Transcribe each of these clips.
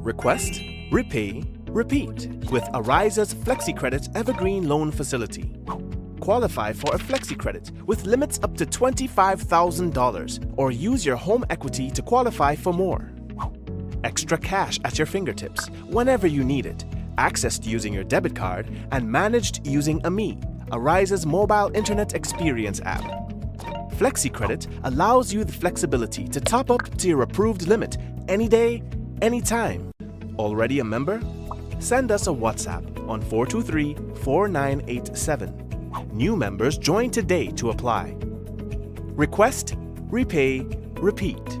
Request, repay, repeat with Ariza's FlexiCredit Evergreen Loan Facility. Qualify for a FlexiCredit with limits up to $25,000 or use your home equity to qualify for more. Extra cash at your fingertips whenever you need it, accessed using your debit card and managed using AMI, Ariza's mobile internet experience app. FlexiCredit allows you the flexibility to top up to your approved limit any day, anytime. Already a member? Send us a WhatsApp on 423-4987. New members join today to apply. Request, repay, repeat.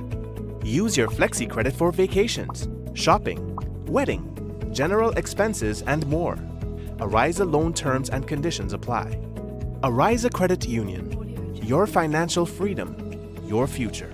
Use your FlexiCredit for vacations, shopping, wedding, general expenses, and more. Ariza loan terms and conditions apply. Ariza Credit Union. Your financial freedom, your future.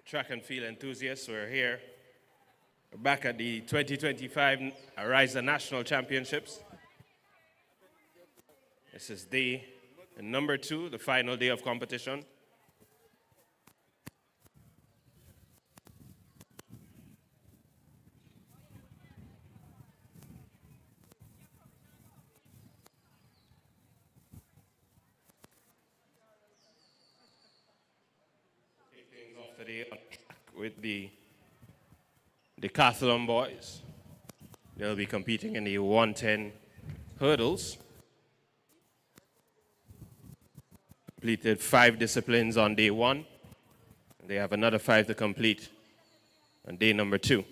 Track and field enthusiasts, we're here. We're back at the 2025 Ariza National Championships. This is day number 2, the final day of competition. Kicking off today with the Decathlon boys. They'll be competing in the 110 hurdles. Completed 5 disciplines on day 1. They have another 5 to complete on day number 2.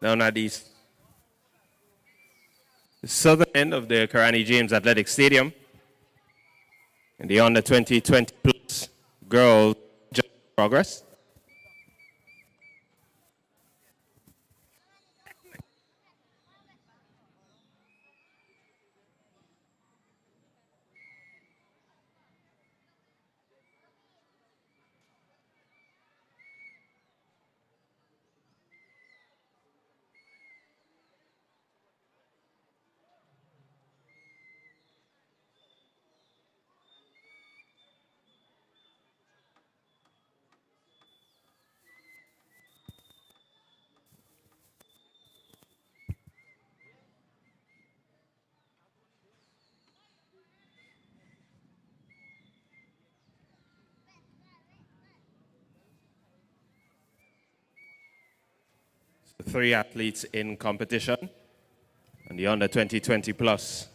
Down at the southern end of the Karani James Athletic Stadium, in the under 2020 plus girl progress. 3 athletes in competition. And the under 2020 plus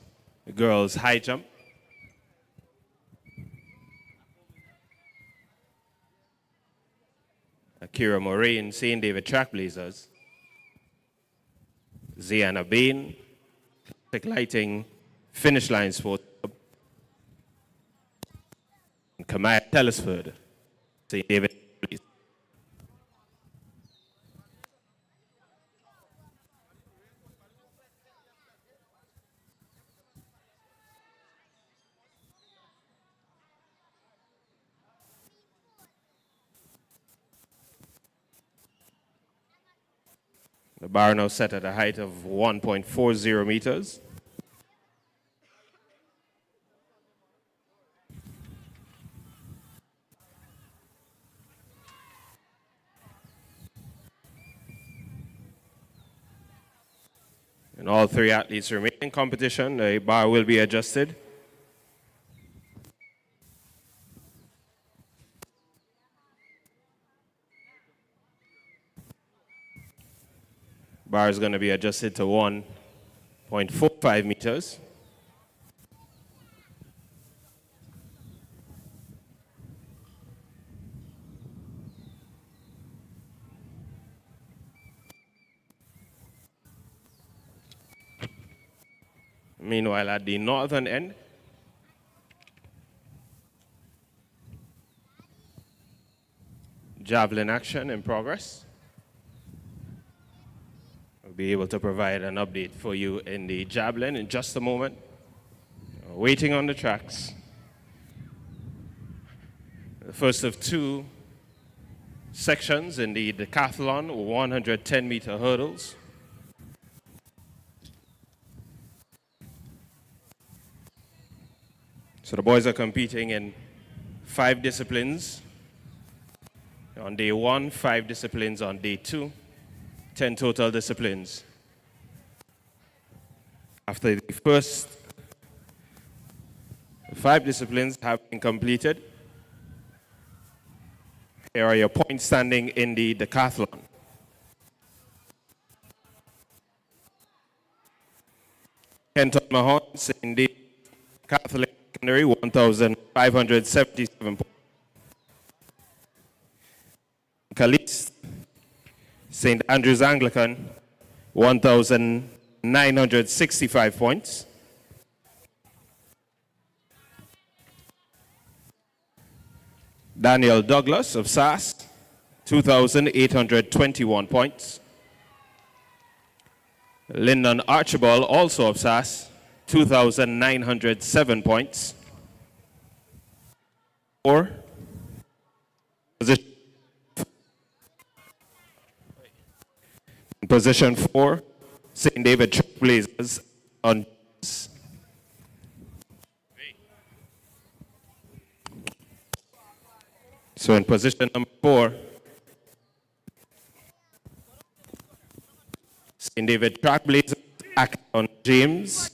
girls high jump. Akira Moraine, St. David Trailblazers. Ziana Bain, Classic Lighting, Finish Line Sports Club. And Kamal Telesford, St. David. The bar now set at a height of 1.40 meters. And all 3 athletes remain in competition. The bar will be adjusted. Bar is going to be adjusted to 1.45 meters. Meanwhile, at the northern end, Javelin action in progress. We'll be able to provide an update for you in the Javelin in just a moment. Waiting on the tracks. The first of 2 sections in the Decathlon 110-meter hurdles. So the boys are competing in 5 disciplines on day 1, 5 disciplines on day 2, 10 total disciplines. After the first 5 disciplines have been completed, here are your points standing in the Decathlon. Kenton Mahon in the Catholic Secondary, 1,577 points. Caliste, St. Andrew's Anglican, 1,965 points. Daniel Douglas of SAS, 2,821 points. Lyndon Archibald, also of SAS, 2,907 points. Or position 4, St. David Trailblazers on. So in position number 4, St. David Trailblazers, Acton James,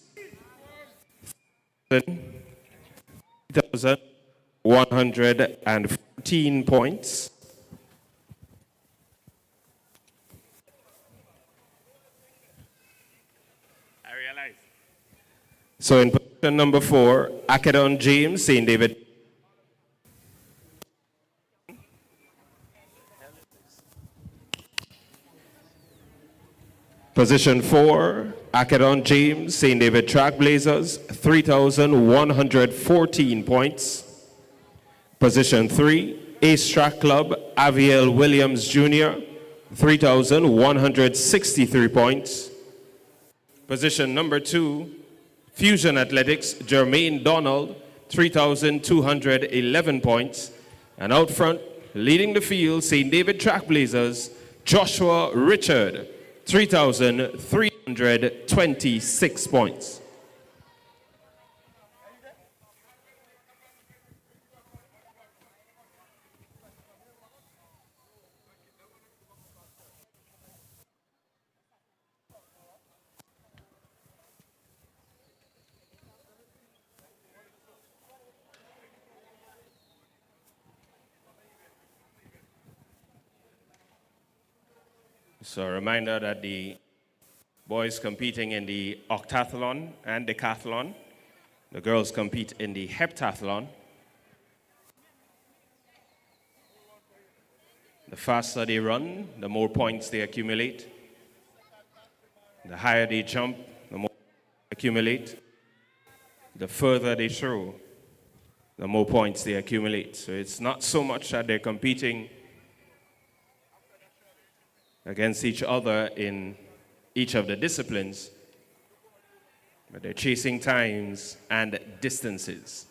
1,114 points. I realize. So in position number 4, Acadon James, St. David. Position 4, Acadon James, St. David Trailblazers, 3,114 points. Position 3, Ace Track Club, Aviel Williams Jr., 3,163 points. Position number 2, Fusion Athletics, Jermaine Donald, 3,211 points. And out front, leading the field, St. David Trailblazers, Joshua Richard, 3,326 points. So a reminder that the boys competing in the Octathlon and Decathlon, the girls compete in the Heptathlon. The faster they run, the more points they accumulate. The higher they jump, the more they accumulate. The further they throw, the more points they accumulate. So it's not so much that they're competing against each other in each of the disciplines, but they're chasing times and distances.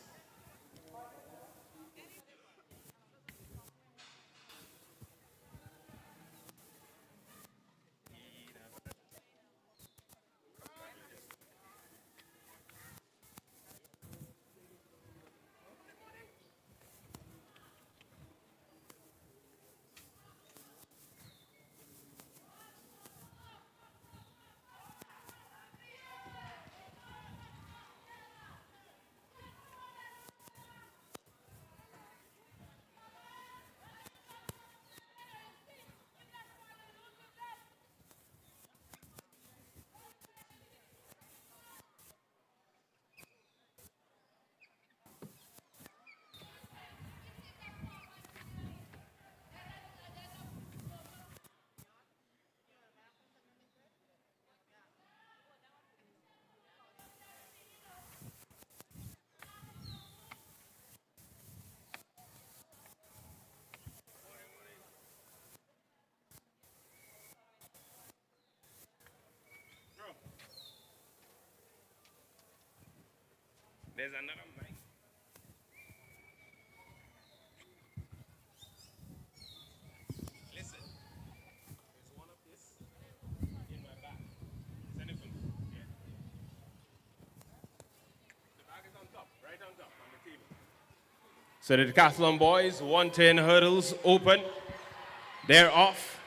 There's another mic. Listen, there's one of this in my bag. Send it from here. The bag is on top, right on top, on the table. So the Decathlon boys, 110 hurdles open. They're off.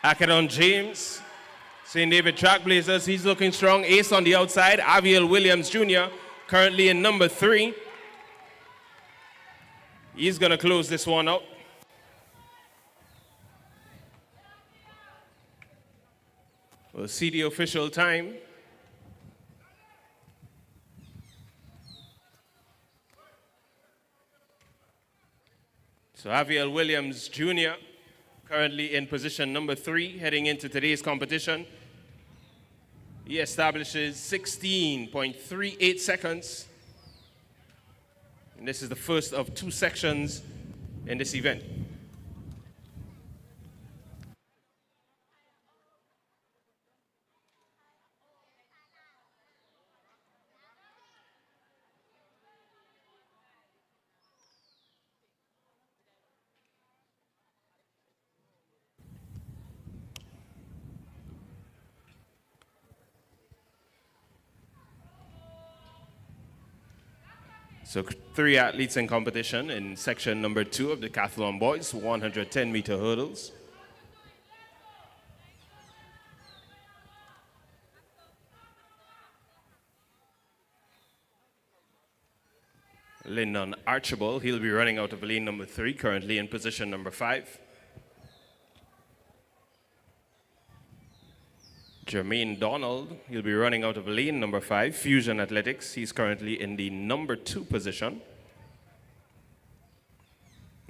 Hackathon James, St. David Trackblazers, he's looking strong. Ace on the outside. Aviel Williams Jr., currently in number 3. He's going to close this one out. We'll see the official time. So Aviel Williams Jr., currently in position number 3, heading into today's competition. He establishes 16.38 seconds. And this is the first of 2 sections in this event. So 3 athletes in competition in section number 2 of the Decathlon boys, 110-meter hurdles. Lyndon Archibald, he'll be running out of lane number 3, currently in position number 5. Jermaine Donald, he'll be running out of lane number 5, Fusion Athletics. He's currently in the number 2 position.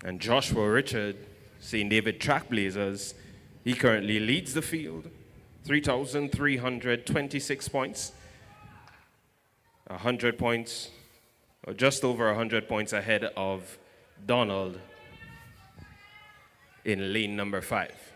And Joshua Richard, St. David Trackblazers, he currently leads the field, 3,326 points, 100 points, or just over 100 points ahead of Donald in lane number 5.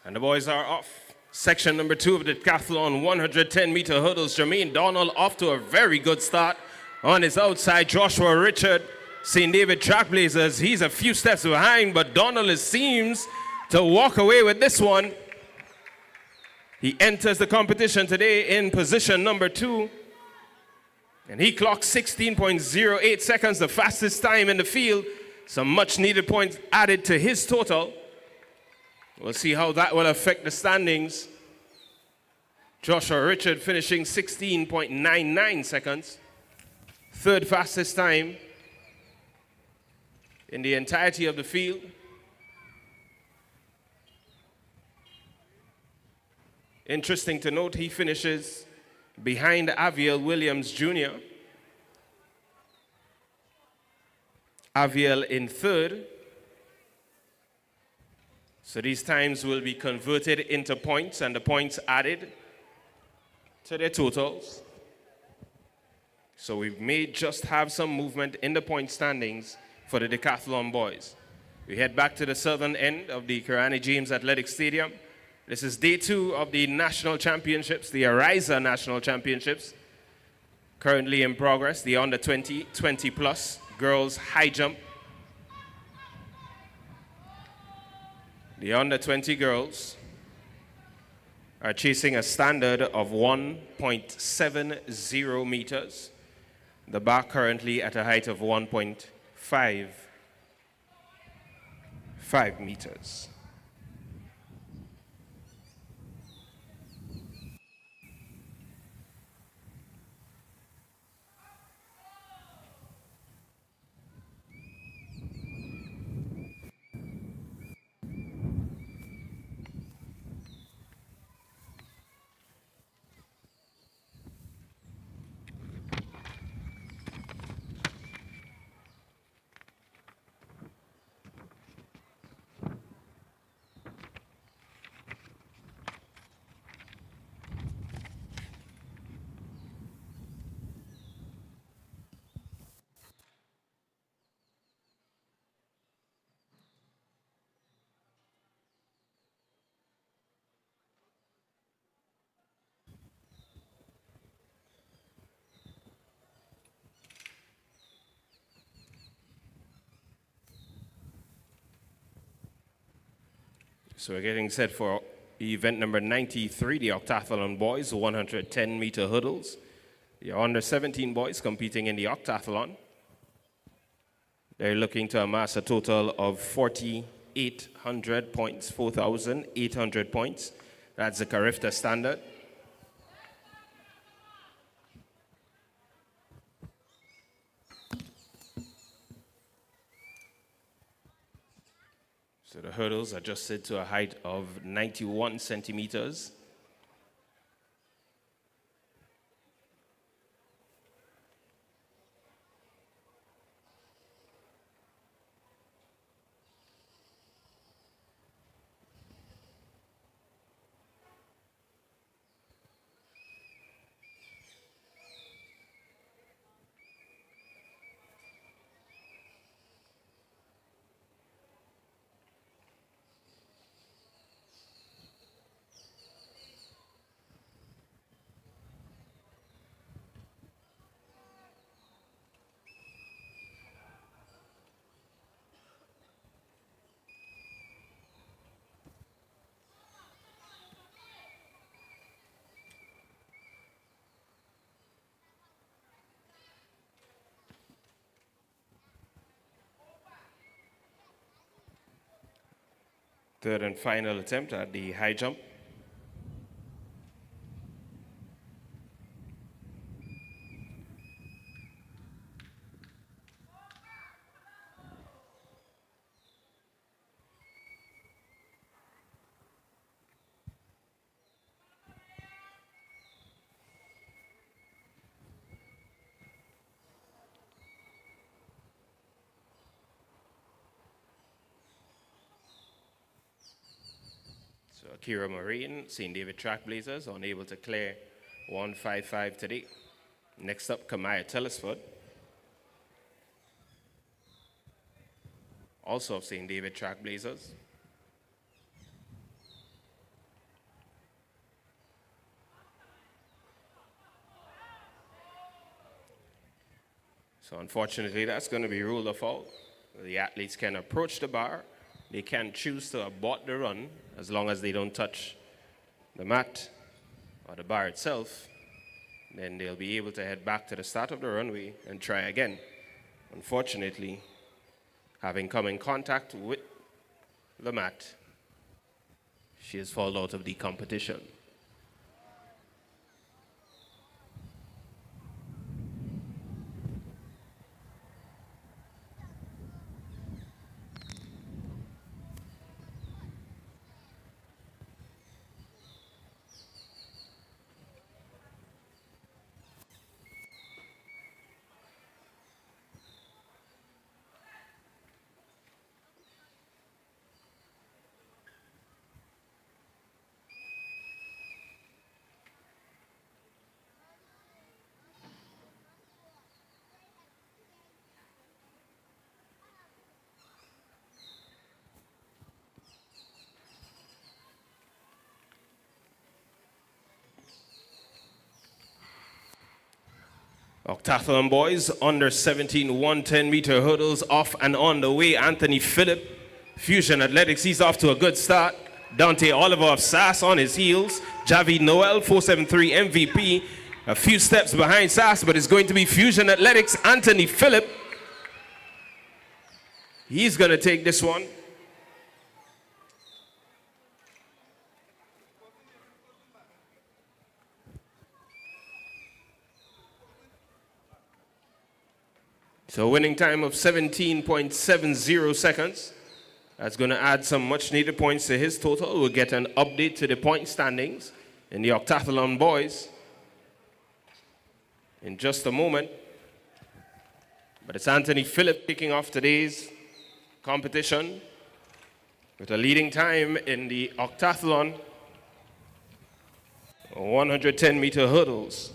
And the boys are off. Section number 2 of the Decathlon 110-meter hurdles. Jermaine Donald off to a very good start. On his outside, Joshua Richard, St. David Trackblazers. He's a few steps behind, but Donald seems to walk away with this one. He enters the competition today in position number 2. And he clocks 16.08 seconds, the fastest time in the field. Some much-needed points added to his total. We'll see how that will affect the standings. Joshua Richard finishing 16.99 seconds. Third fastest time in the entirety of the field. Interesting to note, he finishes behind Aviel Williams Jr. Aviel in third. So these times will be converted into points and the points added to their totals. So we may just have some movement in the point standings for the Decathlon boys. We head back to the southern end of the Kirani James Athletic Stadium. This is day 2 of the national championships, the Ariza national championships. Currently in progress, the under 20 plus girls high jump. The under 20 girls are chasing a standard of 1.70 meters. The bar currently at a height of 1.55 meters. So we're getting set for event number 93, the Octathlon boys, 110-meter hurdles. The under 17 boys competing in the Octathlon. They're looking to amass a total of 4,800 points, 4,800 points. That's the Carifta standard. So the hurdles adjusted to a height of 91 centimeters. Third and final attempt at the high jump. Akira Marine, St. David Trackblazers, unable to clear 155 today. Next up, Kamal Telesford, also of St. David Trackblazers. So unfortunately, that's going to be ruled a foul. The athletes can approach the bar. They can choose to abort the run as long as they don't touch the mat or the bar itself. Then they'll be able to head back to the start of the runway and try again. Unfortunately, having come in contact with the mat, she has fallen out of the competition. Octathlon boys, under 17, 110-meter hurdles off and on the way. Anthony Phillip, Fusion Athletics, he's off to a good start. Dante Oliver of SAS on his heels. Javi Noel, 473 MVP, a few steps behind SAS, but it's going to be Fusion Athletics. Anthony Phillip, he's going to take this one. So winning time of 17.70 seconds. That's going to add some much needed points to his total. We'll get an update to the point standings in the Octathlon boys in just a moment. But it's Anthony Phillip kicking off today's competition with a leading time in the Octathlon 110-meter hurdles.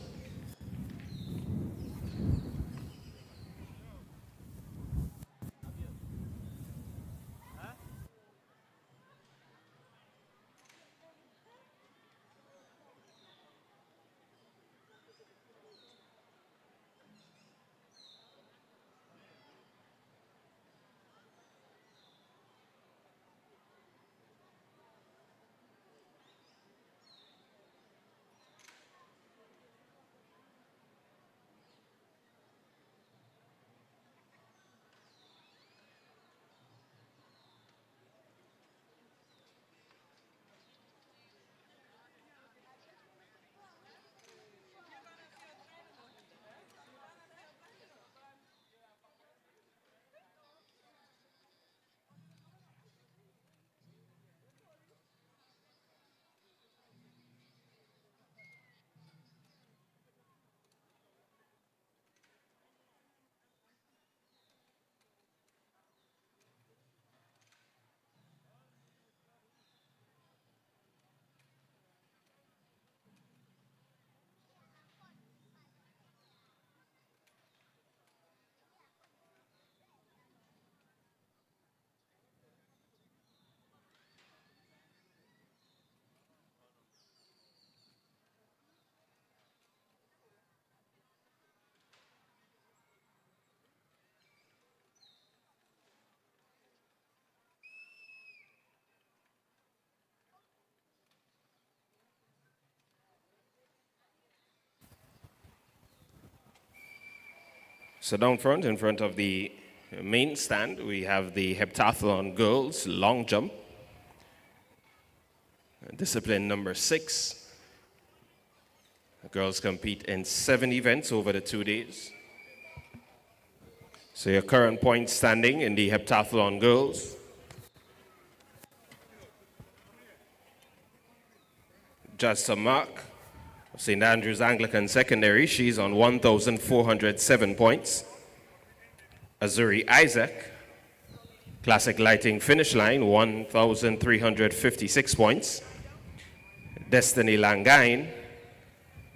So down front, in front of the main stand, we have the Heptathlon girls long jump. Discipline number 6. The girls compete in 7 events over the 2 days. So your current point standing in the Heptathlon girls. Just Mark of St. Andrew's Anglican Secondary, she's on 1,407 points. Azuri Isaac, Classic Lighting Finish Line, 1,356 points. Destiny Langain,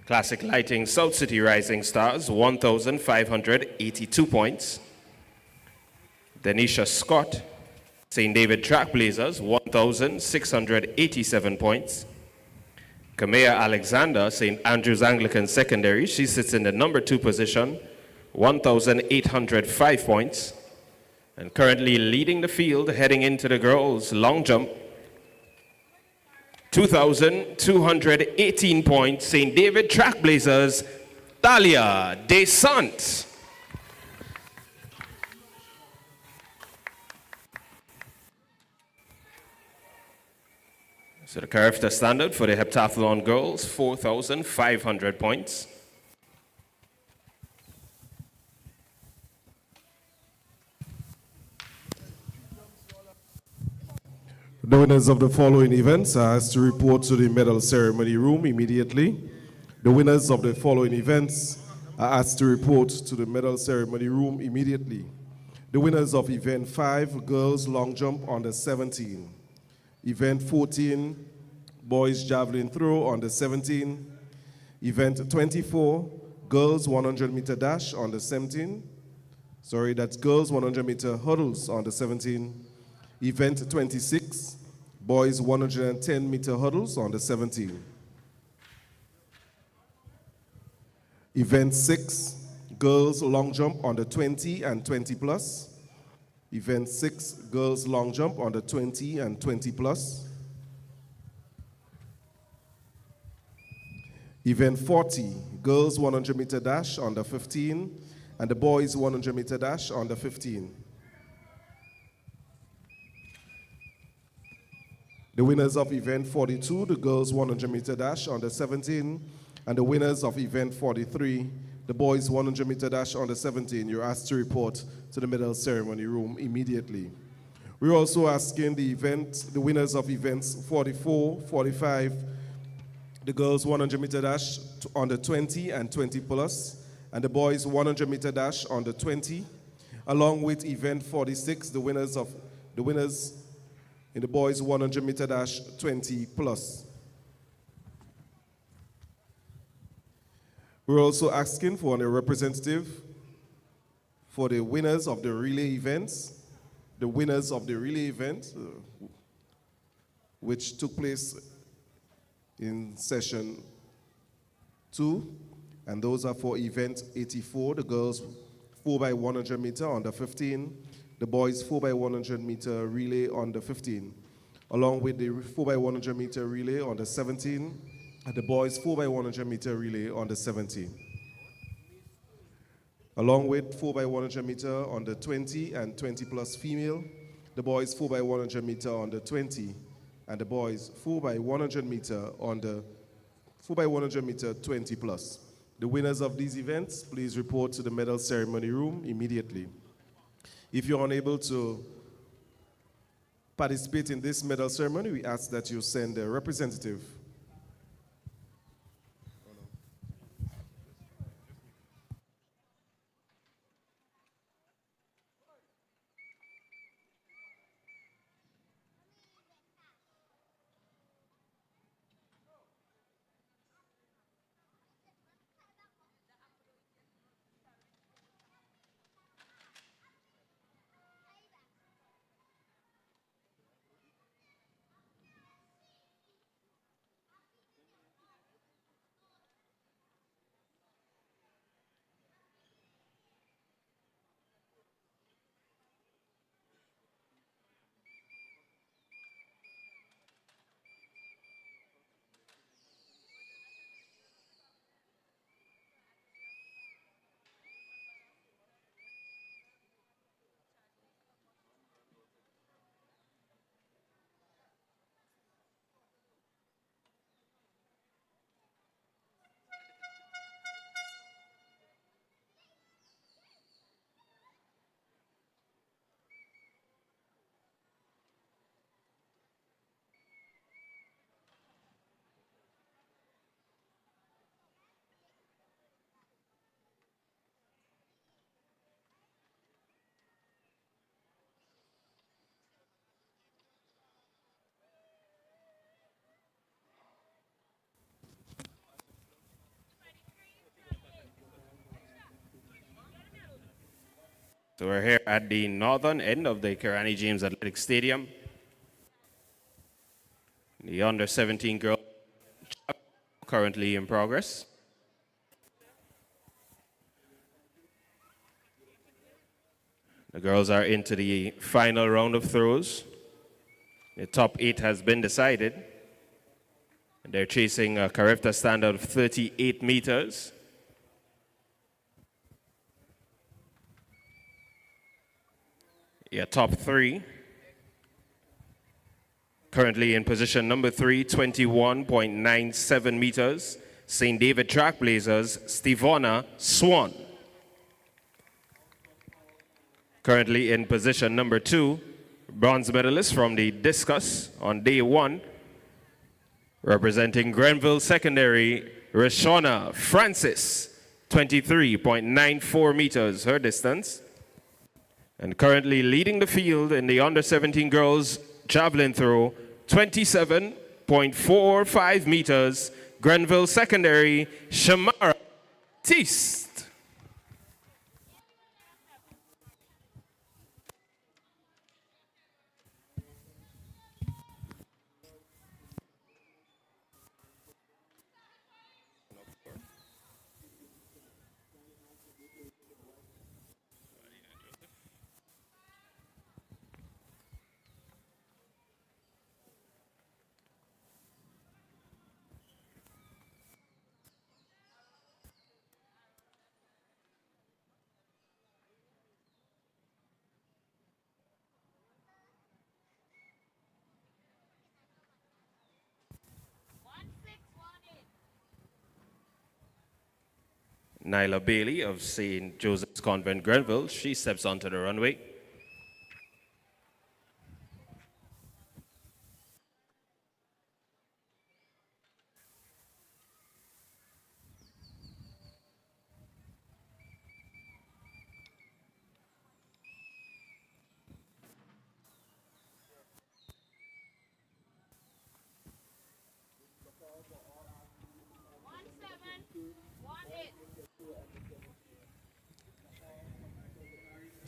Classic Lighting South City Rising Stars, 1,582 points. Denisha Scott, St. David Trackblazers, 1,687 points. Kamea Alexander, St. Andrew's Anglican Secondary, she sits in the number 2 position, 1,805 points. And currently leading the field, heading into the girls' long jump, 2,218 points, St. David Trackblazers, Thalia Desant. So the character standard for the heptathlon girls, 4,500 points. The winners of the following events are asked to report to the medal ceremony room immediately. The winners of the following events are asked to report to the medal ceremony room immediately. The winners of Event 5, Girls Long Jump on the 17th. Event 14, Boys Javelin Throw on the 17th. Event 24, Girls 100 meter dash on the 17th. Sorry, that's Girls 100 meter hurdles on the 17th. Event 26, Boys 110 meter hurdles on the 17th. Event 6, Girls Long Jump on the 20 and 20 plus. Event 6, Girls Long Jump on the 20 and 20 plus. Event 40, Girls 100 meter dash on the 15 and the Boys 100 meter dash on the 15. The winners of Event 42, the Girls 100 meter dash on the 17, and the winners of Event 43, the Boys 100 meter dash on the 17, you're asked to report to the medal ceremony room immediately. We're also asking the winners of Events 44, 45, the Girls 100 meter dash on the 20 and 20 plus, and the Boys 100 meter dash on the 20, along with Event 46, the winners in the Boys 100 meter dash 20 plus. We're also asking for a representative for the winners of the relay events. The winners of the relay event, which took place in session 2, and those are for event 84, the girls 4x100 meter on the 15, the boys 4x100 meter relay on the 15, along with the 4x100 meter relay on the 17, and the boys 4x100 meter relay on the 17. Along with 4x100 meter on the 20 and 20 plus female, the boys 4x100 meter on the 20, and the boys 4x100 meter on the 4x100 meter 20 plus. The winners of these events, please report to the medal ceremony room immediately. If you're unable to participate in this medal ceremony, we ask that you send a representative. So we're here at the northern end of the Kirani James Athletic Stadium. The under-17 girl currently in progress. The girls are into the final round of throws. The top 8 has been decided. They're chasing a Carifta standard of 38 meters. Yeah, top 3. Currently in position number 3, 21.97 meters. St. David Trailblazers, Stevona Swan. Currently in position number 2, bronze medalist from the discus on day 1, representing Grenville Secondary, Rashona Francis, 23.94 meters, her distance. And currently leading the field in the under-17 girls javelin throw, 27.45 meters, Grenville Secondary, Shamara Baptiste. Nyla Bailey of St. Joseph's Convent, Grenville, she steps onto the runway.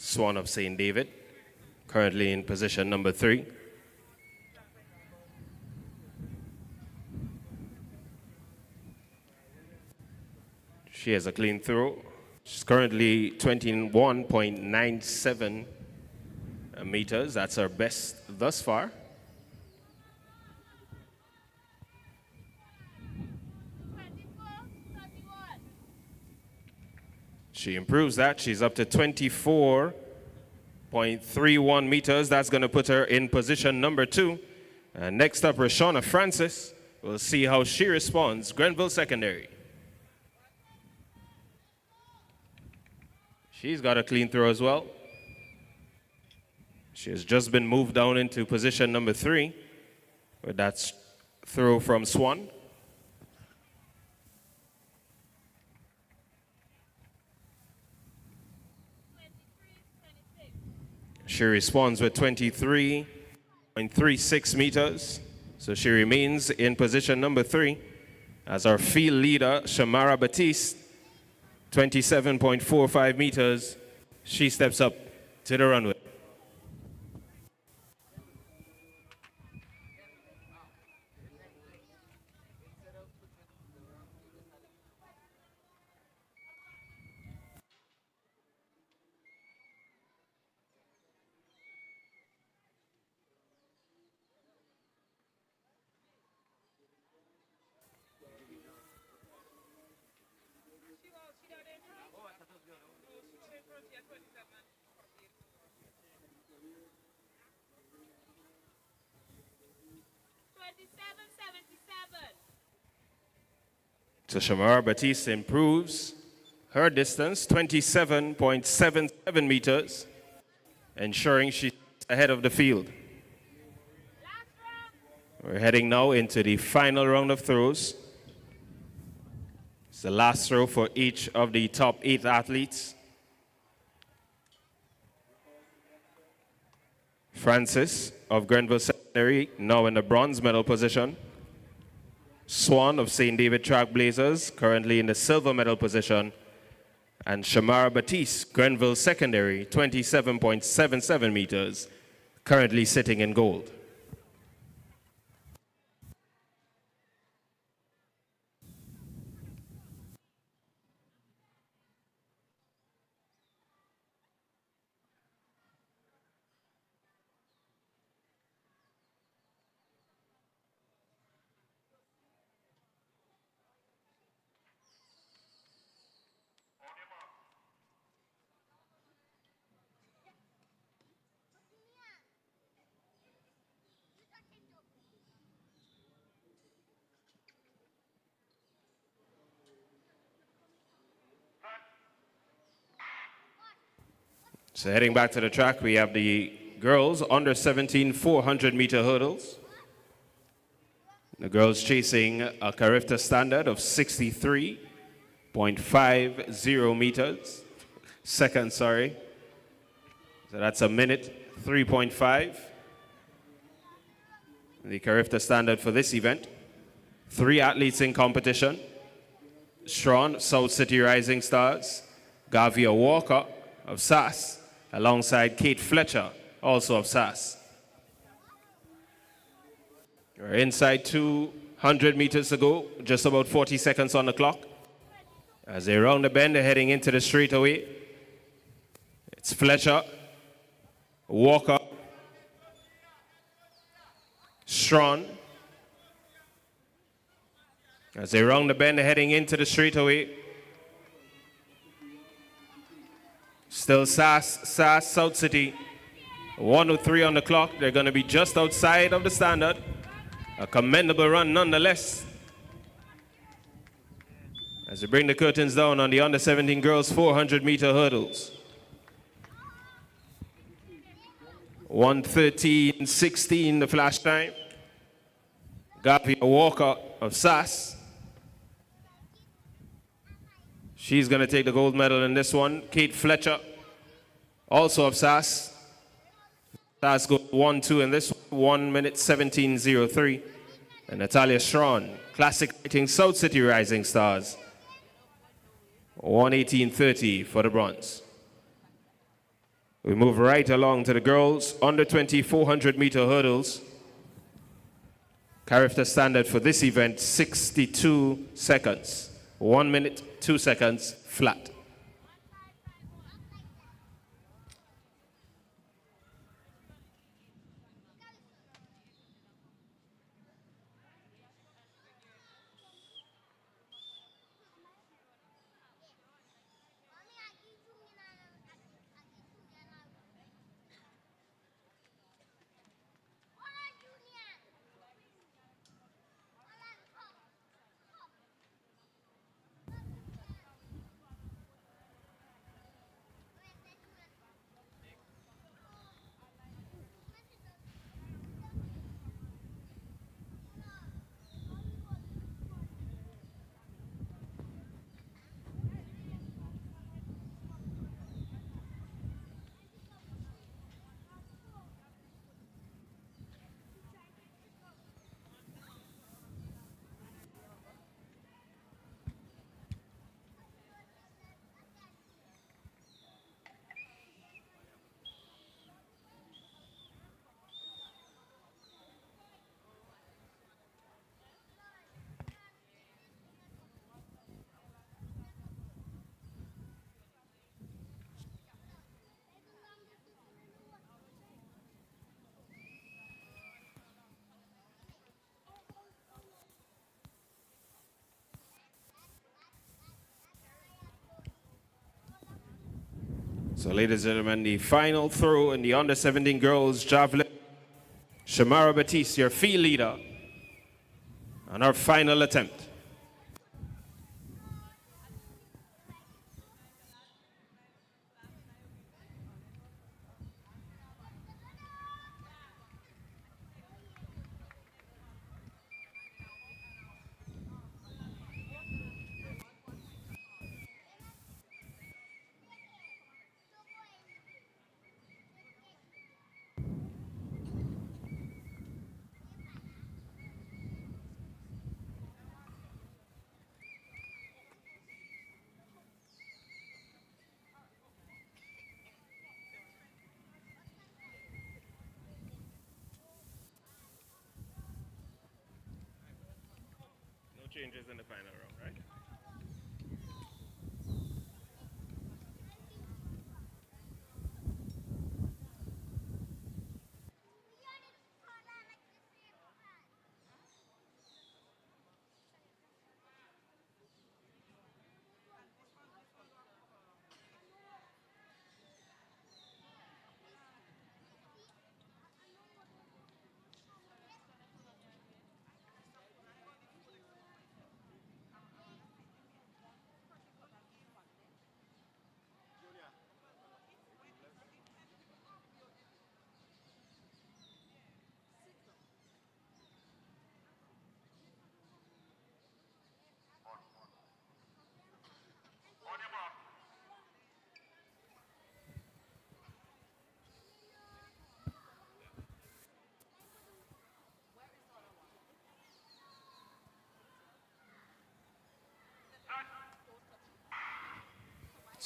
Swan of St. David, currently in position number 3. She has a clean throw. She's currently 21.97 meters. That's her best thus far. She improves that. She's up to 24.31 meters. That's going to put her in position number 2. And next up, Rashona Francis. We'll see how she responds. Grenville Secondary. She's got a clean throw as well. She has just been moved down into position number 3 with that throw from Swan. She responds with 23.36 meters. So she remains in position number 3 as our field leader, Shamara Baptiste, 27.45 meters. She steps up to the runway. So Shamara Baptiste improves her distance, 27.77 meters, ensuring she's ahead of the field. We're heading now into the final round of throws. It's the last throw for each of the top 8 athletes. Francis of Grenville Secondary, now in the bronze medal position. Swan of St. David Trailblazers, currently in the silver medal position. And Shamara Baptiste, Grenville Secondary, 27.77 meters, currently sitting in gold. So heading back to the track, we have the girls under 17 400-meter hurdles. The girls chasing a Carifta standard of 63.50 meters. Seconds, sorry. So that's a minute, 3.5. The Carifta standard for this event. 3 athletes in competition. Strawn, South City Rising Stars. Gavia Walker of SAS, alongside Kate Fletcher, also of SAS. We're inside 200 meters to go, just about 40 seconds on the clock. As they round the bend, they're heading into the straightaway. It's Fletcher, Walker, Strawn. As they round the bend, they're heading into the straightaway. Still SAS, South City. 1:03 on the clock. They're going to be just outside of the standard. A commendable run nonetheless. As they bring the curtains down on the under 17 girls 400-meter hurdles. 1:13.16 the flash time. Gavia Walker of SAS. She's going to take the gold medal in this one. Kate Fletcher, also of SAS. SAS goes 1-2 in this one, 1:17.03. And Natalia Strawn, classic rating South City Rising Stars. 1:18.30 for the bronze. We move right along to the girls under 20 400-meter hurdles. Carifta standard for this event, 62 seconds. 1 minute, 2 seconds, flat. So, ladies and gentlemen, the final throw in the under 17 girls javelin. Shamara Batiste, your field leader, on our final attempt. Changes in the final round, right?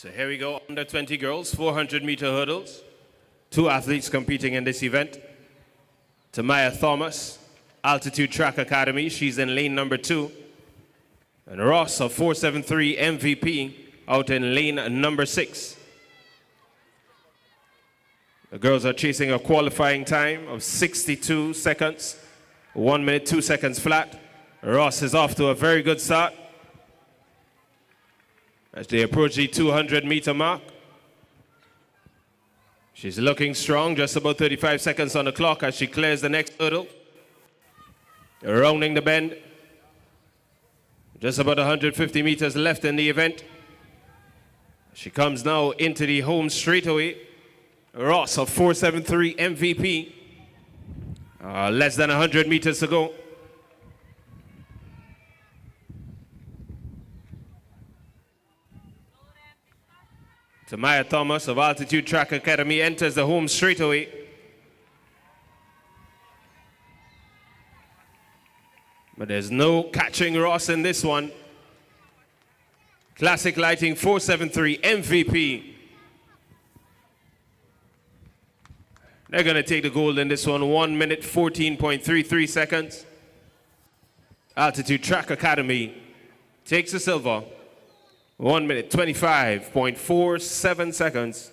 So here we go, under 20 girls, 400-meter hurdles. 2 athletes competing in this event. Tamaya Thomas, Altitude Track Academy, she's in lane number 2. And Ross of 473 MVP out in lane number 6. The girls are chasing a qualifying time of 62 seconds, 1 minute, 2 seconds flat. Ross is off to a very good start as they approach the 200-meter mark. She's looking strong, just about 35 seconds on the clock as she clears the next hurdle. Rounding the bend. Just about 150 meters left in the event. She comes now into the home straightaway. Ross of 473 MVP. Less than 100 meters to go. Tamaya Thomas of Altitude Track Academy enters the home straightaway. But there's no catching Ross in this one. Classic Lighting 473 MVP. They're going to take the gold in this one, 1 minute 14.33 seconds. Altitude Track Academy takes the silver, 1 minute 25.47 seconds.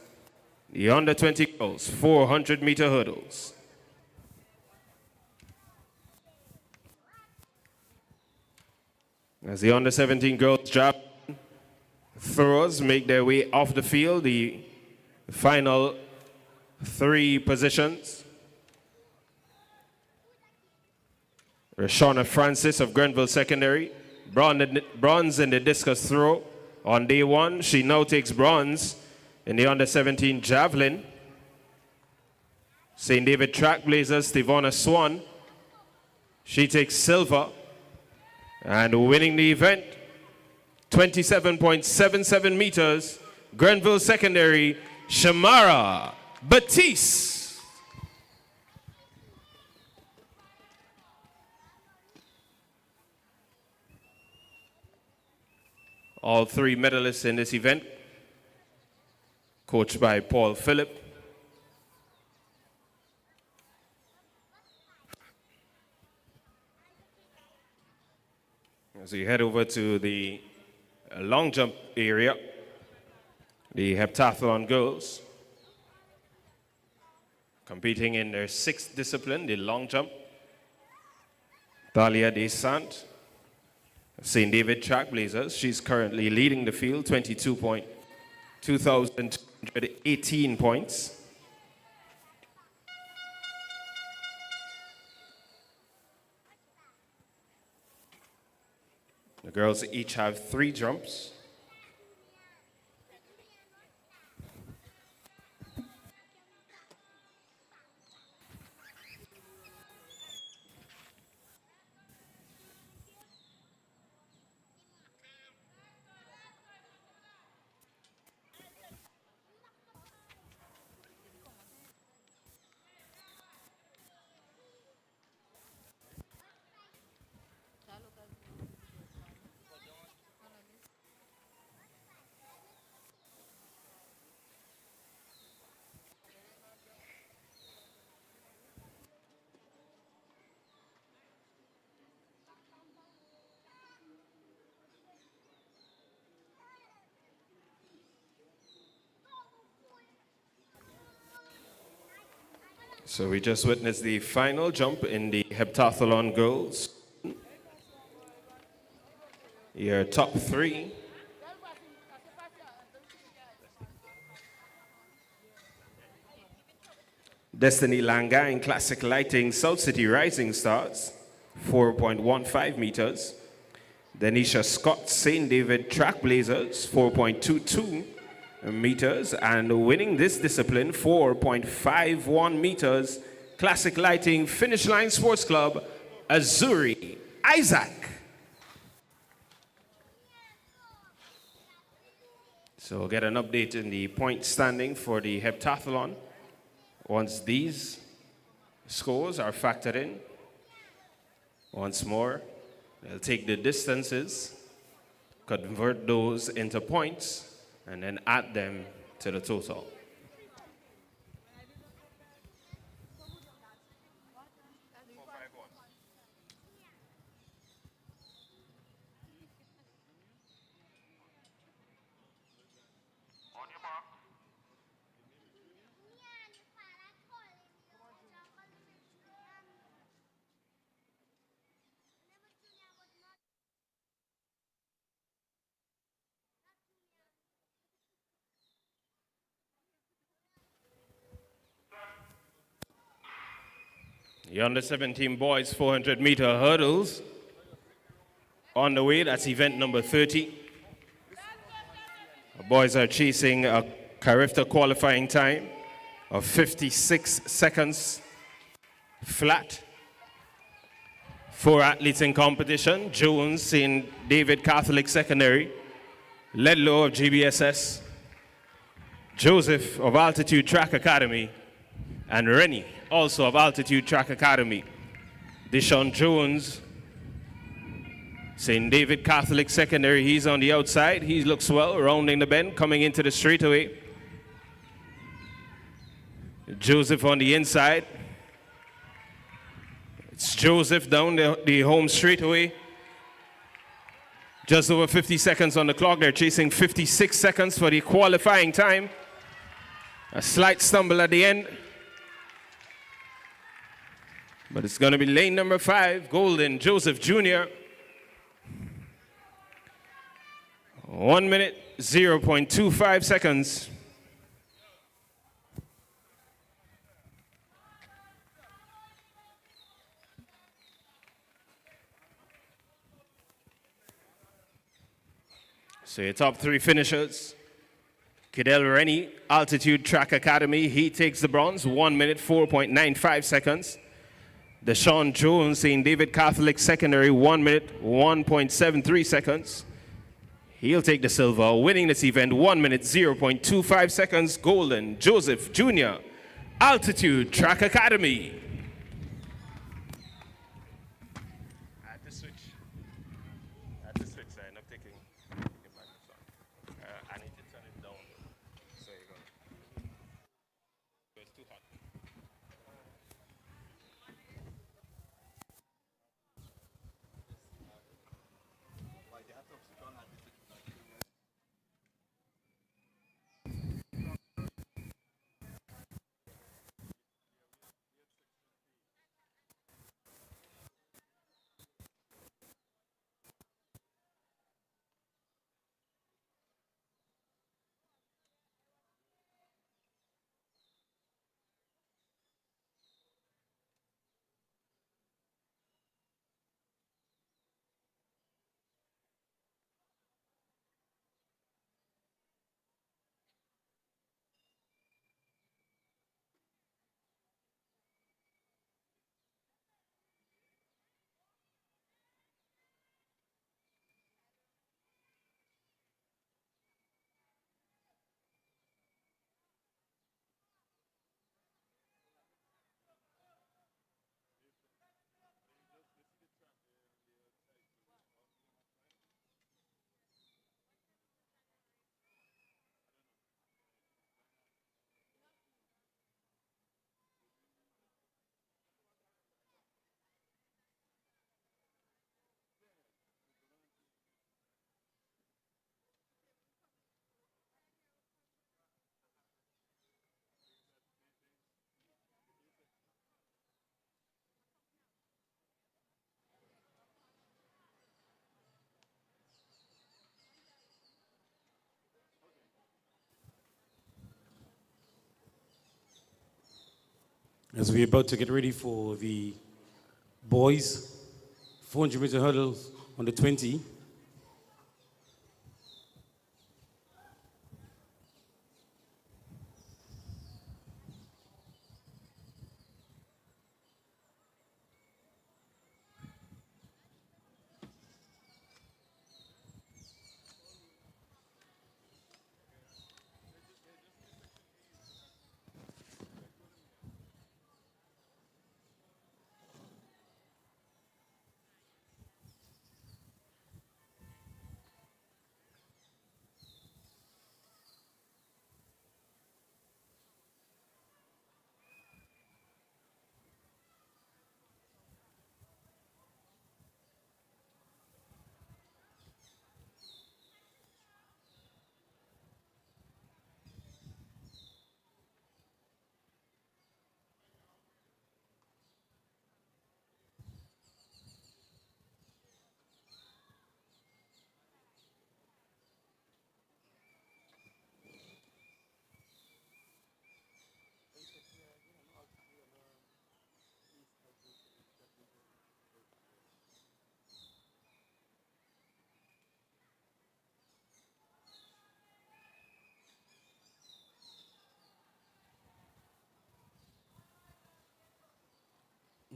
The under 20 girls, 400-meter hurdles. As the under 17 girls Javelin throwers make their way off the field, the final 3 positions. Rashonna Francis of Grenville Secondary, bronze in the discus throw on day 1. She now takes bronze in the under 17 javelin. St. David Trackblazers, Stivona Swan, she takes silver. And winning the event, 27.77 meters, Grenville Secondary, Shamara Batiste. All 3 medalists in this event, coached by Paul Phillip. As we head over to the long jump area, the Heptathlon girls competing in their 6th discipline, the long jump. Thalia Desant, St. David Trackblazers, she's currently leading the field, 22,218 points. The girls each have 3 jumps. So we just witnessed the final jump in the Heptathlon girls. Your top 3. Destiny Langa in Classic Lighting, South City Rising Stars, 4.15 meters. Denisha Scott, St. David Trackblazers, 4.22 meters, and winning this discipline, 4.51 meters, Classic Lighting Finish Line Sports Club, Azuri Isaac. So we'll get an update in the point standing for the Heptathlon once these scores are factored in. Once more, they'll take the distances, convert those into points, and then add them to the total. The under 17 boys 400-meter hurdles on the way. That's event number 30. The boys are chasing a Carifta qualifying time of 56 seconds flat. 4 athletes in competition. Jones, St. David Catholic Secondary, Ledlow of GBSS, Joseph of Altitude Track Academy, and Rennie, also of Altitude Track Academy. Deshaun Jones, St. David Catholic Secondary, he's on the outside. He looks well, rounding the bend, coming into the straightaway. Joseph on the inside. It's Joseph down the home straightaway. Just over 50 seconds on the clock. They're chasing 56 seconds for the qualifying time. A slight stumble at the end. But it's going to be lane number 5, Golden Joseph Jr. 1 minute, 0.25 seconds. So your top 3 finishers. Kidel Rennie, Altitude Track Academy, he takes the bronze, 1 minute, 4.95 seconds. Deshaun Jones, St. David Catholic Secondary, 1 minute, 1.73 seconds. He'll take the silver, winning this event, 1 minute, 0.25 seconds. Golden Joseph Jr., Altitude Track Academy. I had to switch. I'm taking it back. I need to turn it down. So you go. It's too hot. As we're about to get ready for the boys 400-meter hurdles on the 20.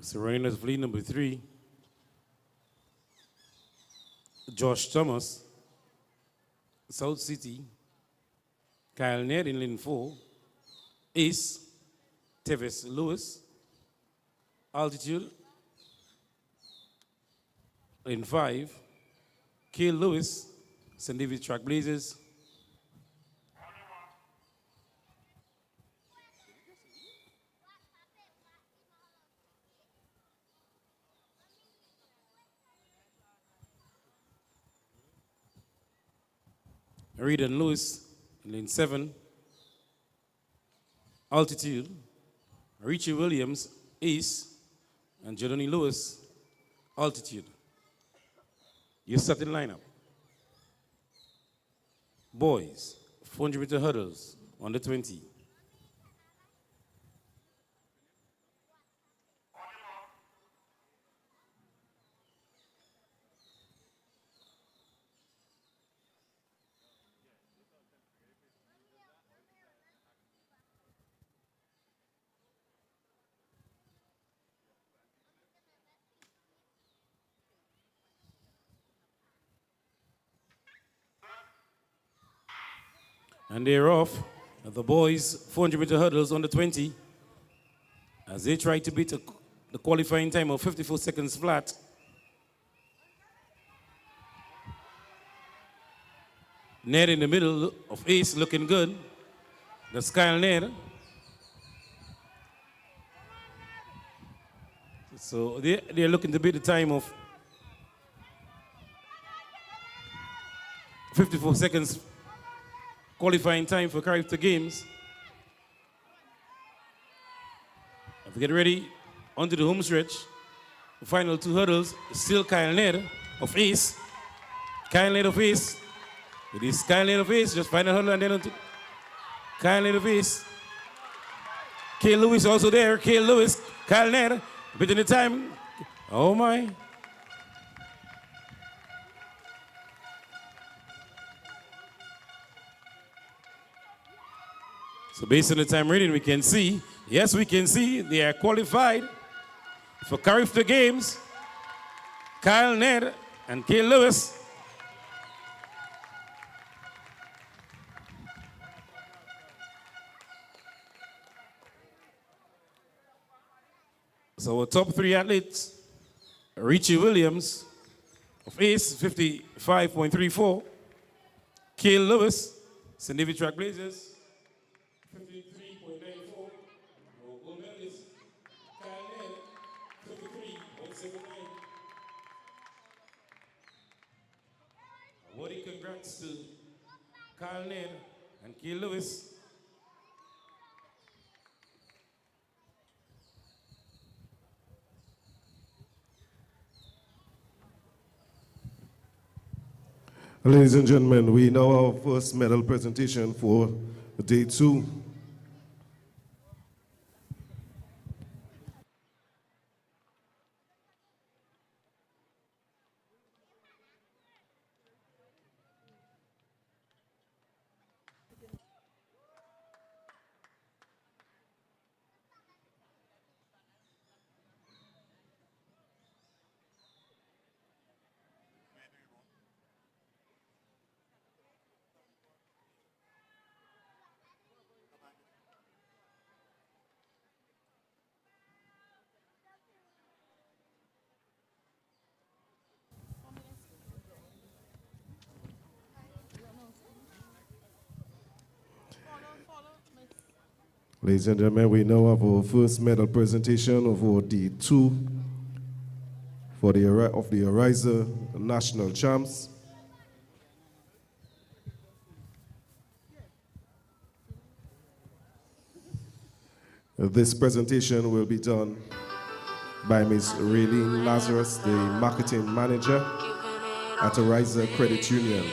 So running as fleet number 3, Josh Thomas, South City, Kyle Ned in lane 4, Ace, Tevis Lewis, Altitude, lane 5, Kale Lewis, St. David Trackblazers, Reed and Lewis in lane 7, Altitude, Richie Williams, Ace, and Jelani Lewis, Altitude. Your starting lineup. Boys, 400-meter hurdles, under 20. And they're off. The boys, 400-meter hurdles under 20, as they try to beat the qualifying time of 54 seconds flat. Ned in the middle of Ace, looking good. That's Kyle Ned. So they're looking to beat the time of 54 seconds qualifying time for character games. If we get ready, onto the home stretch. The final 2 hurdles, still Kyle Ned of Ace. Kyle Ned of Ace. It is Kyle Ned of Ace, just final hurdle and then onto Kyle Ned of Ace. Kale Lewis also there. Kale Lewis, Kyle Ned, beating the time. Oh my. So based on the time reading, we can see, yes, we can see they are qualified for character games. Kyle Ned and Kale Lewis. So our top 3 athletes, Richie Williams of Ace, 55.34. Kale Lewis, St. David Trackblazers, 53.94. Gomez, Kyle Ned, 53.79. Woody, congrats to Kyle Ned and Kale Lewis. Ladies and gentlemen, we now have our first medal presentation for day 2. Ladies and gentlemen, we now have our first medal presentation of our day 2 for the Ariza National Champs. This presentation will be done by Ms. Raylene Lazarus, the marketing manager at Ariza Credit Union.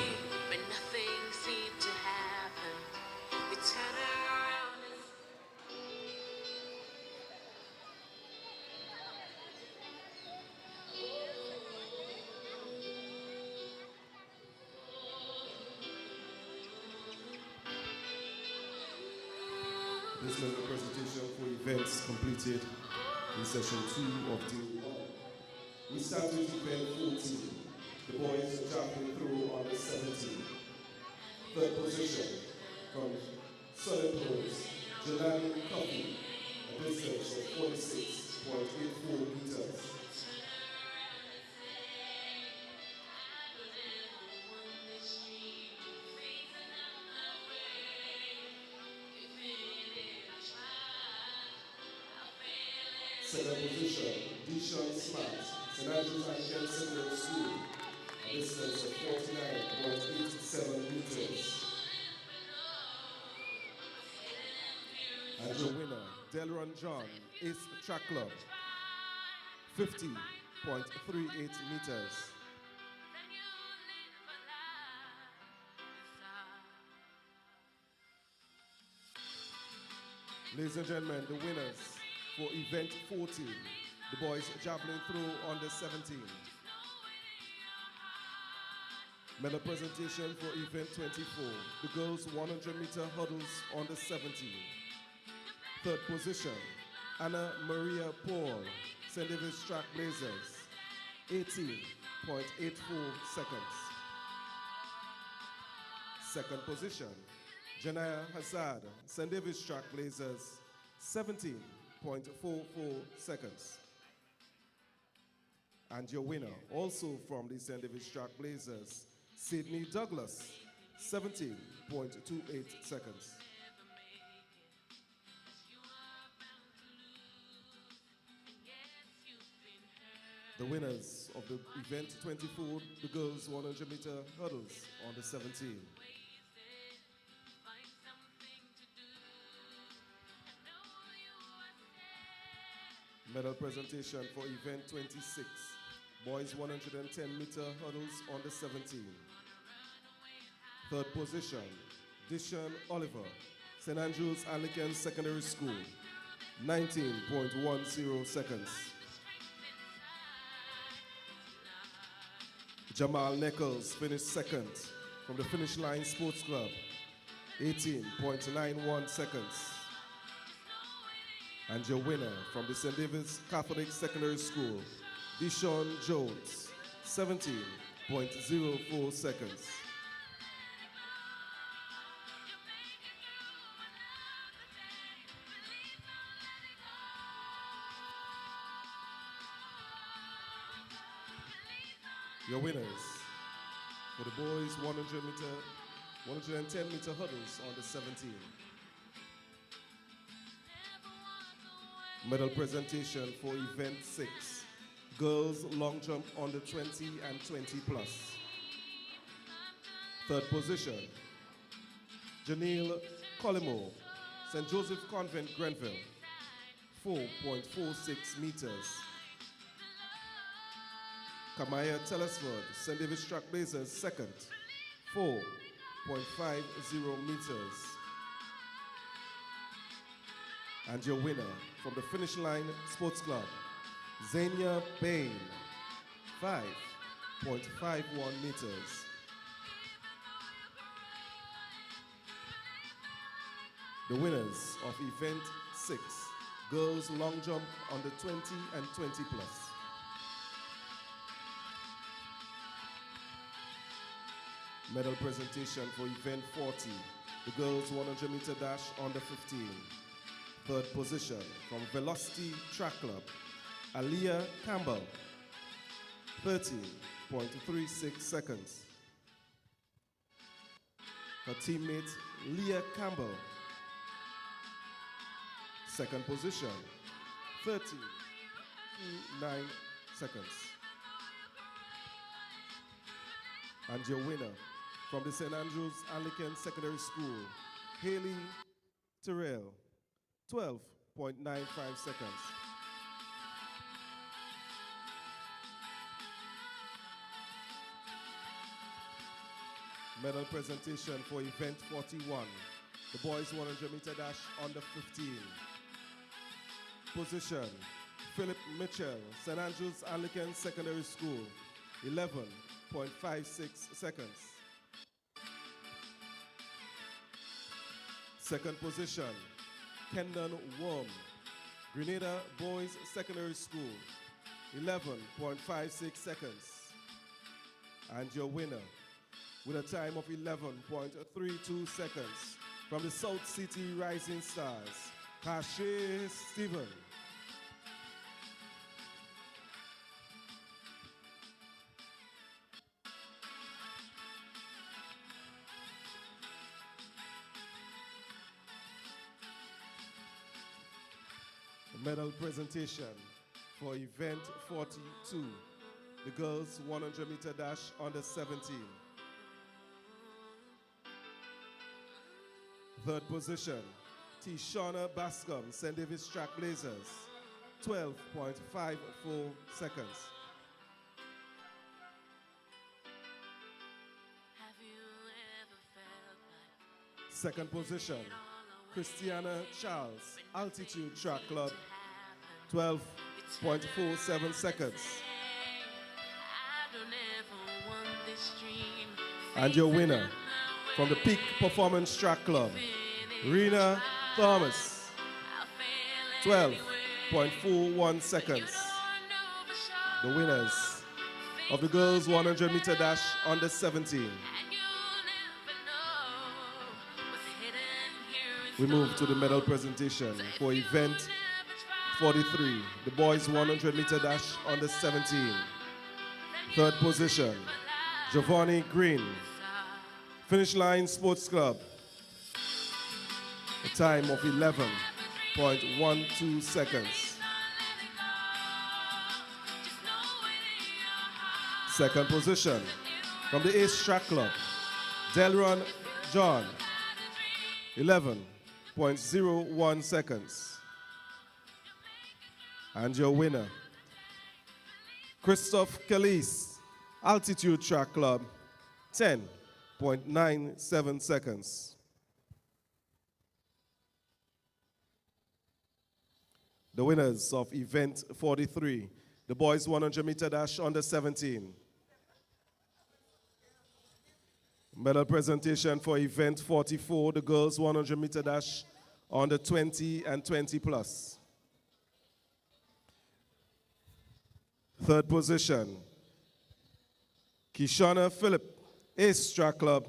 This is the presentation for events completed in session 2 of team 1. We start with event 14. The boys javelin throw on the 17. Third position from Southern Pros, Javelin Coffee, a distance of 46.84 meters. Second position, Dishon Smart, St. Andrews Anglican Secondary School, a distance of 49.87 meters. And your winner, Delron John, Ace Track Club, 50.38 meters. Ladies and gentlemen, the winners for event 14, the boys javelin throw on the 17. Medal presentation for event 24, the girls 100-meter hurdles on the 17. Third position, Anna Maria Paul, St. David's Track Blazers, 18.84 seconds. Second position, Janaya Hazard, St. David's Track Blazers, 17.44 seconds. And your winner, also from the St. David's Track Blazers, Sydney Douglas, 17.28 seconds. The winners of the event 24, the girls 100-meter hurdles on the 17. Medal presentation for event 26, boys 110-meter hurdles on the 17. Third position, Dishon Oliver, St. Andrews Anglican Secondary School, 19.10 seconds. Jamal Nichols finished second from the Finish Line Sports Club, 18.91 seconds. And your winner from the St. David's Catholic Secondary School, Dishon Jones, 17.04 seconds. Your winners for the boys 110-meter hurdles on the 17. Medal presentation for event 6, girls long jump on the 20 and 20 plus. Third position, Janelle Collimo, St. Joseph Convent, Grenville, 4.46 meters. Kamal Telesford, St. David's Track Blazers, second, 4.50 meters. And your winner from the Finish Line Sports Club, Zania Bain, 5.51 meters. The winners of event 6, girls long jump on the 20 and 20 plus. Medal presentation for event 40, the girls 100-meter dash on the 15. Third position from Velocity Track Club, Aliyah Campbell, 13.36 seconds. Her teammate Leah Campbell, second position, 13.29 seconds. And your winner from the St. Andrews Anglican Secondary School, Haley Terrell, 12.95 seconds. Medal presentation for event 41, the boys 100-meter dash on the 15. Position, Philip Mitchell, St. Andrews Anglican Secondary School, 11.56 seconds. Second position, Kendon Worm, Grenada Boys Secondary School, 11.56 seconds. And your winner, with a time of 11.32 seconds, from the South City Rising Stars, Kashe Stephen. Medal presentation for event 42, the girls 100-meter dash under 17. Third position, Tishana Bascom, St. David's Track Blazers, 12.54 seconds. Second position, Christiana Charles, Altitude Track Club, 12.47 seconds. And your winner from the Peak Performance Track Club, Rena Thomas, 12.41 seconds. The winners of the girls 100-meter dash under 17. We move to the medal presentation for event 43, the boys 100-meter dash under 17. Third position, Giovanni Green, Finish Line Sports Club, a time of 11.12 seconds. Second position, from the Ace Track Club, Delron John, 11.01 seconds. And your winner, Christophe Calise, Altitude Track Club, 10.97 seconds. The winners of event 43, the boys 100-meter dash under 17. Medal presentation for event 44, the girls 100-meter dash under 20 and 20 plus. Third position, Kishana Phillip, Ace Track Club,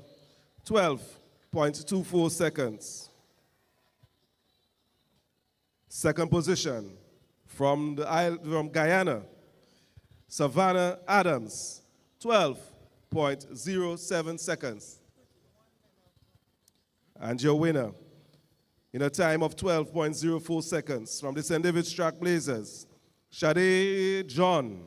12.24 seconds. Second position, from Guyana, Savannah Adams, 12.07 seconds. And your winner, in a time of 12.04 seconds, from the St. David's Track Blazers, Shade John.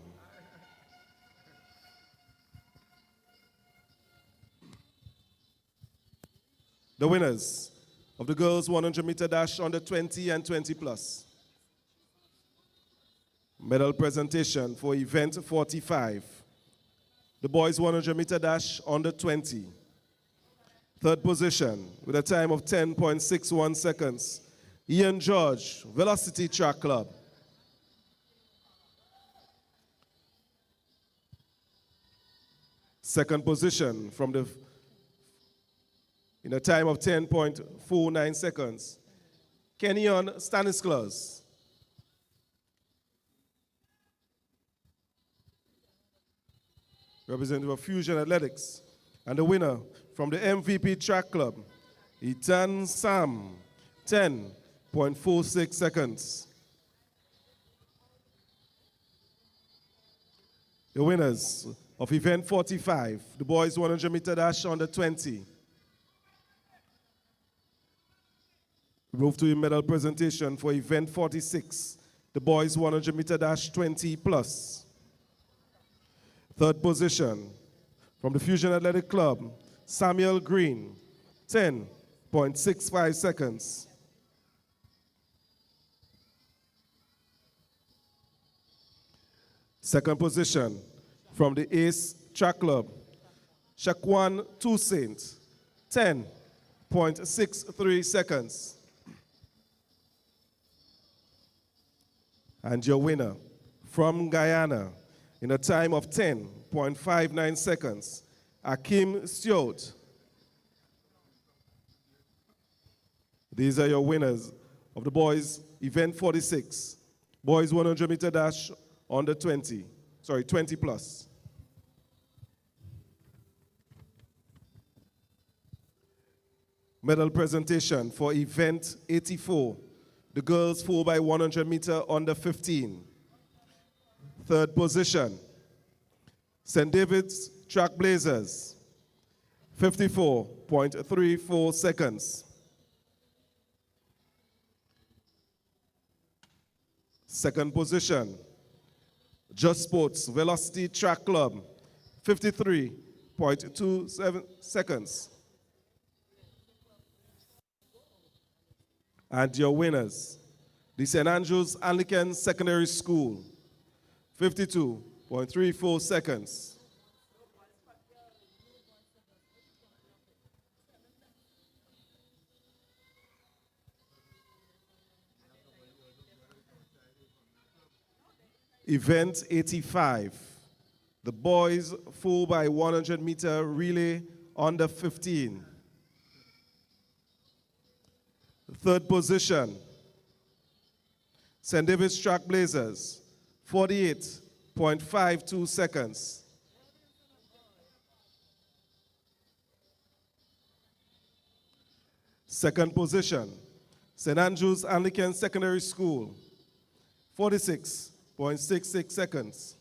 The winners of the girls 100-meter dash under 20 and 20 plus. Medal presentation for event 45. The boys 100-meter dash under 20. Third position with a time of 10.61 seconds. Ian George, Velocity Track Club. Second position in a time of 10.49 seconds, Neon Stannis, representative of Fusion Athletics, and the winner from the MVP Track Club, Ethan Sam, 10.46 seconds. The winners of event 45, the boys 100-meter dash under 20. We move to a medal presentation for event 46, the boys 100-meter dash 20 plus. Third position, from the Fusion Athletic Club, Samuel Green, 10.65 seconds. Second position, from the Ace Track Club, Shaquan Toussaint, 10.63 seconds. And your winner from Guyana, in a time of 10.59 seconds, Akim Stewart. These are your winners of the boys' event 46, Boys 100 meter dash under 20 plus. Medal presentation for event 84, the girls 4x100 meter under 15. Third position, St. David's Trailblazers, 54.34 seconds. Second position, Just Sports Velocity Track Club, 53.27 seconds. And your winners, the St. Andrews Anglican Secondary School, 52.34 seconds. Event 85, the boys 4x100 meter relay under 15. Third position, St. David's Trailblazers, 48.52 seconds. Second position, St. Andrews Anglican Secondary School, 46.66 seconds.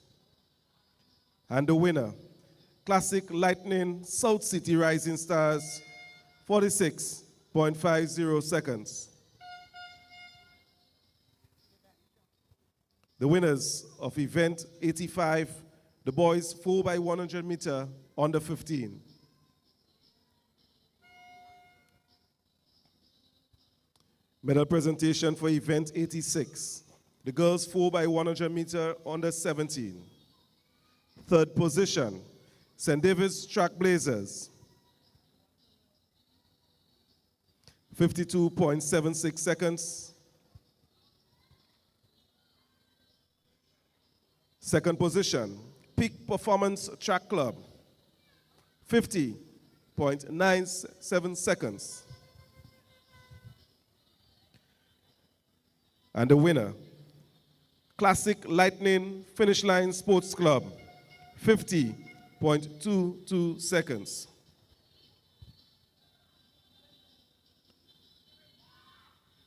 And the winner, Classic Lightning South City Rising Stars, 46.50 seconds. The winners of event 85, the boys 4x100 meter under 15. Medal presentation for event 86, the girls 4x100 meter under 17. Third position, St. David's Trailblazers, 52.76 seconds. Second position, Peak Performance Track Club, 50.97 seconds. And the winner, Classic Lightning Finish Line Sports Club, 50.22 seconds.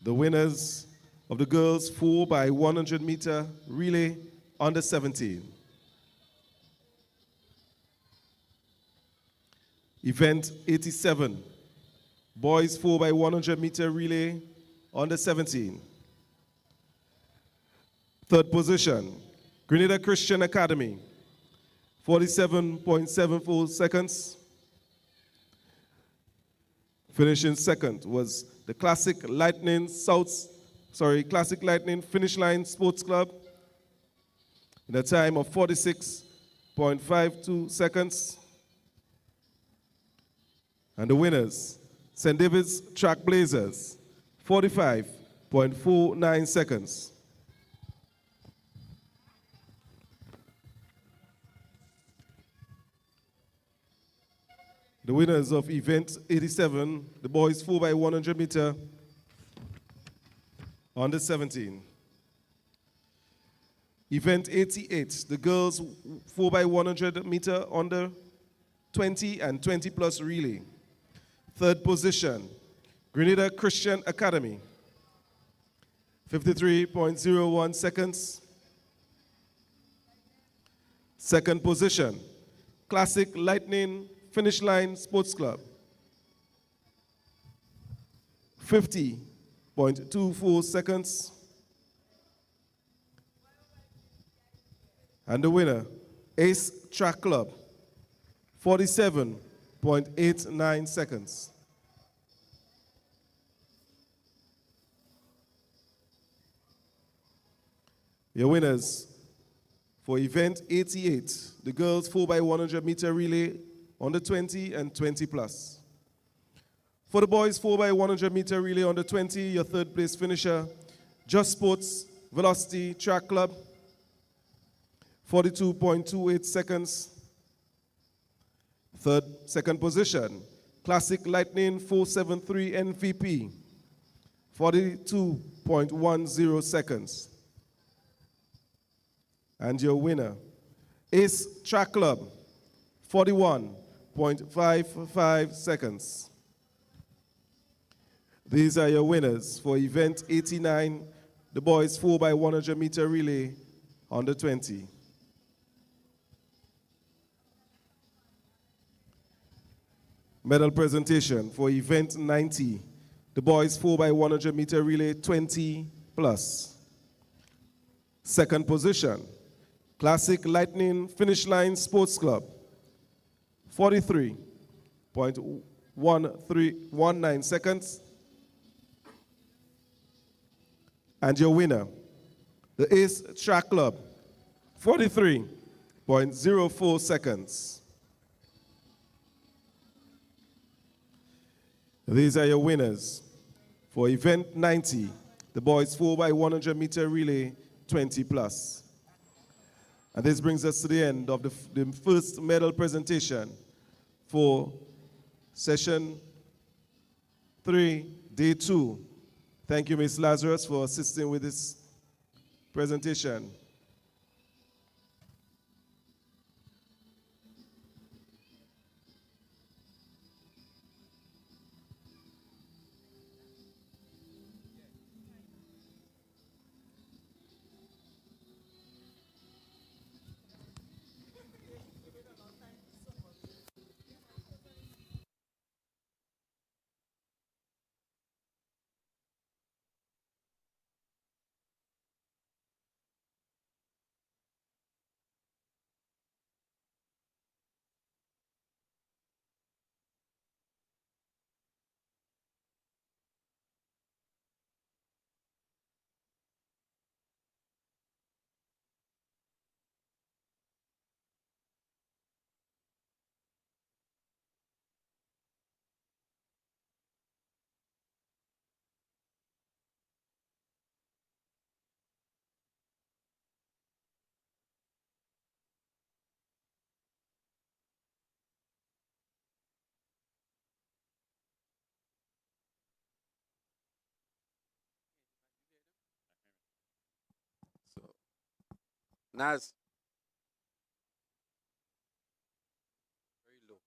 The winners of the girls 4x100 meter relay under 17. Event 87, boys 4x100 meter relay under 17. Third position, Grenada Christian Academy, 47.74 seconds. Finishing second was the Classic Lightning Finish Line Sports Club in a time of 46.52 seconds. And the winners, St. David's Trailblazers, 45.49 seconds. The winners of event 87, the boys 4x100 meter under 17. Event 88, the girls 4x100 meter under 20 and 20 plus relay. Third position, Grenada Christian Academy, 53.01 seconds. Second position, Classic Lightning Finish Line Sports Club, 50.24 seconds. And the winner, Ace Track Club, 47.89 seconds. Your winners for event 88, the girls 4x100 meter relay under 20 and 20 plus. For the boys 4x100 meter relay under 20, your third place finisher, Just Sports Velocity Track Club, 42.28 seconds. Second position, Classic Lightning 473 MVP, 42.10 seconds. And your winner, Ace Track Club, 41.55 seconds. These are your winners for event 89, the boys 4x100 meter relay under 20. Medal presentation for event 90, the boys 4x100 meter relay 20 plus. Second position, Classic Lightning Finish Line Sports Club, 43.1319 seconds. And your winner, the Ace Track Club, 43.04 seconds. These are your winners for event 90, the boys 4x100 meter relay 20 plus. And this brings us to the end of the first medal presentation for session 3, day 2. Thank you, Ms. Lazarus, for assisting with this presentation. Naz. Very low.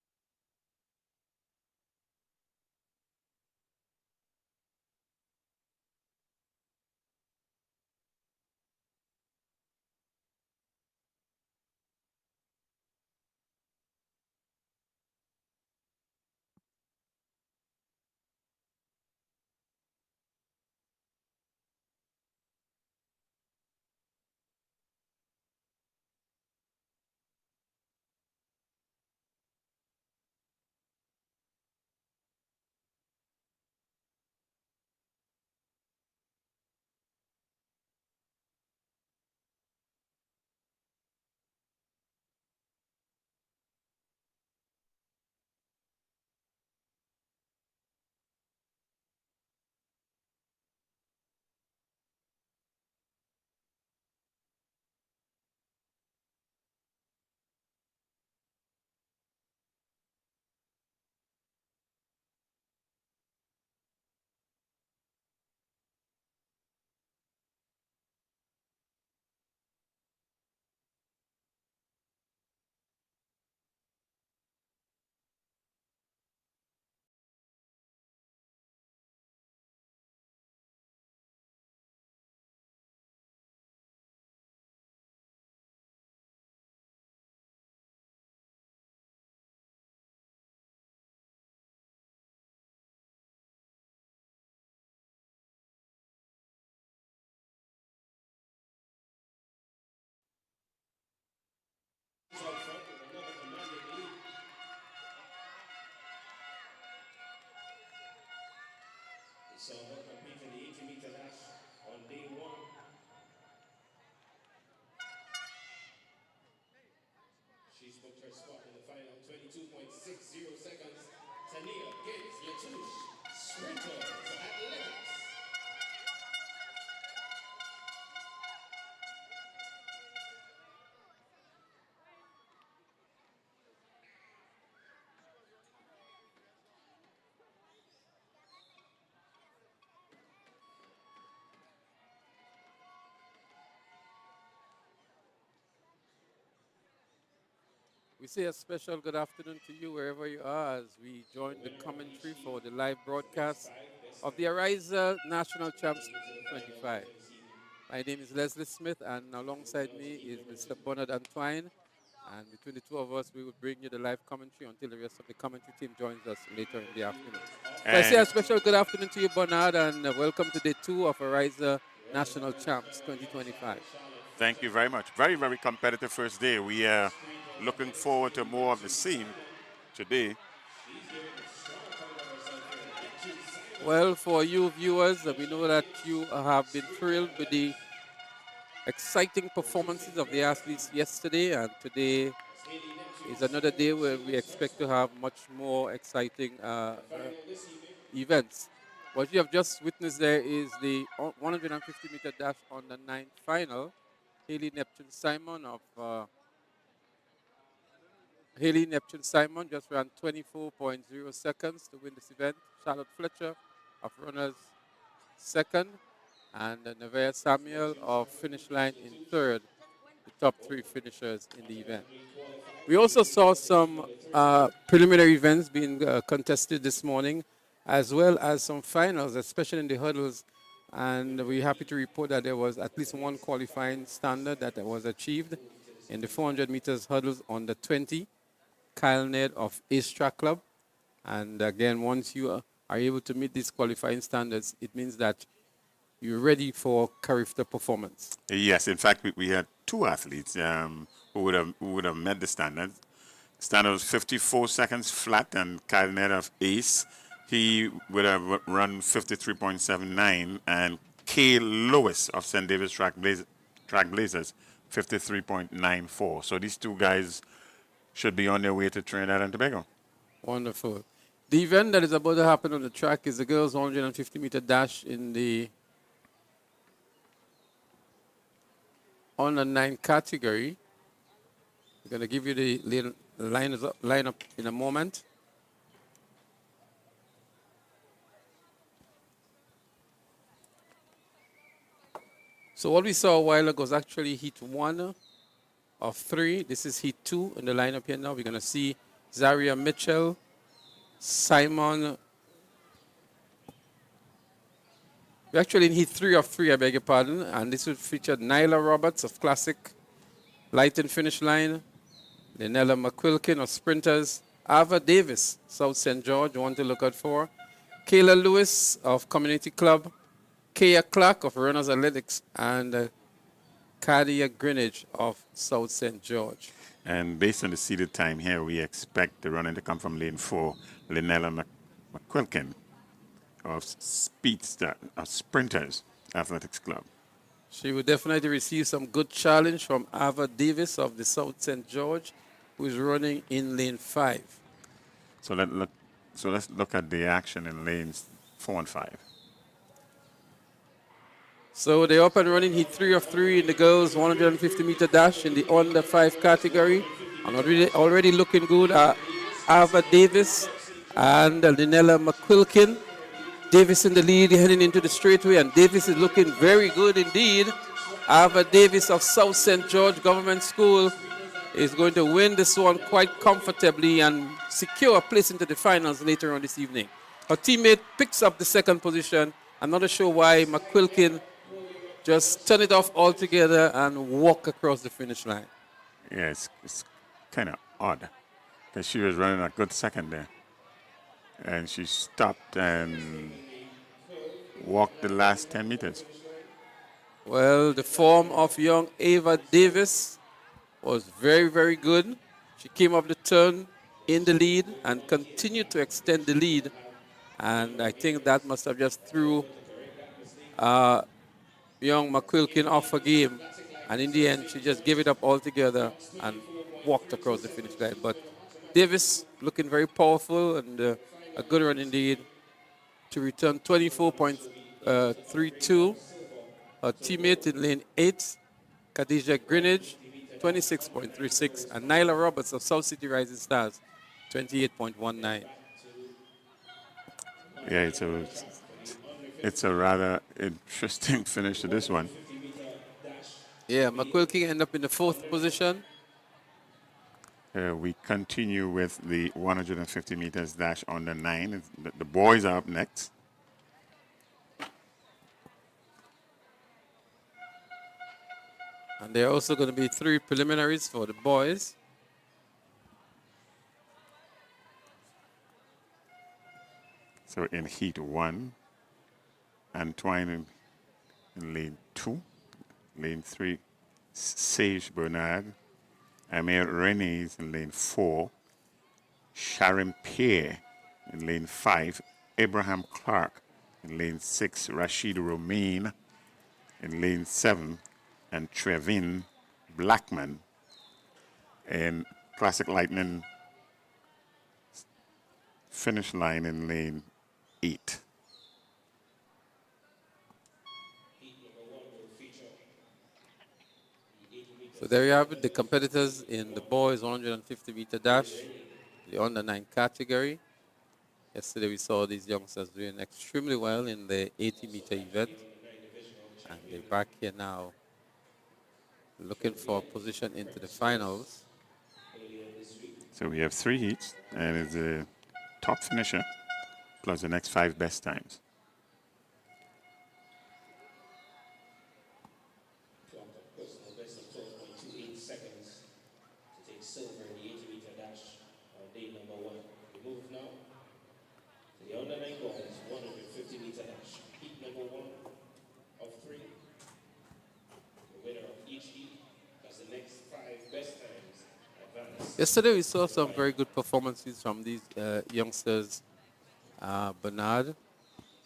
So we'll compete in the 80-meter dash on day 1. She's booked her spot in the final 22.60 seconds. Tania Gibbs Yatush, sprinter to athletics. We say a special good afternoon to you wherever you are as we join the commentary for the live broadcast of the Ariza National Champs 25. My name is Leslie Smith, and alongside me is Mr. Bernard Antoine. And between the two of us, we will bring you the live commentary until the rest of the commentary team joins us later in the afternoon. So I say a special good afternoon to you, Bernard, and welcome to day 2 of Ariza National Champs 2025. Thank you very much. Very, very competitive first day. We are looking forward to more of the same today. Well, for you viewers, we know that you have been thrilled with the exciting performances of the athletes yesterday, and today is another day where we expect to have much more exciting events. What you have just witnessed there is the 150-meter dash on the 9th final. Haley Neptune Simon just ran 24.0 seconds to win this event. Charlotte Fletcher of runners second, and Nevaeh Samuel of finish line in third, the top 3 finishers in the event. We also saw some preliminary events being contested this morning, as well as some finals, especially in the hurdles. And we're happy to report that there was at least one qualifying standard that was achieved in the 400 meters hurdles on the 20. Kyle Ned of Ace Track Club. And again, once you are able to meet these qualifying standards, it means that you're ready for Carifta performance. Yes, in fact, we had 2 athletes who would have met the standard. Standard was 54 seconds flat, and Kyle Ned of Ace, he would have run 53.79, and Kay Lewis of St. David's Track Blazers, 53.94. So these 2 guys should be on their way to Trinidad and Tobago. Wonderful. The event that is about to happen on the track is the girls' 150-meter dash in the under 9 category. We're going to give you the lineup in a moment. So what we saw a while ago was actually heat 1 of 3. This is heat 2 in the lineup here now. We're going to see Zaria Mitchell, Simon. We're actually in heat 3 of 3, I beg your pardon. And this would feature Nyla Roberts of Classic, Light and Finish Line, Lynella McQuilkin of Sprinters, Ava Davis, South St. George, one to look out for, Kayla Lewis of Community Club, Kaya Clark of Runners Athletics, and Kadia Greenwich of South St. George. And based on the seeded time here, we expect the running to come from lane 4, Lynella McQuilkin of Speedster, of Sprinters Athletics Club. She will definitely receive some good challenge from Ava Davis of the South St. George, who is running in lane 5. So let's look at the action in lanes 4 and 5. So they're up and running heat 3 of 3 in the girls 150-meter dash in the under 5 category. And already looking good are Ava Davis and Lynella McQuilkin. Davis in the lead heading into the straightaway, and Davis is looking very good indeed. Ava Davis of South St. George Government School is going to win this one quite comfortably and secure a place into the finals later on this evening. Her teammate picks up the 2nd position. I'm not sure why McQuilkin just turn it off altogether and walk across the finish line. Yeah, it's kind of odd because she was running a good second there. And she stopped and walked the last 10 meters. Well, the form of young Ava Davis was very, very good. She came up the turn in the lead and continued to extend the lead. And I think that must have just threw young McQuilkin off her game. And in the end, she just gave it up altogether and walked across the finish line. But Davis looking very powerful and a good run indeed to return 24.32. Her teammate in lane 8, Khadijah Greenwich, 26.36. And Nyla Roberts of South City Rising Stars, 28.19. Yeah, it's a rather interesting finish to this one. Yeah, McQuilkin ended up in the 4th position. We continue with the 150 meters dash on the 9. The boys are up next. And there are also going to be 3 preliminaries for the boys. So in heat 1, Antoine in lane 2, lane 3, Sage Bernard, Amir Renes in lane 4, Sharon Pierre in lane 5, Abraham Clark in lane 6, Rashid Romain in lane 7, and Trevin Blackman in Classic Lightning finish line in lane 8. So there you have it, the competitors in the boys 150-meter dash, the under 9 category. Yesterday we saw these youngsters doing extremely well in the 80-meter event. And they're back here now looking for a position into the finals. So we have 3 heats, and it's a top finisher plus the next 5 best times. Personal best of 12.28 seconds to take silver in the 80-meter dash on day number 1. We move now to the under 9 boys 150-meter dash, heat number 1 of 3. The winner of each heat has the next 5 best times advance. Yesterday we saw some very good performances from these youngsters. Bernard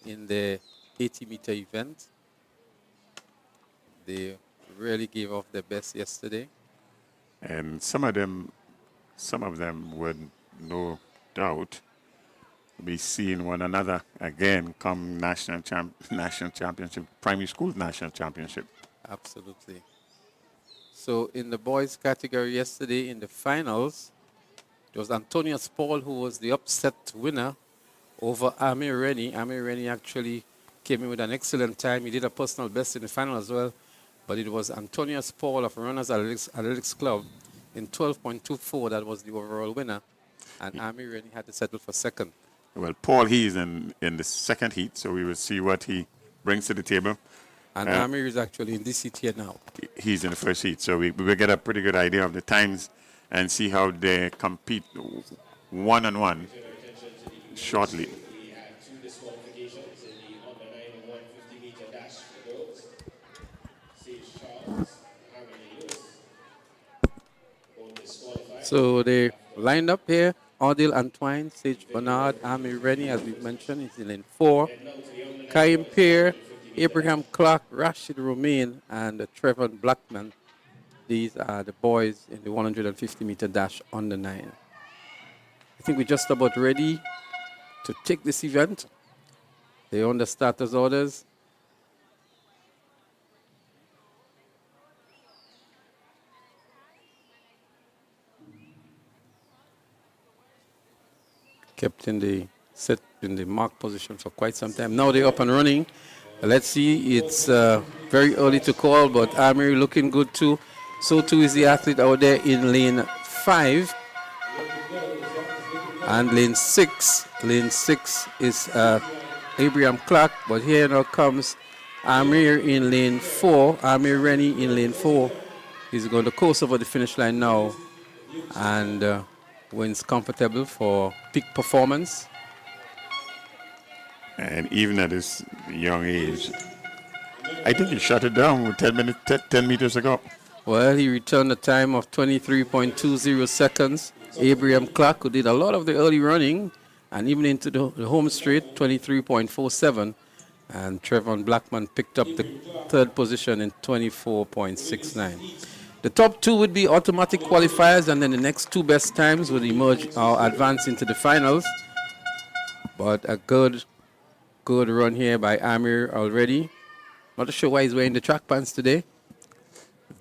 in the 80-meter event. They really gave off their best yesterday. And some of them would no doubt be seeing one another again come national championship, primary school national championship. Absolutely. So in the boys category yesterday in the finals, it was Antonius Paul who was the upset winner over Amir Rennie. Amir Rennie actually came in with an excellent time. He did a personal best in the final as well. But it was Antonius Paul of Runners Athletics Club in 12.24 that was the overall winner. And Amir Rennie had to settle for second. Well, Paul, he's in the second heat, so we will see what he brings to the table. And Amir is actually in this heat here now. He's in the first heat, so we will get a pretty good idea of the times and see how they compete one-on-one shortly. We had 2 disqualifications in the under 9 150-meter dash for girls. Sage Charles, Harmony Lewis, both disqualified. So they lined up here. Odile Antoine, Sage Bernard, Amir Rennie, as we mentioned, is in lane 4. Kaim Pierre, Abraham Clark, Rashid Romain, and Trevor Blackman. These are the boys in the 150-meter dash under 9. I think we're just about ready to take this event. They're on the starters orders. Kept in the set in the mark position for quite some time. Now they're up and running. Let's see. It's very early to call, but Amir looking good too. So too is the athlete out there in lane 5. And lane 6. Lane 6 is Abraham Clark, but here now comes Amir in lane 4. Amir Rennie in lane 4. He's going to course over the finish line now and wins comfortable for peak performance. And even at this young age, I think he shut it down with 10 meters ago. Well, he returned a time of 23.20 seconds. Abraham Clark, who did a lot of the early running, and even into the home straight, 23.47. And Trevor Blackman picked up the 3rd position in 24.69. The top 2 would be automatic qualifiers, and then the next 2 best times would emerge or advance into the finals. But a good run here by Amir already. Not sure why he's wearing the track pants today.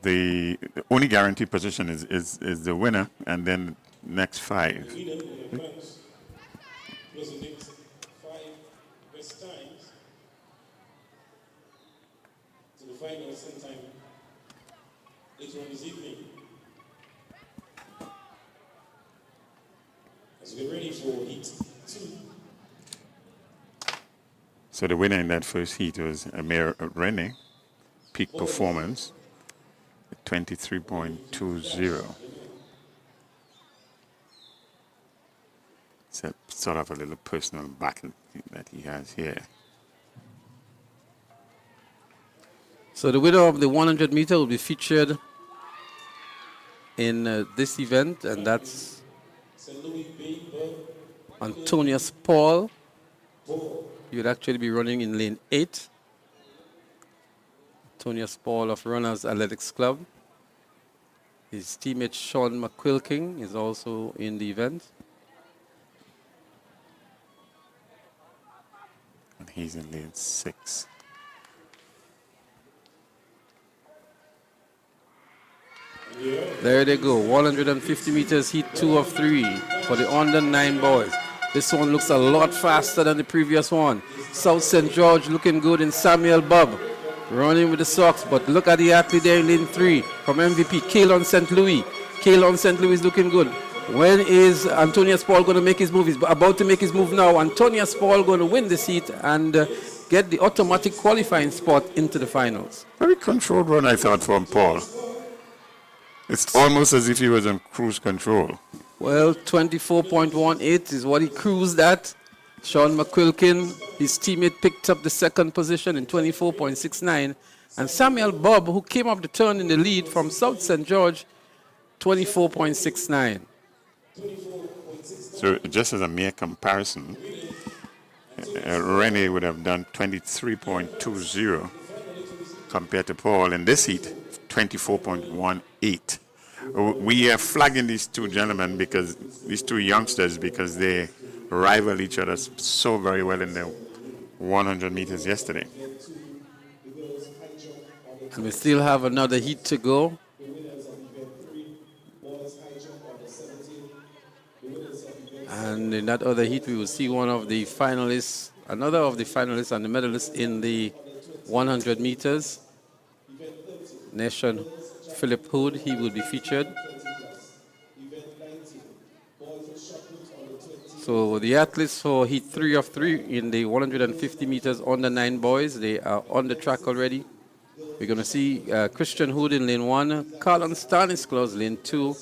The only guaranteed position is the winner, and then next 5. Plus the next 5 best times to the final sometime later on this evening. So get ready for heat 2. So the winner in that first heat was Amir Rene, peak performance, 23.20. It's a sort of a little personal battle that he has here. So the winner of the 100 meter will be featured in this event, and that's Antonius Paul. He would actually be running in lane 8. Antonius Paul of Runners Athletics Club. His teammate Sean McQuilking is also in the event. And he's in lane 6. There they go, 150 meters, heat 2 of 3 for the under 9 boys. This one looks a lot faster than the previous one. South St. George looking good in Samuel Bob, running with the socks, but look at the athlete there in lane 3 from MVP, Kalon St. Louis. Kalon St. Louis is looking good. When is Antonius Paul going to make his move? He's about to make his move now. Antonius Paul going to win this heat and get the automatic qualifying spot into the finals. Very controlled run, I thought, from Paul. It's almost as if he was on cruise control. Well, 24.18 is what he cruised at. Sean McQuilkin, his teammate, picked up the second position in 24.69. And Samuel Bob, who came up the turn in the lead from South St. George, 24.69. So just as a mere comparison, Rene would have done 23.20 compared to Paul in this heat, 24.18. We are flagging these two gentlemen because these two youngsters because they rival each other so very well in the 100 meters yesterday. And we still have another heat to go. And in that other heat, we will see one of the finalists, another of the finalists and the medalists in the 100 meters. Nation Philip Hood, he will be featured. So the athletes for heat 3 of 3 in the 150 meters under 9 boys, they are on the track already. We're going to see Christian Hood in lane 1, Colin Stanislas lane 2,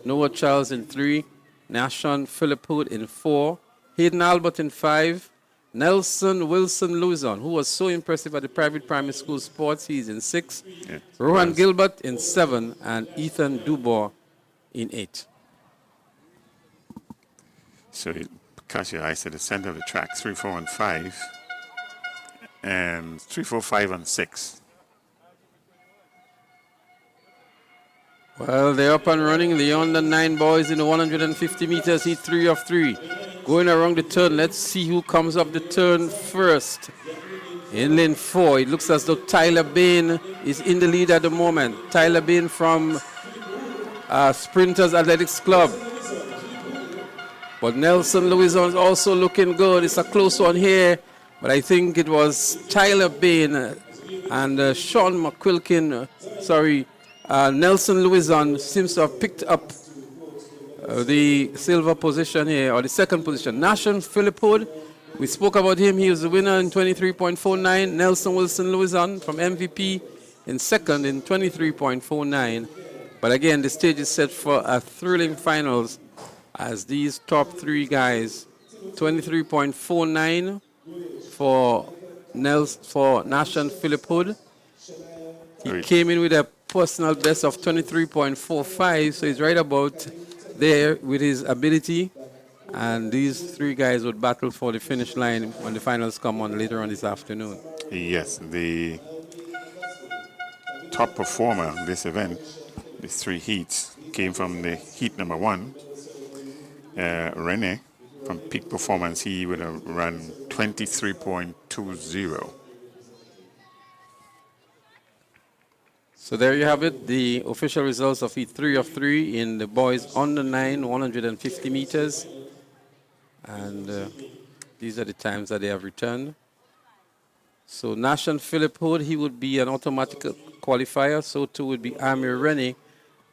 Noah Charles in 3, Nashon Philip Hood in 4, Hayden Albert in 5, Nelson Wilson Luzon, who was so impressive at the private primary school sports, he's in 6, yeah, Rohan Gilbert in 7, and Ethan Dubois in 8. So because your eyes at the center of the track, 3, 4, and 5, and 3, 4, 5, and 6. Well, they're up and running. The under 9 boys in the 150 meters, heat 3 of 3. Going around the turn, let's see who comes up the turn first. In lane 4, it looks as though Tyler Bain is in the lead at the moment. Tyler Bain from Sprinters Athletics Club. But Nelson Louison is also looking good. It's a close one here, but I think it was Tyler Bain and Sean McQuilkin, Nelson Louison seems to have picked up the silver position here, or the second position. Nation Philip Hood, we spoke about him. He was the winner in 23.49. Nelson Wilson Louison from MVP in second in 23.49. But again, the stage is set for a thrilling finals as these top 3 guys, 23.49 for Nation Philip Hood. He came in with a personal best of 23.45, so he's right about there with his ability. And these 3 guys would battle for the finish line when the finals come on later on this afternoon. Yes, the top performer of this event, these 3 heats, came from the heat number 1. Rene, from peak performance, he would have run 23.20. So there you have it, the official results of heat 3 of 3 in the boys under 9, 150 meters. And these are the times that they have returned. So Nation Philip Hood, he would be an automatic qualifier. So too would be Amir Rene.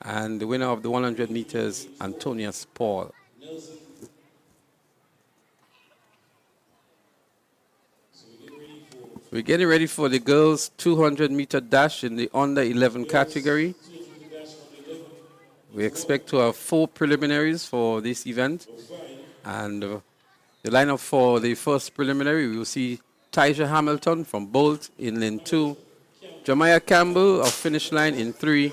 And the winner of the 100 meters, Antonius Paul. We're getting ready for the girls' 200-meter dash in the under 11 category. We expect to have 4 preliminaries for this event. And the lineup for the first preliminary, we will see Tyja Hamilton from Bolt in lane 2, Jamiah Campbell of Finish Line in 3,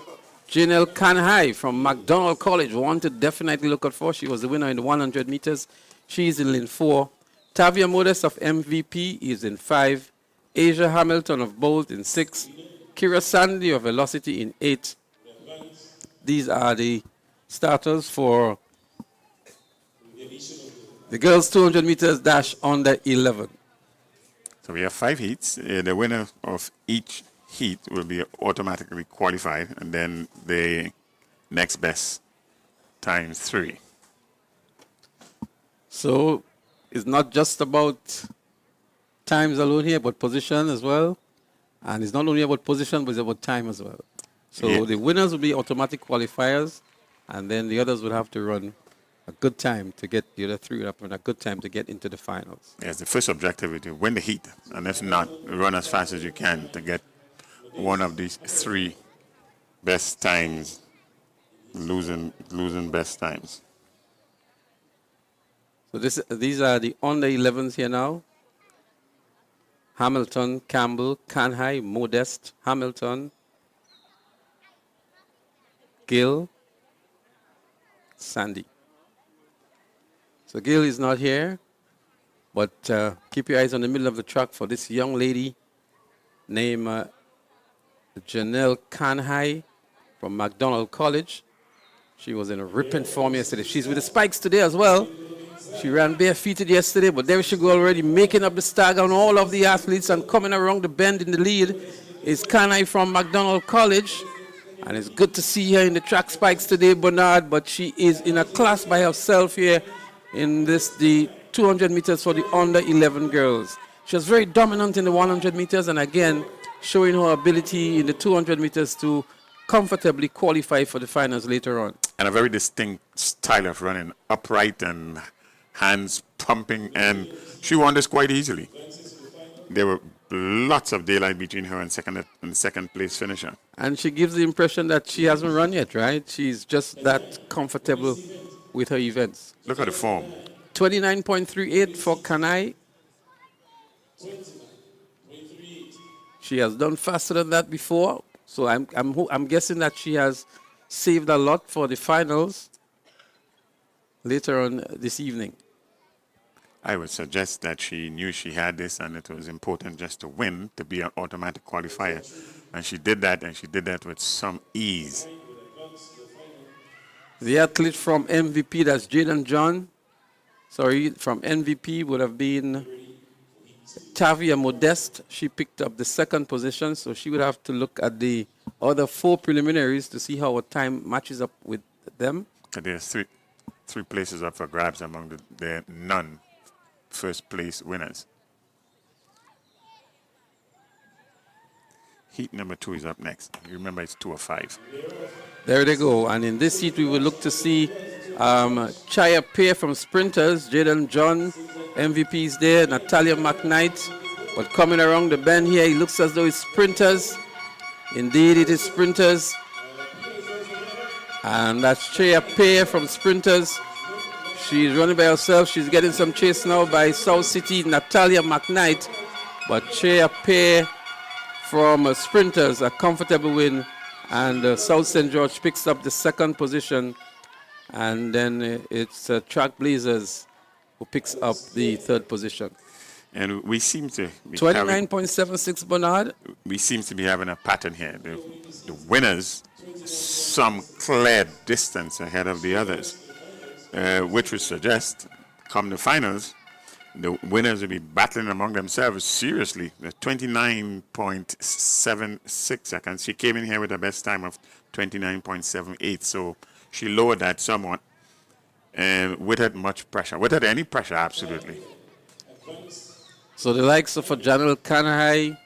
Janelle Kanhai from McDonald College, one to definitely look out for. She was the winner in the 100 meters. She's in lane 4. Tavia Modest of MVP is in 5. Asia Hamilton of Bolt in 6. Kira Sandy of Velocity in 8. These are the starters for the girls' 200 meters dash under 11. So we have 5 heats. The winner of each heat will be automatically qualified, and then the next best times 3. So it's not just about times alone here, but position as well. And it's not only about position, but it's about time as well. So the winners will be automatic qualifiers, and then the others will have to run a good time to get, the other 3 will have to run a good time to get into the finals. Yes, the first objective is to win the heat, and if not, run as fast as you can to get one of these 3 best times, losing best times. So these are the under 11s here now. Hamilton, Campbell, Kanhai, Modest, Hamilton, Gill, Sandy. So Gill is not here, but keep your eyes on the middle of the track for this young lady named Janelle Kanhai from McDonald College. She was in a ripping form yesterday. She's with the spikes today as well. She ran barefooted yesterday, but there she go already making up the stagger on all of the athletes, and coming around the bend in the lead is Kanhai from McDonald College. And it's good to see her in the track spikes today, Bernard, but she is in a class by herself here in the 200 meters for the under 11 girls. She was very dominant in the 100 meters, and again, showing her ability in the 200 meters to comfortably qualify for the finals later on. And a very distinct style of running, upright and hands pumping, and she won this quite easily. There were lots of daylight between her and second place finisher. And she gives the impression that she hasn't run yet, right? She's just that comfortable with her events. Look at the form. 29.38 for Kanai. She has done faster than that before, so I'm guessing that she has saved a lot for the finals later on this evening. I would suggest that she knew she had this, and it was important just to win, to be an automatic qualifier. And she did that, and she did that with some ease. The athlete from MVP, that's Jaden John, from MVP would have been Tavia Modest. She picked up the 2nd position, so she would have to look at the other 4 preliminaries to see how her time matches up with them. There's three places up for grabs among the non-first place winners. Heat number 2 is up next. You remember it's 2 of 5. There they go. And in this heat, we will look to see Chaya Pear from Sprinters, Jaden John, MVP is there, Natalia McKnight. But coming around the bend here, it looks as though it's Sprinters. Indeed, it is Sprinters. And that's Chaya Pear from Sprinters. She's running by herself. She's getting some chase now by South City, Natalia McKnight. But Chaya Pear from Sprinters, a comfortable win. And South St. George picks up the 2nd position. And then it's Track Blazers who picks up the 3rd position. And we seem to be 29.76, Bernard. We seem to be having a pattern here. The winners, some clear distance ahead of the others, which would suggest, come the finals, the winners will be battling among themselves seriously. The 29.76 seconds. She came in here with a best time of 29.78, so she lowered that somewhat, and without much pressure, without any pressure, absolutely. So the likes of Janelle Kanhai,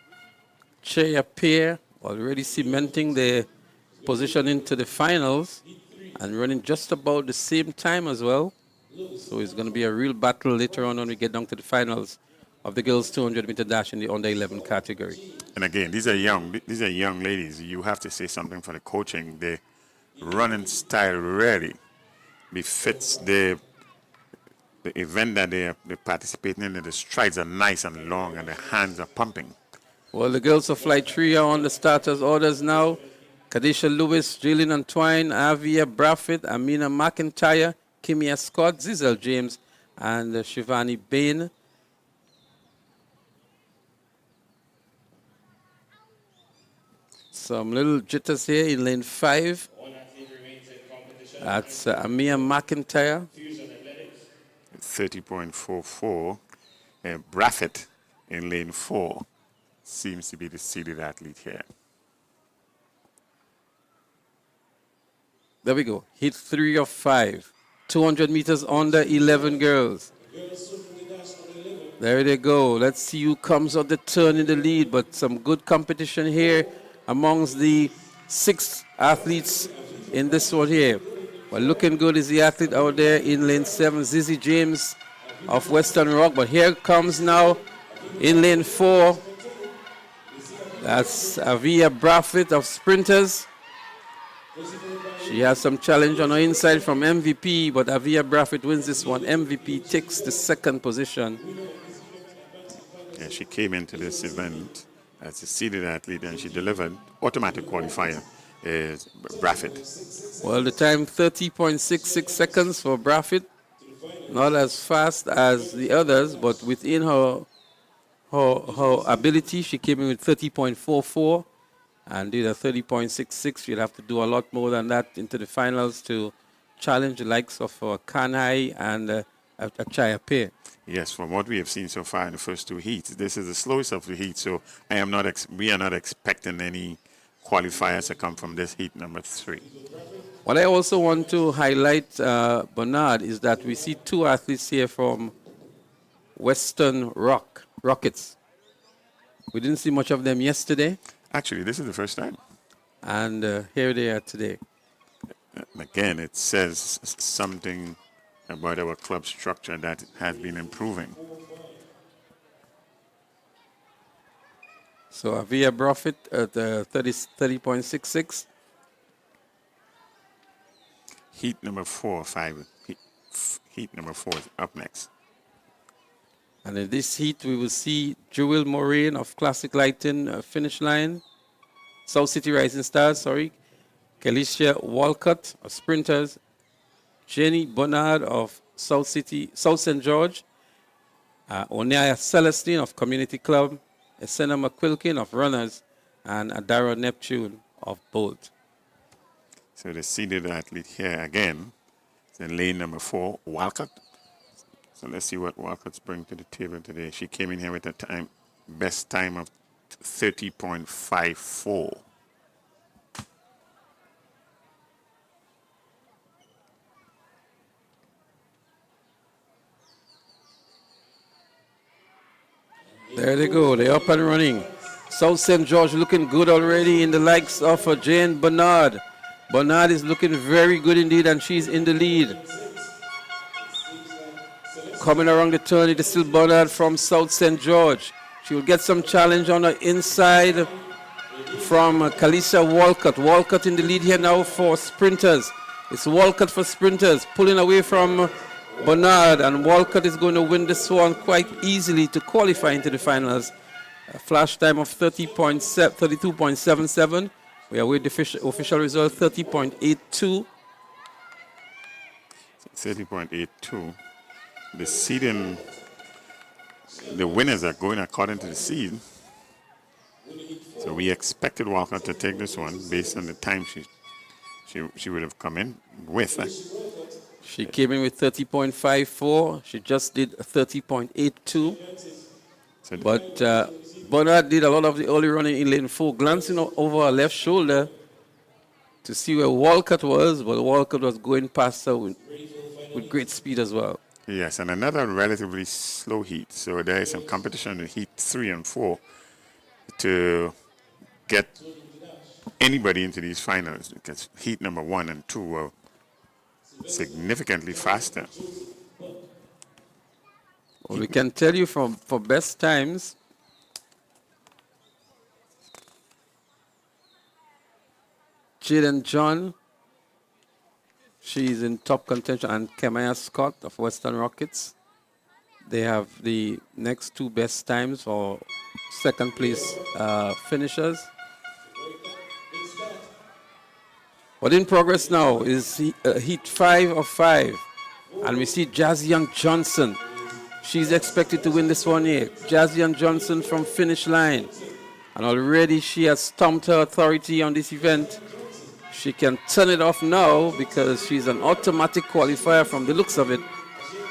Chaya Pear already cementing their position into the finals and running just about the same time as well. So it's going to be a real battle later on when we get down to the finals of the girls 200-meter dash in the under 11 category. And again, these are young ladies. You have to say something for the coaching. The running style really befits the event that they're participating in. The strides are nice and long, and the hands are pumping. Well, the girls of Flight 3 are on the starters' orders now. Kadisha Lewis, Jillian Antwine, Avia Braffett, Amina McIntyre, Kimia Scott, Zizel James, and Shivani Bain. Some little jitters here in lane 5. That's Amia McIntyre. 30.44. Braffett in lane 4 seems to be the seeded athlete here. There we go. Hit 3 of 5. 200 meters under 11 girls. There they go. Let's see who comes out the turn in the lead. But some good competition here amongst the 6 athletes in this one here. Well, looking good is the athlete out there in lane 7, Zizi James of Western Rock. But here comes now in lane 4. That's Avia Braffett of Sprinters. She has some challenge on her inside from MVP, but Avia Braffett wins this one. MVP takes the 2nd position. Yeah, she came into this event as a seeded athlete, and she delivered automatic qualifier. Braffett. Well, the time 30.66 seconds for Braffett. Not as fast as the others, but within her ability, she came in with 30.44 and did a 30.66. She'll have to do a lot more than that into the finals to challenge the likes of Kanhai and Achaya pair. Yes, from what we have seen so far in the first 2 heats, this is the slowest of the heats, so we are not expecting any qualifiers to come from this heat number 3. What I also want to highlight, Bernard, is that we see 2 athletes here from Western Rockets. We didn't see much of them yesterday. Actually, this is the first time. And here they are today. Again, it says something about our club structure that has been improving. So Avia Braffett at 30.66. Heat number 4, 5. Heat number 4 is up next. And in this heat, we will see Jewel Moraine of Classic Lighting finish line. South City Rising Stars, sorry. Kalisha Walcott of Sprinters. Jenny Bernard of South St. George. Onaya Celestine of Community Club. Senna McQuilkin of Runners. And Adara Neptune of Bolt. So the seeded athlete here again is in lane number 4, Walcott. So let's see what Walcott's bring to the table today. She came in here with a best time of 30.54. There they go. They're up and running. South St. George looking good already in the likes of Jane Bernard. Bernard is looking very good indeed, and she's in the lead. Coming around the turn, it is still Bernard from South St. George. She will get some challenge on her inside from Kalisa Walcott. Walcott in the lead here now for Sprinters. It's Walcott for Sprinters, pulling away from Bernard, and Walcott is going to win this one quite easily to qualify into the finals. A flash time of 32.77. We await the official result, 30.82. 30.82. The seeding, the winners are going according to the seed. So we expected Walker to take this one based on the time she would have come in with. She came in with 30.54. She just did 30.82. So but Bernard did a lot of the early running in lane 4, glancing over her left shoulder to see where Walcott was, but Walcott was going past her with great speed as well. Yes, and another relatively slow heat. So there is some competition in heat 3 and 4 to get anybody into these finals, because heat number 1 and 2 were significantly faster. Well, we can tell you for best times, Jaden John, she's in top contention, and Kemaya Scott of Western Rockets. They have the next two best times for second place finishers. What in progress now is heat 5 of 5. And we see Jazzian Johnson. She's expected to win this one here. Jazzian Johnson from finish line. And already she has stomped her authority on this event. She can turn it off now because she's an automatic qualifier from the looks of it.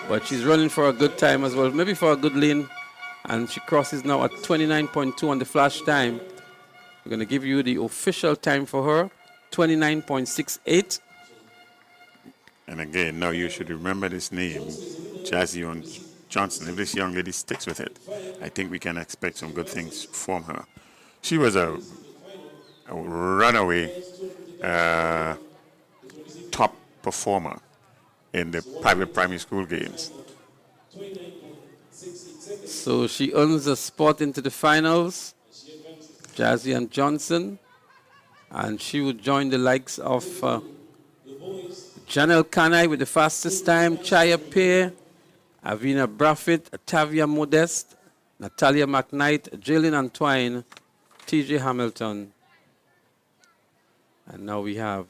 But she's running for a good time as well, maybe for a good lane. And she crosses now at 29.2 on the flash time. We're going to give you the official time for her, 29.68. And again, now you should remember this name, Jazzian Johnson. If this young lady sticks with it, I think we can expect some good things from her. She was a runaway top performer in the private primary school games. So she earns a spot into the finals, Jazzian Johnson, and she would join the likes of Janelle Kanai with the fastest time, Chaya Pear, Avina Braffett, Tavia Modest, Natalia McKnight, Jalen Antwine, TJ Hamilton, and now we have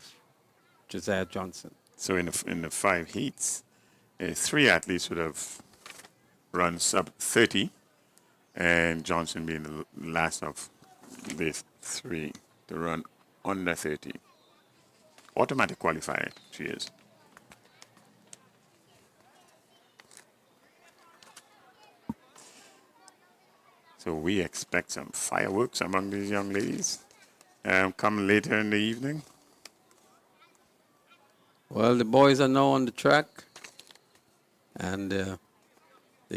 Josiah Johnson. So in the 5 heats, 3 athletes would have run sub 30, and Johnson being the last of the 3 to run under 30. Automatic qualifier, she is. So we expect some fireworks among these young ladies come later in the evening. Well, the boys are now on the track, and they're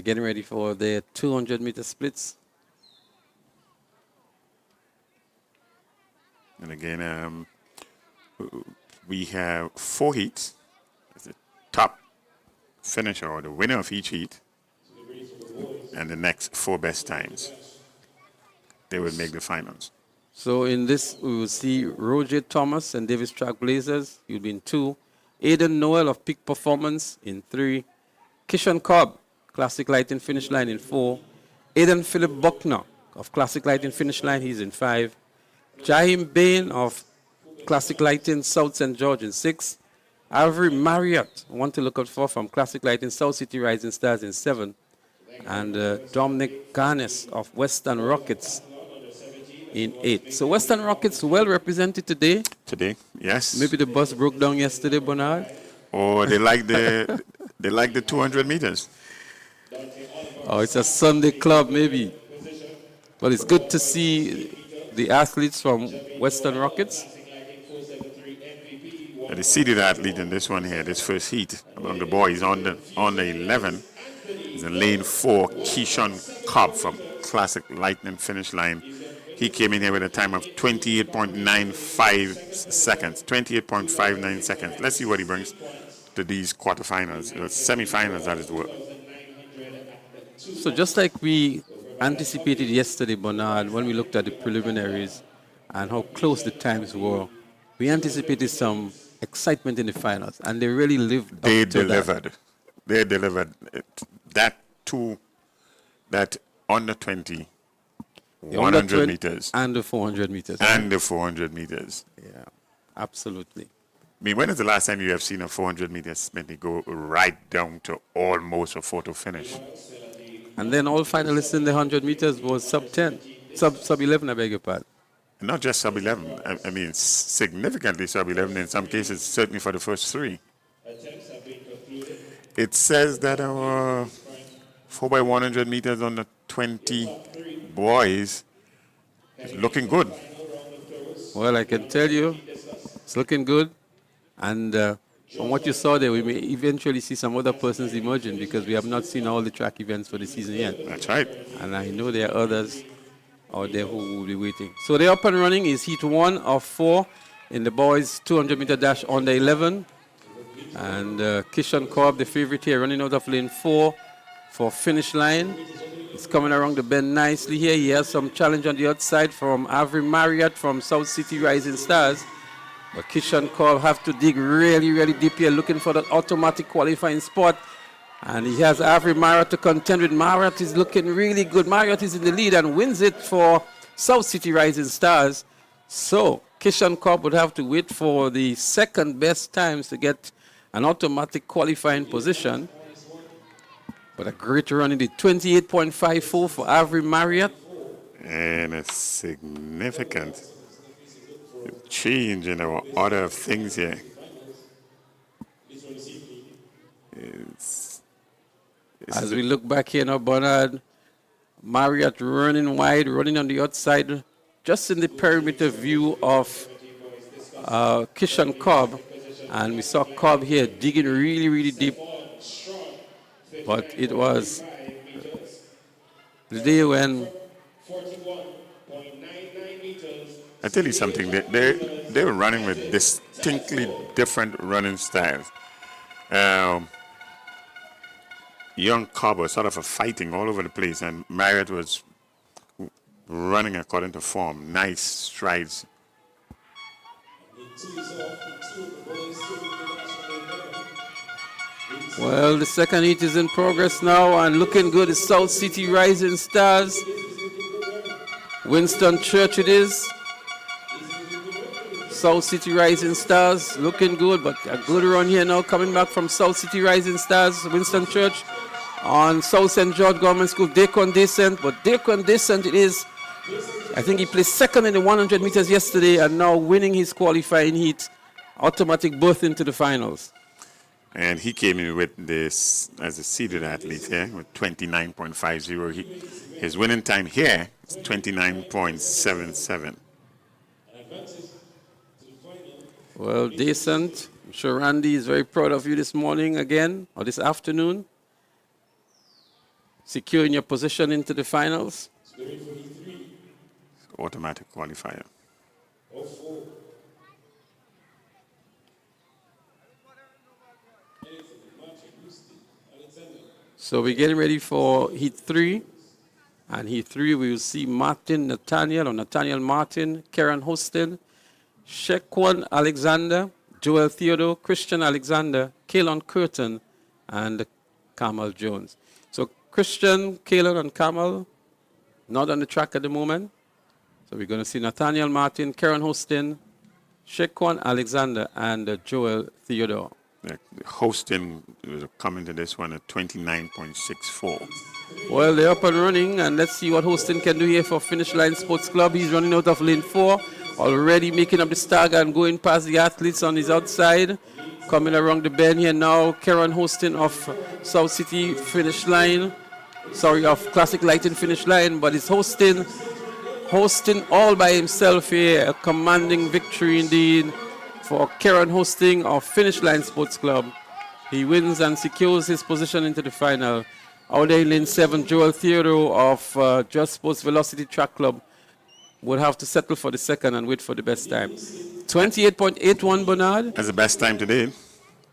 getting ready for their 200-meter splits. And again, we have 4 heats. The top finisher or the winner of each heat and the next 4 best times. They will make the finals. So in this, we will see Roger Thomas and Davis Track Blazers. You'll be in 2. Aidan Noel of Peak Performance in 3. Kishon Cobb, Classic Lighting Finish Line in 4. Aidan Philip Buckner of Classic Lighting Finish Line, he's in 5. Jaheim Bain of Classic Lighting South St. George in 6. Avery Marriott, one to look out for from Classic Lighting South City Rising Stars in 7. And Dominic Garnes of Western Rockets in 8. So Western Rockets well represented today. Today, yes. Maybe the bus broke down yesterday, Bernard. Or they like the 200 meters. Oh, it's a Sunday club, maybe. But it's good to see the athletes from Western Rockets. The seeded athlete in this one here, this first heat among the boys on the 11 is in lane 4, Keishon Cobb from Classic Lightning Finish Line. He came in here with a time of 28.95 seconds, 28.59 seconds. Let's see what he brings to these quarterfinals, semifinals, that is the word. So just like we anticipated yesterday, Bernard, when we looked at the preliminaries and how close the times were, we anticipated some excitement in the finals, and they really lived up to delivered. that. They delivered that under 20, The 100 meters. And the 400 meters. And the 400 meters. Yeah, absolutely. I mean, when is the last time you have seen a 400 meters sprint go right down to almost a photo finish? And then all finalists in the 100 meters was sub 10, sub 11, I beg your pardon. Not just sub 11. I mean, significantly sub 11 in some cases, certainly for the first 3. It says that our 4x100 meters on the 20 boys is looking good. Well, I can tell you, it's looking good. And from what you saw there, we may eventually see some other persons emerging because we have not seen all the track events for the season yet. That's right. And I know there are others out there who will be waiting. So the up and running is heat 1 of 4 in the boys 200-meter dash on the 11. And Kishon Cobb, the favorite here, running out of lane 4 for finish line. He's coming around the bend nicely here. He has some challenge on the outside from Avery Marriott from South City Rising Stars. But Kishan Kaur have to dig really, really deep here, looking for that automatic qualifying spot. And he has Avery Marriott to contend with. Marriott is looking really good. Marriott is in the lead and wins it for South City Rising Stars. So Kishan Kaur would have to wait for the second best times to get an automatic qualifying position. But a great run in the 28.54 for Avery Marriott. And a significant change in our order of things here. As we look back here now, Bernard, Marriott running wide, running on the outside, just in the perimeter view of Kishan Cobb. And we saw Cobb here digging really, really deep. But it was the day when... I tell you something, they were running with distinctly different running styles. Young Cobb was sort of fighting all over the place, and Marriott was running according to form. Nice strides. Well, the second heat is in progress now, and looking good is South City Rising Stars. Winston Church it is. South City Rising Stars looking good, but a good run here now coming back from South City Rising Stars. Winston Church on South St. George Government School, Decon Descent, but Decon Descent it is. I think he placed second in the 100 meters yesterday and now winning his qualifying heat. Automatic berth into the finals. And he came in with this as a seeded athlete here with 29.50. His winning time here is 29.77. Well, decent. I'm sure Randy is very proud of you this morning again, or this afternoon. Securing your position into the finals. Automatic qualifier. So we're getting ready for Heat 3. And Heat 3, we will see Nathaniel Martin, Karen Hostin, Shequan Alexander, Joel Theodore, Christian Alexander, Kalon Curtin, and Kamal Jones. So Christian, Kalon, and Kamal not on the track at the moment. So we're going to see Nathaniel Martin, Karen Hostin, Shequan Alexander, and Joel Theodore. The Hostin was coming to this one at 29.64. Well, they're up and running, and let's see what Hostin can do here for Finish Line Sports Club. He's running out of lane 4, already making up the stagger and going past the athletes on his outside. Coming around the bend here now, Karen Hostin of South City Finish Line. Sorry, of Classic Lighting Finish Line, but it's Hostin all by himself here, a commanding victory indeed for Karen Hosting of Finish Line Sports Club. He wins and secures his position into the final. Out there in lane 7, Joel Theodore of Just Sports Velocity Track Club would have to settle for the second and wait for the best time. 28.81, Bernard. That's the best time today.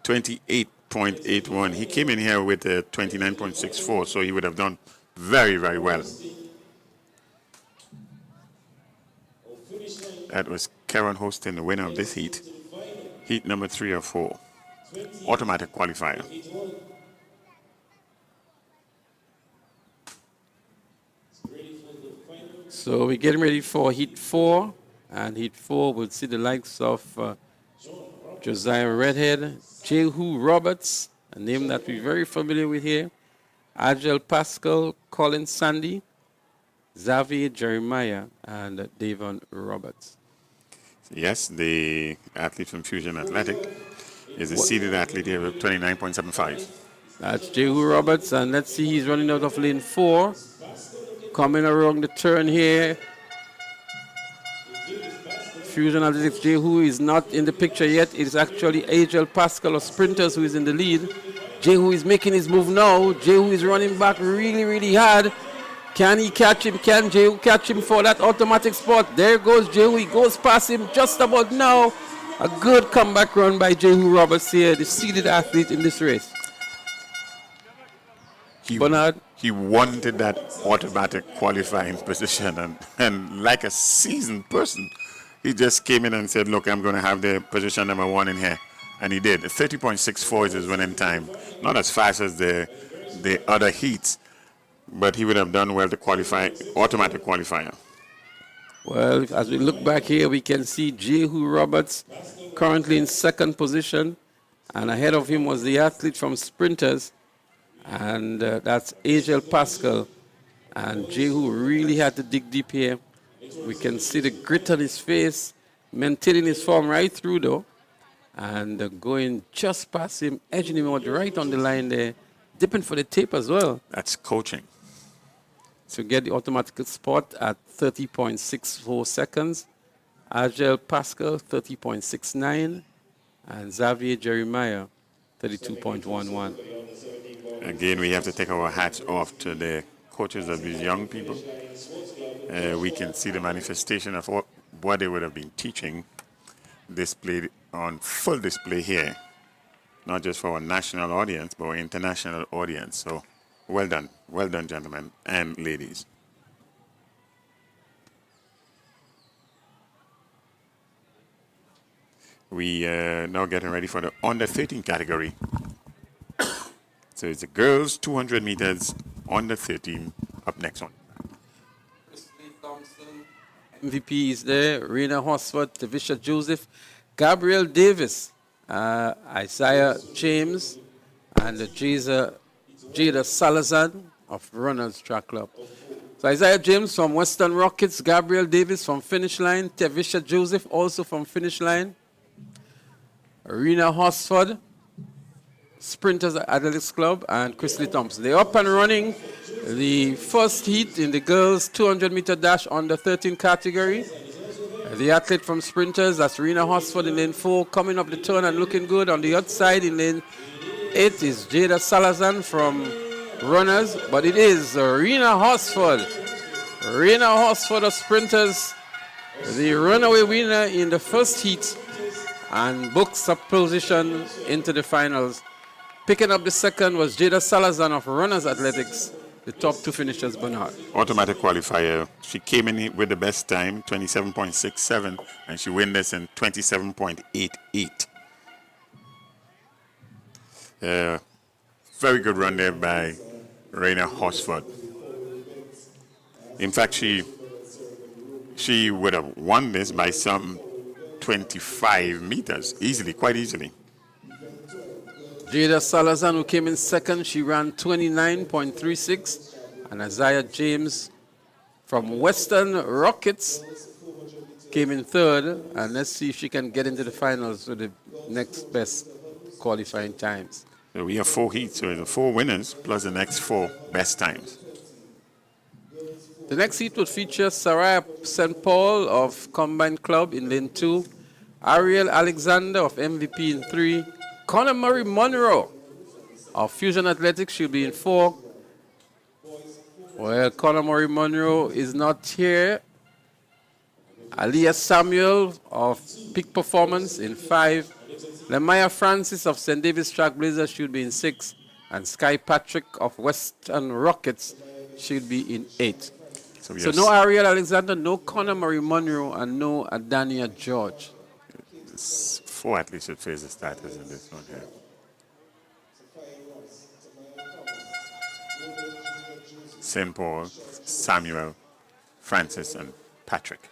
28.81. He came in here with a 29.64, so he would have done very, very well. That was Karen Hostin, the winner of this heat. Heat number 3 or 4. Automatic qualifier. So we're getting ready for Heat 4. And Heat 4 will see the likes of Josiah Redhead, Jehu Roberts, a name that we're very familiar with here, Agile Pascal, Colin Sandy, Xavier Jeremiah, and Davon Roberts. Yes, the athlete from Fusion Athletic is a seeded athlete here with 29.75. That's Jehu Roberts, and let's see, he's running out of lane 4. Coming around the turn here. Fusion Athletics Jehu is not in the picture yet. It is actually Agile Pascal of Sprinters who is in the lead. Jehu is making his move now. Jehu is running back really, really hard. Can he catch him? Can Jehu catch him for that automatic spot? There goes Jehu. He goes past him just about now. A good comeback run by Jehu Roberts here, the seeded athlete in this race. Bernard? He wanted that automatic qualifying position, and like a seasoned person, he just came in and said, look, I'm going to have the position number 1 in here. And he did. 30.64 is his winning time. Not as fast as the other heats, but he would have done well to qualify, automatic qualifier. Well, as we look back here, we can see Jehu Roberts currently in second position. And ahead of him was the athlete from Sprinters. And that's Agel Pascal. And Jehu really had to dig deep here. We can see the grit on his face, maintaining his form right through though. And going just past him, edging him out right on the line there, dipping for the tape as well. That's coaching. To get the automatic spot at 30.64 seconds. Agel Pascal, 30.69. And Xavier Jeremiah, 32.11. Again, we have to take our hats off to the coaches of these young people. We can see the manifestation of what they would have been teaching displayed on full display here, not just for our national audience, but our international audience. So well done, gentlemen and ladies. We are now getting ready for the under 13 category. So it's the girls 200 meters under 13 up next one. MVP is there, Rena Horsford, Tavisha Joseph, Gabriel Davis, Isaiah James, and Jada Salazar of Runners Track Club. So Isaiah James from Western Rockets, Gabriel Davis from Finish Line, Tavisha Joseph also from Finish Line, Rena Horsford, Sprinters Athletics Club, and Chrisley Thompson. They're up and running the first heat in the girls 200-meter dash under 13 category. The athlete from Sprinters, that's Rena Horsford in lane 4, coming up the turn and looking good. On the outside in lane 8 is Jada Salazar from Runners, but it is Rena Horsford. Rena Horsford of Sprinters, the runaway winner in the first heat, and books up position into the finals. Picking up the second was Jada Salazar of Runners Athletics. The top two finishers, Bernard. Automatic qualifier. She came in with the best time, 27.67, and she won this in 27.88. Very good run there by Rena Horsford. In fact, she would have won this by some 25 meters, easily, quite easily. Jada Salazar, who came in second, she ran 29.36. And Isaiah James from Western Rockets came in third. And let's see if she can get into the finals with the next best qualifying times. So we have 4 heats, so the 4 winners plus the next 4 best times. The next heat would feature Saraya St. Paul of Combined Club in lane 2, Ariel Alexander of MVP in 3, Conor Murray Monroe of Fusion Athletics should be in 4. Well, Conor Murray Monroe is not here. Aliyah Samuel of Peak Performance in 5. Lemaya Francis of St. David's Trailblazers should be in 6. And Sky Patrick of Western Rockets should be in 8. So no Ariel Alexander, no Conor Murray Monroe, and no Adania George. 4 athletes should face the starters in this one here. St. Paul, Samuel, Francis, and Patrick.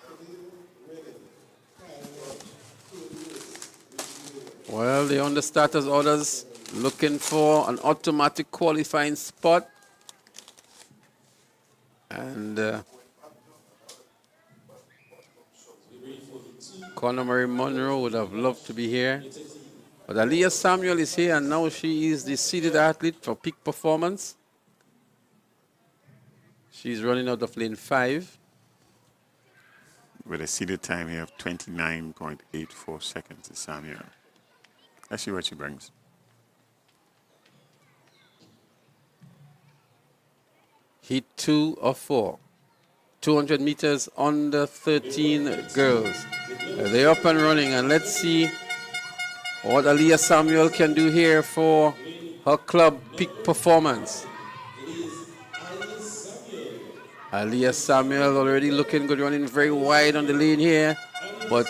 Well, they're on the starters' orders, looking for an automatic qualifying spot. And Conor Murray Monroe would have loved to be here. But Aliyah Samuel is here, and now she is the seeded athlete for Peak Performance. She's running out of lane 5. With a seeded time here of 29.84 seconds is Samuel. Let's see what she brings. Heat 2 of 4. 200 meters under 13 girls. They're up and running, and let's see what Aliyah Samuel can do here for her club Peak Performance. Aliyah Samuel already looking good, running very wide on the lane here, but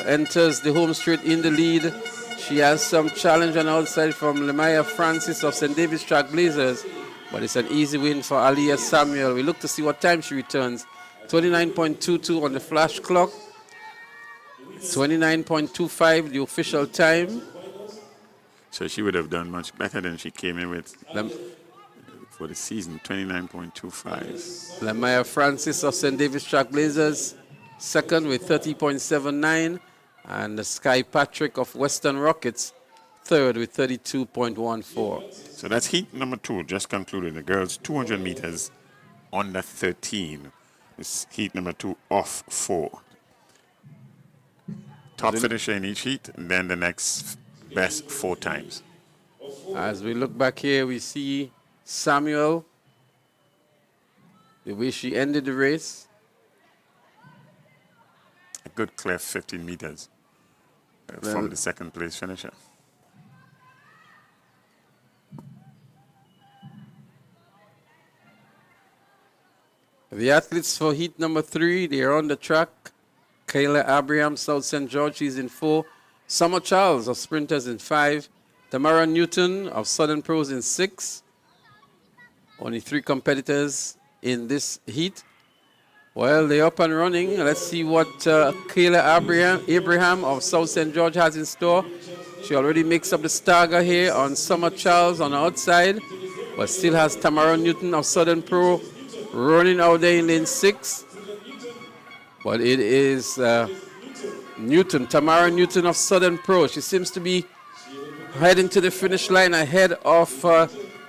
enters the home straight in the lead. She has some challenge on the outside from Lemaya Francis of St. David's Track Blazers, but it's an easy win for Aliyah Samuel. We look to see what time she returns. 29.22 on the flash clock. 29.25 the official time. So she would have done much better than she came in with for the season, 29.25. Lemaya Francis of St. David's Track Blazers, second with 30.79. And Sky Patrick of Western Rockets, third with 32.14. So that's heat number 2, just concluded. The girls 200 meters under 13. It's heat number 2 off 4. Top finisher in each heat, and then the next best 4 times. As we look back here, we see Samuel, the way she ended the race. A good clear 15 meters from the second place finisher. The athletes for heat number 3, they are on the track. Kayla Abraham, South St. George, she's in 4. Summer Charles of Sprinters in 5. Tamara Newton of Southern Pros in 6. Only 3 competitors in this heat. Well, they're up and running. Let's see what Kayla Abraham of South St. George has in store. She already makes up the stagger here on Summer Charles on the outside, but still has Tamara Newton of Southern Pro running out there in lane 6. But it is Tamara Newton of Southern Pro. She seems to be heading to the finish line ahead of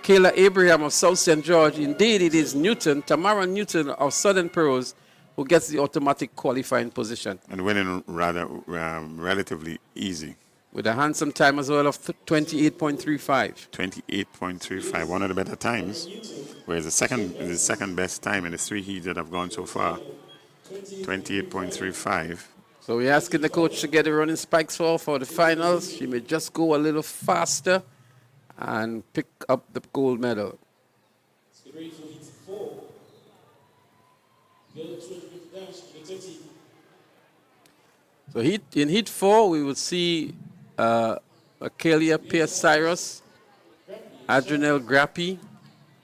Kayla Abraham of South St. George. Indeed, it is Tamara Newton of Southern Pros, who gets the automatic qualifying position. And winning rather relatively easy. With a handsome time as well of 28.35. 28.35, one of the better times. Whereas the second best time in the 3 heats that have gone so far. 28.35. So we're asking the coach to get the running spikes for the finals. She may just go a little faster and pick up the gold medal. So in heat 4, we will see Akelia Pierce-Cyrus, Adrenelle Grappi,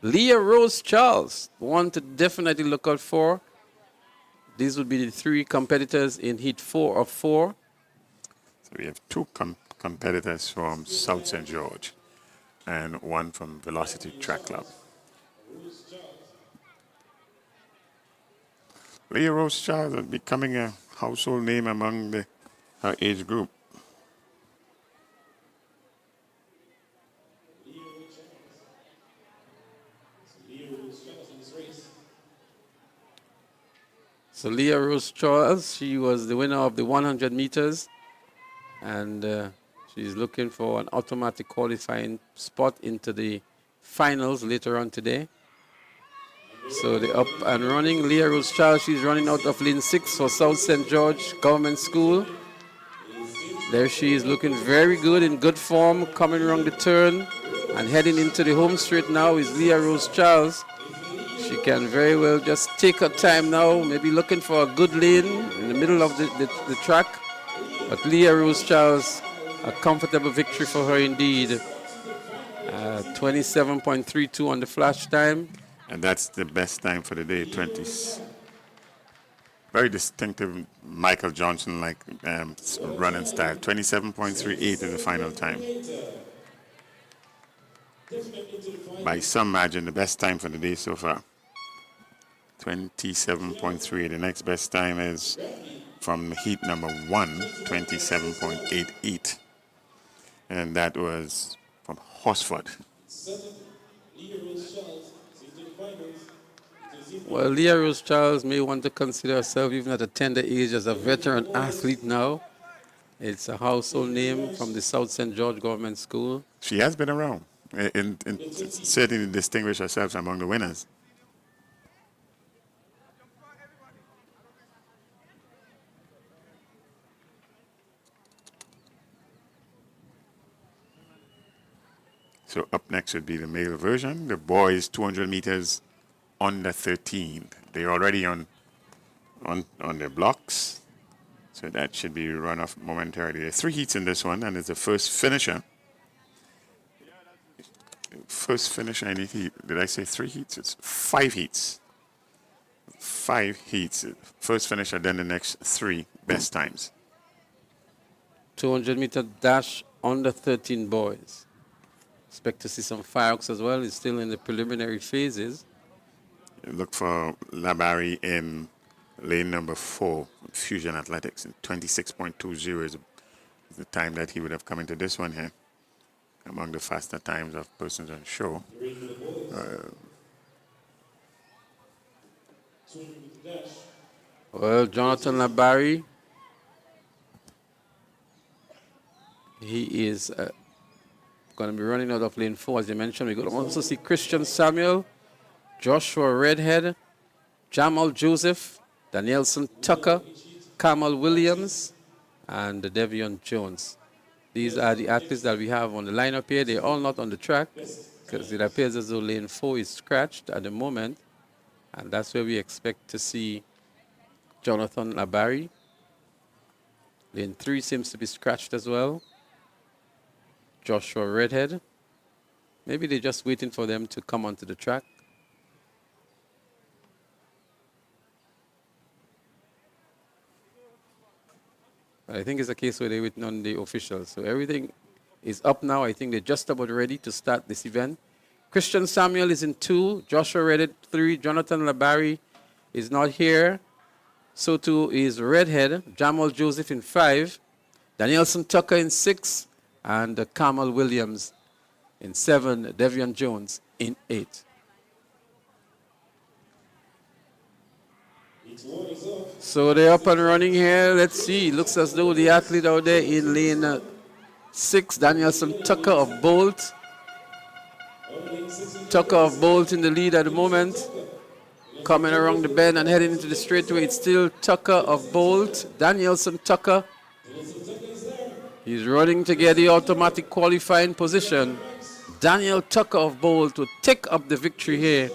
Leah Rose Charles, one to definitely look out for. These would be the 3 competitors in heat 4 of 4. So we have 2 competitors from South St. George and 1 from Velocity Track Club. Leah Rose Charles is becoming a household name among her age group. So Leah Rose Charles, she was the winner of the 100 meters, and she's looking for an automatic qualifying spot into the finals later on today. So they're up and running. Leah Rose Charles, she's running out of lane 6 for South St. George Government School. There she is, looking very good, in good form, coming around the turn and heading into the home straight now is Leah Rose Charles. She can very well just take her time now, maybe looking for a good lane in the middle of the track. But Leah Rose Charles, a comfortable victory for her indeed. 27.32 on the flash time. And that's the best time for the day, 20s. Very distinctive Michael Johnson-like running style. 27.38 is the final time. By some margin, the best time for the day so far. 27.3. The next best time is from heat number 1, 27.88. And that was from Horsford. Well, Leah Rose Charles may want to consider herself, even at a tender age, as a veteran athlete now. It's a household name from the South St. George Government School. She has been around and certainly distinguished herself among the winners. So up next would be the male version. The boys 200 meters under 13. They're already on their blocks, so that should be run off momentarily. There's 3 heats in this one, and it's the first finisher. First finisher in heat. Did I say 3 heats? It's 5 heats. 5 heats. First finisher, then the next 3 best times. 200-meter dash under 13 boys. Expect to see some fireworks as well. It's still in the preliminary phases. Look for Labari in lane number 4, Fusion Athletics, and 26.20 is the time that he would have come into this one here. Among the faster times of persons on show. Well, Jonathan Labari, he is going to be running out of lane 4, as you mentioned. We're going to also see Christian Samuel, Joshua Redhead, Kamal Joseph, Danielson Tucker, Kamal Williams, and Devion Jones. These are the athletes that we have on the lineup here. They're all not on the track because it appears as though lane 4 is scratched at the moment. And that's where we expect to see Jonathan Labari. Lane 3 seems to be scratched as well. Joshua Redhead. Maybe they're just waiting for them to come onto the track. I think it's a case where they're waiting on the officials. So everything is up now. I think they're just about ready to start this event. Christian Samuel is in 2. Joshua Redhead 3. Jonathan Labari is not here. So too is Redhead. Jamal Joseph in 5. Danielson Tucker in 6. And Kamal Williams in 7. Devion Jones in 8. So they're up and running here. Let's see. Looks as though the athlete out there in lane 6, Danielson Tucker of Bolt. Tucker of Bolt in the lead at the moment. Coming around the bend and heading into the straightaway. It's still Tucker of Bolt. Danielson Tucker. He's running to get the automatic qualifying position. Daniel Tucker of Bolt will take up the victory here.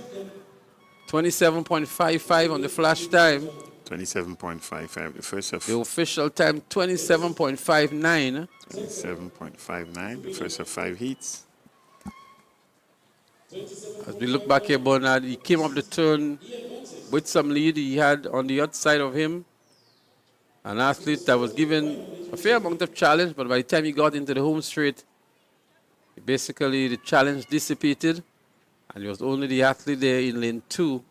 27.55 on the flash time. 27.55. The first of The official time, 27.59. 27.59. The first of 5 heats. As we look back here, Bernard, he came up the turn with some lead. He had on the outside of him an athlete that was given a fair amount of challenge, but by the time he got into the home straight, basically the challenge dissipated, and it was only the athlete there in lane 2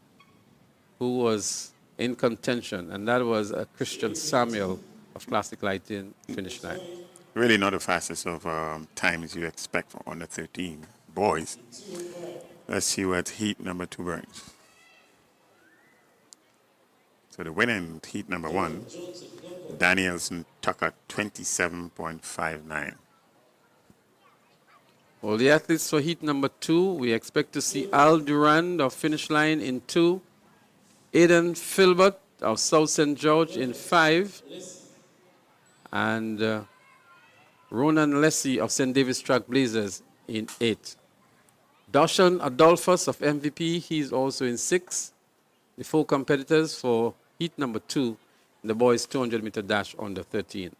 who was in contention, and that was Christian Samuel of Classic Lighting finish line. Really not the fastest of times you expect for under 13 boys. Let's see what heat number 2 brings. So the winner in heat number 1, Danielson Tucker, 27.59. Well, the athletes for heat number 2, we expect to see Al Durand of finish line in 2, Aidan Filbert of South St. George in 5, and Ronan Lessie of St. David's Track Blazers in 8. Darshan Adolphus of MVP, he's also in 6. The 4 competitors for heat number 2, the boys 200-meter dash under 13.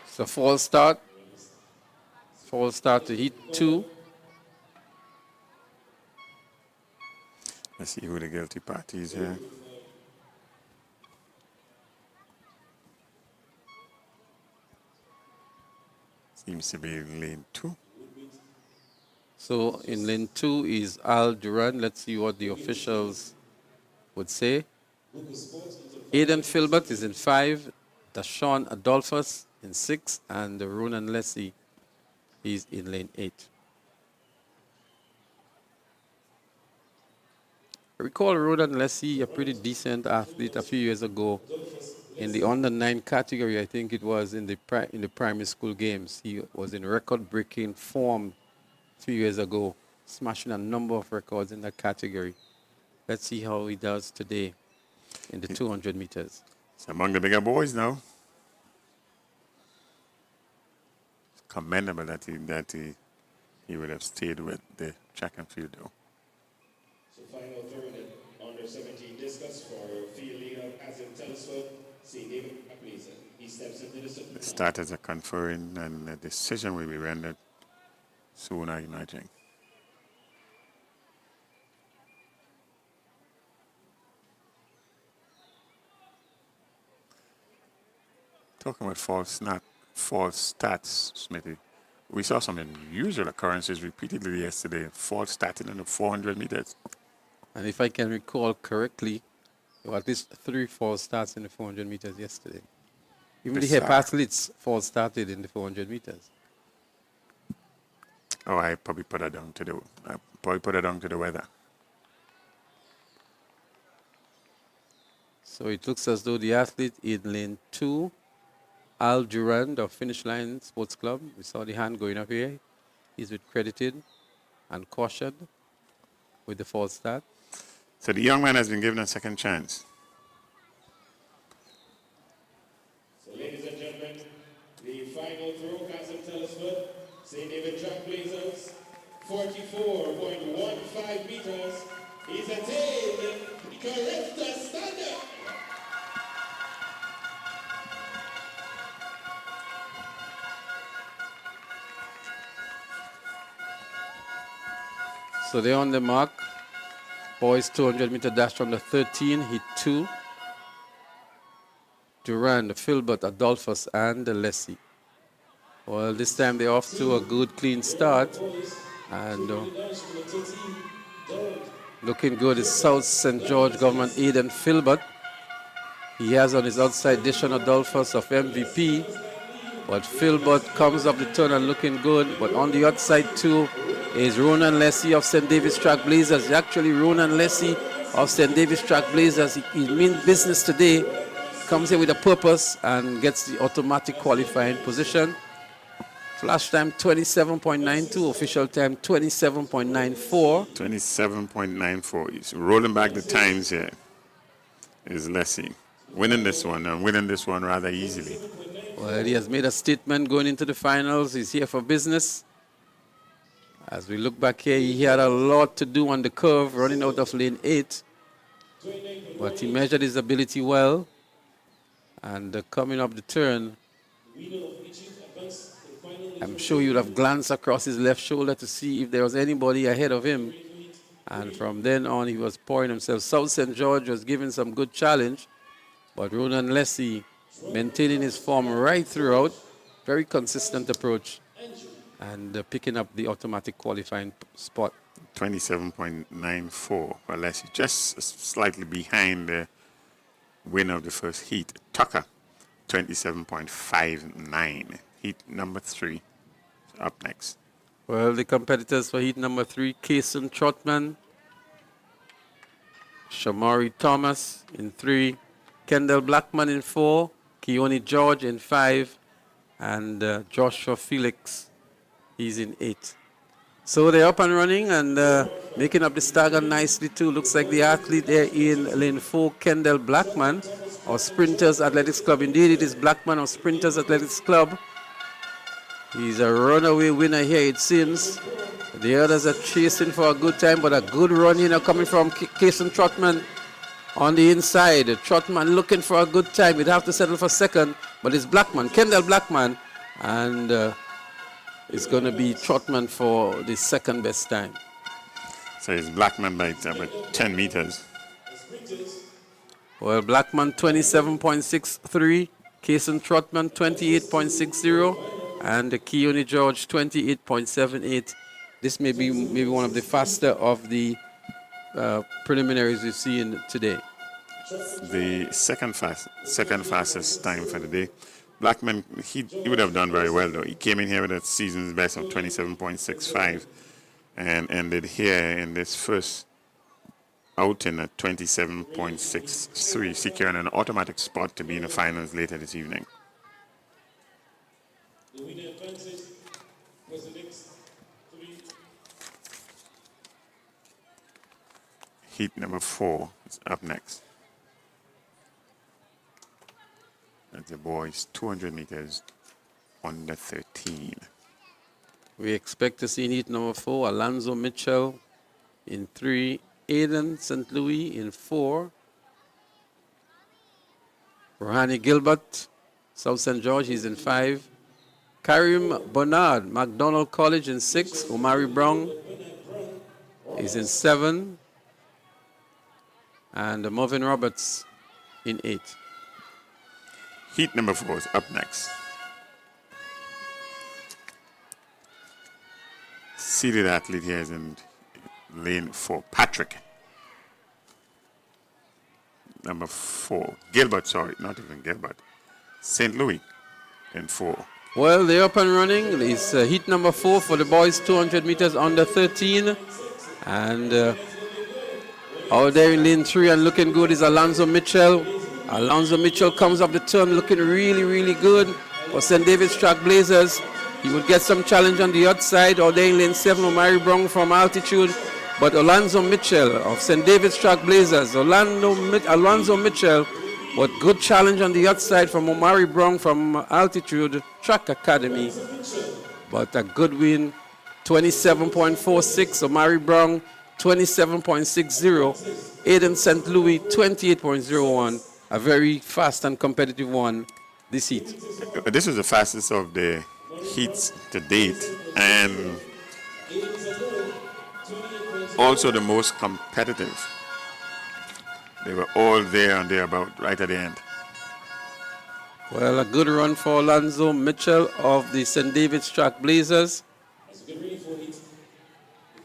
So false start to heat 2. Let's see who the guilty party is here. Seems to be lane 2. So in lane 2 is Al Duran. Let's see what the officials would say. Aidan Filbert is in 5. Dashawn Adolphus in 6. And Ronan Leslie is in lane 8. I recall Ronan Leslie, a pretty decent athlete a few years ago in the under 9 category. I think it was in the primary school games. He was in record-breaking form a few years ago, smashing a number of records in that category. Let's see how he does today in the 200 meters. It's among the bigger boys now. It's commendable that he would have stayed with the track and field though. So final throw in the under 17 discus for field leader Kazim Telesford. St. David, please. He steps into the The starters are conferring and the decision will be rendered soon, I imagine. Talking about false stats, Smithy. We saw some unusual occurrences repeatedly yesterday. False starting in the 400 meters. And if I can recall correctly, there were at least 3 false starts in the 400 meters yesterday. Even the hepathletes false started in the 400 meters. Oh, I probably put that down to the weather. So it looks as though the athlete in lane 2, Al Durand of Finish Line Sports Club, we saw the hand going up here. He's been credited and cautioned with the false start. So the young man has been given a second chance. So, ladies and gentlemen, the final throw, Kazim Telesford, St. David Trailblazers, 44.15 meters. He's attained the correct standard. So they're on the mark. Boys 200-meter dash from the 13, hit 2. Durand, Filbert, Adolphus, and Lessie. Well, this time they're off to a good, clean start. And looking good is South St. George Government Aiden Filbert. He has on his outside Dishon Adolphus of MVP. But Filbert comes up the turn and looking good. But on the outside too is Ronan Lessie of St. David's Trailblazers. Actually, Ronan Lessie of St. David's Trailblazers, he means business today. Comes here with a purpose and gets the automatic qualifying position. Flash time 27.92, official time 27.94. 27.94. He's rolling back the times here. Is Leslie winning this one and winning this one rather easily. Well, he has made a statement going into the finals. He's here for business. As we look back here, he had a lot to do on the curve, running out of lane 8. But he measured his ability well. And coming up the turn, I'm sure you would have glanced across his left shoulder to see if there was anybody ahead of him. And from then on, he was pouring himself. South St. George was giving some good challenge. But Ronan Lessie maintaining his form right throughout. Very consistent approach. And picking up the automatic qualifying spot. 27.94 for Leslie. Just slightly behind the winner of the first heat, Tucker. 27.59. Heat number 3 up next. Well, the competitors for heat number 3, Kason Trotman, Shamari Thomas in 3, Kendall Blackman in 4, Keone George in 5, and Joshua Felix, he's in 8. So they're up and running and making up the stagger nicely too. Looks like the athlete there in lane 4, Kendall Blackman, of Sprinters Athletics Club. Indeed, it is Blackman of Sprinters Athletics Club. He's a runaway winner here, it seems. The others are chasing for a good time, but a good run here coming from Kason Trotman on the inside. Trotman looking for a good time. He'd have to settle for second, but it's Blackman, Kendall Blackman, and it's going to be Trotman for the second best time. So it's Blackman by about 10 meters. Well, Blackman 27.63, Kason Trotman 28.60, and Keone George 28.78. This may be maybe one of the faster of the preliminaries we've seen today. The second fastest time for the day. Blackman, he would have done very well though. He came in here with a season's best of 27.65 and ended here in this first outing at 27.63, securing an automatic spot to be in the finals later this evening. The winner advances for the next 3. Heat number 4 is up next. That's the boys 200 meters under 13. We expect to see in heat number 4, Alonzo Mitchell in 3, Aiden St. Louis in 4, Rohani Gilbert, South St. George, he's in 5, Karim Bernard, McDonald College in 6, Omari Brown is in 7, and Marvin Roberts in 8. Heat number 4 is up next. Seated athlete here is in lane 4, Patrick. Number 4, Gilbert, sorry, not even Gilbert. St. Louis in 4. Well, they're up and running. It's heat number 4 for the boys, 200 meters under 13. And out there in lane 3 and looking good is Alonzo Mitchell. Alonzo Mitchell comes up the turn looking really, really good for St. David's Track Blazers. He would get some challenge on the outside. Out there in lane 7, Omari Brown from altitude. But Alonzo Mitchell of St. David's Track Blazers, Alonzo Mitchell, with good challenge on the outside from Omari Brown from Altitude Track Academy. But a good win, 27.46. Omari Brown, 27.60. Aiden St. Louis, 28.01. A very fast and competitive one this heat. This was the fastest of the heats to date, and also the most competitive. They were all there and thereabout right at the end. Well, a good run for Alonzo Mitchell of the St. David's Track Blazers.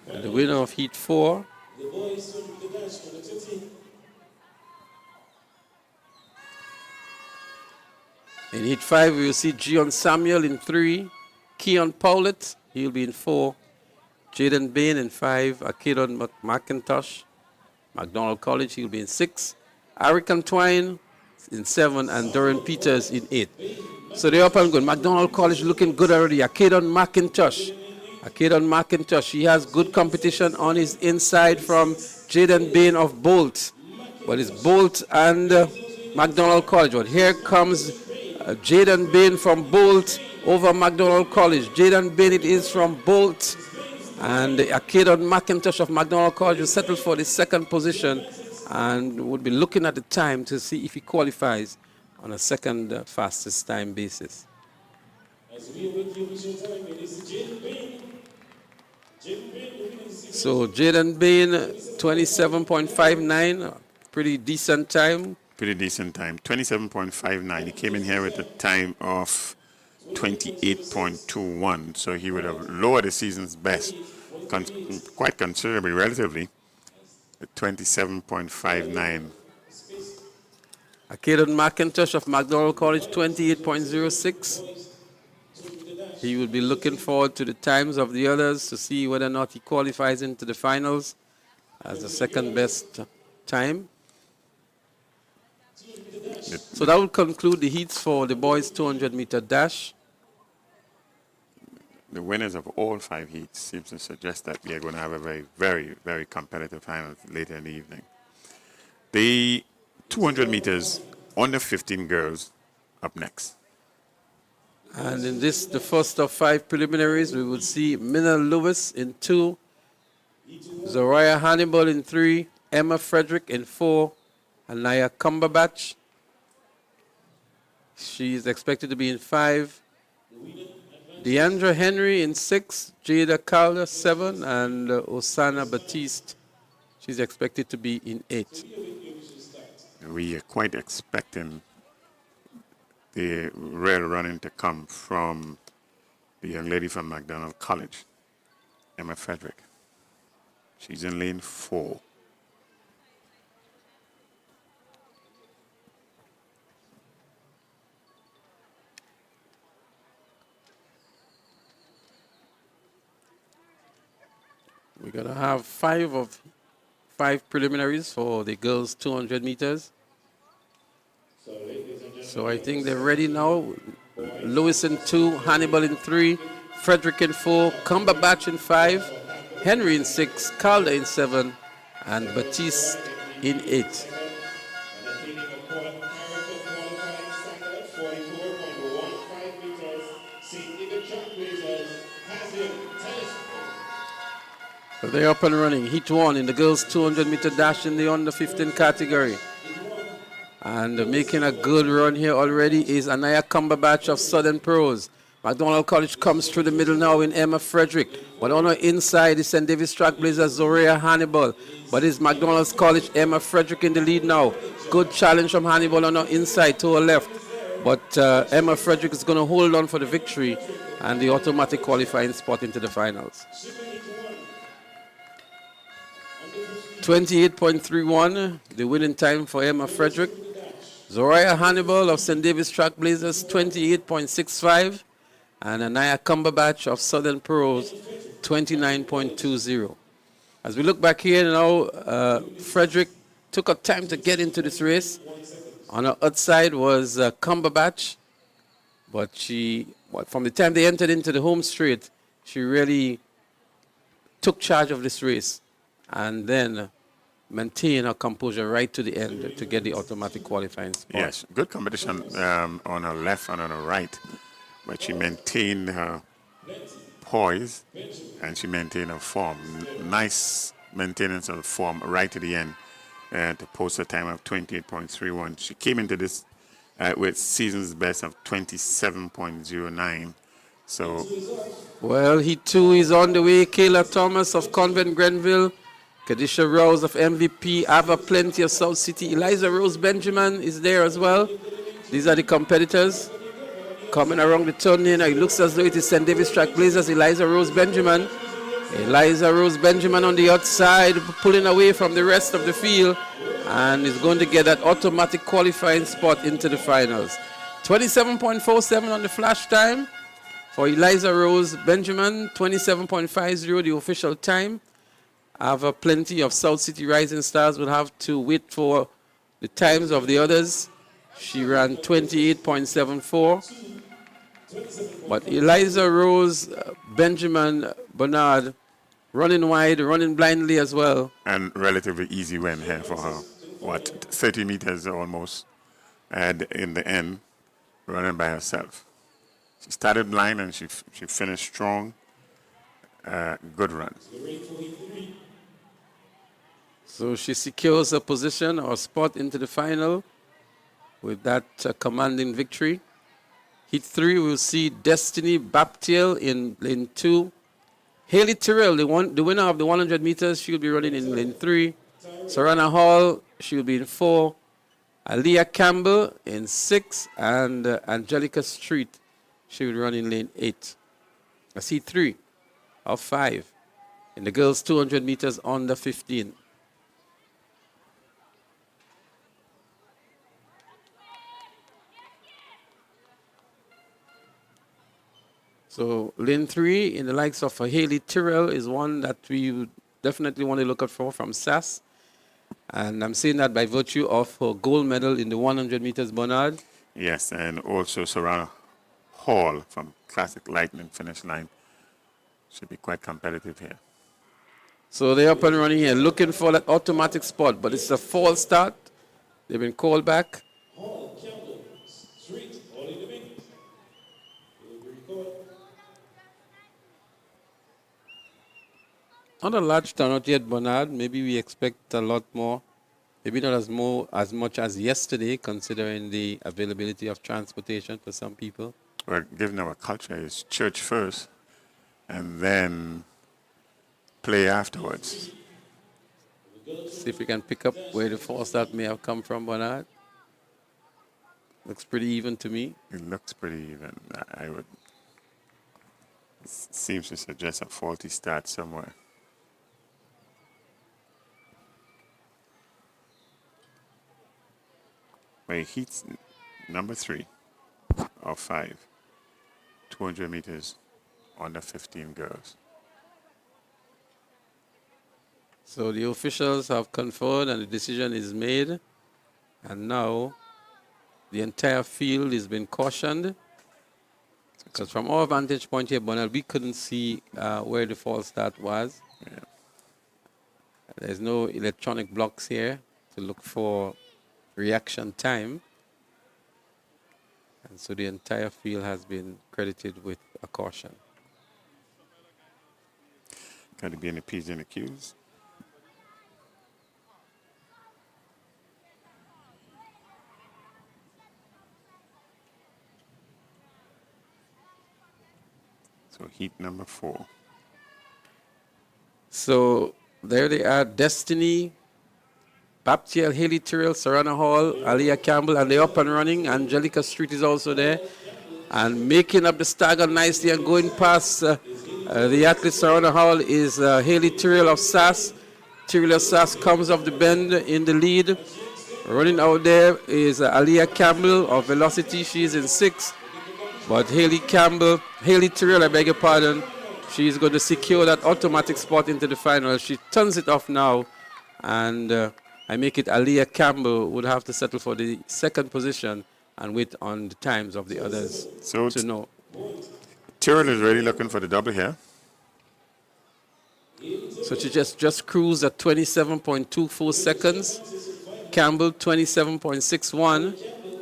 And the winner of Heat 4. In Heat 5, we will see Gion Samuel in 3. Keon Powlett, he'll be in 4. Jaden Bain in 5. Akidon McIntosh, McDonald College, he'll be in 6. Eric Antwine in 7, and Doran Peters in 8. So they're up and good. McDonald College looking good already. Akidon McIntosh, he has good competition on his inside from Jaden Bain of Bolt. But it's Bolt and McDonald College. But here comes Jaden Bain from Bolt over McDonald College. Jaden Bain it is from Bolt. And Akidon McIntosh of McDonald College will settle for the second position and would be looking at the time to see if he qualifies on a second fastest time basis. So Jaden Bain, 27.59, pretty decent time. Pretty decent time, 27.59. He came in here with a time of 28.21, so he would have lowered the season's best quite considerably, relatively, at 27.59. Akidon McIntosh of McDonald College, 28.06. He will be looking forward to the times of the others to see whether or not he qualifies into the finals as the second best time. So that will conclude the heats for the boys 200-meter dash. The winners of all 5 heats seems to suggest that we are going to have a very, very, very competitive final later in the evening. The 200 meters under 15 girls up next. And in this, the first of 5 preliminaries, we will see Minna Lewis in 2, Zoriah Hannibal in 3, Emma Frederick in 4, and Naya Cumberbatch. She is expected to be in 5. Deandra Henry in 6, Jada Calder 7, and Osana Batiste. She's expected to be in 8. We are quite expecting the real running to come from the young lady from McDonald College, Emma Frederick. She's in lane 4. We're going to have 5 preliminaries for the girls 200 meters. So I think they're ready now. Lewis in 2, Hannibal in 3, Frederick in 4, Cumberbatch in 5, Henry in 6, Calder in 7, and Batiste in 8th. And attaining a character qualifying standard, 44.15 meters, seeing the trailblazers, Kazim Telesford. So they're up and running. Heat 1 in the girls' 200-meter dash in the under 15 category. And making a good run here already is Anaya Cumberbatch of Southern Pros. McDonald College comes through the middle now in Emma Frederick. But on her inside is St. Davis Trailblazer Zoria Hannibal. But it's McDonald's College Emma Frederick in the lead now. Good challenge from Hannibal on her inside to her left. But Emma Frederick is going to hold on for the victory and the automatic qualifying spot into the finals. 28.31, the winning time for Emma Frederick. Zoria Hannibal of St. Davis Trailblazers, 28.65. And Anaya Cumberbatch of Southern Pros, 29.20. As we look back here now, Frederick took her time to get into this race. On her outside was Cumberbatch, but from the time they entered into the home straight, she really took charge of this race and then maintained her composure right to the end to get the automatic qualifying spot. Yes, good competition on her left and on her right, but she maintained her poise and she maintained her form. Nice maintenance of form right to the end to post a time of 28.31. She came into this with season's best of 27.09. So, well, Heat 2 is on the way. Kayla Thomas of Convent Grenville, Kadisha Rose of MVP, Ava Plenty of South City, Eliza Rose Benjamin is there as well. These are the competitors coming around the turn here. Now it looks as though it is St. Davis Trailblazers, Eliza Rose Benjamin. Eliza Rose Benjamin on the outside, pulling away from the rest of the field, and is going to get that automatic qualifying spot into the finals. 27.47 on the flash time for Eliza Rose Benjamin, 27.50 the official time. I have plenty of South City Rising Stars. Will have to wait for the times of the others. She ran 28.74. But Eliza Rose Benjamin Bernard running wide, running blindly as well. and relatively easy win here for her. 30 meters almost in the end, running by herself. She started blind and she finished strong. Good run. So she secures a position or spot into the final with that commanding victory. Heat 3, we'll see Destiny Baptiel in lane 2. Haley Tyrrell, the winner of the 100 meters, she'll be running in lane 3. Sarana Hall, she'll be in 4. Aliyah Campbell in 6. And Angelica Street, she will run in lane 8. That's Heat 3 of 5 in the girls' 200 meters under 15. So lane 3 in the likes of Haley Tyrrell is one that we would definitely want to look out for from SAS. And I'm saying that by virtue of her gold medal in the 100 meters Bernard. Yes, and also Sarah Hall from Classic Lightning finish line should be quite competitive here. So they're up and running here, looking for that automatic spot, but it's a false start. They've been called back. Not a large turnout yet, Bernard. Maybe we expect a lot more. Maybe not as much as yesterday, considering the availability of transportation for some people. Well, given our culture, is church first and then play afterwards. See if we can pick up where the false start may have come from, Bernard. Looks pretty even to me. It looks pretty even. It seems to suggest a faulty start somewhere. Wait, heats number 3 of 5, 200 meters under 15 girls. So the officials have conferred and the decision is made. And now the entire field is being cautioned. Because from our vantage point here, Bernard, we couldn't see where the false start was. Yeah. There's no electronic blocks here to look for reaction time. And so the entire field has been credited with a caution. Got to be in the P's and the Q's. So heat number 4. So there they are, Destiny, Baptiel, Haley Tyrrell, Sarana Hall, Aliyah Campbell, and they're up and running. Angelica Street is also there. And making up the stagger nicely and going past the athlete Sarana Hall is Haley Tyrrell of SAS. Tyrrell of SAS comes off the bend in the lead. Running out there is Aliyah Campbell of Velocity. She's in 6th. But Haley Tyrrell, I beg your pardon, she's going to secure that automatic spot into the final. She turns it off now, and I make it Aliyah Campbell would have to settle for the 2nd position and wait on the times of the others to know. Tyrrell is really looking for the double here. So she just cruised at 27.24 seconds. Campbell 27.61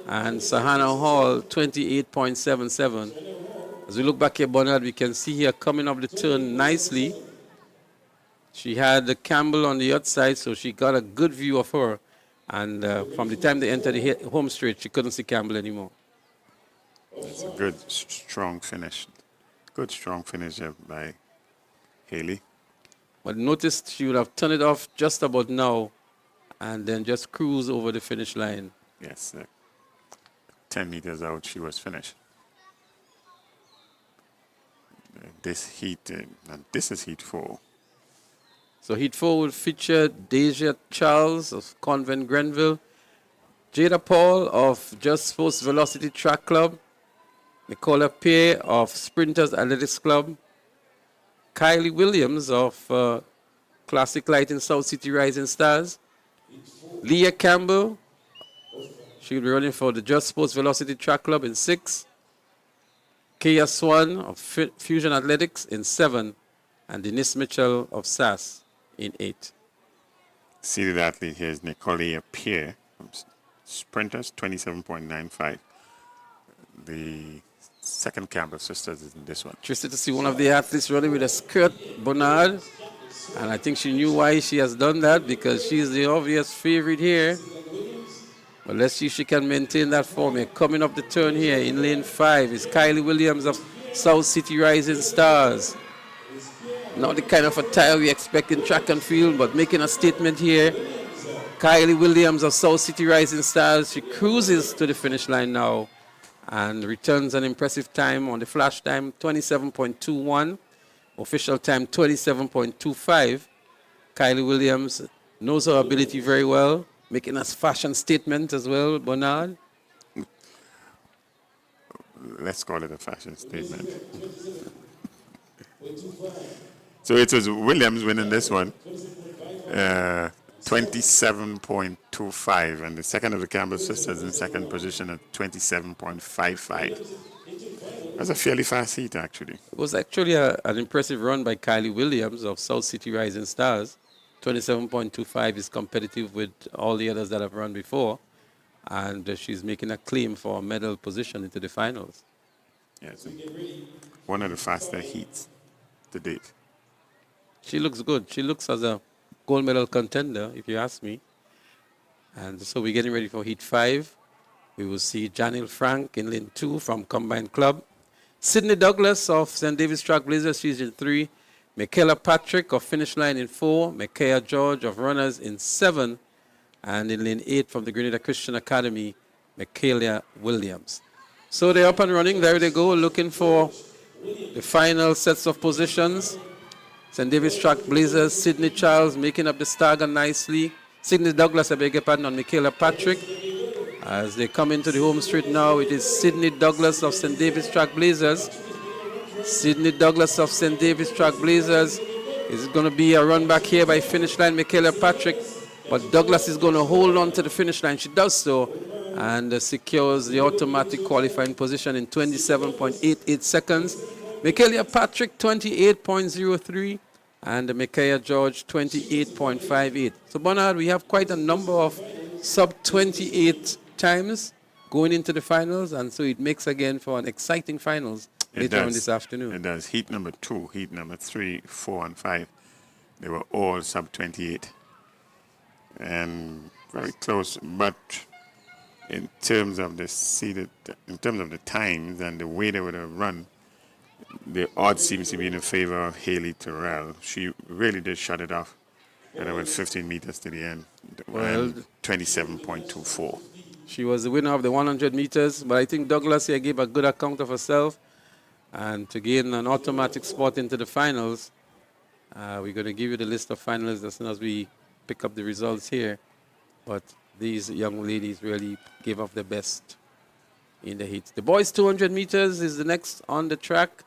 and Sahana Hall 28.77. As we look back here, Bernard, we can see here coming up the turn nicely. She had the Campbell on the outside, so she got a good view of her. And from the time they entered the home straight, she couldn't see Campbell anymore. That's a good, strong finish. Good, strong finish there by Haley. But notice she would have turned it off just about now and then just cruise over the finish line. Yes, 10 meters out, she was finished. This heat, and this is heat 4. So heat 4 will feature Deja Charles of Convent Grenville, Jada Paul of Just Force Velocity Track Club, Nicola Peer of Sprinters Athletics Club, Kylie Williams of Classic Lighting South City Rising Stars, Leah Campbell, she will be running for the Just Sports Velocity Track Club in 6, Kaya Swan of Fusion Athletics in 7, and Denise Mitchell of SAS in 8. Seated athlete here is Nicola Peer from Sprinters, 27.95. The second Campbell sisters is in this one. Interested to see one of the athletes running with a skirt, Bernard. And I think she knew why she has done that, because she's the obvious favorite here. But let's see if she can maintain that form here. Coming up the turn here in lane 5 is Kylie Williams of South City Rising Stars. Not the kind of attire we expect in track and field, but making a statement here. Kylie Williams of South City Rising Stars, she cruises to the finish line now and returns an impressive time on the flash time, 27.21. Official time, 27.25. Kylie Williams knows her ability very well, making a fashion statement as well, Bernard. Let's call it a fashion statement. So it was Williams winning this one, 27.25, and the second of the Campbell sisters in second position at 27.55. That's a fairly fast heat, actually. It was actually an impressive run by Kylie Williams of South City Rising Stars. 27.25 is competitive with all the others that have run before, and she's making a claim for a medal position into the finals. Yes, one of the faster heats to date. She looks good. She looks as a gold medal contender, if you ask me. And so we're getting ready for Heat 5. We will see Janelle Frank in lane 2 from Combined Club. Sydney Douglas of St. David's Track Blazers, she's in 3. Michaela Patrick of Finish Line in 4. Micaiah George of Runners in 7. And in lane 8 from the Grenada Christian Academy, Michaela Williams. So they're up and running. There they go, looking for the final sets of positions. St. David's Track Blazers, Sydney Charles making up the stagger nicely. Sydney Douglas, I beg your pardon, on Michaela Patrick. As they come into the home straight now, it is Sydney Douglas of St. David's Track Blazers. Sydney Douglas of St. David's Track Blazers. Is going to be a run back here by Finish Line Michaela Patrick. But Douglas is going to hold on to the finish line. She does so and secures the automatic qualifying position in 27.88 seconds. Michaela Patrick, 28.03. and Micaiah George 28.58. So Bernard, we have quite a number of sub-28 times going into the finals, and so it makes again for an exciting finals later on this afternoon. It does. Heat number 2, heat number 3, 4, and 5, they were all sub-28 and very close. But in terms of the seeded, in terms of the times and the way they would have run, the odds seems to be in favor of Haley Terrell. She really did shut it off. And went 15 meters to the end. Well, 27.24. She was the winner of the 100 meters, but I think Douglas here gave a good account of herself. And to gain an automatic spot into the finals, we're going to give you the list of finalists as soon as we pick up the results here. But these young ladies really gave up their best in the heat. The boys 200 meters is the next on the track.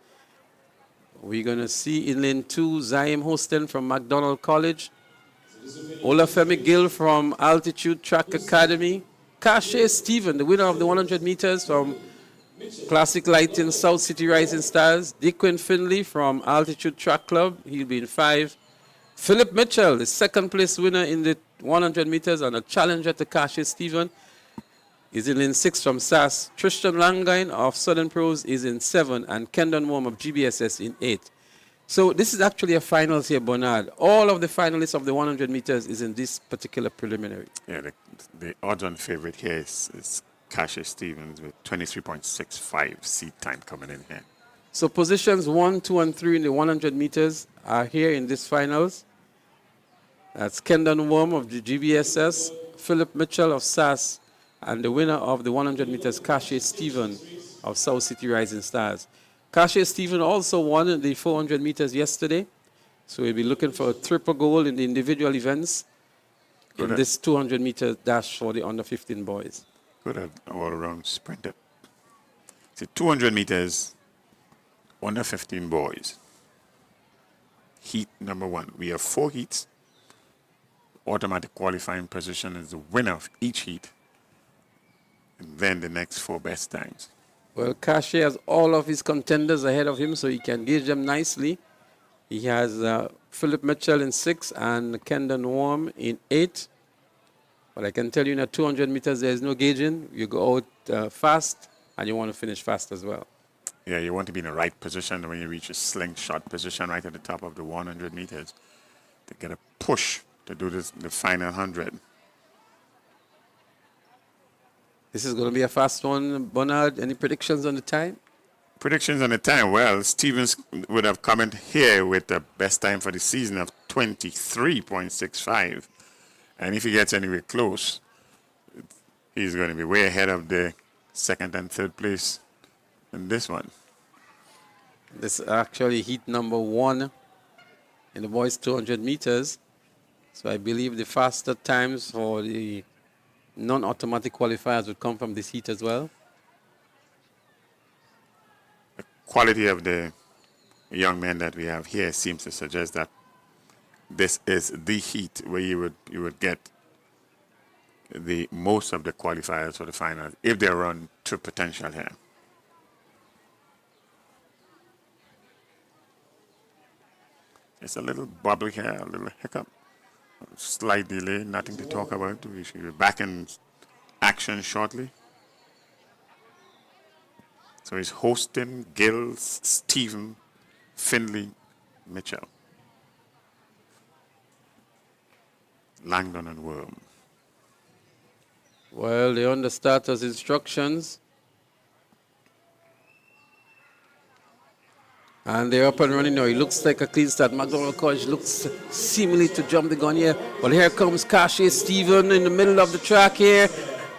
We're going to see in lane 2, Zaim Hostin from McDonald College, Olafemi Gill from Altitude Track Academy, Kashe Stephen, the winner of the 100 meters from Classic Lighting South City Rising Stars, Dequan Finley from Altitude Track Club, he'll be in 5. Philip Mitchell, the second place winner in the 100 meters and a challenger to Kashe Stephen, is in lane 6 from SAS. Tristan Langine of Southern Pros is in 7, and Kendon Worm of GBSS in 8. So this is actually a finals here, Bernard. All of the finalists of the 100 meters is in this particular preliminary. Yeah, the odds-on favorite here is Kashe Stevens with 23.65 seed time coming in here. So positions 1, 2, and 3 in the 100 meters are here in this finals. That's Kendon Worm of the GBSS, Philip Mitchell of SAS, and the winner of the 100 meters, Kashe Stephen of South City Rising Stars. Kashe Stephen also won the 400 meters yesterday, so we'll be looking for a triple goal in the individual events in this 200 meter dash for the under 15 boys. Good all-around sprinter. See, 200 meters, under 15 boys. Heat number 1. We have 4 heats. Automatic qualifying position is the winner of each heat. And then the next 4 best times. Well, Kashe has all of his contenders ahead of him, so he can gauge them nicely. He has Philip Mitchell in 6 and Kendon Worm in 8. But I can tell you in at 200 meters, there is no gauging. You go out fast, and you want to finish fast as well. Yeah, you want to be in the right position when you reach a slingshot position right at the top of the 100 meters to get a push to do the final 100. This is going to be a fast one. Bernard, any predictions on the time? Predictions on the time. Well, Stevens would have come in here with the best time for the season of 23.65. And if he gets anywhere close, he's going to be way ahead of the second and third place in this one. This is actually heat number 1 in the boys 200 meters. So I believe the faster times for the non-automatic qualifiers would come from this heat as well. The quality of the young men that we have here seems to suggest that this is the heat where you would get the most of the qualifiers for the finals if they run to potential here. It's a little bubble here, a little hiccup. Slight delay, nothing to talk about. We should be back in action shortly. So he's Hostin, Gill, Stephen, Finley, Mitchell, Langdon, and Worm. Well, they're on the starters' instructions. And they're up and running now. It looks like a clean start. McDonald College looks seemingly to jump the gun here. But here comes Kashe Stephen in the middle of the track here.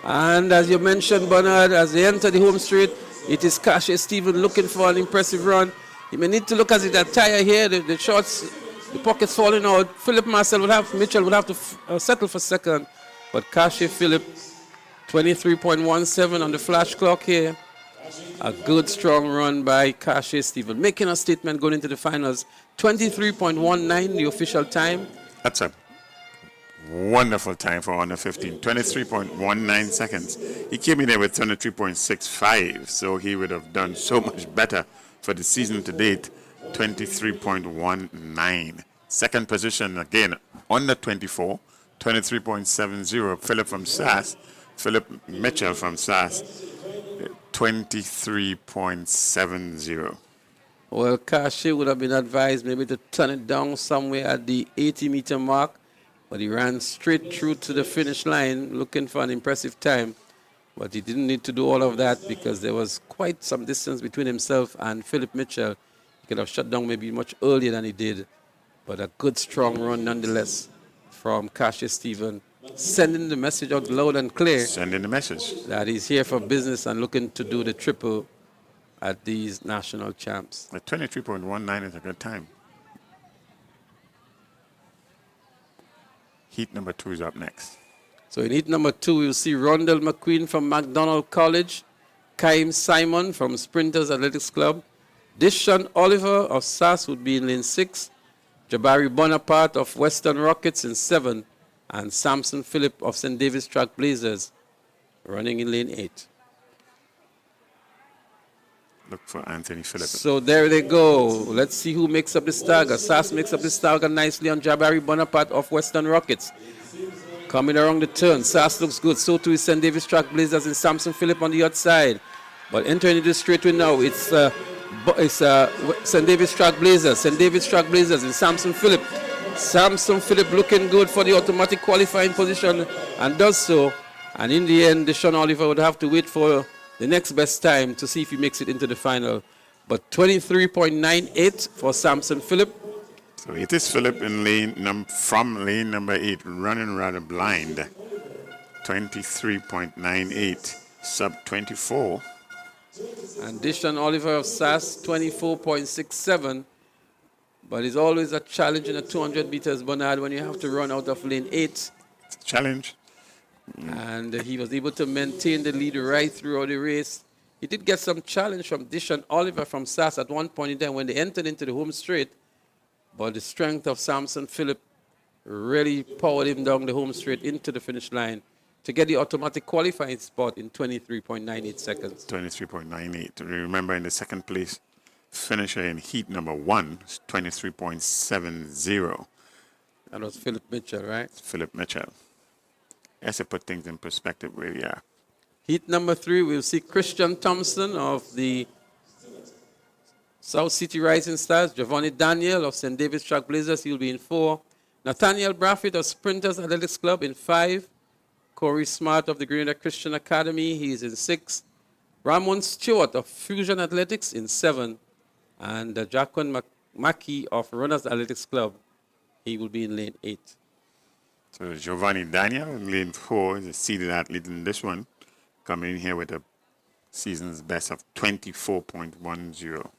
And as you mentioned, Bernard, as they enter the home straight, it is Kashe Stephen looking for an impressive run. He may need to look at the tire here. The shorts, the pockets falling out. Mitchell would have to settle for second. But Kashe Philip, 23.17 on the flash clock here. A good, strong run by Kashe Stephen, making a statement going into the finals. 23.19, the official time. That's a wonderful time for under 15. 23.19 seconds. He came in there with 23.65, so he would have done so much better for the season to date. 23.19 Second position, again, under 24, 23.70. Philip from SAS, Philip Mitchell from SAS, 23.70. Well, Kashi would have been advised maybe to turn it down somewhere at the 80-meter mark, but he ran straight through to the finish line looking for an impressive time. But he didn't need to do all of that because there was quite some distance between himself and Philip Mitchell. He could have shut down maybe much earlier than he did. But a good, strong run nonetheless from Kashi Stephen, sending the message out loud and clear. Sending the message that he's here for business and looking to do the triple at these national champs. At 23.19 is a good time. Heat number 2 is up next. So in heat number 2, we'll see Rondell McQueen from McDonald College, Kaim Simon from Sprinters Athletics Club, Dishon Oliver of SAS would be in lane 6, Jabari Bonaparte of Western Rockets in 7, and Samson Phillip of St. David's Track Blazers running in lane 8. Look for Anthony Phillip. So there they go. Let's see who makes up the stagger. SAS makes up the stagger nicely on Jabari Bonaparte of Western Rockets. Coming around the turn, SAS looks good. So too is St. David's Track Blazers and Samson Phillip on the outside. But entering into the straightaway now, it's St. David's Track Blazers. St. David's Track Blazers and Samson Phillip. Samson Phillip looking good for the automatic qualifying position and does so. And in the end, Deshaun Oliver would have to wait for the next best time to see if he makes it into the final. But 23.98 for Samson Phillip. So it is Phillip in from lane number 8, running rather blind. 23.98, sub 24. And Deshaun Oliver of SAS, 24.67. But it's always a challenge in the 200 meters, Bernard, when you have to run out of lane 8. It's a challenge. And he was able to maintain the lead right throughout the race. He did get some challenge from Deshaun Oliver from SAS at one point in time when they entered into the home straight. But the strength of Samson Phillip really powered him down the home straight into the finish line to get the automatic qualifying spot in 23.98 seconds. 23.98. Remember, in the second place finisher in heat number 1 is 23.70. That was Philip Mitchell, right? Philip Mitchell. As to put things in perspective where we are. Heat number 3, we'll see Christian Thompson of the South City Rising Stars, Giovanni Daniel of St. David's Track Blazers, he'll be in 4. Nathaniel Braffett of Sprinters Athletics Club in 5. Corey Smart of the Grenada Christian Academy, he is in 6. Ramon Stewart of Fusion Athletics in 7. And Jacqueline Mackey of Runners Athletics Club, he will be in lane 8. So Giovanni Daniel in lane 4 is a seeded athlete in this one, coming in here with a season's best of 24.10.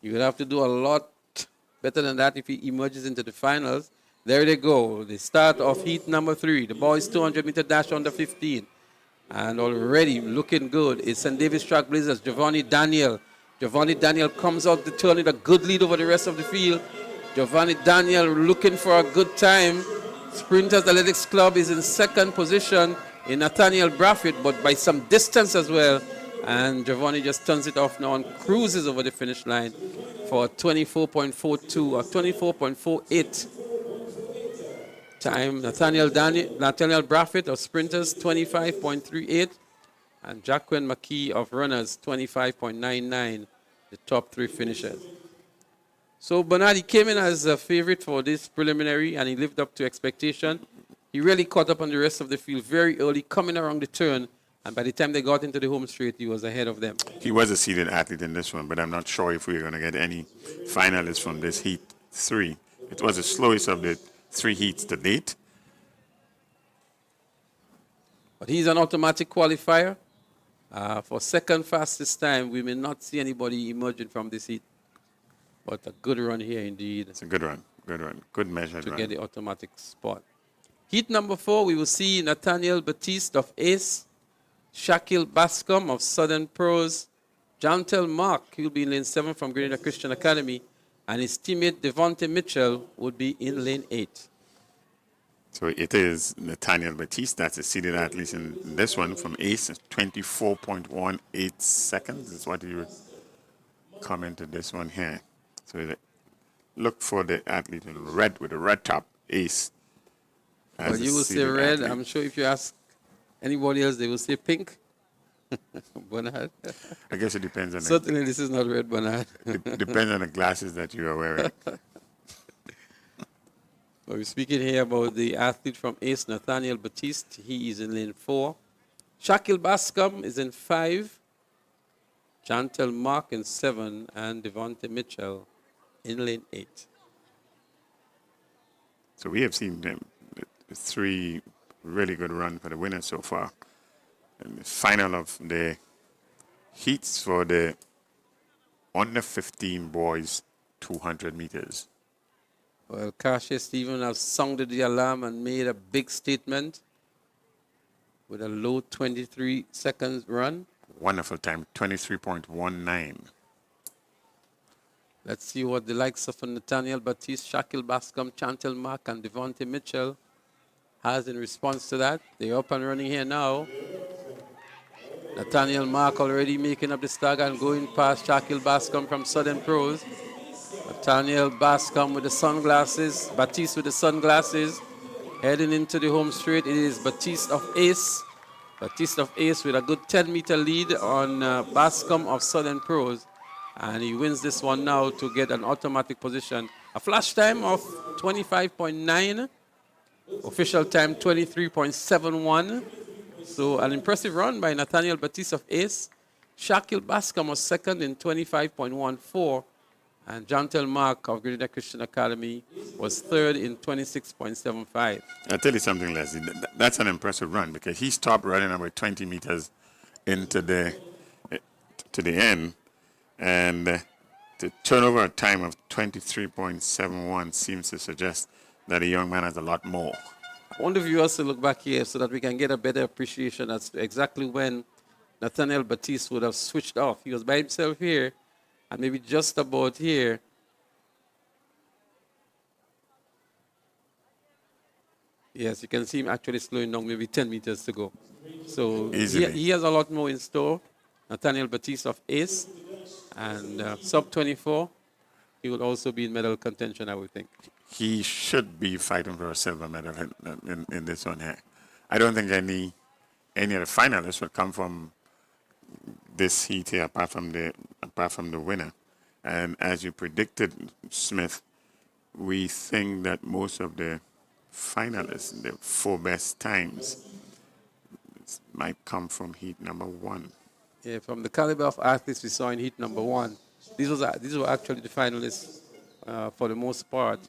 You will have to do a lot better than that if he emerges into the finals. There they go. The start of heat number 3. The boys 200-meter dash under 15. And already looking good is St. David's Track Blazers, Giovanni Daniel. Giovanni Daniel comes out the turn with a good lead over the rest of the field. Giovanni Daniel looking for a good time. Sprinters Athletics Club is in second position in Nathaniel Braffett, but by some distance as well. And Giovanni just turns it off now and cruises over the finish line for 24.42 or 24.48 time. Nathaniel Braffett of Sprinters, 25.38. And Jacqueline McKee of Runners, 25.99, the top 3 finishers. So Bernard, he came in as a favorite for this preliminary, and he lived up to expectation. He really caught up on the rest of the field very early, coming around the turn. And by the time they got into the home straight, he was ahead of them. He was a seeded athlete in this one, but I'm not sure if we're going to get any finalists from this heat 3. It was the slowest of the 3 heats to date. But he's an automatic qualifier. For second fastest time, we may not see anybody emerging from this heat. But a good run here indeed. It's a good run, good measured run. To get the automatic spot. Heat number 4, we will see Nathaniel Batiste of Ace, Shakil Bascom of Southern Pros, Jantel Mark, he'll be in lane 7 from Grenada Christian Academy, and his teammate Devontae Mitchell would be in lane 8. So it is Nathaniel Batiste, that's a seeded athlete in this one from Ace, 24.18 seconds is what you commented this one here. So look for the athlete in red with a red top, Ace. as Well, a you will say seated red. athlete. I'm sure if you ask anybody else, they will say pink. Bernard. I guess it depends on Certainly, this is not red, Bernard. depends on the glasses that you are wearing. We're speaking here about the athlete from Ace, Nathaniel Batiste. He is in lane 4. Shakil Bascom is in 5. Chantel Mark in 7. And Devontae Mitchell in lane 8. So we have seen them, 3 really good runs for the winners so far. And the final of the heats for the under 15 boys 200 meters. Well, Kasia Stephen has sounded the alarm and made a big statement with a low 23 seconds run. Wonderful time, 23.19. Let's see what the likes of Nathaniel Batiste, Shakil Bascom, Chantel Mark, and Devontae Mitchell has in response to that. They're up and running here now. Nathaniel Mark already making up the stag and going past Shakil Bascom from Southern Pros. Nathaniel Bascom with the sunglasses, Batiste with the sunglasses, heading into the home straight. It is Batiste of Ace. Batiste of Ace with a good 10-meter lead on Bascom of Southern Pros. And he wins this one now to get an automatic position. A flash time of 25.9. Official time 23.71. So an impressive run by Nathaniel Batiste of Ace. Shakil Bascom was second in 25.14. And Jantel Mark of Grenada Christian Academy was third in 26.75. I'll tell you something, Leslie. That's an impressive run because he stopped running about 20 meters into the end. And the turnover time of 23.71 seems to suggest that the young man has a lot more. I want the viewers to look back here so that we can get a better appreciation as to exactly when Nathaniel Batiste would have switched off. He was by himself here and maybe just about here. Yes, you can see him actually slowing down, maybe 10 meters to go. So he has a lot more in store. Nathaniel Batiste of Ace. And sub-24, he will also be in medal contention, I would think. He should be fighting for a silver medal in this one here. I don't think any of the finalists will come from this heat here, apart from the winner. And as you predicted, Smith, we think that most of the finalists, the 4 best times, might come from heat number 1. Yeah, from the caliber of athletes we saw in heat number 1, these were actually the finalists for the most part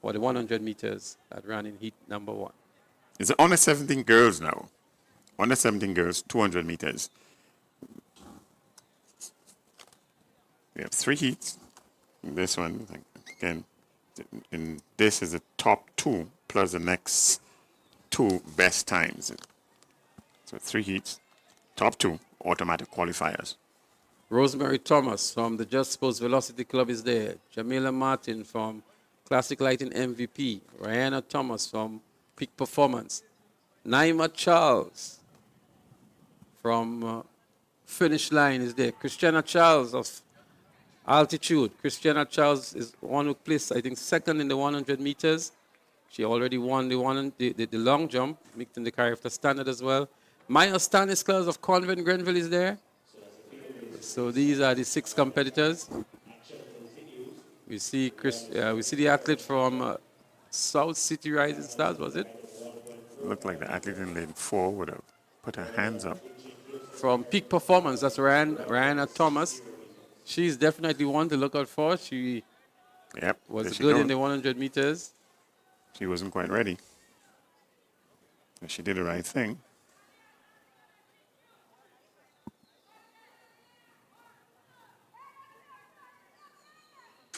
for the 100 meters that ran in heat number 1. It's under 17 girls now. Under 17 girls, 200 meters. We have 3 heats. This one, again, and this is the top 2 plus the next 2 best times. So 3 heats, top 2, automatic qualifiers. Rosemary Thomas from the Just Sports Velocity Club is there. Jamila Martin from Classic Lighting MVP. Rihanna Thomas from Peak Performance. Naima Charles from Finish Line is there. Christiana Charles of Altitude. Christiana Charles is one who placed, I think, second in the 100 meters. She already won the long jump, making the character standard as well. Maya Stanislas of Convent Grenville is there. So these are the 6 competitors. We see the athlete from South City Rising Stars, was it? Looked like the athlete in lane 4 would have put her hands up. From Peak Performance, that's Rihanna Thomas. She's definitely one to look out for. She was good in the 100 meters. She wasn't quite ready. But she did the right thing.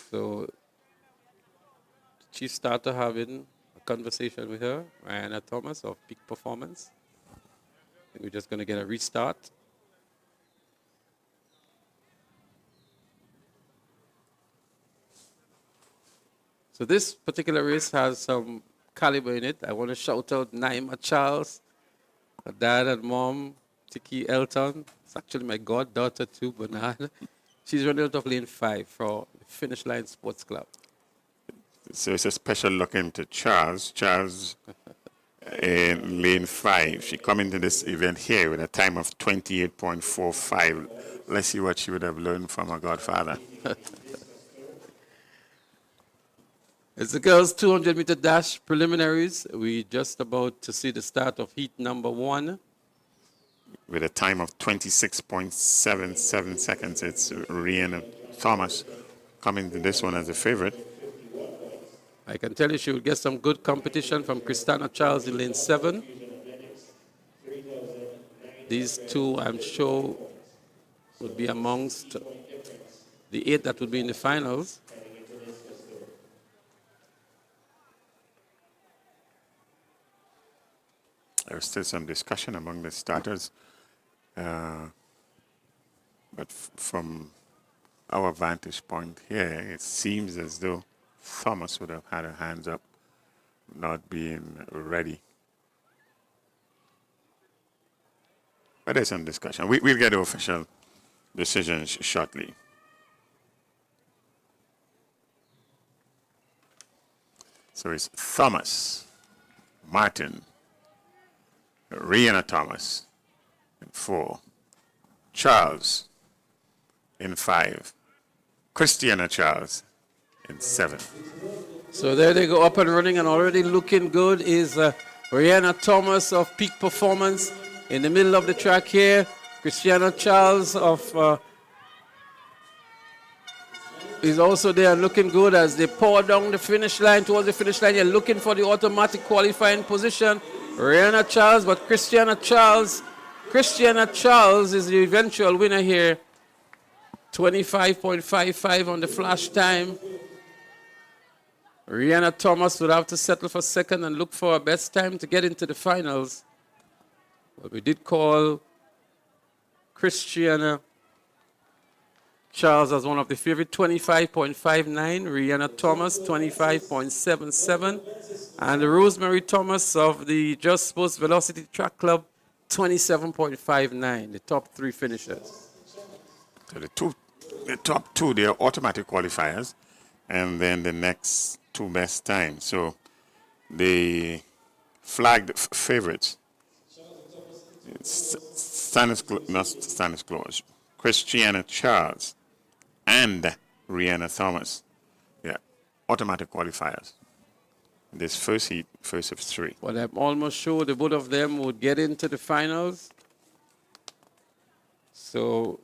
So she started having a conversation with her, Rihanna Thomas of Peak Performance. And we're just going to get a restart. So this particular race has some caliber in it. I want to shout out Naima Charles, her dad and mom, Tiki Elton. It's actually my goddaughter too, Bernard. She's running out of lane 5 for Finish Line Sports Club. So it's a special look into Charles. Charles in lane 5. She come into this event here with a time of 28.45. Let's see what she would have learned from her godfather. It's the girls' 200-meter dash preliminaries. We're just about to see the start of heat number 1. With a time of 26.77 seconds, it's Rihanna Thomas coming to this one as a favorite. I can tell you she will get some good competition from Christina Charles in lane 7. These two, I'm sure, would be amongst the 8 that would be in the finals. There's still some discussion among the starters, but from our vantage point here, it seems as though Thomas would have had her hands up, not being ready. But there's some discussion. We'll get the official decisions shortly. So it's Thomas, Martin, Rihanna Thomas in 4, Charles in 5, Christiana Charles in 7. So there they go, up and running and already looking good is Rihanna Thomas of Peak Performance in the middle of the track here. Christiana Charles of is also there looking good as they pour down the finish line, towards the finish line. You're looking for the automatic qualifying position. Rihanna Charles, but Christiana Charles is the eventual winner here. 25.55 on the flash time. Rihanna Thomas would have to settle for second and look for a best time to get into the finals. But we did call Christiana Charles as one of the favorite, 25.59. Rihanna Thomas, 25.77. And Rosemary Thomas of the Just Sports Velocity Track Club, 27.59, the top 3 finishers. So the top 2, they are automatic qualifiers, and then the next 2 best times. So the flagged favorites, Christiana Charles and Rihanna Thomas. Yeah, automatic qualifiers. This first heat, first of 3. Well, I'm almost sure the both of them would get into the finals. So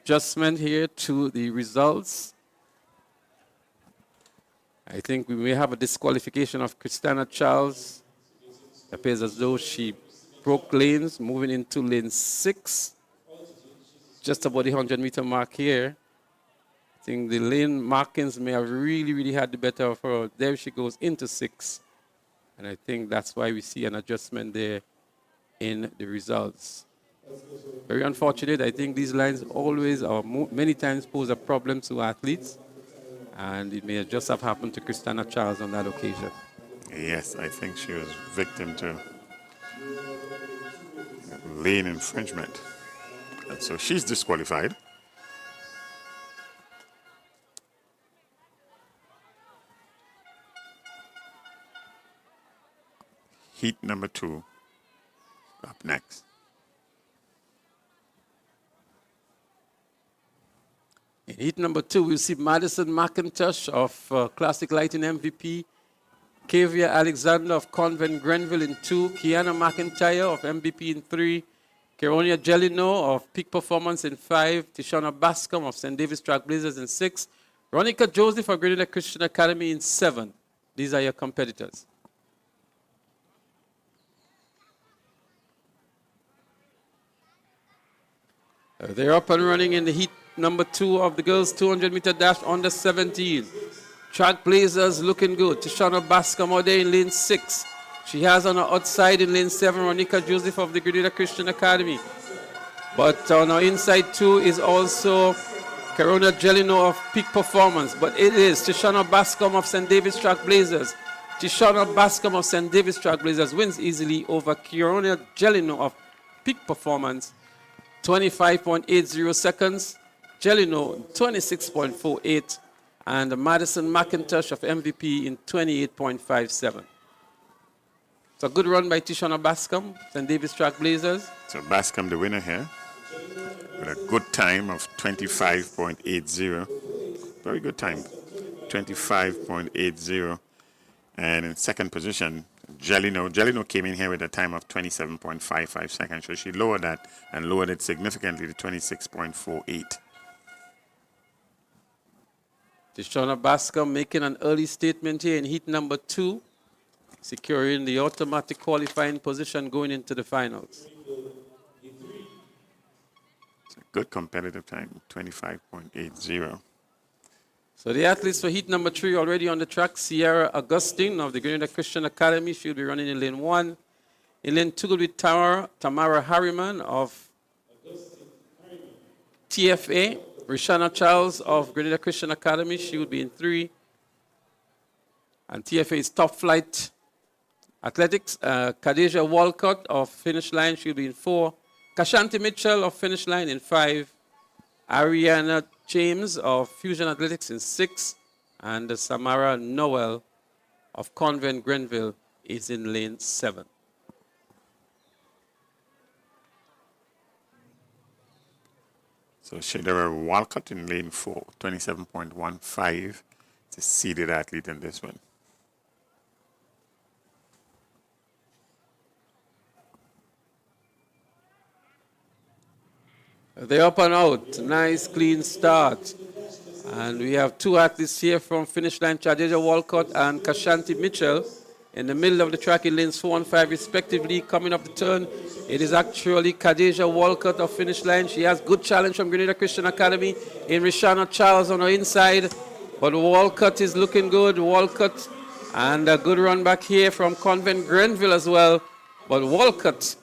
adjustment here to the results. I think we may have a disqualification of Christina Charles. It appears as though she broke lanes, moving into lane 6. Just about the 100-meter mark here. I think the lane markings may have really had the better of her. There she goes into 6. And I think that's why we see an adjustment there in the results. Very unfortunate. I think these lines always or many times pose a problem to athletes. And it may just have happened to Christina Charles on that occasion. Yes, I think she was victim to lane infringement. And so she's disqualified. Heat number 2 up next. In heat number 2, we'll see Madison McIntosh of Classic Lighting MVP, Kavia Alexander of Convent Grenville in 2, Kiana McIntyre of MVP in 3, Caronia Gelino of Peak Performance in 5, Tishana Bascom of St. David's Track Blazers in 6, Ronica Joseph of Grenada Christian Academy in 7. These are your competitors. They're up and running in the heat number 2 of the girls' 200-meter dash under 17. Track Blazers looking good. Tishana Bascom out there in lane 6. She has on her outside in lane 7, Ronica Joseph of the Grenada Christian Academy. But on our inside 2 is also Caronia Gelino of Peak Performance. But it is Tishana Bascom of St. David's Track Blazers. Tishana Bascom of St. David's Trailblazers wins easily over Kironia Gelino of Peak Performance, 25.80 seconds. Gelino, 26.48. And Madison McIntosh of MVP in 28.57. It's a good run by Tishana Bascom, St. David's Trailblazers. So Bascom, the winner here, with a good time of 25.80. Very good time, 25.80. And in second position, Gelino. Gelino came in here with a time of 27.55 seconds. So she lowered that and lowered it significantly to 26.48. Tishana Bascom making an early statement here in heat number 2, securing the automatic qualifying position going into the finals. It's a good competitive time, 25.80. So the athletes for heat number 3 already on the track. Sierra Augustine of the Grenada Christian Academy. She'll be running in lane 1. In lane 2 will be Tamara Harriman of TFA. Rishana Charles of Grenada Christian Academy. She will be in 3. And TFA is Top Flight Athletics. Khadijah Walcott of Finish Line. She'll be in 4. Kashanti Mitchell of Finish Line in 5. Ariana James of Fusion Athletics in 6, and Samara Noel of Convent Grenville is in lane 7. So Shadera Walcott in lane 4, 27.15. It's a seeded athlete in this one. They're up and out. Nice, clean start. And we have 2 athletes here from Finish Line, Khadijah Walcott and Kashanti Mitchell, in the middle of the track in lanes 4 and 5 respectively. Coming up the turn, it is actually Khadijah Walcott of Finish Line. She has good challenge from Grenada Christian Academy in Rishana Charles on her inside. But Walcott is looking good. Walcott, and a good run back here from Convent Grenville as well. But Walcott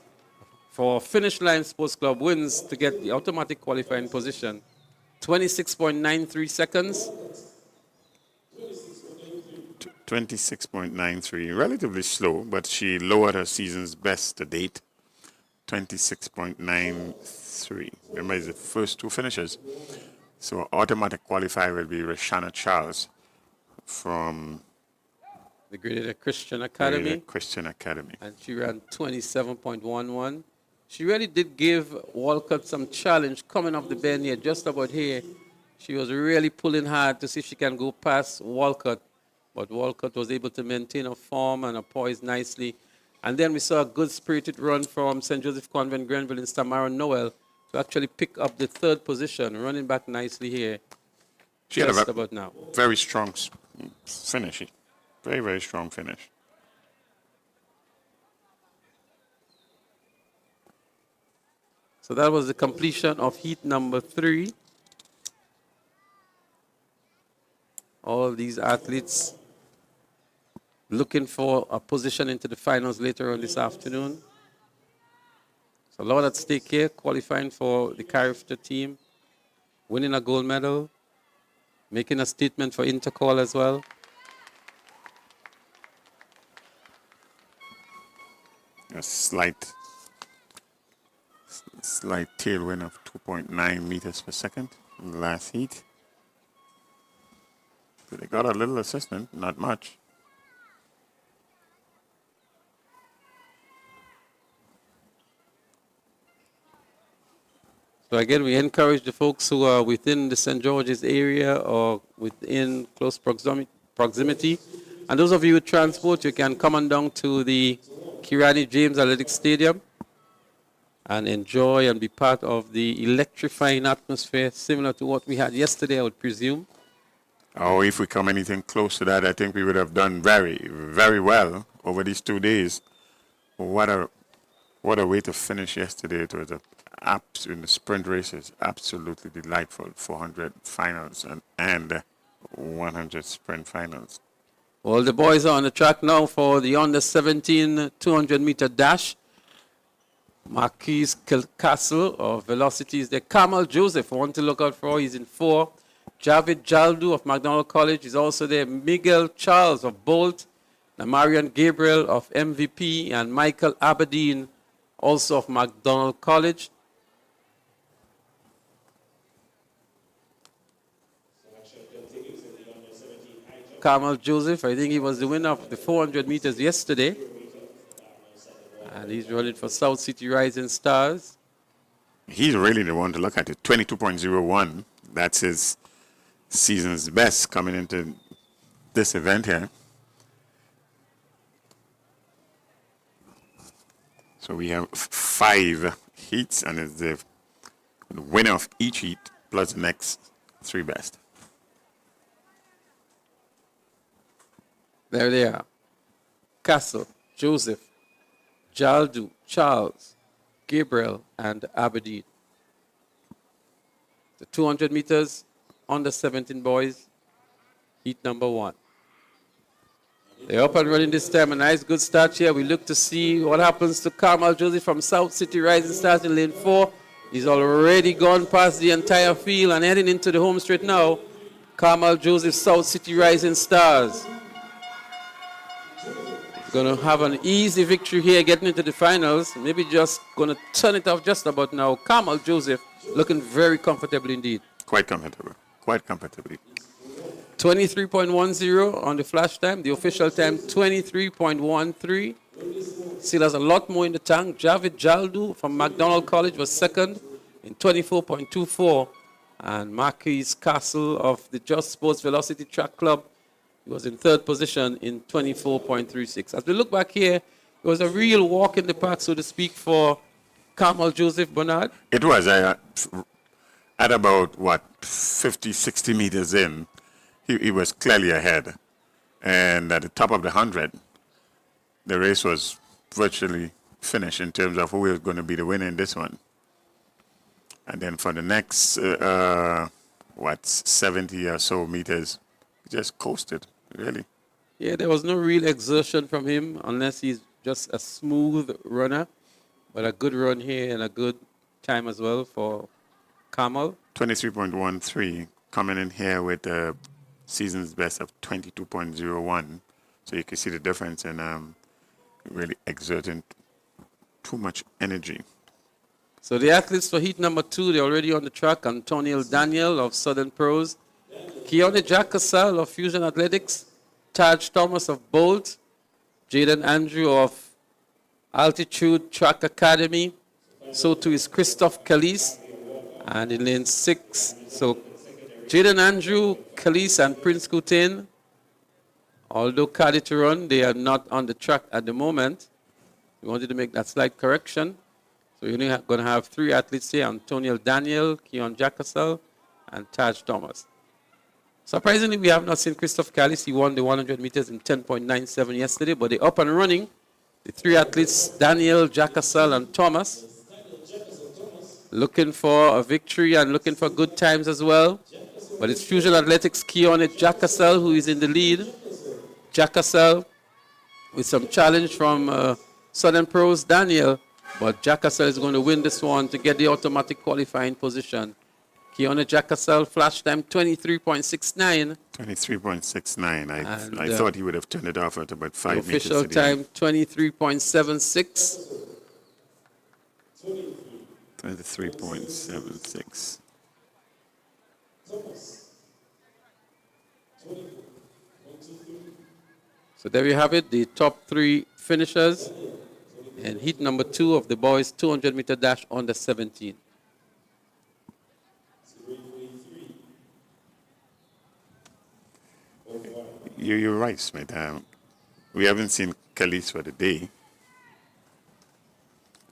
for Finish Line Sports Club wins to get the automatic qualifying position. 26.93 seconds. 26.93, relatively slow, but she lowered her season's best to date. 26.93. Remember, it's the first 2 finishes. So automatic qualifier will be Rashana Charles from The Grenada Christian Academy. Grenada Christian Academy. And she ran 27.11. She really did give Walcott some challenge coming off the bend here, just about here. She was really pulling hard to see if she can go past Walcott. But Walcott was able to maintain her form and her poise nicely. And then we saw a good spirited run from St. Joseph Convent Grenville in Samara Noel to actually pick up the 3rd position, running back nicely here. She just had a about now. very strong finish. Very, very strong finish. So that was the completion of heat number 3. All these athletes looking for a position into the finals later on this afternoon. So a lot at stake here, qualifying for the Carifta team, winning a gold medal, making a statement for Intercall as well. A slight tailwind of 2.9 meters per second in the last heat. So they got a little assistance, not much. So again, we encourage the folks who are within the St. George's area or within close proximity. And those of you with transport, you can come on down to the Kirani James Athletic Stadium and enjoy and be part of the electrifying atmosphere, similar to what we had yesterday, I would presume. Oh, if we come anything close to that, I think we would have done very, very well over these 2 days. What a way to finish yesterday. It was in the sprint races, absolutely delightful. 400 finals and 100 sprint finals. Well, the boys are on the track now for the under 17 200-meter dash. Marquis Castle of Velocity is there. Kamal Joseph, one to look out for. He's in 4. Javid Jaldu of McDonald College is also there. Miguel Charles of Bolt. Marion Gabriel of MVP and Michael Aberdeen, also of McDonald College. Kamal Joseph, I think he was the winner of the 400 meters yesterday. And he's running for South City Rising Stars. He's really the one to look at. It 22.01. That's his season's best coming into this event here. So we have 5 heats, and it's the winner of each heat plus the next 3 best. There they are. Castle, Joseph, Jaldu, Charles, Gabriel, and Aberdeen. The 200 meters under 17 boys, heat number 1. They're up and running this time. A nice good start here. We look to see what happens to Kamal Joseph from South City Rising Stars in lane 4. He's already gone past the entire field and heading into the home straight now. Kamal Joseph, South City Rising Stars. Going to have an easy victory here getting into the finals. Maybe just going to turn it off just about now. Kamal Joseph looking very comfortable indeed. Quite comfortable. Quite comfortably. 23.10 on the flash time. The official time, 23.13. Still has a lot more in the tank. Javid Jaldu from McDonald College was second in 24.24. And Marquis Castle of the Just Sports Velocity Track Club, he was in third position in 24.36. As we look back here, it was a real walk in the park, so to speak, for Kamal Joseph Bernard. It was. At about, 50, 60 meters in, he was clearly ahead. And at the top of the 100, the race was virtually finished in terms of who was going to be the winner in this one. And then for the next, 70 or so meters, he just coasted. Really? Yeah, there was no real exertion from him unless he's just a smooth runner. But a good run here and a good time as well for Kamal. 23.13, coming in here with a season's best of 22.01. So you can see the difference in really exerting too much energy. So the athletes for heat number 2, they're already on the track. Antonio Daniel of Southern Pros. Keone Jackasal of Fusion Athletics, Taj Thomas of Bolt, Jaden Andrew of Altitude Track Academy, so too is Christoph Calise, and in lane 6, so Jaden Andrew, Calise, and Prince Coutin, although cardi to run, they are not on the track at the moment. We wanted to make that slight correction. So you're only going to have 3 athletes here, Antonio Daniel, Keone Jackasal, and Taj Thomas. Surprisingly, we have not seen Christoph Callis. He won the 100 meters in 10.97 yesterday, but they're up and running. The 3 athletes, Daniel, Jackasal, and Thomas, looking for a victory and looking for good times as well. But it's Fusion Athletics' Keone Jackasal who is in the lead. Jackasal with some challenge from Southern Pros, Daniel, but Jackasal is going to win this one to get the automatic qualifying position. Keone Jackasal, flash time 23.69. 23.69. I thought he would have turned it off at about 5 meters. Official time 23.76. 23.76. So there you have it, the top 3 finishers in heat number 2 of the boys 200 meter dash under 17. You're right, Smith. We haven't seen Callis for the day.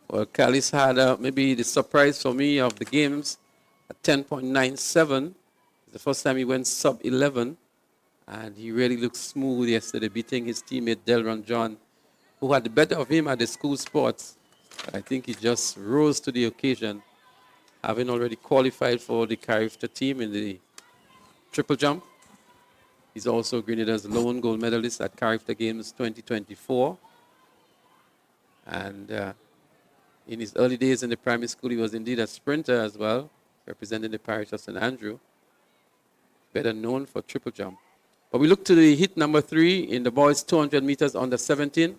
Well, Callis had maybe the surprise for me of the games at 10.97. The first time he went sub 11, and he really looked smooth yesterday, beating his teammate Delron John, who had the better of him at the school sports. I think he just rose to the occasion, having already qualified for the Carifta team in the triple jump. He's also Grenada's lone gold medalist at Carifta Games 2024. And in his early days in the primary school, he was indeed a sprinter as well, representing the parish of St. Andrew. Better known for triple jump. But we look to the heat number 3 in the boys 200 meters under 17.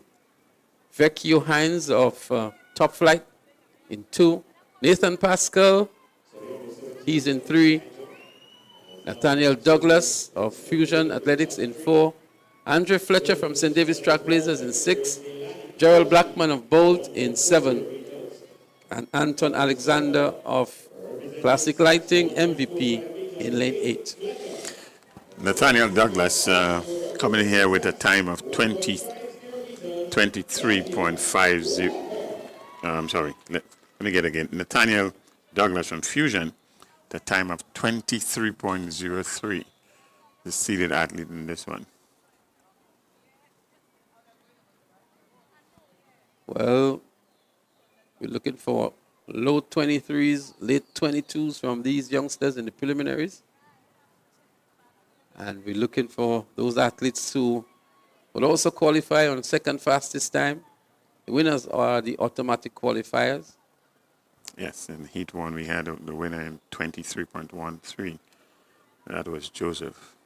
Vecchio Hines of Top Flight in 2. Nathan Pascal, he's in 3. Nathaniel Douglas of Fusion Athletics in 4. Andre Fletcher from St. David's Trailblazers in 6. Gerald Blackman of Bolt in 7. And Anton Alexander of Classic Lighting, MVP, in lane 8. Nathaniel Douglas coming in here with a time of 23.50. I'm sorry, let me get again. Nathaniel Douglas from Fusion, the time of 23.03. The seeded athlete in this one. Well, we're looking for low 23s, late 22s from these youngsters in the preliminaries. And we're looking for those athletes who will also qualify on second fastest time. The winners are the automatic qualifiers. Yes, in Heat 1 we had the winner in 23.13. That was Joseph.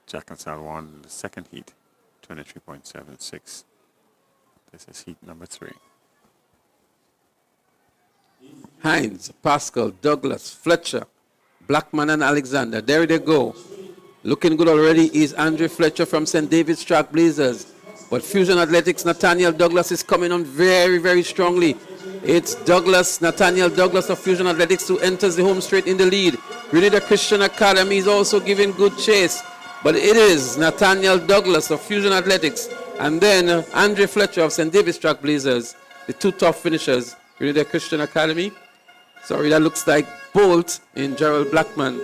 Jack and Sal won in the second heat, 23.76. This is heat number 3. Hines, Pascal, Douglas, Fletcher, Blackman and Alexander. There they go. Looking good already is Andre Fletcher from St. David's Trailblazers. But Fusion Athletics, Nathaniel Douglas is coming on very, very strongly. It's Nathaniel Douglas of Fusion Athletics who enters the home straight in the lead. Grenada Christian Academy is also giving good chase. But it is Nathaniel Douglas of Fusion Athletics and then Andre Fletcher of St. David's Trailblazers, the 2 top finishers. Grenada Christian Academy. Sorry, that looks like Bolt in Gerald Blackman.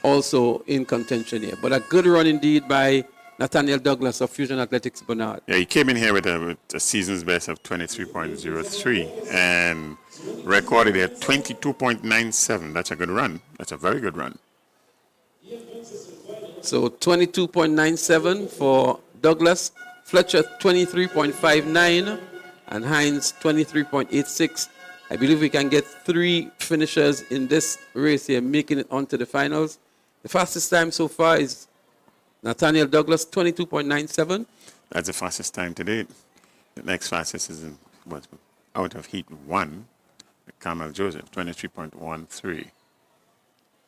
Also in contention here. But a good run indeed by Nathaniel Douglas of Fusion Athletics Bernard. Yeah, he came in here with a season's best of 23.03 and recorded at 22.97. That's a good run. That's a very good run. So 22.97 for Douglas, Fletcher 23.59, and Hines 23.86. I believe we can get 3 finishers in this race here, making it onto the finals. The fastest time so far is Nathaniel Douglas, 22.97. That's the fastest time to date. The next fastest is out of heat 1, Kamal Joseph, 23.13.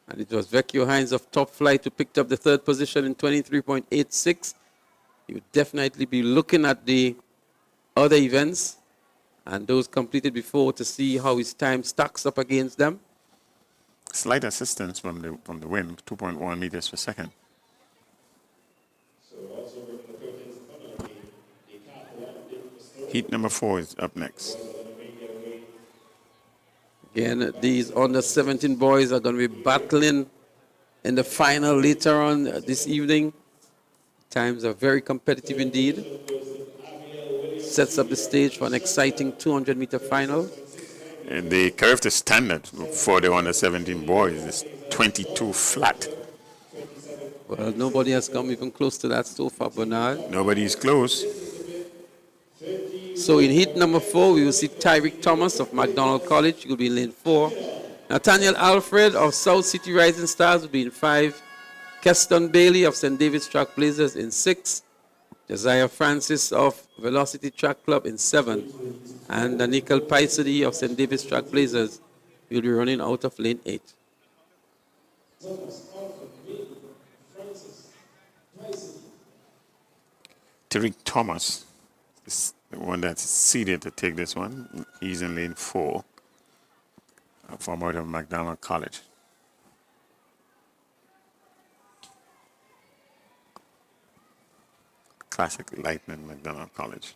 And it was Vecchio Hines of Top Flight who picked up the 3rd position in 23.86. You would definitely be looking at the other events and those completed before to see how his time stacks up against them. Slight assistance from the wind, 2.1 meters per second. Heat number 4 is up next. Again, these under 17 boys are going to be battling in the final later on this evening. Times are very competitive indeed. Sets up the stage for an exciting 200-meter final. And the curve to standard for the under 17 boys is 22 flat. Well, nobody has come even close to that so far, Bernard. Nobody's close. So in heat number 4, we will see Tyreek Thomas of McDonald College. He will be in lane 4. Nathaniel Alfred of South City Rising Stars will be in 5. Keston Bailey of St. David's Trailblazers in 6. Josiah Francis of Velocity Track Club in 7. And Nickel Paisody of St. David's Trailblazers will be running out of lane 8. Tariq Thomas is the one that's seeded to take this one. He's in lane 4 from out of McDonald College. Classic Lightning McDonald College.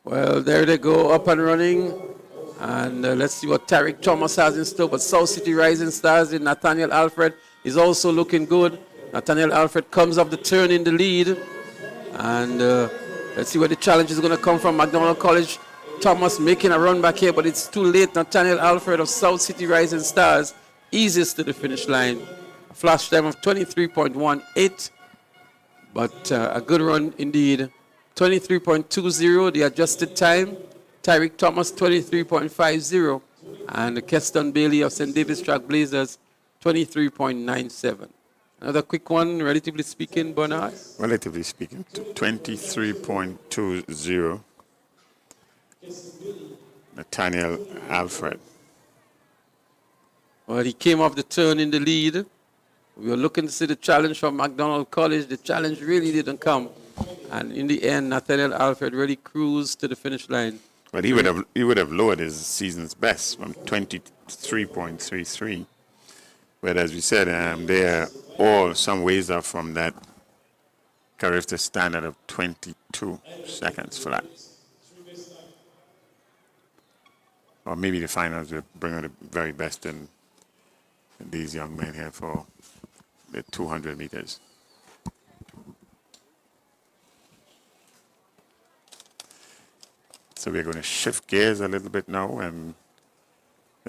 Well, there they go, up and running. And let's see what Tariq Thomas has in store. But South City Rising Stars in Nathaniel Alfred is also looking good. Nathaniel Alfred comes off the turn in the lead. And let's see where the challenge is going to come from. McDonald College, Thomas making a run back here, but it's too late. Nathaniel Alfred of South City Rising Stars, easiest to the finish line. A flash time of 23.18, but a good run indeed. 23.20, the adjusted time. Tyreek Thomas, 23.50. And Keston Bailey of St. David's Trailblazers, 23.97. Another quick one, relatively speaking, Bernard. Relatively speaking, 23.20. Nathaniel Alfred. Well, he came off the turn in the lead. We were looking to see the challenge from McDonald College. The challenge really didn't come. And in the end, Nathaniel Alfred really cruised to the finish line. But he would have lowered his season's best from 23.33. But as we said, they are all some ways off from that character standard of 22 seconds flat. Or maybe the finals will bring out the very best in these young men here for the 200 meters. So we're going to shift gears a little bit now, and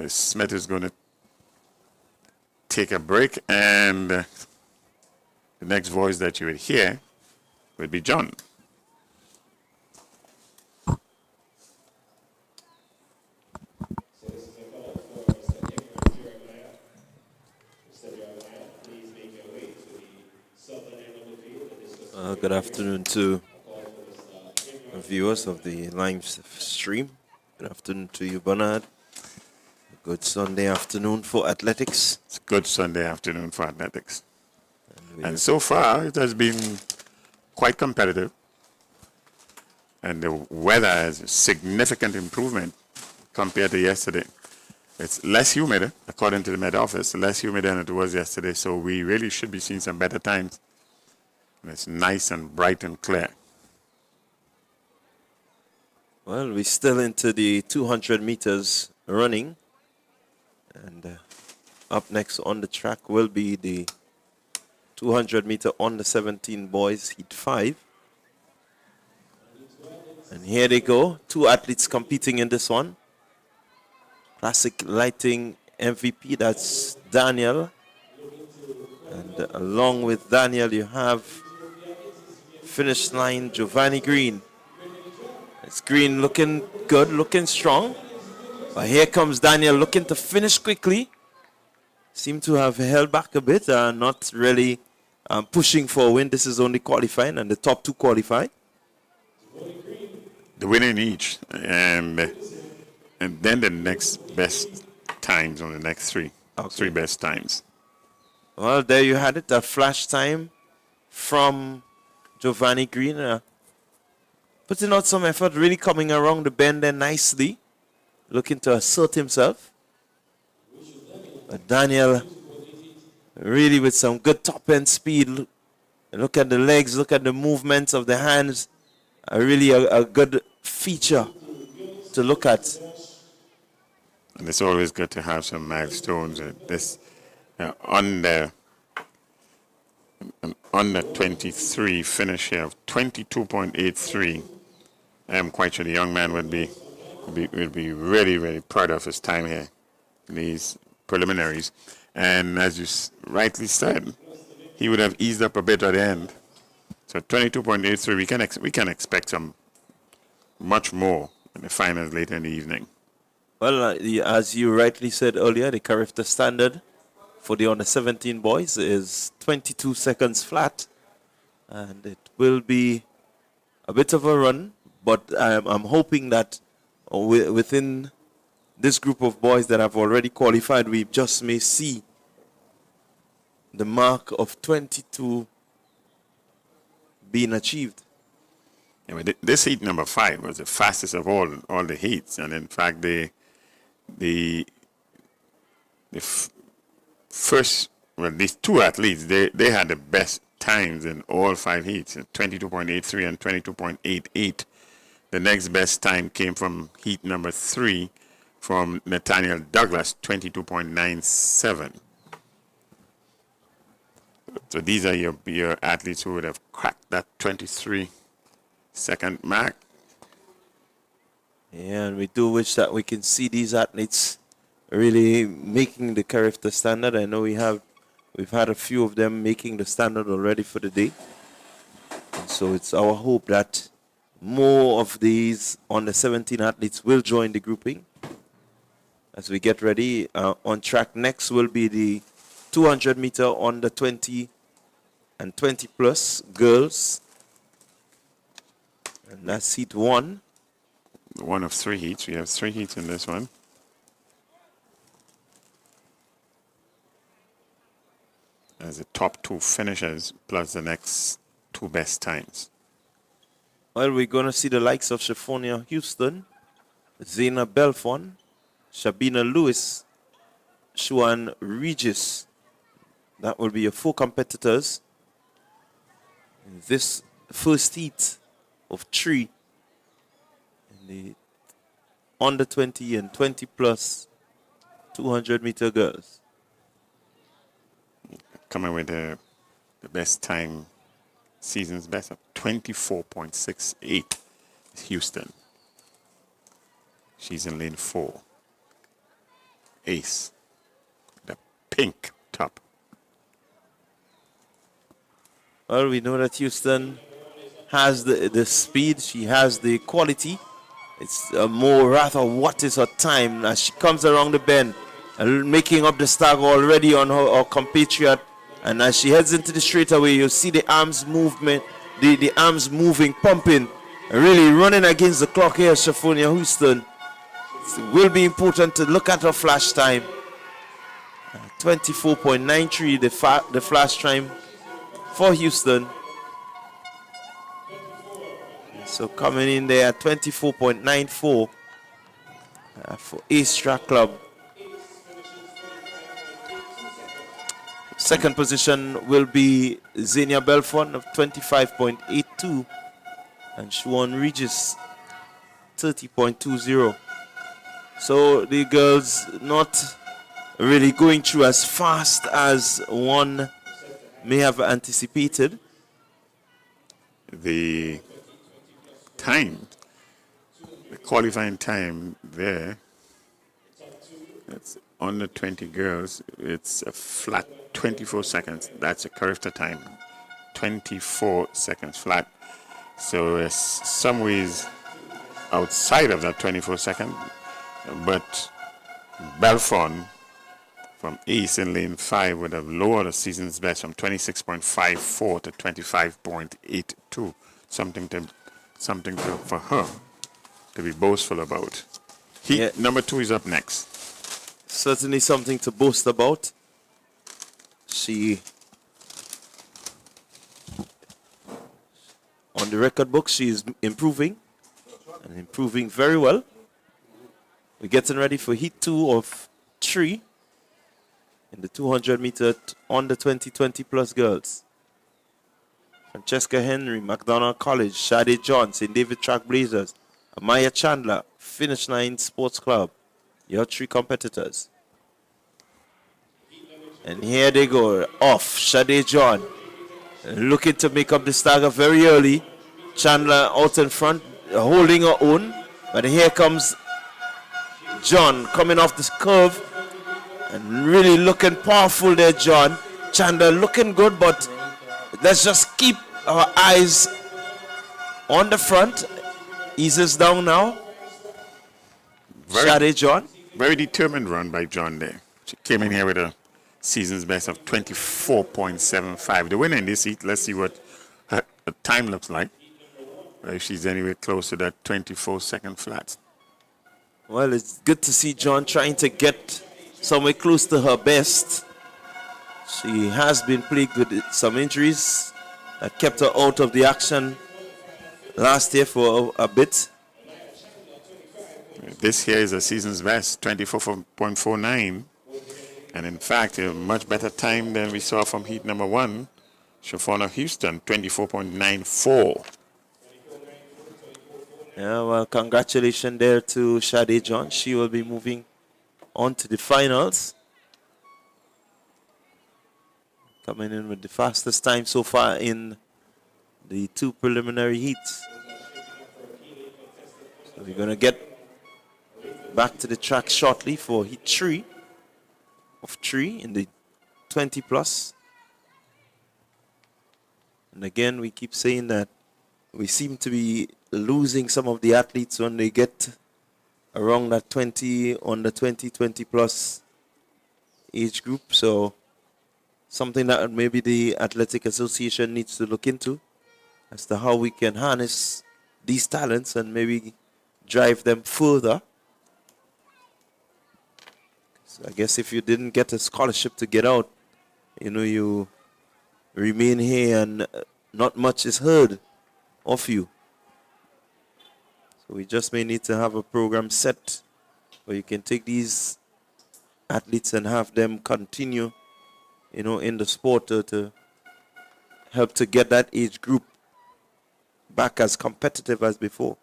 Smith is going to take a break, and the next voice that you would hear would be John. Good afternoon to the viewers of the live stream. Good afternoon to you, Bernard. Good Sunday afternoon for athletics. It's a good Sunday afternoon for athletics. And so far, it has been quite competitive. And the weather has a significant improvement compared to yesterday. It's less humid, according to the Met Office, less humid than it was yesterday. So we really should be seeing some better times. And it's nice and bright and clear. Well, we're still into the 200 meters running. And up next on the track will be the 200 meter on the 17 boys, heat 5. And here they go, 2 athletes competing in this one. Classic lighting MVP, that's Daniel. And along with Daniel, you have finish line Giovanni Green. It's Green looking good, looking strong. But here comes Daniel looking to finish quickly. Seem to have held back a bit, not really pushing for a win. This is only qualifying, and the top 2 qualify. The winner in each, and then the next best times on the next 3. Okay. 3 best times. Well, there you had it, a flash time from Giovanni Green. Putting out some effort, really coming around the bend there nicely. Looking to assert himself. But Daniel, really with some good top-end speed. Look at the legs, look at the movements of the hands. Really a good feature to look at. And it's always good to have some milestones. This under 23 finish here of 22.83. I am quite sure the young man would be really, really proud of his time here in these preliminaries. And as you rightly said, he would have eased up a bit at the end. So 22.83, we can expect some much more in the finals later in the evening. Well, as you rightly said earlier, the character standard for the under 17 boys is 22 seconds flat. And it will be a bit of a run, but I'm hoping that within this group of boys that have already qualified, we just may see the mark of 22 being achieved. Yeah, this heat number 5 was the fastest of all the heats, and in fact, these 2 athletes, they had the best times in all 5 heats, 22.83 and 22.88. The next best time came from heat number 3 from Nathaniel Douglas, 22.97. So these are your athletes who would have cracked that 23-second mark. Yeah, and we do wish that we can see these athletes really making the character standard. I know we've had a few of them making the standard already for the day. And so it's our hope that more of these under 17 athletes will join the grouping. as we get ready. On track next will be the 200 meter on the 20 and 20 plus girls. And that's heat 1. One of 3 heats. We have 3 heats in this one. As the top 2 finishers plus the next 2 best times. Well, we're going to see the likes of Shaphonia Houston, Zena Belfon, Shabina Lewis, Shuan Regis. That will be your 4 competitors in this first heat of 3 in the under 20 and 20 plus 200 meter girls. Coming with the best time, season's best of 24.68 is Houston. She's in lane 4. Ace, the pink top. Well, we know that Houston has the speed, she has the quality. It's more rather what is her time as she comes around the bend, making up the stagger already on her compatriot. And as she heads into the straightaway, you'll see the arms movement, the arms moving, pumping, really running against the clock here, Shaphonia Houston. It will be important to look at her flash time. 24.93, the flash time for Houston. So coming in there at 24.94 for Ace Track Club. Second position will be Xenia Belfon of 25.82 and Shuan Regis 30.20. So the girls not really going through as fast as one may have anticipated. The time, the qualifying time there, that's under 20 girls, it's a flat 24 seconds. That's a correct time. 24 seconds flat. So it's some ways outside of that 24 second, but Belfon from Ace in lane 5 would have lowered the season's best from 26.54 to 25.82. Something for her to be boastful about. Number 2 is up next. Certainly something to boast about. She, on the record book, she is improving and improving very well. We're getting ready for heat 2 of 3 in the 200 meter on the 2020 plus girls. Francesca Henry, McDonald College, Shade John, St. David Trailblazers, Amaya Chandler, Finish Line Sports Club. Your 3 competitors. And here they go, off, Shade John. Looking to make up the stagger very early. Chandler out in front, holding her own. But here comes John coming off this curve. And really looking powerful there, John. Chandler looking good, but let's just keep our eyes on the front. Eases down now. Shade John. Very determined run by John there. She came in here with a season's best of 24.75. The winner in this heat, let's see what her time looks like. If she's anywhere close to that 24-second flat. Well, it's good to see John trying to get somewhere close to her best. She has been plagued with some injuries that kept her out of the action last year for a bit. This here is a season's best, 24.49. And in fact, a much better time than we saw from heat number 1. Shafona Houston, 24.94. Yeah, well, congratulations there to Shade John. She will be moving on to the finals. Coming in with the fastest time so far in the 2 preliminary heats. So we're going to get back to the track shortly for heat 3 of 3 in the 20 plus. And again, we keep saying that we seem to be losing some of the athletes when they get around that 20 plus age group. So something that maybe the Athletic Association needs to look into as to how we can harness these talents and maybe drive them further. So I guess if you didn't get a scholarship to get out, you remain here and not much is heard of you. So we just may need to have a program set where you can take these athletes and have them continue, in the sport to help to get that age group back as competitive as before.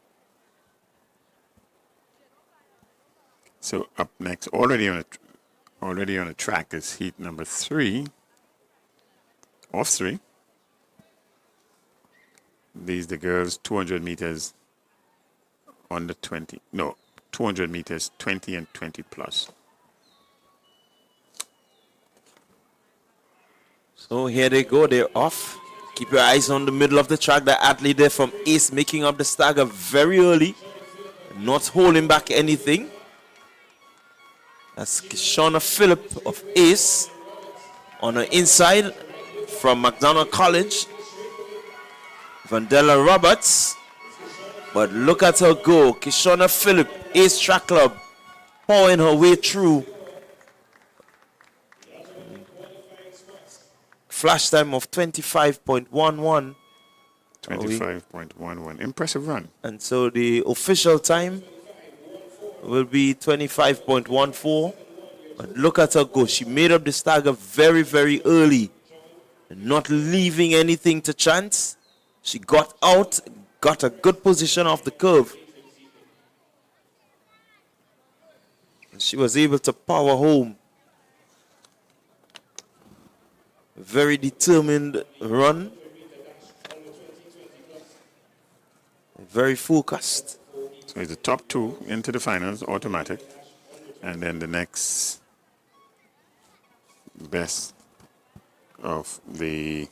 So up next, already on the track is heat number 3 of 3. These the girls 200 meters under 20. No, 200 meters 20 and 20 plus. So here they go, they're off. Keep your eyes on the middle of the track. The athlete there from Ace making up the stagger very early, not holding back anything. That's Shauna Phillip of Ace on the inside from McDonald College. Vandella Roberts. But look at her go. Kishona Phillip, Ace Track Club, powering her way through. Flash time of 25.11. 25.11. Impressive run. And so the official time will be 25.14. But look at her go. She made up the stagger very, very early. Not leaving anything to chance. She got out, got a good position off the curve. And she was able to power home. Very determined run. Very focused. So it's the top 2 into the finals, automatic. And then the next best of the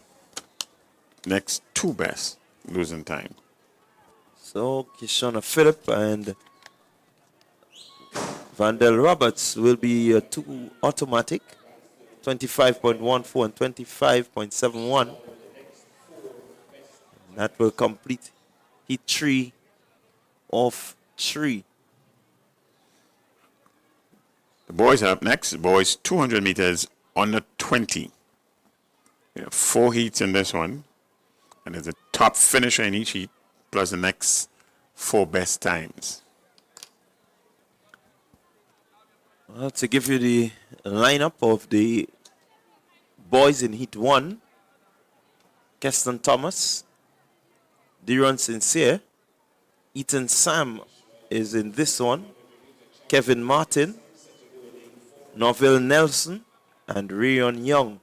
next 2 best losing time. So Kishona Phillip and Vandel Roberts will be 2 automatic. 25.14 and 25.71. That will complete heat 3 of 3. The boys are up next. The boys 200 meters under 20. 4 heats in this one. And there's a top finisher in each heat, plus the next 4 best times. Well, to give you the lineup of the boys in Heat 1, Keston Thomas, Deron Sincere, Ethan Sam is in this one, Kevin Martin, Norville Nelson, and Rayon Young.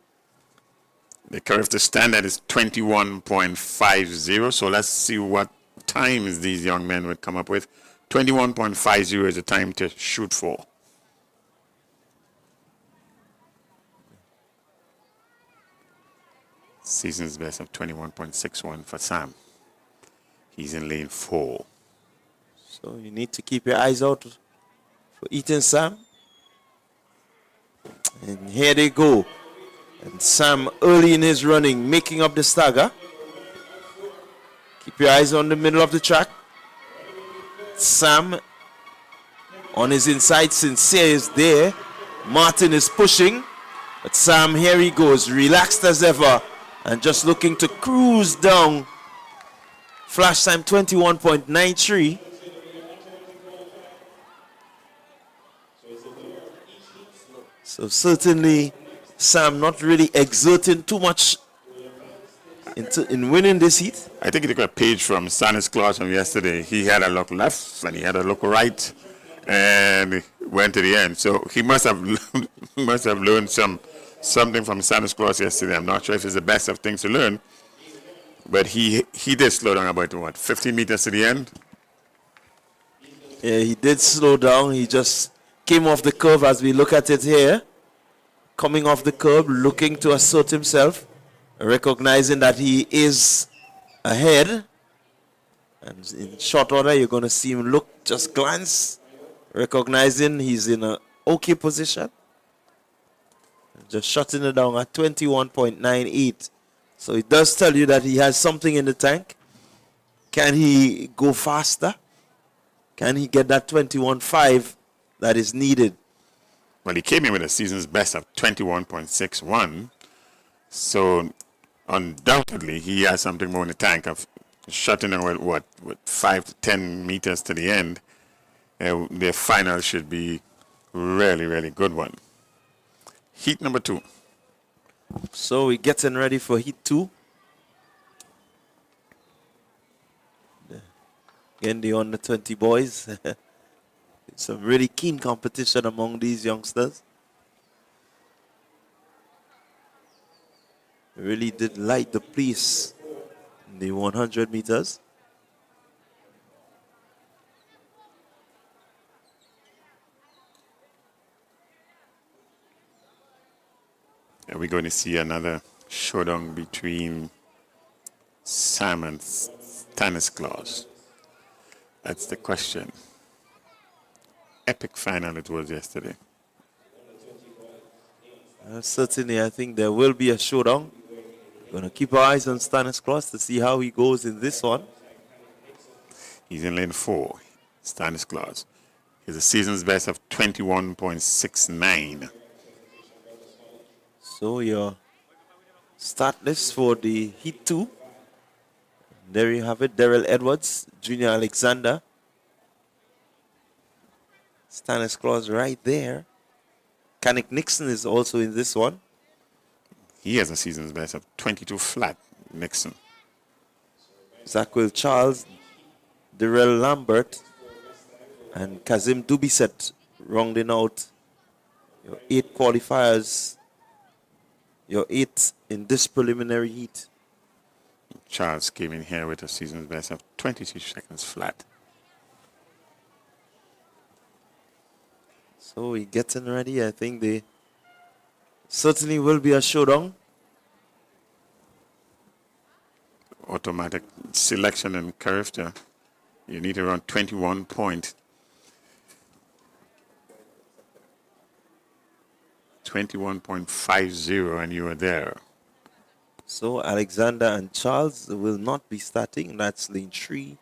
The curve to standard is 21.50, so let's see what times these young men would come up with. 21.50 is the time to shoot for. Season's best of 21.61 for Sam. He's in lane 4. So you need to keep your eyes out for Ethan Sam. And here they go. And Sam early in his running, making up the stagger. Keep your eyes on the middle of the track. Sam on his inside, Sincere is there. Martin is pushing. But Sam, here he goes, relaxed as ever. And just looking to cruise down. Flash time 21.93. So certainly Sam not really exerting too much in winning this heat. I think he took a page from Stannis' class from yesterday. He had a look left and he had a look right and went to the end. So he must have learned something from Stannis' class yesterday. I'm not sure if it's the best of things to learn, but he did slow down about 15 meters to the end. Yeah, he did slow down. He just came off the curve as we look at it here. Coming off the curb, looking to assert himself, recognizing that he is ahead. And in short order, you're going to see him look, just glance recognizing he's in a okay position. Just shutting it down at 21.98. So it does tell you that he has something in the tank. Can he go faster? Can he get that 21.5 that is needed? Well, he came in with a season's best of 21.61. So undoubtedly he has something more in the tank of shutting down with 5 to 10 meters to the end. Their final should be really, really good one. Heat number 2. So we're getting ready for heat 2. Again, the under 20 boys. Some really keen competition among these youngsters. Really did light the place in the 100 meters. Are we going to see another showdown between Sam and Stanislaus? That's the question. Epic final it was yesterday. Certainly, I think there will be a showdown. We're going to keep our eyes on Stanislaus to see how he goes in this one. He's in lane 4, Stanislaus. He has a season's best of 21.69. So your start list for the Heat 2. There you have it. Daryl Edwards, Junior Alexander. Stanislaus right there. Kanik Nixon is also in this one. He has a season's best of 22 flat, Nixon. Zaquil Charles, Darrell Lambert, and Kazim Dubiset rounding out your 8 qualifiers. Your 8th in this preliminary heat. Charles came in here with a season's best of 22 seconds flat. So we're getting ready. I think they certainly will be a showdown. Automatic selection and curve. You need around 21 point. 21.50 and you are there. So Alexander and Charles will not be starting. That's lane 3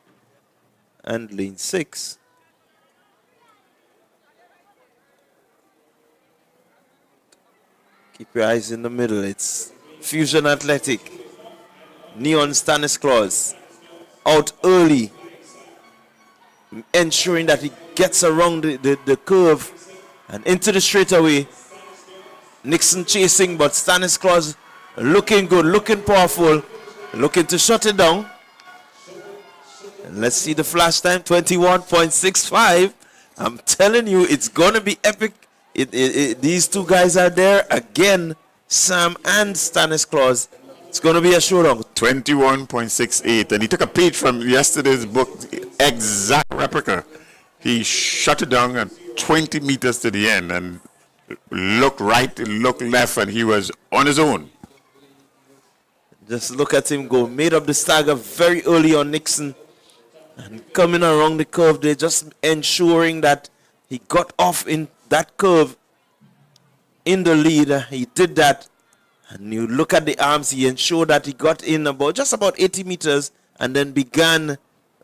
and lane 6. Keep your eyes in the middle. It's Fusion Athletic. Neon Stannis out early, ensuring that he gets around the curve and into the straightaway. Nixon chasing, but Stanislaus looking good, looking powerful, looking to shut it down. And let's see the flash time, 21.65. I'm telling you, it's going to be epic. These two guys are there again, Sam and Stanislaus. It's going to be a showdown. 21.68, and he took a page from yesterday's book, exact replica. He shut it down at 20 meters to the end and look right, look left, and he was on his own. Just look at him go. Made up the stagger very early on Nixon. And coming around the curve, they're just ensuring that he got off in that curve in the lead. He did that. And you look at the arms, he ensured that he got in just about 80 meters and then began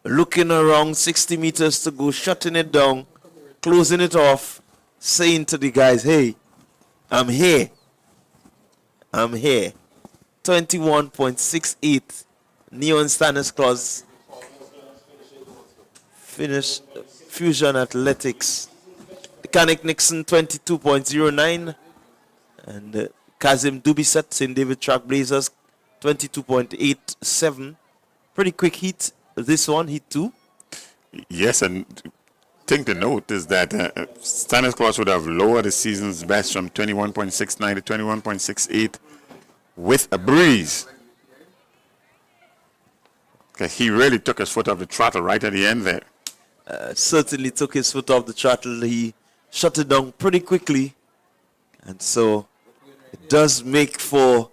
looking around 60 meters to go, shutting it down, closing it off, saying to the guys, hey, I'm here. I'm here. 21.68. Neon Stannis finish Fusion Athletics. Kanik Nixon 22.09. And Kazim Dubiset, St. David Trailblazers 22.87. Pretty quick heat. This one, heat 2. Yes, and thing to note is that Stanislaus would have lowered the season's best from 21.69 to 21.68 with a breeze. Okay, he really took his foot off the throttle right at the end there. Certainly took his foot off the throttle. He shut it down pretty quickly. And so it does make for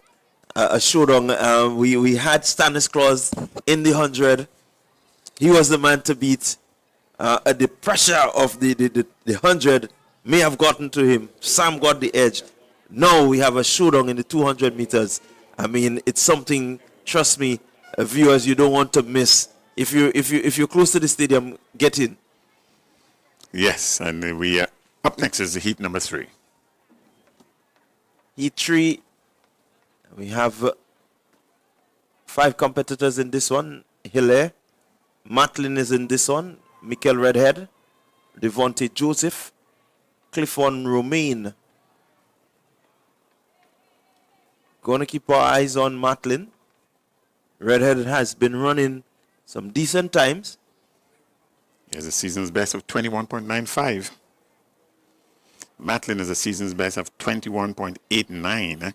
a showdown. We had Stanislaus in the 100. He was the man to beat. The pressure of the The 100 may have gotten to him. Sam got the edge. Now we have a showdown in the 200 meters. I mean, it's something, trust me, viewers, you don't want to miss. If you're close to the stadium, get in. Yes, and we up next is the heat number 3. Heat 3, we have 5 competitors in this one. Hilaire, Matlin is in this one. Mikel Redhead, Devontae Joseph, Clifford Romaine. Gonna keep our eyes on Matlin. Redhead has been running some decent times. He has a season's best of 21.95. Matlin is a season's best of 21.89.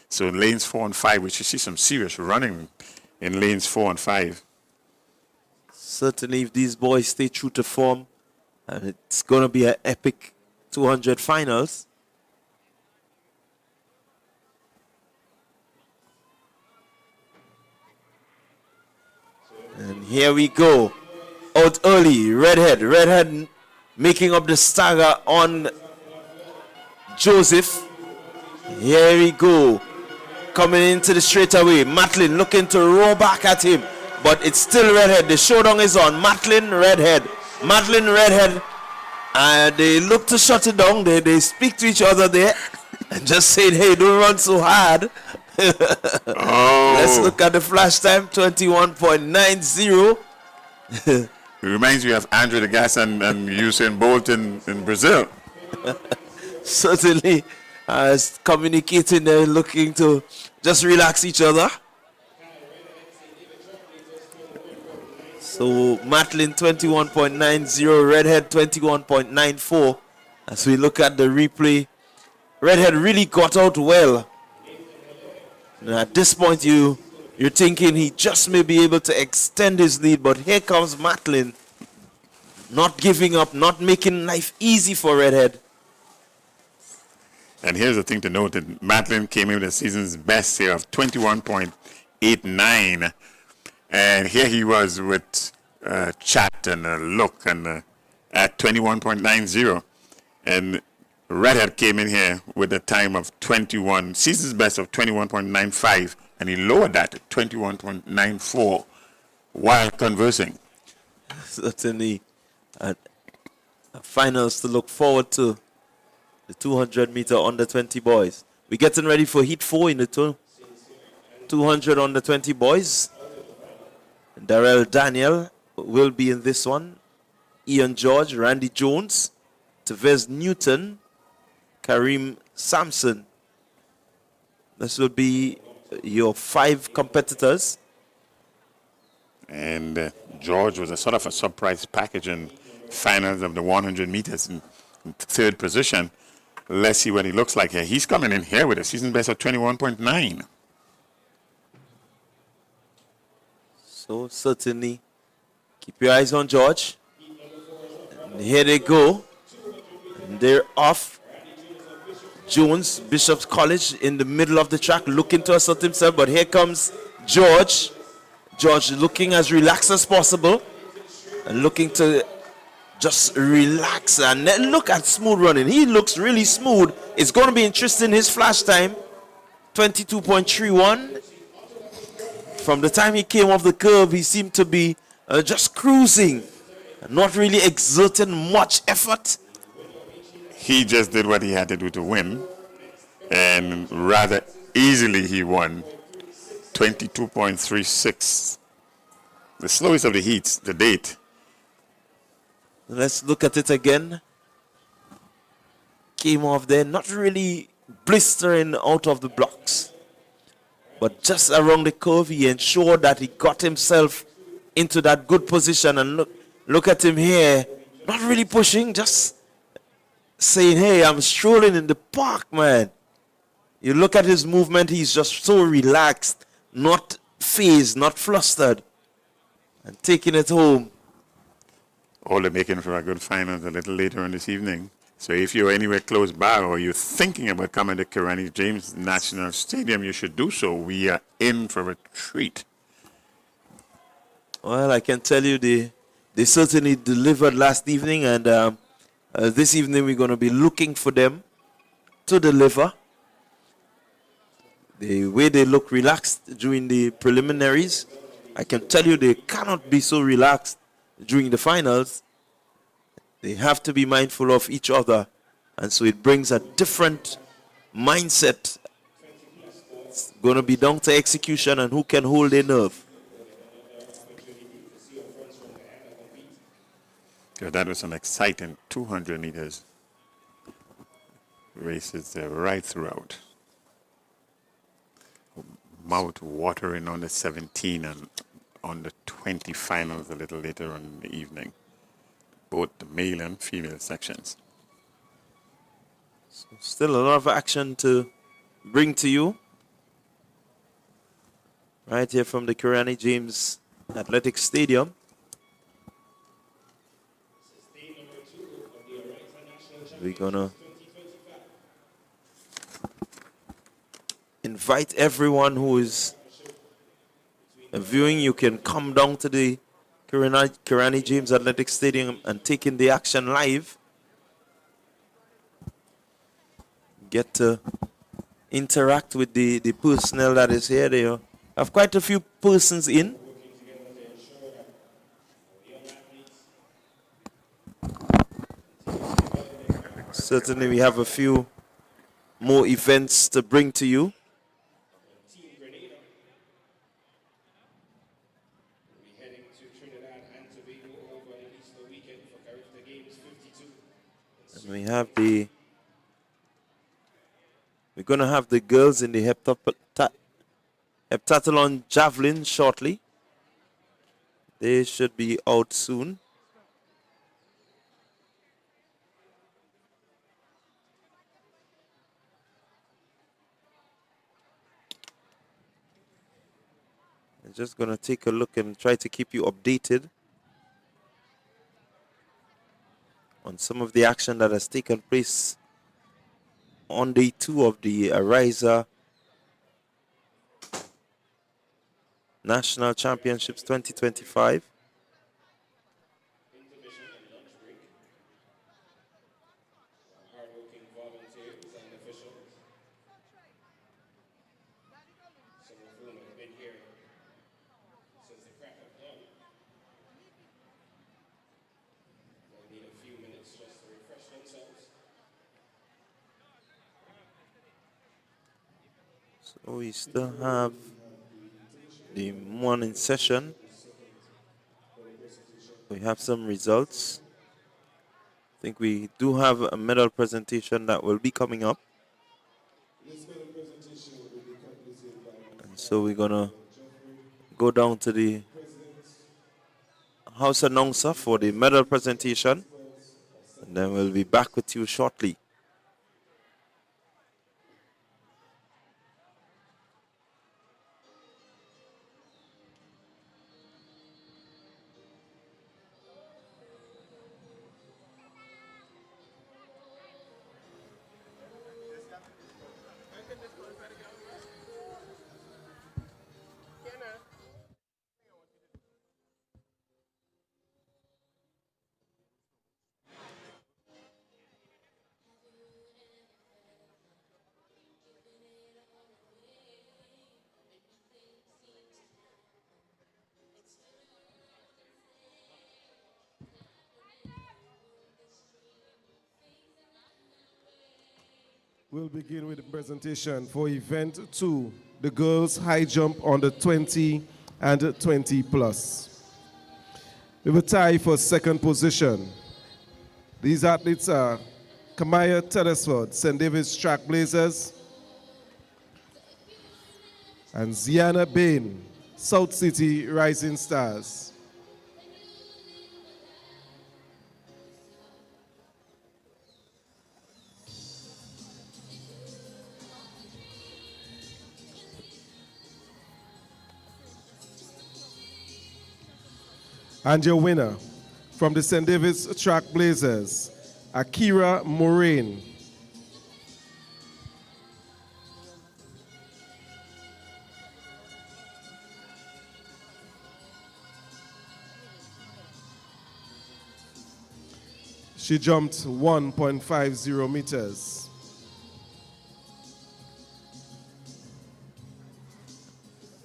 So in lanes 4 and 5, we should see some serious running in lanes 4 and 5. Certainly, if these boys stay true to form, and it's going to be an epic 200 finals. And here we go. Out early, Redhead making up the stagger on Joseph. Here we go. Coming into the straightaway. Matlin looking to roll back at him. But it's still Redhead. The showdown is on. Matlin, Redhead. And they look to shut it down. They speak to each other there. And just saying, hey, don't run so hard. Let's look at the flash time. 21.90. It reminds me of Andre the Gas and Usain Bolt in Brazil. Certainly, communicating there, looking to just relax each other. So Matlin 21.90, Redhead 21.94. As we look at the replay, Redhead really got out well. And at this point, you're thinking he just may be able to extend his lead, but here comes Matlin, not giving up, not making life easy for Redhead. And here's the thing to note, that Matlin came in with a season's best here of 21.89. And here he was with chat and a look and at 21.90. And Redhead came in here with a time of season's best of 21.95. And he lowered that to 21.94 while conversing. Certainly, finals to look forward to. The 200-meter under 20 boys. We're getting ready for Heat 4 in the 200 under 20 boys. Darrell Daniel will be in this one. Ian George, Randy Jones, Tevez Newton, Kareem Sampson. This will be your 5 competitors. And George was a sort of a surprise package in finals of the 100 meters in 3rd position. Let's see what he looks like here. He's coming in here with a season best of 21.9. So certainly, keep your eyes on George. And here they go. And they're off. Jones, Bishop's College, in the middle of the track, looking to assert himself. But here comes George. George looking as relaxed as possible. And looking to just relax and look at smooth running. He looks really smooth. It's going to be interesting. His flash time, 22.31. From the time he came off the curve, he seemed to be just cruising, not really exerting much effort. He just did what he had to do to win, and rather easily he won. 22.36. The slowest of the heats to date. Let's look at it again. Came off there, not really blistering out of the blocks. But just around the curve, he ensured that he got himself into that good position. And look at him here. Not really pushing, just saying, hey, I'm strolling in the park, man. You look at his movement, he's just so relaxed, not phased, not flustered. And taking it home. All the making for a good finals a little later on this evening. So if you're anywhere close by or you're thinking about coming to Kirani James National Stadium, you should do so. We are in for a treat. Well, I can tell you they certainly delivered last evening, and This evening we're going to be looking for them to deliver. The way they look relaxed during the preliminaries, I can tell you they cannot be so relaxed during the finals. They have to be mindful of each other, and so it brings a different mindset. It's going to be down to execution and who can hold their nerve. Yeah, that was an exciting 200 meters races right throughout. Mouth watering on the 17 and on the 20 finals a little later on in the evening, both the male and female sections. So still a lot of action to bring to you right here from the Kirani James Athletic Stadium. We're gonna invite everyone who is viewing. You can come down to the Kirani James Athletic Stadium and take in the action live. Get to interact with the personnel that is here. They have quite a few persons in. Certainly we have a few more events to bring to you. Team Grenada will be heading to Trinidad and Tobago over the Easter weekend for Caribbean Games 52. And we have we're going to have the girls in the Heptathlon Javelin shortly. They should be out soon. I'm just going to take a look and try to keep you updated on some of the action that has taken place on day 2 of the Ariza National Championships 2025. Intermission and lunch break. Hardworking volunteers and officials, some of whom have been here since the crack of dawn. They'll need a few minutes just to refresh themselves. So we still have the morning session. We have some results. I think we do have a medal presentation that will be coming up. And so we're gonna go down to the house announcer for the medal presentation, and then we'll be back with you shortly. We'll begin with the presentation for event 2, the girls high jump on the 20 and 20 plus. We have a tie for second position. These athletes are Kamal Telesford, St. David's Trackblazers, and Ziana Bain, South City Rising Stars. And your winner from the St. David's Trackblazers, Akira Moraine. She jumped 1.50 meters.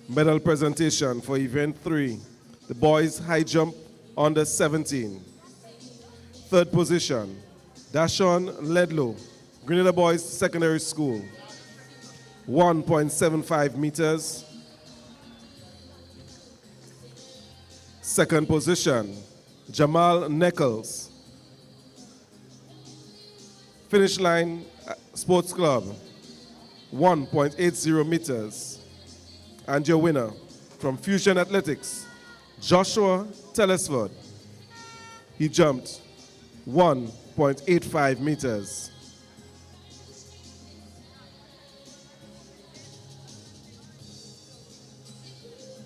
Medal presentation for event 3, the boys high jump under 17. Third position, Dashon Ledlow, Grenada Boys Secondary School, 1.75 meters. Second position, Jamal Neckles, Finish Line Sports Club, 1.80 meters. And your winner from Fusion Athletics, Joshua Telesford. He jumped 1.85 meters.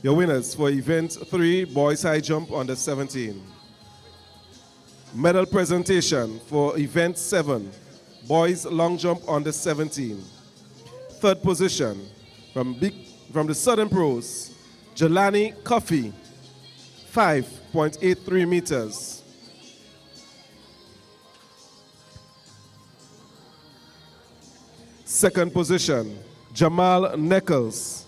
Your winners for event 3, boys high jump under 17. Medal presentation for event 7, boys long jump under 17. Third position from the Southern Pros, Jelani Coffey, 5.83 meters. Second position, Jamal Neckles,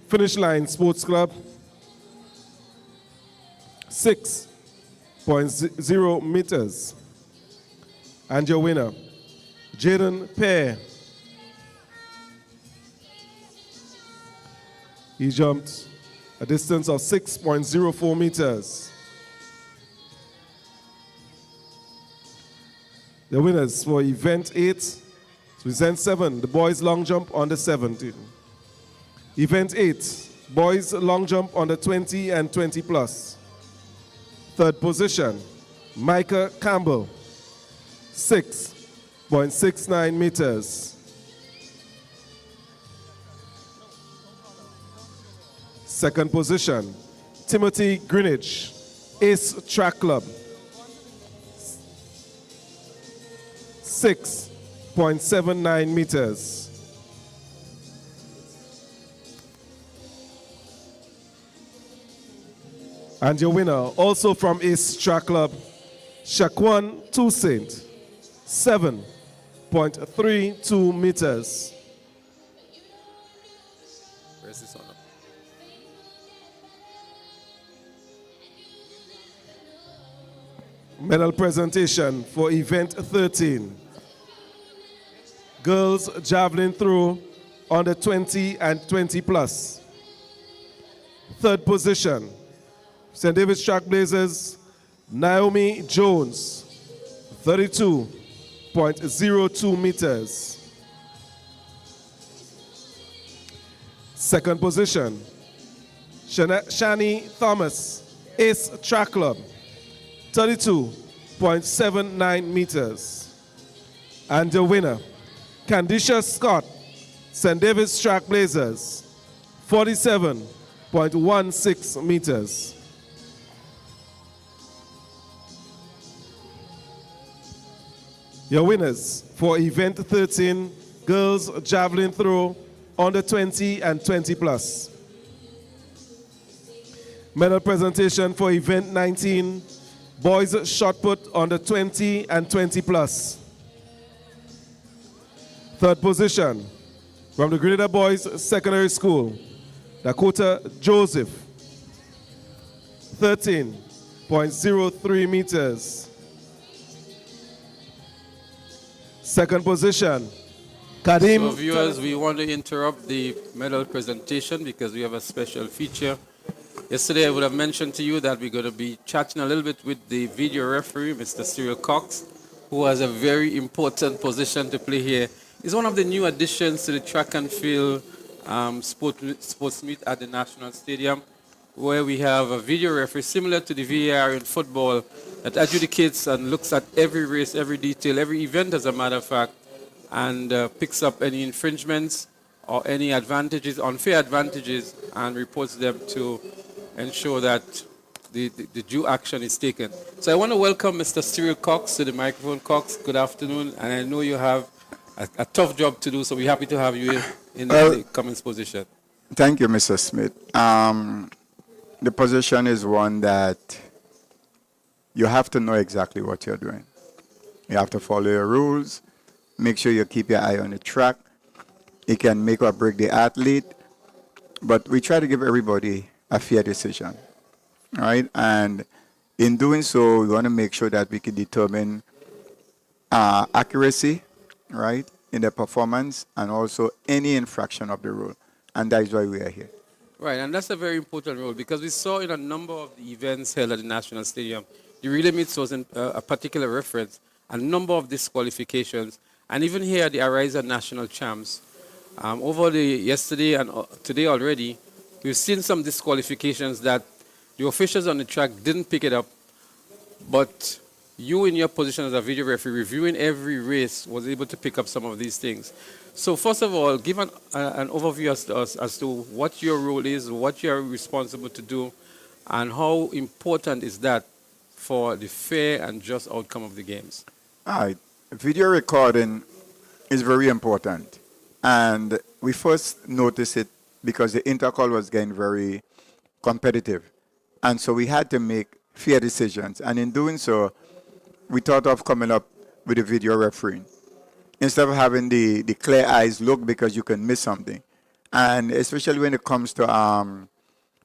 Finish Line Sports Club, 6.0 meters. And your winner, Jaden Pear. He jumped a distance of 6.04 meters. The winners for event 8, so event 7, the boys long jump under 17. Event 8, boys long jump under 20 and 20 plus. Third position, Micah Campbell, 6.69 meters. Second position, Timothy Greenwich, Ace Track Club, 6.79 meters. And your winner, also from Ace Track Club, Shaquan Toussaint, 7.32 meters. Where's this on? Medal presentation for event 13. Girls javelin throw under 20 and 20 plus. Third position, St. David's Trailblazers, Naomi Jones, 32.02 meters. Second position, Shani Thomas, Ace Track Club, 32.79 meters. And the winner, Candisha Scott, St. David's Trailblazers, 47.16 meters. Your winners for event 13, girls javelin throw under 20 and 20 plus. Medal presentation for event 19, boys shot put under 20 and 20 plus. Third position from the Grenada Boys Secondary School, Dakota Joseph, 13.03 meters. Second position, Kadim. So viewers, we want to interrupt the medal presentation because we have a special feature. Yesterday I would have mentioned to you that we're going to be chatting a little bit with the video referee, Mr. Cyril Cox, who has a very important position to play here. He's one of the new additions to the track and field sports meet at the National Stadium, where we have a video referee similar to the VAR in football that adjudicates and looks at every race, every detail, every event as a matter of fact, and picks up any infringements or any advantages, unfair advantages, and reports them to ensure that the due action is taken. So I want to welcome Mr. Cyril Cox to the microphone. Cox, good afternoon, and I know you have a tough job to do, so we're happy to have you in the comments position. Thank you, Mr. Smith. The position is one that you have to know exactly what you're doing. You have to follow your rules. Make sure you keep your eye on the track. It can make or break the athlete, but we try to give everybody a fair decision, right? And in doing so, we want to make sure that we can determine accuracy, right, in the performance, and also any infraction of the rule. And that is why we are here. Right, and that's a very important role because we saw in a number of the events held at the National Stadium, the relay meets was a particular reference, a number of disqualifications, and even here at the Ariza National Champs, over the yesterday and today already, we've seen some disqualifications that the officials on the track didn't pick it up, but you in your position as a video referee reviewing every race was able to pick up some of these things. So first of all, give an overview as to what your role is, what you're responsible to do, and how important is that for the fair and just outcome of the games. All right. Video recording is very important. And we first noticed it because the intercall was getting very competitive. And so we had to make fair decisions. And in doing so, we thought of coming up with a video refereeing. Instead of having the clear eyes look because you can miss something. And especially when it comes to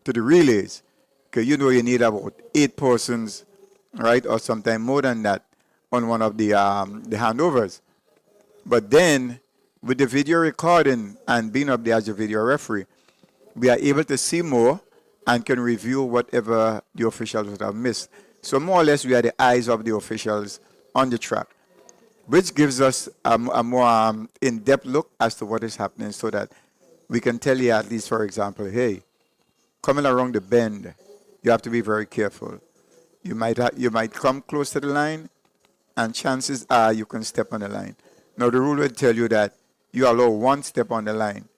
the relays, because you know you need about 8 persons, right, or sometimes more than that on one of the handovers. But then with the video recording and being up there as a video referee, we are able to see more and can review whatever the officials would have missed. So more or less we are the eyes of the officials on the track, which gives us a more in-depth look as to what is happening so that we can tell you at least, for example, hey, coming around the bend, you have to be very careful. You might come close to the line, and chances are you can step on the line. Now, the rule will tell you that you allow 1 step on the line.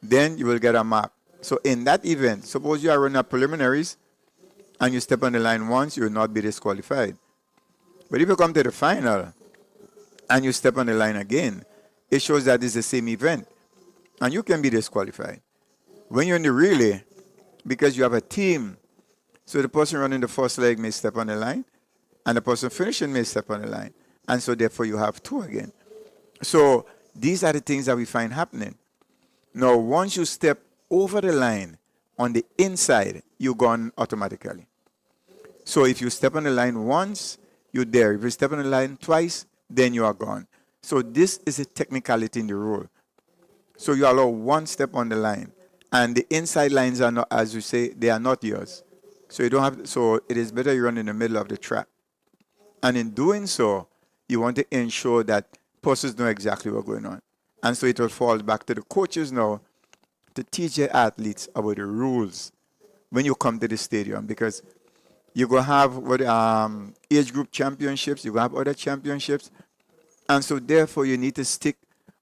Then you will get a mark. So in that event, suppose you are running a preliminaries, and you step on the line once, you will not be disqualified. But if you come to the final, and you step on the line again, it shows that it's the same event, and you can be disqualified. When you're in the relay, because you have a team, so the person running the first leg may step on the line, and the person finishing may step on the line, and so therefore you have 2 again. So these are the things that we find happening. Now, once you step over the line on the inside, you're gone automatically. So if you step on the line once, you're there. If you step on the line twice, then you are gone. So this is a technicality in the rule. So you allow 1 step on the line, and the inside lines are not, as you say, they are not yours. So you don't have. So it is better you run in the middle of the track. And in doing so, you want to ensure that persons know exactly what's going on. And so it will fall back to the coaches now to teach their athletes about the rules when you come to the stadium, because you're going to have age group championships, you're going to have other championships, and so therefore you need to stick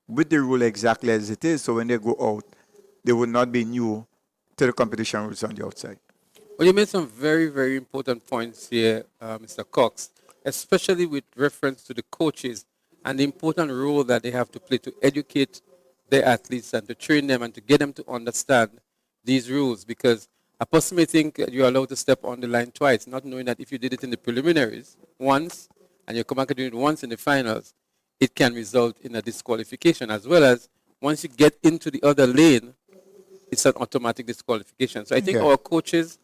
with the rule exactly as it is, so when they go out, they will not be new to the competition rules on the outside. Well, you made some very, very important points here, Mr. Cox, especially with reference to the coaches and the important role that they have to play to educate their athletes and to train them and to get them to understand these rules, because a person may think you're allowed to step on the line twice, not knowing that if you did it in the preliminaries once and you come back and do it once in the finals, it can result in a disqualification, as well as once you get into the other lane, it's an automatic disqualification. So I think our coaches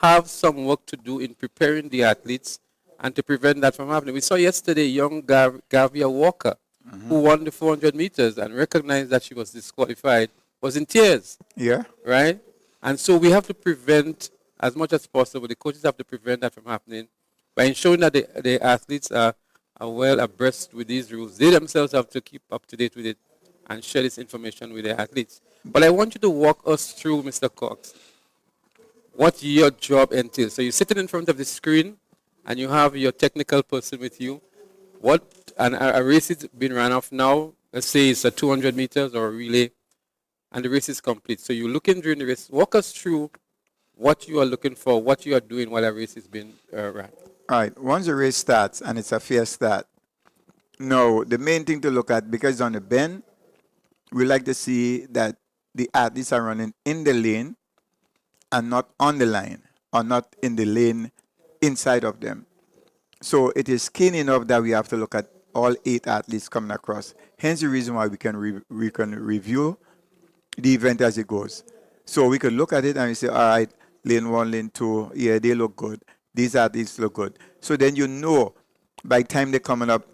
have some work to do in preparing the athletes and to prevent that from happening. We saw yesterday young Gavia Walker, who won the 400 meters and recognized that she was disqualified, was in tears. Yeah. Right? And so we have to prevent, as much as possible, the coaches have to prevent that from happening by ensuring that the athletes are well abreast with these rules. They themselves have to keep up to date with it and share this information with their athletes. But I want you to walk us through, Mr. Cox, what your job entails. So you're sitting in front of the screen and you have your technical person with you. And a race is being run off now. Let's say it's a 200 meters or a relay, and the race is complete. So you're looking during the race. Walk us through what you are looking for, what you are doing while a race is being run. All right. Once the race starts, and it's a fair start, no, the main thing to look at, because on the bend, we like to see that the athletes are running in the lane and not on the line, or not in the lane inside of them. So it is keen enough that we have to look at all 8 athletes coming across. Hence the reason why we can review the event as it goes. So we could look at it and we say, all right, lane 1, lane 2, yeah, they look good. These athletes look good. So then you know, by the time they're coming up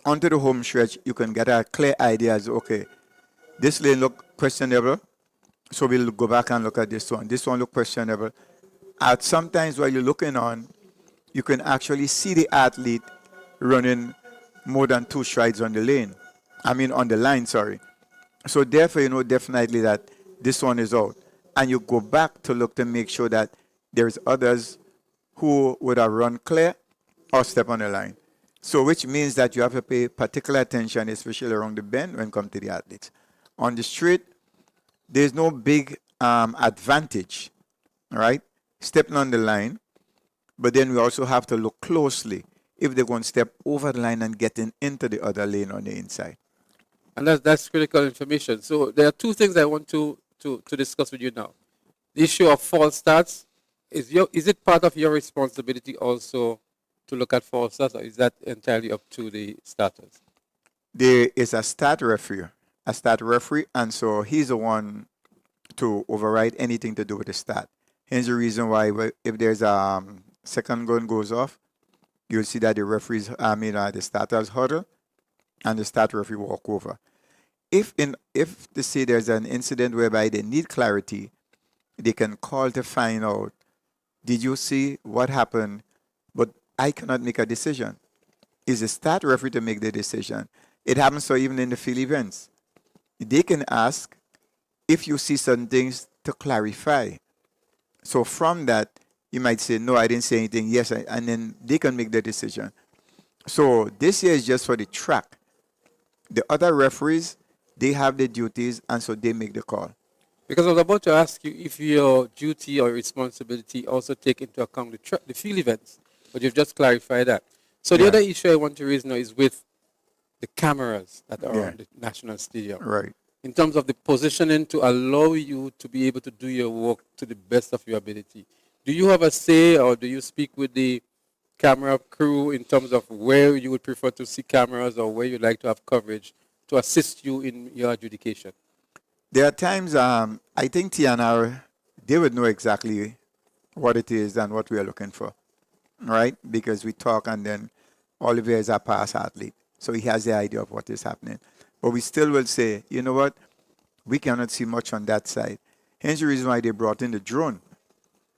onto the home stretch, you can get a clear idea as, okay, this lane look questionable, so we'll go back and look at this one. This one look questionable. At sometimes while you're looking on, you can actually see the athlete running more than 2 strides on the lane. I mean on the line, sorry. So therefore, you know definitely that this one is out. And you go back to look to make sure that there's others who would have run clear or step on the line. So which means that you have to pay particular attention, especially around the bend when it comes to the athletes. On the street, there's no big advantage, right? Stepping on the line, but then we also have to look closely if they're going to step over the line and getting into the other lane on the inside. And that's critical information. So there are 2 things I want to discuss with you now. The issue of false starts, is it part of your responsibility also to look at false starts, or is that entirely up to the starters? There is a start referee, and so he's the one to override anything to do with the start. Hence the reason why if there's a second gun goes off, you'll see that the referees, the starters huddle and the start referee walk over. If they say there's an incident whereby they need clarity, they can call to find out, did you see what happened? But I cannot make a decision. It's the start referee to make the decision. It happens so even in the field events. They can ask if you see certain things to clarify. So from that, you might say, no, I didn't say anything. Yes, and then they can make the decision. So this year is just for the track. The other referees, they have their duties, and so they make the call. Because I was about to ask you if your duty or responsibility also take into account the field events, but you've just clarified that. So the other issue I want to raise now is with the cameras that are on the National Stadium. Right. In terms of the positioning to allow you to be able to do your work to the best of your ability. Do you have a say, or do you speak with the camera crew in terms of where you would prefer to see cameras or where you'd like to have coverage to assist you in your adjudication? There are times, I think TNR, they would know exactly what it is and what we are looking for, right? Because we talk, and then Oliver is a past athlete, so he has the idea of what is happening. But we still will say, you know what, we cannot see much on that side. Hence the reason why they brought in the drone.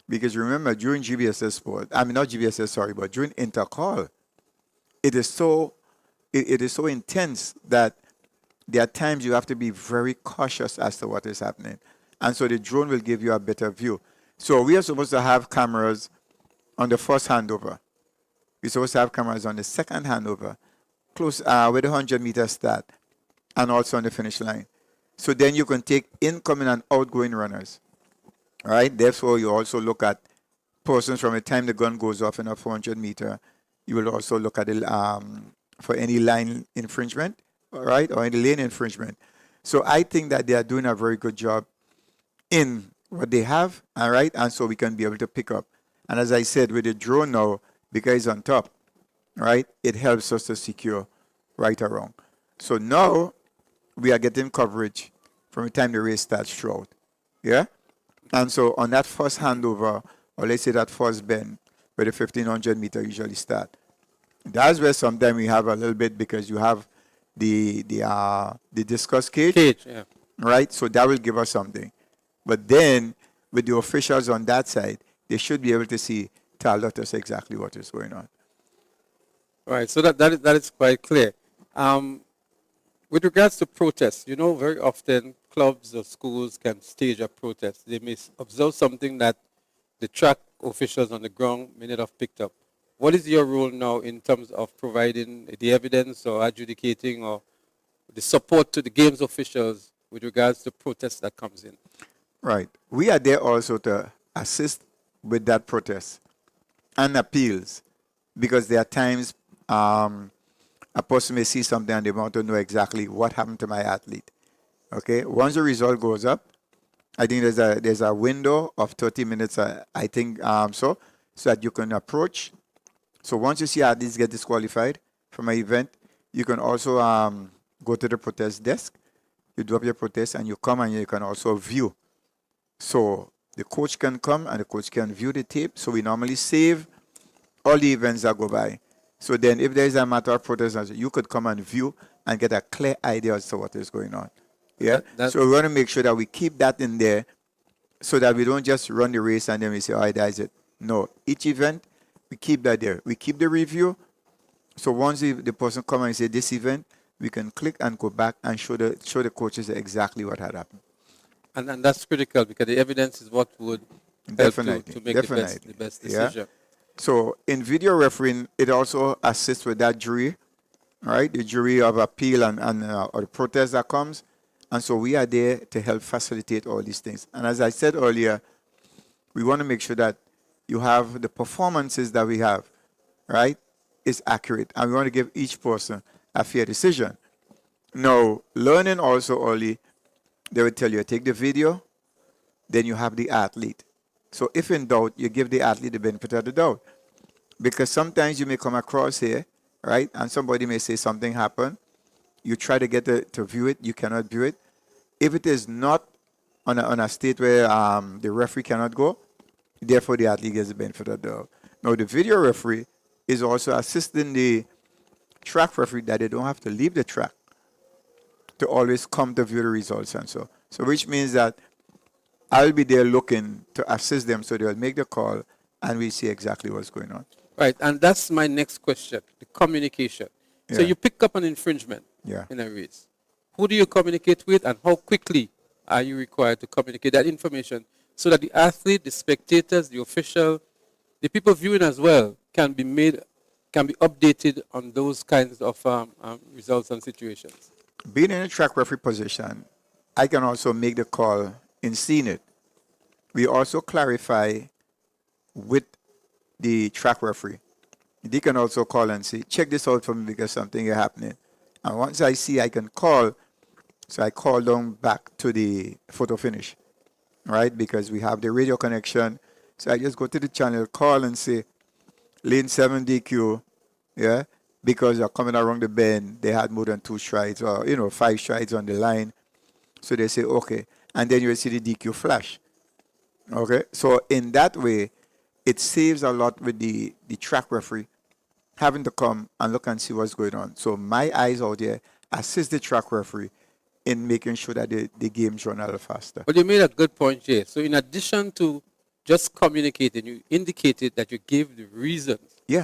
Because remember, during GBSS sport, not GBSS, sorry, but during intercall, it is so intense that there are times you have to be very cautious as to what is happening. And so the drone will give you a better view. So we are supposed to have cameras on the first handover. We're supposed to have cameras on the second handover, close with a 100-meter start, and also on the finish line. So then you can take incoming and outgoing runners. Right? Therefore, you also look at persons from the time the gun goes off in a 400-meter. You will also look at it for any line infringement, right, or any lane infringement. So I think that they are doing a very good job in what they have, all right, and so we can be able to pick up. And as I said, with the drone now, because it's on top, right, it helps us to secure right or wrong. So now we are getting coverage from the time the race starts throughout. Yeah? And so on that first handover, or let's say that first bend, where the 1,500 meter usually start, that's where sometimes we have a little bit, because you have the discus cage, right? So that will give us something. But then with the officials on that side, they should be able to see, tell us exactly what is going on. Right. So that is quite clear. With regards to protests, you know, very often clubs or schools can stage a protest. They may observe something that the track officials on the ground may not have picked up. What is your role now in terms of providing the evidence or adjudicating or the support to the games officials with regards to protests that comes in? Right. We are there also to assist with that protest and appeals, because there are times a person may see something and they want to know exactly what happened to my athlete. Okay. Once the result goes up, I think there's a window of 30 minutes. I think so that you can approach So once you see athletes get disqualified from an event, you can also go to the protest desk, you drop your protest, and you come and you can also view. So the coach can come and the coach can view the tape. So we normally save all the events that go by. So then if there is a matter of protest, you could come and view and get a clear idea as to what is going on. Yeah. So we want to make sure that we keep that in there so that we don't just run the race and then we say, all right, that's it. No, each event, we keep that there. We keep the review. So once the person come and say this event, we can click and go back and show the coaches exactly what had happened. And that's critical because the evidence is what would help to make the best decision. Yeah. So in video refereeing, it also assists with that jury, right? The jury of appeal or the protest that comes. And so we are there to help facilitate all these things. And as I said earlier, we want to make sure that you have the performances that we have, right, is accurate. And we want to give each person a fair decision. Now, learning also early, they will tell you, take the video, then you have the athlete. So if in doubt, you give the athlete the benefit of the doubt. Because sometimes you may come across here, right, and somebody may say something happened. You try to get to view it, you cannot view it. If it is not on a state where the referee cannot go, therefore the athlete gets the benefit of the doubt. Now, the video referee is also assisting the track referee that they don't have to leave the track to always come to view the results and so. So which means that I'll be there looking to assist them so they'll make the call and we see exactly what's going on. Right, and that's my next question, the communication. So you pick up an infringement in a race. Who do you communicate with and how quickly are you required to communicate that information so that the athlete, the spectators, the official, the people viewing as well can be updated on those kinds of results and situations? Being in a track referee position, I can also make the call in seeing it. We also clarify with the track referee. They can also call and say, check this out for me because something is happening. And once I see, I can call. So I call down back to the photo finish, right? Because we have the radio connection. So I just go to the channel, call and say, lane 7 DQ, yeah? Because they're coming around the bend, they had more than 2 strides or, 5 strides on the line. So they say, okay. And then you will see the DQ flash. Okay? So in that way, it saves a lot with the track referee having to come and look and see what's going on. So my eyes out there assist the track referee in making sure that the games run a little faster. But you made a good point, Jay. So in addition to just communicating, you indicated that you gave the reasons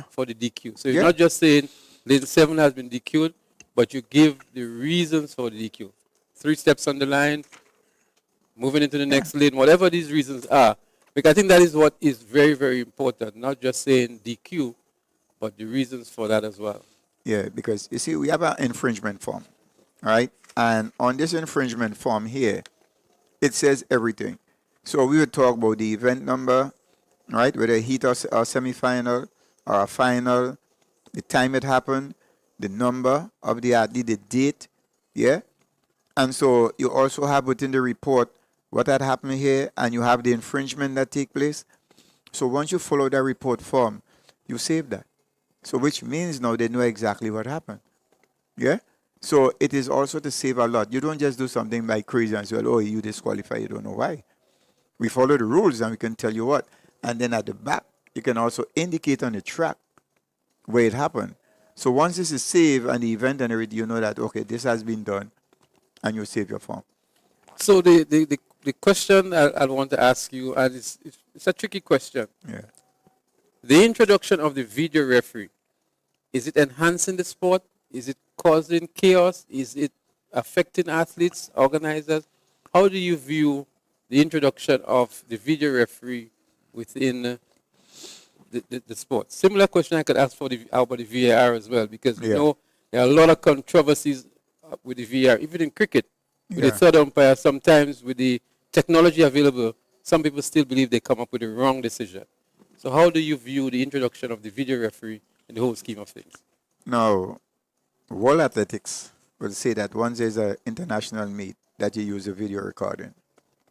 for the DQ. So you're not just saying lane 7 has been DQ'd, but you give the reasons for the DQ. 3 steps on the line, moving into the next lane, whatever these reasons are. Because I think that is what is very, very important, not just saying DQ, but the reasons for that as well. Yeah, because you see, we have an infringement form, right? And on this infringement form here, it says everything. So we would talk about the event number, right? Whether a heat or semifinal or a final, the time it happened, the number of the athlete, the date, yeah? And so you also have within the report what had happened here, and you have the infringement that take place. So once you follow that report form, you save that. So which means now they know exactly what happened. Yeah? So it is also to save a lot. You don't just do something by crazy and say, well, oh, you disqualify, you don't know why. We follow the rules and we can tell you what. And then at the back, you can also indicate on the track where it happened. So once this is saved and the event and everything, you know that, okay, this has been done, and you save your form. So the question I want to ask you, and it's a tricky question. Yeah. The introduction of the video referee, is it enhancing the sport? Is it causing chaos? Is it affecting athletes, organizers? How do you view the introduction of the video referee within the sport? Similar question I could ask for about the VAR as well, because we know there are a lot of controversies with the VAR, even in cricket. With the third umpire, sometimes with the technology available, some people still believe they come up with the wrong decision. So how do you view the introduction of the video referee in the whole scheme of things? Now, World Athletics will say that once there's an international meet, that you use a video recording.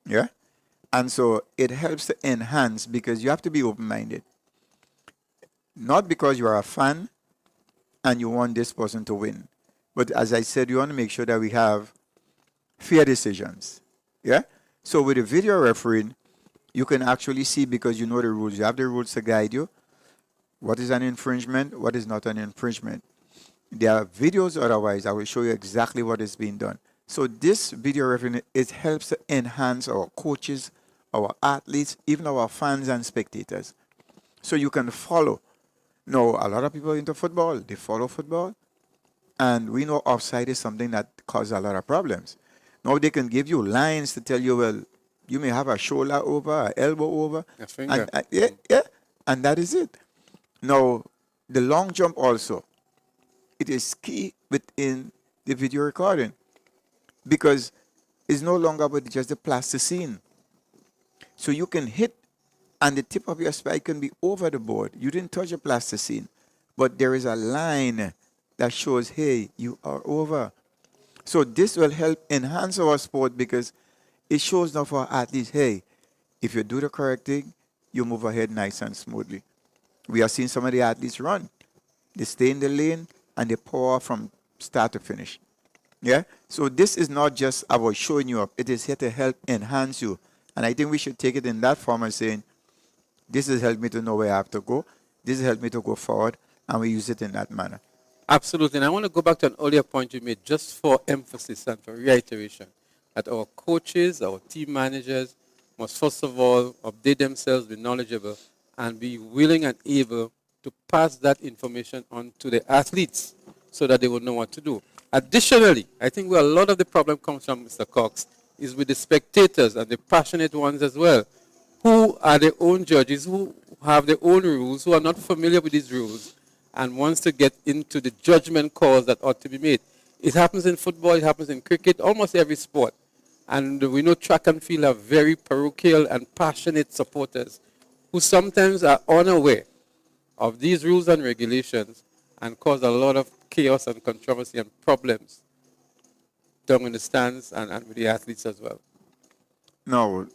Yeah? And so it helps to enhance because you have to be open-minded. not because you are a fan and you want this person to win. But as I said, you want to make sure that we have fair decisions. Yeah? So with the video refereeing, you can actually see, because you know the rules. You have the rules to guide you. What is an infringement? What is not an infringement? There are videos otherwise. I will show you exactly what is being done. So this video refereeing, it helps to enhance our coaches, our athletes, even our fans and spectators. So you can follow. Now, a lot of people into football, they follow football. And we know offside is something that causes a lot of problems. Now they can give you lines to tell you, well, you may have a shoulder over, an elbow over. A finger. And, yeah, and that is it. Now, the long jump also, it is key within the video recording, because it's no longer with just the plasticine. So you can hit, and the tip of your spike can be over the board. You didn't touch the plasticine, but there is a line that shows, hey, you are over. So this will help enhance our sport, because it shows now for athletes, hey, if you do the correct thing, you move ahead nice and smoothly. We are seeing some of the athletes run. They stay in the lane and they pour from start to finish. Yeah? So this is not just about showing you up. It is here to help enhance you. And I think we should take it in that form and saying, this has helped me to know where I have to go. This has helped me to go forward. And we use it in that manner. Absolutely. And I want to go back to an earlier point you made, just for emphasis and for reiteration, that our coaches, our team managers must first of all update themselves, be knowledgeable, and be willing and able to pass that information on to the athletes so that they will know what to do. Additionally, I think where a lot of the problem comes from, Mr. Cox, is with the spectators and the passionate ones as well, who are their own judges, who have their own rules, who are not familiar with these rules, and wants to get into the judgment calls that ought to be made. It happens in football, it happens in cricket, almost every sport. And we know track and field have very parochial and passionate supporters who sometimes are unaware of these rules and regulations and cause a lot of chaos and controversy and problems down in the stands and with the athletes as well. Now,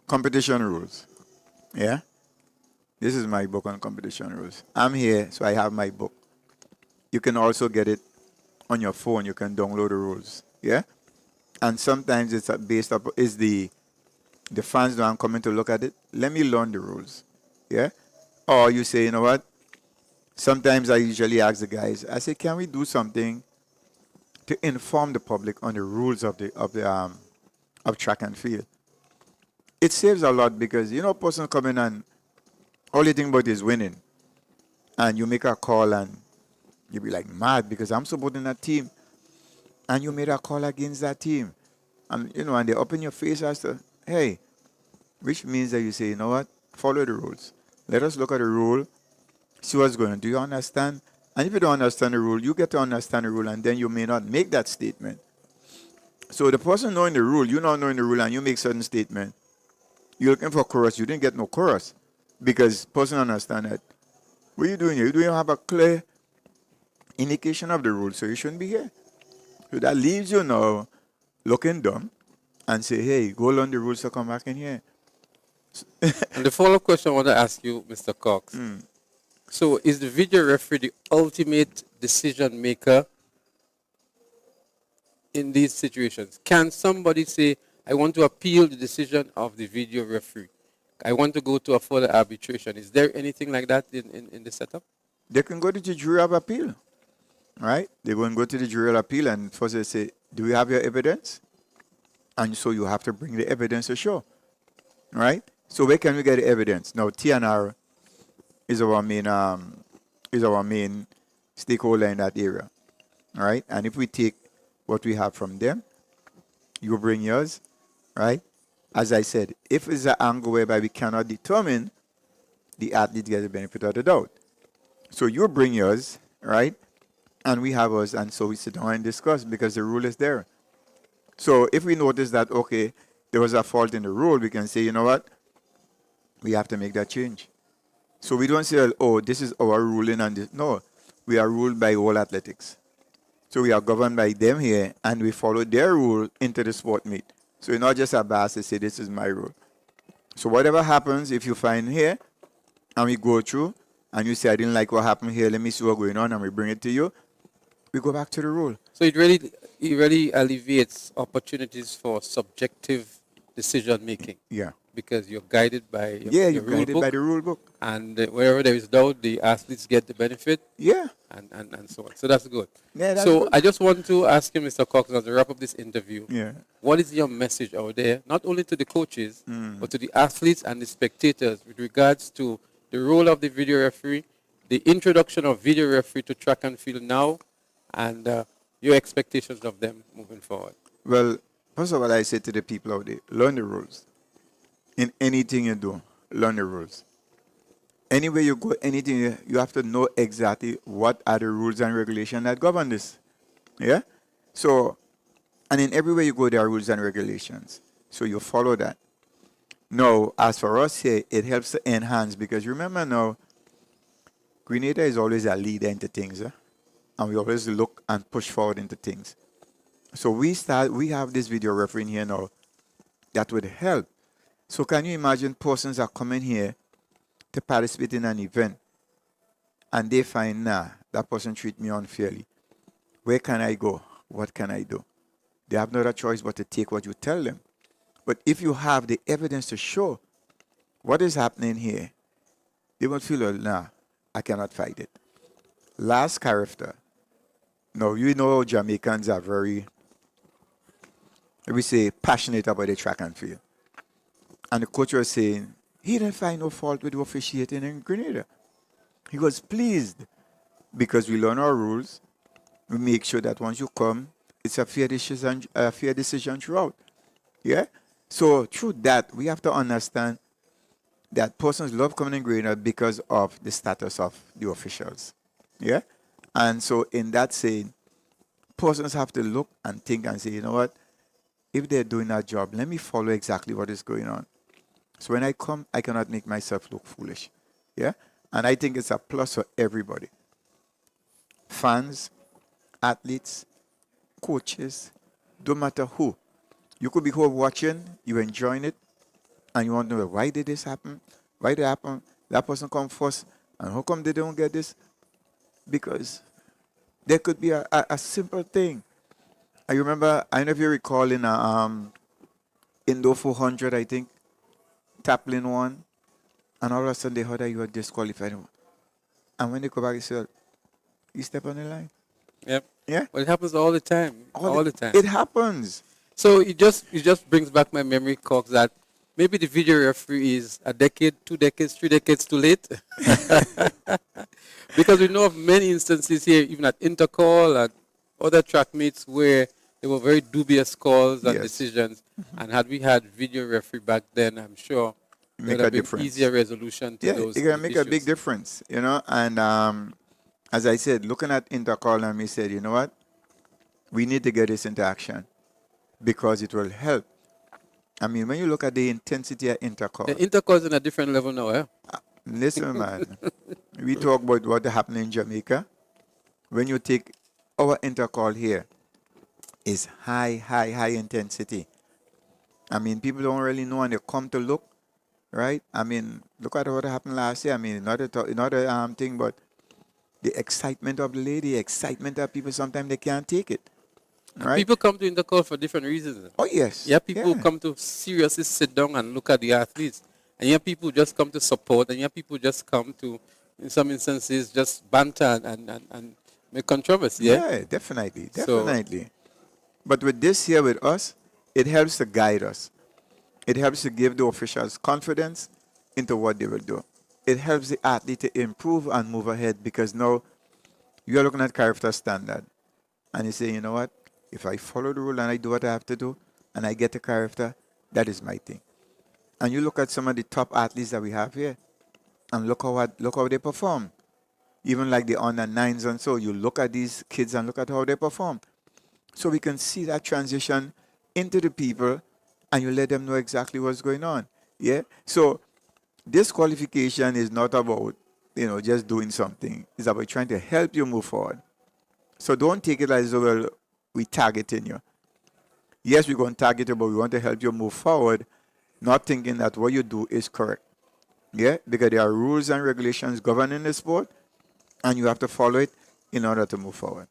competition rules. Yeah? This is my book on competition rules. I'm here, so I have my book. You can also get it on your phone. You can download the rules. Yeah? And sometimes it's based up, is the fans don't come in to look at it. Let me learn the rules. Yeah? Or you say, you know what? Sometimes I usually ask the guys, I say, can we do something to inform the public on the rules of track and field? It saves a lot, because, you know, a person come in and all you think about is winning. And you make a call and you be like mad because I'm supporting that team. And you made a call against that team. And, you know, and they up in your face as to, hey, which means that you say, you know what, follow the rules. Let us look at the rule, see what's going on. Do you understand? And if you don't understand the rule, you get to understand the rule, and then you may not make that statement. So the person knowing the rule, you not knowing the rule, and you make certain statement, you're looking for chorus, you didn't get no chorus. Because person understand that. What are you doing here? You don't have a clear indication of the rule, so you shouldn't be here. So that leaves you now looking dumb and say, hey, go learn the rules to come back in here. And the follow-up question I want to ask you, Mr. Cox. So is the video referee the ultimate decision maker in these situations? Can somebody say, I want to appeal the decision of the video referee? I want to go to a further arbitration. Is there anything like that in the setup? They can go to the jury of appeal, right? They go and go to the jury of appeal, and first they say, do you have your evidence? And so you have to bring the evidence to show, right? So where can we get the evidence? Now, TNR is our main stakeholder in that area, right? And if we take what we have from them, you bring yours, right? As I said, if it's an angle whereby we cannot determine, the athlete gets the benefit of the doubt. So you bring yours, right? And we have ours, and so we sit down and discuss because the rule is there. So if we notice that, okay, there was a fault in the rule, we can say, you know what? We have to make that change. So we don't say, oh, this is our ruling and this. No, we are ruled by all athletics. So we are governed by them here, and we follow their rule into the sport meet. So it's not just a bias to say, this is my rule. So whatever happens, if you find here, and we go through, we have to make that change. So we don't say, oh, this is our ruling and this. No, we are ruled by all athletics. So we are governed by them here, and we follow their rule into the sport meet. So it's not just a bias to say, this is my rule. So whatever happens, if you find here, and we go through, and you say, I didn't like what happened here, let me see what's going on, and we bring it to you, we go back to the rule. So it really alleviates opportunities for subjective decision making. Yeah. Because you're guided by Yeah, your you're rule guided book, by the rule book. and wherever there is doubt, the athletes get the benefit. Yeah. And so on. So that's good. Yeah, that's so good. I just want to ask you, Mr. Cox, as we wrap up this interview, Yeah. what is your message out there, not only to the coaches, but to the athletes and the spectators with regards to the role of the video referee, the introduction of video referee to track and field now, and your expectations of them moving forward? Well, first of all, I say to the people out there, learn the rules. In anything you do, learn the rules. Anywhere you go, anything, you have to know exactly what are the rules and regulations that govern this. Yeah? So, and in everywhere you go, there are rules and regulations. So you follow that. Now, as for us here, it helps to enhance, because remember now, Grenada is always a leader into things. And we always look and push forward into things. So we have this video referee in here now that would help. So can you imagine persons are coming here to participate in an event and they find, nah, that person treat me unfairly. Where can I go? What can I do? They have no other choice but to take what you tell them. But if you have the evidence to show what is happening here, they won't feel, well, nah, I cannot fight it. Last character. Now, you know Jamaicans are very, we say, passionate about the track and field. And the coach was saying, he didn't find no fault with the officiating in Grenada. He was pleased because we learn our rules. We make sure that once you come, it's a fair decision throughout. Yeah? So through that, we have to understand that persons love coming in Grenada because of the status of the officials. Yeah? And so in that saying, persons have to look and think and say, you know what? If they're doing that job, let me follow exactly what is going on. So when I come, I cannot make myself look foolish. Yeah? And I think it's a plus for everybody. Fans, athletes, coaches, don't matter who. You could be home watching, you're enjoying it, and you want to know, why did this happen? Why did it happen? That person come first, and how come they don't get this? Because there could be a simple thing. I remember, I don't know if you recall in Indo 400, I think, Taplin won, and all of a sudden they heard that you were disqualified. And when they go back, they said, you step on the line. Yep. Yeah? Well, it happens all the time. All the time. It happens. So it just brings back my memory, Cox, that maybe the video referee is a decade, 2 decades, 3 decades too late. Because we know of many instances here, even at Intercall and other track meets, where there were very dubious calls and decisions. And had we had video referee back then, I'm sure there would have been easier resolution to those issues. It can make a big issues. difference, you know. And as I said, looking at Intercall, and we said, you know what? We need to get this into action because it will help. I mean, when you look at the intensity of Intercall. The Intercall is on a different level now, eh? Listen, man. We talk about what happened in Jamaica. When you take our Intercall here, is high intensity. I mean, people don't really know, and they come to look, right? I mean, look at what happened last year. I mean, not a thing, but the excitement of the lady, excitement of people, sometimes they can't take it. Right? People come to Intercall for different reasons. Oh, yes. Yeah, people come to seriously sit down and look at the athletes. And yeah, people just come to support, and yeah, people just come to, in some instances, just banter and make controversy. Yeah, definitely. So, but with this here with us, it helps to guide us. It helps to give the officials confidence into what they will do. It helps the athlete to improve and move ahead, because now you're looking at character standard. And you say, you know what? If I follow the rule and I do what I have to do and I get the character, that is my thing. And you look at some of the top athletes that we have here and look how they perform. Even like the under 9s and so, you look at these kids and look at how they perform. So we can see that transition into the people, and you let them know exactly what's going on. Yeah? So this qualification is not about, just doing something. It's about trying to help you move forward. So don't take it as, well, we targeting you. Yes, we're going to target you, but we want to help you move forward, not thinking that what you do is correct. Yeah, because there are rules and regulations governing the sport, and you have to follow it in order to move forward.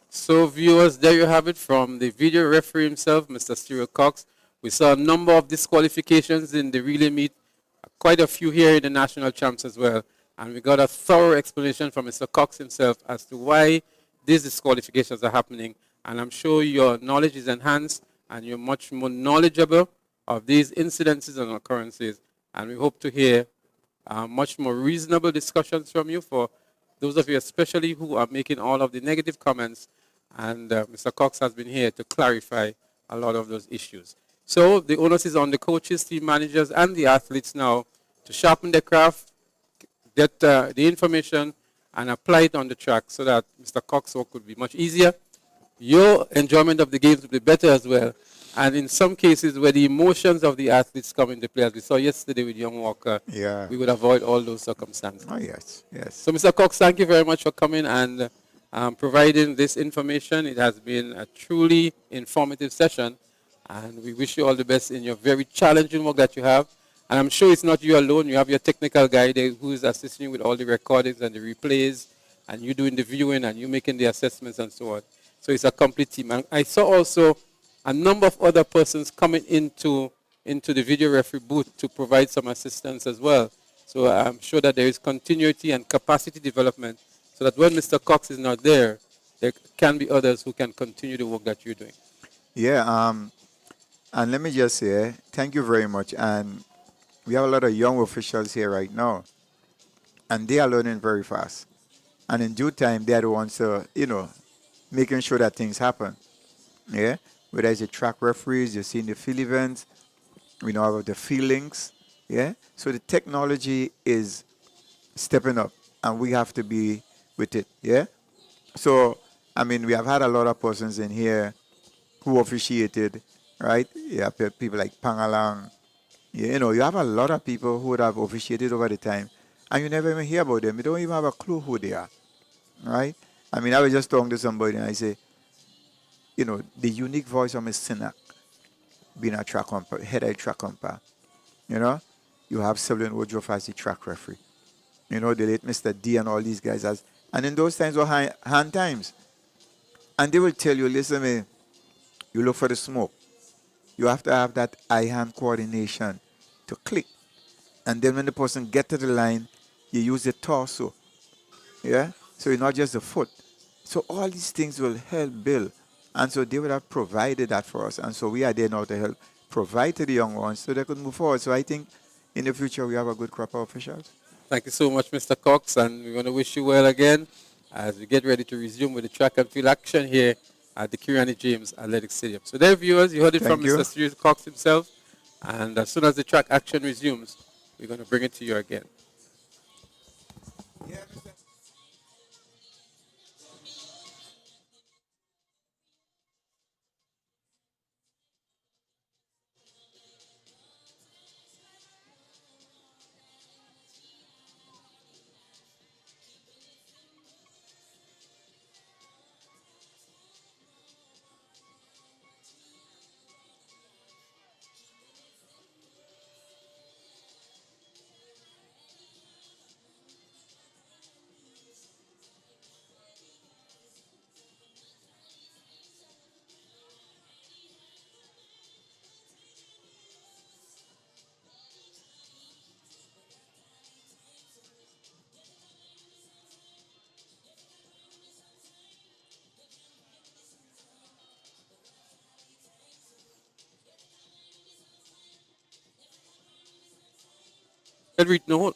So, viewers, there you have it from the video referee himself, Mr. Cyril Cox. We saw a number of disqualifications in the relay meet, quite a few here in the national champs as well. And we got a thorough explanation from Mr. Cox himself as to why these disqualifications are happening. And I'm sure your knowledge is enhanced and you're much more knowledgeable of these incidences and occurrences. And we hope to hear much more reasonable discussions from you for those of you especially who are making all of the negative comments. And Mr. Cox has been here to clarify a lot of those issues. So the onus is on the coaches, team managers, and the athletes now to sharpen their craft, get the information, and apply it on the track so that Mr. Cox's work would be much easier. Your enjoyment of the games will be better as well. And in some cases where the emotions of the athletes come into play, as we saw yesterday with Young Walker, Yeah. we would avoid all those circumstances. Oh, yes, yes. So, Mr. Cox, thank you very much for coming and providing this information. It has been a truly informative session, and we wish you all the best in your very challenging work that you have. And I'm sure it's not you alone. You have your technical guy there who is assisting you with all the recordings and the replays, and you doing the viewing and you making the assessments and so on. So it's a complete team. And I saw also a number of other persons coming into the video referee booth to provide some assistance as well. So I'm sure that there is continuity and capacity development so that when Mr. Cox is not there, there can be others who can continue the work that you're doing. Yeah, and let me just say, thank you very much. And we have a lot of young officials here right now, and they are learning very fast. And in due time, they are the ones, making sure that things happen. Yeah, whether it's the track referees, you're seeing the field events, we know about the feelings. Yeah, so the technology is stepping up, and we have to be with it. Yeah, so I mean, we have had a lot of persons in here who officiated, right? You have people like Pangalang. You know, you have a lot of people who would have officiated over the time, and you never even hear about them. You don't even have a clue who they are, right? I mean, I was just talking to somebody, and I say, the unique voice of Miss Sinak, being a track umpire, head of track umpire, you have Sylvan Woodruff as the track referee. The late Mr. D and all these guys. And in those times were hand times. And they will tell you, listen, man, you look for the smoke. You have to have that eye-hand coordination to click. And then when the person get to the line, you use the torso. Yeah? So it's not just the foot. So all these things will help build. And so they would have provided that for us. And so we are there now to help provide to the young ones so they could move forward. So I think in the future we have a good crop of officials. Thank you so much, Mr. Cox, and we want to wish you well again as we get ready to resume with the track and field action here at the Kirani James Athletic Stadium. So there, viewers, you heard it from Mr. Cyril Cox himself, and as soon as the track action resumes, we're going to bring it to you again. No.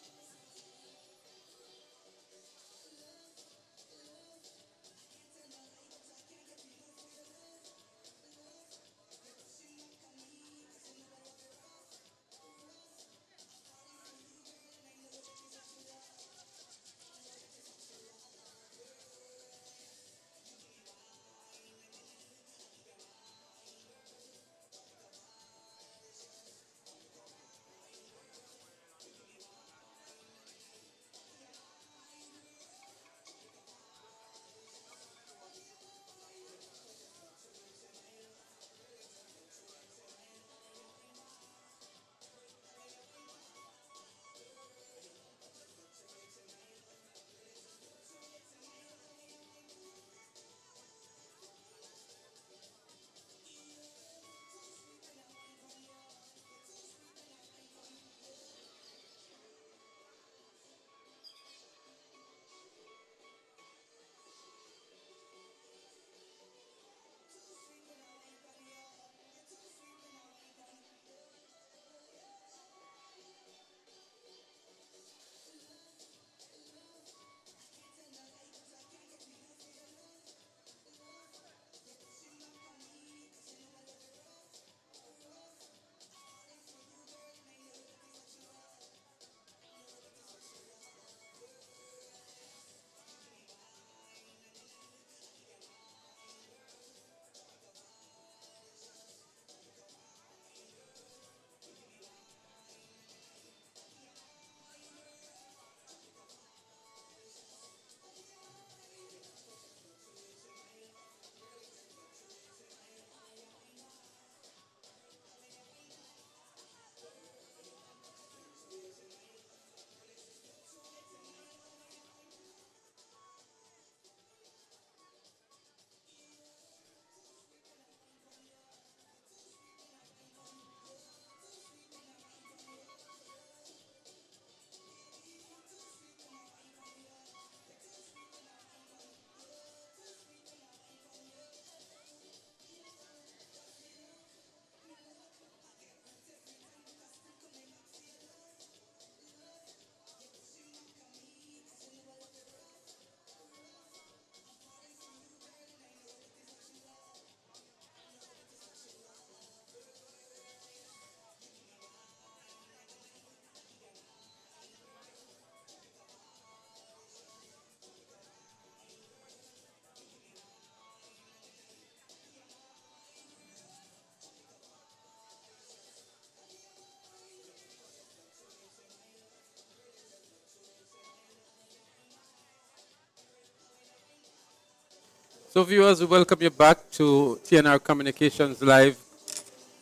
So viewers, we welcome you back to TNR Communications live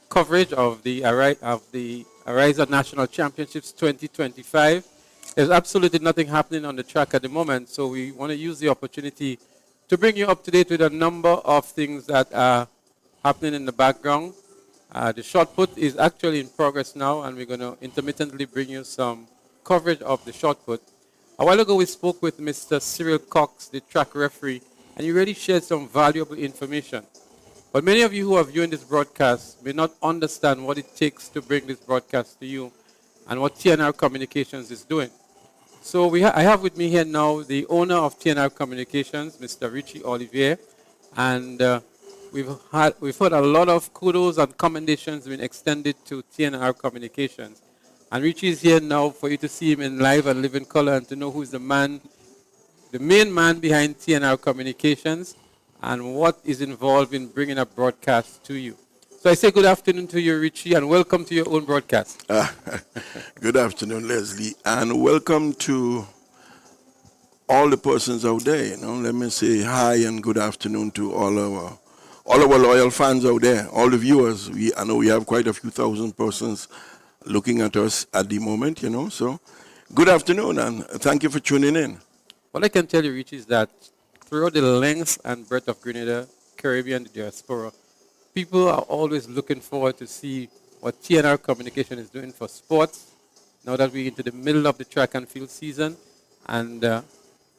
coverage of the Ariza National Championships 2025. There's absolutely nothing happening on the track at the moment, so we want to use the opportunity to bring you up to date with a number of things that are happening in the background. The shot put is actually in progress now, and we're going to intermittently bring you some coverage of the shot put. A while ago, we spoke with Mr. Cyril Cox, the track referee, and he really shared some valuable information. But many of you who are viewing this broadcast may not understand what it takes to bring this broadcast to you and what TNR Communications is doing. So I have with me here now the owner of TNR Communications, Mr. Richie Olivier, and we've heard a lot of kudos and commendations being extended to TNR Communications. And Richie is here now for you to see him in live and live in color and to know who's the main man behind TNR Communications and what is involved in bringing a broadcast to you. So I say good afternoon to you, Richie, and welcome to your own broadcast. Good afternoon, Leslie, and welcome to all the persons out there. Let me say hi and good afternoon to all our loyal fans out there, all the viewers. I know we have quite a few thousand persons looking at us at the moment, so good afternoon and thank you for tuning in. What I can tell you, Richie, is that throughout the length and breadth of Grenada, Caribbean, the diaspora, people are always looking forward to see what TNR Communication is doing for sports, now that we're into the middle of the track and field season, and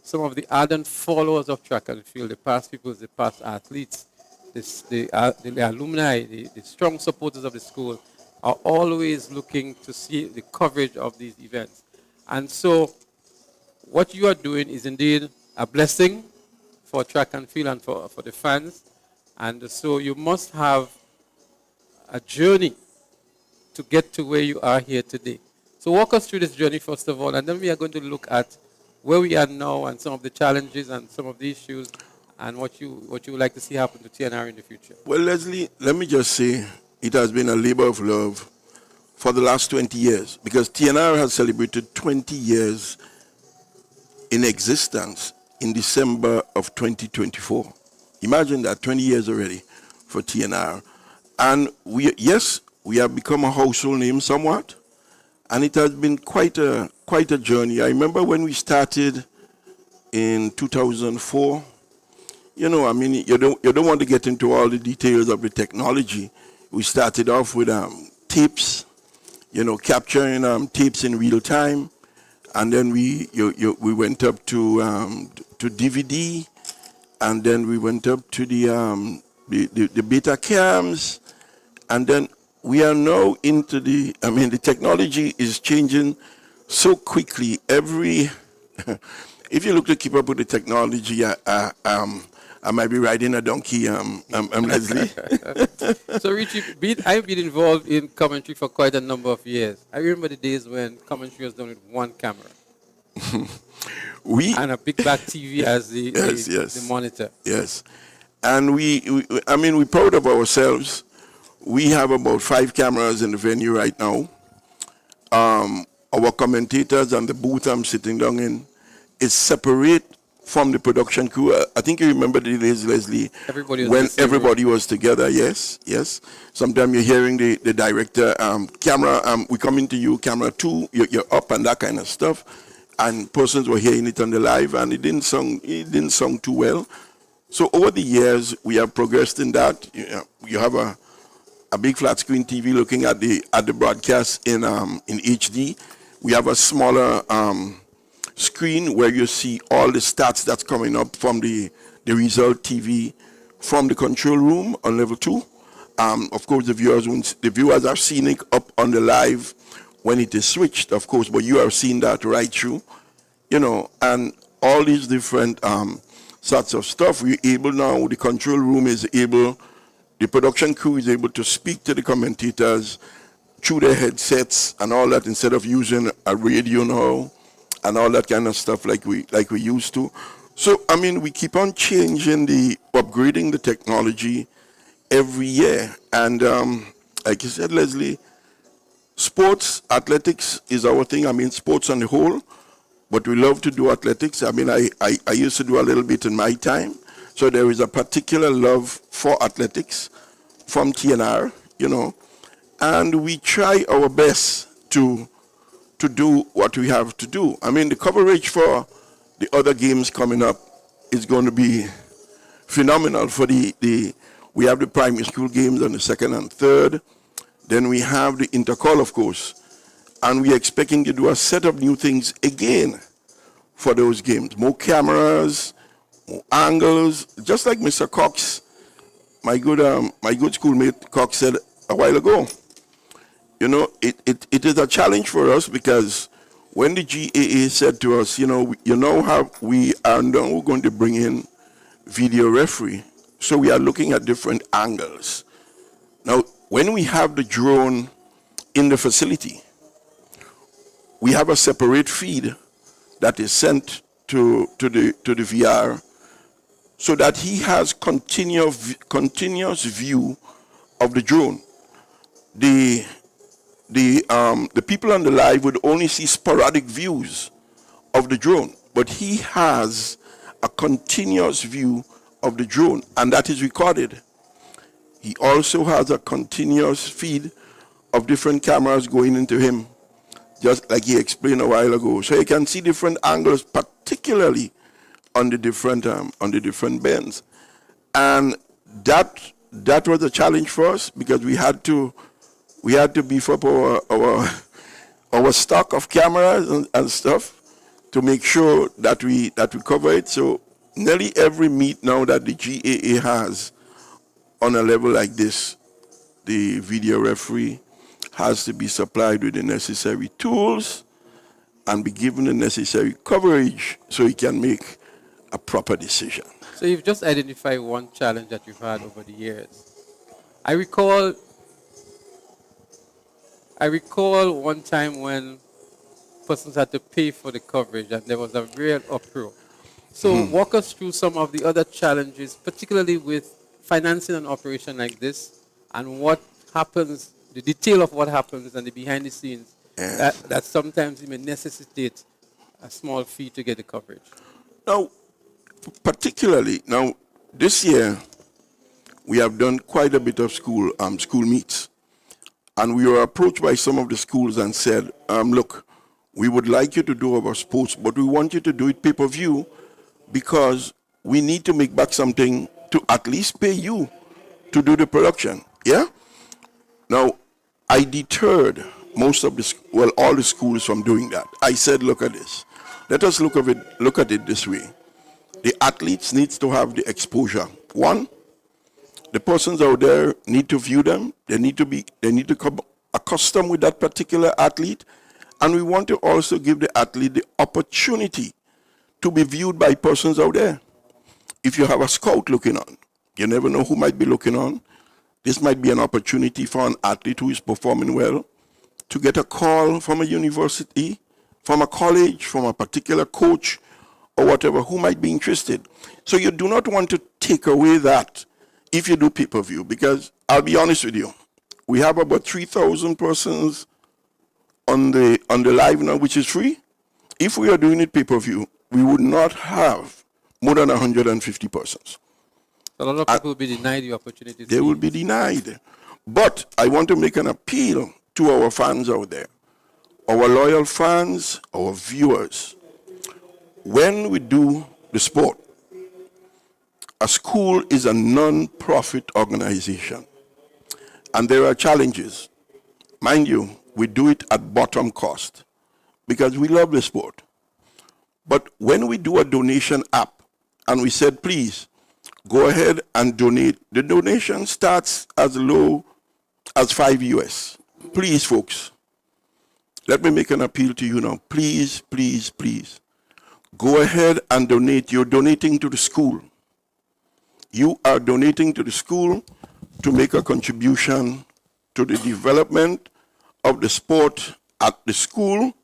some of the ardent followers of track and field, the past people, the past athletes, the alumni, the strong supporters of the school, are always looking to see the coverage of these events. And so what you are doing is indeed a blessing for track and field and for the fans. And so you must have a journey to get to where you are here today. So walk us through this journey, first of all, and then we are going to look at where we are now and some of the challenges and some of the issues and what you would like to see happen to TNR in the future. Well, Leslie, let me just say it has been a labor of love for the last 20 years because TNR has celebrated 20 years in existence in December of 2024. Imagine that, 20 years already for TNR. And we have become a household name somewhat, and it has been quite a journey. I remember when we started in 2004, you don't want to get into all the details of the technology. We started off with tapes, capturing tapes in real time, and then we went up to DVD, and then we went up to the beta cams, and then we are now into the technology is changing so quickly. If you look to keep up with the technology, I might be riding a donkey, Leslie. So Richie, I've been involved in commentary for quite a number of years. I remember the days when commentary was done with one camera. And a big back TV as the monitor. Yes. And we're proud of ourselves. We have about 5 cameras in the venue right now. Our commentators and the booth I'm sitting down in is separate from the production crew. I think you remember the days, Leslie, when everybody was together. Yes. Sometimes you're hearing the director, camera, we coming to you, camera 2, you're up and that kind of stuff. And persons were hearing it on the live, and it didn't sound too well. So over the years, we have progressed in that. You have a big flat screen TV looking at the broadcast in HD. We have a smaller screen where you see all the stats that's coming up from the result TV from the control room on level 2. Of course, the viewers are seeing it up on the live when it is switched, of course, but you are seeing that right through, and all these different sorts of stuff. We're able now, the control room is able, the production crew is able to speak to the commentators through their headsets and all that instead of using a radio now and all that kind of stuff like we used to. So, we keep on upgrading the technology every year. And like you said, Leslie, sports, athletics is our thing. Sports on the whole, but we love to do athletics. I used to do a little bit in my time. So there is a particular love for athletics from TNR, you know, and we try our best to do what we have to do. I mean, the coverage for the other games coming up is going to be phenomenal. For we have the primary school games on the 2nd and 3rd. Then we have the intercall, of course, and we're expecting to do a set of new things again for those games. More cameras, more angles, just like Mr. Cox, my good schoolmate Cox said a while ago. You know, it is a challenge for us because when the GAA said to us, you know how we are now going to bring in video referee, so we are looking at different angles. Now, when we have the drone in the facility, we have a separate feed that is sent to the VR so that he has continuous view of the drone. The people on the live would only see sporadic views of the drone, but he has a continuous view of the drone, and that is recorded. He also has a continuous feed of different cameras going into him, just like he explained a while ago. So you can see different angles, particularly on the different bends. And that was a challenge for us because we had to beef up our stock of cameras and stuff to make sure that we cover it. So nearly every meet now that the GAA has on a level like this, the video referee has to be supplied with the necessary tools and be given the necessary coverage so he can make a proper decision. So you've just identified one challenge that you've had over the years. I recall one time when persons had to pay for the coverage and there was a real uproar. So walk us through some of the other challenges, particularly with financing an operation like this, and what happens, the detail of what happens and the behind the scenes, that sometimes it may necessitate a small fee to get the coverage. Now, particularly, this year, we have done quite a bit of school meets. And we were approached by some of the schools and said, look, we would like you to do our sports, but we want you to do it pay-per-view because we need to make back something to at least pay you to do the production. Yeah? Now, I deterred all the schools from doing that. I said, look at this. Let us look at it this way. The athletes need to have the exposure. One, the persons out there need to view them. They need to come accustomed with that particular athlete. And we want to also give the athlete the opportunity to be viewed by persons out there. If you have a scout looking on, you never know who might be looking on. This might be an opportunity for an athlete who is performing well to get a call from a university, from a college, from a particular coach, or whatever, who might be interested. So you do not want to take away that if you do pay-per-view, because I'll be honest with you, we have about 3,000 persons on the live now, which is free. If we are doing it pay-per-view, we would not have more than 150 persons. A lot of people will be denied the opportunity. They will be denied. But I want to make an appeal to our fans out there, our loyal fans, our viewers. When we do the sport, a school is a non-profit organization, and there are challenges. Mind you, we do it at bottom cost because we love the sport. But when we do a donation app and we said, please, go ahead and donate, the donation starts as low as $5 US. Please, folks, let me make an appeal to you now. Please, please, please, go ahead and donate. You're donating to the school. You are donating to the school to make a contribution to the development of the sport at the school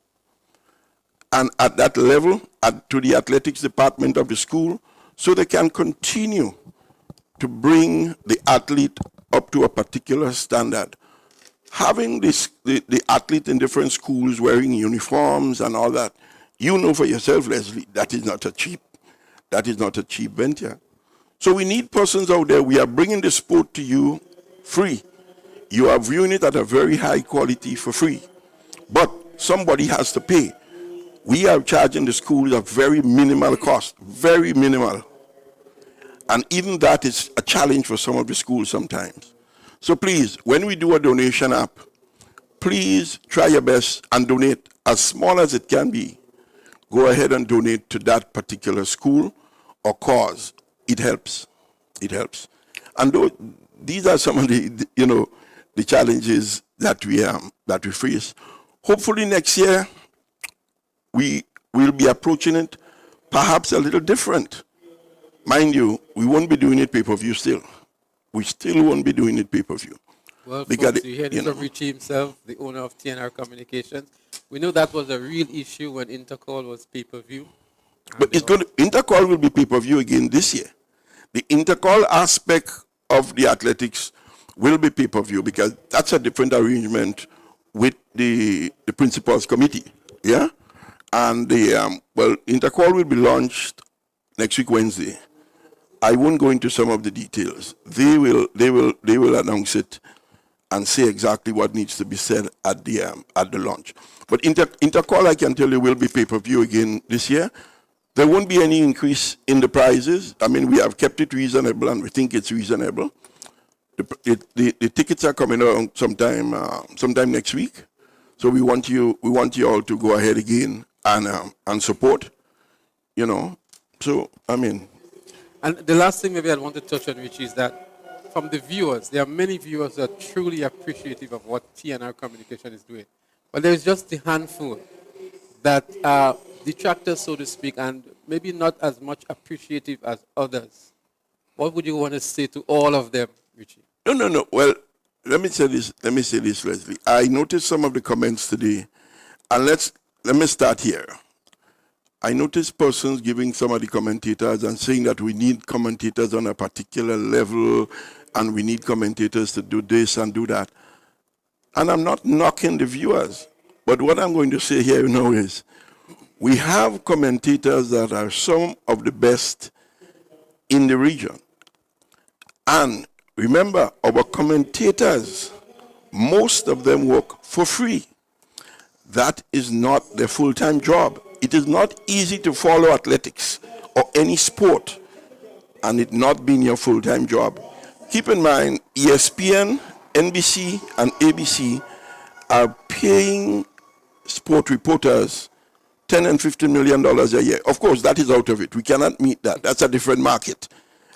and at that level, to the athletics department of the school, so they can continue to bring the athlete up to a particular standard. Having the athlete in different schools wearing uniforms and all that, you know for yourself, Leslie, that is not a cheap venture. So we need persons out there. We are bringing the sport to you free. You are viewing it at a very high quality for free. But somebody has to pay. We are charging the schools a very minimal cost, very minimal. And even that is a challenge for some of the schools sometimes. So please, when we do a donation app, please try your best and donate as small as it can be. Go ahead and donate to that particular school or cause. It helps. It helps. And these are some of the the challenges that we face. Hopefully next year we will be approaching it perhaps a little different. Mind you, we won't be doing it pay-per-view still. We still won't be doing it pay-per-view. Well, Because folks, you hear this from Richie himself, the owner of TNR Communications. We know that was a real issue when Intercall was pay-per-view. But Intercall will be pay-per-view again this year. The Intercall aspect of the athletics will be pay-per-view because that's a different arrangement with the principals committee. Yeah, and Intercall will be launched next week Wednesday. I won't go into some of the details. They will announce it and say exactly what needs to be said at the launch. But Intercall, I can tell you, will be pay-per-view again this year. There won't be any increase in the prices. I mean, we have kept it reasonable, and we think it's reasonable. The tickets are coming out sometime next week. So we want you all to go ahead again and support. So I mean. And the last thing maybe I want to touch on, which is that from the viewers, there are many viewers that are truly appreciative of what TNR Communication is doing. But there's just a handful that are detractors, so to speak, and maybe not as much appreciative as others. What would you want to say to all of them, Richie? No. Well, let me say this, Leslie. I noticed some of the comments today, and let me start here. I noticed persons giving some of the commentators and saying that we need commentators on a particular level, and we need commentators to do this and do that. And I'm not knocking the viewers, but what I'm going to say here is, we have commentators that are some of the best in the region. And remember, our commentators, most of them work for free. That is not their full-time job. It is not easy to follow athletics or any sport and it not being your full-time job. Keep in mind, ESPN, NBC, and ABC are paying sport reporters $10 and $15 million a year. Of course, that is out of it. We cannot meet that. That's a different market,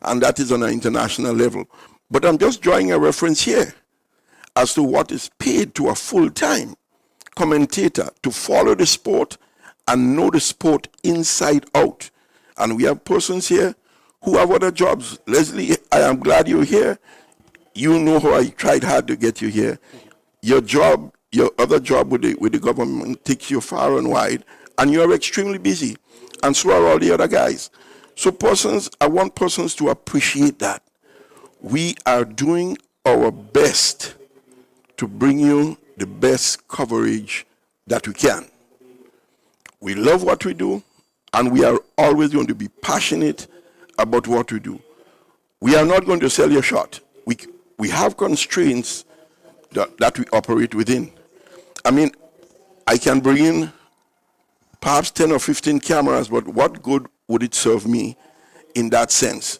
and that is on an international level. But I'm just drawing a reference here as to what is paid to a full-time commentator to follow the sport and know the sport inside out. And we have persons here who have other jobs. Leslie, I am glad you're here. You know how I tried hard to get you here. Your job, your other job with the government takes you far and wide, and you are extremely busy. And so are all the other guys. So I want persons to appreciate that. We are doing our best to bring you the best coverage that we can. We love what we do, and we are always going to be passionate about what we do. We are not going to sell you short. We have constraints that we operate within. I mean, I can bring in perhaps 10 or 15 cameras, but what good would it serve me in that sense?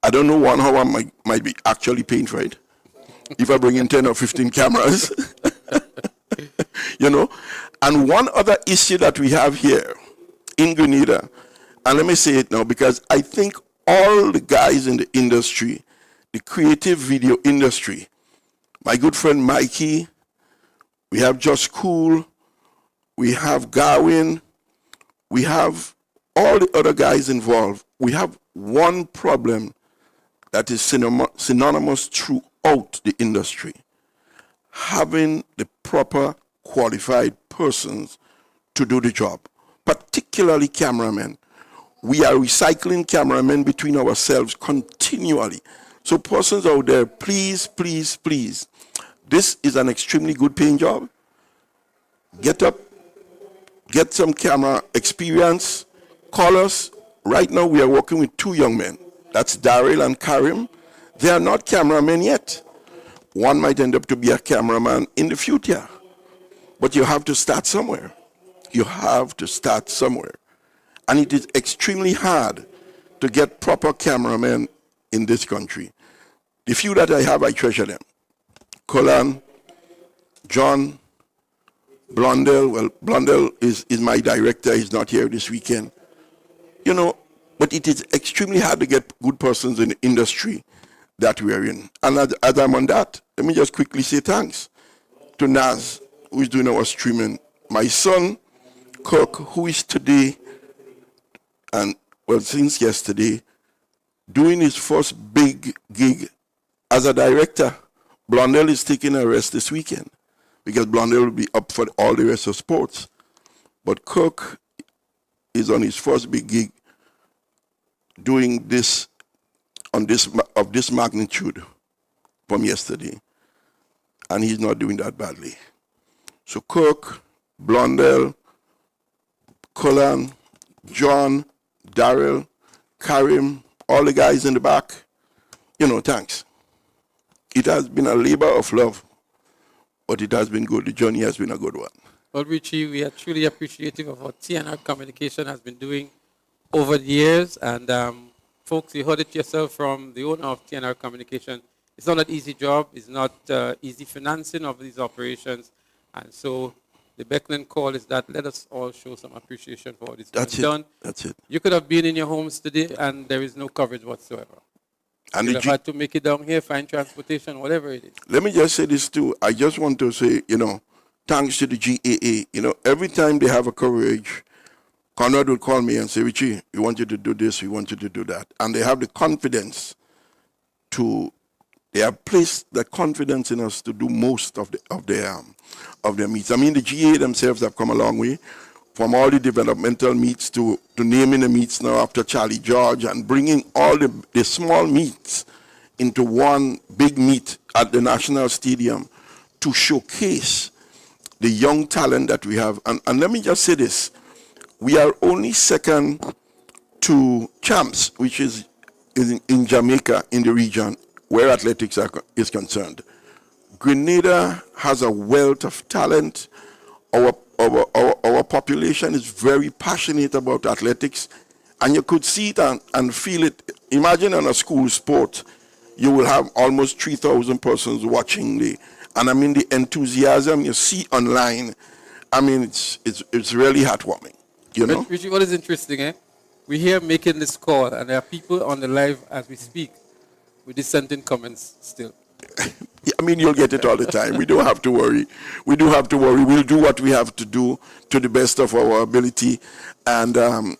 I don't know how I might be actually paying for it if I bring in 10 or 15 cameras. And one other issue that we have here in Grenada, and let me say it now because I think all the guys in the industry, the creative video industry, my good friend Mikey, we have Just Cool, we have Garwin, we have all the other guys involved. We have one problem that is synonymous throughout the industry: having the proper qualified persons to do the job, particularly cameramen. We are recycling cameramen between ourselves continually. So persons out there, please, please, please, this is an extremely good paying job. Get up, get some camera experience, call us, right now we are working with two young men. That's Daryl and Karim. They are not cameramen yet. One might end up to be a cameraman in the future. But you have to start somewhere. You have to start somewhere. And it is extremely hard to get proper cameramen in this country. The few that I have, I treasure them. Colin, John, Blondell. Well, Blondell is my director. He's not here this weekend. You know, but it is extremely hard to get good persons in the industry that we are in. And as I'm on that, let me just quickly say thanks to Naz, who is doing our streaming. My son, Kirk, who is today, and well, since yesterday, doing his first big gig as a director. Blondell is taking a rest this weekend because Blondell will be up for all the rest of sports. But Kirk is on his first big gig doing this of this magnitude from yesterday. And he's not doing that badly. So Kirk, Blondell, Colin, John, Daryl, Karim, all the guys in the back, you know, thanks. It has been a labor of love, but it has been good. The journey has been a good one. Well, Richie, we are truly appreciative of what TNR Communication has been doing over the years. And folks, you heard it yourself from the owner of TNR Communication. It's not an easy job. It's not easy financing of these operations. And so the beckoning call is that let us all show some appreciation for what is done. That's it. You could have been in your homes today and there is no coverage whatsoever. And you have had to make it down here, find transportation, whatever it is. Let me just say this too. I just want to say, you know, thanks to the GAA. You know, every time they have a coverage, Conrad will call me and say, Richie, we want you to do this, we want you to do that. And they have the confidence they have placed the confidence in us to do most of their meets. I mean, the GAA themselves have come a long way, from all the developmental meets to naming the meets now after Charlie George and bringing all the small meets into one big meet at the National Stadium to showcase the young talent that we have. And let me just say this. We are only second to Champs, which is in Jamaica, in the region, where athletics is concerned. Grenada has a wealth of talent. Our population is very passionate about athletics, and you could see it and feel it. Imagine on a school sport, you will have almost 3,000 persons watching and I mean the enthusiasm you see online. I mean, it's really heartwarming, you know? Richie, what is interesting, we're here making this call, and there are people on the live as we speak with dissenting comments still. I mean, you'll get it all the time. We don't have to worry. We do have to worry. We'll do what we have to do to the best of our ability. And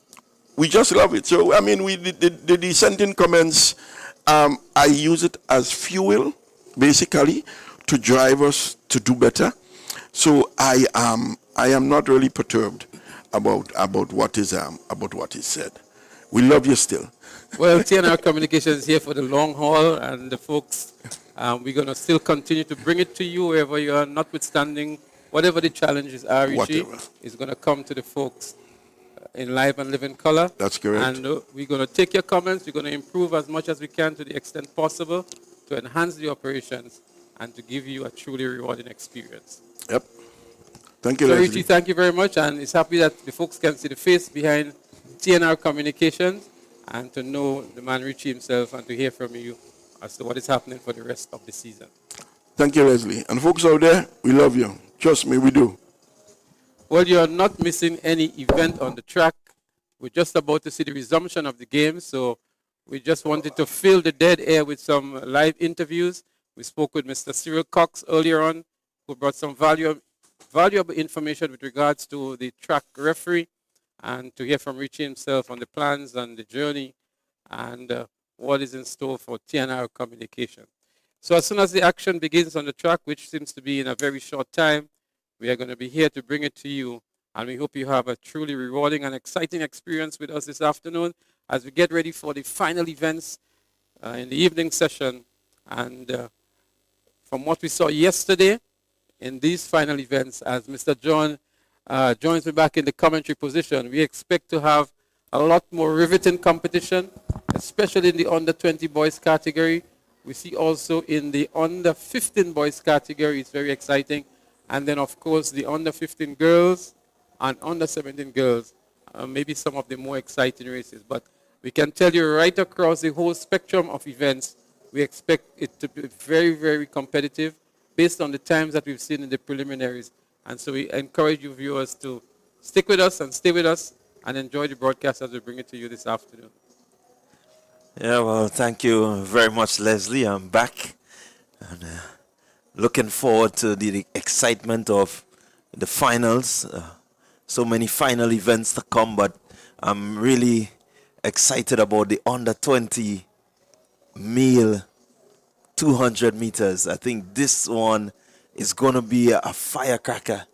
we just love it. So, I mean, the dissenting comments, I use it as fuel, basically, to drive us to do better. So I am not really perturbed about what is said. We love you still. Well, TNR Communications is here for the long haul, and the folks, we're going to still continue to bring it to you wherever you are, notwithstanding whatever the challenges are, Richie, is going to come to the folks in live and living color. That's correct. And we're going to take your comments. We're going to improve as much as we can to the extent possible to enhance the operations and to give you a truly rewarding experience. Yep. Thank you, so, Leslie. Richie, thank you very much, and it's happy that the folks can see the face behind TNR Communications and to know the man Richie himself and to hear from you as to what is happening for the rest of the season. Thank you, Leslie. And folks out there, we love you. Trust me, we do. Well, you're not missing any event on the track. We're just about to see the resumption of the game, so we just wanted to fill the dead air with some live interviews. We spoke with Mr. Cyril Cox earlier on, who brought some valuable information with regards to the track referee, and to hear from Richie himself on the plans and the journey and what is in store for TNR Communication. So as soon as the action begins on the track, which seems to be in a very short time, we are going to be here to bring it to you. And we hope you have a truly rewarding and exciting experience with us this afternoon as we get ready for the final events in the evening session. And from what we saw yesterday in these final events, as Mr. John joins me back in the commentary position, we expect to have a lot more riveting competition, especially in the under 20 boys category. We see also in the under 15 boys category, it's very exciting. And then, of course, the under 15 girls and under 17 girls, maybe some of the more exciting races. But we can tell you right across the whole spectrum of events, we expect it to be very, very competitive based on the times that we've seen in the preliminaries. And so we encourage you viewers to stick with us and stay with us and enjoy the broadcast as we bring it to you this afternoon. Yeah, well, thank you very much, Leslie. I'm back and looking forward to the excitement of the finals. So many final events to come, but I'm really excited about the under 20 male 200 meters. I think this one is going to be a firecracker.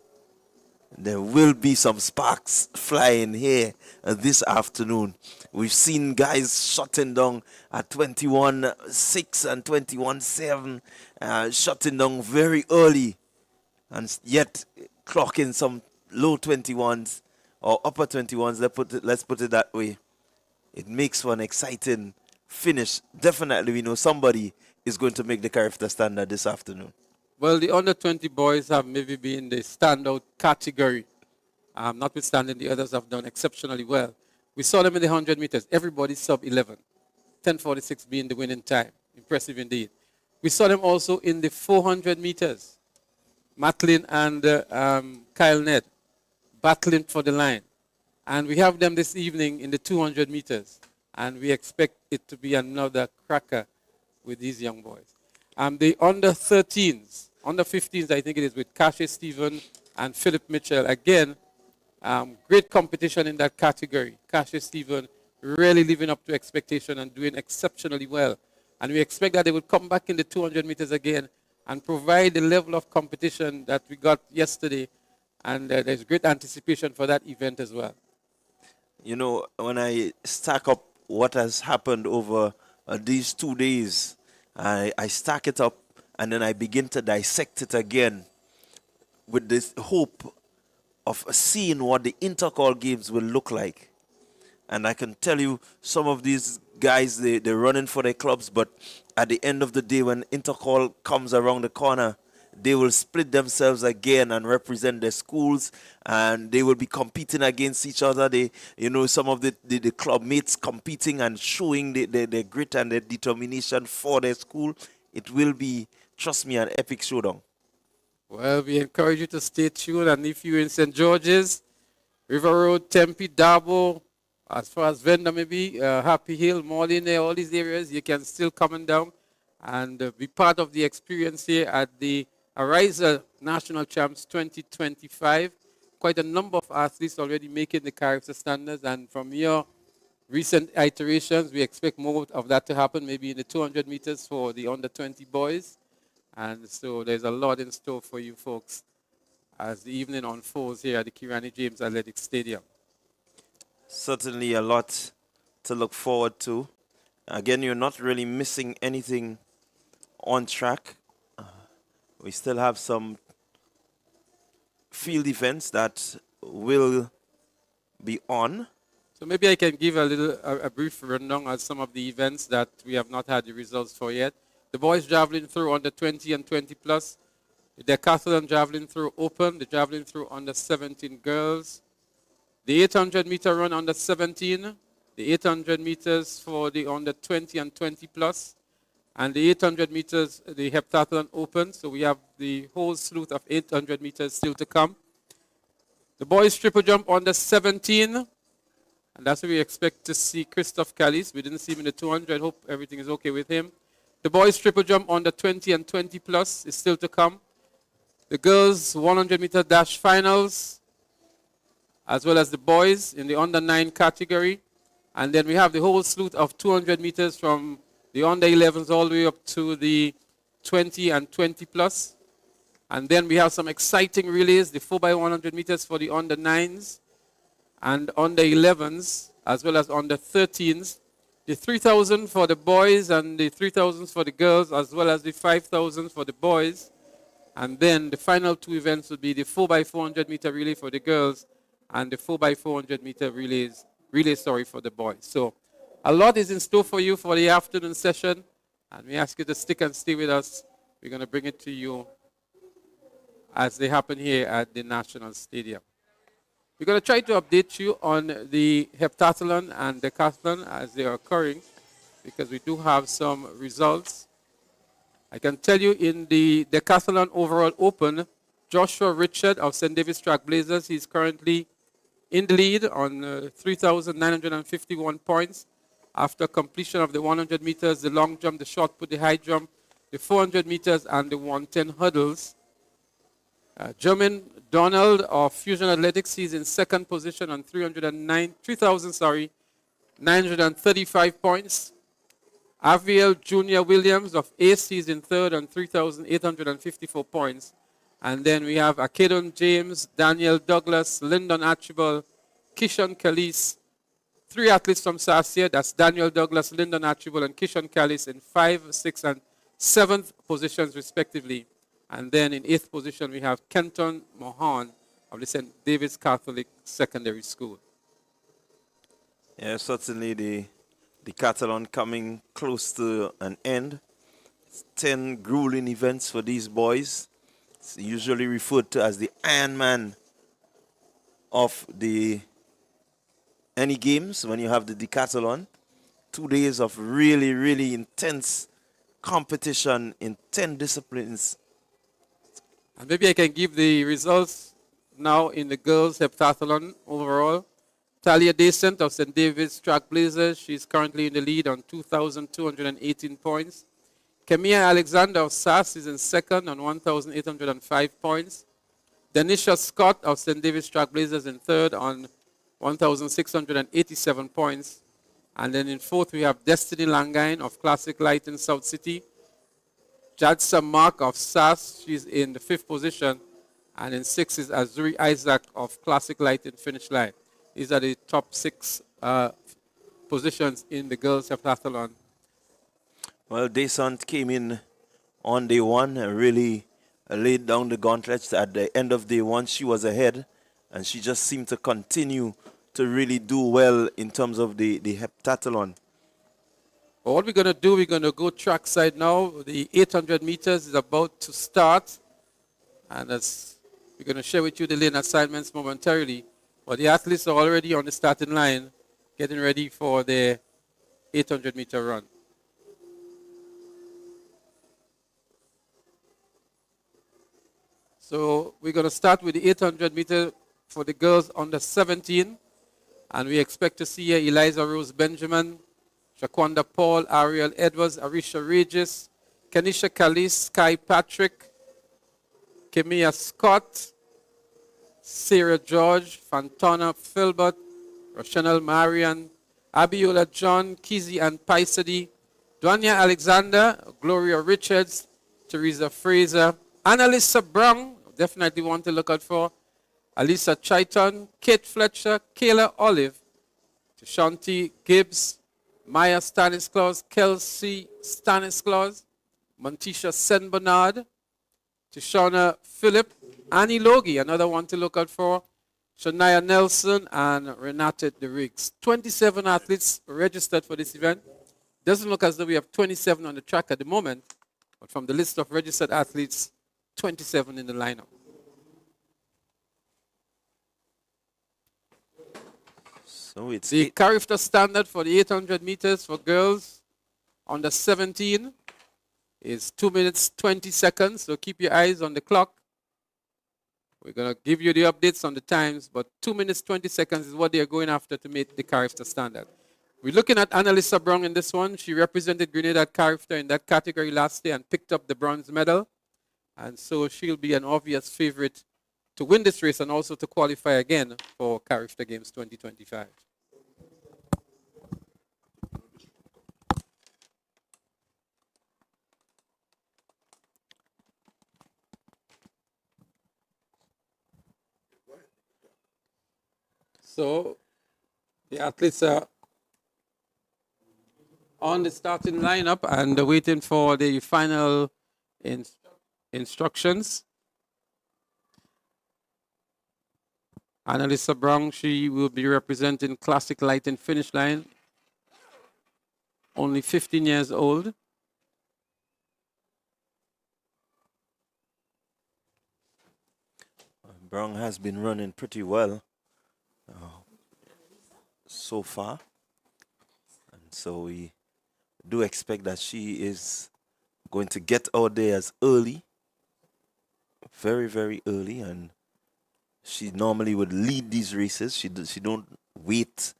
There will be some sparks flying here this afternoon. We've seen guys shutting down at 21.6 and 21.7, shutting down very early, and yet clocking some low 21s or upper 21s. Let's put it that way. It makes for an exciting finish. Definitely, we know somebody is going to make the Carifta standard this afternoon. Well, the under 20 boys have maybe been the standout category. Notwithstanding, the others have done exceptionally well. We saw them in the 100 meters. Everybody sub 11. 10:46 being the winning time. Impressive indeed. We saw them also in the 400 meters. Matlin and Kyle Ned battling for the line. And we have them this evening in the 200 meters. And we expect it to be another cracker with these young boys. The under 13s, under 15s, I think it is with Cassius Stephen and Philip Mitchell. Again, great competition in that category. Cassius Stephen really living up to expectation and doing exceptionally well. And we expect that they will come back in the 200 meters again and provide the level of competition that we got yesterday. And there's great anticipation for that event as well. You know, when I stack up what has happened over these 2 days, I stack it up and then I begin to dissect it again with this hope of seeing what the intercall games will look like. And I can tell you some of these guys, they're running for their clubs, but at the end of the day, when intercall comes around the corner, they will split themselves again and represent their schools, and they will be competing against each other. Some of the club mates competing and showing their grit and their determination for their school. It will be, trust me, an epic showdown. Well, we encourage you to stay tuned, and if you're in St. George's, River Road, Tempe, Dabo, as far as Venda maybe, Happy Hill, Moline, all these areas, you can still come down and be part of the experience here at the Ariza National Champs 2025. Quite a number of athletes already making the Carifta standards, and from your recent iterations, we expect more of that to happen, maybe in the 200 meters for the under 20 boys. And so there's a lot in store for you folks as the evening unfolds here at the Kirani James Athletic Stadium. Certainly a lot to look forward to. Again, you're not really missing anything on track. We still have some field events that will be on. So maybe I can give a brief rundown of some of the events that we have not had the results for yet. The boys javelin throw under 20 and 20 plus. The Decathlon javelin throw open. The javelin throw under 17 girls. The 800 meter run under 17. The 800 meters for the under 20 and 20 plus. And the 800 meters, the Heptathlon open. So we have the whole slew of 800 meters still to come. The boys triple jump under 17. And that's where we expect to see Christoph Callis. We didn't see him in the 200. Hope everything is okay with him. The boys triple jump under 20 and 20 plus is still to come. The girls 100 meter dash finals, as well as the boys in the under 9 category. And then we have the whole slew of 200 meters from the under 11s all the way up to the 20 and 20 plus. And then we have some exciting relays, the 4x100 meters for the under 9s and under 11s, as well as under 13s. The 3,000 for the boys and the 3,000s for the girls, as well as the 5,000 for the boys. And then the final two events would be the 4x400 meter relay for the girls and the 4x400 meter relays relay for the boys. So a lot is in store for you for the afternoon session, and we ask you to stick and stay with us. We're going to bring it to you as they happen here at the National Stadium. We're going to try to update you on the Heptathlon and Decathlon as they are occurring, because we do have some results. I can tell you in the Decathlon Overall Open, Joshua Richard of St. David's Trailblazers, he's currently in the lead on 3,951 points after completion of the 100 meters, the long jump, the shot put, the high jump, the 400 meters, and the 110 hurdles. Jermaine Donald of Fusion Athletics, he's in second position on 3,935 points. Aviel Junior Williams of ACE, he's in third on 3,854 points. And then we have Akedon James, Daniel Douglas, Lyndon Archibald, Kishon Kalis. 3 athletes from Sassia, that's Daniel Douglas, Lyndon Archibald, and Kishon Kalis in 5th, 6th, and 7th positions respectively. And then in 8th position, we have Kenton Mohan of the St. David's Catholic Secondary School. Yeah, certainly the Decathlon coming close to an end. It's 10 grueling events for these boys. It's usually referred to as the Iron Man of any games when you have the Decathlon. 2 days of really, really intense competition in 10 disciplines. And maybe I can give the results now in the girls' heptathlon overall. Talia Descent of St. David's Trailblazers, she's currently in the lead on 2,218 points. Kemia Alexander of SAS is in second on 1,805 points. Denisha Scott of St. David's Trailblazers in third on 1,687 points. And then in fourth, we have Destiny Langine of Classic Light in South City. Jadsa Mark of SAS, she's in the 5th position. And in 6th is Azuri Isaac of Classic Light in Finish Line. These are the top 6 positions in the girls' heptathlon. Well, Descent came in on day 1 and really laid down the gauntlet. At the end of day 1, she was ahead, and she just seemed to continue to really do well in terms of the heptathlon. Well, what we're going to do, we're going to go trackside now. The 800 meters is about to start, and we're going to share with you the lane assignments momentarily. But the athletes are already on the starting line, getting ready for their 800-meter run. So we're going to start with the 800 meter for the girls under 17. And we expect to see here Eliza Rose Benjamin, Shaquanda Paul, Ariel Edwards, Arisha Regis, Kenisha Kalis, Sky Patrick, Kemia Scott, Sarah George, Fantona Filbert, Rochanel Marian, Abiola John, Kizi and Paisadi, Dwania Alexander, Gloria Richards, Teresa Fraser, Annalisa Brown, definitely want to look out for, Alisa Chaiton, Kate Fletcher, Kayla Olive, Tashanti Gibbs, Maya Stanisclaus, Kelsey Stanisclaus, Montisha Sen Bernard, Tishona Phillip, Annie Logie, another one to look out for, Shania Nelson, and Renate De Riggs. 27 athletes registered for this event. Doesn't look as though we have 27 on the track at the moment, but from the list of registered athletes, 27 in the lineup. So it's the Carifta standard for the 800 meters for girls under 17 is 2 minutes 20 seconds. So keep your eyes on the clock. We're going to give you the updates on the times, but 2 minutes 20 seconds is what they're going after to make the Carifta standard. We're looking at Annalisa Brown in this one. She represented Grenada at Carifta in that category last year and picked up the bronze medal. And so she'll be an obvious favorite to win this race and also to qualify again for Carifta Games 2025. So the athletes are on the starting lineup and waiting for the final instructions. Annalisa Brown, she will be representing Classic Light and Finish Line. Only 15 years old. Brown has been running pretty well so far. And so we do expect that she is going to get out there as early, very, very early. And she normally would lead these races. She don't wait.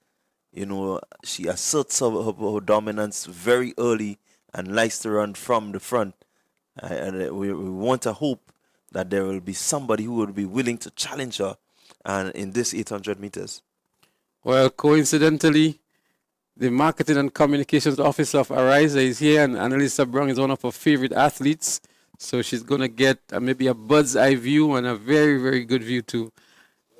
You know, she asserts her dominance very early and likes to run from the front. And we want to hope that there will be somebody who will be willing to challenge her in this 800 meters. Well, coincidentally, the Marketing and Communications Officer of Ariza is here, and Annalisa Brown is one of her favorite athletes. So she's going to get maybe a bird's eye view and a very, very good view too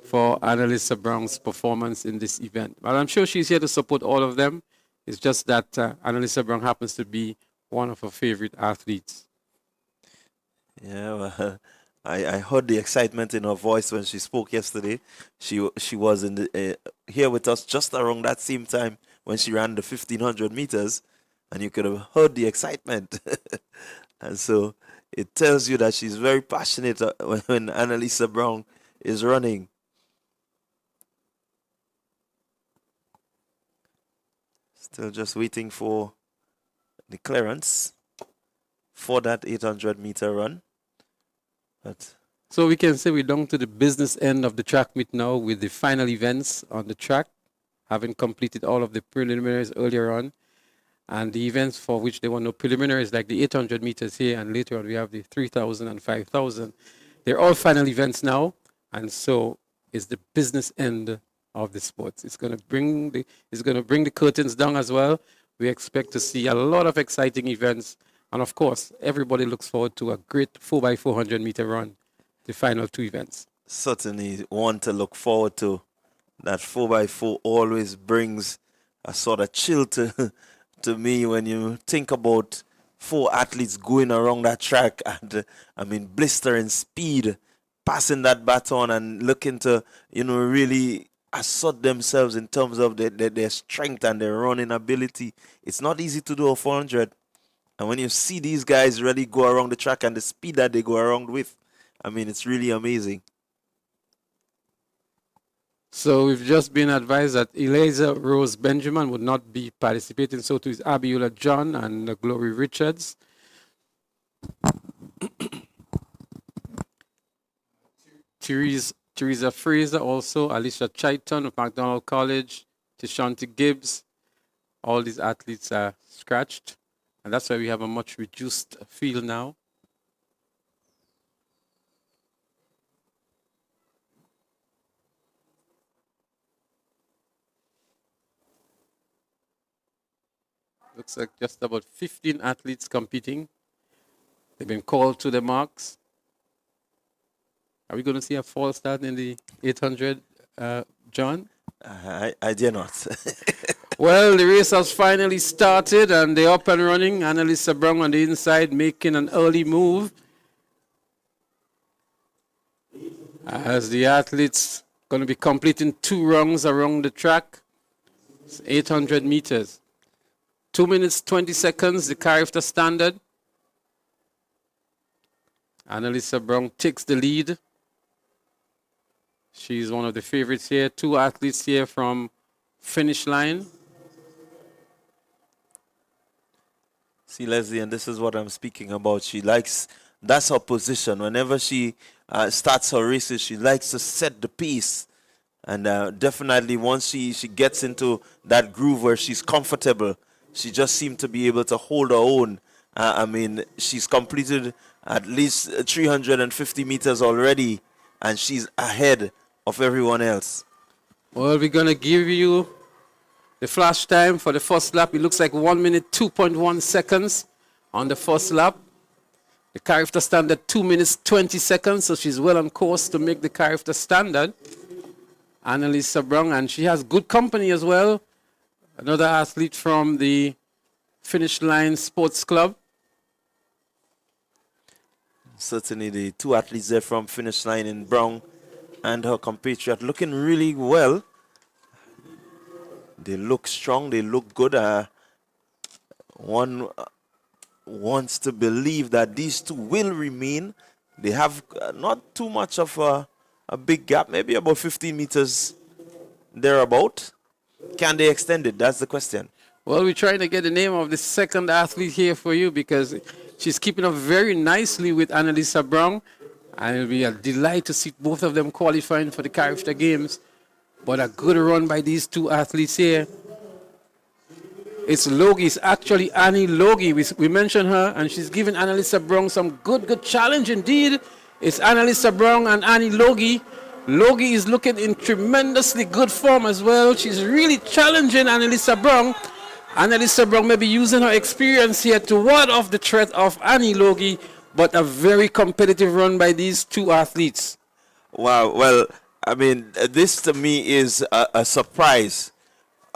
for Annalisa Brown's performance in this event. But I'm sure she's here to support all of them. It's just that Annalisa Brown happens to be one of her favorite athletes. Yeah, well, I heard the excitement in her voice when she spoke yesterday. She was here with us just around that same time when she ran the 1500 meters, and you could have heard the excitement. And so it tells you that she's very passionate when Annalisa Brown is running. Still just waiting for the clearance for that 800-meter run. So we can say we're down to the business end of the track meet now with the final events on the track, having completed all of the preliminaries earlier on. And the events for which there were no preliminaries, like the 800 meters here, and later on we have the 3,000 and 5,000. They're all final events now, and so it's the business end of the sports. It's going to bring the curtains down as well. We expect to see a lot of exciting events. And of course, everybody looks forward to a great 4x400 meter run, the final two events. Certainly one to look forward to. That 4x4 always brings a sort of chill to me when you think about 4 athletes going around that track and, blistering speed, passing that baton and looking to, really assert themselves in terms of their strength and their running ability. It's not easy to do a 400. And when you see these guys really go around the track and the speed that they go around with, it's really amazing. So we've just been advised that Eliza Rose Benjamin would not be participating. So too is Abiola John and Glory Richards. Teresa Fraser also, Alicia Chaiton of McDonald College, Tishanti Gibbs. All these athletes are scratched. And that's why we have a much reduced field now. Looks like just about 15 athletes competing. They've been called to the marks. Are we going to see a false start in the 800, John? I dare not. Well, the race has finally started and they're up and running. Annalisa Brown on the inside making an early move. As the athletes going to be completing 2 rounds around the track. It's 800 meters. 2 minutes, 20 seconds, the character standard. Annalisa Brown takes the lead. She's one of the favorites here. 2 athletes here from finish line. See, Leslie, and this is what I'm speaking about. She likes, that's her position. Whenever she starts her races, she likes to set the pace. And definitely once she gets into that groove where she's comfortable, she just seemed to be able to hold her own. She's completed at least 350 meters already, and she's ahead of everyone else. Well, we're going to give you the flash time for the first lap. It looks like 1 minute, 2.1 seconds on the first lap. The character standard, 2 minutes, 20 seconds, so she's well on course to make the character standard. Annalisa Brown, and she has good company as well. Another athlete from the Finish Line Sports Club. Certainly the 2 athletes there from Finish Line in brown and her compatriot looking really well. They look strong, they look good. One wants to believe that these two will remain. They have not too much of a big gap, maybe about 15 meters thereabout. Can they extend it? That's the question. Well, we're trying to get the name of the second athlete here for you because she's keeping up very nicely with Annalisa Brown. And it'll be a delight to see both of them qualifying for the Carifta Games. But a good run by these two athletes here. It's Logie. It's actually Annie Logie. We mentioned her, and she's giving Annalisa Brown some good challenge indeed. It's Annalisa Brown and Annie Logie. Logie is looking in tremendously good form as well. She's really challenging Annalisa Brown. Annalisa Brown may be using her experience here to ward off the threat of Annie Logie, but a very competitive run by these two athletes. Wow. Well, I mean, this to me is a surprise.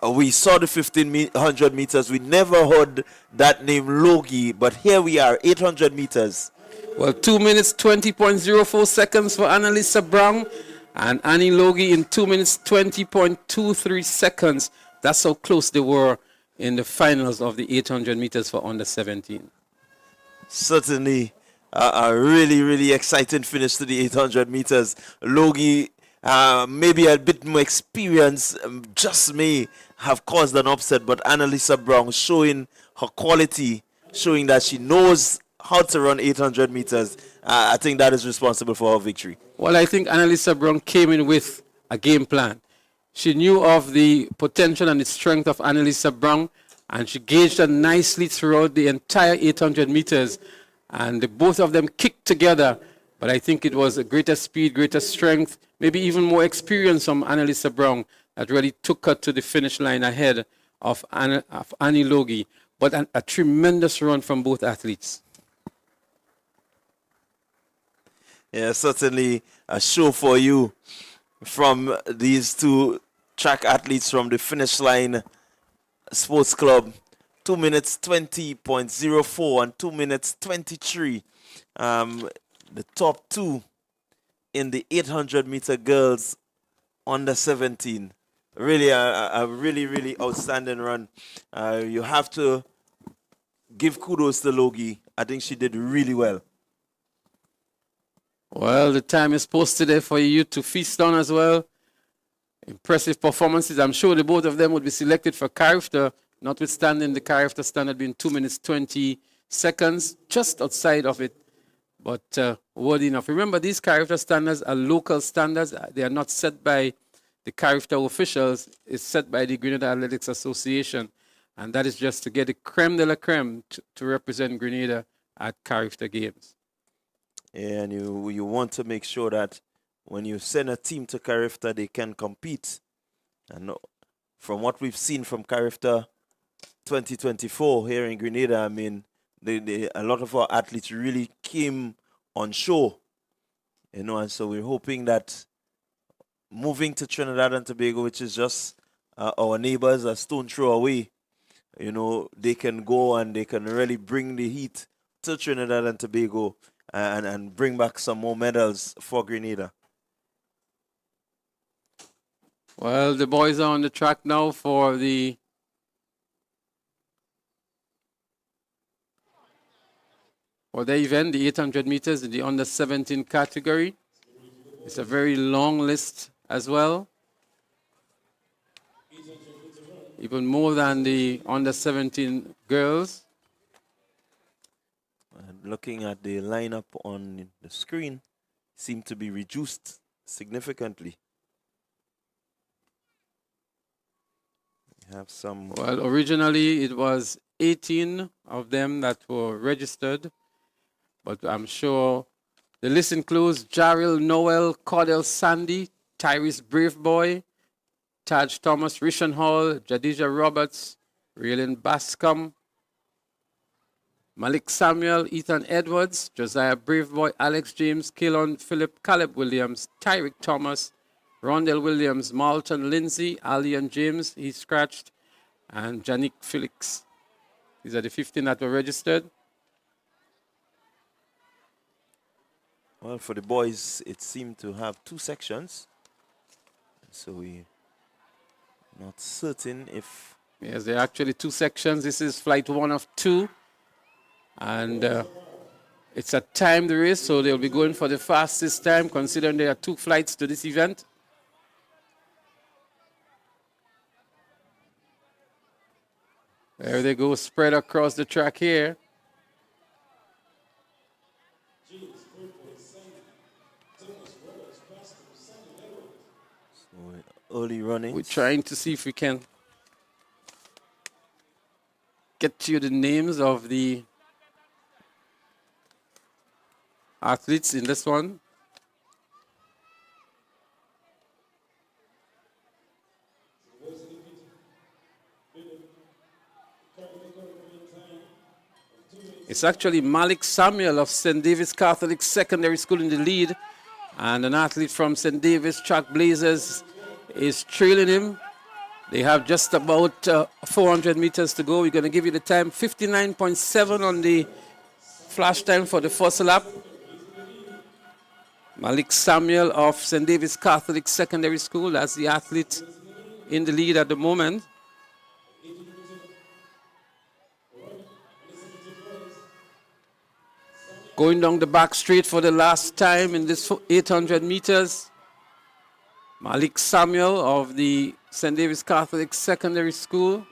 We saw the 1500 meters. We never heard that name Logie, but here we are, 800 meters. Well, 2 minutes, 20.04 seconds for Annalisa Brown, and Annie Logie in 2 minutes, 20.23 seconds. That's how close they were in the finals of the 800 meters for under 17. Certainly a really exciting finish to the 800 meters. Logie, maybe a bit more experience just may have caused an upset, but Annalisa Brown showing her quality, showing that she knows how to run 800 meters. I think that is responsible for her victory. Well, I think Annalisa Brown came in with a game plan. She knew of the potential and the strength of Annalisa Brown, and she gauged her nicely throughout the entire 800 meters. And both of them kicked together, but I think it was a greater speed, greater strength, maybe even more experience from Annalisa Brown that really took her to the finish line ahead of Annie Logie. But a tremendous run from both athletes. Yeah, certainly a show for you from these two track athletes from the Finish Line Sports Club. 2 minutes 20.04 and 2 minutes 23. The top two in the 800 meter girls under 17. Really a really outstanding run. You have to give kudos to Logie. I think she did really well. Well, the time is posted there for you to feast on as well. Impressive performances. I'm sure the both of them would be selected for Carifta, notwithstanding the Carifta standard being 2 minutes 20 seconds, just outside of it, but worthy enough. Remember, these Carifta standards are local standards. They are not set by the Carifta officials. It's set by the Grenada Athletics Association, and that is just to get the creme de la creme to represent Grenada at Carifta Games. Yeah, and you want to make sure that when you send a team to Carifta, they can compete. And from what we've seen from Carifta 2024 here in Grenada, I mean, a lot of our athletes really came on show, you know, and so we're hoping that moving to Trinidad and Tobago, which is just our neighbors, a stone throw away, you know, they can go and they can really bring the heat to Trinidad and Tobago and bring back some more medals for Grenada. Well, the boys are on the track now for the event, the 800 meters in the under 17 category. It's a very long list as well. Even more than the under 17 girls. Looking at the lineup on the screen, seem to be reduced significantly. We have some. Well, originally it was 18 of them that were registered, but I'm sure the list includes Jarrell Noel, Cordell Sandy, Tyrese Braveboy, Taj Thomas, Rishon Hall, Jadija Roberts, Raylan Bascom, Malik Samuel, Ethan Edwards, Josiah Braveboy, Alex James, Kalon Philip, Caleb Williams, Tyrick Thomas, Rondell Williams, Malton Lindsay, Alian James, he scratched, and Janik Felix. These are the 15 that were registered. Well, for the boys, it seemed to have 2 sections. So we're not certain if... Yes, there are actually 2 sections. This is flight 1 of 2. And it's a timed race, so they'll be going for the fastest time, considering there are 2 flights to this event. There they go, spread across the track here. Early running. We're trying to see if we can get you the names of the athletes in this one. It's actually Malik Samuel of St. David's Catholic Secondary School in the lead, and an athlete from St. David's Trailblazers is trailing him. They have just about 400 meters to go. We're going to give you the time, 59.7 on the flash time for the first lap. Malik Samuel of St. David's Catholic Secondary School, that's the athlete in the lead at the moment. Going down the back straight for the last time in this 800 meters. Malik Samuel of the St. David's Catholic Secondary School.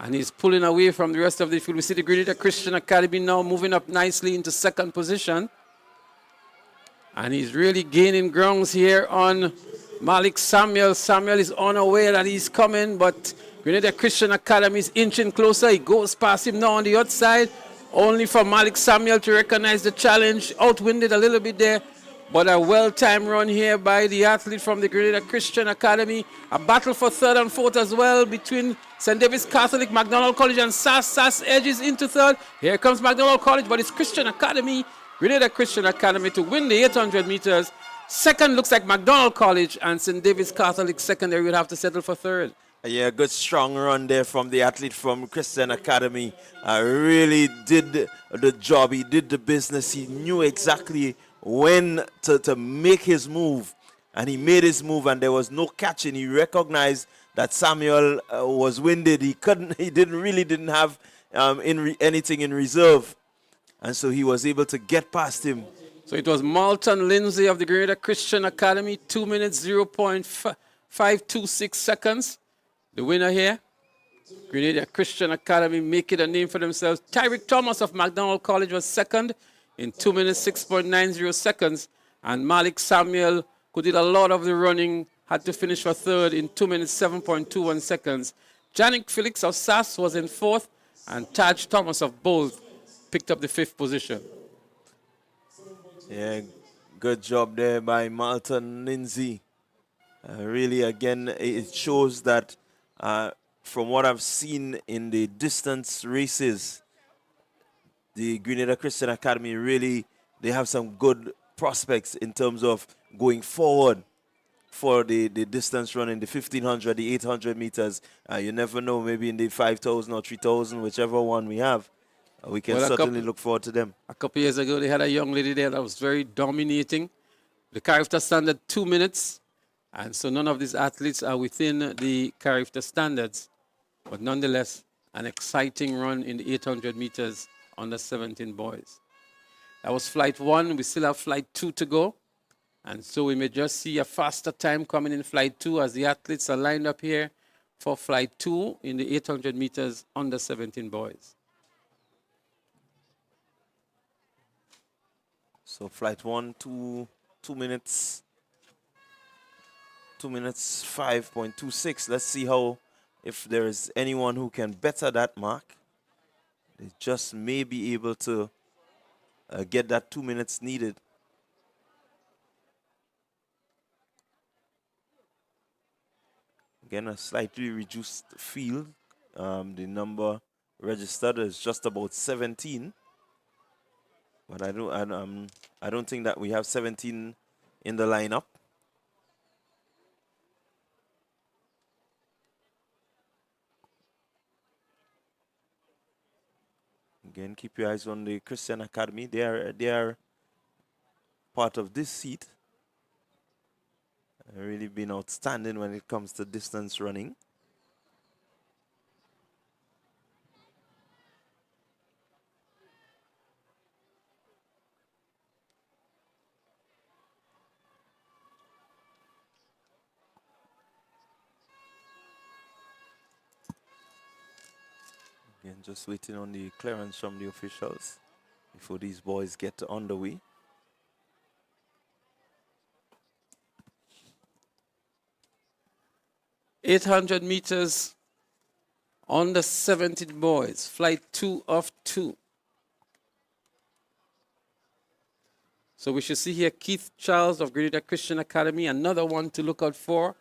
And he's pulling away from the rest of the field. We see the Grenada Christian Academy now moving up nicely into second position. And he's really gaining grounds here on Malik Samuel. Samuel is unaware that he's coming, but Grenada Christian Academy is inching closer. He goes past him now on the outside. Only for Malik Samuel to recognize the challenge. Outwinded a little bit there, but a well-timed run here by the athlete from the Grenada Christian Academy. A battle for third and fourth as well between St. David's Catholic, McDonald College, and SAS. SAS edges into third. Here comes McDonald College, but it's Christian Academy, Grenada Christian Academy to win the 800 meters. Second looks like McDonald College, and St. David's Catholic Secondary will have to settle for third. Yeah, good strong run there from the athlete from Christian Academy. Really did the job. He did the business. He knew exactly when to make his move. And he made his move, and there was no catching. He recognized that Samuel was winded. He didn't have anything in reserve. And so he was able to get past him. So it was Malton Lindsay of the Grenada Christian Academy, 2 minutes, 0.526 seconds. The winner here, Grenada Christian Academy making a name for themselves. Tyrick Thomas of McDonald College was second in 2 minutes, 6.90 seconds. And Malik Samuel, who did a lot of the running, had to finish for third in 2 minutes, 7.21 seconds. Janik Felix of SAS was in fourth, and Taj Thomas of Bold picked up the fifth position. Yeah, good job there by Malton Lindsay. Really, again, it shows that from what I've seen in the distance races, the Grenada Christian Academy really, they have some good prospects in terms of going forward for the distance running, the 1,500, the 800 meters. You never know, maybe in the 5,000 or 3,000, whichever one we have. We can certainly look forward to them. A couple years ago, they had a young lady there that was very dominating. The character standard 2 minutes. And so none of these athletes are within the character standards. But nonetheless, an exciting run in the 800 meters under 17 boys. That was flight 1. We still have flight 2 to go. And so we may just see a faster time coming in flight 2 as the athletes are lined up here for flight 2 in the 800 meters under 17 boys. So flight 1, 2 minutes. 2 minutes, 5.26. Let's see if there is anyone who can better that mark. They just may be able to get that 2 minutes needed. Again, a slightly reduced field. The number registered is just about 17. But I don't think that we have 17 in the lineup. Again, keep your eyes on the Christian Academy. They are part of this heat. Really been outstanding when it comes to distance running. Again, just waiting on the clearance from the officials before these boys get underway. .800 meters on the 17 boys, flight 2 of 2. So we should see here Keith Charles of Grenada Christian Academy, another one to look out for.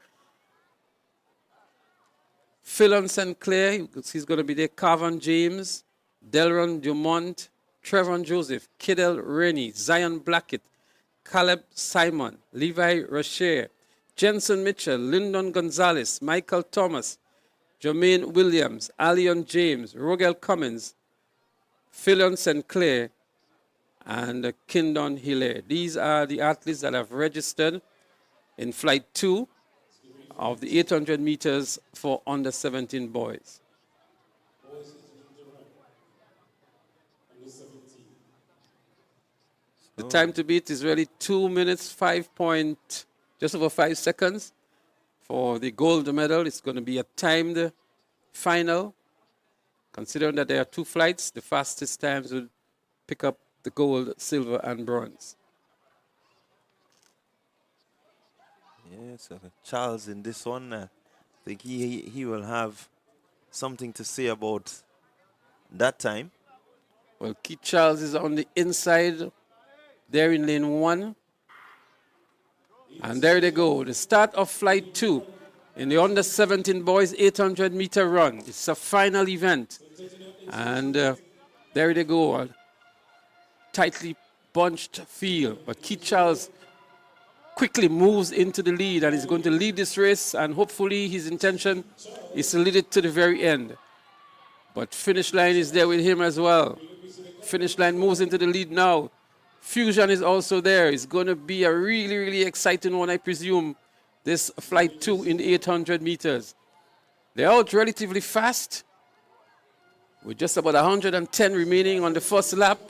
Philon St. Clair, he's going to be there. Carvan James, Delron Dumont, Trevon Joseph, Kidel Rennie, Zion Blackett, Caleb Simon, Levi Rocher, Jensen Mitchell, Lyndon Gonzalez, Michael Thomas, Jermaine Williams, Alion James, Rogel Cummins, Philon St. Clair, and Kindon Hilaire. These are the athletes that have registered in flight 2 of the 800 meters for under 17 boys. The time to beat is really 2 minutes, just over 5 seconds. For the gold medal, it's going to be a timed final. Considering that there are 2 flights, the fastest times will pick up the gold, silver, and bronze. Yes, Charles in this one, I think he will have something to say about that time. Well, Keith Charles is on the inside there in lane 1. And there they go, the start of flight 2 in the under 17 boys 800 meter run. It's a final event. And there they go, a tightly bunched field. But Keith Charles quickly moves into the lead and is going to lead this race, and hopefully his intention is to lead it to the very end. But finish line is there with him as well. Finish line moves into the lead now. Fusion is also there. It's going to be a really, really exciting one, I presume, this flight 2 in 800 meters. They're out relatively fast, with just about 110 remaining on the first lap.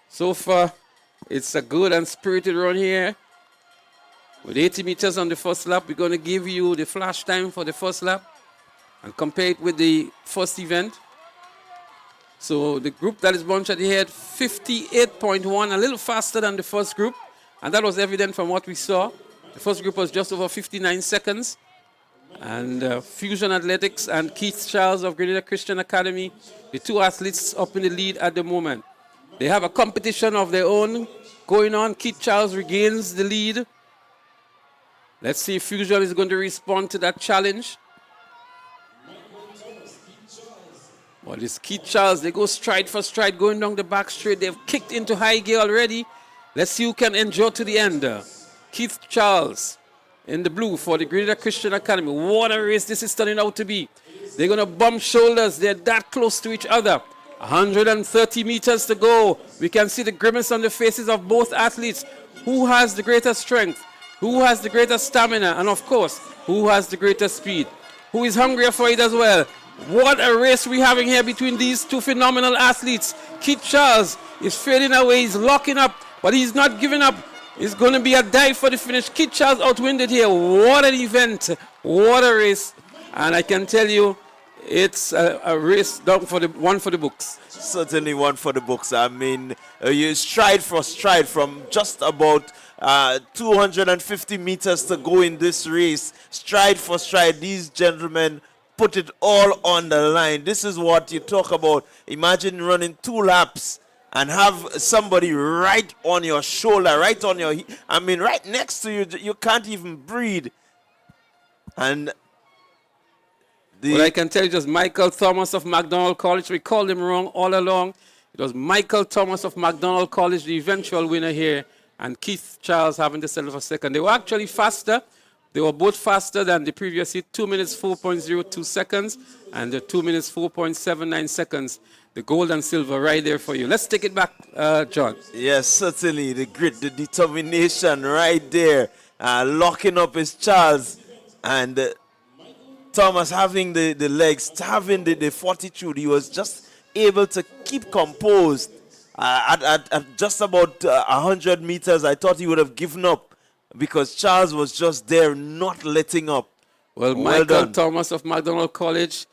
So far, it's a good and spirited run here. With 80 meters on the first lap, we're going to give you the flash time for the first lap and compare it with the first event. So the group that is bunched at the head, 58.1, a little faster than the first group. And that was evident from what we saw. The first group was just over 59 seconds. And Fusion Athletics and Keith Charles of Grenada Christian Academy, the 2 athletes up in the lead at the moment. They have a competition of their own going on. Keith Charles regains the lead. Let's see if Fusion is going to respond to that challenge. Well, it's Keith Charles. They go stride for stride, going down the back straight. They've kicked into high gear already. Let's see who can endure to the end. Keith Charles in the blue for the Grenada Christian Academy. What a race this is turning out to be. They're going to bump shoulders. They're that close to each other. 130 meters to go. We can see the grimace on the faces of both athletes. Who has the greater strength? Who has the greater stamina? And of course, who has the greater speed? Who is hungrier for it as well? What a race we're having here between these 2 phenomenal athletes. Keith Charles is fading away. He's locking up, but he's not giving up. It's going to be a dive for the finish. Keith Charles outwinded here. What an event. What a race. And I can tell you, it's a race down for one for the books. Certainly one for the books. I mean, you stride for stride from just about 250 meters to go in this race. Stride for stride, these gentlemen put it all on the line. This is what you talk about. Imagine running 2 laps and have somebody right on your shoulder, right on your, I mean, right next to you. You can't even breathe. And well, I can tell you just Michael Thomas of McDonald College. We called him wrong all along. It was Michael Thomas of McDonald College, the eventual winner here, and Keith Charles having to settle for second. They were actually faster. They were both faster than the previous heat, 2 minutes 4.02 seconds and 2 minutes 4.79 seconds. the gold and silver right there for you. Let's take it back, John. Yes, certainly. The grit, the determination right there. Locking up his Charles. And Thomas having the legs, having the fortitude. He was just able to keep composed. At just about 100 meters, I thought he would have given up because Charles was just there, not letting up. Well, Michael Thomas of McDonald College,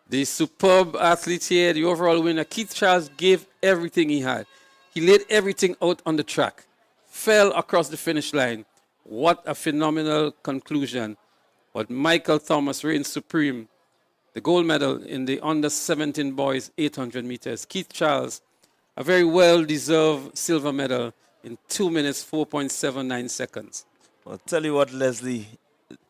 the superb athlete here, the overall winner. Keith Charles gave everything he had. He laid everything out on the track, fell across the finish line. What a phenomenal conclusion. But Michael Thomas reigned supreme. The gold medal in the under-17 boys 800 meters. Keith Charles, a very well-deserved silver medal in 2 minutes, 4.79 seconds. I'll tell you what, Leslie,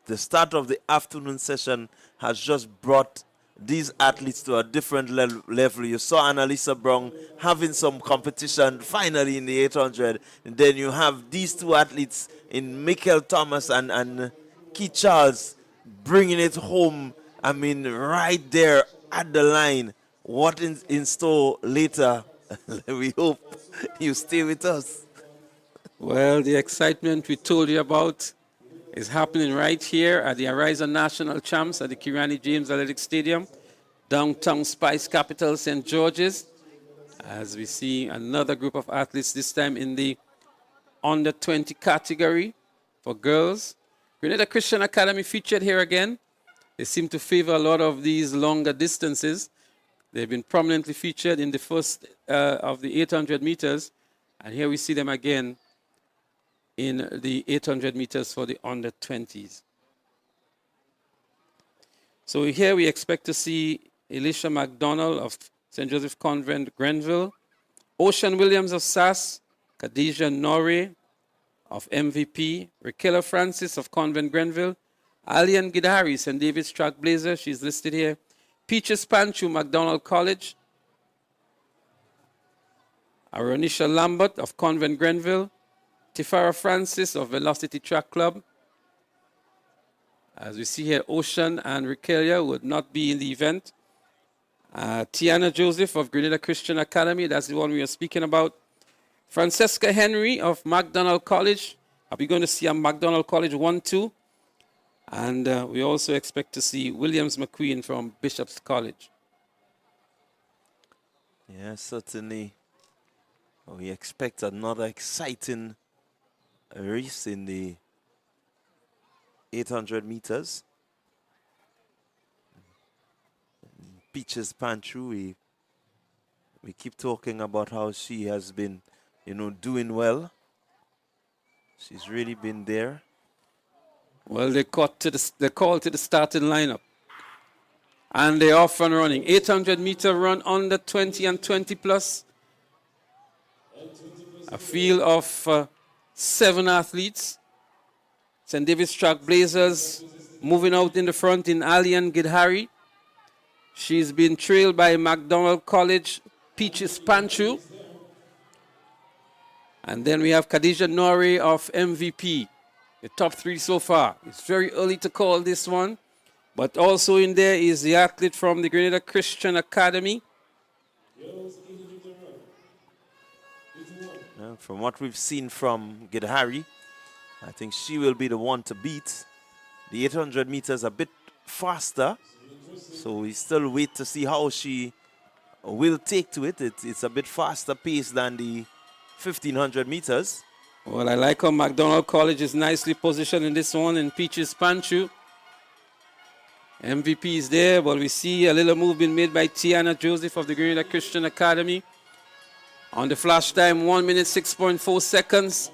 the start of the afternoon session has just brought these athletes to a different level. You saw Annalisa Brown having some competition finally in the 800. And then you have these two athletes in Michael Thomas and Keith Charles bringing it home. I mean, right there at the line. What in store later? We hope you stay with us. Well, the excitement we told you about is happening right here at the Ariza National Champs at the Kirani James Athletic Stadium, downtown Spice capital, St. George's, as we see another group of athletes, this time in the under 20 category for girls. Grenada Christian Academy featured here again. They seem to favor a lot of these longer distances. They've been prominently featured in the first of the 800 meters. And here we see them again in the 800 meters for the under 20s. So here we expect to see Elisha McDonald of St. Joseph Convent, Grenville, Ocean Williams of SAS, Khadijah Norrie of MVP, Raquel Francis of Convent, Grenville, Alian Gidari, St. David's Trailblazer, she's listed here, Peaches Panchu, McDonald College, Aronisha Lambert of Convent, Grenville, Tifara Francis of Velocity Track Club. As we see here, Ocean and Raquelia would not be in the event. Tiana Joseph of Grenada Christian Academy, that's the one we are speaking about. Francesca Henry of McDonald College. Are we going to see a McDonald College 1-2? And we also expect to see Williams McQueen from Bishop's College. Yes, certainly. We expect another exciting race in the 800 meters. Peaches Panchu, we keep talking about how she has been, doing well. She's really been there. Well, they called to the starting lineup. And they're off and running. 800-meter run under 20 and 20 plus. A field of 7 athletes. St. David's Trailblazers moving out in the front in Alian Gidhari. She's been trailed by McDonald College, Peaches Panchu. And then we have Khadijah Norrie of MVP. The top 3 so far. It's very early to call this one. But also in there is the athlete from the Grenada Christian Academy. From what we've seen from Gidhari, I think she will be the one to beat. The 800 meters a bit faster. So we still wait to see how she will take to it. It's a bit faster pace than the 1500 meters. Well, I like how McDonald College is nicely positioned in this one in Peaches Panchu. MVP is there, but we see a little move being made by Tiana Joseph of the Grenada Christian Academy. On the flash time, 1 minute, 6.4 seconds.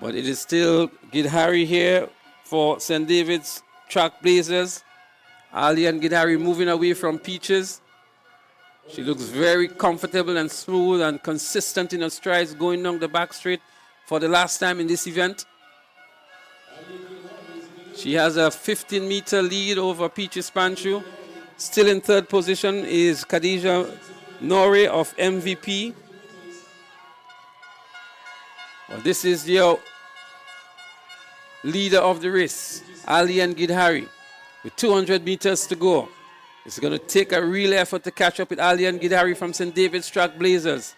But it is still Gidhari here for St. David's Trailblazers. Alian Gidhari moving away from Peaches. She looks very comfortable and smooth and consistent in her strides going down the back straight for the last time in this event. She has a 15-meter lead over Peaches Panchu. Still in third position is Khadijah Norrie of MVP. Well, this is your leader of the race, Alian Gidhari, with 200 meters to go. It's going to take a real effort to catch up with Alian Gidari from St. David's Track Blazers.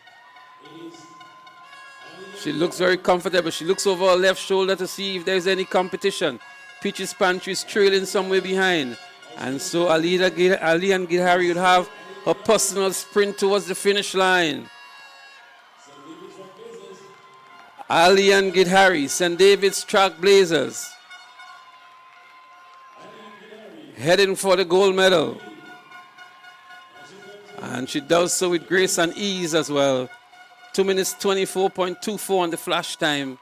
She looks very comfortable. She looks over her left shoulder to see if there's any competition. Peaches Pantry is trailing somewhere behind. And so Alian Gidari would have her personal sprint towards the finish line. Alian Gidari, St. David's Track Blazers, heading for the gold medal. And she does so with grace and ease as well. 2 minutes 24.24 on the flash time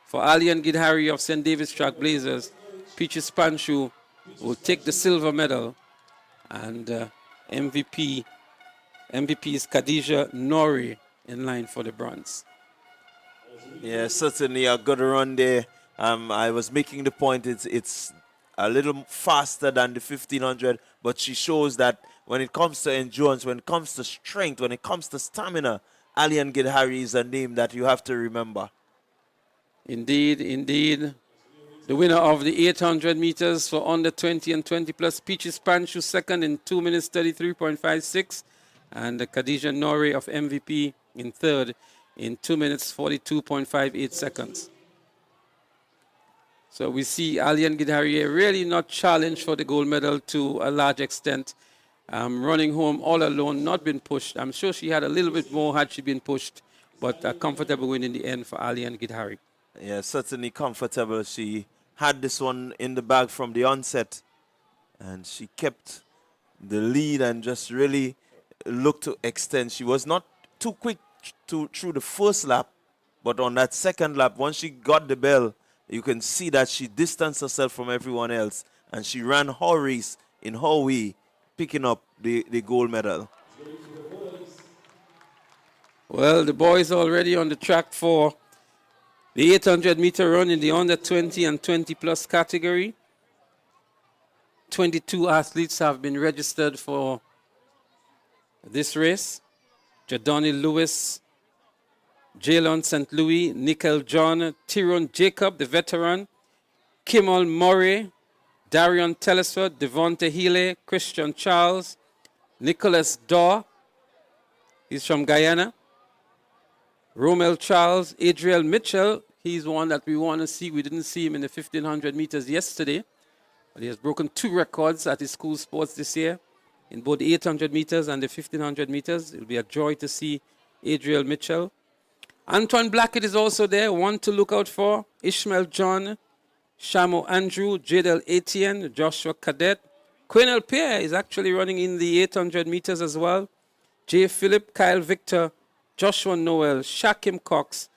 for Alian Gidari of St. David's Track Blazers. Peaches Panshu will take the silver medal. And MVP is Khadija Nori in line for the bronze. Yeah, certainly a good run there. I was making the point it's a little faster than the 1500, but she shows that when it comes to endurance, when it comes to strength, when it comes to stamina, Alian Gidari is a name that you have to remember. Indeed, indeed. The winner of the 800 meters for under 20 and 20 plus, Peaches Panshu, second in 2 minutes 33.56, and Khadija Nori of MVP in third in 2 minutes 42.58 seconds. So we see Alian Gidari really not challenged for the gold medal to a large extent. Running home all alone, not been pushed. I'm sure she had a little bit more had she been pushed, but a comfortable win in the end for Alian Gidari. Yeah, certainly comfortable. She had this one in the bag from the onset, and she kept the lead and just really looked to extend. She was not too quick through the first lap, but on that second lap, once she got the bell, you can see that she distanced herself from everyone else, and she ran her race in her way, picking up the gold medal. Well, the boys are already on the track for the 800-meter run in the under 20 and 20 plus category. 22 athletes have been registered for this race. Jadoni Lewis, Jalon St. Louis, Nickel John, Tyrone Jacob, the veteran, Kamal Murray, Darion Telesford, Devonte Healy, Christian Charles, Nicholas Daw, he's from Guyana, Romel Charles, Adriel Mitchell, he's one that we want to see. We didn't see him in the 1500 meters yesterday, but he has broken 2 records at his school sports this year in both the 800 meters and the 1500 meters. It'll be a joy to see Adriel Mitchell. Antoine Blackett is also there, one to look out for. Ishmael John, Shamo Andrew, Jadel Etienne, Joshua Cadet. Quenel Pierre is actually running in the 800 meters as well. Jay Phillip, Kyle Victor, Joshua Noel, Shakim Cox.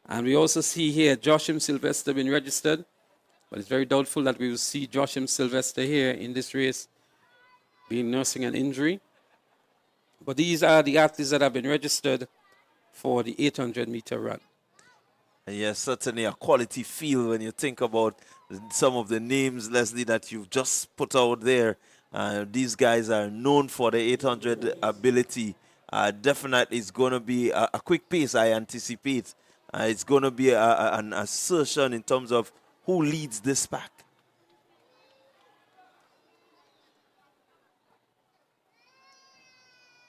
And we also see here Joshim Sylvester being registered. But it's very doubtful that we will see Joshim Sylvester here in this race, being nursing an injury. But these are the athletes that have been registered for the 800-meter run. Yes, certainly a quality field when you think about some of the names, Leslie, that you've just put out there. These guys are known for the 800 ability. Definitely it's going to be a quick pace, I anticipate. It's going to be an assertion in terms of who leads this pack.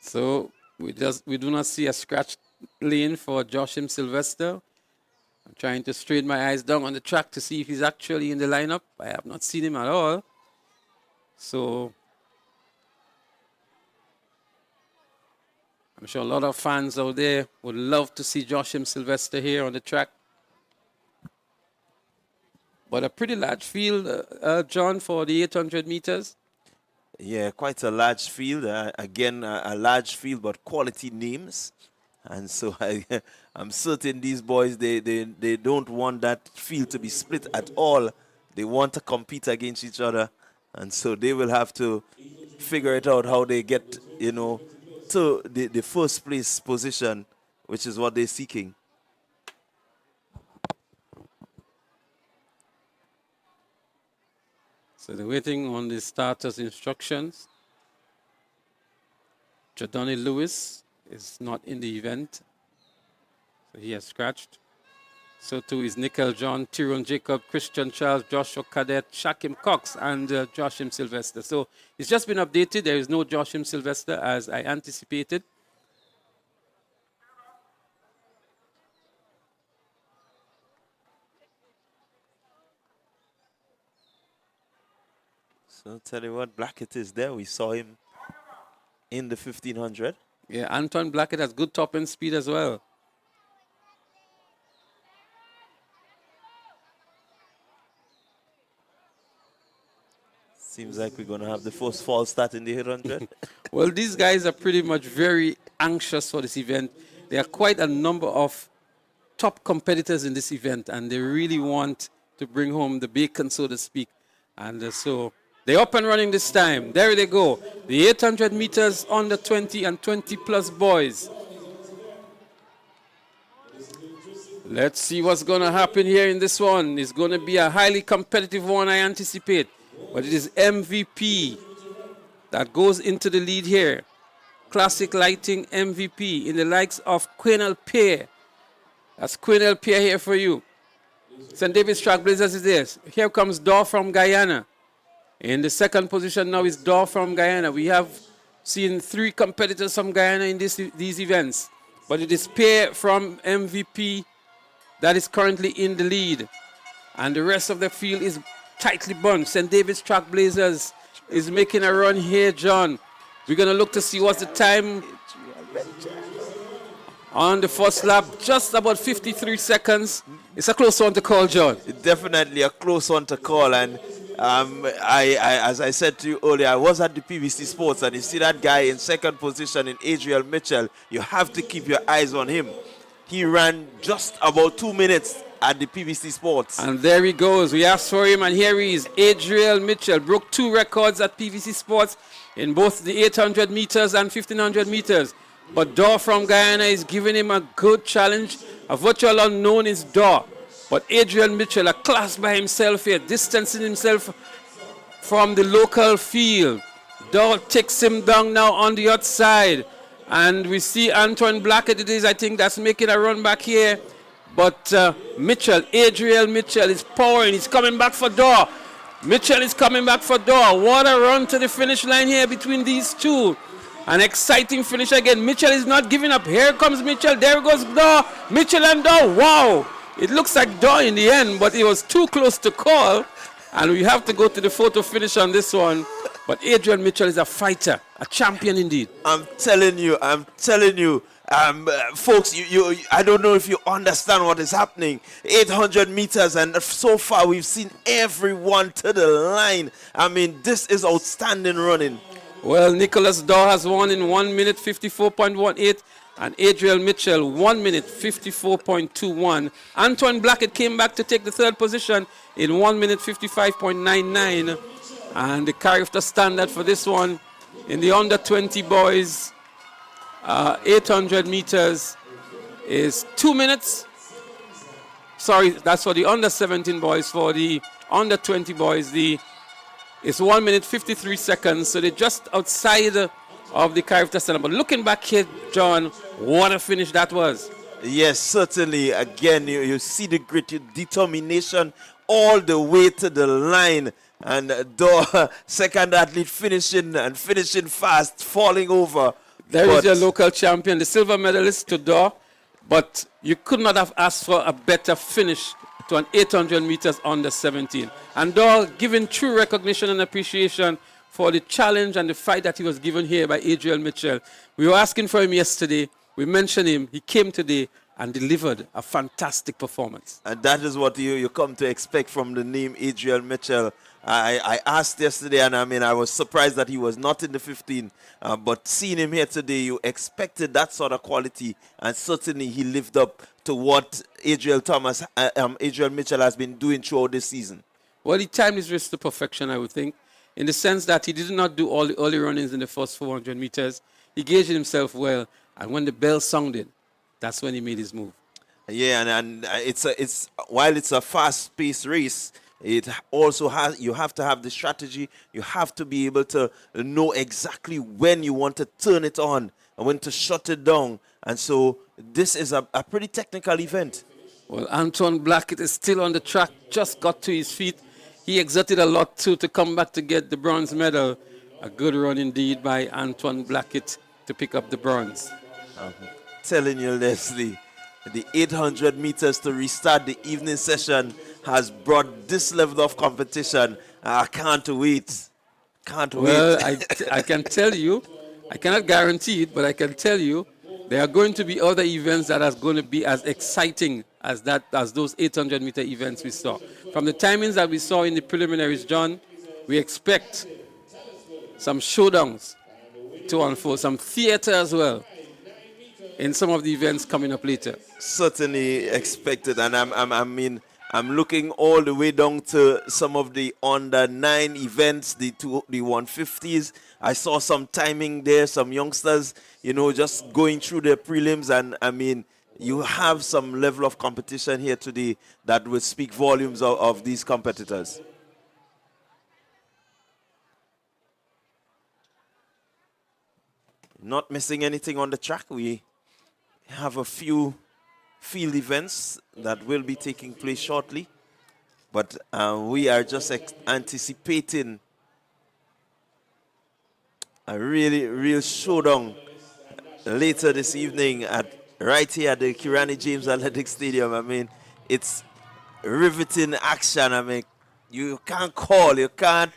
So we do not see a scratch lane for Joshim Sylvester. I'm trying to strain my eyes down on the track to see if he's actually in the lineup. I have not seen him at all. So I'm sure a lot of fans out there would love to see Joshim Sylvester here on the track. But a pretty large field, John, for the 800 meters. Yeah, quite a large field. Again, a large field, but quality names. And so I'm certain these boys, they don't want that field to be split at all. They want to compete against each other. And so they will have to figure it out how they get, to the first place position, which is what they're seeking. So they're waiting on the starter's instructions. Jadoni Lewis is not in the event. So he has scratched. So too is Nickel John, Tyrone Jacob, Christian Charles, Joshua Cadet, Shakim Cox, and Joshim Sylvester. So it's just been updated. There is no Joshim Sylvester as I anticipated. So I'll tell you what, Blackett is there. We saw him in the 1500. Yeah, Anton Blackett has good top end speed as well. Seems like we're going to have the first fall start in the 800. Well, these guys are pretty much very anxious for this event. There are quite a number of top competitors in this event, and they really want to bring home the bacon, so to speak. And so they're up and running this time. There they go. The 800 meters under 20 and 20 plus boys. Let's see what's going to happen here in this one. It's going to be a highly competitive one, I anticipate. But it is MVP that goes into the lead here. Classic lighting MVP in the likes of Quenel Pear. That's Quenel Pear here for you. St. David's Trailblazers is this. Here comes Daw from Guyana. In the second position now is Daw from Guyana. We have seen 3 competitors from Guyana in these events. But it is Pear from MVP that is currently in the lead. And the rest of the field is tightly bunched. St. David's Trailblazers is making a run here, John. We're going to look to see what's the time on the first lap. Just about 53 seconds. It's a close one to call, John. Definitely a close one to call. And as I said to you earlier, I was at the PVC Sports, and you see that guy in second position in Adriel Mitchell. You have to keep your eyes on him. He ran just about 2 minutes at the PVC Sports. And there he goes. We asked for him, and here he is. Adriel Mitchell broke 2 records at PVC Sports in both the 800 meters and 1500 meters. But Daw from Guyana is giving him a good challenge. A virtual unknown is Daw. But Adriel Mitchell, a class by himself here, distancing himself from the local field. Daw takes him down now on the outside. And we see Antoine Blackett, it is, I think, that's making a run back here. But Mitchell, Adriel Mitchell is powering. He's coming back for Daw. Mitchell is coming back for Daw. What a run to the finish line here between these two. An exciting finish again. Mitchell is not giving up. Here comes Mitchell. There goes Daw. Mitchell and Daw. Wow. It looks like Daw in the end, but it was too close to call. And we have to go to the photo finish on this one. But Adrian Mitchell is a fighter, a champion indeed. I'm telling you, folks, I don't know if you understand what is happening. 800 meters, and so far we've seen everyone to the line. I mean, this is outstanding running. Well, Nicholas Daw has won in 1 minute 54.18, and Adriel Mitchell 1 minute 54.21. Antoine Blackett came back to take the third position in 1 minute 55.99. And the character standard for this one in the under 20 boys, 800 meters is 2 minutes. Sorry, that's for the under 17 boys. For the under 20 boys, it's 1 minute 53 seconds. So they're just outside of the character standard. But looking back here, John, what a finish that was. Yes, certainly. Again, you see the grit, determination all the way to the line. And Daw, second athlete, finishing fast, falling over. There is your local champion, the silver medalist to Daw. But you could not have asked for a better finish to an 800 meters under 17. And Daw giving true recognition and appreciation for the challenge and the fight that he was given here by Adriel Mitchell. We were asking for him yesterday. We mentioned him. He came today and delivered a fantastic performance. And that is what you come to expect from the name Adriel Mitchell. I asked yesterday, and I was surprised that he was not in the 15. But seeing him here today, you expected that sort of quality, and certainly he lived up to what Adriel Mitchell has been doing throughout this season. Well, he timed his race to perfection, I would think, in the sense that he did not do all the early runnings in the first 400 meters. He gauged himself well, and when the bell sounded, that's when he made his move. Yeah, and it's while it's a fast-paced race, it also you have to have the strategy. You have to be able to know exactly when you want to turn it on and when to shut it down. And so this is a pretty technical event. Well, Antoine Blackett is still on the track, just got to his feet. He exerted a lot too to come back to get the bronze medal. A good run indeed by Antoine Blackett to pick up the bronze. I'm telling you, Leslie, the 800 meters to restart the evening session has brought this level of competition. I can't wait. Can't Well, wait. I can tell you, I cannot guarantee it, but I can tell you there are going to be other events that are going to be as exciting as those 800-meter events we saw. From the timings that we saw in the preliminaries, John, we expect some showdowns to unfold, some theater as well in some of the events coming up later. Certainly expected, and I'm looking all the way down to some of the under 9 events, the 150s. I saw some timing there, some youngsters, just going through their prelims, and you have some level of competition here today that will speak volumes of these competitors. Not missing anything on the track. We have a few field events that will be taking place shortly, but we are just anticipating a real showdown later this evening right here at the Kirani James Athletic Stadium. It's riveting action. You can't call, you can't,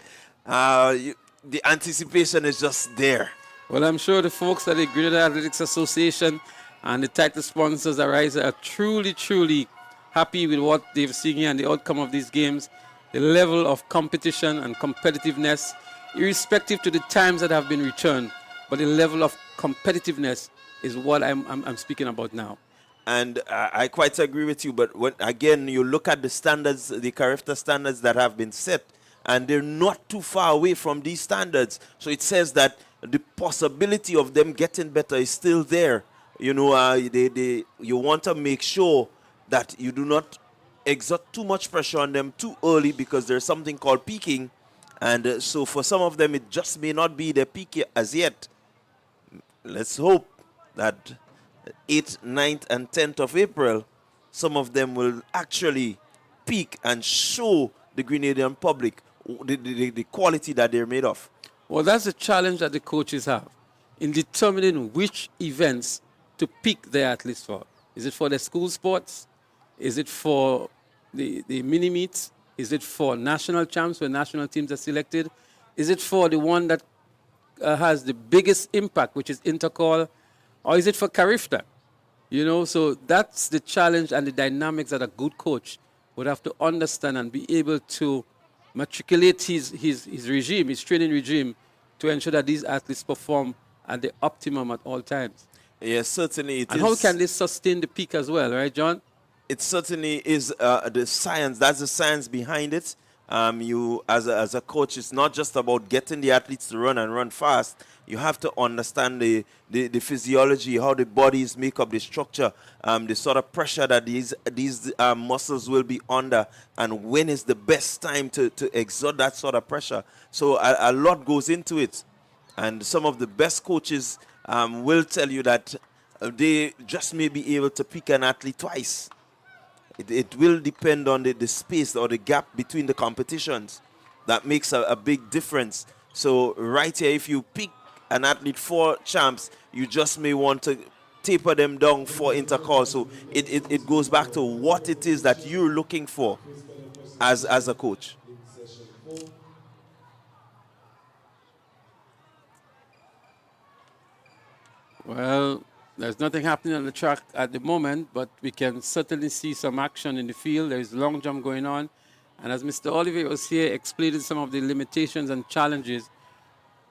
the anticipation is just there. Well, I'm sure the folks at the Grenada Athletics Association and the title sponsors, Arisa, are truly happy with what they've seen here and the outcome of these games. The level of competition and competitiveness, irrespective to the times that have been returned, but the level of competitiveness is what I'm speaking about now. And I quite agree with you, but again, you look at the standards, the CARIFTA standards that have been set, and they're not too far away from these standards. So it says that the possibility of them getting better is still there. You want to make sure that you do not exert too much pressure on them too early, because there's something called peaking. And so for some of them, it just may not be their peak as yet. Let's hope that 8th, 9th, and 10th of April, some of them will actually peak and show the Grenadian public the quality that they're made of. Well, that's the challenge that the coaches have in determining which events to pick their athletes for. Is it for the school sports? Is it for the mini meets? Is it for national champs where national teams are selected? Is it for the one that has the biggest impact, which is intercall? Or is it for CARIFTA? So that's the challenge and the dynamics that a good coach would have to understand and be able to matriculate his regime, his training regime, to ensure that these athletes perform at the optimum at all times. Yes, certainly it is. And how can they sustain the peak as well, right, John? It certainly is the science. That's the science behind it. You, as a coach, it's not just about getting the athletes to run and run fast. You have to understand the physiology, how the bodies make up the structure, the sort of pressure that these muscles will be under, and when is the best time to exert that sort of pressure. So a lot goes into it. And some of the best coaches will tell you that they just may be able to pick an athlete twice. It will depend on the space or the gap between the competitions. That makes a big difference. So right here, if you pick an athlete for champs, you just may want to taper them down for intercall. So it goes back to what it is that you're looking for as a coach. Well, there's nothing happening on the track at the moment, but we can certainly see some action in the field. There is long jump going on. And as Mr. Olivier was here explaining some of the limitations and challenges,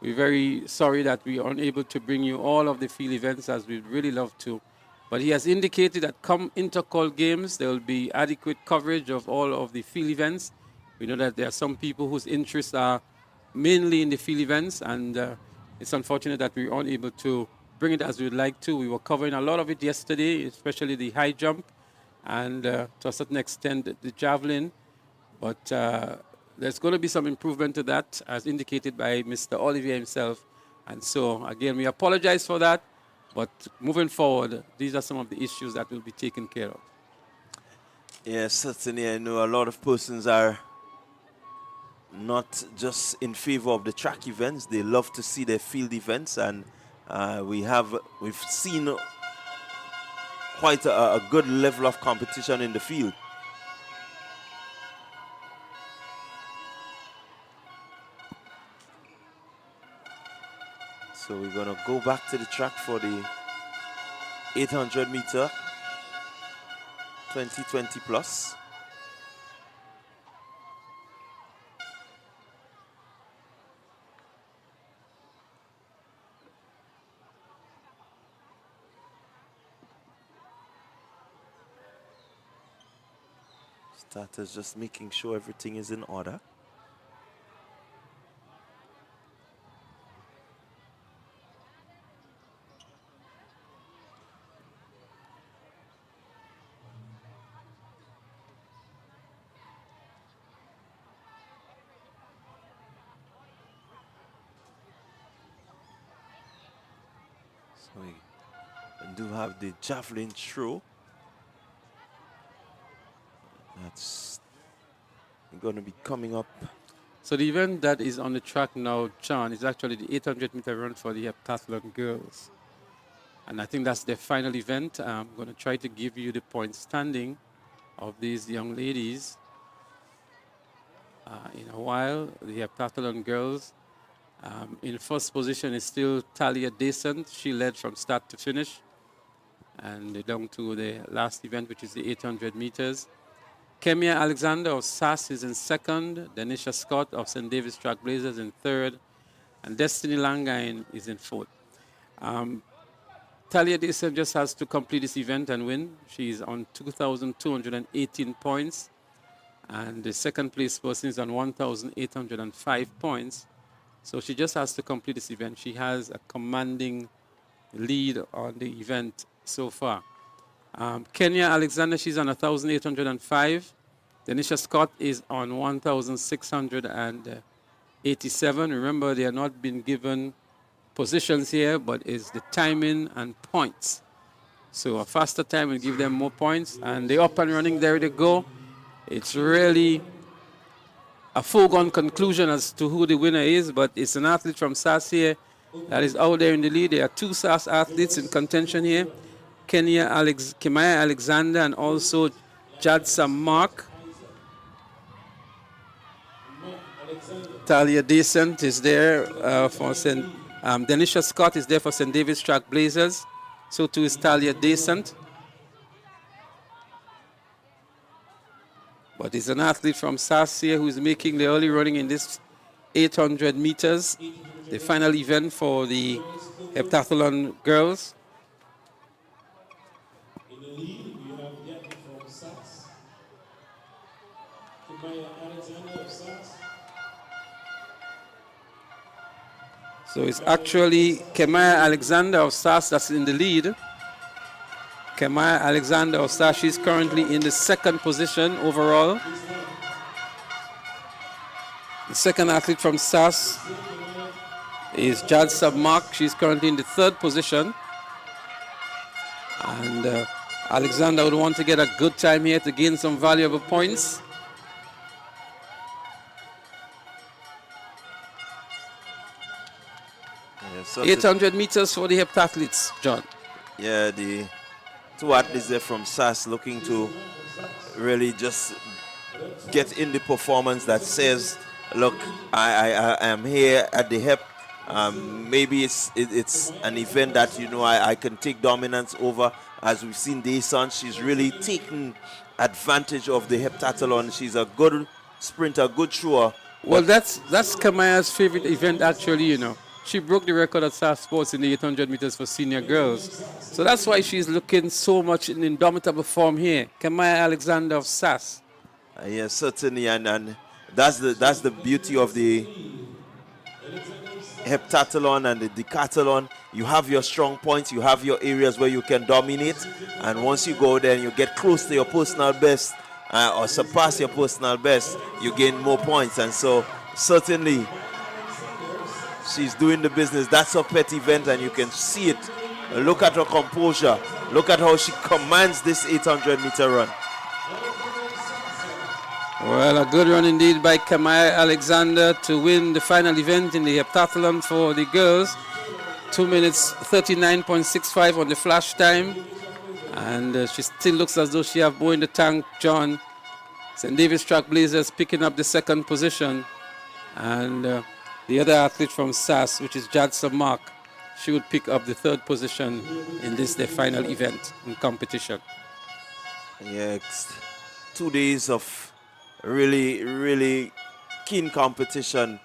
we're very sorry that we are unable to bring you all of the field events as we'd really love to. But he has indicated that come intercall games, there will be adequate coverage of all of the field events. We know that there are some people whose interests are mainly in the field events, and it's unfortunate that we aren't able to bring it as we'd like to. We were covering a lot of it yesterday, especially the high jump and to a certain extent the javelin. But there's going to be some improvement to that, as indicated by Mr. Olivier himself. And so, again, we apologize for that. But moving forward, these are some of the issues that will be taken care of. Yes, certainly. I know a lot of persons are not just in favor of the track events. They love to see their field events, and we've seen quite a good level of competition in the field. So we're gonna go back to the track for the 800 meter 2020 plus. Starters just making sure everything is in order. So we do have the javelin throw. That's going to be coming up. So the event that is on the track now, John, is actually the 800-meter run for the Heptathlon girls. And I think that's their final event. I'm going to try to give you the point standing of these young ladies. In a while, the Heptathlon girls, in first position is still Talia Descent. She led from start to finish. And down to the last event, which is the 800 meters. Kemia Alexander of SAS is in second. Denisha Scott of St. David's Trailblazers in third. And Destiny Langain is in fourth. Talia Descent just has to complete this event and win. She's on 2,218 points. And the second place person is on 1,805 points. So she just has to complete this event. She has a commanding lead on the event so far. Kenya Alexander, she's on 1,805. Denisha Scott is on 1,687. Remember, they are not been given positions here, but it's the timing and points. So a faster time will give them more points. And they're up and running, there they go. It's really a foregone conclusion as to who the winner is, but it's an athlete from SAS here that is out there in the lead. There are two SAS athletes in contention here. Kemaya Alexander and also Jadsa Mark. Talia Descent is there for St. Denisha Scott is there for St. David's Trailblazers. So too is Talia Descent. But he's an athlete from SAS here who's making the early running in this 800 meters, the final event for the Heptathlon girls. In the lead, we have Yeti from SAS. Kemaya Alexander of SAS. So it's actually Kemaya Alexander of SAS that's in the lead. Kemaya Alexander of SAS, she's currently in the second position overall. The second athlete from SAS is Jad Sabmak. She's currently in the third position. And Alexander would want to get a good time here to gain some valuable points. Yeah, 800 meters for the heptathletes, John. Yeah, the two athletes there from SAS looking to really just get in the performance that says, look, I am here at the Hep. Maybe it's an event that, you know, I can take dominance over. As we've seen Dayson, she's really taken advantage of the Heptathlon. She's a good sprinter, good thrower. Well, that's Kamaya's favorite event, actually, you know. She broke the record at SAS Sports in the 800 meters for senior girls. So that's why she's looking so much in indomitable form here. Kamaya Alexander of SAS. Yes, certainly, and that's the beauty of the Heptathlon and the Decathlon. You have your strong points, you have your areas where you can dominate, and once you go there and you get close to your personal best or surpass your personal best, you gain more points. And so certainly she's doing the business. That's her pet event, and you can see it. Look at her composure. Look at how she commands this 800-meter run. Well, a good run indeed by Kamaya Alexander to win the final event in the Heptathlon for the girls. 2 minutes 39.65 on the flash time. And she still looks as though she have more in the tank. John, St. David's Trailblazers picking up the second position. And the other athlete from SAS, which is Jadsa Mark, she would pick up the third position in this, their final event in competition. Yeah, it's 2 days of really, really keen competition.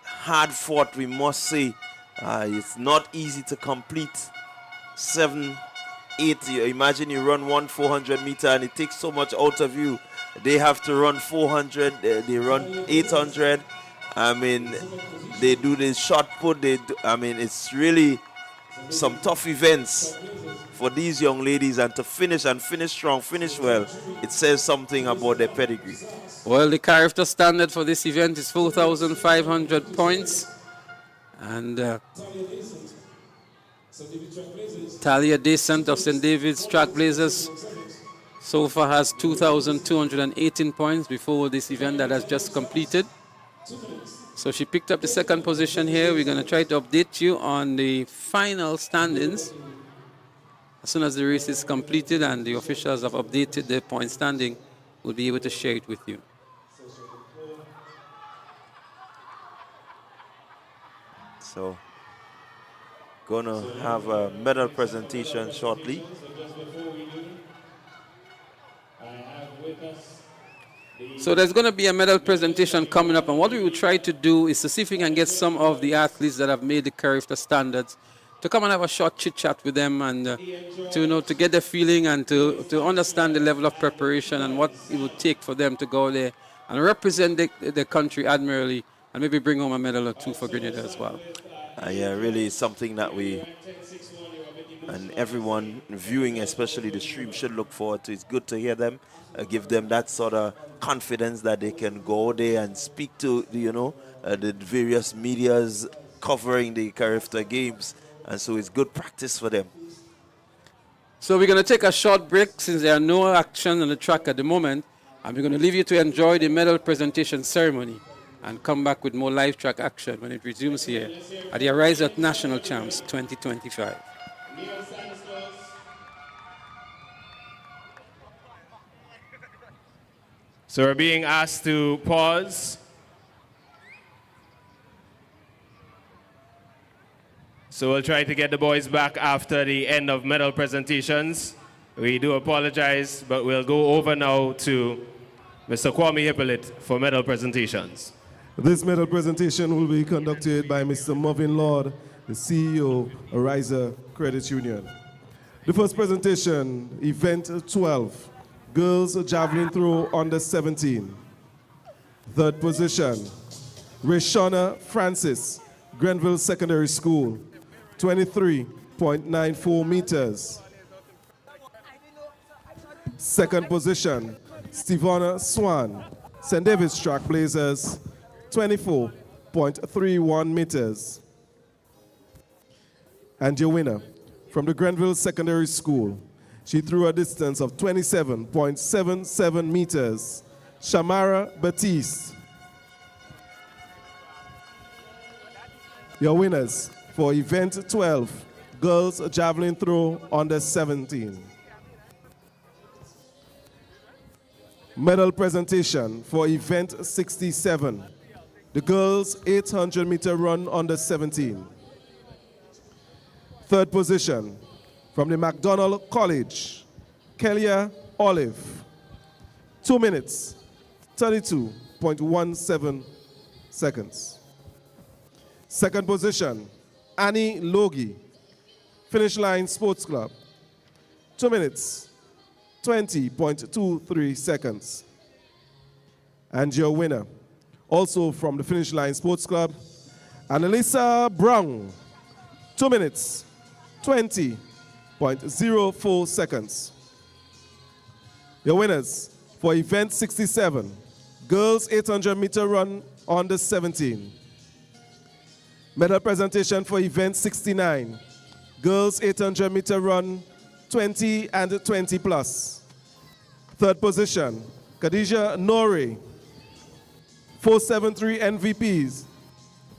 Hard fought, we must say. It's not easy to complete 7, 8. Imagine you run 400 meter and it takes so much out of you. They have to run 400, they run 800. I mean, they do this shot put. It's really some tough events for these young ladies, and to finish strong, finish well, it says something about their pedigree. Well, the character standard for this event is 4,500 points. And Talia Descent of St. David's Trailblazers so far has 2,218 points before this event that has just completed. So she picked up the second position here. We're going to try to update you on the final standings as soon as the race is completed and the officials have updated their point standing. We'll be able to share it with you. So, gonna have a medal presentation shortly. So there's going to be a medal presentation coming up, and what we will try to do is to see if we can get some of the athletes that have made the character standards to come and have a short chit chat with them, and to get their feeling and to understand the level of preparation and what it would take for them to go there and represent the country admirably, and maybe bring home a medal or two for Grenada as well. Yeah, really something that we and everyone viewing, especially the stream, should look forward to. It's good to hear them, give them that sort of confidence that they can go there and speak to the various medias covering the character games, and so it's good practice for them. So we're going to take a short break since there are no action on the track at the moment, and we're going to leave you to enjoy the medal presentation ceremony and come back with more live track action when it resumes here at the Ariza National Champs 2025. So we're being asked to pause. So we'll try to get the boys back after the end of medal presentations. We do apologize, but we'll go over now to Mr. Kwame Hippolyte for medal presentations. This medal presentation will be conducted by Mr. Marvin Lord, the CEO of Ariza Credit Union. The first presentation, Event 12, Girls Javelin Throw Under 17. Third position, Rayshona Francis, Grenville Secondary School, 23.94 meters. Second position, Stevonna Swan, St. David's Trailblazers, 24.31 meters. And your winner from the Grenville Secondary School, she threw a distance of 27.77 meters, Shamara Batiste. Your winners for Event 12, Girls Javelin Throw Under 17. Medal presentation for Event 67, the Girls 800 meter run under 17. Third position, from the McDonald College, Kelia Olive, 2 minutes, 32.17 seconds. Second position, Annie Logie, Finish Line Sports Club, 2 minutes, 20.23 seconds. And your winner, also from the Finish Line Sports Club, Annalisa Brown, 2 minutes, 20.04 seconds. Your winners for Event 67, Girls 800 meter run under 17. Medal presentation for Event 69, Girls 800 meter run 20 and 20 plus. Third position, Khadija Nori, 473 NVPs,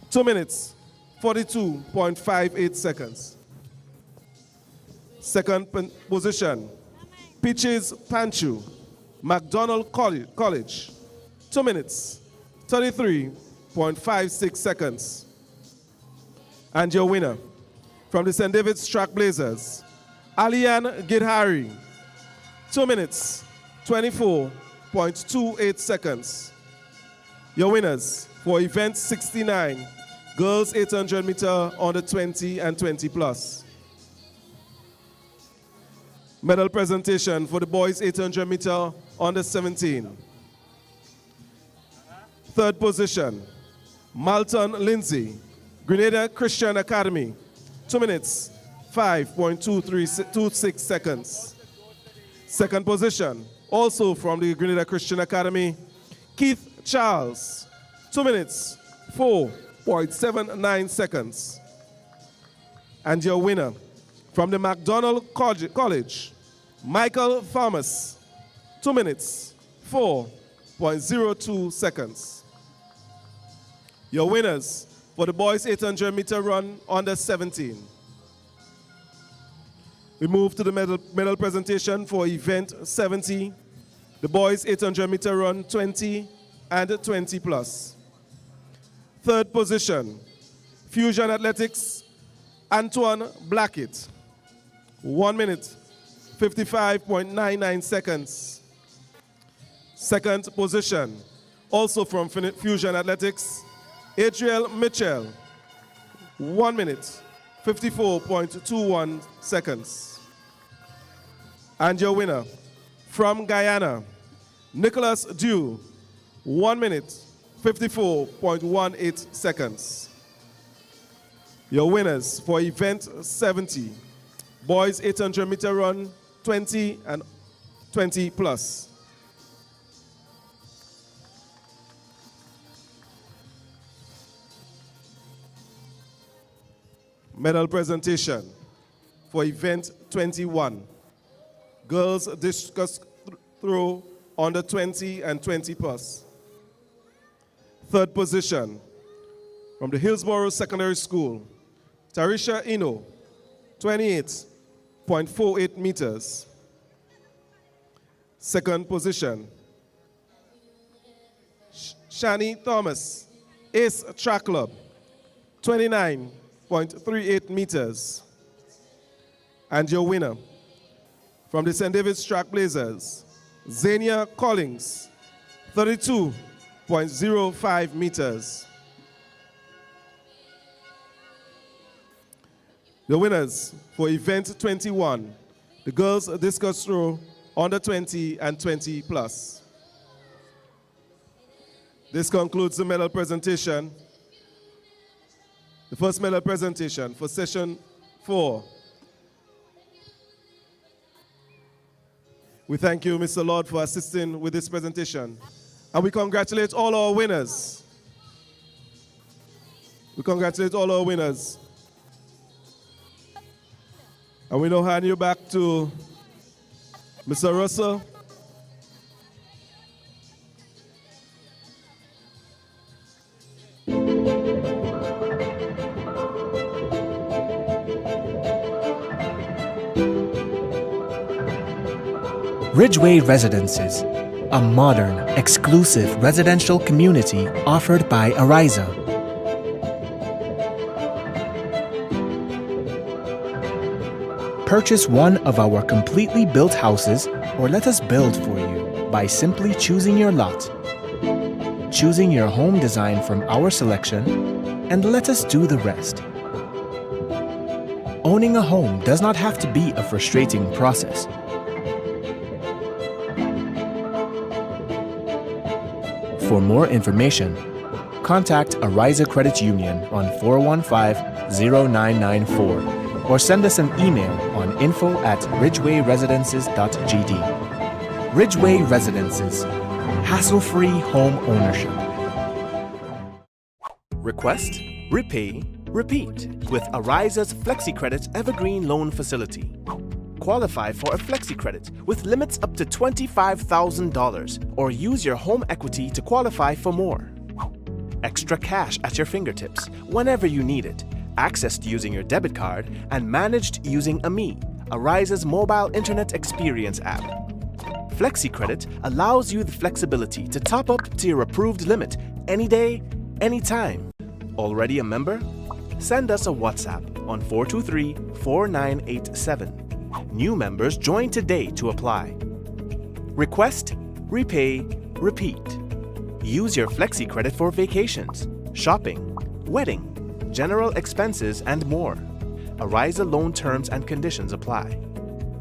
2 minutes, 42.58 seconds. Second position, Peaches Panchu, McDonald College, 2 minutes, 33.56 seconds. And your winner, from the St. David's Trackblazers, Alian Gidhari, 2 minutes, 24.28 seconds. Your winners for event 69, girls 800 meter under 20 and 20 plus. Medal presentation for the boys 800 meter under 17. Third position, Malton Lindsay, Grenada Christian Academy, 2 minutes, 5.26 seconds. Second position, also from the Grenada Christian Academy, Keith Charles, 2 minutes, 4.79 seconds. And your winner, from the McDonald College, Michael Thomas, 2 minutes, 4.02 seconds. Your winners for the boys 800 meter run under 17. We move to the medal presentation for event 70, the boys 800 meter run 20 and 20 plus. Third position, Fusion Athletics, Antoine Blackett, 1 minute, 55.99 seconds. Second position, also from Fusion Athletics, Adriel Mitchell, 1 minute, 54.21 seconds. And your winner, from Guyana, Nicholas Dew, 1 minute, 54.18 seconds. Your winners for event 70, boys 800 meter run, 20 and 20 plus. Medal presentation for event 21, girls discus throw under 20 and 20 plus. Third position, from the Hillsborough Secondary School, Tarisha Ino, 28.48 meters. Second position, Shani Thomas, Ace Track Club, 29.38 meters. And your winner, from the St. David's Trackblazers, Zania Collins, 32.05 meters. The winners for event 21, the girls discus throw under 20 and 20 plus. This concludes the medal presentation. The first medal presentation for session 4. We thank you, Mr. Lord, for assisting with this presentation. And we congratulate all our winners. We congratulate all our winners. And we now hand you back to Mr. Russell. Ridgeway Residences, a modern, exclusive residential community offered by Ariza. Purchase one of our completely built houses or let us build for you by simply choosing your lot, choosing your home design from our selection, and let us do the rest. Owning a home does not have to be a frustrating process. For more information, contact Ariza Credit Union on 415-0994 or send us an email on info@ridgewayresidences.gd. Ridgeway Residences, hassle-free home ownership. Request, repay, repeat with Ariza's FlexiCredit Evergreen Loan Facility. qualify for a flexi credit with limits up to $25,000 or use your home equity to qualify for more. Extra cash at your fingertips whenever you need it, accessed using your debit card, and managed using AMI, Ariza's mobile internet experience app. Flexi Credit allows you the flexibility to top up to your approved limit any day, anytime. Already a member? Send us a WhatsApp on 423-4987. New members join today to apply. Request, repay, repeat. Use your Flexi Credit for vacations, shopping, wedding, general expenses, and more. Ariza loan terms and conditions apply.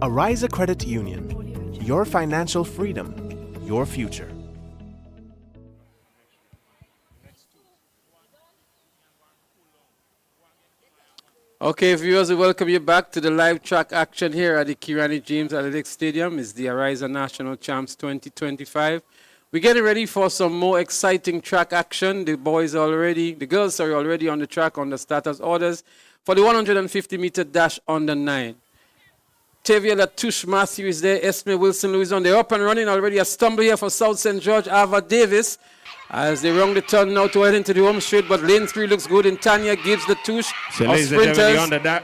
Ariza Credit Union. Your financial freedom, your future. Okay, viewers, we welcome you back to the live track action here at the Kirani James Athletics Stadium. It's the Ariza National Champs 2025. We're getting ready for some more exciting track action. The girls are already on the track on the starters orders for the 150-meter dash under 9. Tavia Latouche Matthew is there. Esme Wilson Louis on. They're up and running already. A stumble here for South St. George. Ava Davis as they run the turn now to head into the home straight. But lane 3 looks good. And Tanya Gibbs Latouche of sprinters.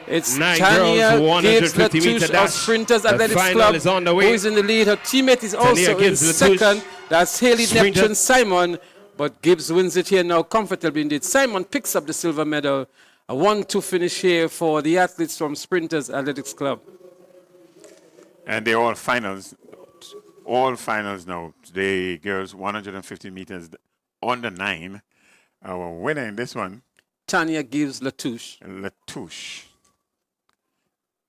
It's Tanya Gibbs Latouche of sprinters athletics club who is in the lead. Her teammate is also in second. That's Haley Neptune Simon. But Gibbs wins it here now comfortably indeed. Simon picks up the silver medal. A 1-2 finish here for the athletes from Sprinters Athletics Club. And they're all finals now. The girls 150 meters under 9. Our winner in this one, Tanya Gibbs Latouche.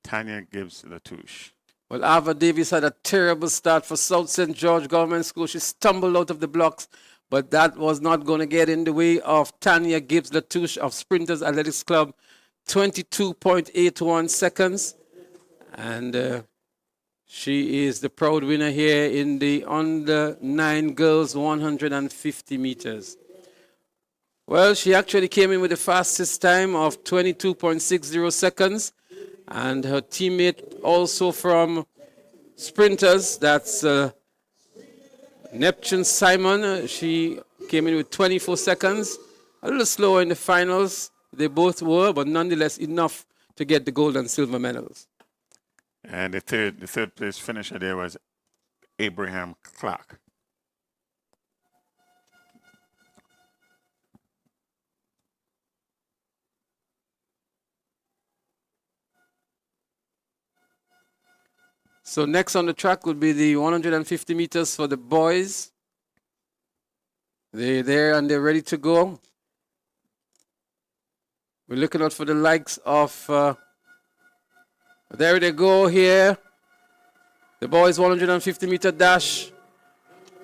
Tanya Gibbs Latouche. Well, Ava Davis had a terrible start for South St. George Government School. She stumbled out of the blocks, but that was not going to get in the way of Tanya Gibbs Latouche of Sprinters Athletics Club. 22.81 seconds. And she is the proud winner here in the under 9 girls 150 meters. Well, she actually came in with the fastest time of 22.60 seconds. And her teammate also from Sprinters, that's Neptune Simon. She came in with 24 seconds. A little slower in the finals. They both were, but nonetheless enough to get the gold and silver medals. And the third place finisher there was Abraham Clark. So next on the track will be the 150 meters for the boys. They're there and they're ready to go. We're looking out for the likes of... there they go here. The boys 150-meter dash.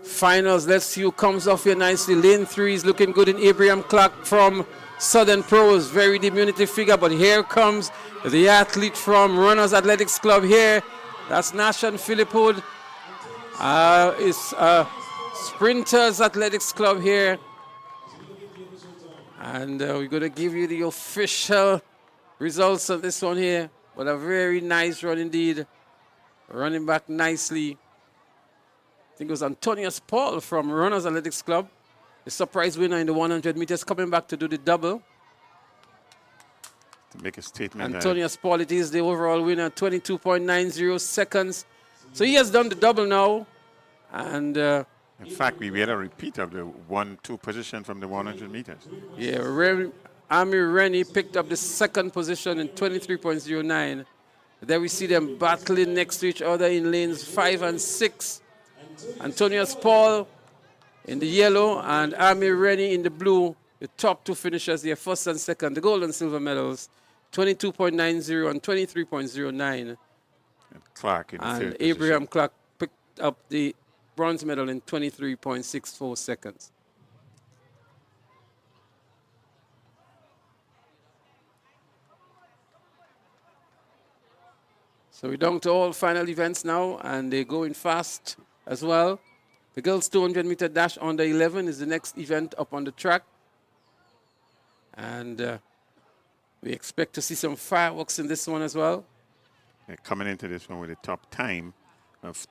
Finals. Let's see who comes off here nicely. Lane 3 is looking good in Abraham Clark from Southern Pros. Very diminutive figure, but here comes the athlete from Runners Athletics Club here. That's Nashan Philip Hood. It's Sprinters Athletics Club here. And we're going to give you the official results of this one here. But a very nice run indeed. Running back nicely. I think it was Antonius Paul from Runners Athletics Club. The surprise winner in the 100 meters, coming back to do the double. To make a statement. Antonius Paul, it is the overall winner, 22.90 seconds. So he has done the double now. And in fact, we had a repeat of the 1-2 position from the 100 meters. Yeah, Ami Rennie picked up the second position in 23.09. There we see them battling next to each other in lanes 5 and 6. Antonius Paul in the yellow and Ami Rennie in the blue. The top 2 finishers here, first and second, the gold and silver medals, 22.90 and 23.09. And Clark in the and third Abraham position. Clark picked up the bronze medal in 23.64 seconds. So we're down to all final events now, and they're going fast as well. The girls' 200-meter dash under 11 is the next event up on the track. And we expect to see some fireworks in this one as well. They're coming into this one with a top time of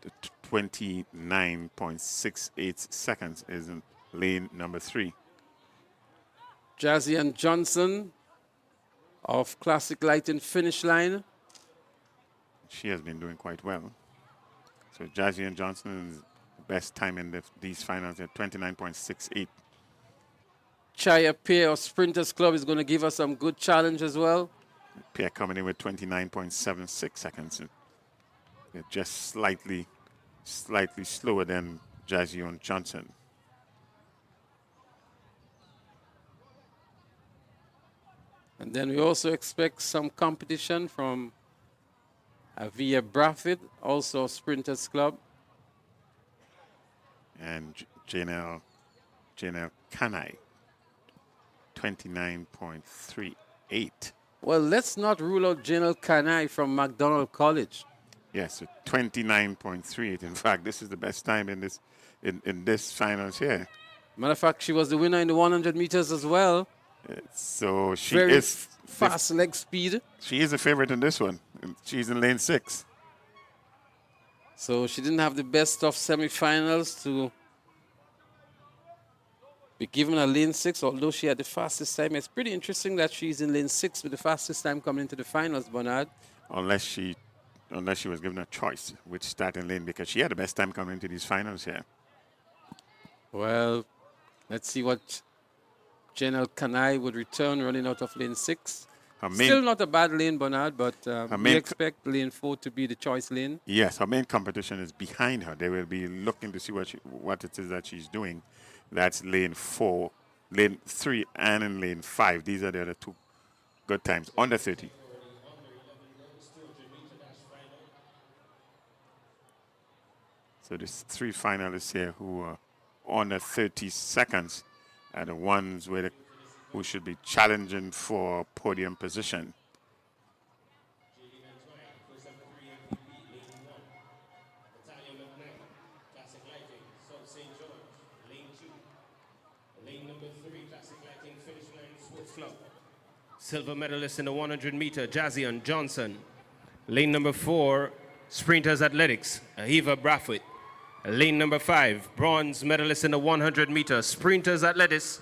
29.68 seconds is in lane number 3. Jazzy and Johnson of Classic Lighting finish line. She has been doing quite well. So Jazzy and Johnson is the best time in these finals at 29.68. Chaya Pair of Sprinters Club is going to give us some good challenge as well. Pierre coming in with 29.76 seconds. They're just slightly slower than Jazzy and Johnson. And then we also expect some competition from Avia Brafford, also Sprinters Club. And Janelle Kanai, 29.38. Well, let's not rule out Janelle Kanai from McDonald College. Yes, so 29.38. In fact, this is the best time in this finals here. Matter of fact, she was the winner in the 100 meters as well. So she Very is fast leg speed. She is a favorite in this one. She's in lane 6. So she didn't have the best of semifinals to be given a lane 6, although she had the fastest time. It's pretty interesting that she's in lane 6 with the fastest time coming into the finals, Bernard. Unless she was given a choice which starting lane, because she had the best time coming into these finals here. Well, let's see what Janelle Kanai would return running out of lane 6. Still not a bad lane, Bernard, but we expect lane 4 to be the choice lane. Yes, her main competition is behind her. They will be looking to see what it is that she's doing. That's lane 4, lane 3, and in lane 5. These are the other 2 good times, under 30. So there's 3 finalists here who are under 30 seconds are the ones who should be challenging for podium position. Silver medalist in the 100-meter, Jazzy and Johnson. Lane number 4, Sprinters Athletics, Ahiva Brafford. Lane number 5, bronze medalist in the 100-meter, Sprinters Athletics,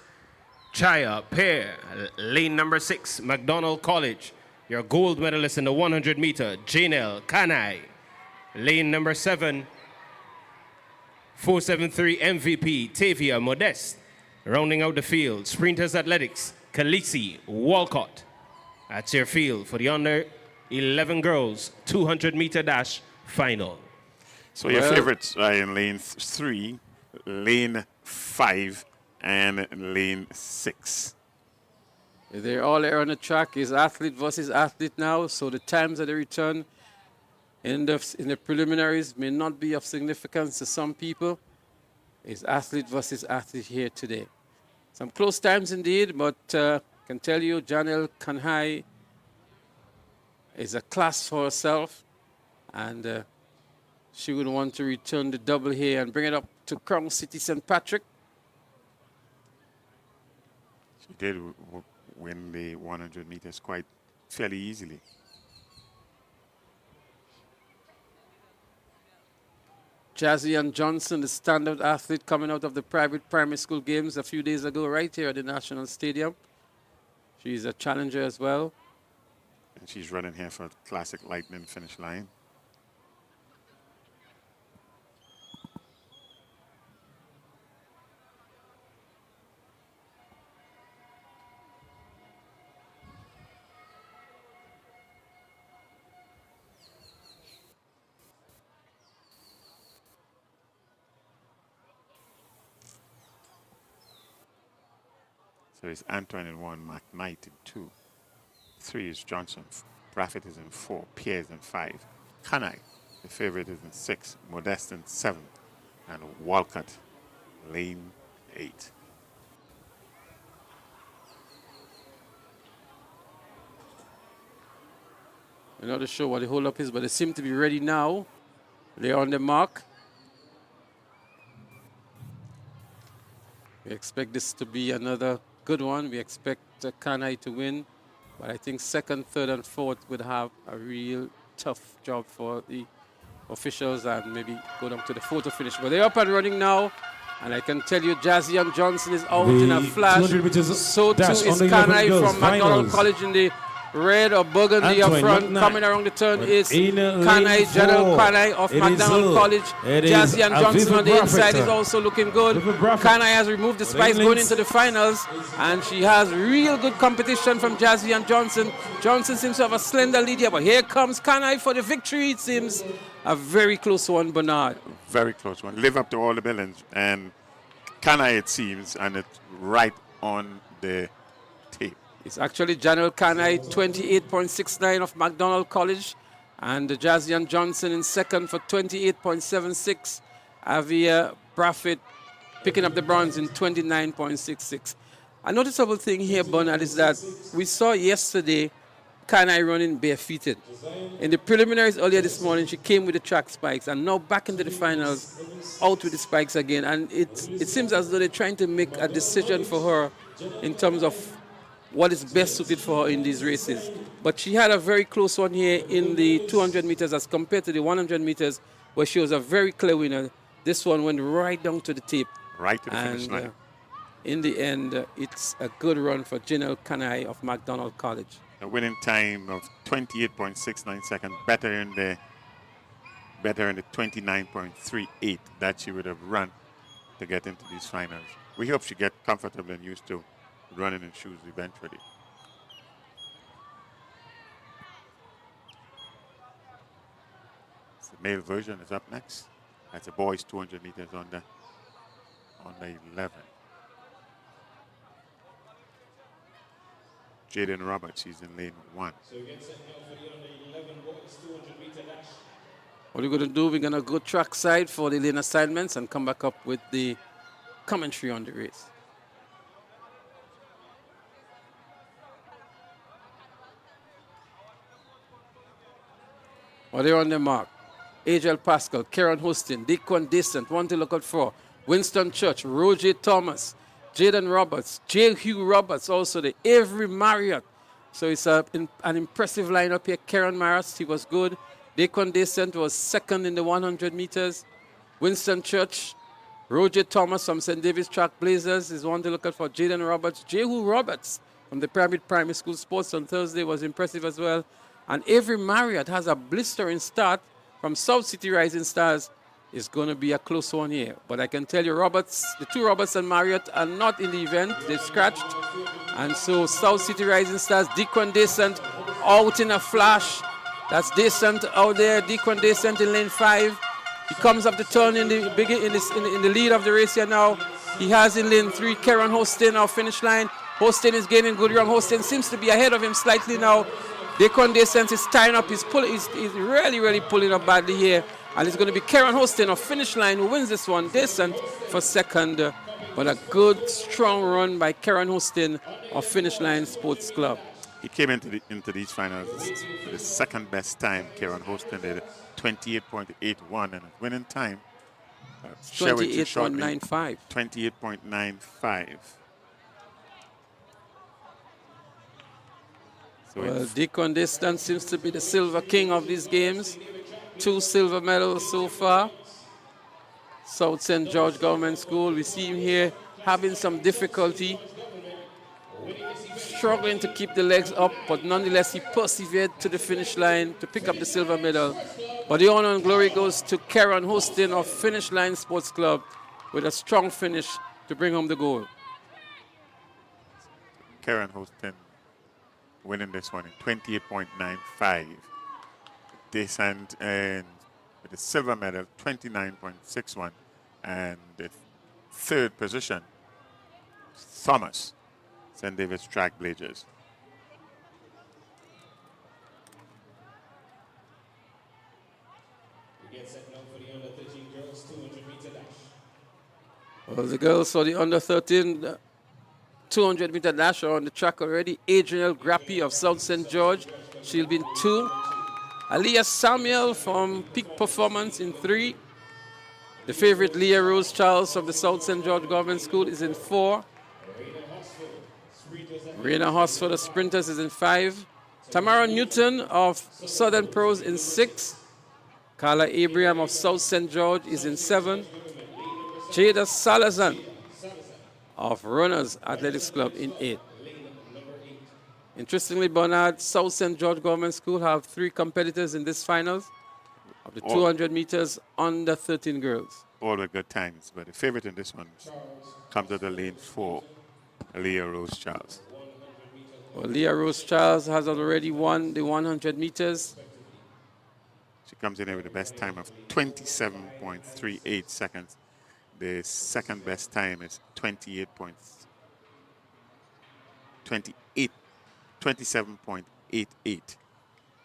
Chaya Pair. Lane number 6, McDonald College, your gold medalist in the 100-meter, Janelle Kanai. Lane number 7, 473 MVP, Tavia Modeste. Rounding out the field, Sprinters Athletics, Khaleesi Walcott. That's your field for the under 11 girls 200-meter dash final. So your favorites are in lane 3, lane 5, and lane 6. They're all there on the track. Is athlete versus athlete now, so the times of the return in the preliminaries may not be of significance to some people. Is athlete versus athlete here today. Some close times indeed, but I can tell you Janelle Kanai is a class for herself, and she would want to return the double here and bring it up to Crown City St. Patrick. She did win the 100 meters quite fairly easily. Jazzy and Johnson, the standout athlete coming out of the private primary school games a few days ago right here at the National Stadium. She's a challenger as well. And she's running here for Classic Lightning finish line. So it's Antoine in 1, McKnight in 2. 3 is Johnson. Braffett is in 4. Pierre is in 5. Kanai, the favorite, is in 6. Modeste in 7. And Walcott, lane 8. We're not sure what the hold-up is, but they seem to be ready now. They're on the mark. We expect this to be another good one. We expect Kanai to win, but I think second, third, and fourth would have a real tough job for the officials and maybe go down to the photo finish. But they're up and running now. And I can tell you, Jazzy and Johnson is out in a flash. 200 meters So too dash is under 11 Kanai girls, from McDonald finals. College in the red or burgundy up Antoine front. McKnight. Coming around the turn is In lane Kanai, General 4. Kanai of It is McDonald College. it is Jazzy and a Johnson on the vivid inside graphic, is also looking good. Vivid graphic. Kanai has removed the spikes going into the finals. And she has real good competition from Jazzy and Johnson. Johnson seems to have a slender lead here. But here comes Kanai for the victory, it seems. A very close one, Bernard. Very close one. Live up to all the billings. And Kanai, it seems, and it's right on the tape. It's actually Janelle Kanai, 28.69 of McDonald College, and Jazzy and Johnson in second for 28.76. Avia Braffett picking up the bronze in 29.66. A noticeable thing here, Bernard, is that we saw yesterday Kanai running barefooted. In the preliminaries earlier this morning, she came with the track spikes, and now back into the finals, out with the spikes again. And it seems as though they're trying to make a decision for her in terms of what is best suited for her in these races. But she had a very close one here in the 200 meters as compared to the 100 meters, where she was a very clear winner. This one went right down to the tape. Right to the finish line. In the end, it's a good run for Janelle Kanai of McDonald College. A winning time of 28.69 seconds, better in the 29.38 that she would have run to get into these finals. We hope she gets comfortable and used to running in shoes eventually. So the male version is up next. That's the boys 200 meters on the 11. Jaden Roberts, he's in lane 1. So we get set now for the under 11 boys 200 meter dash. What we're going to do, we're going to go track side for the lane assignments and come back up with the commentary on the race. Well, they're on the mark. Agel Pascal, Karen Houston, Deacon Decent, one to look out for. Winston Church, Roger Thomas, Jaden Roberts, J. Hugh Roberts, also the Avery Marriott. So it's an impressive lineup here. Karen Marriott, he was good. Deacon Decent was second in the 100 meters. Winston Church, Roger Thomas from St. David's Track Blazers is one to look out for. Jaden Roberts, J. Hugh Roberts from the Primary School Sports on Thursday was impressive as well. And Avery Marriott has a blistering start from South City Rising Stars. It's going to be a close one here. But I can tell you, the two Roberts and Marriott are not in the event. They've scratched. And so South City Rising Stars, Deacon Decent out in a flash. That's Decent out there. Deacon Decent in lane 5. He comes up the turn in the lead of the race here now. He has in lane 3 Karen Hostin, our finish line. Hostin is gaining good run. Hostin seems to be ahead of him slightly now. Deacon Decent is tying up. He's really pulling up badly here. And it's going to be Karen Hostin of finish line who wins this one. Decent for second. But a good, strong run by Karen Hostin of Finish Line Sports Club. He came into these finals with the second best time. Karen Hostin did 28.81, and his winning time 28.95. 28.95. So well, Deacon Decent seems to be the silver king of these games. 2 silver medals so far. South St. George Government School, we see him here having some difficulty, struggling to keep the legs up, but nonetheless he persevered to the finish line to pick up the silver medal. But the honor and glory goes to Karen Hostin of Finish Line Sports Club with a strong finish to bring home the gold. Karen Hostin winning this one in 28.95. Decent and with the silver medal, 29.61. And the third position, Thomas, St. David's Track Blazers. We get set now for the under 13 girls 200 meter dash. Well, the girls for the under 13 200 meter dash are on the track already. Adriel Grappi of South St. George, she'll be in 2. Aliyah Samuel from Peak Performance in 3. The favorite Leah Rose Charles of the South St. George Government School is in 4. Rena Hosford of Sprinters is in 5. Tamara Newton of Southern Pros in 6. Carla Abraham of South St. George is in 7. Jada Salazan of Runners Athletics Club in 8. Interestingly, Bernard, South St. George Government School have 3 competitors in this finals of the 200 meters under 13 girls. All the good times, but the favorite in this one comes out of lane 4, Leah Rose Charles. Well, Leah Rose Charles has already won the 100 meters. She comes in here with the best time of 27.38 seconds. The second best time is 27.88,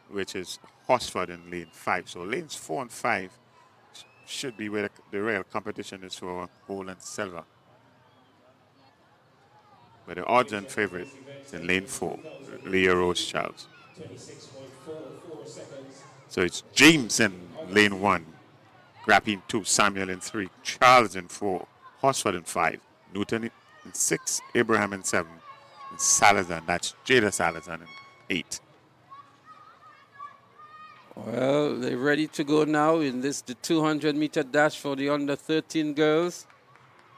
which is Horsford in lane 5. So lanes 4 and 5 should be where the real competition is for gold and silver. But the odds-on favorite is in lane 4, Leah Rose Charles. So it's James in lane 1, Grappin 2, Samuel in 3, Charles in 4, Horsford in 5, Newton in 6, Abraham in 7, and Salazar, that's Jada Salazar in 8. Well, they're ready to go now in the 200-meter dash for the under 13 girls.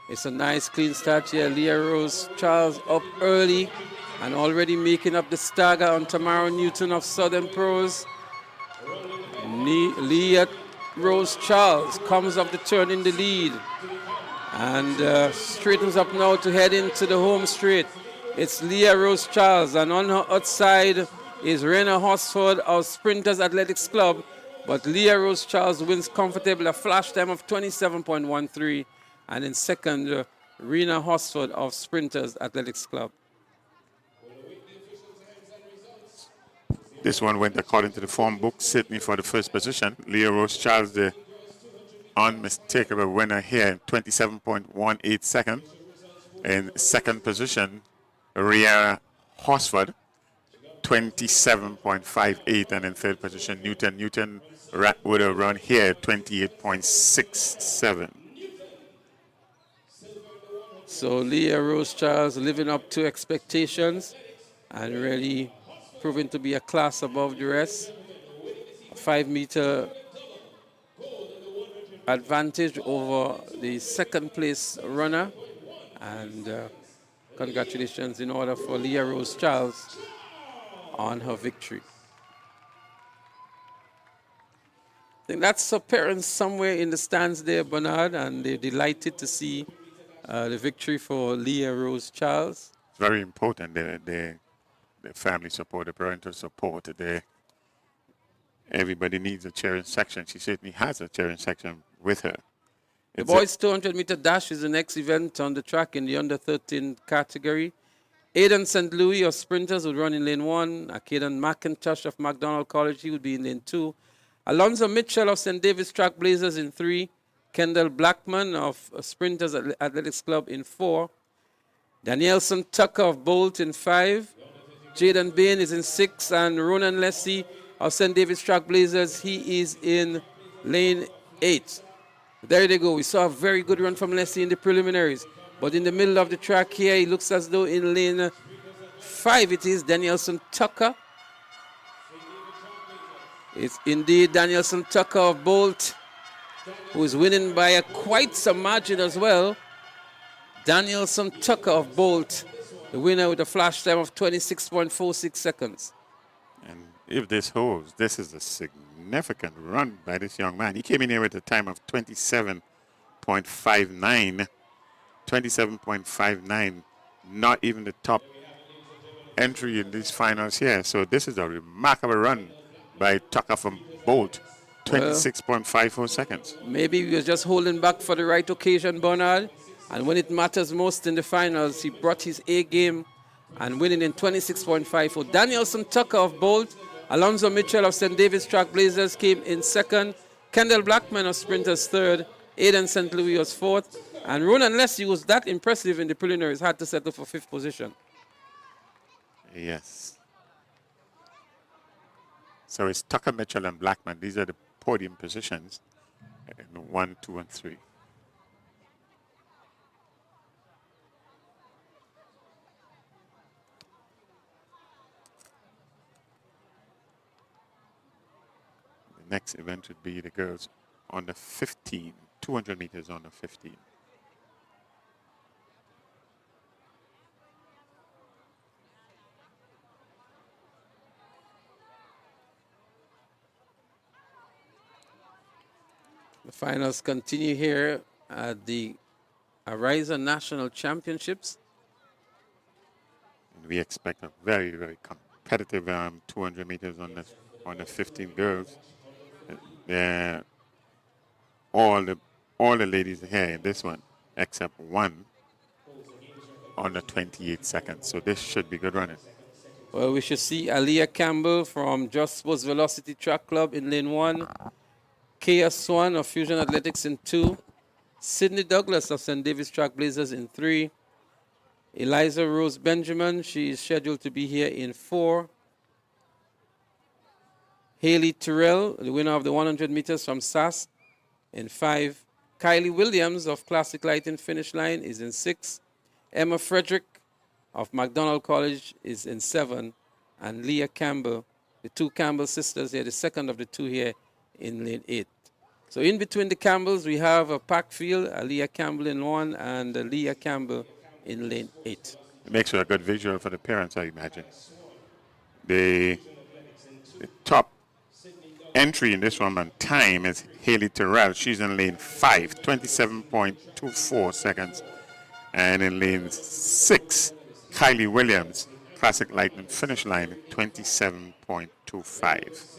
It's a nice clean start here. Leah Rose Charles up early and already making up the stagger on Tamara Newton of Southern Pros. Leah Rose Charles comes up the turn in the lead and straightens up now to head into the home straight. It's Leah Rose Charles, and on her outside is Rena Horsford of Sprinters Athletics Club, but Leah Rose Charles wins comfortably, a flash time of 27.13, and in second, Rena Horsford of Sprinters Athletics Club. This one went according to the form book, Sydney for the first position. Leah Rose Charles, the unmistakable winner here in 27.18 seconds. In second position, Rhea Horsford, 27.58, and in third position, Newton. Newton would have run here 28.67. So Leah Rose Charles living up to expectations and really proving to be a class above the rest. A 5-meter advantage over the second place runner, and congratulations in order for Leah Rose Charles on her victory. I think that's her parents somewhere in the stands there, Bernard, and they're delighted to see the victory for Leah Rose Charles. It's very important, the family support, the parental support. Everybody needs a cheering section. She certainly has a cheering section with her. The boys 200-meter dash is the next event on the track in the under 13 category. Aidan St. Louis of Sprinters would run in lane 1. Acaden McIntosh of McDonald College, he would be in lane 2. Alonzo Mitchell of St. David's Track Blazers in 3. Kendall Blackman of Sprinters Athletics Club in 4. Danielson Tucker of Bolt in 5. Jaden Bain is in 6. And Ronan Leslie of St. David's Track Blazers, he is in lane 8. There they go. We saw a very good run from Leslie in the preliminaries. But in the middle of the track here, it looks as though in lane 5 it is Danielson Tucker. It's indeed Danielson Tucker of Bolt, who is winning by quite some margin as well. Danielson Tucker of Bolt, the winner with a flash time of 26.46 seconds. And if this holds, this is a significant run by this young man. He came in here with a time of 27.59. 27.59, not even the top entry in these finals here. So this is a remarkable run by Tucker from Bolt. 26.54 seconds. Maybe he was just holding back for the right occasion, Bernard. And when it matters most in the finals, he brought his A game and winning in 26.54. Danielson Tucker of Bolt, Alonzo Mitchell of St. David's Track Blazers came in second. Kendall Blackman of Sprinters third. Aidan St. Louis was fourth. And Ronan Leslie was that impressive in the preliminaries, had to settle for 5th position. Yes. So it's Tucker, Mitchell, and Blackman. These are the podium positions in 1, 2, and 3. next event would be the girls under 15, 200 meters under 15. The finals continue here at the Ariza National Championships. And we expect a very, very competitive 200 meters on the 15 girls. They're all the ladies here in this one, except one, under 28 seconds. So this should be good running. Well, we should see Aliyah Campbell from Just Sports Velocity Track Club in lane 1. Kea Swan of Fusion Athletics in 2. Sydney Douglas of St. David's Track Blazers in 3. Eliza Rose Benjamin, she is scheduled to be here in 4. Haley Terrell, the winner of the 100 meters from SAS, in 5. Kylie Williams of Classic Lighting Finish Line is in 6. Emma Frederick of McDonald College is in 7. And Leah Campbell, the two Campbell sisters here, the second of the two here, in lane 8. So in between the Campbells, we have a packed field, Aliyah Campbell in 1 and Leah Campbell in lane 8. It makes for a good visual for the parents, I imagine. The top entry in this one on time is Haley Terrell. She's in lane 5, 27.24 seconds. And in lane 6, Kylie Williams, Classic Lightning Finish Line, 27.25.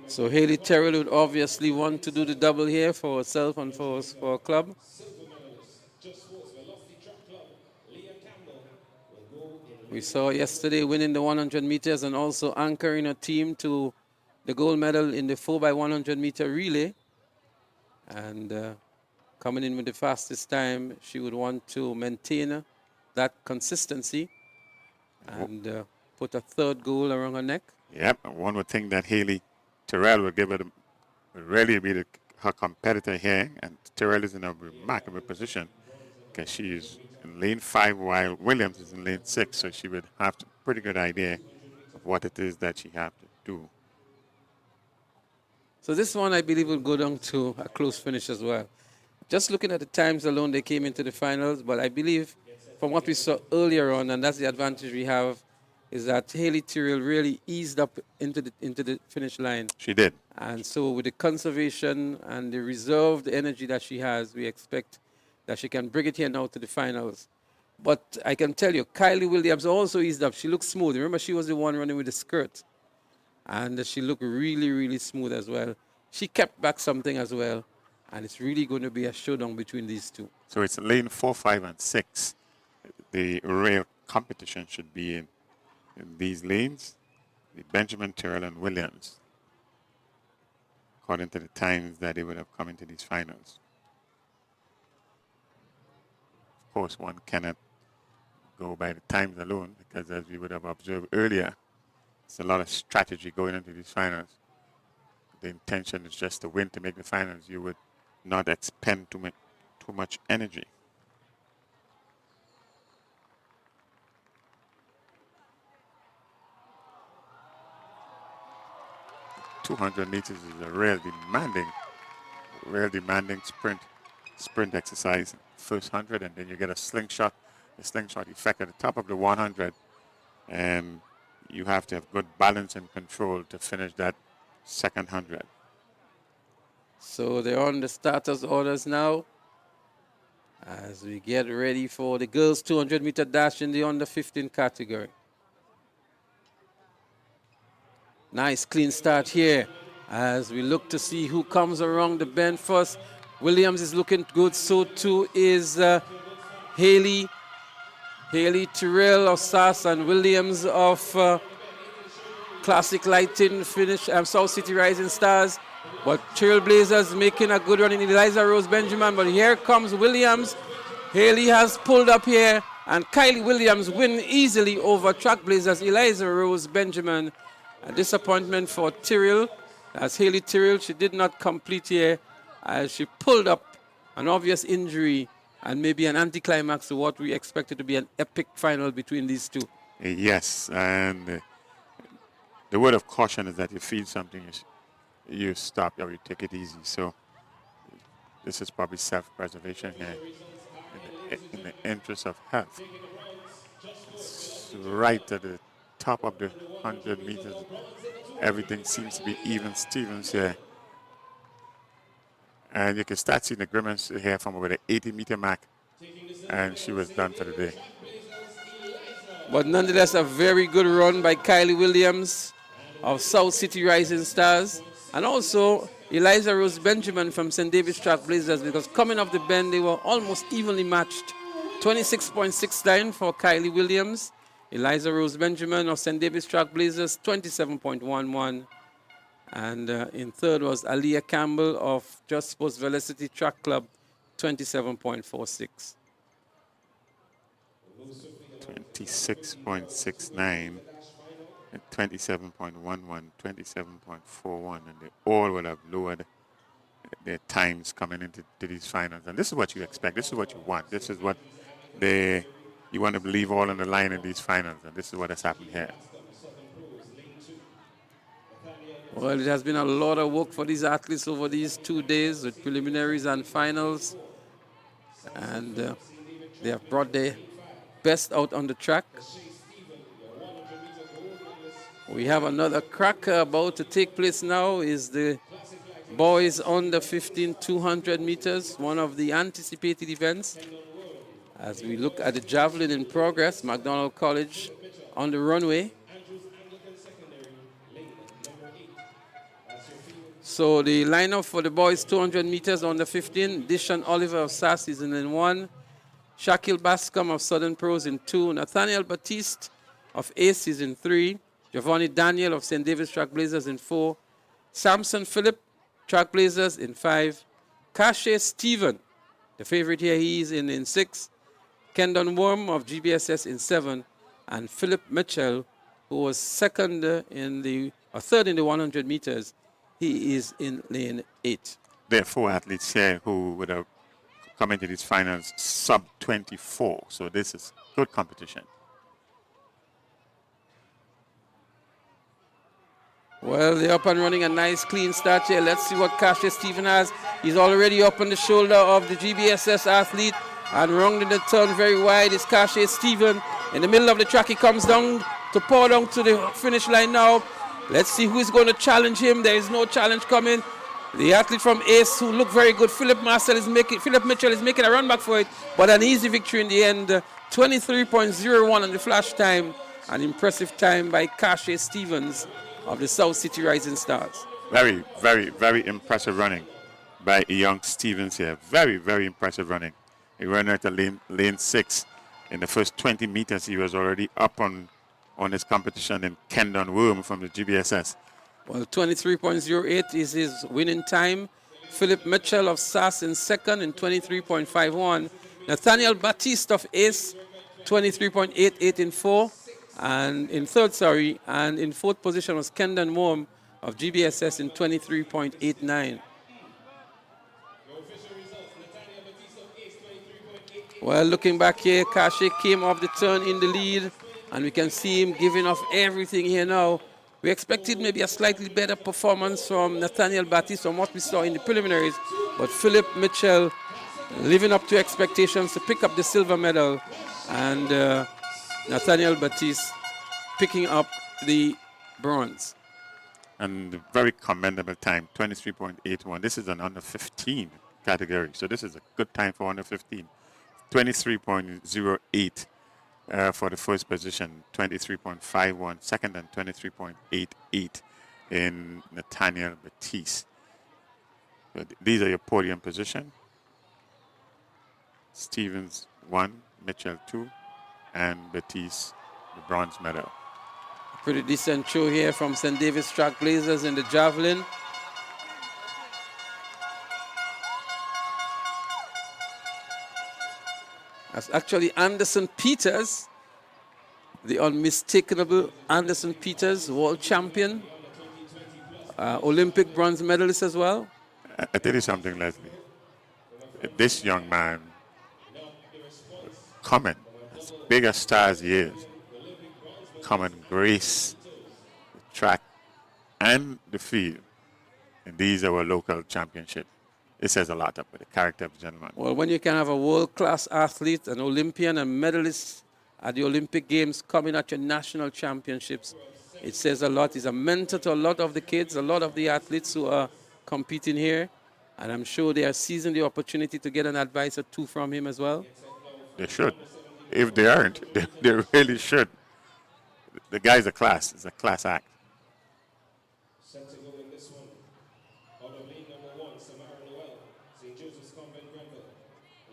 So Haley Terrell would obviously want to do the double here for herself and for her club. We saw yesterday winning the 100 meters and also anchoring a team to the gold medal in the 4x100 meter relay. And coming in with the fastest time, she would want to maintain that consistency and put a third goal around her neck. Yep, one would think that Haley Terrell would give it really be her competitor here, and Terrell is in a remarkable position because she is in lane 5 while Williams is in lane 6, so she would have a pretty good idea of what it is that she has to do. So this one, I believe, will go down to a close finish as well. Just looking at the times alone, they came into the finals, but I believe from what we saw earlier on, and that's the advantage we have, is that Haley Terrell really eased up into the finish line. She did. And so with the conservation and the reserved energy that she has, we expect that she can bring it here now to the finals. But I can tell you, Kylie Williams also eased up. She looked smooth. Remember, she was the one running with the skirt. And she looked really, really smooth as well. She kept back something as well. And it's really going to be a showdown between these two. So it's lane 4, 5, and 6. The real competition should be in these lanes, the Benjamin, Terrell, and Williams, according to the times that they would have come into these finals. Of course, one cannot go by the times alone because, as we would have observed earlier, it's a lot of strategy going into these finals. The intention is just to win, to make the finals. You would not expend too much energy. .200 meters is a real demanding sprint exercise. First 100, and then you get a slingshot effect at the top of the 100, and you have to have good balance and control to finish that second 100. So they're on the starters orders now as we get ready for the girls 200 meter dash in the under 15 category. Nice clean start here as we look to see who comes around the bend first. Williams is looking good, so too is Haley Terrell of SAS and Williams of Classic Lighting Finish, South City Rising Stars. But Trailblazers making a good run in Eliza Rose Benjamin, but here comes Williams. Haley has pulled up here, and Kylie Williams win easily over Trailblazers Eliza Rose Benjamin. A disappointment for Terrell, as Haley Terrell, she did not complete here as she pulled up an obvious injury and maybe an anticlimax to what we expected to be an epic final between these two. Yes, and the word of caution is that you feel something, you stop or you take it easy. So this is probably self-preservation here in the interest of health. It's right at the top of the 100 meters. Everything seems to be even Stevens here. And you can start seeing the grimace here from over the 80-meter mark. And she was done for the day. But nonetheless, a very good run by Kylie Williams of South City Rising Stars. And also Eliza Rose Benjamin from St. David's Track Blazers, because coming off the bend, they were almost evenly matched. 26.69 for Kylie Williams. Eliza Rose Benjamin of St. David's Track Blazers, 27.11. And in third was Aliyah Campbell of Just Sports Velocity Track Club, 27.46. 26.69 and 27.11, 27.41, and they all would have lowered their times coming into these finals. And this is what you expect. This is what you want. This is what you want to leave all on the line in these finals. And this is what has happened here. Well, it has been a lot of work for these athletes over these 2 days with preliminaries and finals. And they have brought their best out on the track. We have another cracker about to take place now. Is the boys under 15 200 meters, one of the anticipated events. As we look at the javelin in progress, McDonald College on the runway. So the lineup for the boys 200 meters under 15, Dishon Oliver of SAS is in 1. Shaquille Bascom of Southern Pros in 2. Nathaniel Batiste of ACE is in 3. Giovanni Daniel of St. David's Track Blazers in 4. Samson Phillip, Track Blazers in 5. Kashe Stephen, the favorite here, he is in 6. Kendon Worm of GBSS in 7. And Philip Mitchell, who was third in the 100 meters, he is in lane 8. There are 4 athletes here who would have come into these finals sub 24. So this is good competition. Well, they're up and running, a nice clean start here. Let's see what Kasha Stephen has. He's already up on the shoulder of the GBSS athlete and rounding the turn very wide is Kasha Stephen. In the middle of the track, he comes down to pour down to the finish line now. Let's see who is going to challenge him. There is no challenge coming. The athlete from ACE who looked very good, Philip Mitchell is making a run back for it, but an easy victory in the end. 23.01 on the flash time. An impressive time by Kasha Stevens of the South City Rising Stars. Very, very, very impressive running by young Stevens here. Very, very impressive running. He ran out of lane 6. In the first 20 meters, he was already up on his competition in Kendon Worm from the GBSS. Well, 23.08 is his winning time. Philip Mitchell of SAS in second in 23.51. Nathaniel Batiste of ACE, 23.88 in 4. And in third, and in fourth position was Kendon Worm of GBSS in 23.89. Well, looking back here, Kashe came off the turn in the lead, and we can see him giving off everything here now. We expected maybe a slightly better performance from Nathaniel Batiste from what we saw in the preliminaries, but Philip Mitchell living up to expectations to pick up the silver medal, and Nathaniel Batiste picking up the bronze. And very commendable time, 23.81. This is an under 15 category, so this is a good time for under 15. 23.08 for the first position, 23.51 second, and 23.88 in Nathaniel Batiste. So these are your podium position. Stevens 1, Mitchell 2, and Batiste the bronze medal. Pretty decent show here from St. David's Track Blazers in the Javelin. That's actually Anderson Peters, the unmistakable Anderson Peters, world champion, Olympic bronze medalist as well. I tell you something, Leslie. This young man, coming as big a star as he is, come and grace the track and the field in these our local championship. It says a lot about the character of the gentleman. Well, when you can have a world-class athlete, an Olympian, and medalist at the Olympic Games coming at your national championships, it says a lot. He's a mentor to a lot of the kids, a lot of the athletes who are competing here. And I'm sure they are seizing the opportunity to get an advice or two from him as well. They should. If they aren't, they really should. The guy's a class. It's a class act. Set to go in this one. Out of lane number 1, Samara Noel, St. Joseph's Convent, Grenville.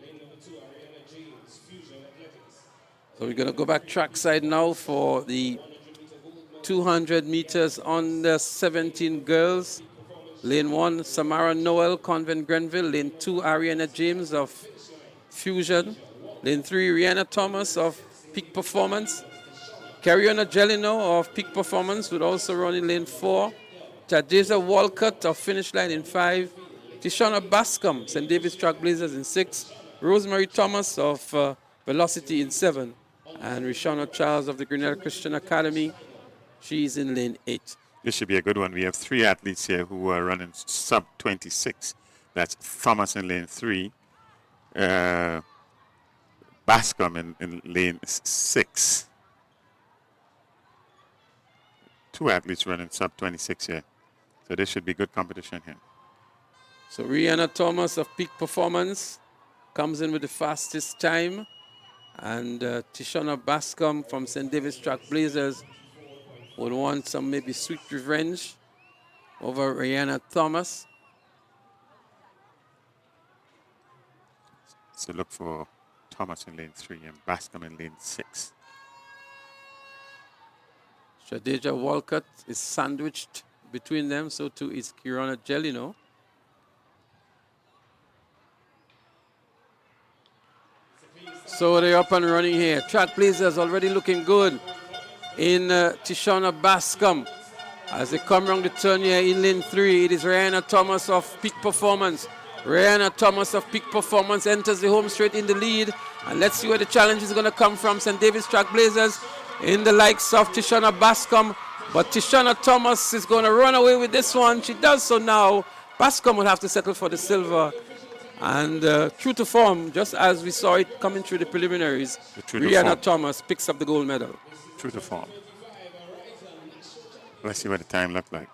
Lane number 2, Ariana James, Fusion Athletics. So we're going to go back trackside now for the 200 meters on the 17 girls. Lane 1, Samara Noel, Convent Grenville. Lane 2, Ariana James of Fusion. Lane 3, Rihanna Thomas of Peak Performance. Cariana Gelino of Peak Performance would also run in lane 4. Tadeza Walcott of Finish Line in 5. Tishana Bascom, St. David's Trailblazers in 6. Rosemary Thomas of Velocity in 7. And Rishana Charles of the Grenada Christian Academy, she's in lane 8. This should be a good one. We have 3 athletes here who are running sub 26. That's Thomas in lane 3. Bascom in lane 6. 2 athletes running sub 26 here. So this should be good competition here. So Rihanna Thomas of Peak Performance comes in with the fastest time. And Tishana Bascom from St. David's Trailblazers would want some maybe sweet revenge over Rihanna Thomas. So look for Thomas in lane 3 and Bascom in lane 6. Shadeja Walcott is sandwiched between them, so too is Kirana Gelino. So they're up and running here. Trailblazers already looking good in Tishana Bascom. As they come around the turn here in lane 3, it is Rihanna Thomas of Peak Performance. Rihanna Thomas of Peak Performance enters the home straight in the lead. And let's see where the challenge is going to come from. St. David's Trailblazers in the likes of Tishana Bascom. But Tishana Thomas is going to run away with this one. She does so now. Bascom will have to settle for the silver. And true to form, just as we saw it coming through the preliminaries, Rihanna Thomas picks up the gold medal. True to form. Let's see what the time looked like.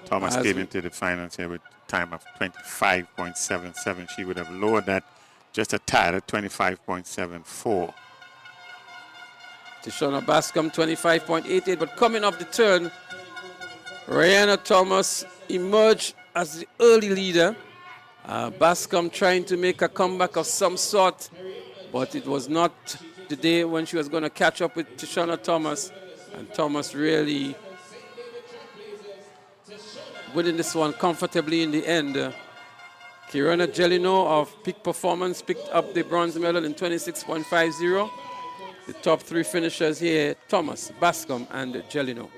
Thomas came into the finals here with a time of 25.77. She would have lowered that just a tad at 25.74. Tishana Bascom 25.88, but coming off the turn, Rihanna Thomas emerged as the early leader. Bascom trying to make a comeback of some sort, but it was not the day when she was going to catch up with Tishana Thomas. And Thomas really winning this one comfortably in the end. Kirana Gelino of Peak Performance picked up the bronze medal in 26.50. The top 3 finishers here, Thomas, Bascom, and Gelino.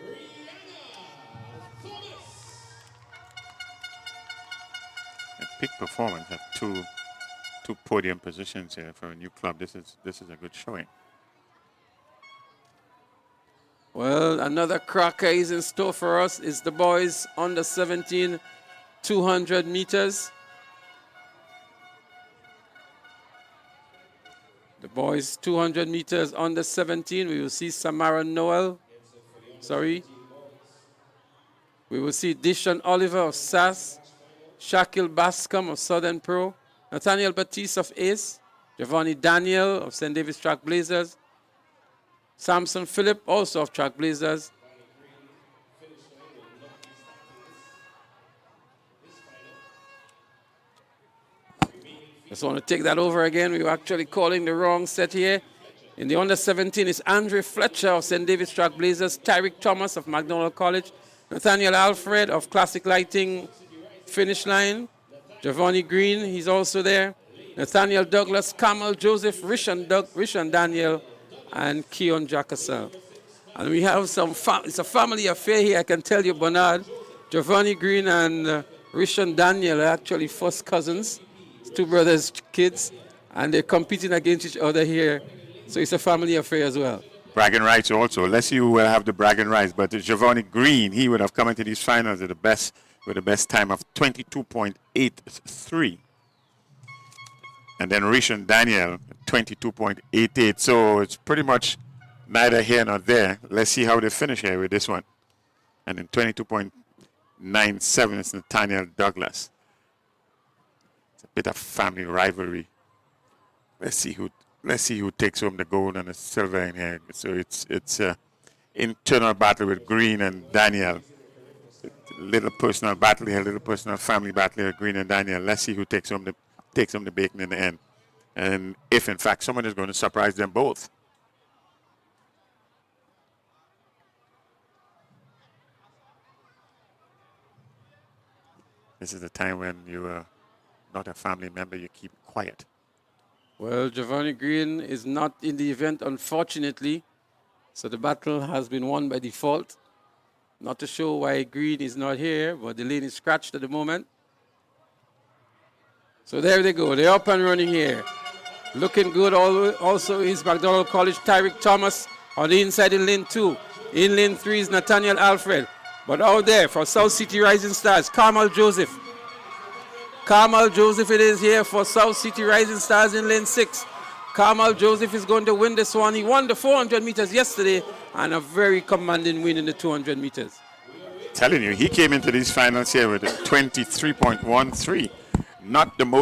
Peak Performance have two podium positions here for a new club. This is a good showing. Well, another cracker is in store for us. It's the boys under 17, 200 meters. The boys 200 meters under 17. We will see Samara Noel. Sorry. We will see Dishon Oliver of SAS. Shakil Bascom of Southern Pro. Nathaniel Batiste of ACE. Giovanni Daniel of St. David's Trailblazers. Samson Phillip, also of Trailblazers. Just want to take that over again. We were actually calling the wrong set here. In the under 17 is Andre Fletcher of St. David's Trailblazers, Tyreek Thomas of McDonald College, Nathaniel Alfred of Classic Lighting Finish Line, Giovanni Green, he's also there, Nathaniel Douglas, Kamal Joseph, Rishan Daniel, and Keon Jackassel. And we have it's a family affair here, I can tell you, Bernard. Giovanni Green and Rishan Daniel are actually first cousins. It's 2 brothers, kids, and they're competing against each other here. So it's a family affair as well. bragging rights also. Let's see who will have the bragging rights. But Giovanni Green, he would have come into these finals with the best time of 22.83. And then Rishan Daniel, 22.88. So it's pretty much neither here nor there. Let's see how they finish here with this one. And then 22.97 is Nathaniel Douglas. It's a bit of family rivalry. Let's see who takes home the gold and the silver in here. So it's a internal battle with Green and Daniel. A little personal battle here, a little personal family battle here, Green and Daniel. Let's see who takes home the bacon in the end. And if in fact someone is going to surprise them both. This is the time when you are not a family member, you keep quiet. Well, Giovanni Green is not in the event, unfortunately. So the battle has been won by default. Not to show why Green is not here, but the lane is scratched at the moment. So there they go. They're up and running here. Looking good also is McDonald College, Tyrick Thomas on the inside in lane 2. In lane 3 is Nathaniel Alfred. But out there for South City Rising Stars, Kamal Joseph. Kamal Joseph it is here for South City Rising Stars in lane 6. Kamal Joseph is going to win this one. He won the 400 meters yesterday and a very commanding win in the 200 meters. Telling you, he came into these finals here with a 23.13.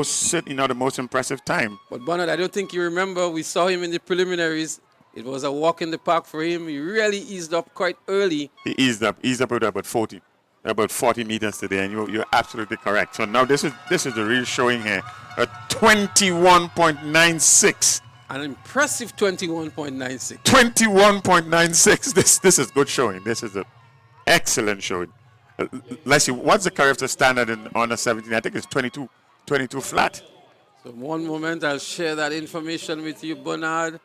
Certainly not the most impressive time. But Bernard, I don't think you remember, we saw him in the preliminaries. It was a walk in the park for him. He really eased up quite early. He eased up with about 40 meters today, and you're absolutely correct. So now this is the real showing here. A 21.96. An impressive 21.96. 21.96. This is good showing. This is an excellent showing. Let's see, what's the character standard in under 17? I think it's 22 flat. So one moment, I'll share that information with you, Bernard.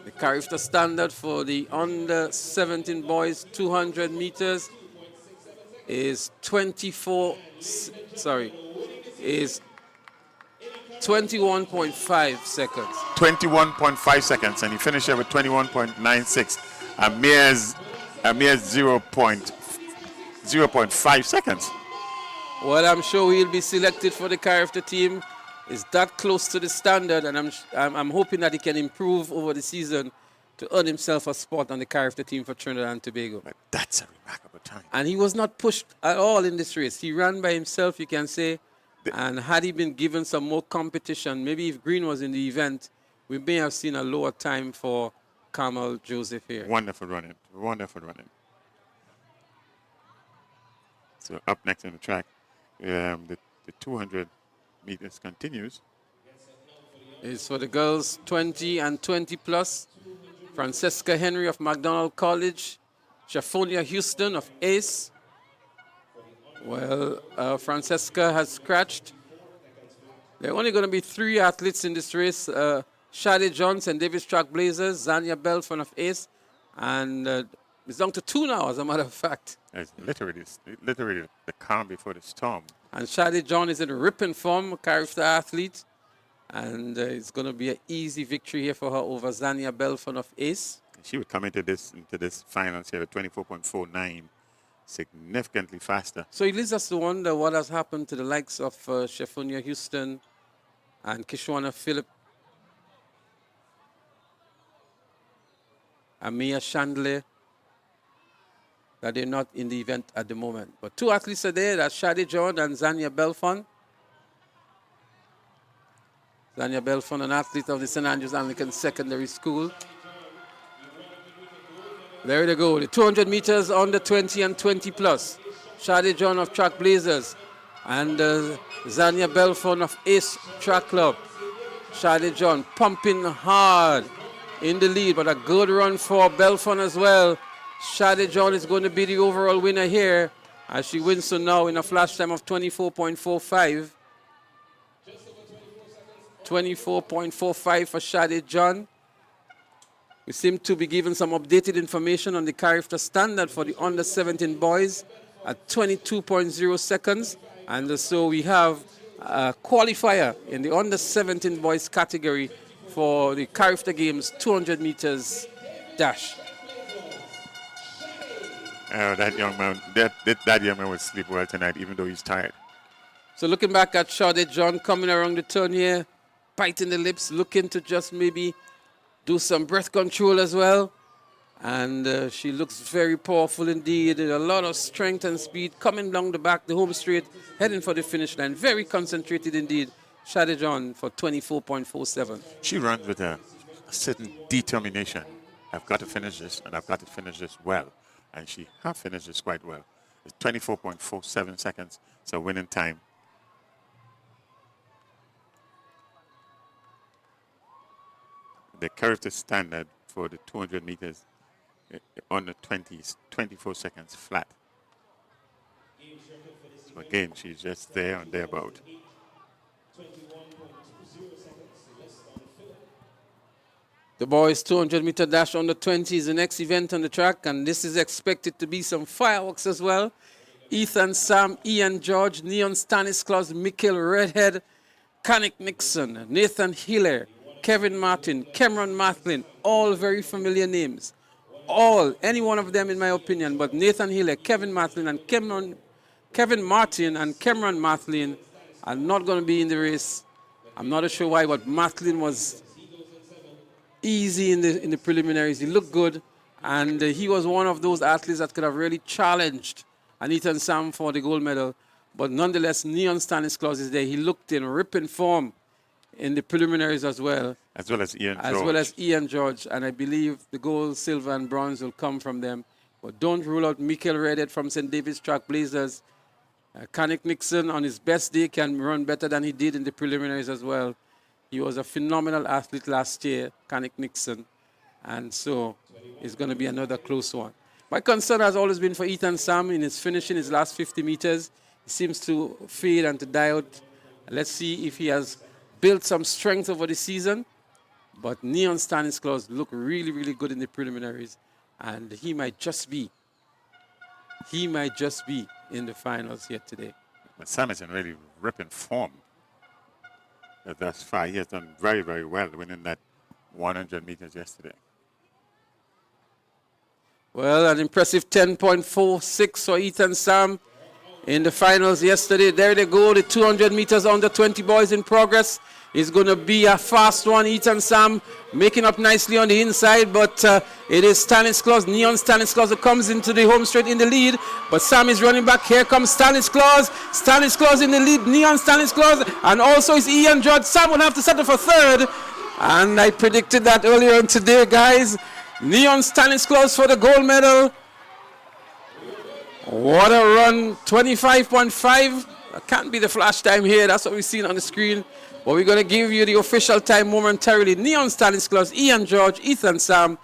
The character standard for the under 17 boys 200 meters is 21.5 seconds. 21.5 seconds, and he finished here with 21.96. A mere 0.5 seconds. Well, I'm sure he'll be selected for the character team. Is that close to the standard, and I'm hoping that he can improve over the season to earn himself a spot on the character team for Trinidad and Tobago. But that's a remarkable time. And he was not pushed at all in this race. He ran by himself, you can say. And had he been given some more competition, maybe if Green was in the event, we may have seen a lower time for Kamal Joseph here. Wonderful running. Wonderful running. So up next on the track, the 200 meters continues. It's for the girls 20 and 20 plus. Francesca Henry of McDonald College. Shaphonia Houston of ACE. Well, Francesca has scratched. There are only going to be 3 athletes in this race. Shade Jones and Davis Track Blazers, Zania Belfon of ACE. And it's down to 2 now, as a matter of fact. It's literally the calm before the storm. And Shade John is in ripping form, character athlete. And it's going to be an easy victory here for her over Zania Belfon of ACE. She would come into this finals here at 24.49, significantly faster. So it leads us to wonder what has happened to the likes of Shaphonia Houston and Kishwana Phillip, Amia Chandler, that they're not in the event at the moment. But 2 athletes are there, that's Shade John and Zania Belfon. Zania Belfon, an athlete of the St. Andrews Anglican Secondary School. There they go, the 200 meters under 20 and 20 plus. Shade John of Track Blazers and Zania Belfon of ACE Track Club. Shade John pumping hard in the lead, but a good run for Belfon as well. Shade John is going to be the overall winner here as she wins so now in a flash time of 24.45. 24.45 for Shade John. We seem to be given some updated information on the character standard for the under 17 boys at 22.0 seconds. And so we have a qualifier in the under 17 boys category for the character games 200 meters dash. That young man, that young man will sleep well tonight, even though he's tired. So looking back at Sade John coming around the turn here, biting the lips, looking to just maybe do some breath control as well. And she looks very powerful indeed. A lot of strength and speed coming down the back, the home straight, heading for the finish line. Very concentrated indeed. Sade John for 24.47. She runs with a certain determination. I've got to finish this, and I've got to finish this well. And she has finished this quite well. It's 24.47 seconds. It's a winning time. The character standard for the 200 meters on the 20s, 24 seconds flat. So again, she's just there and thereabout. The boys 200-meter dash on the 20 is the next event on the track, and this is expected to be some fireworks as well. Ethan Sam, Ian George, Neon Stannis, Mikhail Redhead, Kanik Nixon, Nathan Hiller, Kevin Martin, Cameron Mathlin, all very familiar names. All, any one of them in my opinion, but Nathan Hiller, Kevin Martin and Cameron Mathlin are not going to be in the race. I'm not sure why, but Mathlin was easy in the preliminaries. He looked good, and he was one of those athletes that could have really challenged Ethan Sam for the gold medal. But nonetheless, Neon Stannis is there. He looked in ripping form in the preliminaries as well. As well as Ian George. As well as Ian George. And I believe the gold, silver, and bronze will come from them. But don't rule out Mikhail Redhead from St. David's Track Blazers. Kanik Nixon, on his best day, can run better than he did in the preliminaries as well. He was a phenomenal athlete last year, Kanik Nixon. And so it's going to be another close one. My concern has always been for Ethan Sam in his finishing his last 50 meters. He seems to fade and to die out. Let's see if he has built some strength over the season. But Neon Stannis looked really, really good in the preliminaries. And he might just be in the finals here today. But Sam is in really ripping form. Thus far, he has done very, very well winning that 100 meters yesterday. Well, an impressive 10.46 for Ethan Sam in the finals yesterday. There they go, the 200 meters under 20 boys in progress. It's going to be a fast one. Ethan Sam making up nicely on the inside, but it is Stannis Neon Stannis who comes into the home straight in the lead. But Sam is running back. Here comes Stannis in the lead. Neon Stannis and also is Ian George. Sam will have to settle for third. And I predicted that earlier on today, guys. Neon Stannis for the gold medal. What a run, 25.5. That can't be the flash time here. That's what we've seen on the screen. But we're going to give you the official time momentarily. Neon Stannis, Ian George, Ethan Sam.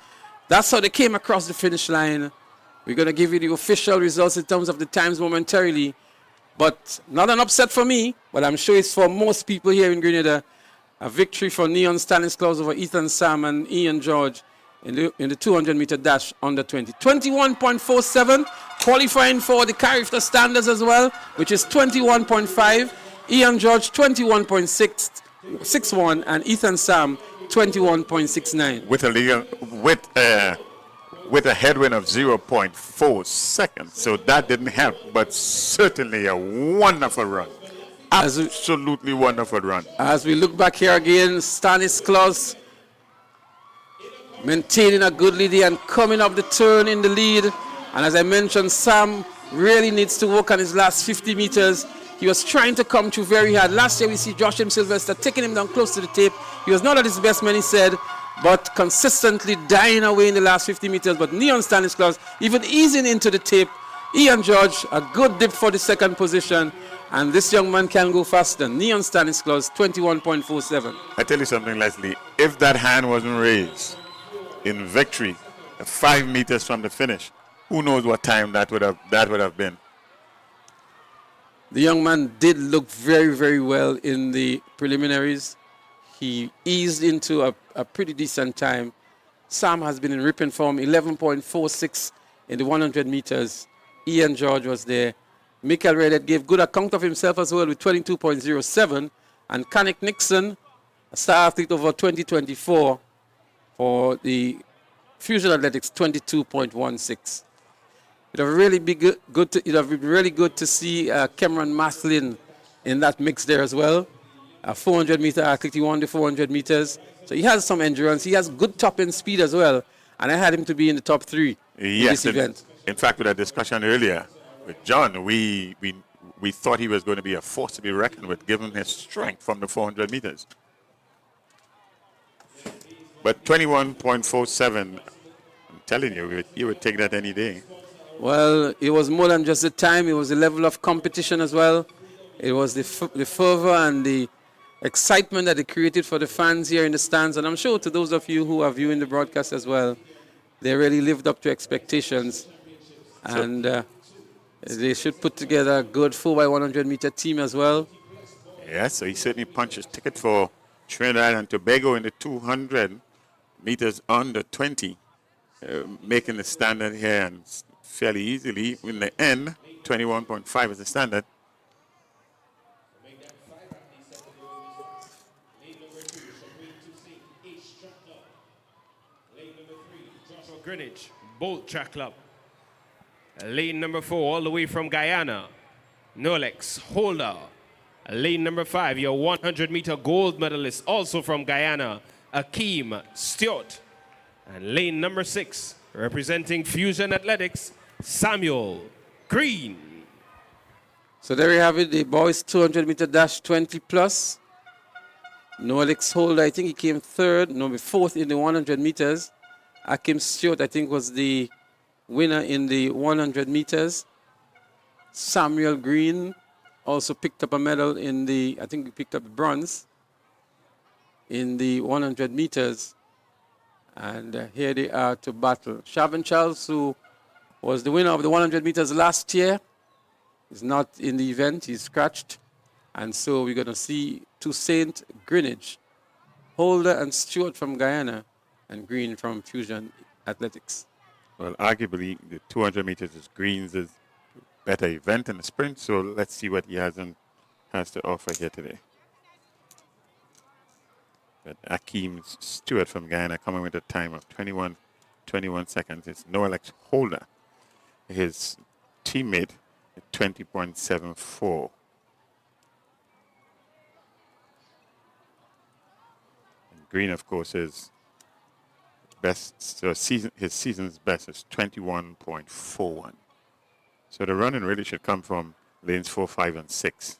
That's how they came across the finish line. We're going to give you the official results in terms of the times momentarily. But not an upset for me, but I'm sure it's for most people here in Grenada. A victory for Neon Stannis over Ethan Sam and Ian George in the 200-meter dash under 20. 21.47, qualifying for the Carifta standards as well, which is 21.5. Ian George 21.61 and Ethan Sam 21.69. With a headwind of 0.4 seconds, so that didn't help, but certainly a wonderful run. Absolutely wonderful run. As we look back here again, Stannis maintaining a good lead and coming up the turn in the lead. And as I mentioned, Sam really needs to work on his last 50 meters. He was trying to come through very hard. Last year we see Joshua Sylvester taking him down close to the tape. He was not at his best, many said, but consistently dying away in the last 50 meters. But Neon Stannis even easing into the tape. Ian George, a good dip for the second position. And this young man can go faster. Neon Stannis 21.47. I tell you something, Leslie. If that hand wasn't raised in victory, 5 meters from the finish, who knows what time that would have been. The young man did look very, very well in the preliminaries. He eased into a pretty decent time. Sam has been in ripping form, 11.46 in the 100 meters. Ian George was there. Mikhail Redhead gave good account of himself as well with 22.07. And Kanik Nixon, a star athlete over 2024 for the Fusion Athletics 22.16. It would really be good to see Cameron Maslin in that mix there as well. A 400-meter athlete, he won the 400 meters. So he has some endurance. He has good top-end speed as well. And I had him to be in the top 3 in this event. In fact, with our discussion earlier with John, we thought he was going to be a force to be reckoned with, given his strength from the 400 meters. But 21.47, I'm telling you, you would take that any day. Well, it was more than just the time. It was the level of competition as well. It was the fervor and the excitement that it created for the fans here in the stands. And I'm sure to those of you who are viewing the broadcast as well, they really lived up to expectations. And they should put together a good 4x100 meter team as well. Yeah, so he certainly punched his ticket for Trinidad and Tobago in the 200 meters under 20, making the standard here and fairly easily. In the end, 21.5 is the standard. Greenwich, Bolt Track Club. Lane number 4, all the way from Guyana, Nolex Holder. Lane number 5, your 100-meter gold medalist, also from Guyana, Akeem Stewart. And lane number 6, representing Fusion Athletics, Samuel Green. So there you have it, the boys 200-meter dash 20 plus. Nolex Holder, I think he came 4th in the 100 meters. Akeem Stewart, I think, was the winner in the 100 meters. Samuel Green also picked up a medal in the, I think he picked up bronze in the 100 meters. And here they are to battle. Shavin Charles, who was the winner of the 100 meters last year, is not in the event. He's scratched. And so we're going to see Toussaint Greenwich, Holder and Stewart from Guyana, and Green from Fusion Athletics. Well, arguably, the 200 meters is Green's better event in the sprint, so let's see what he has to offer here today. But Akeem Stewart from Guyana coming with a time of 21 seconds. It's Nolex Holder, his teammate, at 20.74. And Green, of course, is best, so his season's best is 21.41. So the running really should come from lanes 4, 5, and 6.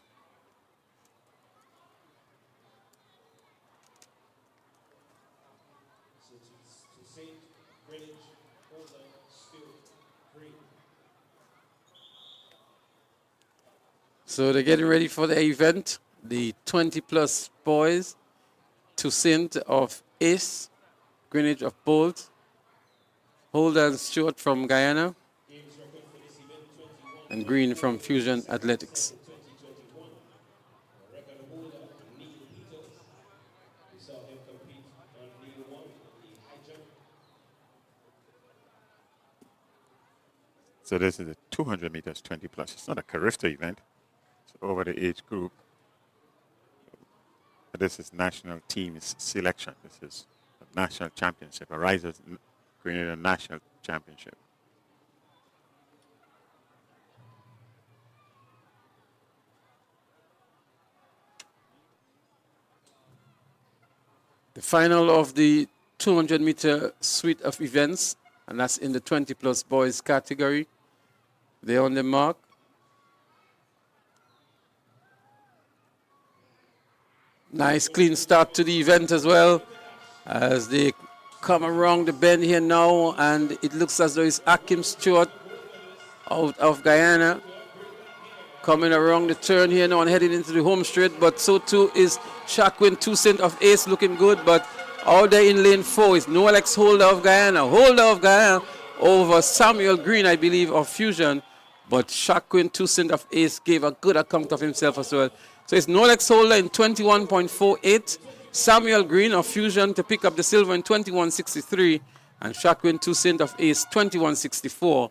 So they're getting ready for the event. The 20-plus boys, Toussaint of Ace, Greenwich of Bolt, Holder and Stewart from Guyana, and Green from Fusion Athletics. So this is a 200 meters 20 plus. It's not a Carifta event. It's over the age group. But this is national teams selection. This is a national championship. Ariza Grenada national championship. The final of the 200-meter suite of events, and that's in the 20-plus boys category. They're on the mark. Nice clean start to the event as well, as they come around the bend here now, and it looks as though it's Akeem Stewart out of Guyana coming around the turn here now and heading into the home straight, but so too is Shaquin Toussaint of Ace looking good, but out there in lane 4 is Nolex Holder of Guyana over Samuel Green, I believe, of Fusion, but Shaquin Toussaint of Ace gave a good account of himself as well. So it's Nolex Holder in 21.48, Samuel Green of Fusion to pick up the silver in 21.63, and Shaquin Toussaint of Ace 21.64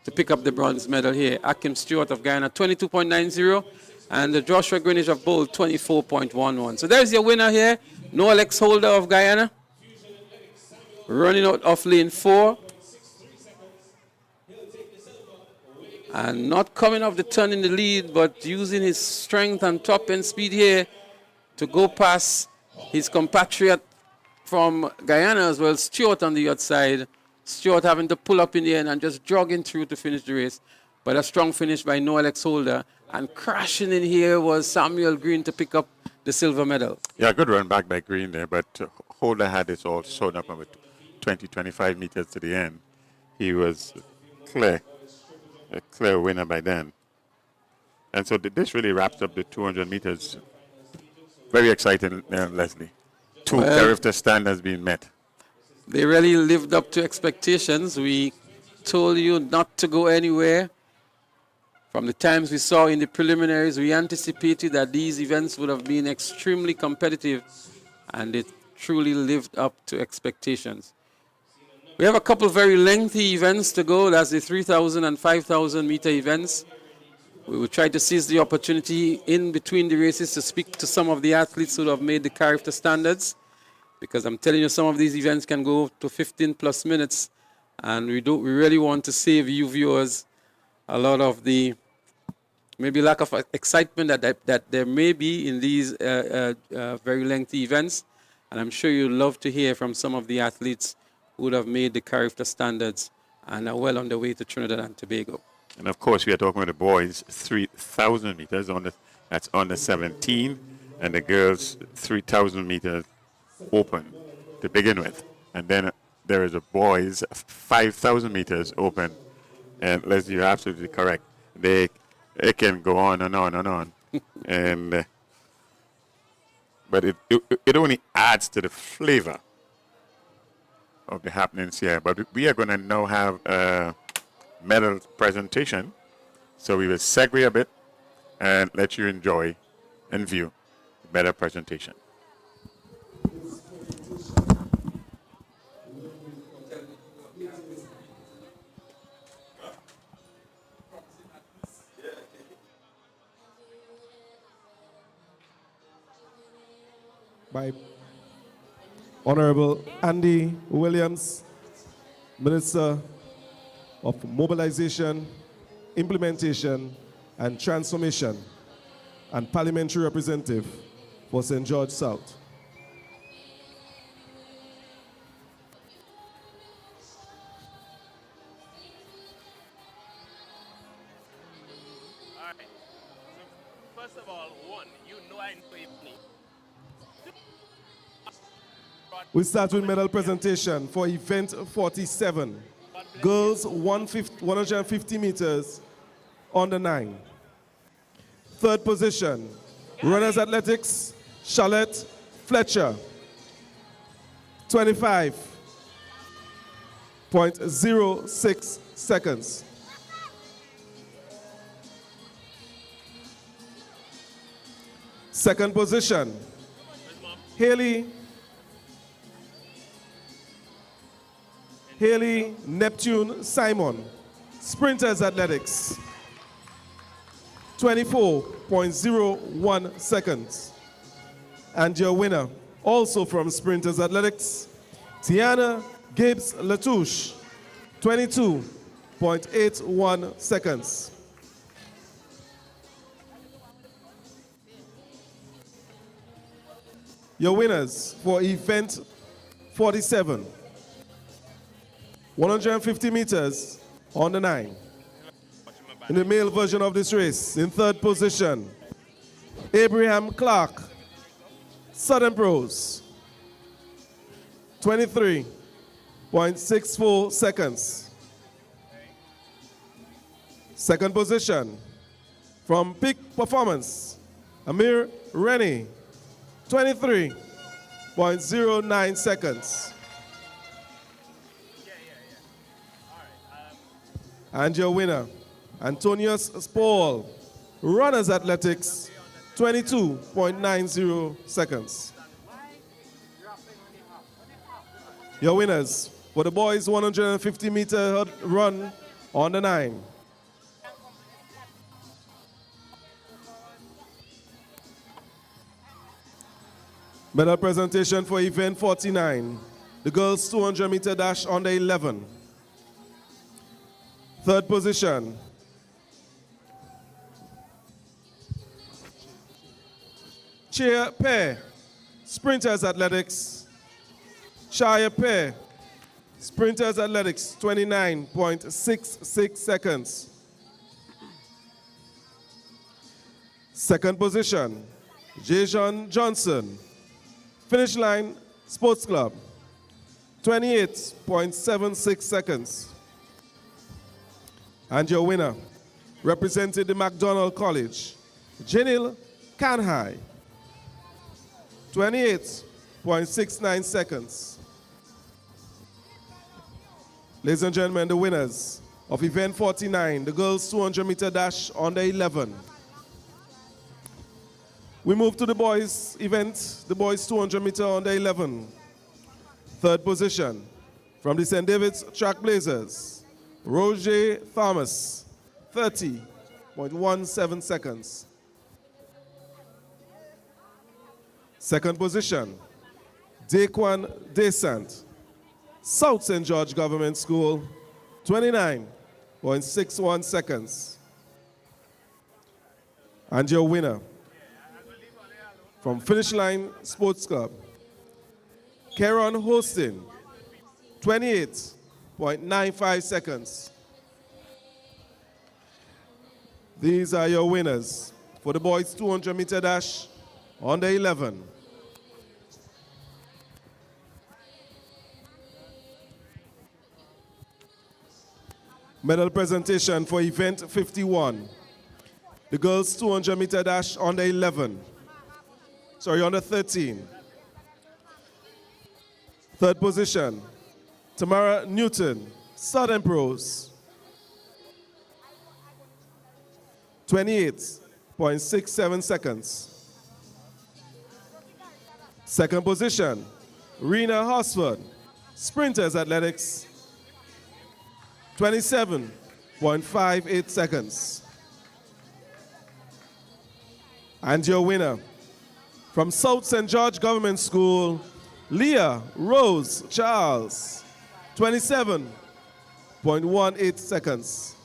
to pick up the bronze medal here. Akeem Stewart of Guyana 22.90, and Joshua Greenwich of Bolt 24.11. So there's your winner here, Nolex Holder of Guyana, running out of lane 4. And not coming off the turn in the lead, but using his strength and top end speed here to go past his compatriot from Guyana as well, Stuart on the outside. Stuart having to pull up in the end and just jogging through to finish the race. But a strong finish by Noah Alex Holder. And crashing in here was Samuel Green to pick up the silver medal. Yeah, good run back by Green there, but Holder had it all sewn up about 20, 25 meters to the end. He was a clear winner by then. And so this really wraps up the 200 meters. Very exciting, Leslie. Two character standards being met. They really lived up to expectations. We told you not to go anywhere. From the times we saw in the preliminaries, we anticipated that these events would have been extremely competitive, and it truly lived up to expectations. We have a couple very lengthy events to go. That's the 3,000 and 5,000 meter events. We will try to seize the opportunity in between the races to speak to some of the athletes who have made the character standards, because I'm telling you, some of these events can go to 15 plus minutes, and we really want to save you viewers a lot of the maybe lack of excitement that there may be in these very lengthy events. And I'm sure you'd love to hear from some of the athletes who would have made the character standards and are well on their way to Trinidad and Tobago. And of course, we are talking about the boys, 3,000 meters, that's under 17, and the girls, 3,000 meters open to begin with. And then there is a boys, 5,000 meters open. And Leslie, you're absolutely correct. It can go on and on and on. And but it only adds to the flavor of the happenings here. But we are going to now have a medal presentation. So we will segue a bit and let you enjoy and view the medal presentation. By Honorable Andy Williams, Minister of Mobilization, Implementation and Transformation, and Parliamentary Representative for St. George South. All right. So first of all, I know We start with medal presentation for event 47. Girls 150 meters on the 9. Third position, runners athletics, Charlotte Fletcher. 25.06 seconds. Second position, Haley Neptune Simon, Sprinters Athletics, 24.01 seconds. And your winner, also from Sprinters Athletics, Tiana Gibbs Latouche, 22.81 seconds. Your winners for event 47. 150 meters on the 9. In the male version of this race, in third position, Abraham Clark, Southern Pros, 23.64 seconds. Second position, from Peak Performance, Amir Rennie, 23.09 seconds. And your winner, Antonius Spall, Runners Athletics, 22.90 seconds. Your winners for the boys 150 meter run on the 9. Medal presentation for event 49. the girls 200 meter dash under 11. Third position, cheer pair, sprinters athletics, Shire pair, sprinters athletics, 29.66 seconds. Second position, Jason Johnson, finish line sports club, 28.76 seconds. And your winner, representing the McDonald College, Janil Kanhai, 28.69 seconds. Ladies and gentlemen, the winners of event 49, the girls 200 meter dash under 11. We move to the boys event, the boys 200 meter under 11. Third position, from the St. David's Track Blazers, Roger Thomas, 30.17 seconds. Second position, Daquan Descent, South St. George Government School, 29.61 seconds. And your winner, from Finish Line Sports Club, Karen Hostin, 28.95 seconds. These are your winners for the boys 200 meter dash under 11. Medal presentation for event 51. The girls 200 meter dash under 11. Sorry, under 13. Third position, Tamara Newton, Southern Pros, 28.67 seconds. Second position, Rena Horsford, Sprinters Athletics, 27.58 seconds. And your winner, from South St. George Government School, Leah Rose Charles, 27.18 seconds.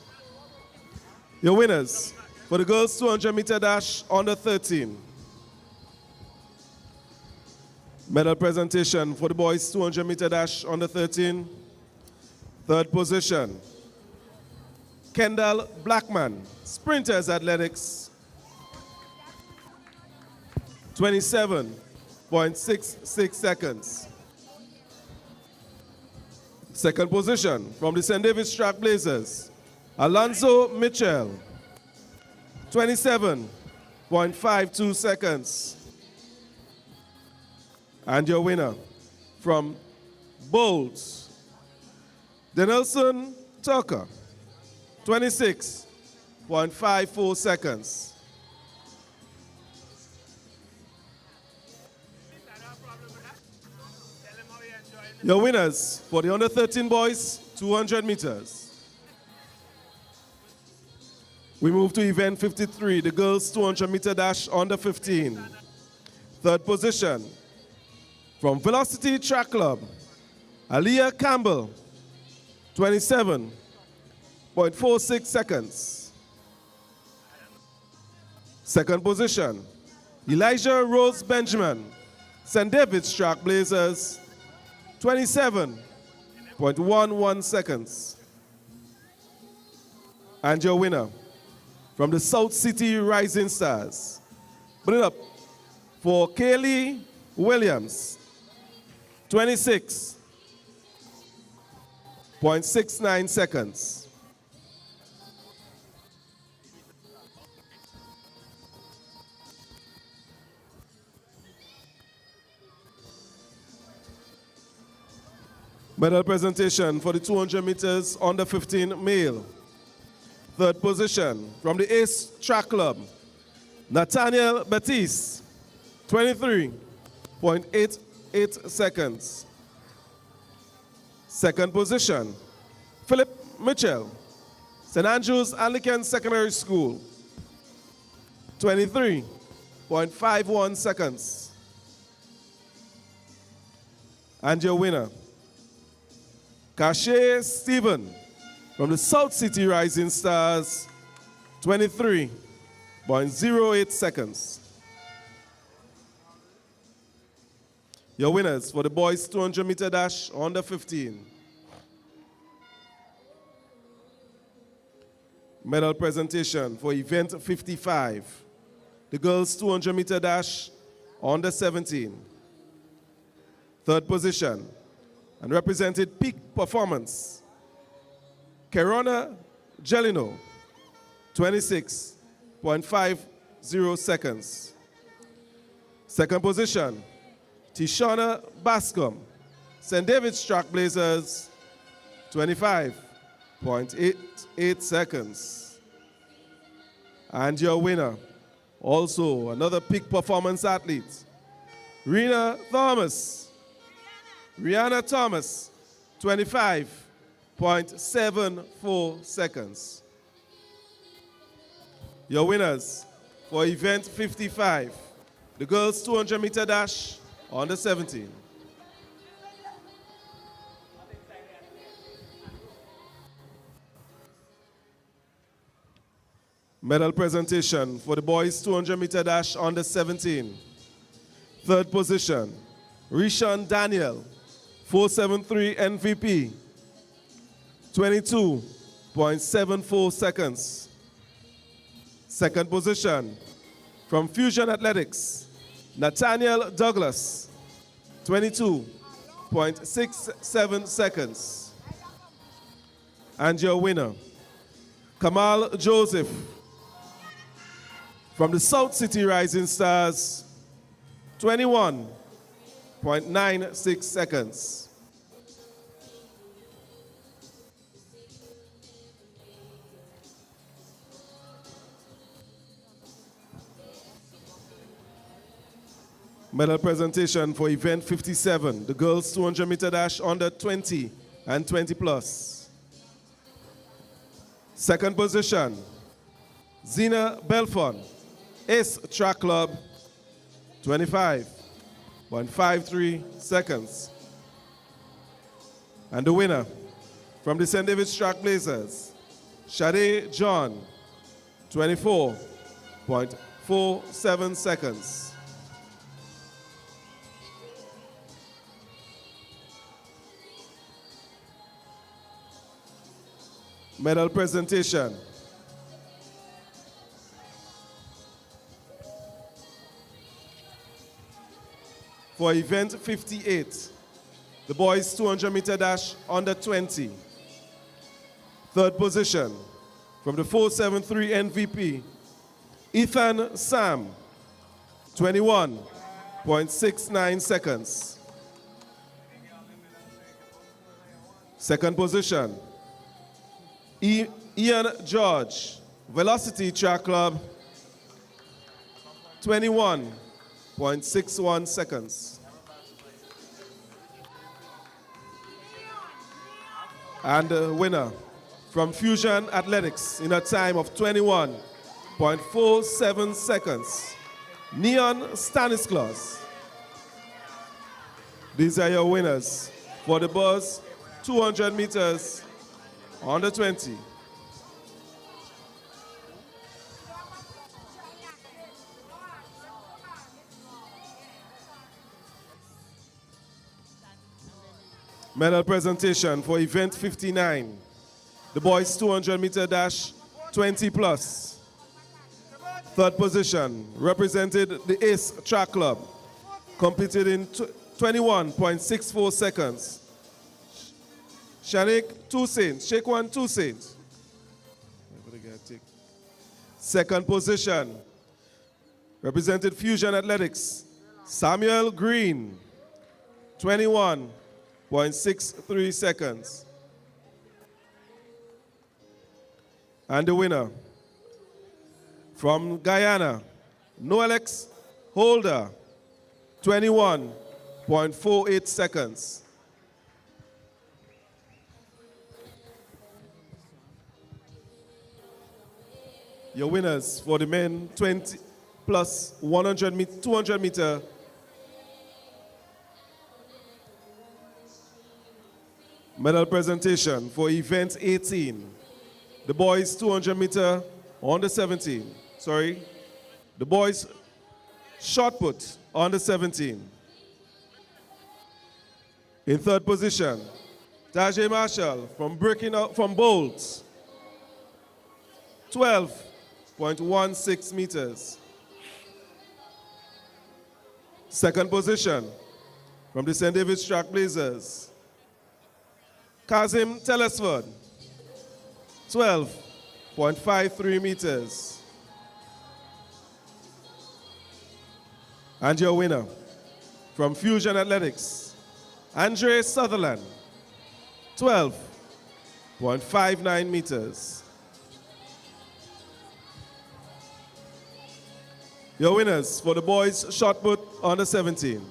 Your winners for the girls 200 meter dash under 13. Medal presentation for the boys 200 meter dash under 13. Third position, Kendall Blackman, Sprinters Athletics, 27.66 seconds. Second position, from the St. David's Track Blazers, Alonzo Mitchell, 27.52 seconds. And your winner, from Bolts, Denelson Tucker, 26.54 seconds. Your winners for the under 13 boys, 200 meters. We move to event 53, the girls 200 meter dash under 15. Third position, from Velocity Track Club, Aliyah Campbell, 27.46 seconds. Second position, Elijah Rose Benjamin, St. David's Track Blazers, 27.11 seconds. And your winner, from the South City Rising Stars, put it up for Kaylee Williams, 26.69 seconds. Medal presentation for the 200 meters under 15 male. Third position, from the Ace Track Club, Nathaniel Batiste, 23.88 seconds. Second position, Philip Mitchell, St. Andrews Anglican Secondary School, 23.51 seconds. And your winner, Kashe Stephen from the South City Rising Stars, 23.08 seconds. Your winners for the boys 200 meter dash under 15. Medal presentation for event 55. The girls 200 meter dash under 17. Third position and represented peak performance. Kerona Gelino, 26.50 seconds. Second position, Tishana Bascom, St. David's Trackblazers, 25.88 seconds. And your winner, also another peak performance athlete, Rihanna Thomas, 25.74 seconds. Your winners for event 55, the girls 200 meter dash under 17. Medal presentation for the boys 200 meter dash under 17. Third position, Rishan Daniel, 473 MVP, 22.74 seconds. Second position, from Fusion Athletics, Nathaniel Douglas, 22.67 seconds. And your winner, Kamal Joseph, from the South City Rising Stars, 21.96 seconds. Medal presentation for event 57, the girls 200 meter dash under 20 and 20 plus. Second position, Zina Belfon, Ace Track Club, 25.53 seconds. And the winner from the St. David's Trackblazers, Shade John, 24.47 seconds. Medal presentation. For event 58, the boys 200 meter dash under 20. Third position, from the 473 MVP, Ethan Sam, 21.69 seconds. Second position, Ian George, Velocity Track Club, 21.61 seconds. And the winner from Fusion Athletics in a time of 21.47 seconds, Neon Stannis. These are your winners for the buzz 200 meters under 20. Medal presentation for event 59. The boys 200 meter dash 20 plus. Third position represented the Ace Track Club. Competed in 21.64 seconds. Shanik Toussaint, Shaquan Toussaint. Second position, represented Fusion Athletics, Samuel Green, 21.63 seconds. And the winner, from Guyana, Noelex Holder, 21.48 seconds. Your winners for the men 20 plus 200 meter. medal presentation for event 18. The boys 200 meter on the 17. Sorry. The boys shot put on the 17. In third position, Tajay Marshall from breaking out from Bolts. 12.16 meters. Second position, from the St. David's Track Blazers, Kazim Telesford, 12.53 meters. And your winner, from Fusion Athletics, Andre Sutherland, 12.59 meters. Your winners for the boys shot put on the 17.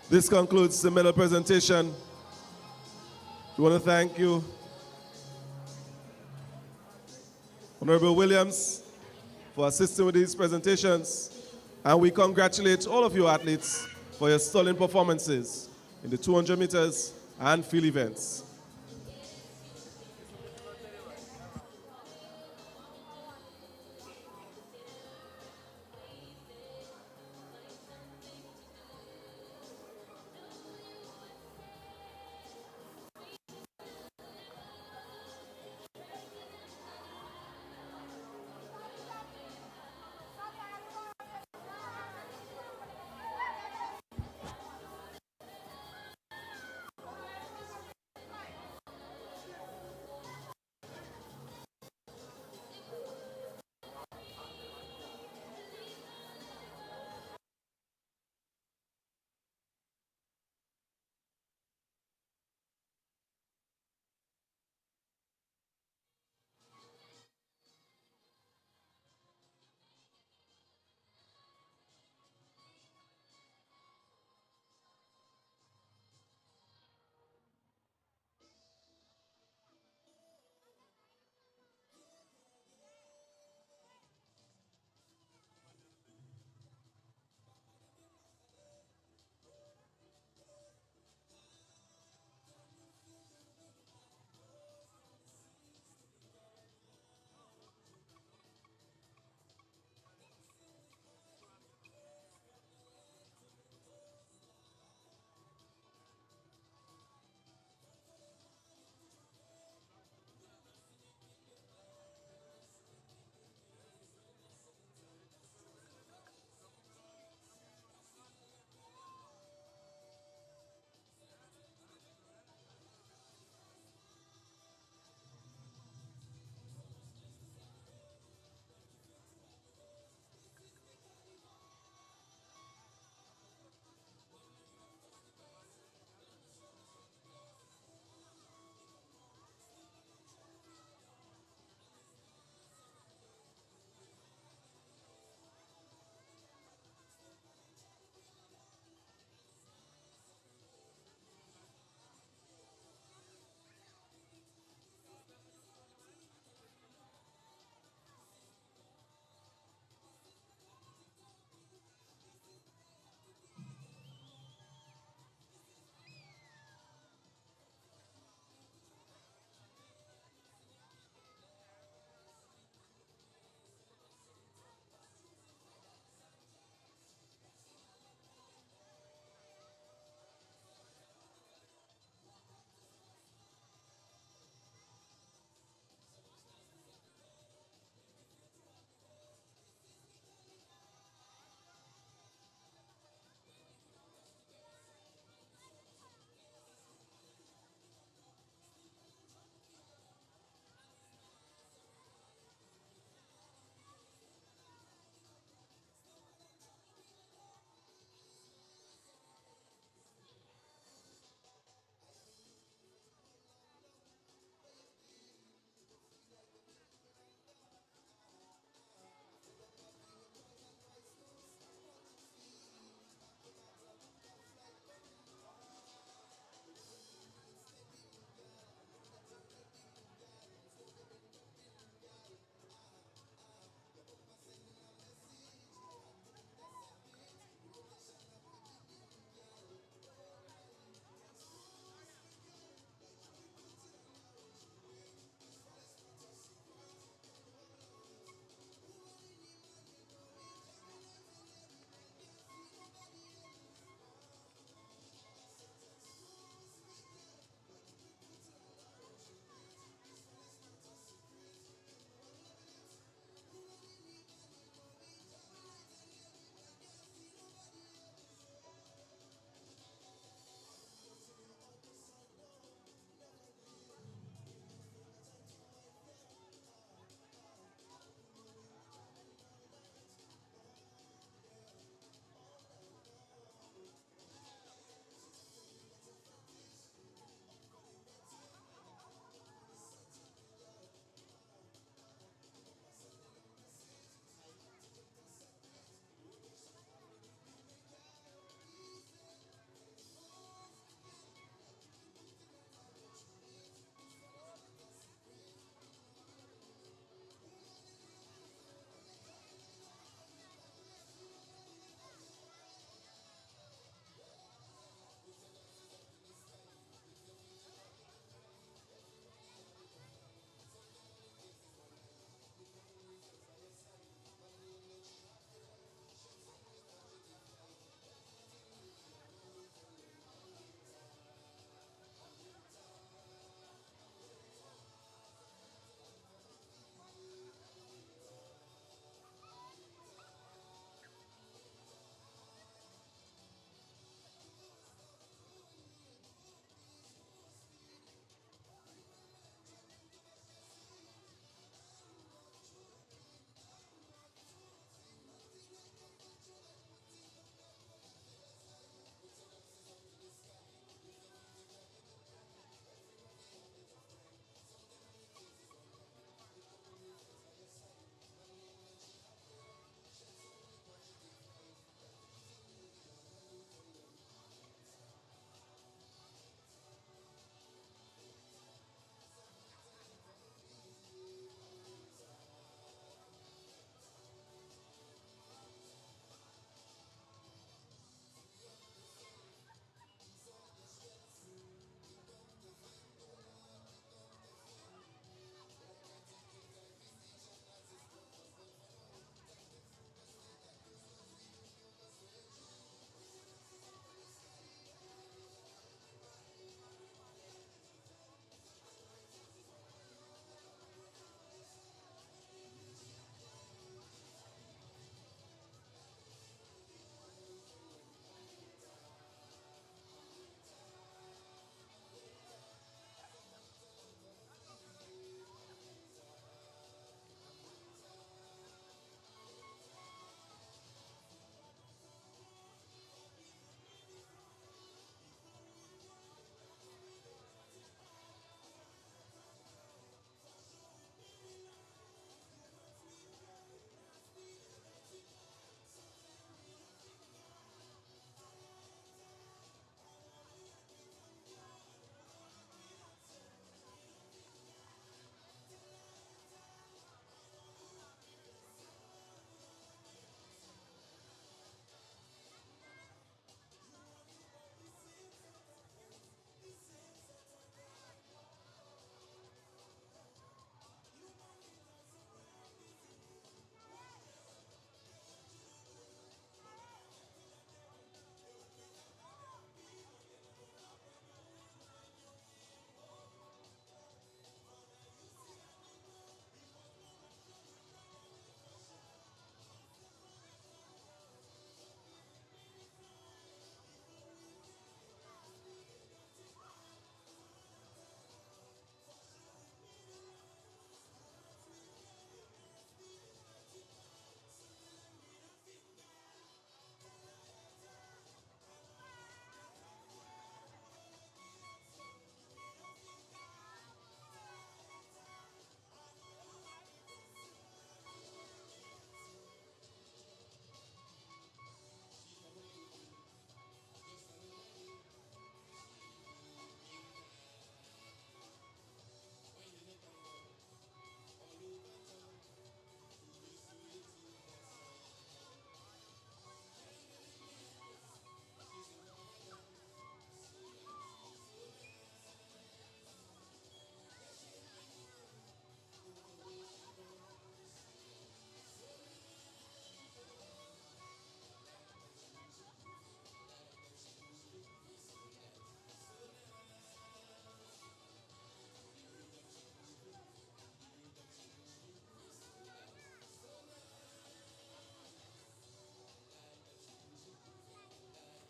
This concludes the medal presentation. We want to thank you, Honorable Williams, for assisting with these presentations. And we congratulate all of you athletes for your sterling performances in the 200 meters and field events.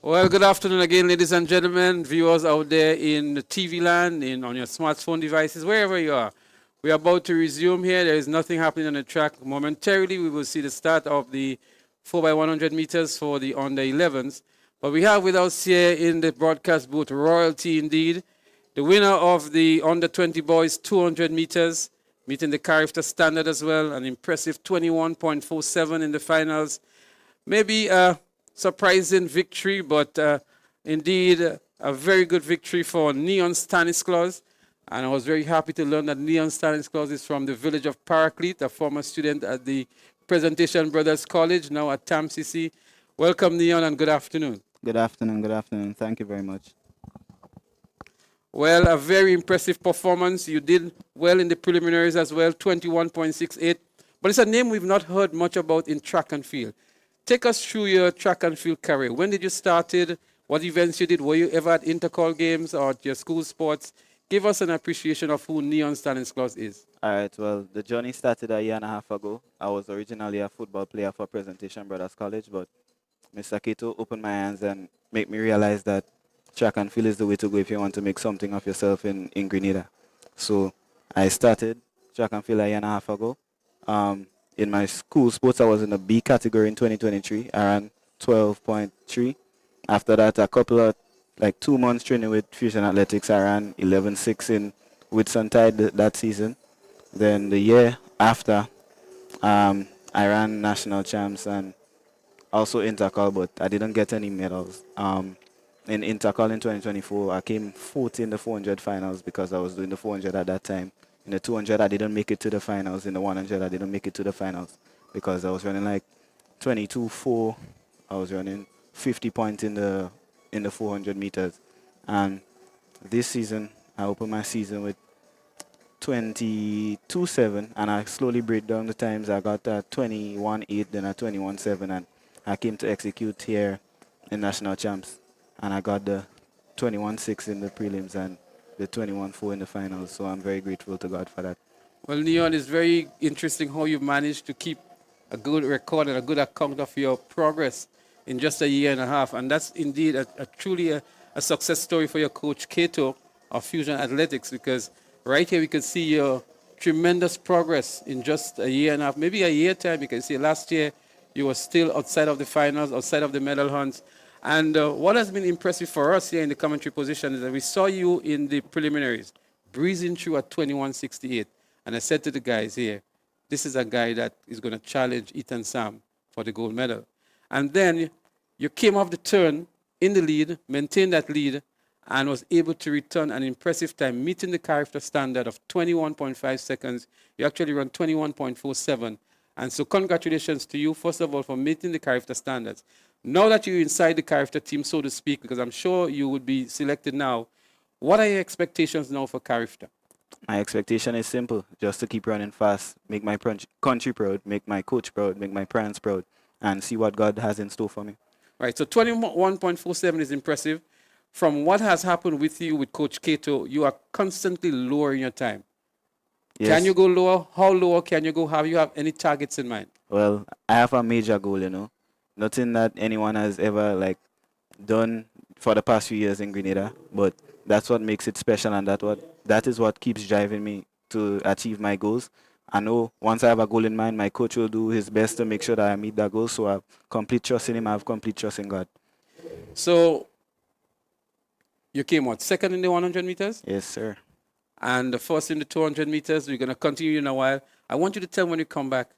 Well, good afternoon again, ladies and gentlemen, viewers out there in the TV land, on your smartphone devices, wherever you are. We are about to resume here. There is nothing happening on the track. Momentarily, we will see the start of the 4x100 meters for the under 11s. But we have with us here in the broadcast booth, royalty indeed, the winner of the under 20 boys 200 meters, meeting the character standard as well, an impressive 21.47 in the finals. Maybe a surprising victory, but indeed a very good victory for Neon Stannis. And I was very happy to learn that Neon Stannis is from the village of Paraclete, a former student at the Presentation Brothers College, now at TAMCC. Welcome, Neon, and good afternoon. Good afternoon, good afternoon. Thank you very much. Well, a very impressive performance. You did well in the preliminaries as well, 21.68. But it's a name we've not heard much about in track and field. Take us through your track and field career. When did you started? What events you did? Were you ever at intercall games or at your school sports? Give us an appreciation of who Neon Stannis is. All right, well, the journey started a year and a half ago. I was originally a football player for Presentation Brothers College, but Mr. Kato opened my hands and made me realize that track and field is the way to go if you want to make something of yourself in Grenada. So I started track and field a year and a half ago. In my school sports, I was in the B category in 2023. I ran 12.3. After that, a couple of, 2 months training with Fusion Athletics, I ran 11.6 in Whitsuntide that season. Then the year after, I ran national champs and also intercall, but I didn't get any medals. In intercall in 2024, I came fourth in the 400 finals because I was doing the 400 at that time. In the 200, I didn't make it to the finals. In the 100, I didn't make it to the finals because I was running 22.4. I was running 50 points in the 400 meters. And this season, I opened my season with 22.7, and I slowly break down the times. I got a 21.8, then a 21.7, and I came to execute here in national champs. And I got the 21.6 in the prelims and the 21.4 in the finals. So I'm very grateful to God for that. Well, Neon, it's very interesting how you managed to keep a good record and a good account of your progress in just a year and a half. And that's indeed truly a success story for your coach, Kato, of Fusion Athletics, because right here we could see your tremendous progress in just a year and a half, maybe a year time. You can see last year you were still outside of the finals, outside of the medal hunts. And what has been impressive for us here in the commentary position is that we saw you in the preliminaries, breezing through at 21.68. And I said to the guys here, this is a guy that is going to challenge Ethan Sam for the gold medal. And then you came off the turn in the lead, maintained that lead, and was able to return an impressive time, meeting the character standard of 21.5 seconds. You actually run 21.47. And so congratulations to you, first of all, for meeting the character standards. Now that you're inside the character team, so to speak, because I'm sure you would be selected now, what are your expectations now for character? My expectation is simple, just to keep running fast, make my country proud, make my coach proud, make my parents proud, and see what God has in store for me. Right, so 21.47 is impressive. From what has happened with you with Coach Kato, you are constantly lowering your time. Yes. Can you go lower? How lower can you go? Have you have any targets in mind? Well, I have a major goal, Nothing that anyone has ever done for the past few years in Grenada, but that's what makes it special, and that is what keeps driving me to achieve my goals. I know once I have a goal in mind, my coach will do his best to make sure that I meet that goal, so I have complete trust in him, I have complete trust in God. So, you came second in the 100 meters? Yes, sir. And the first in the 200 meters. We're going to continue in a while. I want you to tell when you come back,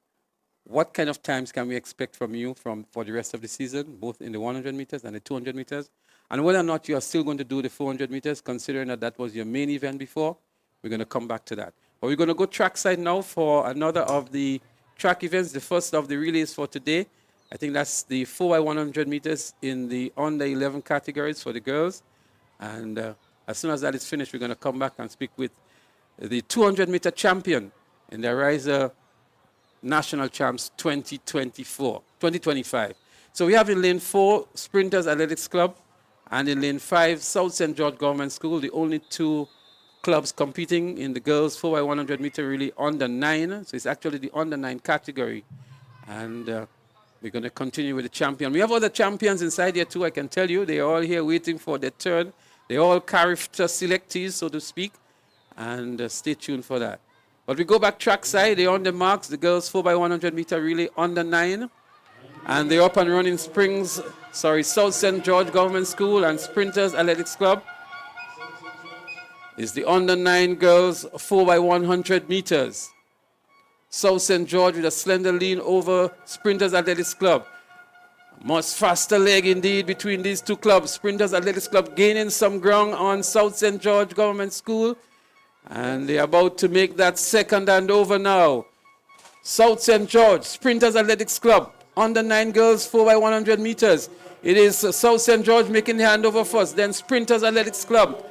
what kind of times can we expect from you for the rest of the season, both in the 100 meters and the 200 meters? And whether or not you are still going to do the 400 meters, considering that was your main event before, we're going to come back to that. But we're going to go trackside now for another of the track events, the first of the relays for today. I think that's the 4x100 meters in the under 11 categories for the girls. And as soon as that is finished, we're going to come back and speak with the 200-meter champion in the Arisa National Champs 2025. So we have in lane 4, Sprinters Athletics Club, and in lane 5, South St. George Government School, the only two clubs competing in the girls 4x100 meter relay under 9. So it's actually the under 9 category. And We're going to continue with the champion. We have other champions inside here too, I can tell you. They're all here waiting for their turn. They're all character selectees, so to speak. And stay tuned for that. But we go back trackside. They're on the marks. The girls 4x100 meter relay under 9. And they're up and running South St. George Government School and Sprinters Athletics Club. Is the under 9 girls 4x100 meters. South St. George with a slender lean over Sprinters Athletics Club. Much faster leg indeed between these two clubs. Sprinters Athletics Club gaining some ground on South St. George Government School. And they're about to make that second and over now. South St. George, Sprinters Athletics Club, under 9 girls, 4x100 meters. It is South St. George making the handover first, then Sprinters Athletics Club.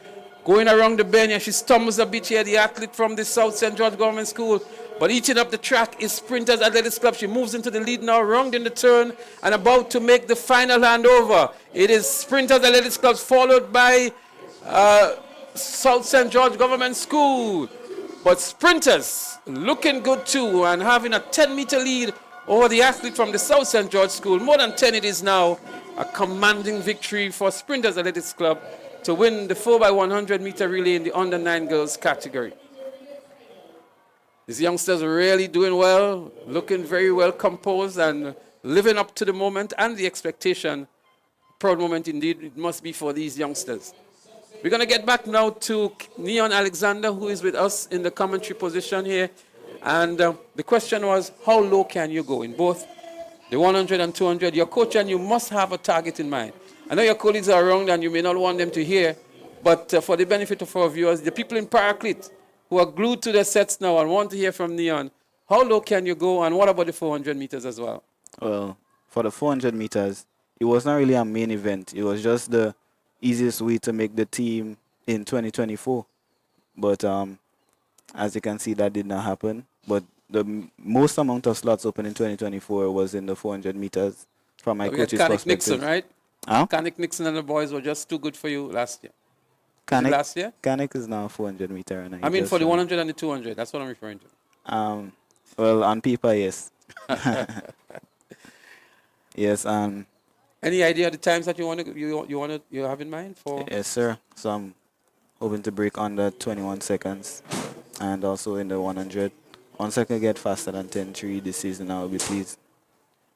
Going around the bend, and she stumbles a bit here, the athlete from the South St. George Government School. But eating up the track is Sprinters Athletics Club. She moves into the lead now, round in the turn, and about to make the final handover. It is Sprinters Athletics Club, followed by South St. George Government School. But Sprinters looking good too, and having a 10-meter lead over the athlete from the South St. George School. More than 10 it is now. A commanding victory for Sprinters Athletics Club to win the 4x100 meter relay in the under 9 girls category. These youngsters are really doing well, looking very well composed and living up to the moment and the expectation. Proud moment indeed it must be for these youngsters. We're going to get back now to Neon Alexander, who is with us in the commentary position here. And the question was, how low can you go in both the 100 and 200? Your coach and you must have a target in mind. I know your colleagues are around and you may not want them to hear, but for the benefit of our viewers, the people in Paraclete who are glued to their sets now and want to hear from Neon, how low can you go, and what about the 400 meters as well? Well, for the 400 meters, it was not really a main event. It was just the easiest way to make the team in 2024. But as you can see, that did not happen. But the most amount of slots open in 2024 was in the 400 meters from my coach's perspective. Nixon, right? Huh? Kanik Nixon and the boys were just too good for you last year. Last year? Kanik is now a 400 meter. And I mean for the 100 and the 200. That's what I'm referring to. Well, on paper, yes. Yes. Any idea of the times that you have in mind for? Yes, sir. So I'm hoping to break under 21 seconds, and also in the 100. Once I can get faster than 10.3 this season, I will be pleased.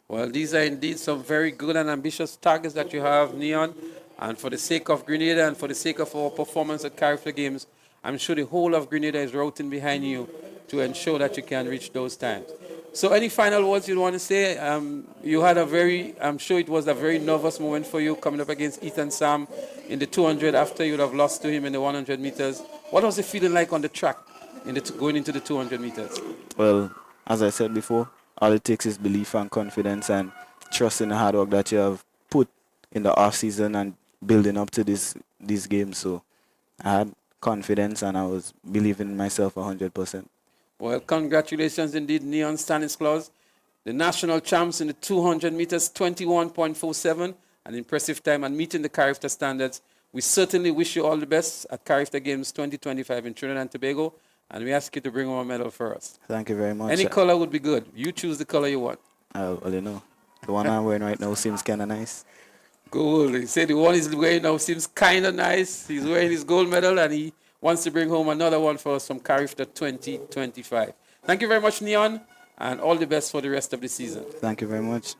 Well, these are indeed some very good and ambitious targets that you have, Neon. And for the sake of Grenada and for the sake of our performance at Carifla Games, I'm sure the whole of Grenada is routing behind you to ensure that you can reach those times. So any final words you want to say? You had I'm sure it was a very nervous moment for you coming up against Ethan Sam in the 200 after you would have lost to him in the 100 meters. What was it feeling like on the track going into the 200 meters? Well, as I said before, all it takes is belief and confidence and trust in the hard work that you have put in the off season and building up to these games. So I had confidence and I was believing in myself 100%. Well, congratulations indeed, Neon Stannis, the national champs in the 200 meters, 21.47, an impressive time and meeting the Carifta standards. We certainly wish you all the best at Carifta Games 2025 in Trinidad and Tobago, and we ask you to bring home a medal for us. Thank you very much. Any color would be good. You choose the color you want. Well, you know, the one I'm wearing right now seems kind of nice. Gold. He said the one he's wearing now seems kind of nice. He's wearing his gold medal, and he wants to bring home another one for us from Carifta 2025. Thank you very much, Neon, and all the best for the rest of the season. Thank you very much.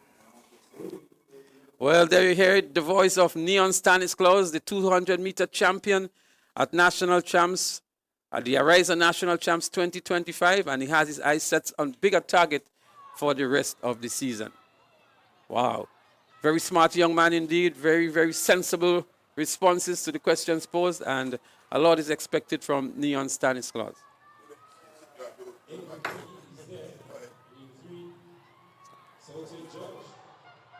Well, there you hear it, the voice of Neon Stannis, the 200-meter champion at National Champs, at the Ariza National Champs 2025, and he has his eyes set on bigger target for the rest of the season. Wow. Very smart young man indeed, very, very sensible responses to the questions posed, and a lot is expected from Neon Stannis.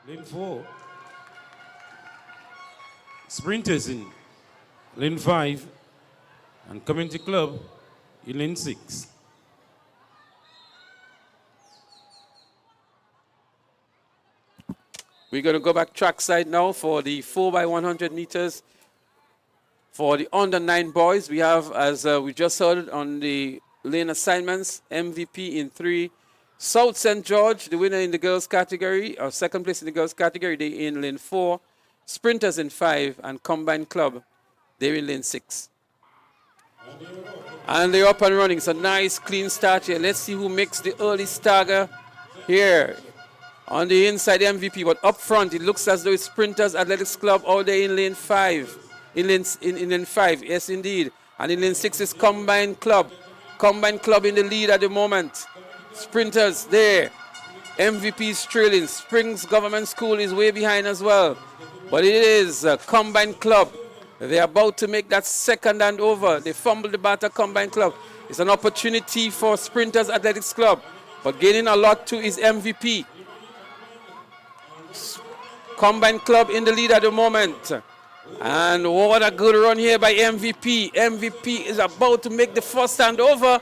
Lane 4. Sprinters in lane 5 and Community Club in lane 6. We're going to go back trackside now for the 4x100 meters. For the under 9 boys, we have, as we just heard on the lane assignments, MVP in 3, South St. George, the winner in the girls category, or second place in the girls category, they in lane 4. Sprinters in 5, and Combined Club, they're in lane 6. And they're up and running. It's a nice, clean start here. Let's see who makes the early stagger here. On the inside, MVP, but up front, it looks as though it's Sprinters Athletics Club all day in lane 5. In lane 5, yes, indeed. And in lane 6 is Combined Club. Combined Club in the lead at the moment. Sprinters there. MVP is trailing. Springs Government School is way behind as well. But it is Combined Club. They're about to make that second and over. They fumbled the batter, Combined Club. It's an opportunity for Sprinters Athletics Club. But gaining a lot too is MVP. Combined Club in the lead at the moment. And what a good run here by MVP. MVP is about to make the first stand over.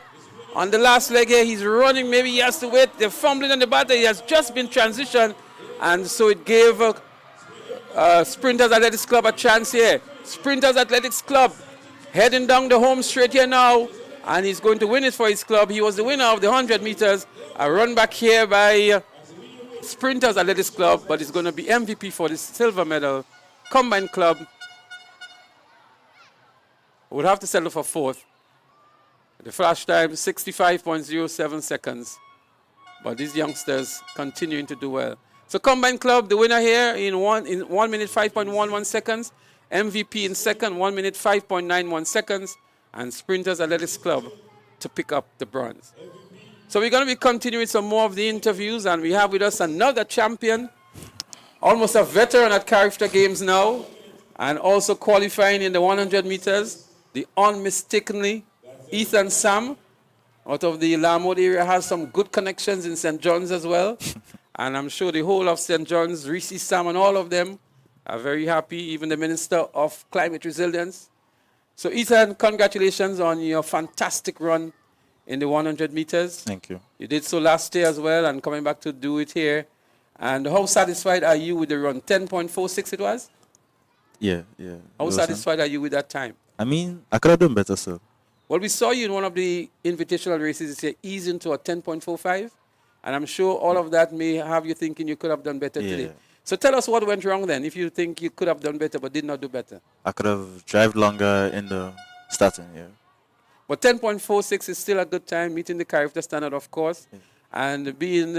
On the last leg here, he's running. Maybe he has to wait. They're fumbling on the batter. He has just been transitioned. And so it gave Sprinters Athletics Club a chance here. Sprinters Athletics Club heading down the home straight here now. And he's going to win it for his club. He was the winner of the 100 meters. A run back here by Sprinters Athletics Club. But it's going to be MVP for the silver medal. Combined Club would have to settle for 4th. The flash time, 65.07 seconds. But these youngsters continuing to do well. So Combined Club, the winner here in 1 minute 5.11 seconds. MVP in second, 1 minute 5.91 seconds. And Sprinters Athletics Club to pick up the bronze. So we're going to be continuing some more of the interviews. And we have with us another champion. Almost a veteran at Character Games now. And also qualifying in the 100 meters. The unmistakably Ethan Sam out of the Larmode area has some good connections in St. John's as well. And I'm sure the whole of St. John's, Reese Sam and all of them are very happy, even the Minister of Climate Resilience. So Ethan, congratulations on your fantastic run in the 100 meters. Thank you. You did so last year as well and coming back to do it here. And how satisfied are you with the run? 10.46 it was? Yeah. How satisfied are you with that time? I mean, I could have done better, sir. Well, we saw you in one of the invitational races this year, ease into a 10.45. And I'm sure all of that may have you thinking you could have done better today. So tell us what went wrong then, if you think you could have done better but did not do better. I could have driven longer in the starting, But 10.46 is still a good time, meeting the character standard, of course. Yeah. And being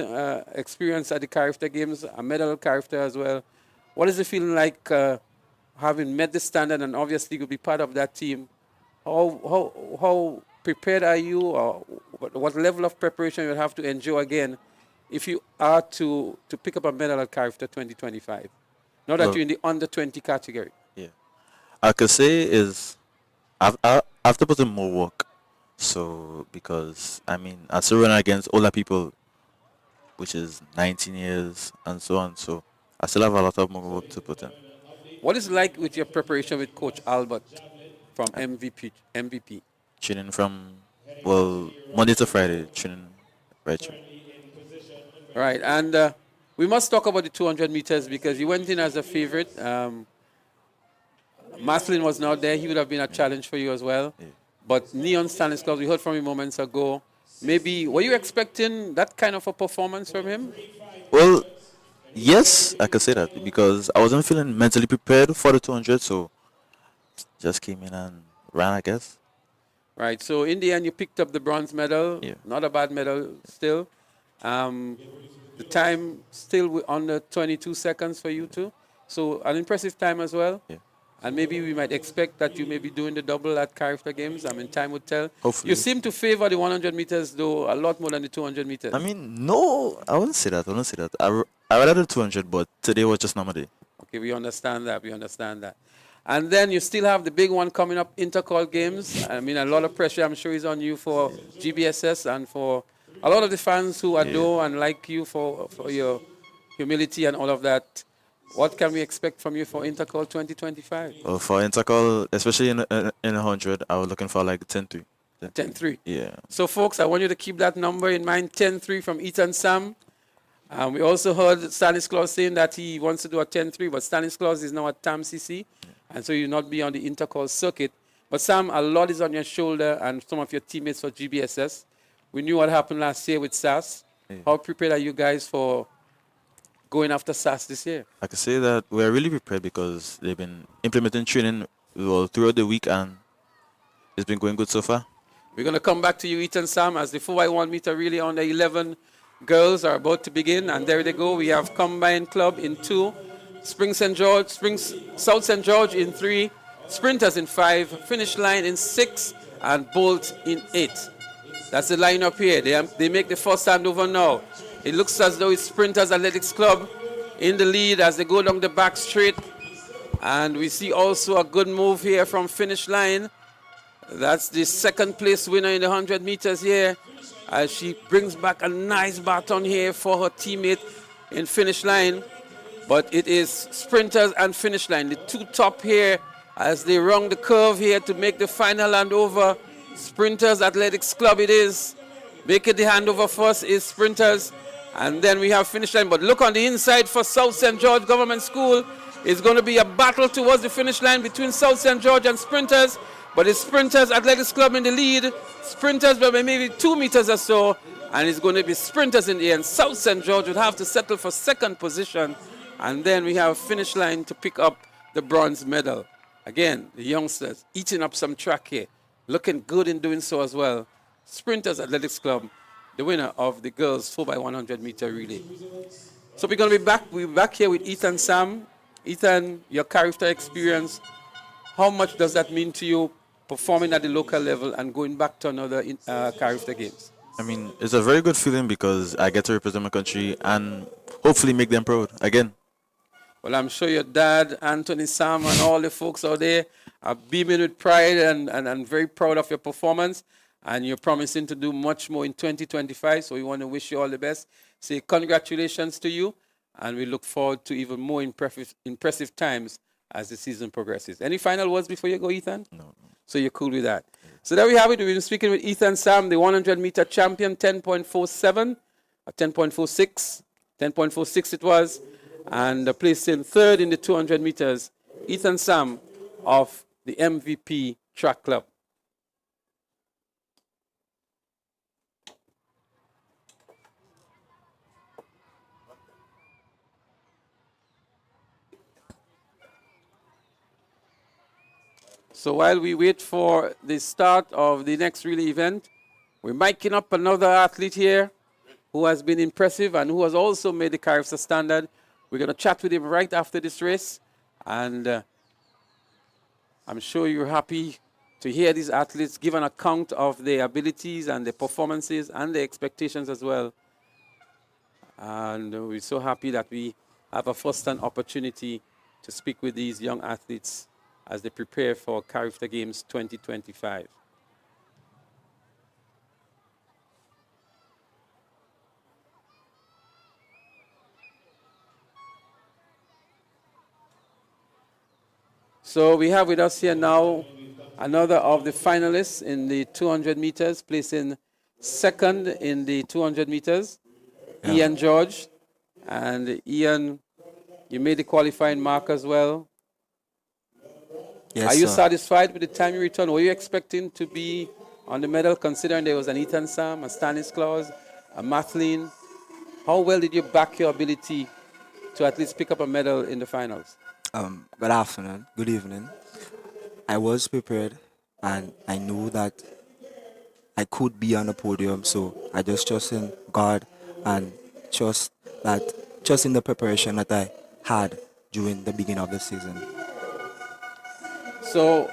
experienced at the character games, a medal character as well. What is it feeling like having met the standard and obviously you'll be part of that team? How prepared are you, or what level of preparation you'll have to endure again if you are to pick up a medal at Character 2025? Now that you're in the under 20 category. Yeah. I could say is I have to put in more work. So because I mean I still run against older people, which is 19 years and so on. So I still have a lot of more work to put in. What is it like with your preparation with Coach Albert from MVP? Training from, well, Monday to Friday, training right through. Right, and we must talk about the 200 meters because you went in as a favorite. Maslin was not there. He would have been a challenge for you as well. Yeah. But Neon Stannis, we heard from him moments ago. Maybe, were you expecting that kind of a performance from him? Well, yes, I could say that because I wasn't feeling mentally prepared for the 200, so just came in and ran, I guess. Right, so in the end, you picked up the bronze medal. Yeah. Not a bad medal still. The time still under 22 seconds for you too. So an impressive time as well. Yeah. And maybe we might expect that you may be doing the double at Character Games. I mean, time would tell. Hopefully. You seem to favor the 100 meters, though, a lot more than the 200 meters. I mean, no, I wouldn't say that. I rather do 200, but today was just not my day. Okay, we understand that. And then you still have the big one coming up, Intercall Games. I mean, a lot of pressure, I'm sure, is on you for GBSS and for a lot of the fans who adore and like you for your humility and all of that. What can we expect from you for Intercall 2025? Well, for Intercall, especially in 100, I was looking for like 10-3. 10-3. Yeah. So, folks, I want you to keep that number in mind, 10-3 from Ethan Sam. We also heard Stanislaus saying that he wants to do a 10-3, but Stanislaus is now at TAM CC, and so you'll not be on the Intercall circuit. But, Sam, a lot is on your shoulder and some of your teammates for GBSS. We knew what happened last year with SAS. How prepared are you guys for going after SAS this year? I can say that we're really prepared because they've been implementing training throughout the week and it's been going good so far. We're going to come back to you, Ethan Sam, as the 4x1 meter relay on the 11 girls are about to begin. And there they go. We have Combined Club in 2, South St. George in 3, Sprinters in 5, Finish Line in 6, and Bolt in 8. That's the lineup here. They make the first handover now. It looks as though it's Sprinters Athletics Club in the lead as they go down the back straight. And we see also a good move here from Finish Line. That's the second place winner in the 100 meters here, as she brings back a nice baton here for her teammate in Finish Line. But it is Sprinters and Finish Line, the two top here as they run the curve here to make the final handover. Sprinters Athletics Club it is. Making the handover first is Sprinters, and then we have Finish Line. But look on the inside for South St. George Government School. It's going to be a battle towards the finish line between South St. George and Sprinters. But it's Sprinters Athletics Club in the lead. Sprinters by maybe 2 meters or so. And it's going to be Sprinters in the end. South St. George would have to settle for second position. And then we have Finish Line to pick up the bronze medal. Again, the youngsters eating up some track here. Looking good in doing so as well. Sprinters Athletics Club, the winner of the girls 4x100 meter relay. So we're going to be back. We're back here with Ethan Sam. Ethan, your character experience, how much does that mean to you performing at the local level and going back to another character games? I mean, it's a very good feeling because I get to represent my country and hopefully make them proud again. Well, I'm sure your dad, Anthony Sam, and all the folks out there are beaming with pride and very proud of your performance. And you're promising to do much more in 2025. So we want to wish you all the best. Say congratulations to you. And we look forward to even more impressive times as the season progresses. Any final words before you go, Ethan? No. So you're cool with that. So there we have it. We've been speaking with Ethan Sam, the 100-meter champion, 10.47, 10.46, 10.46 it was, and placed in third in the 200 meters. Ethan Sam of the MVP Track Club. So while we wait for the start of the next relay event, we're miking up another athlete here who has been impressive and who has also made the Carifsa standard. We're going to chat with him right after this race. And I'm sure you're happy to hear these athletes give an account of their abilities and their performances and their expectations as well. And we're so happy that we have a first-hand opportunity to speak with these young athletes as they prepare for Carifta Games 2025. So we have with us here now another of the finalists in the 200 meters, placing second in the 200 meters, Ian George. And Ian, you made the qualifying mark as well. Yes, Are you sir. satisfied with the time you returned? Were you expecting to be on the medal, considering there was an Ethan Sam, a Stanislaus, a Mathleen? How well did you back your ability to at least pick up a medal in the finals? Good afternoon, good evening. I was prepared and I knew that I could be on the podium, so I just trust in God and trust in the preparation that I had during the beginning of the season. So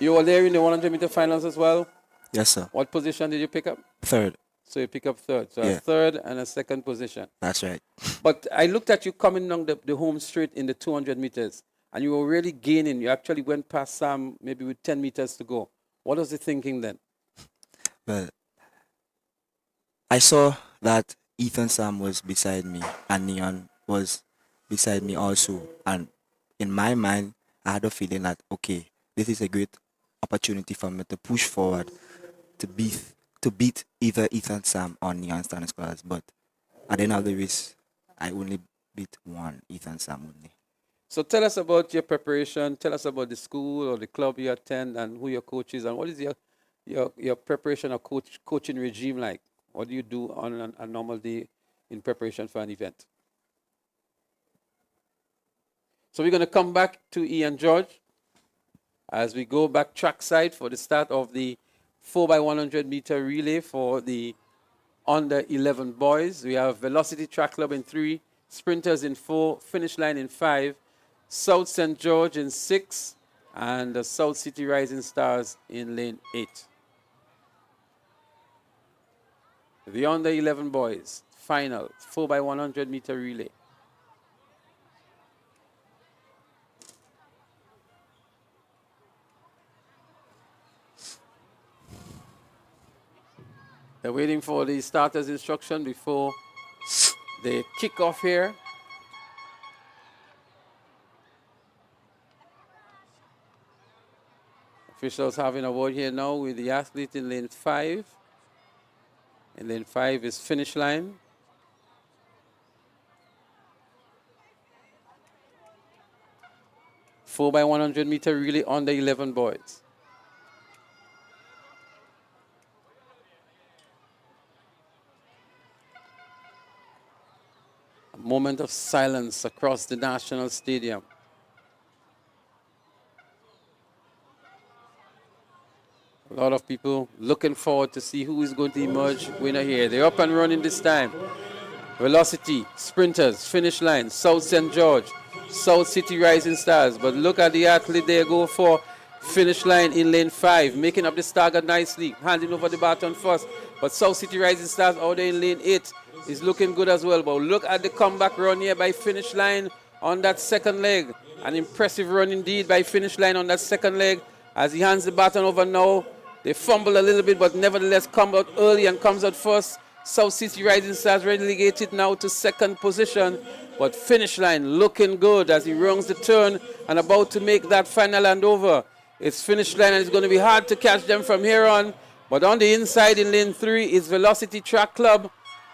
you were there in the 100-meter finals as well? Yes, sir. What position did you pick up? Third. So you pick up third. So Yeah. a third and a second position. That's right. But I looked at you coming down the home straight in the 200 meters, and you were really gaining. You actually went past Sam maybe with 10 meters to go. What was the thinking then? Well, I saw that Ethan Sam was beside me and Neon was beside me also. And in my mind, I had a feeling that, okay, this is a great opportunity for me to push forward to beat either Ethan Sam or Neon Stannis class. But at the end of the race, I only beat one Ethan Sam only. So tell us about your preparation. Tell us about the school or the club you attend and who your coach is, and what is your preparation or coaching regime like? What do you do on a normal day in preparation for an event? So we're going to come back to Ian George as we go back trackside for the start of the 4x100 meter relay for the under 11 boys. We have Velocity Track Club in 3, Sprinters in 4, Finish Line in 5, South St. George in 6, and the South City Rising Stars in lane 8. The under 11 boys, final 4x100 meter relay. They're waiting for the starter's instruction before they kick off here. Officials having a word here now with the athlete in lane 5. In lane 5 is Finish Line. Four by 100 meter relay on the 11 boys. A moment of silence across the National Stadium. A lot of people looking forward to see who is going to emerge winner here. They're up and running this time. Velocity, Sprinters, Finish Line, South St. George, South City Rising Stars. But look at the athlete there go for Finish Line in lane 5, making up the stagger nicely, handing over the baton first. But South City Rising Stars out there in lane 8 is looking good as well. But look at the comeback run here by Finish Line on that second leg. An impressive run indeed by Finish Line on that second leg as he hands the baton over now. They fumble a little bit, but nevertheless come out early and comes out first. South City Rising Stars relegated now to second position. But Finish Line looking good as he runs the turn and about to make that final handover. It's Finish Line and it's going to be hard to catch them from here on. But on the inside in lane 3 is Velocity Track Club.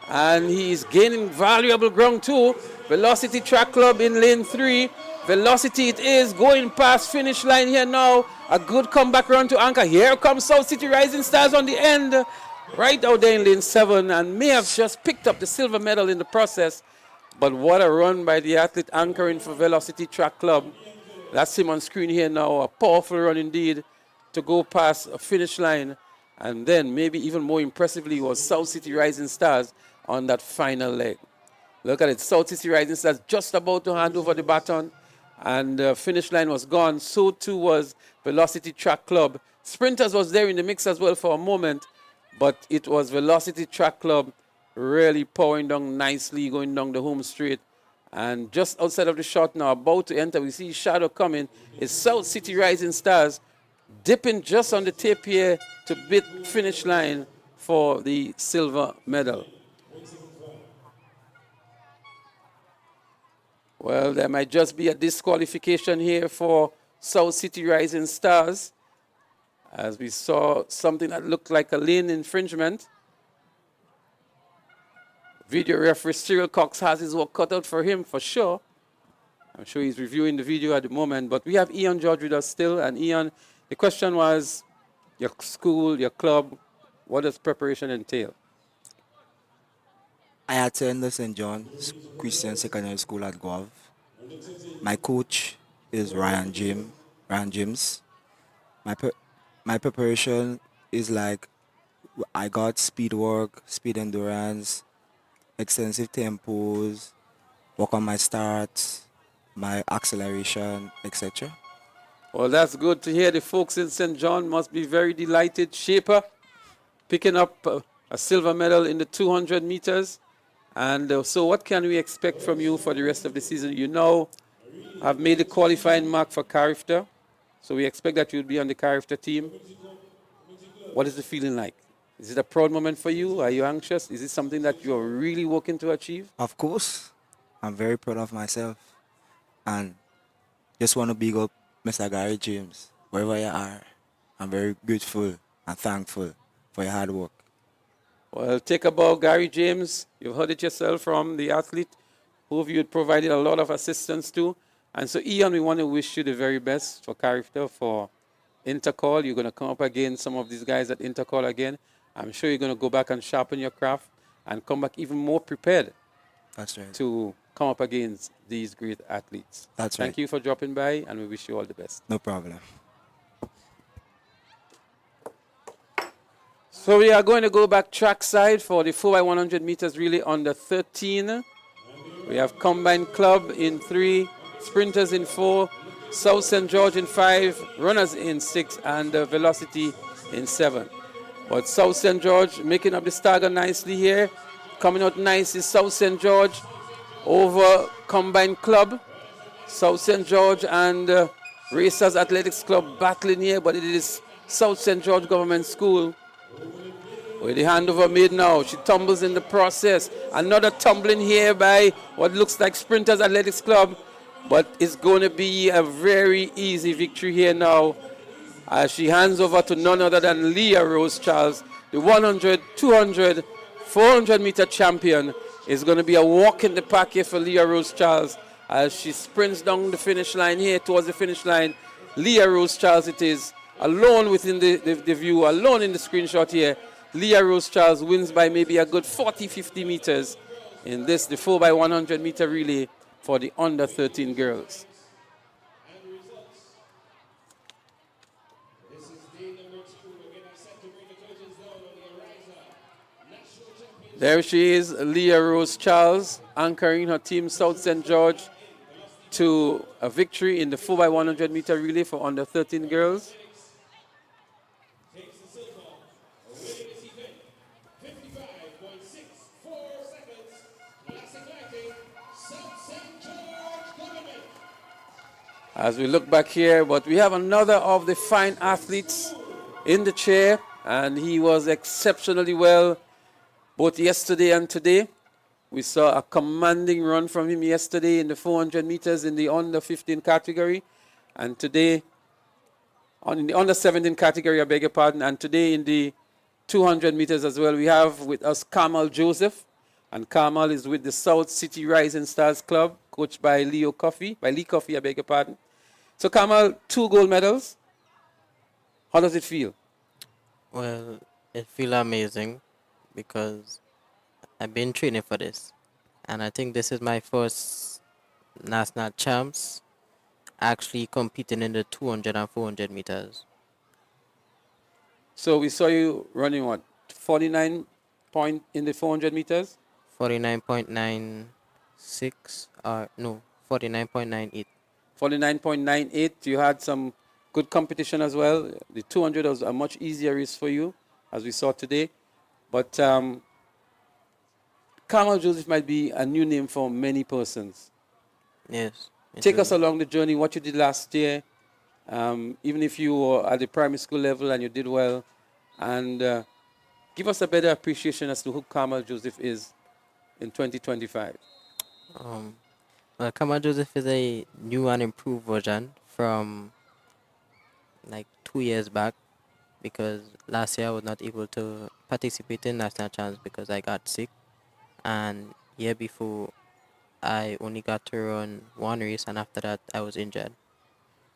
And he's gaining valuable ground too. Velocity Track Club in lane 3. Velocity it is going past Finish Line here now. A good comeback run to anchor. Here comes South City Rising Stars on the end. Right out there in lane 7 and may have just picked up the silver medal in the process. But what a run by the athlete anchoring for Velocity Track Club. That's him on screen here now. A powerful run indeed to go past a Finish Line. And then maybe even more impressively was South City Rising Stars on that final leg. Look at it. South City Rising Stars just about to hand over the baton. And Finish Line was gone. So too was Velocity Track Club. Sprinters was there in the mix as well for a moment. But it was Velocity Track Club really powering down nicely, going down the home straight. And just outside of the shot now, about to enter, we see shadow coming. It's South City Rising Stars dipping just on the tape here to beat Finish Line for the silver medal. Well, there might just be a disqualification here for South City Rising Stars, as we saw something that looked like a lane infringement. Video referee Cyril Cox has his work cut out for him for sure. I'm sure he's reviewing the video at the moment, but we have Ian George with us still. And Ian, the question was, your school, your club, what does preparation entail? I attend the St. John's Christian Secondary School at Guelph. My coach is Ryan James. My preparation is like I got speed work, speed endurance, extensive tempos, work on my starts, my acceleration, etc. Well, that's good to hear. The folks in St. John must be very delighted. Shaper picking up a silver medal in the 200 meters. And so what can we expect from you for the rest of the season? You know, I've made a qualifying mark for Carifta, so we expect that you'll be on the Carifta team. What is the feeling like? Is it a proud moment for you? Are you anxious? Is it something that you're really working to achieve? Of course. I'm very proud of myself. And just want to big up Mr. Gary James. Wherever you are, I'm very grateful and thankful for your hard work. Well, take a bow, Gary James. You've heard it yourself from the athlete who you had provided a lot of assistance to. And so, Ian, we want to wish you the very best for Carifta, for Intercall. You're going to come up against some of these guys at Intercall again. I'm sure you're going to go back and sharpen your craft and come back even more prepared. That's right. To come up against these great athletes. That's right. Thank you for dropping by, and we wish you all the best. No problem. So we are going to go back trackside for the 4x100 meters relay under 13. We have Combined Club in 3, Sprinters in 4, South St. George in 5, Runners in 6, and Velocity in 7. But South St. George making up the stagger nicely here. Coming out nice is South St. George over Combined Club. South St. George and Racers Athletics Club battling here, but it is South St. George Government School. With the handover made now, she tumbles in the process. Another tumbling here by what looks like Sprinters Athletics Club, but it's going to be a very easy victory here now as she hands over to none other than Leah Rose Charles, the 100, 200, 400 meter champion. Is going to be a walk in the park here for Leah Rose Charles as she sprints down the finish line here towards the finish line. Leah Rose Charles it is, alone within the view, alone in the screenshot here. Leah Rose Charles wins by maybe a good 40, 50 meters in this, the 4x100 meter relay for the under 13 girls. There she is, Leah Rose Charles, anchoring her team South St. George to a victory in the 4x100 meter relay for under 13 girls. As we look back here, but we have another of the fine athletes in the chair, and he was exceptionally well both yesterday and today. We saw a commanding run from him yesterday in the 400 meters in the under 15 category, and today in the under 17 category, I beg your pardon, and today in the 200 meters as well. We have with us Kamal Joseph, and Kamal is with the South City Rising Stars Club, coached by Lee Coffey, I beg your pardon. So Kamal, 2 gold medals. How does it feel? Well, it feels amazing because I've been training for this. And I think this is my first national champs actually competing in the 200 and 400 meters. So we saw you running what? 49 point in the 400 meters? 49.96 or no, 49.98. 49.98. You had some good competition as well. The 200 was a much easier race for you, as we saw today. But Kamal Joseph might be a new name for many persons. Yes. Take us along the journey, what you did last year, even if you were at the primary school level and you did well, and give us a better appreciation as to who Kamal Joseph is in 2025. Well, Kamal Joseph is a new and improved version from like 2 years back, because last year I was not able to participate in national champs because I got sick, and year before I only got to run 1 race, and after that I was injured.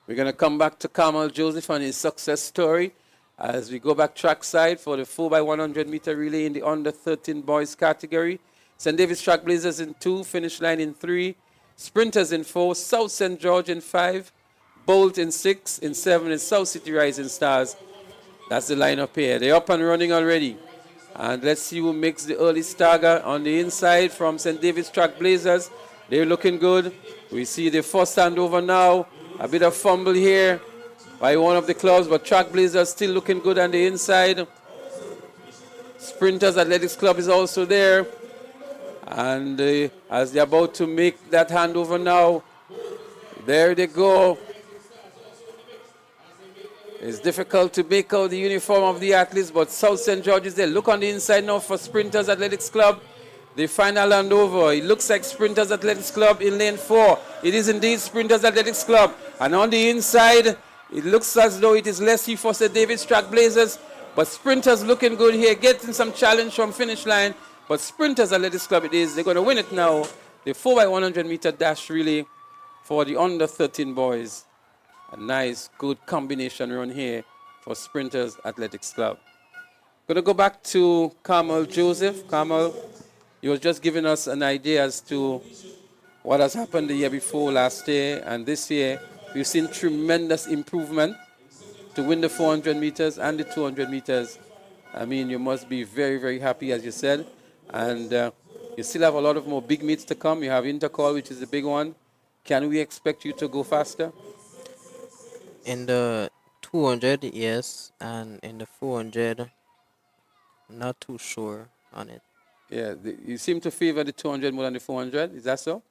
We're going to come back to Kamal Joseph and his success story as we go back trackside for the 4x100 meter relay in the under 13 boys category. St. David's Track Blazers in 2, Finish Line in 3, Sprinters in 4, South St. George in 5, Bolt in 6, in 7 is South City Rising Stars. That's the lineup here. They're up and running already. And let's see who makes the early stagger on the inside from St. David's Track Blazers. They're looking good. We see the first handover now. A bit of fumble here by one of the clubs, but Track Blazers still looking good on the inside. Sprinters Athletics Club is also there. And as they're about to make that handover now, there they go. It's difficult to make out the uniform of the athletes, but South St. George is there. Look on the inside now for Sprinters Athletics Club. The final handover. It looks like Sprinters Athletics Club in lane 4. It is indeed Sprinters Athletics Club. And on the inside, it looks as though it is Leslie for St. David's Track Blazers. But Sprinters looking good here, getting some challenge from finish line. But Sprinters Athletics Club it is. They're going to win it now. The 4x100 meter dash relay for the under 13 boys. A nice, good combination run here for Sprinters Athletics Club. Going to go back to Kamal Joseph. Kamal, you were just giving us an idea as to what has happened the year before, last year, and this year. We've seen tremendous improvement to win the 400 meters and the 200 meters. I mean, you must be very, very happy, as you said. And you still have a lot of more big meets to come. You have Intercall, which is the big one. Can we expect you to go faster? In the 200, yes, and in the 400, not too sure on it. Yeah, you seem to favor the 200 more than the 400. Is that so?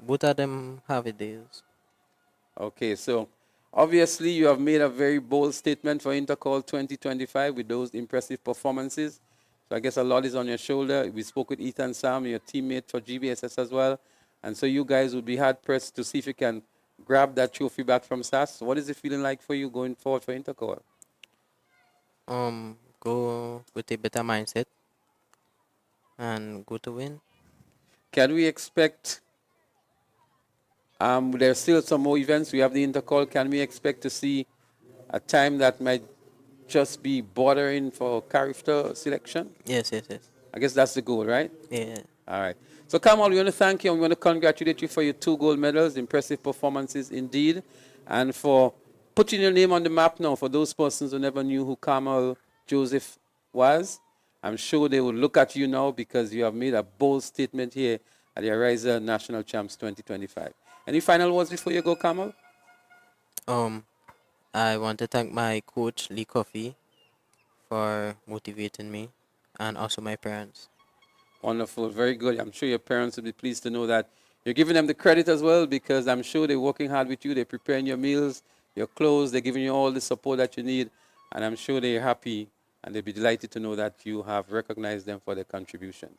Both of them have it days. Okay, so obviously you have made a very bold statement for Intercall 2025 with those impressive performances. So I guess a lot is on your shoulder. We spoke with Ethan Sam, your teammate for GBSS as well. And so you guys would be hard-pressed to see if you can grab that trophy back from SAS. What is it feeling like for you going forward for Intercall? Go with a better mindset and go to win. Can we expect, there's still some more events. We have the Intercall. Can we expect to see a time that might just be bordering for character selection? Yes. I guess that's the goal, right? Yeah. All right. So, Kamal, we want to thank you and we want to congratulate you for your 2 gold medals. Impressive performances indeed. And for putting your name on the map now for those persons who never knew who Kamal Joseph was. I'm sure they will look at you now because you have made a bold statement here at the Ariza National Champs 2025. Any final words before you go, Kamal? I want to thank my coach, Lee Coffey, for motivating me, and also my parents. Wonderful, very good. I'm sure your parents will be pleased to know that you're giving them the credit as well, because I'm sure they're working hard with you. They're preparing your meals, your clothes. They're giving you all the support that you need, and I'm sure they're happy and they'll be delighted to know that you have recognized them for their contributions.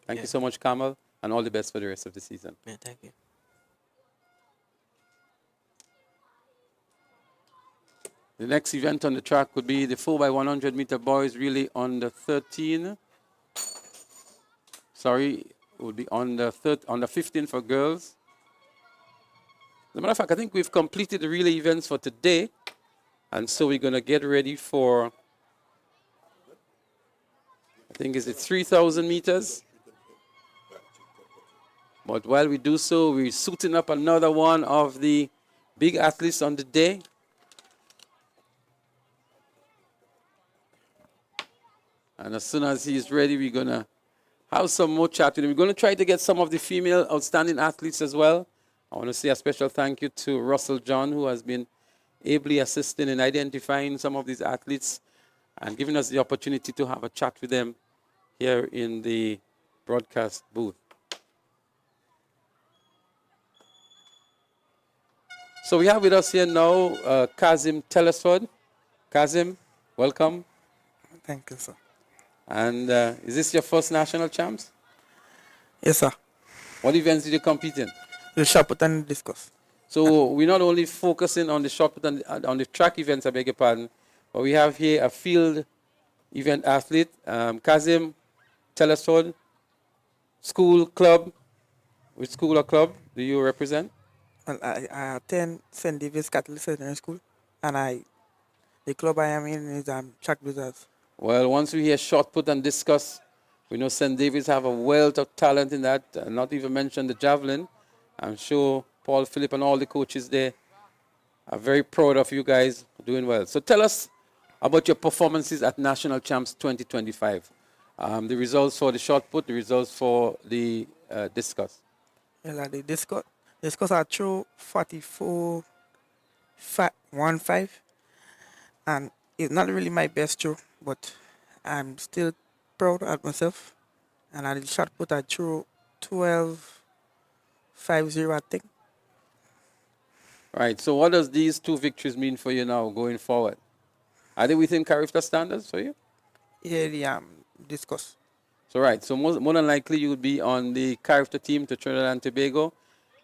Thank you so much, Kamal, and all the best for the rest of the season. Yeah, thank you. The next event on the track would be the 4x100 meter boys relay on the 13. Sorry, it would be on the 15 for girls. As a matter of fact, I think we've completed the relay events for today. And so we're going to get ready for, I think it's 3,000 meters. But while we do so, we're suiting up another one of the big athletes on the day. And as soon as he's ready, we're going to have some more chat with him. We're going to try to get some of the female outstanding athletes as well. I want to say a special thank you to Russell John, who has been ably assisting in identifying some of these athletes and giving us the opportunity to have a chat with them here in the broadcast booth. So we have with us here now Kazim Telesford. Kazim, welcome. Thank you, sir. And is this your first national champs? Yes, sir. What events did you compete in? The shot put and discus. So we're not only focusing on the shot put and on the track events, I beg your pardon, but we have here a field event athlete, Kazim Telesford, school, club. Which school or club do you represent? Well, I attend St. David's Catholic Secondary School, and the club I am in is Track Wizards. Well, once we hear shot put and discuss, we know St. David's have a wealth of talent in that, not even mention the Javelin. I'm sure Paul, Philip, and all the coaches there are very proud of you guys doing well. So tell us about your performances at National Champs 2025. The results for the shot put, the results for the discus. Well, the discus I threw 44.15, and it's not really my best throw, but I'm still proud of myself. And at the shot put I threw 12.50, I think. Right, so what does these 2 victories mean for you now going forward? Are they within character standards for you? Yeah, the discus. So right, so more than likely you would be on the character team to Trinidad and Tobago.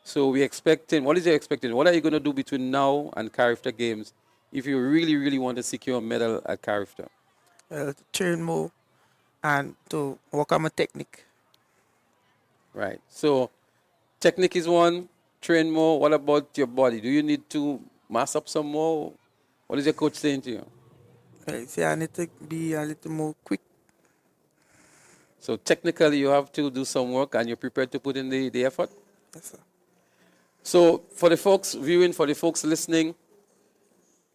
So we're expecting, what is your expectation? What are you going to do between now and character games if you really, really want to secure a medal at character? To train more and to work on my technique. Right, so technique is one, train more. What about your body? Do you need to mass up some more? What is your coach saying to you? See, I need to be a little more quick. So technically, you have to do some work, and you're prepared to put in the effort? Yes, sir. So for the folks viewing, for the folks listening,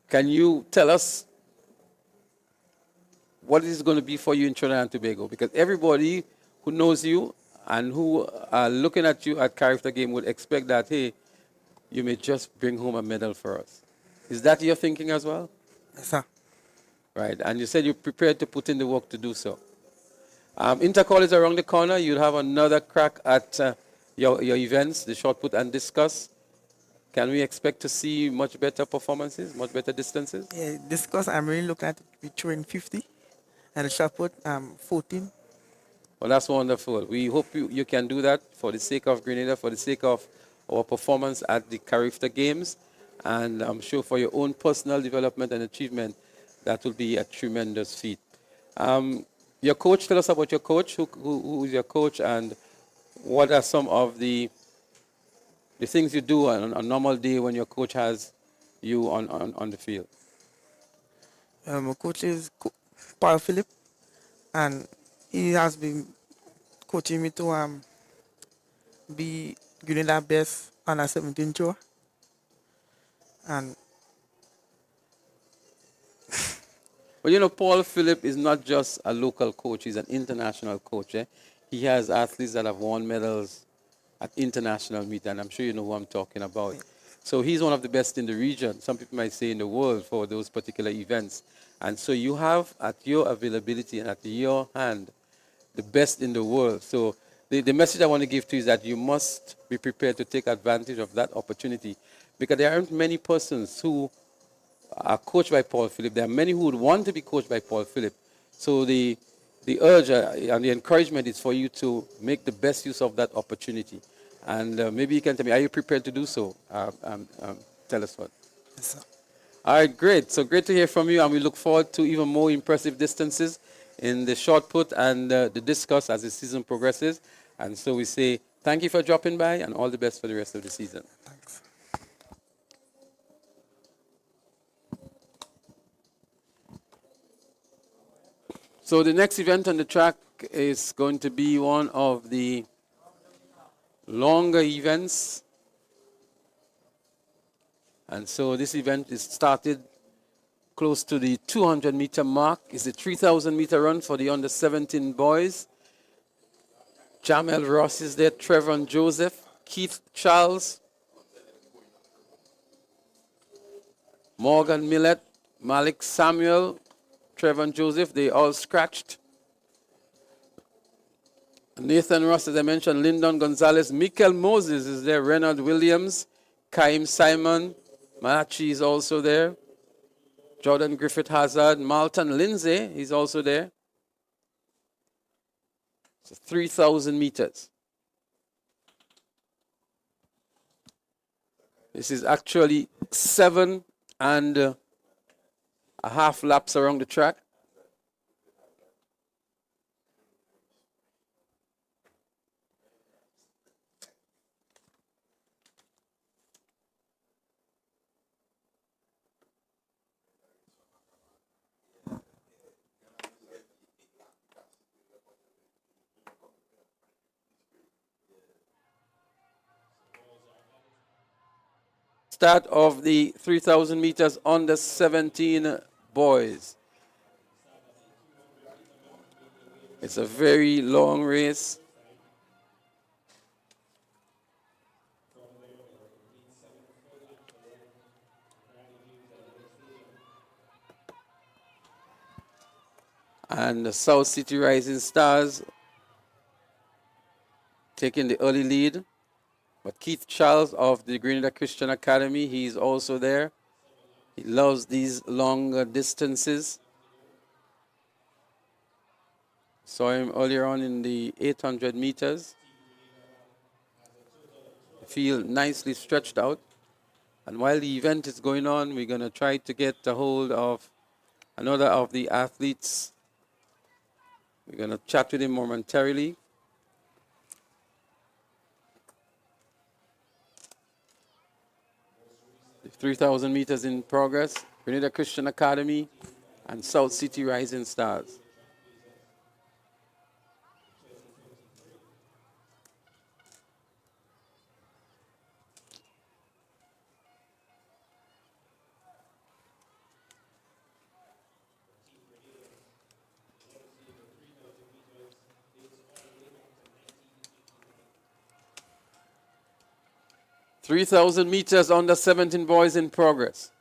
can you tell us what it is going to be for you in Trinidad and Tobago? Because everybody who knows you and who are looking at you at character game would expect that, hey, you may just bring home a medal for us. Is that your thinking as well? Yes, sir. Right, and you said you're prepared to put in the work to do so. Intercall is around the corner. You'll have another crack at your events, the shot put and discuss. Can we expect to see much better performances, much better distances? Yeah, discuss, I'm really looking at it between 50 and the shot put 14. Well, that's wonderful. We hope you can do that for the sake of Grenada, for the sake of our performance at the Carifta Games. And I'm sure for your own personal development and achievement, that will be a tremendous feat. Your coach, tell us about your coach. Who is your coach, and what are some of the things you do on a normal day when your coach has you on the field? My coach is Paul Philip, and he has been coaching me to be Grenada best under 17 tour. And Well, you know, Paul Philip is not just a local coach, he's an international coach. He has athletes that have won medals at international meet, and I'm sure you know who I'm talking about. So he's one of the best in the region, some people might say in the world, for those particular events. And so you have at your availability and at your hand the best in the world. So the message I want to give to you is that you must be prepared to take advantage of that opportunity, because there aren't many persons who are coached by Paul Philip. There are many who would want to be coached by Paul Philip. So the urge and the encouragement is for you to make the best use of that opportunity. And maybe you can tell me, are you prepared to do so? Telesford. yes, sir. All right, great. So great to hear from you, and we look forward to even more impressive distances in the short put and the discus as the season progresses. And so we say thank you for dropping by, and all the best for the rest of the season. Thanks. So the next event on the track is going to be one of the longer events. And so this event is started close to the 200-meter mark. It's a 3,000-meter run for the under-17 boys. Jamel Ross is there, Trevor Joseph, Keith Charles, Morgan Millett, Malik Samuel, Trevor Joseph, they all scratched. Nathan Ross, as I mentioned, Lyndon Gonzalez, Mikel Moses is there, Renard Williams, Kaim Simon, Malachi is also there. Jordan Griffith Hazard, Malton Lindsay, he's also there. So 3,000 meters. This is actually 7 and a half laps around the track. Start of the 3,000 meters under 17 boys. It's a very long race. And the South City Rising Stars taking the early lead. But Keith Charles of the Grenada Christian Academy, he's also there. He loves these longer distances. Saw him earlier on in the 800 meters. Field nicely stretched out. And while the event is going on, we're going to try to get a hold of another of the athletes. We're going to chat with him momentarily. The 3,000 meters in progress. Grenada Christian Academy and South City Rising Stars. .3,000 meters under 17 boys in progress.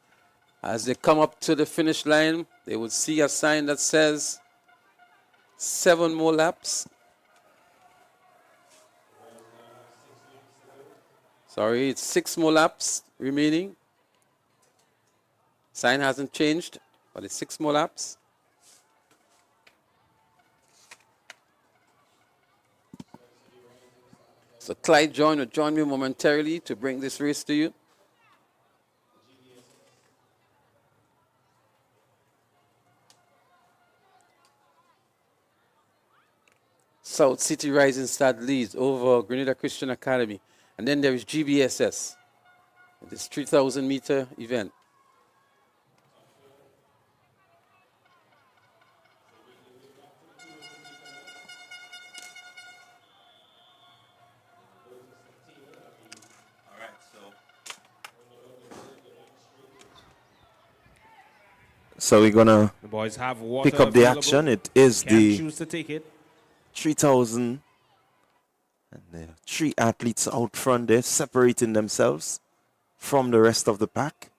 As they come up to the finish line, they will see a sign that says 7 more laps. Sorry, it's 6 more laps remaining. Sign hasn't changed, but it's 6 more laps. So Clyde will join me momentarily to bring this race to you. South City Rising Star leads over Grenada Christian Academy. And then there is GBSS, this 3,000 meter event. So we're gonna The boys have water pick up the available. action. It is Can the choose to take it. 3,000, and there are 3 athletes out front there separating themselves from the rest of the pack.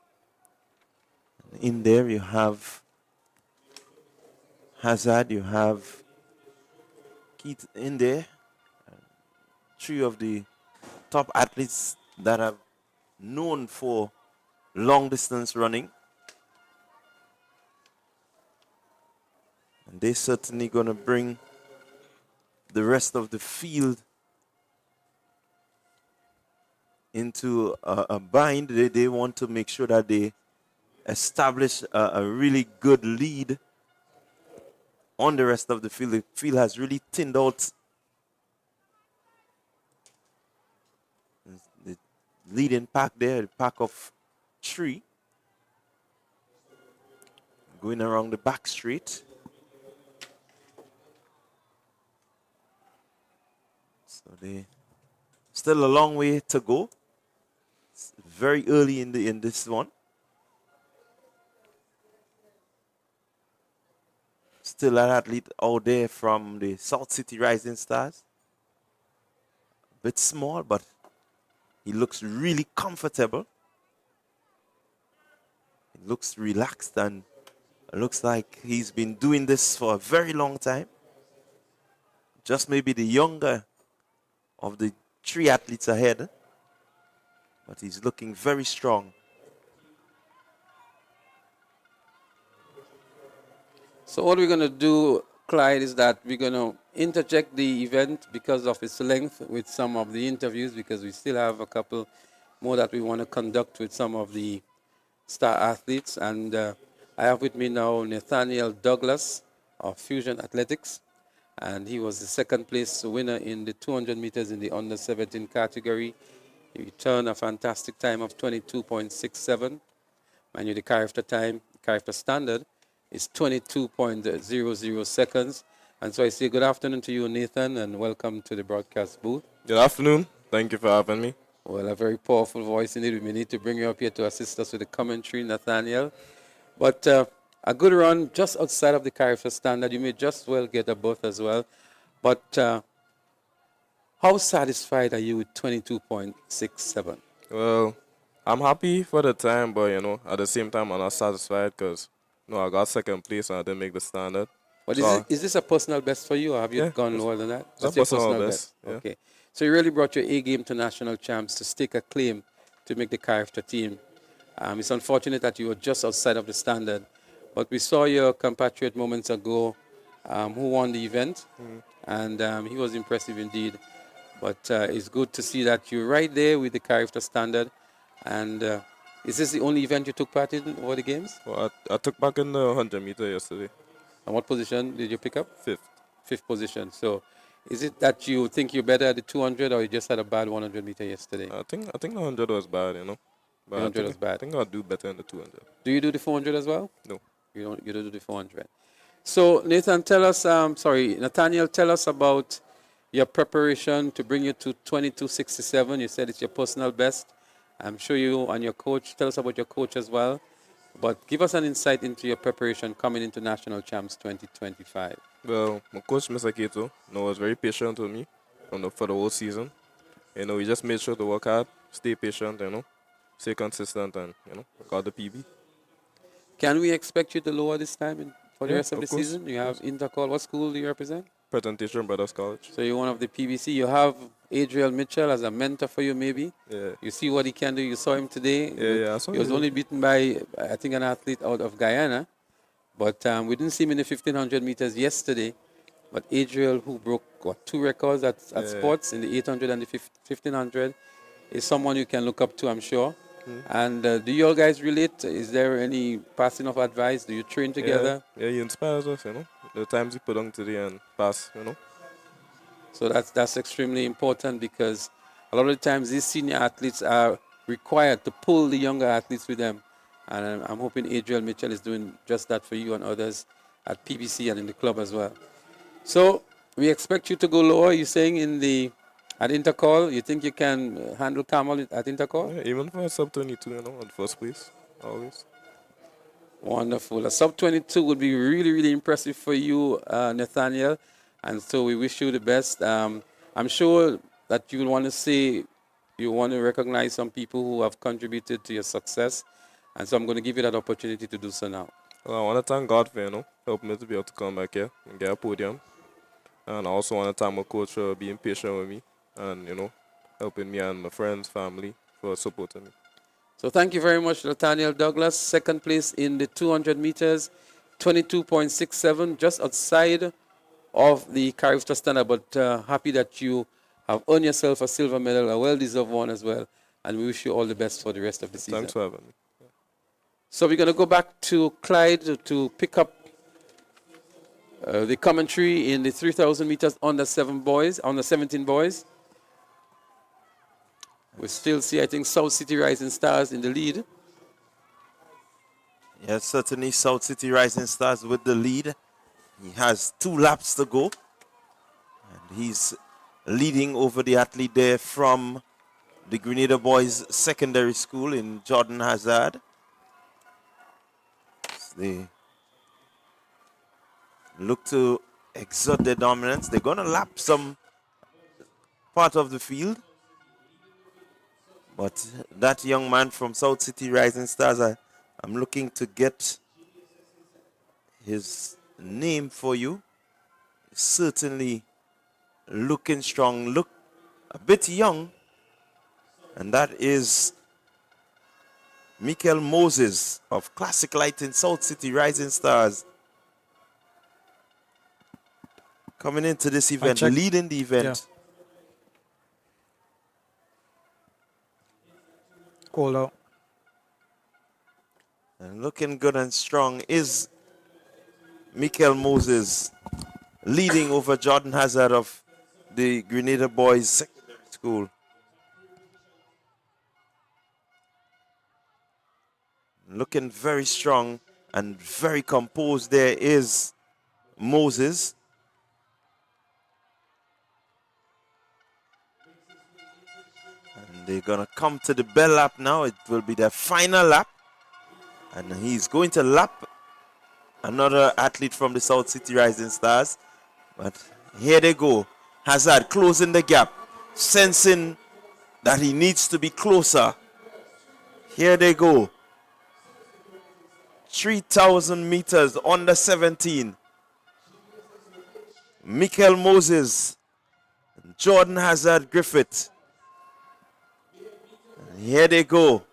In there you have Hazard, you have Keith in there. 3 of the top athletes that are known for long distance running. And they're certainly going to bring the rest of the field into a bind. They want to make sure that they establish a really good lead on the rest of the field. The field has really thinned out. The leading pack there, the pack of 3, going around the back straight. So they still a long way to go. It's very early in this one. Still an athlete out there from the South City Rising Stars. A bit small, but he looks really comfortable. He looks relaxed and it looks like he's been doing this for a very long time. Just maybe the younger of the 3 athletes ahead, but he's looking very strong. So what we're going to do, Clyde, is that we're going to interject the event because of its length with some of the interviews, because we still have a couple more that we want to conduct with some of the star athletes. And I have with me now Nathaniel Douglas of Fusion Athletics. And he was the 2nd place winner in the 200 meters in the under 17 category. He returned a fantastic time of 22.67. Mind you, the character time, character standard, is 22.00 seconds. And so I say good afternoon to you, Nathan, and welcome to the broadcast booth. Good afternoon. Thank you for having me. Well, a very powerful voice indeed. We need to bring you up here to assist us with the commentary, Nathaniel. But a good run just outside of the character standard. You may just well get a berth as well. But how satisfied are you with 22.67? Well, I'm happy for the time, but, at the same time, I'm not satisfied because, I got 2nd place and I didn't make the standard. But So, is this a personal best for you, or have you gone lower than that? it's a Just your personal best, yeah. Okay. So you really brought your A game to national champs to stake a claim to make the character team. It's unfortunate that you were just outside of the standard. But we saw your compatriot moments ago who won the event, and he was impressive indeed. But it's good to see that you're right there with the character standard. And is this the only event you took part in over the games? Well, I took back in the 100 meter yesterday. And what position did you pick up? 5th. 5th position. So is it that you think you're better at the 200, or you just had a bad 100 meter yesterday? I think the 100 was bad, But 100 was bad. I think I'll do better in the 200. Do you do the 400 as well? No. You don't do the 400. So Nathaniel, tell us about your preparation to bring you to 22.67. You said it's your personal best. I'm sure you and your coach, tell us about your coach as well. But give us an insight into your preparation coming into National Champs 2025. Well, my coach, Mr. Kato, was very patient with me for the whole season. We just made sure to work hard, stay patient, stay consistent, and, got the PB. Can we expect you to lower this time for the rest of the course, season? You have Intercall. What school do you represent? Presentation Brothers College. So you're one of the PBC. You have Adriel Mitchell as a mentor for you, maybe. Yeah. You see what he can do. You saw him today. Yeah, I saw He was him. only beaten by, I think, an athlete out of Guyana. But we didn't see him in the 1,500 meters yesterday. But Adriel, who broke, 2 records at sports in the 800 and the 1,500, is someone you can look up to, I'm sure. And do you all guys relate? Is there any passing of advice? Do you train together? Yeah, he inspires us, The times he put on today and pass, So that's extremely important because a lot of the times these senior athletes are required to pull the younger athletes with them. And I'm hoping Adriel Mitchell is doing just that for you and others at PBC and in the club as well. So we expect you to go lower. You're saying at Intercall, you think you can handle Kamal at Intercall? Yeah, even for a sub-22, in first place, always. Wonderful. A sub-22 would be really, really impressive for you, Nathaniel. And so we wish you the best. I'm sure that you will want to say, you want to recognize some people who have contributed to your success. And so I'm going to give you that opportunity to do so now. Well, I want to thank God for, helping me to be able to come back here and get a podium. And I also want to thank my coach for being patient with me and, helping me and my friends, family for supporting me. So thank you very much, Nathaniel Douglas. Second place in the 200 meters, 22.67, just outside of the Caribster standard, but happy that you have earned yourself a silver medal, a well-deserved one as well. And we wish you all the best for the rest of the season. Thanks for having me. So we're going to go back to Clyde to pick up the commentary in the 3,000 meters under 17 boys. We still see, I think, South City Rising Stars in the lead. Yes, certainly South City Rising Stars with the lead. He has 2 laps to go. And he's leading over the athlete there from the Grenada Boys Secondary School in Jordan Hazard. They look to exert their dominance. They're going to lap some part of the field. But that young man from South City Rising Stars, I'm looking to get his name for you. Certainly looking strong, look a bit young. And that is Michael Moses of Classic Lighting South City Rising Stars. Coming into this event, leading the event. Yeah. Call out. And looking good and strong is Michael Moses, leading over Jordan Hazard of the Grenada Boys Secondary School. Looking very strong and very composed there is Moses. And they're going to come to the bell lap now. It will be their final lap. And he's going to lap another athlete from the South City Rising Stars. But here they go. Hazard closing the gap, sensing that he needs to be closer. Here they go. 3,000 meters under 17. Michael Moses, Jordan Hazard Griffith. And here they go.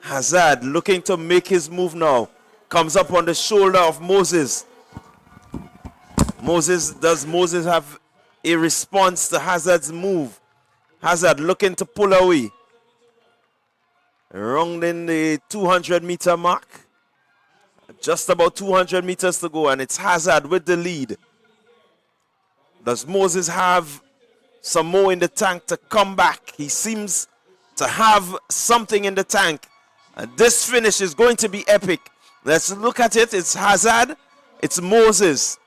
Hazard looking to make his move now. Comes up on the shoulder of Moses. Does Moses have a response to Hazard's move? Hazard looking to pull away. Rounding the 200-meter mark. Just about 200 meters to go, and it's Hazard with the lead. Does Moses have some more in the tank to come back? He seems to have something in the tank. And this finish is going to be epic. Let's look at it. It's Hazard. It's Moses.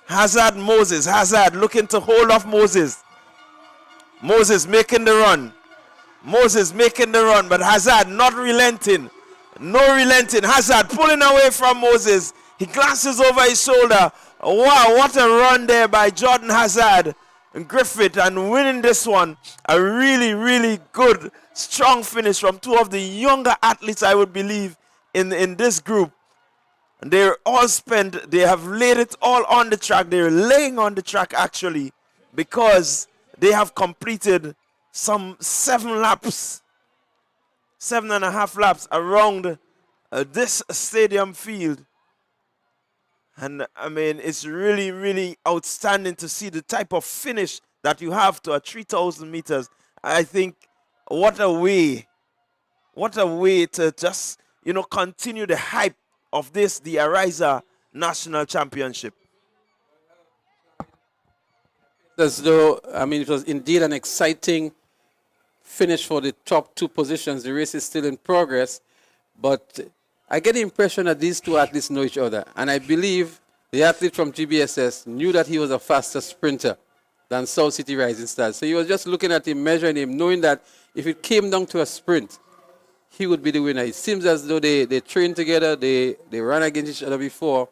Hazard, Moses. Hazard looking to hold off Moses. Moses making the run. Moses making the run, but Hazard not relenting. No relenting. Hazard pulling away from Moses. He glances over his shoulder. Wow, what a run there by Jordan Hazard and Griffith, and winning this one. A really, really good, strong finish from two of the younger athletes, I would believe, in this group. And they're all spent. They have laid it all on the track. They're laying on the track, actually, because they have completed some 7 laps, 7.5 laps around this stadium field. And I mean, it's really, really outstanding to see the type of finish that you have to a 3,000 meters. I think what a way to just, continue the hype of this, the Ariza National Championship. As though, it was indeed an exciting finish for the top 2 positions. The race is still in progress, but I get the impression that these two athletes know each other. And I believe the athlete from GBSS knew that he was a faster sprinter than South City Rising Stars. So he was just looking at him, measuring him, knowing that if it came down to a sprint, he would be the winner. It seems as though they trained together, they ran against each other before,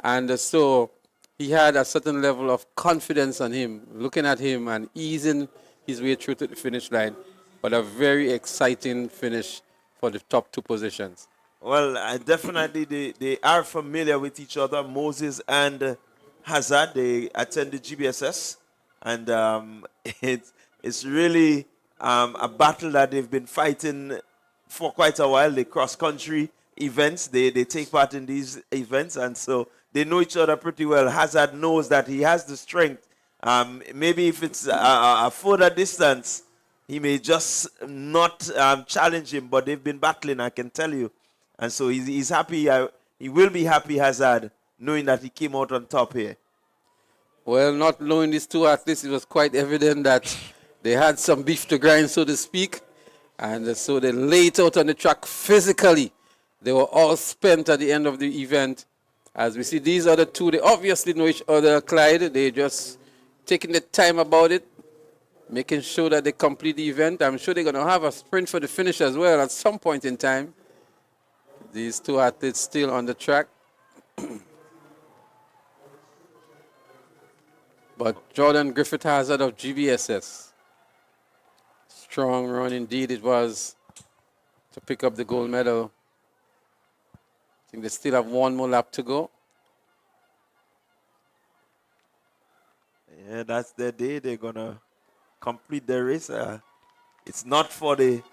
and so he had a certain level of confidence on him, looking at him and easing his way through to the finish line. But a very exciting finish for the top 2 positions. Well, definitely they are familiar with each other, Moses and Hazard. They attended GBSS, and it's really a battle that they've been fighting for quite a while. The cross-country events, they take part in these events, and so they know each other pretty well. Hazard knows that he has the strength. Maybe if it's a further distance, he may just not challenge him, but they've been battling, I can tell you. And so he's happy. He will be happy, Hazard, knowing that he came out on top here. Well, not knowing these two athletes, it was quite evident that they had some beef to grind, so to speak. And so they laid out on the track physically. They were all spent at the end of the event. As we see these other two, they obviously know each other, Clyde. They just taking the time about it, making sure that they complete the event. I'm sure they're going to have a sprint for the finish as well at some point in time. These two athletes still on the track. But Jordan Griffith Hazard of GBSS. Strong run indeed it was to pick up the gold medal. I think they still have one more lap to go. Yeah, that's their day. They're going to complete their race. It's not for the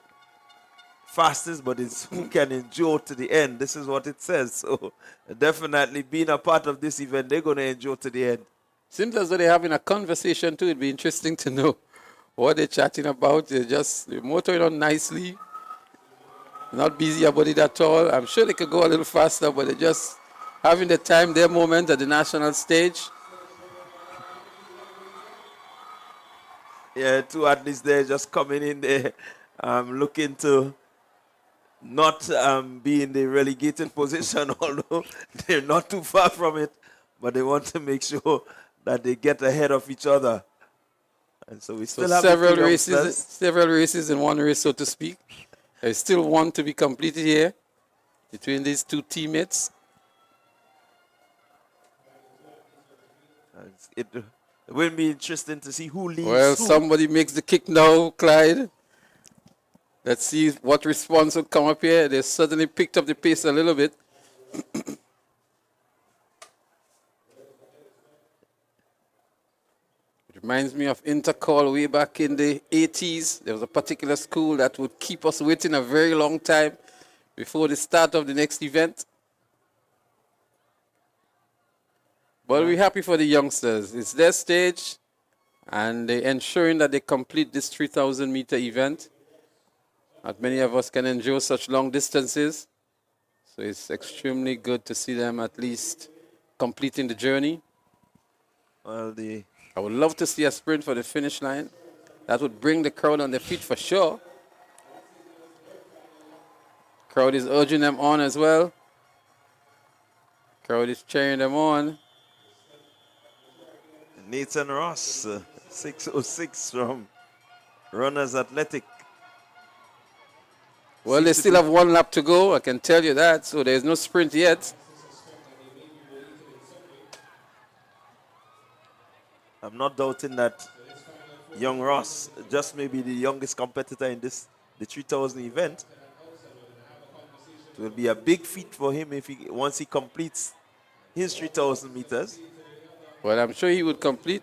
fastest, but it's who can endure to the end. This is what it says. So definitely being a part of this event, they're going to endure to the end. Seems as though they're having a conversation too. It'd be interesting to know what they're chatting about. They're motoring on nicely. Not busy about it at all. I'm sure they could go a little faster, but they're just having the time, their moment at the national stage. Yeah, two athletes there just coming in there, looking to not be in the relegated position, although they're not too far from it, but they want to make sure that they get ahead of each other. And so we still have several races in one race, so to speak. There's still one to be completed here between these two teammates. It will be interesting to see who leads. Well, somebody makes the kick now, Clyde. Let's see what response will come up here. They certainly picked up the pace a little bit. It reminds me of Intercall way back in the 80s. There was a particular school that would keep us waiting a very long time before the start of the next event. But we're happy for the youngsters. It's their stage, and they're ensuring that they complete this 3,000-meter event. Not many of us can endure such long distances, so it's extremely good to see them at least completing the journey. Well, I would love to see a sprint for the finish line. That would bring the crowd on their feet for sure. Crowd is urging them on as well. Crowd is cheering them on. Nathan Ross, 606 from Runners Athletic. Well, they Seems to still be- have 1 lap to go, I can tell you that. So there's no sprint yet. I'm not doubting that young Ross just may be the youngest competitor in the 3000 event. It will be a big feat for him if once he completes his 3000 meters. Well, I'm sure he would complete.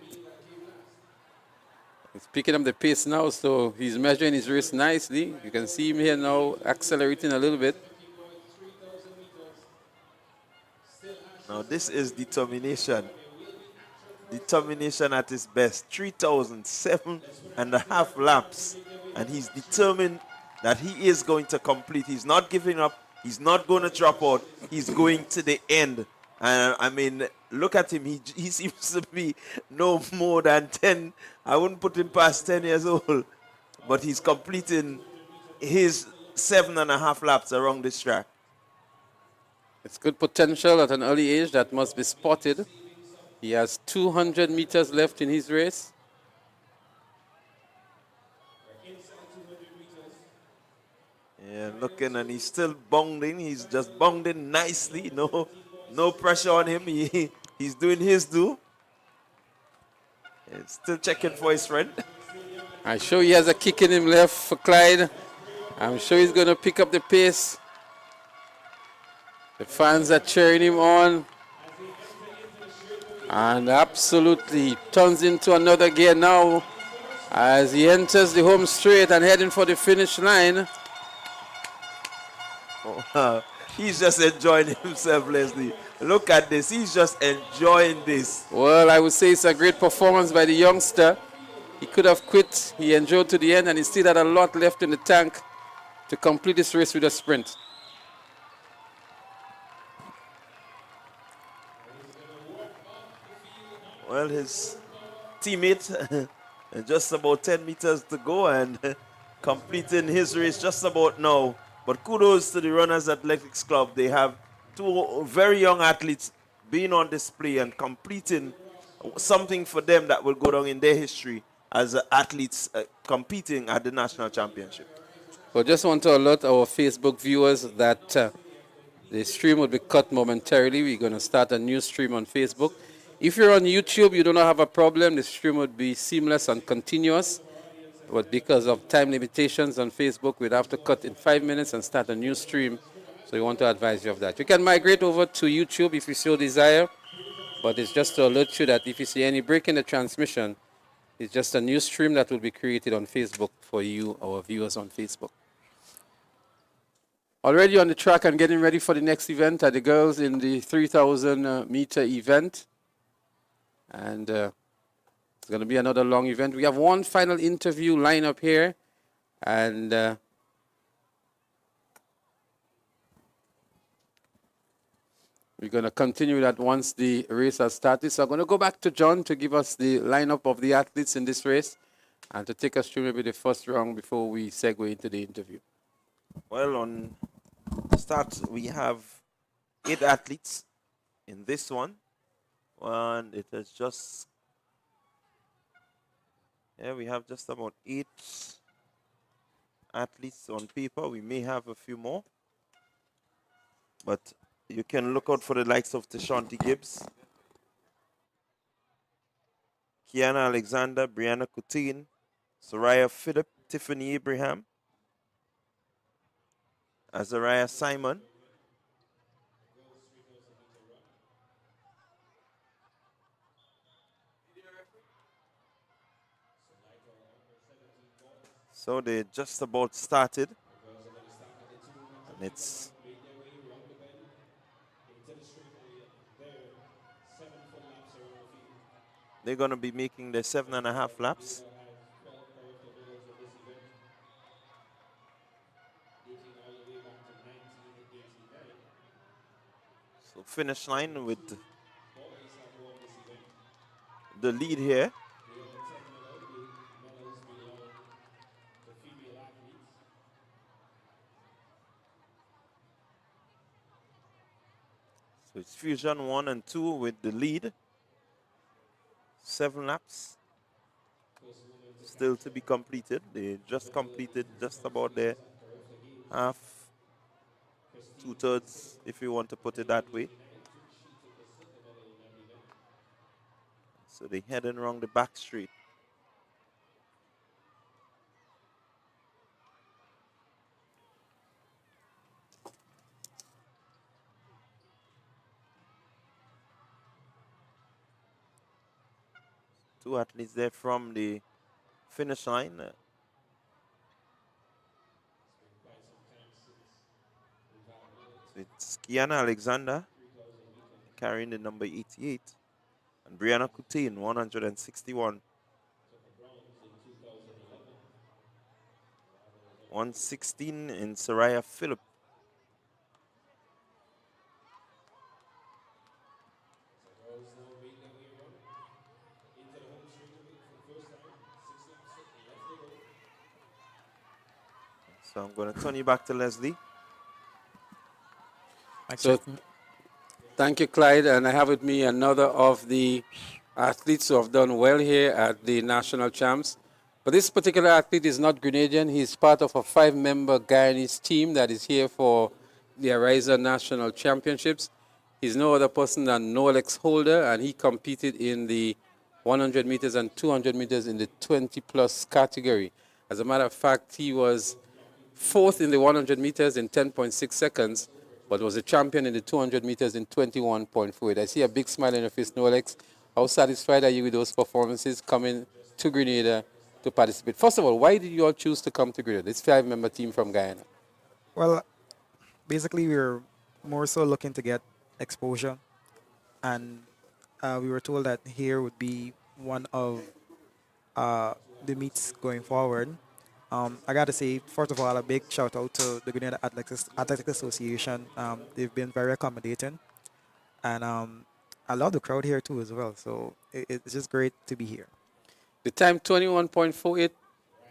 He's picking up the pace now, so he's measuring his race nicely. You can see him here now accelerating a little bit. Now this is determination. Determination at its best. 3,007.5 laps. And he's determined that he is going to complete. He's not giving up. He's not going to drop out. He's going to the end. And I mean, look at him. He seems to be no more than 10. I wouldn't put him past 10 years old. But he's completing his 7.5 laps around this track. It's good potential at an early age that must be spotted. He has 200 meters left in his race. Yeah, looking, and he's still bounding. He's just bounding nicely. No pressure on him. He's doing his due. He's still checking for his friend. I'm sure he has a kick in him left for Clyde. I'm sure he's going to pick up the pace. The fans are cheering him on. And absolutely turns into another gear now as he enters the home straight and heading for the finish line. Oh, he's just enjoying himself, Leslie. Look at this. He's just enjoying this. Well, I would say it's a great performance by the youngster. He could have quit. He enjoyed to the end, and he still had a lot left in the tank to complete this race with a sprint. Well, his teammate, just about 10 meters to go and completing his race just about now. But kudos to the Runners Athletics Club. They have two very young athletes being on display and completing something for them that will go down in their history as athletes competing at the national championship. Well, just want to alert our Facebook viewers that the stream will be cut momentarily. We're going to start a new stream on Facebook. If you're on YouTube, you do not have a problem. The stream would be seamless and continuous. But because of time limitations on Facebook, we'd have to cut in 5 minutes and start a new stream. So we want to advise you of that. You can migrate over to YouTube if you so desire. But it's just to alert you that if you see any break in the transmission, it's just a new stream that will be created on Facebook for you, our viewers on Facebook. Already on the track and getting ready for the next event are the girls in the 3,000 meter event. And it's going to be another long event. We have one final interview line up here. And we're going to continue that once the race has started. So I'm going to go back to John to give us the lineup of the athletes in this race and to take us through maybe the first round before we segue into the interview. Well, on start, we have 8 athletes in this one. And it is just, we have just about 8 athletes on paper. We may have a few more. But you can look out for the likes of Tashanti Gibbs, Kiana Alexander, Brianna Coutin, Soraya Phillip, Tiffany Abraham, Azariah Simon, so they just about started, and it's they're going to be making their 7.5 laps. So finish line with the lead here. So it's Fusion 1 and 2 with the lead. 7 laps still to be completed. They just completed just about their half, 2/3, if you want to put it that way. So they're heading around the back street. Two athletes there from the finish line. It's Kiana Alexander carrying the number 88, and Brianna Coutain, 161. 116 in Soraya Phillip. So I'm going to turn you back to Leslie. So, thank you, Clyde. And I have with me another of the athletes who have done well here at the national champs. But this particular athlete is not Grenadian. He's part of a 5-member Guyanese team that is here for the Ariza National Championships. He's no other person than Nolex Holder, and he competed in the 100 meters and 200 meters in the 20-plus category. As a matter of fact, he was 4th in the 100 meters in 10.6 seconds, but was a champion in the 200 meters in 21.48. I see a big smile on your face, Nolex. How satisfied are you with those performances coming to Grenada to participate? First of all, why did you all choose to come to Grenada, this 5-member team from Guyana? Well, basically, we were more so looking to get exposure, and we were told that here would be one of the meets going forward. I got to say, first of all, a big shout out to the Grenada Athletic Association. They've been very accommodating, and I love the crowd here too as well. So it's just great to be here. The time 21.48,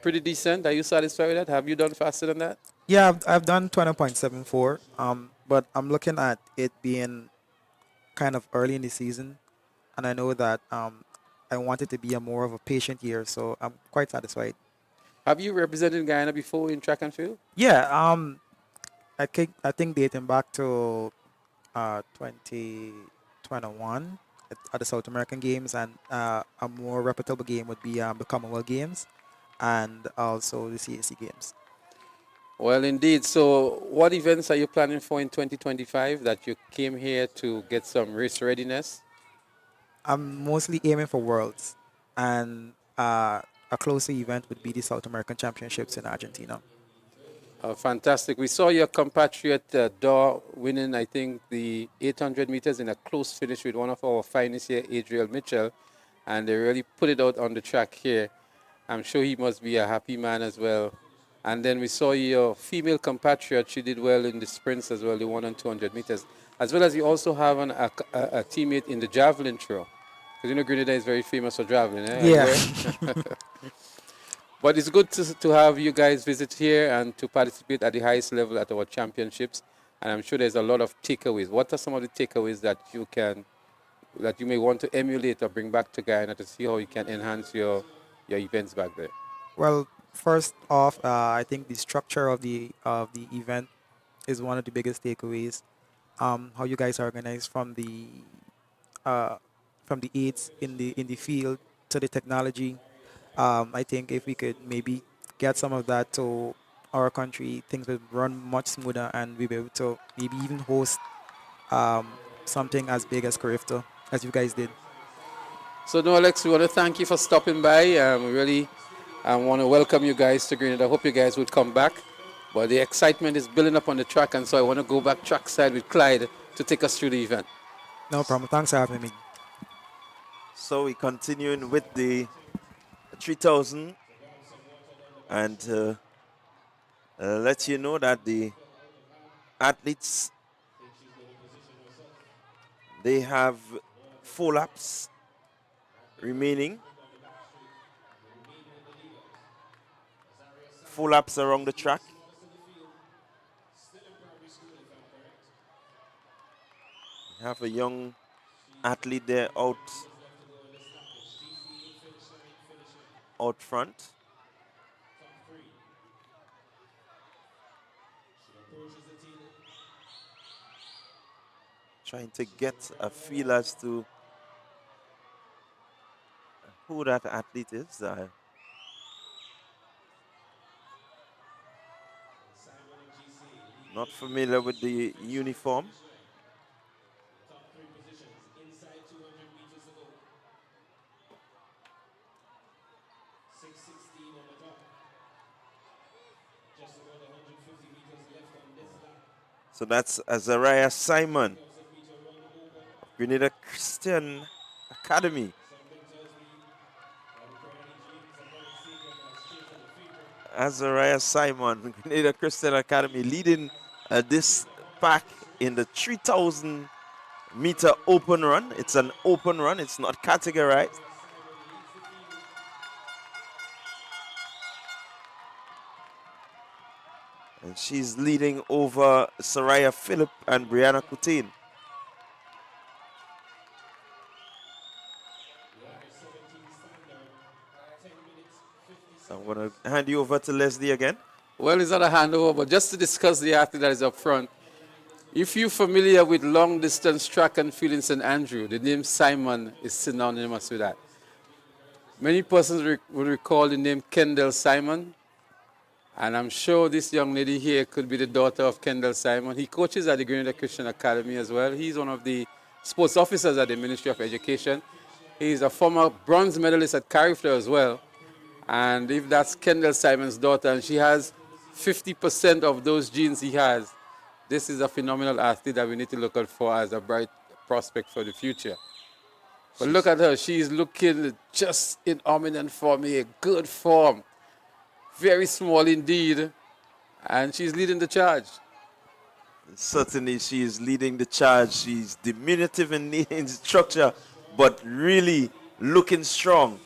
pretty decent. Are you satisfied with that? Have you done faster than that? Yeah, I've done 20.74, but I'm looking at it being kind of early in the season, and I know that I want it to be a more of a patient year, so I'm quite satisfied. Have you represented Guyana before in track and field? Yeah, I think dating back to 2021 at the South American Games, and a more reputable game would be the Commonwealth Games and also the CAC Games. Well, indeed. So what events are you planning for in 2025 that you came here to get some race readiness? I'm mostly aiming for Worlds, and a closer event would be the South American Championships in Argentina. Fantastic. We saw your compatriot Daw winning, I think, the 800 meters in a close finish with one of our finest here, Adriel Mitchell, and they really put it out on the track here. I'm sure he must be a happy man as well. And then we saw your female compatriot. She did well in the sprints as well, the 100 and 200 meters. As well as you also have a teammate in the javelin throw. Because you know Grenada is very famous for javelin, eh? Yeah. But it's good to have you guys visit here and to participate at the highest level at our championships. And I'm sure there's a lot of takeaways. What are some of the takeaways that you may want to emulate or bring back to Guyana to see how you can enhance your events back there? Well, first off, I think the structure of the event is one of the biggest takeaways. How you guys organize from the aids in the field to the technology. I think if we could maybe get some of that to our country, things would run much smoother, and we'll be able to maybe even host something as big as Carifta, as you guys did. So, no, Alex, we want to thank you for stopping by. We really want to welcome you guys to Grenada. I hope you guys would come back. But the excitement is building up on the track, and so I want to go back trackside with Clyde to take us through the event. No problem. Thanks for having me. So we're continuing with the 3000, and let you know that the athletes, they have 4 laps remaining. 4 laps around the track. Have a young athlete there out front. Trying to get a feel as to who that athlete is. Not familiar with the uniform. So that's Azariah Simon, Grenada Christian Academy. Azariah Simon, Grenada Christian Academy, leading this pack in the 3,000 meter open run. It's an open run, it's not categorized. And she's leading over Saraya Phillip and Brianna Coutin. So I'm going to hand you over to Leslie again. Well, it's not a handover, but just to discuss the athlete that is up front. If you're familiar with long distance track and field in St. Andrew, the name Simon is synonymous with that. Many persons will recall the name Kendall Simon, and I'm sure this young lady here could be the daughter of Kendall Simon. He coaches at the Grenada Christian Academy as well. He's one of the sports officers at the Ministry of Education. He's a former bronze medalist at Carifleur as well. And if that's Kendall Simon's daughter, and she has 50% of those genes he has, this is a phenomenal athlete that we need to look out for as a bright prospect for the future. But look at her. She's looking just in eminent form here, good form. Very small indeed, and she's leading the charge. Certainly she is leading the charge. She's diminutive in structure, but really looking strong.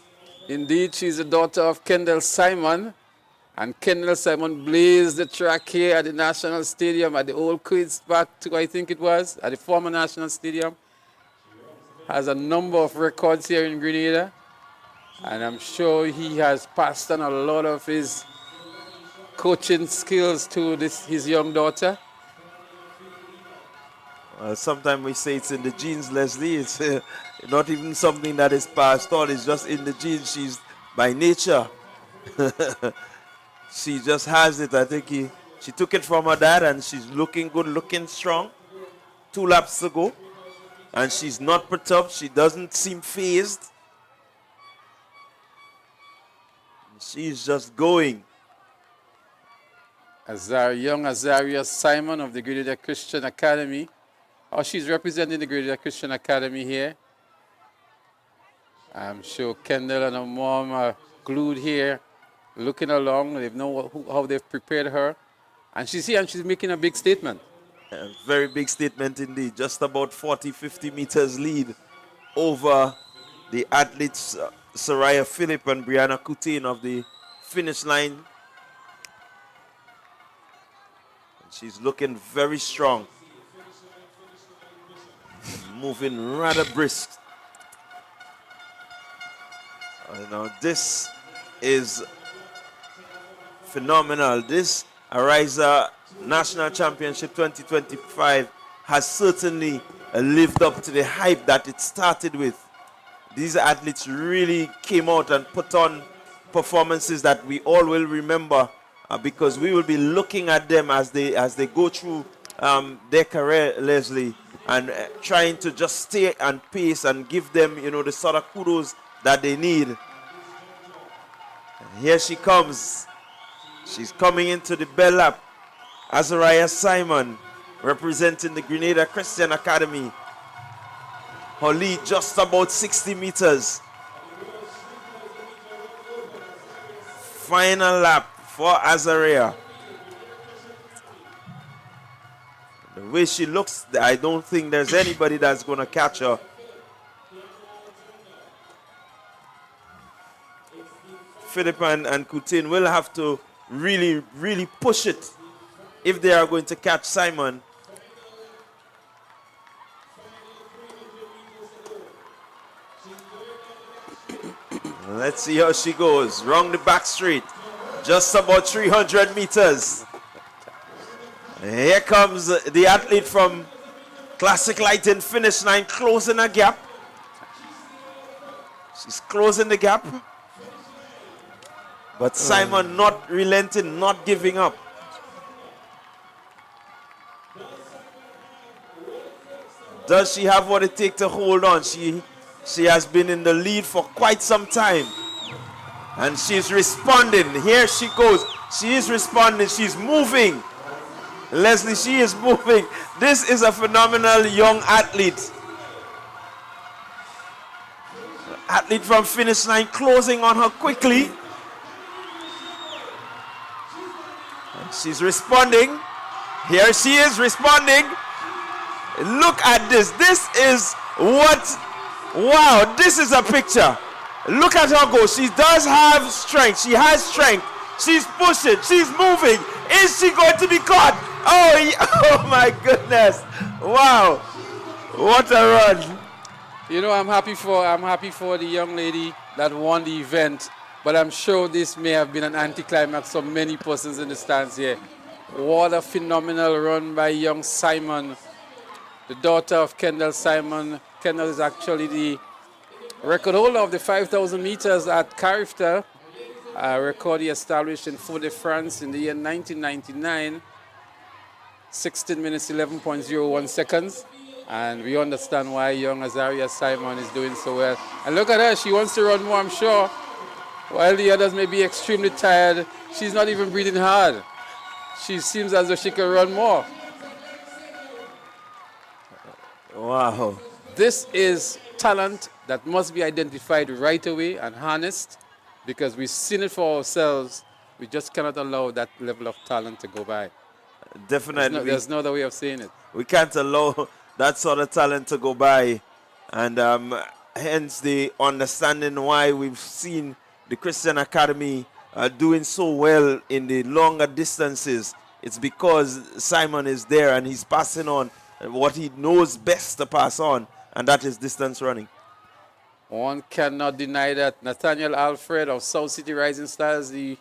Indeed, she's the daughter of Kendall Simon, and Kendall Simon blazed the track here at the National Stadium, at the old Queen's Park, I think it was, at the former National Stadium. Has a number of records here in Grenada. And I'm sure he has passed on a lot of his coaching skills to his young daughter. Sometimes we say it's in the genes, Leslie. It's not even something that is passed on. It's just in the genes. She's by nature. She just has it. I think she took it from her dad, and she's looking good, looking strong. 2 laps to go. And she's not perturbed. She doesn't seem phased. She's just going. Young Azaria Simon of the Grenada Christian Academy. Oh, she's representing the Grenada Christian Academy here. I'm sure Kendall and her mom are glued here, looking along. They know how they've prepared her. And she's here and she's making a big statement. A very big statement indeed. Just about 40, 50 meters lead over the athletes Saraya Phillip and Brianna Coutin of the finish line. She's looking very strong. Moving rather brisk. Now this is phenomenal. This Ariza National Championship 2025 has certainly lived up to the hype that it started with. These athletes really came out and put on performances that we all will remember because we will be looking at them as they go through their career, Leslie, and trying to just stay and pace and give them, the sort of kudos that they need. And here she comes. She's coming into the bell lap. Azariah Simon, representing the Grenada Christian Academy. Her lead just about 60 meters. Final lap for Azariah. The way she looks, I don't think there's anybody that's going to catch her. Phillip and Coutin will have to really, really push it if they are going to catch Simon. Let's see how she goes. Round the back straight. Just about 300 meters. Here comes the athlete from Classic Lighting, finish line, closing a gap. She's closing the gap. But Simon not relenting, not giving up. Does she have what it takes to hold on? She has been in the lead for quite some time. And she's responding. Here she goes. She is responding. She's moving. Leslie, she is moving. This is a phenomenal young athlete. Athlete from finish line, closing on her quickly. And she's responding. Here she is responding. Look at this. This is what, wow, this is a picture. Look at her go. She does have strength. She has strength. She's pushing. She's moving. Is she going to be caught? Oh my goodness. Wow. What a run. You know, I'm happy for the young lady that won the event, but I'm sure this may have been an anticlimax for many persons in the stands here. What a phenomenal run by young Simon, the daughter of Kendall Simon. Kendall is actually the record holder of the 5,000 meters at Carifta, a record he established in Fort-de-France in the year 1999, 16 minutes, 11.01 seconds. And we understand why young Azaria Simon is doing so well. And look at her, she wants to run more, I'm sure. While the others may be extremely tired, she's not even breathing hard. She seems as though she can run more. Wow. This is talent that must be identified right away and harnessed, because we've seen it for ourselves. We just cannot allow that level of talent to go by. Definitely. There's no other way of saying it. We can't allow that sort of talent to go by. And hence the understanding why we've seen the Christian Academy doing so well in the longer distances. It's because Simon is there and he's passing on what he knows best to pass on, and that is distance running. One cannot deny that. Nathaniel Alfred of South City Rising Stars, the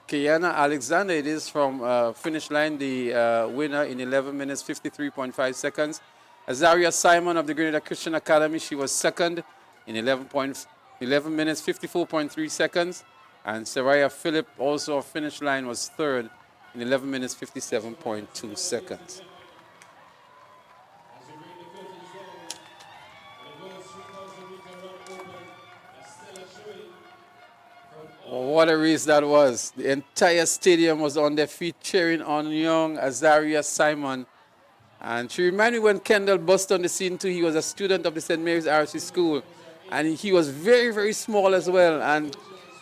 Kiana Alexander, it is from finish line, the winner in 11 minutes, 53.5 seconds. Azaria Simon of the Grenada Christian Academy, she was second in 11 minutes, 54.3 seconds. And Saraya Phillip, also of finish line, was third in 11 minutes, 57.2 seconds. What a race that was. The entire stadium was on their feet cheering on young Azaria Simon. And she reminded me when Kendall burst on the scene too. He was a student of the St. Mary's RC School. And he was very, very small as well, and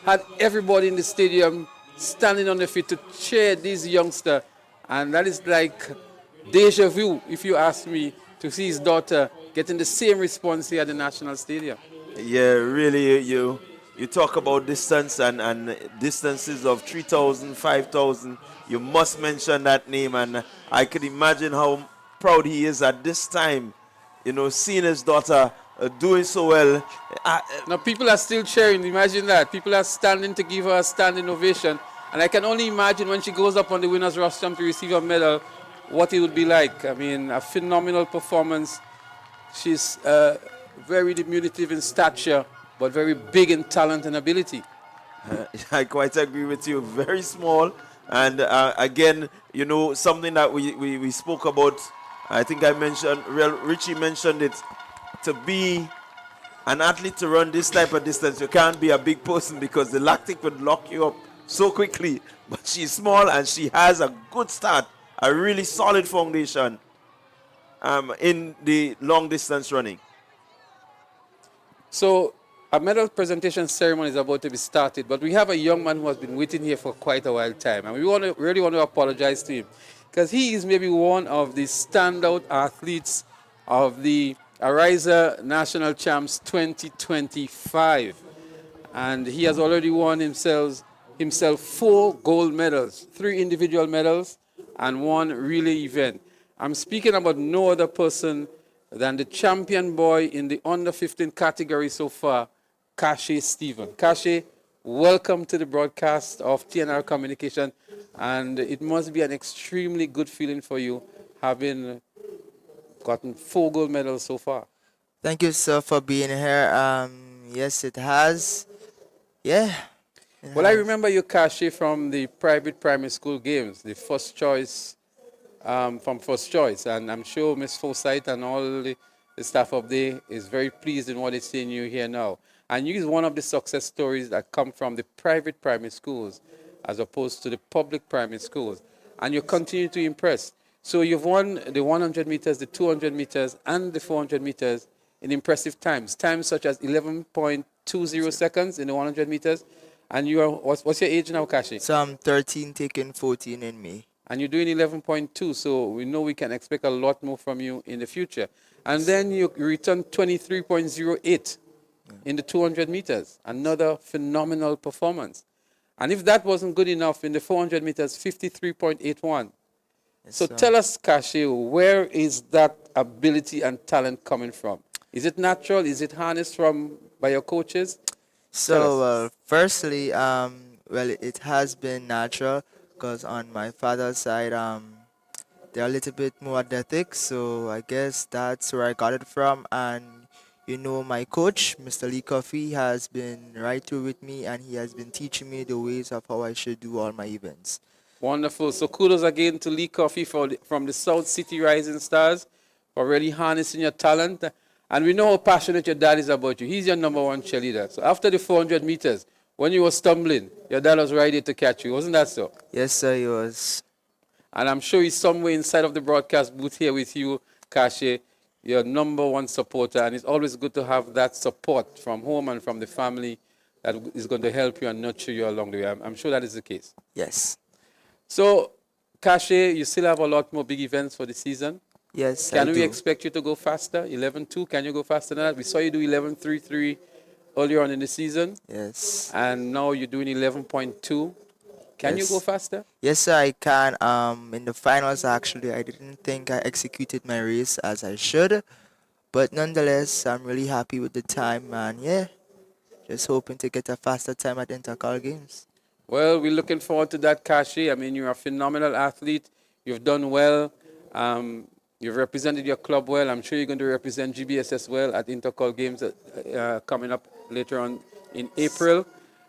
had everybody in the stadium standing on their feet to cheer this youngster. And that is like deja vu, if you ask me, to see his daughter getting the same response here at the National Stadium. Yeah, really, you talk about distance and distances of 3,000, 5,000. You must mention that name, and I could imagine how proud he is at this time, you know, seeing his daughter doing so well. Now people are still cheering, imagine that. People are standing to give her a standing ovation. And I can only imagine when she goes up on the winner's rostrum to receive a medal, what it would be like. I mean, a phenomenal performance. She's very diminutive in stature, but very big in talent and ability. I quite agree with you. Very small. And again, you know, something that we spoke about, I think I mentioned, Richie mentioned it, to be an athlete to run this type of distance, you can't be a big person because the lactic would lock you up so quickly. But she's small and she has a good start, a really solid foundation in the long distance running. So a medal presentation ceremony is about to be started, but we have a young man who has been waiting here for quite a while time, and we really want to apologize to him because he is maybe one of the standout athletes of the Arisa National Champs 2025, and he has already won himself 4 gold medals, 3 individual medals and 1 relay event. I'm speaking about no other person than the champion boy in the under 15 category so far, Kashi Stephen. Kashi, welcome to the broadcast of TNR Communication, and it must be an extremely good feeling for you having gotten 4 gold medals so far. Thank you, sir, for being here. Yes, it has. Yeah. Well, I remember you, Kashi, from the private primary school games, the first choice, from first choice. And I'm sure Miss Forsyth and all the staff up there is very pleased in what they're seeing you here now. And you is one of the success stories that come from the private primary schools as opposed to the public primary schools. And you continue to impress. So you've won the 100 meters, the 200 meters, and the 400 meters in impressive times. Times such as 11.20 seconds in the 100 meters. And you are, what's your age now, Kashi? So I'm 13, taking 14 in May. And you're doing 11.2, so we know we can expect a lot more from you in the future. And then you return 23.08 in the 200 meters. Another phenomenal performance. And if that wasn't good enough, in the 400 meters, 53.81. So tell us, Kashi, where is that ability and talent coming from? Is it natural? Is it harnessed by your coaches? So, firstly, well, it has been natural because on my father's side, they're a little bit more athletic. So I guess that's where I got it from. And, you know, my coach, Mr. Lee Coffey, has been right through with me, and he has been teaching me the ways of how I should do all my events. Wonderful. So kudos again to Lee Coffey from the South City Rising Stars for really harnessing your talent. And we know how passionate your dad is about you. He's your #1 cheerleader. So after the 400 meters, when you were stumbling, your dad was right there to catch you. Wasn't that so? Yes, sir, he was. And I'm sure he's somewhere inside of the broadcast booth here with you, Kashi, your #1 supporter. And it's always good to have that support from home and from the family that is going to help you and nurture you along the way. I'm sure that is the case. Yes. So, Kashi, you still have a lot more big events for the season. Yes, Can I we do. expect you to go faster? 11.2, can you go faster than that? We saw you do 11.33 earlier on in the season. Yes. And now you're doing 11.2. Can you Yes. go faster? Yes, sir, I can. In the finals, actually, I didn't think I executed my race as I should. But nonetheless, I'm really happy with the time. And yeah, just hoping to get a faster time at Intercol Games. Well, we're looking forward to that, Kashi. I mean, you're a phenomenal athlete. You've done well. You've represented your club well. I'm sure you're going to represent GBSS well at Intercol Games coming up later on in April.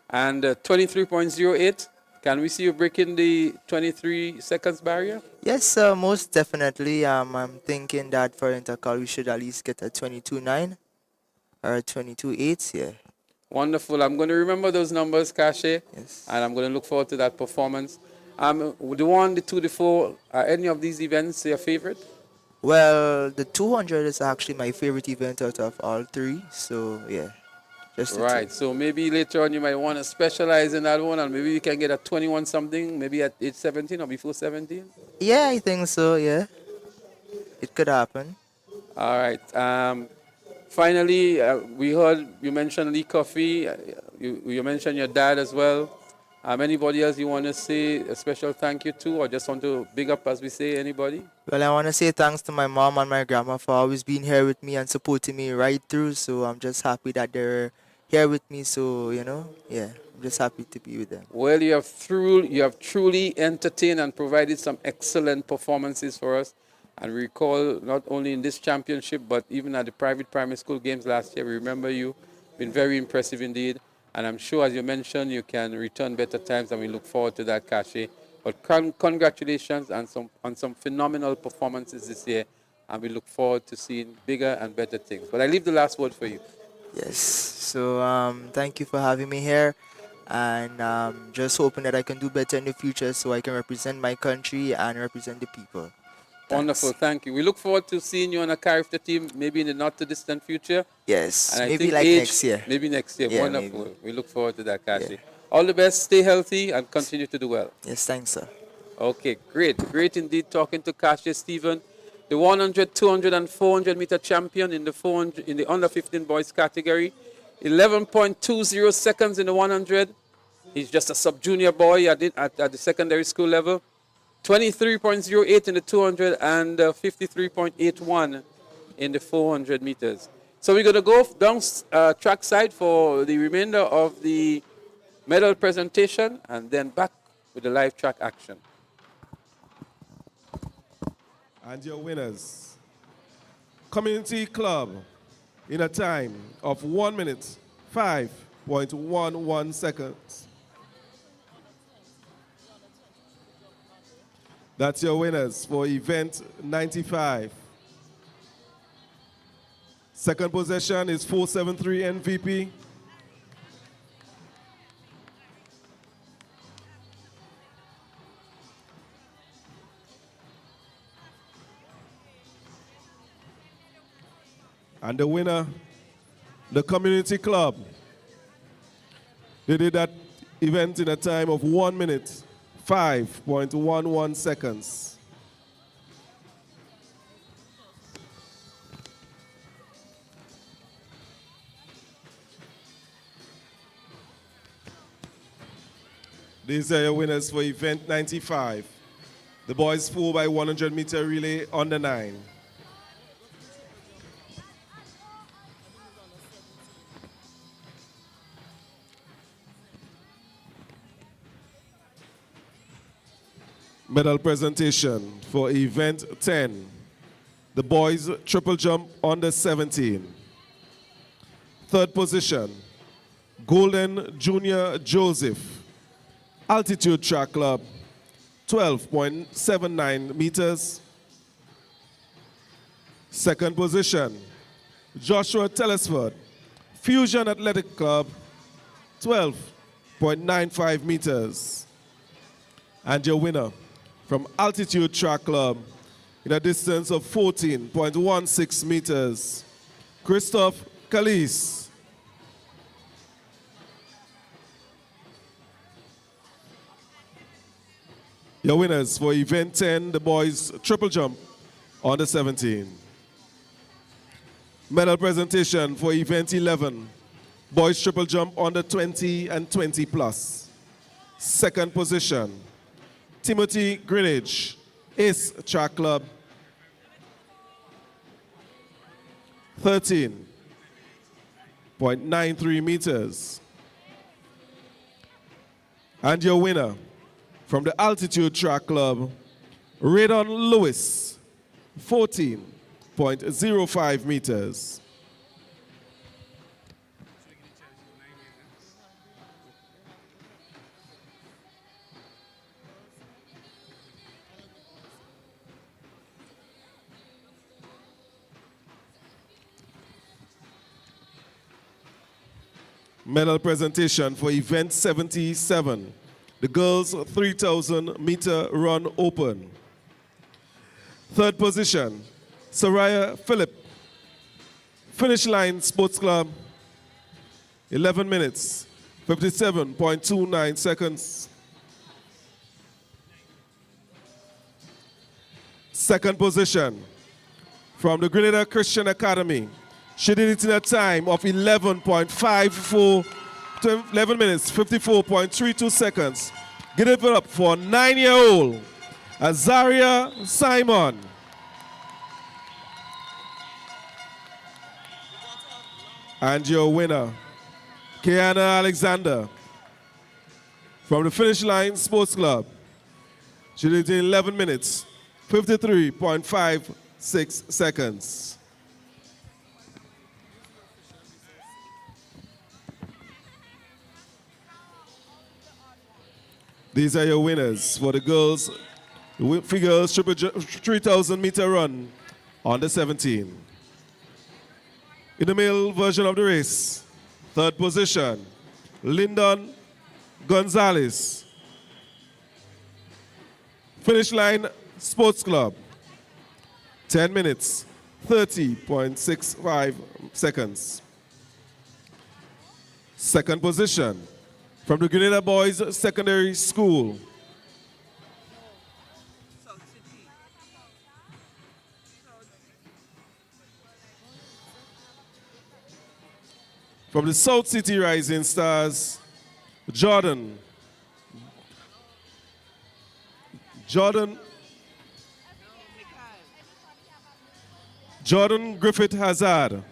And 23.08, can we see you breaking the 23 seconds barrier? Yes, sir, most definitely. I'm thinking that for Intercol, we should at least get a 22.9 or a 22.8, yeah. Wonderful. I'm going to remember those numbers, Kashi. Yes. And I'm going to look forward to that performance. The 1, the 2, the 4, are any of these events your favorite? Well, the 200 is actually my favorite event out of all three. So, yeah. Just the Right. two. So maybe later on you might want to specialize in that one, and maybe you can get a 21 something, maybe at age 17 or before 17. Yeah, I think so, yeah. It could happen. All right. Finally, we heard you mentioned Lee Coffey. You mentioned your dad as well. Anybody else you want to say a special thank you to, or just want to big up, as we say, anybody? Well, I want to say thanks to my mom and my grandma for always being here with me and supporting me right through. So I'm just happy that they're here with me. So, you know, yeah, I'm just happy to be with them. Well, you have truly entertained and provided some excellent performances for us. And we recall not only in this championship, but even at the private primary school games last year, we remember you. Been very impressive indeed. And I'm sure, as you mentioned, you can return better times, and we look forward to that, Kashi. But congratulations on some phenomenal performances this year, and we look forward to seeing bigger and better things. But I leave the last word for you. Yes. So thank you for having me here. And just hoping that I can do better in the future so I can represent my country and represent the people. Wonderful, thank you. We look forward to seeing you on a character team, maybe in the not-too-distant future. Yes, And I maybe think like age- next year. Maybe next year, Yeah, wonderful. maybe. We look forward to that, Kashi. All the best, stay healthy, and continue to do well. Yes, thanks, sir. Okay, great. Great indeed talking to Kashi Stephen, the 100, 200, and 400-meter champion in the under-15 boys category. 11.20 seconds in the 100. He's just a sub-junior boy at the secondary school level. 23.08 in the 200 and 53.81 in the 400 meters. So we're going to go down track side for the remainder of the medal presentation and then back with the live track action. And your winners. Community Club in a time of 1 minute, 5.11 seconds. That's your winners for event 95. Second position is 473 MVP. And the winner, the Community Club. They did that event in a time of 1 minute, 5.11 seconds. These are your winners for event 95. The boys 4x100 meter relay under 9. Medal presentation for event 10. The boys triple jump under 17. Third position, Golden Junior Joseph, Altitude Track Club, 12.79 meters. Second position, Joshua Telesford, Fusion Athletic Club, 12.95 meters. And your winner from Altitude Track Club in a distance of 14.16 meters, Christoph Kalis. Your winners for event 10, the boys triple jump under 17. Medal presentation for event 11, boys triple jump under 20 and 20 plus. Second position, Timothy Greenwich, Ace Track Club, 13.93 meters. And your winner from the Altitude Track Club, Radon Lewis, 14.05 meters. Medal presentation for event 77, the girls 3,000 meter run open. Third position, Soraya Phillip, Finish Line Sports Club, 11 minutes, 57.29 seconds. Second position, from the Grenada Christian Academy, she did it in a time of 11 minutes, 54.32 seconds. Give it up for 9-year-old Azaria Simon. And your winner, Kiana Alexander, from the Finish Line Sports Club. She did it in 11 minutes, 53.56 seconds. These are your winners for the girls, figures 3,000 meter run under 17. In the male version of the race, third position, Lyndon Gonzalez, Finish Line Sports Club, 10 minutes, 30.65 seconds. Second position, from the Grenada Boys Secondary School, from the South City Rising Stars, Jordan Jordan Griffith Hazard.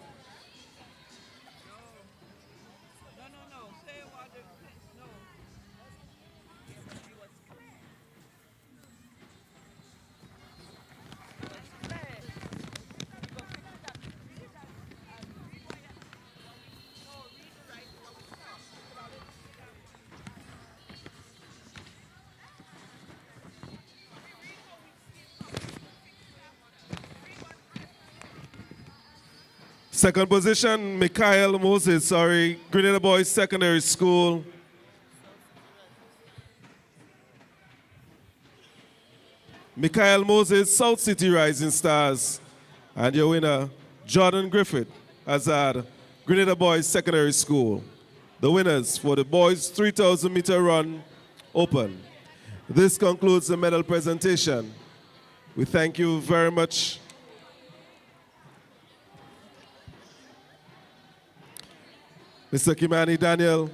Second position, Mikhail Moses, Grenada Boys Secondary School. Mikhail Moses, South City Rising Stars. And your winner, Jordan Griffith Hazard, Grenada Boys Secondary School. The winners for the boys 3,000 meter run open. This concludes the medal presentation. We thank you very much. Mr. Kimani Daniel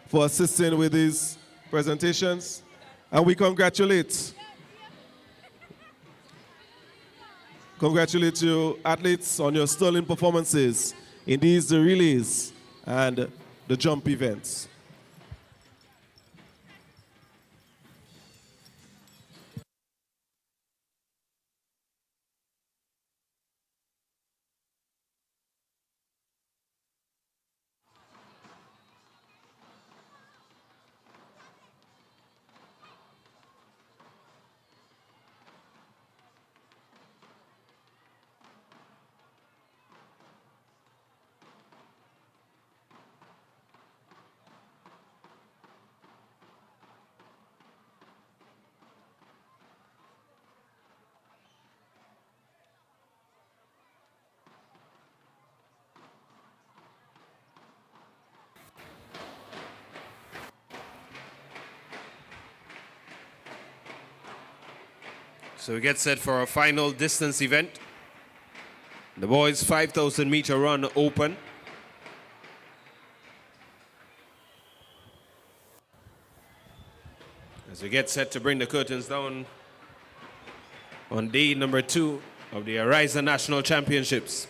for assisting with these presentations. And we congratulate you athletes on your sterling performances in these the relays and the jump events. So we get set for a final distance event. The boys 5,000 meter run open. As we get set to bring the curtains down on day number 2 of the Ariza National Championships.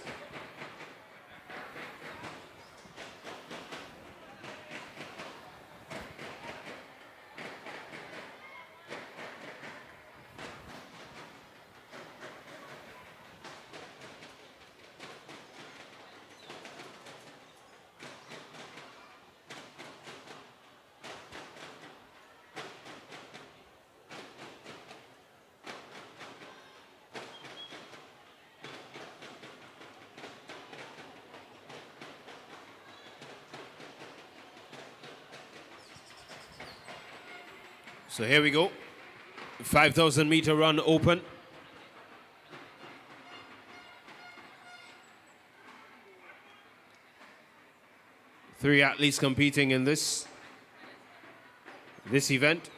So here we go. 5,000 meter run open. Three athletes competing in this event.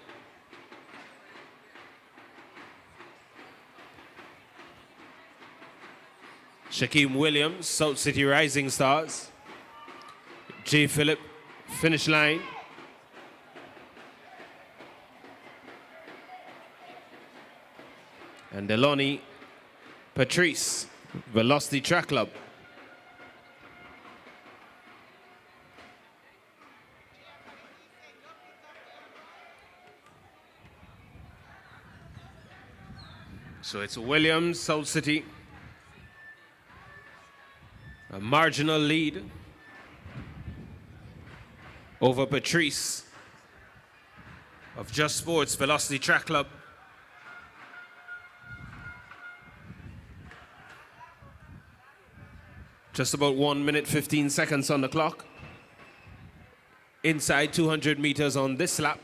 Shaquem Williams, South City Rising Stars. J. Phillip, finish line. And Deloni Patrice, Velocity Track Club. So it's Williams, South City. A marginal lead over Patrice of Just Sports Velocity Track Club. Just about 1 minute, 15 seconds on the clock. Inside 200 meters on this lap.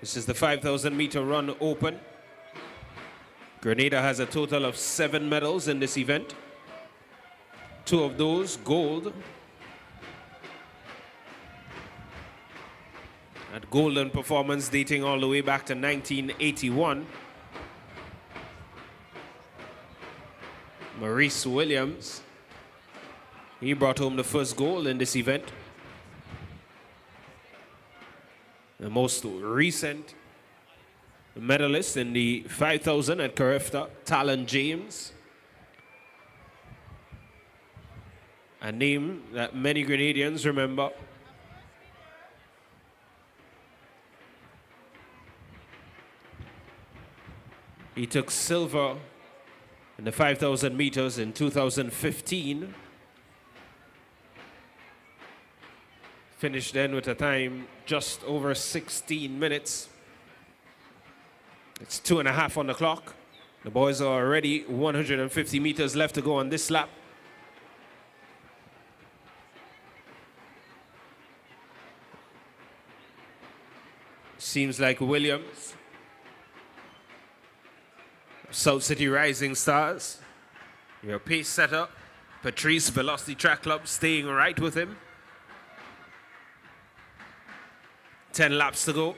This is the 5,000 meter run open. Grenada has a total of 7 medals in this event. 2 of those gold. That golden performance dating all the way back to 1981. Maurice Williams, he brought home the first gold in this event. the most recent medalist in the 5,000 at Carefta, Talon James. A name that many Grenadians remember. He took silver in the 5,000 meters in 2015. Finished then with a time just over 16 minutes. It's 2.5 on the clock. The boys are already 150 meters left to go on this lap. Seems like Williams, South City Rising Stars, your pace setter, Patrice Velocity Track Club staying right with him. 10 laps to go,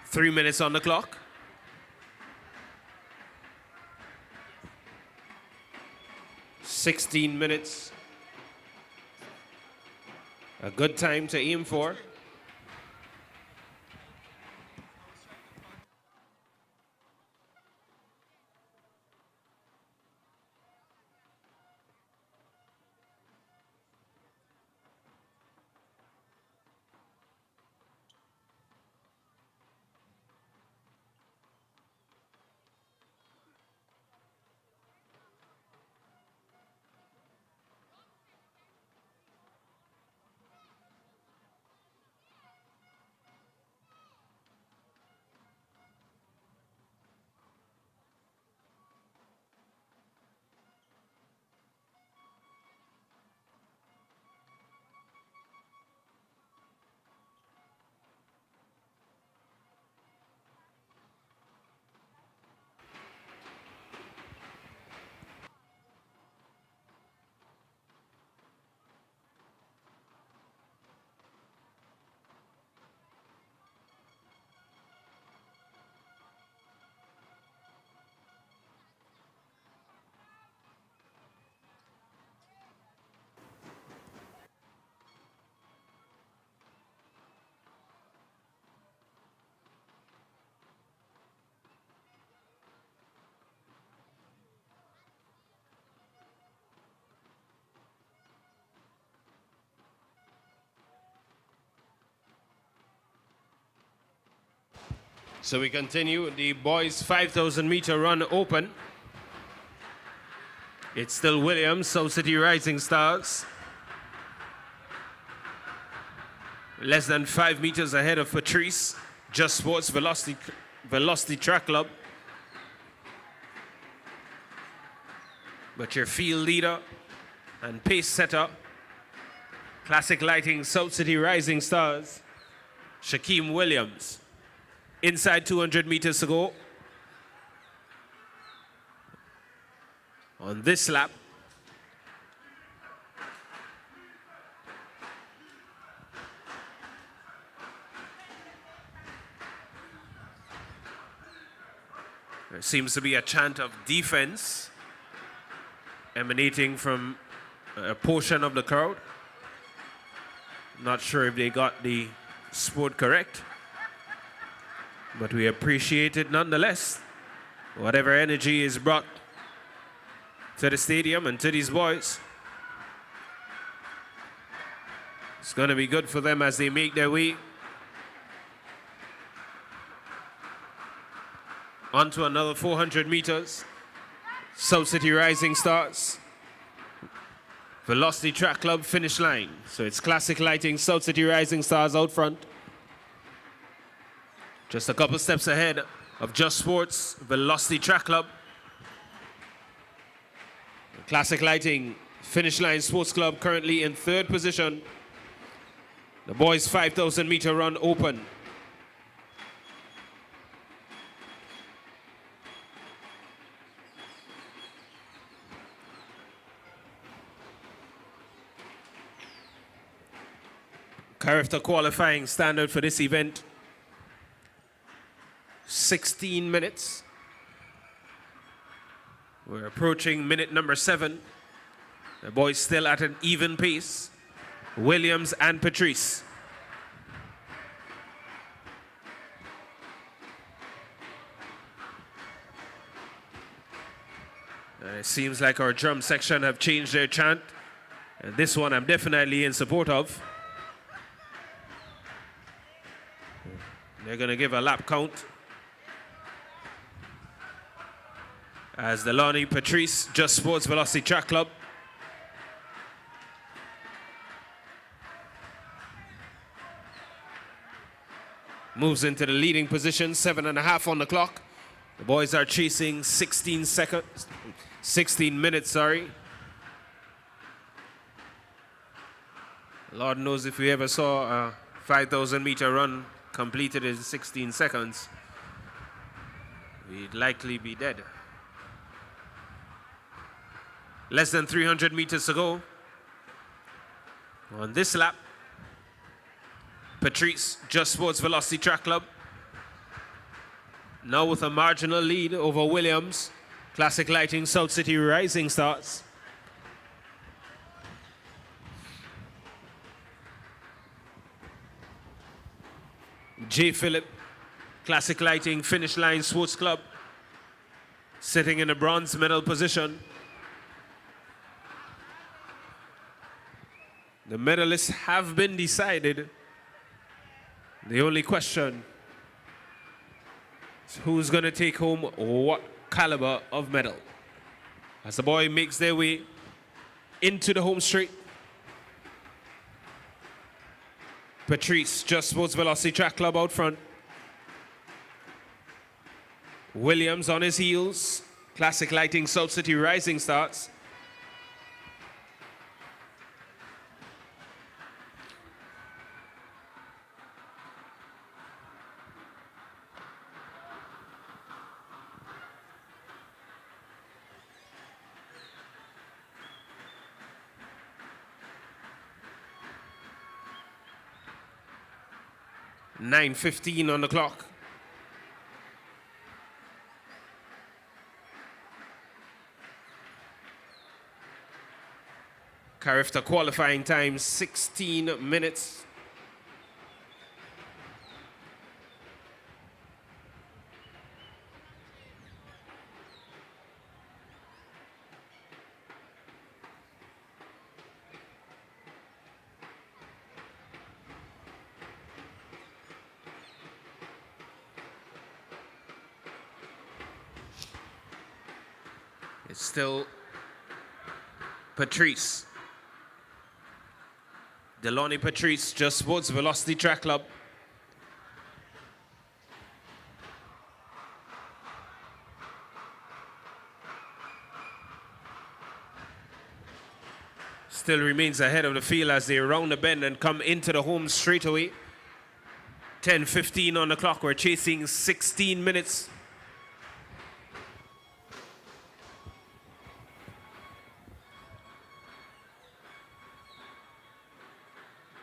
3 minutes on the clock. $16 minutes, a good time to aim for. So we continue the boys' 5,000 meter run open. It's still Williams, South City Rising Stars. Less than 5 meters ahead of Patrice, Just Sports Velocity Track Club. But your field leader and pace setter, Classic Lighting, South City Rising Stars, Shaquem Williams. Inside 200 meters to go. On this lap. There seems to be a chant of defense emanating from a portion of the crowd. Not sure if they got the sport correct, but we appreciate it nonetheless. Whatever energy is brought to the stadium and to these boys, it's going to be good for them as they make their way onto another 400 meters. South City Rising Stars, Velocity Track Club finish line. So it's Classic Lighting, South City Rising Stars out front. Just a couple steps ahead of Just Sports, Velocity Track Club. Classic Lighting, Finish Line Sports Club currently in third position. The boys' 5,000 meter run open. Carefta qualifying standard for this event, 16 minutes. We're approaching minute number 7. The boys still at an even pace. Williams and Patrice. And it seems like our drum section have changed their chant. And this one I'm definitely in support of. They're going to give a lap count. As Delani Patrice, Just Sports Velocity Track Club. Moves into the leading position, 7.5 on the clock. The boys are chasing 16 minutes, sorry. Lord knows if we ever saw a 5,000 meter run completed in 16 seconds, we'd likely be dead. Less than 300 meters to go. On this lap, Patrice, Just Sports Velocity Track Club, now with a marginal lead over Williams, Classic Lighting, South City Rising Stars. J. Phillip, Classic Lighting, Finish Line Sports Club, sitting in a bronze medal position. The medalists have been decided. The only question is who's going to take home what caliber of medal. As the boy makes their way into the home straight. Patrice, Just Sports Velocity Track Club out front. Williams on his heels. Classic Lighting, South City Rising Stars. .9:15 on the clock. Carifta qualifying time 16 minutes. It's still Patrice. Delani Patrice, Just Sports Velocity Track Club. Still remains ahead of the field as they round the bend and come into the home straight away. 10:15 on the clock. We're chasing 16 minutes.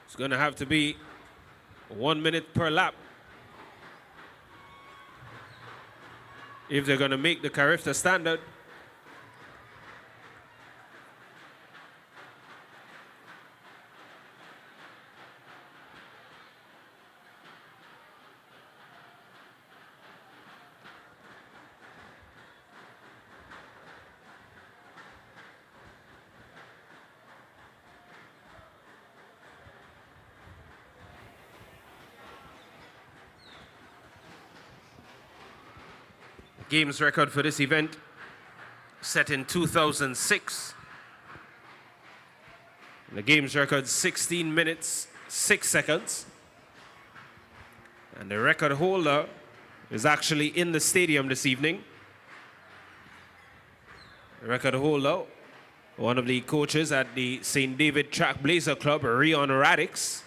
It's going to have to be 1 minute per lap if they're going to make the Carifta standard. Games record for this event set in 2006. The games record 16 minutes, 6 seconds. And the record holder is actually in the stadium this evening. The record holder, one of the coaches at the St. David Track Blazer Club, Rion Radix.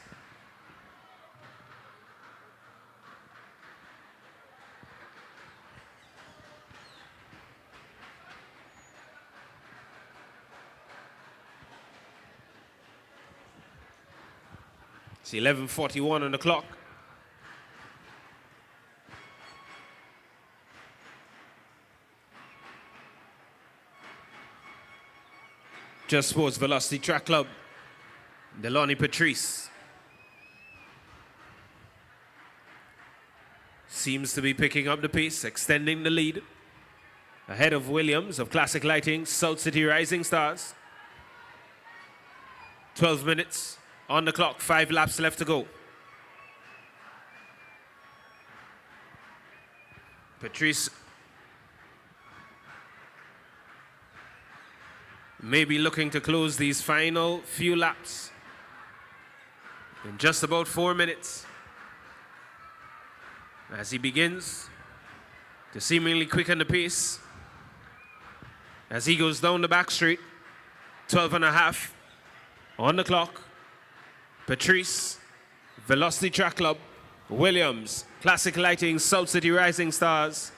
It's 11:41 on the clock. Just Sports Velocity Track Club, Delani Patrice. Seems to be picking up the pace, extending the lead ahead of Williams of Classic Lighting, South City Rising Stars. 12 minutes on the clock, 5 laps left to go. Patrice may be looking to close these final few laps in just about 4 minutes as he begins to seemingly quicken the pace as he goes down the back straight. 12 and a half on the clock. Patrice, Velocity Track Club, Williams, Classic Lighting, South City Rising Stars.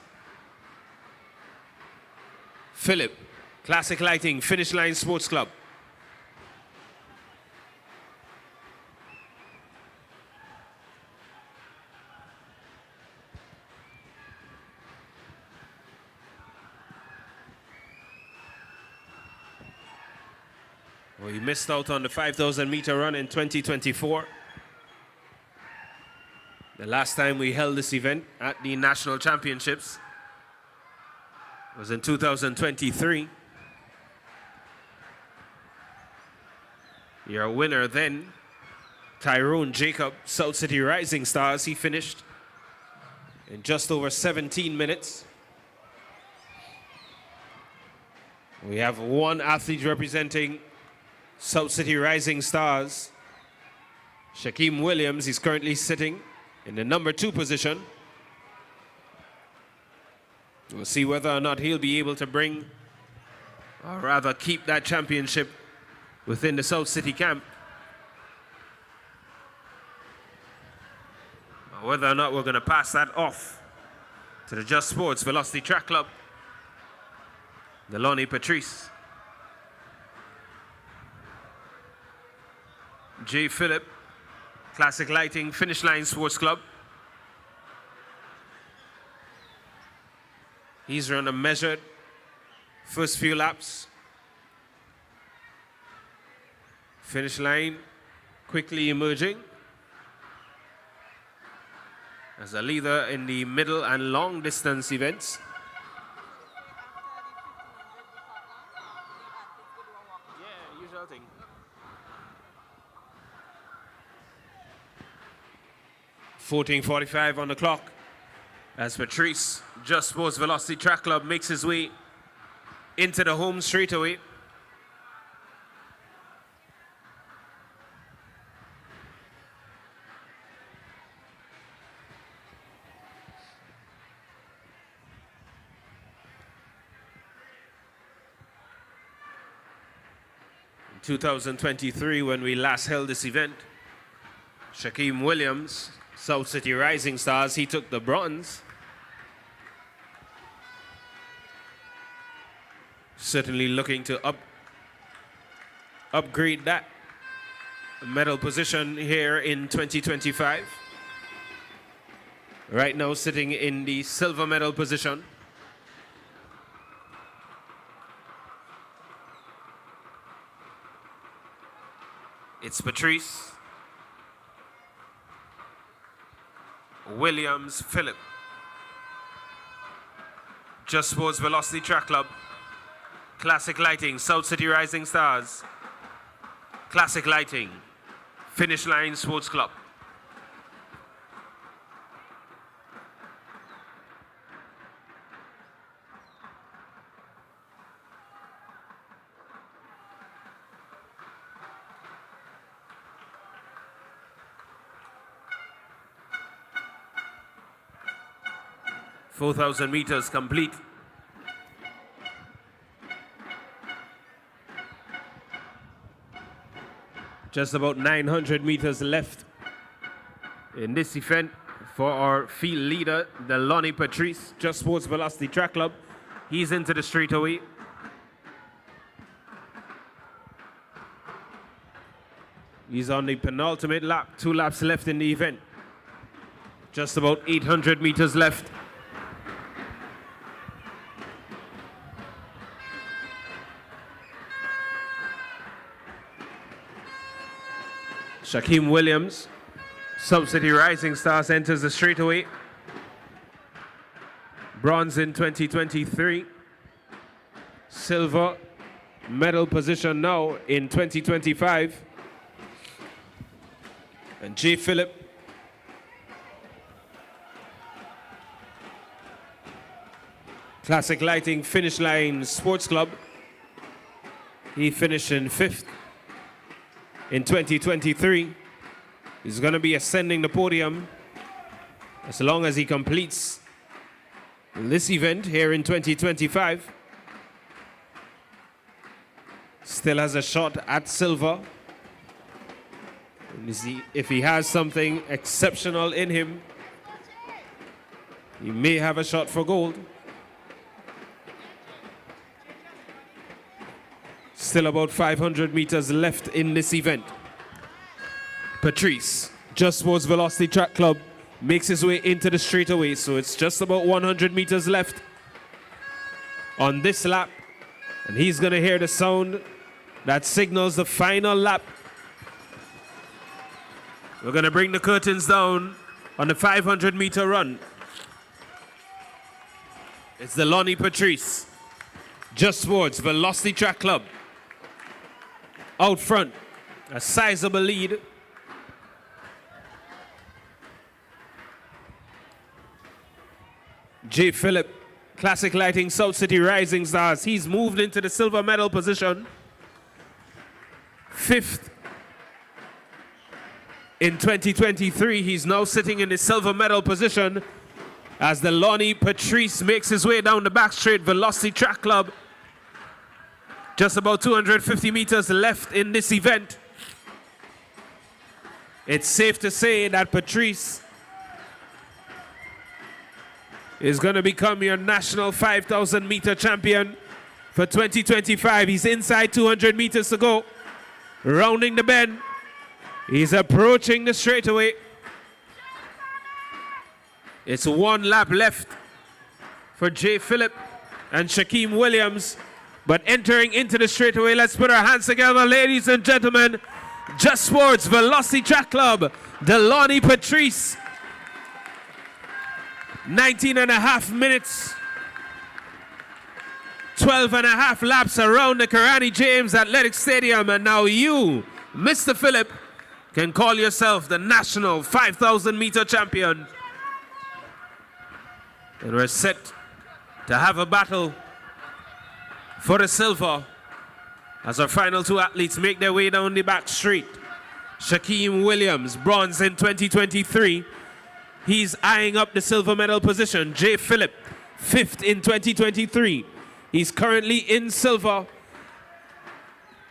Philip, Classic Lighting, Finish Line Sports Club. Well, he missed out on the 5,000 meter run in 2024. The last time we held this event at the National Championships was in 2023. Your winner then, Tyrone Jacob, South City Rising Stars. He finished in just over 17 minutes. We have one athlete representing South City Rising Stars. Shaquem Williams, he's currently sitting in the number 2 position. We'll see whether or not he'll be able to bring, or rather keep that championship within the South City camp. Or whether or not we're going to pass that off to the Just Sports Velocity Track Club, the Lonnie Patrice. J. Phillip, Classic Lighting, Finish Line Sports Club. He's run a measured first few laps. Finish line quickly emerging as a leader in the middle and long distance events. Yeah, usual thing. .45 on the clock as Patrice, Just Sports Velocity Track Club, makes his way into the home straightaway. In 2023, when we last held this event, Shaquem Williams, South City Rising Stars, he took the bronze. Certainly looking to upgrade that medal position here in 2025. Right now sitting in the silver medal position. It's Patrice, Williams, Phillip. Just Sports Velocity Track Club, Classic Lighting, South City Rising Stars, Classic Lighting, Finish Line Sports Club. .4,000 meters complete. Just about 900 meters left in this event for our field leader, the Lonnie Patrice, Just Sports Velocity Track Club. He's into the straightaway. He's on the penultimate lap, 2 laps left in the event. Just about 800 meters left. Shaquem Williams, South City Rising Stars, enters the straightaway. Bronze in 2023. silver medal position now in 2025. And J. Phillip Classic Lighting Finish Line Sports Club. He finished in 5th in 2023. He's going to be ascending the podium as long as he completes this event here in 2025. Still has a shot at silver. And if he has something exceptional in him, he may have a shot for gold. Still about 500 meters left in this event. Patrice, Just Sports Velocity Track Club, makes his way into the straightaway, so it's just about 100 meters left on this lap. And he's gonna hear the sound that signals the final lap. We're gonna bring the curtains down on the 500-meter run. It's the Lonnie Patrice, Just Sports Velocity Track Club. Out front, a sizable lead. J. Phillip, Classic Lighting South City Rising Stars. He's moved into the silver medal position. 5th in 2023. He's now sitting in the silver medal position as the Lonnie Patrice makes his way down the back straight. Velocity Track Club. Just about 250 meters left in this event. It's safe to say that Patrice is going to become your national 5,000 meter champion for 2025. He's inside 200 meters to go. Rounding the bend. He's approaching the straightaway. It's one lap left for J. Phillip and Shaquem Williams. But entering into the straightaway, let's put our hands together, ladies and gentlemen. Just Sports Velocity Track Club, Lonnie Patrice. 19.5 minutes. 12.5 laps around the Karani James Athletic Stadium. And now you, Mr. Phillip, can call yourself the national 5,000 meter champion. And we're set to have a battle for the silver as our final two athletes make their way down the back street. Shaquem Williams, bronze in 2023. He's eyeing up the silver medal position. J. Phillip, 5th in 2023. He's currently in silver.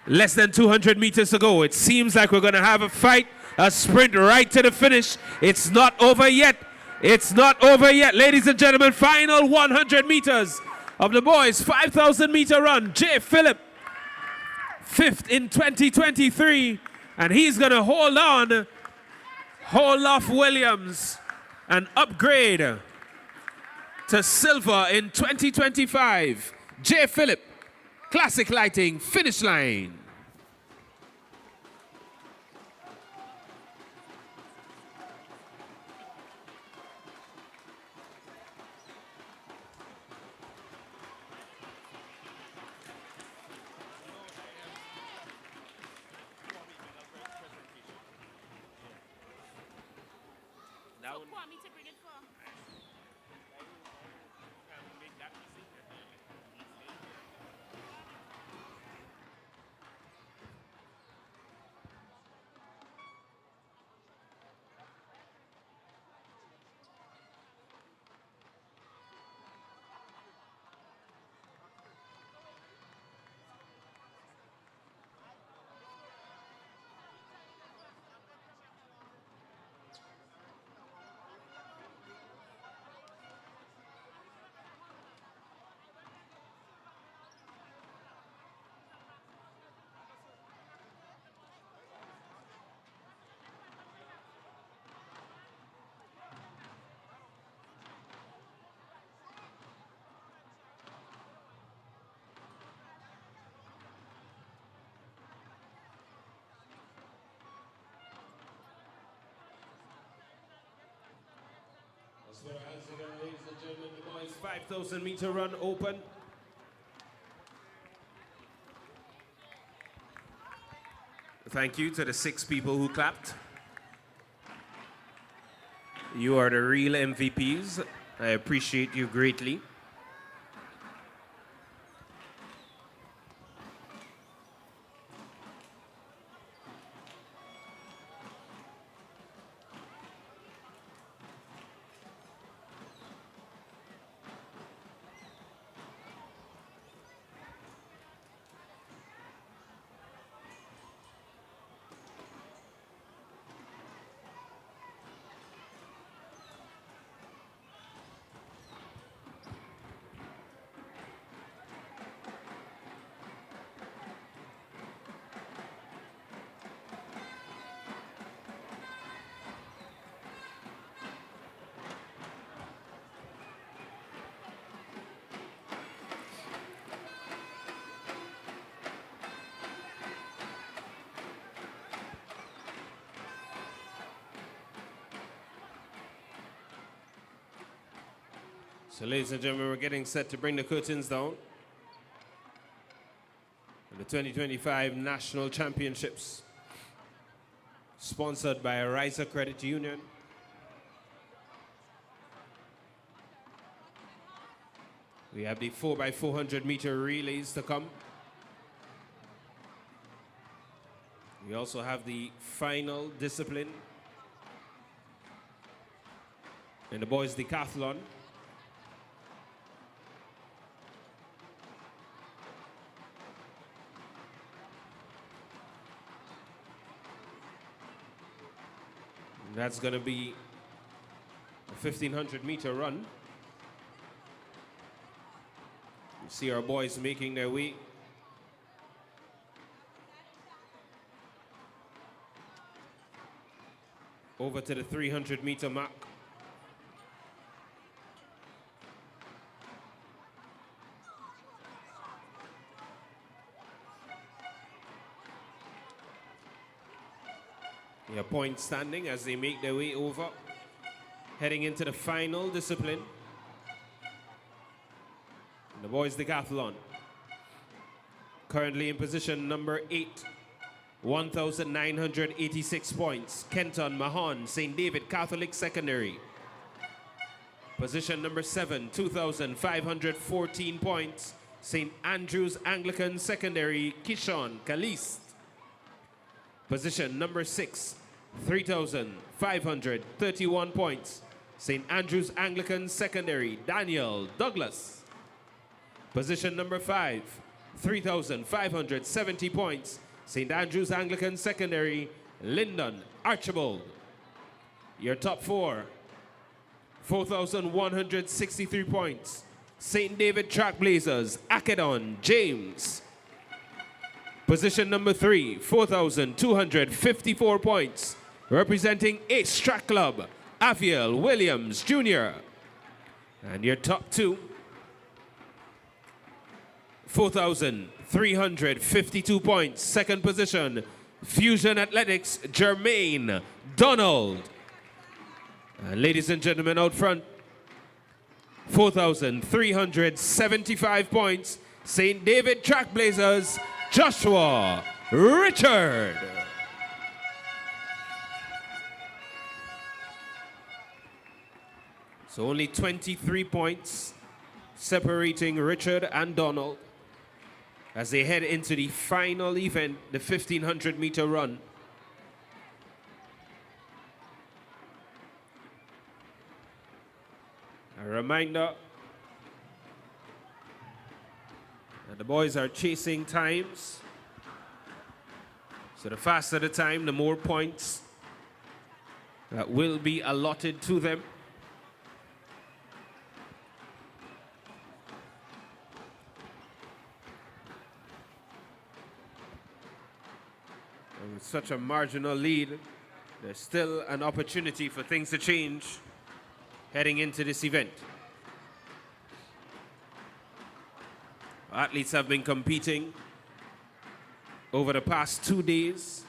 Less than 200 meters to go. It seems like we're going to have a fight, a sprint right to the finish. It's not over yet. It's not over yet. Ladies and gentlemen, final 100 meters of the boys' 5,000 meter run. J. Phillip, 5th in 2023, and he's going to hold off Williams and upgrade to silver in 2025. J. Phillip, Classic Lighting, finish line. Ladies and gentlemen, the boys' 5,000 meter run open. Thank you to the 6 people who clapped. You are the real MVPs. I appreciate you greatly. So ladies and gentlemen, we're getting set to bring the curtains down. The 2025 National Championships, sponsored by Ariza Credit Union. We have the 4x400 meter relays to come. We also have the final discipline in the boys' decathlon. That's going to be a 1,500 meter run. You see our boys making their way. Over to the 300 meter mark. Their points standing as they make their way over, heading into the final discipline. The boys' decathlon. Currently in position number 8, 1,986 points. Kenton Mahon, St. David Catholic Secondary. Position number 7, 2,514 points. St. Andrew's Anglican Secondary, Kishon, Caliste. Position number 6, 3,531 points. St. Andrew's Anglican Secondary, Daniel Douglas. Position number 5, 3,570 points. St. Andrew's Anglican Secondary, Lyndon Archibald. Your top 4, 4,163 points. St. David Trackblazers, Acadon James. Position number 3, 4,254 points. Representing Ace Track Club, Aviel Williams Jr. And your top 2, 4,352 points. Second position, Fusion Athletics, Jermaine Donald. And ladies and gentlemen, out front, 4,375 points. St. David Trackblazers, Joshua Richard. So only 23 points separating Richard and Donald as they head into the final event, the 1,500 meter run. A reminder that the boys are chasing times. So the faster the time, the more points that will be allotted to them. And with such a marginal lead, there's still an opportunity for things to change heading into this event. Athletes have been competing over the past 2 days.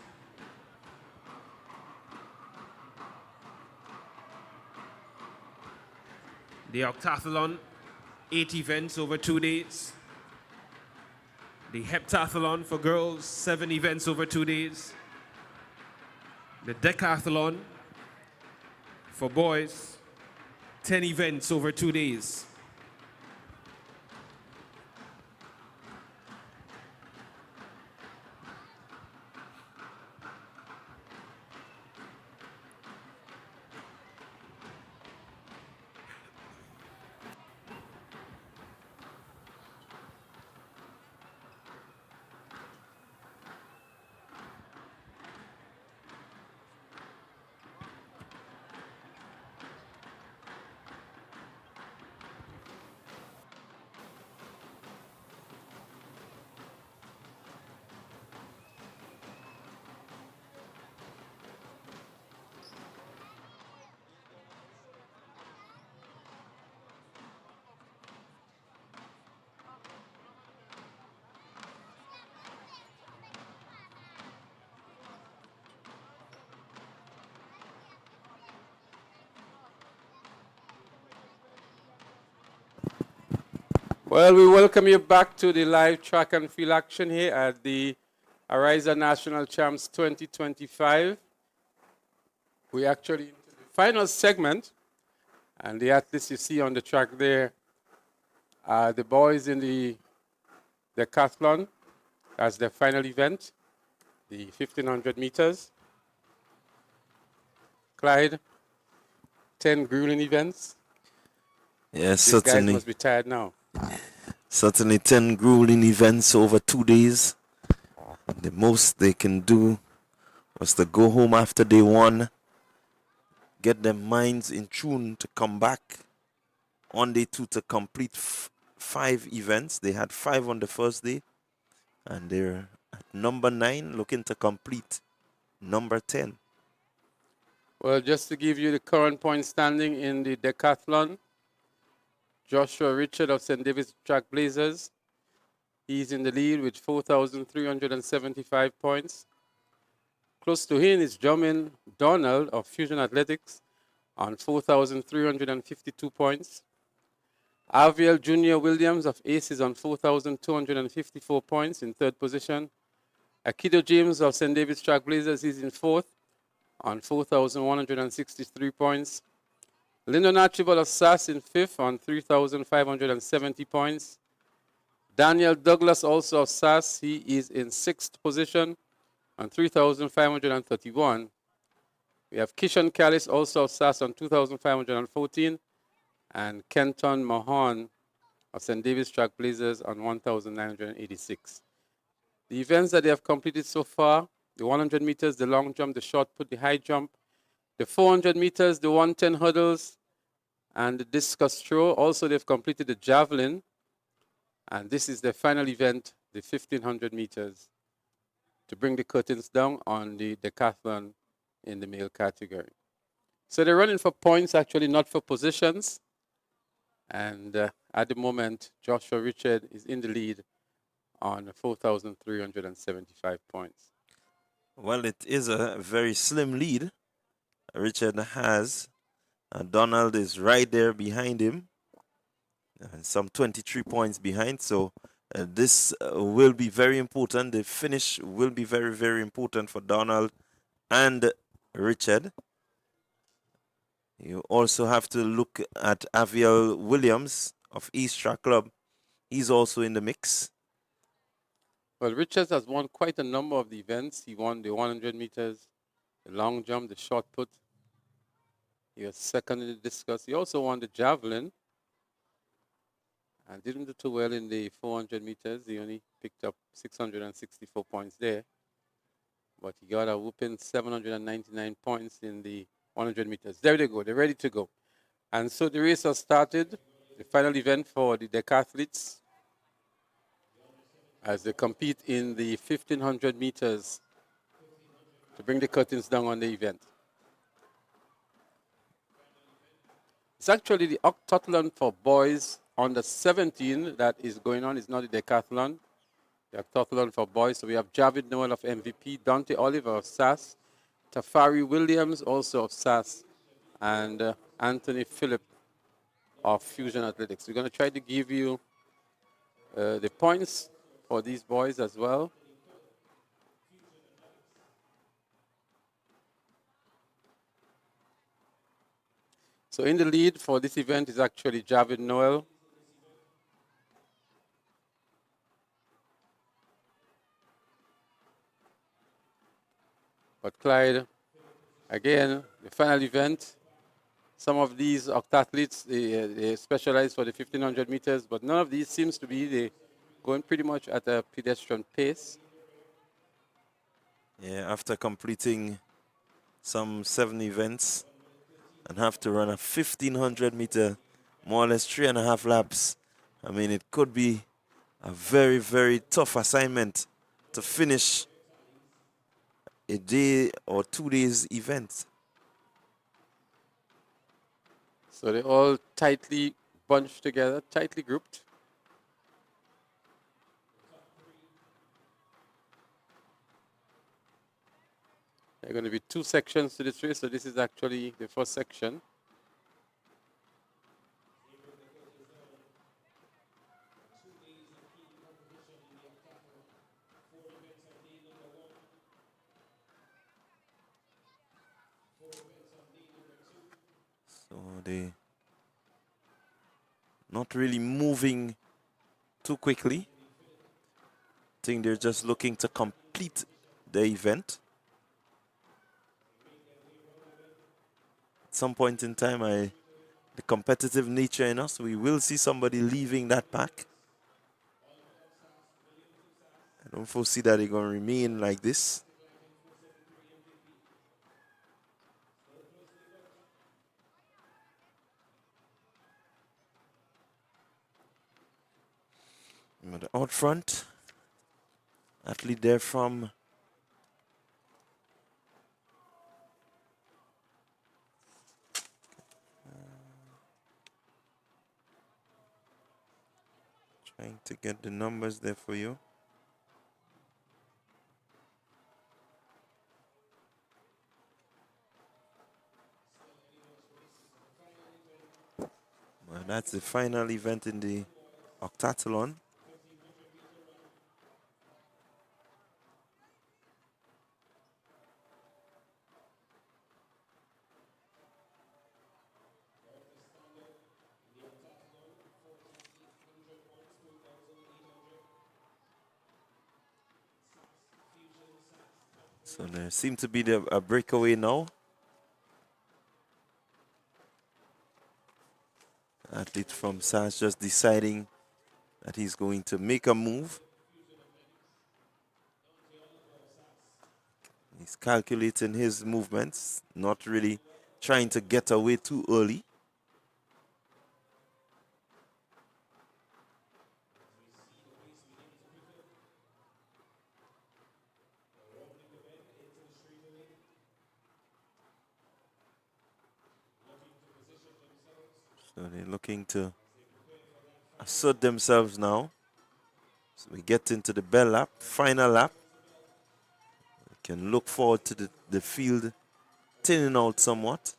The Octathlon, 8 events over 2 days. The Heptathlon for girls, 7 events over 2 days. the Decathlon for boys, 10 events over 2 days. Well, we welcome you back to the live track and field action here at the Ariza National Champs 2025. We're actually into the final segment, and the athletes you see on the track there are the boys in the Decathlon. That's their final event, the 1500 meters. Clyde, 10 grueling events. Yes, These guys certainly. must be tired now. Certainly 10 grueling events over 2 days. The most they can do was to go home after day one, get their minds in tune to come back on day two to complete 5 events. They had 5 on the first day, and they're at number 9 looking to complete number 10. Well, just to give you the current point standing in the Decathlon, Joshua Richard of St. David's Track Blazers, he's in the lead with 4,375 points. Close to him is Jamin Donald of Fusion Athletics on 4,352 points. Aviel Junior Williams of Aces on 4,254 points in third position. Akido James of St. David's Track Blazers is in fourth on 4,163 points. Lyndon Archibald of SAS in fifth on 3,570 points. Daniel Douglas, also of SAS, he is in sixth position on 3,531. We have Kishan Callis, also of SAS, on 2,514. And Kenton Mahon of St. David's Track Blazers on 1,986. The events that they have completed so far, the 100 meters, the long jump, the short put, the high jump, the 400 meters, the 110 hurdles, and the discus throw. Also, they've completed the javelin. And this is the final event, the 1,500 meters, to bring the curtains down on the decathlon in the male category. So they're running for points, actually, not for positions. And at the moment, Joshua Richard is in the lead on 4,375 points. Well, it is a very slim lead Richard has. Donald is right there behind him, some 23 points behind. So this will be very important. The finish will be very, very important for Donald and Richard. You also have to look at Aviel Williams of East Track Club. He's also in the mix. Well, Richards has won quite a number of the events. He won the 100 meters, the long jump, the shot put. He was second in the discus. He also won the javelin and didn't do too well in the 400 meters. He only picked up 664 points there. But he got a whooping 799 points in the 100 meters. There they go. They're ready to go. And so the race has started, the final event for the decathletes, as they compete in the 1,500 meters to bring the curtains down on the event. It's actually the Octathlon for boys under 17 that is going on. It's not the decathlon. The Octathlon for boys. So we have Javid Noel of MVP, Dante Oliver of SAS, Tafari Williams also of SAS, and Anthony Phillip of Fusion Athletics. We're going to try to give you the points for these boys as well. So in the lead for this event is actually Javelin Noel. But Clyde, again, the final event, some of these octathletes, they specialize for the 1500 meters, but none of these seems to be going pretty much at a pedestrian pace. Yeah, after completing some 7 events and have to run a 1500 meter, more or less 3.5 laps. I mean, it could be a very, very tough assignment to finish a day or 2 days event. So they're all tightly bunched together, tightly grouped. There are going to be 2 sections to this race, so this is actually the first section. So they not really moving too quickly. I think they're just looking to complete the event. At some point in time, the competitive nature in us, we will see somebody leaving that pack. I don't foresee that they're going to remain like this. The out front, athlete there from trying to get the numbers there for you. Well, that's the final event in the Octathlon. So there seems to be a breakaway now. Athlete from SAS just deciding that he's going to make a move. He's calculating his movements, not really trying to get away too early. So they're looking to assert themselves now. So we get into the bell lap, final lap. We can look forward to the field thinning out somewhat.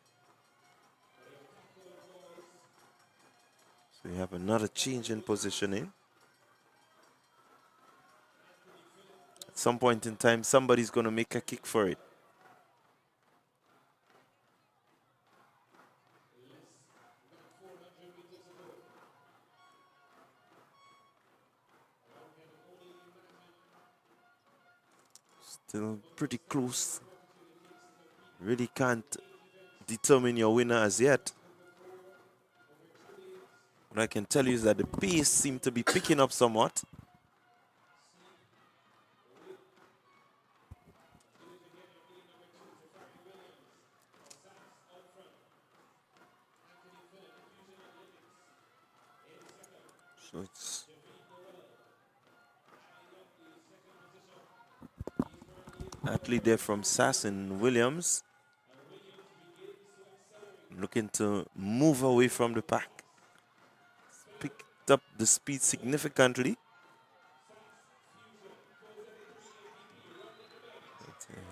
So we have another change in positioning. At some point in time, somebody's going to make a kick for it. Still pretty close. Really can't determine your winner as yet. What I can tell you is that the pace seems to be picking up somewhat. So it's athlete there from SAS and Williams looking to move away from the pack. Picked up the speed significantly.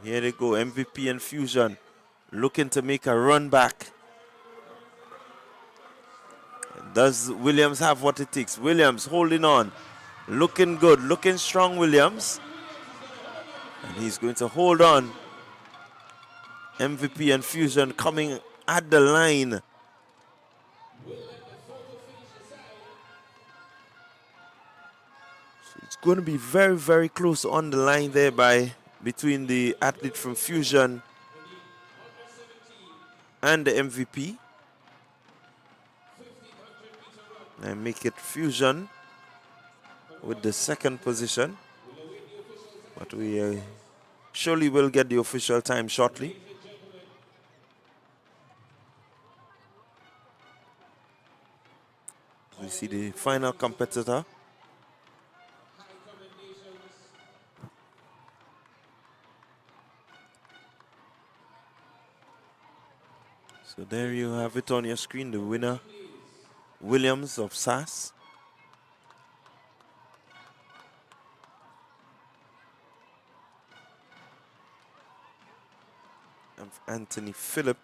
Here they go, MVP and Fusion looking to make a run back. Does Williams have what it takes? Williams holding on, looking good, looking strong, Williams. And he's going to hold on. MVP and Fusion coming at the line It's going to be very, very close on the line there between the athlete from Fusion and the MVP. And make it Fusion with the second position. But we surely will get the official time shortly. We see the final competitor. So there you have it on your screen, the winner, Williams of SAS. And Anthony Phillip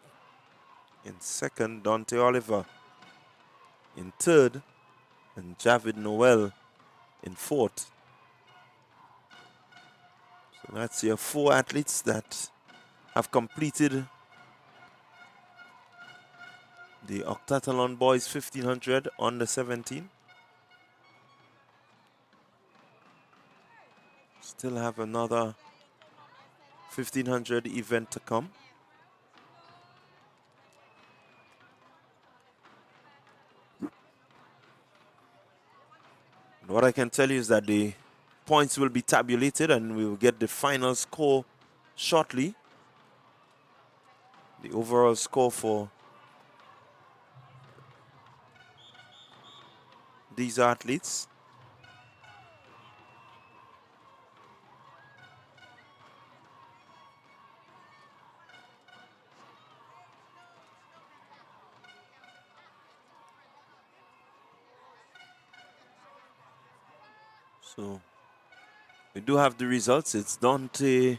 in second, Dante Oliver in third, and Javid Noel in fourth. So that's your 4 athletes that have completed the Octathlon Boys 1500 under 17. Still have another 1500 event to come. And what I can tell you is that the points will be tabulated and we will get the final score shortly. The overall score for these athletes. So we do have the results. It's Dante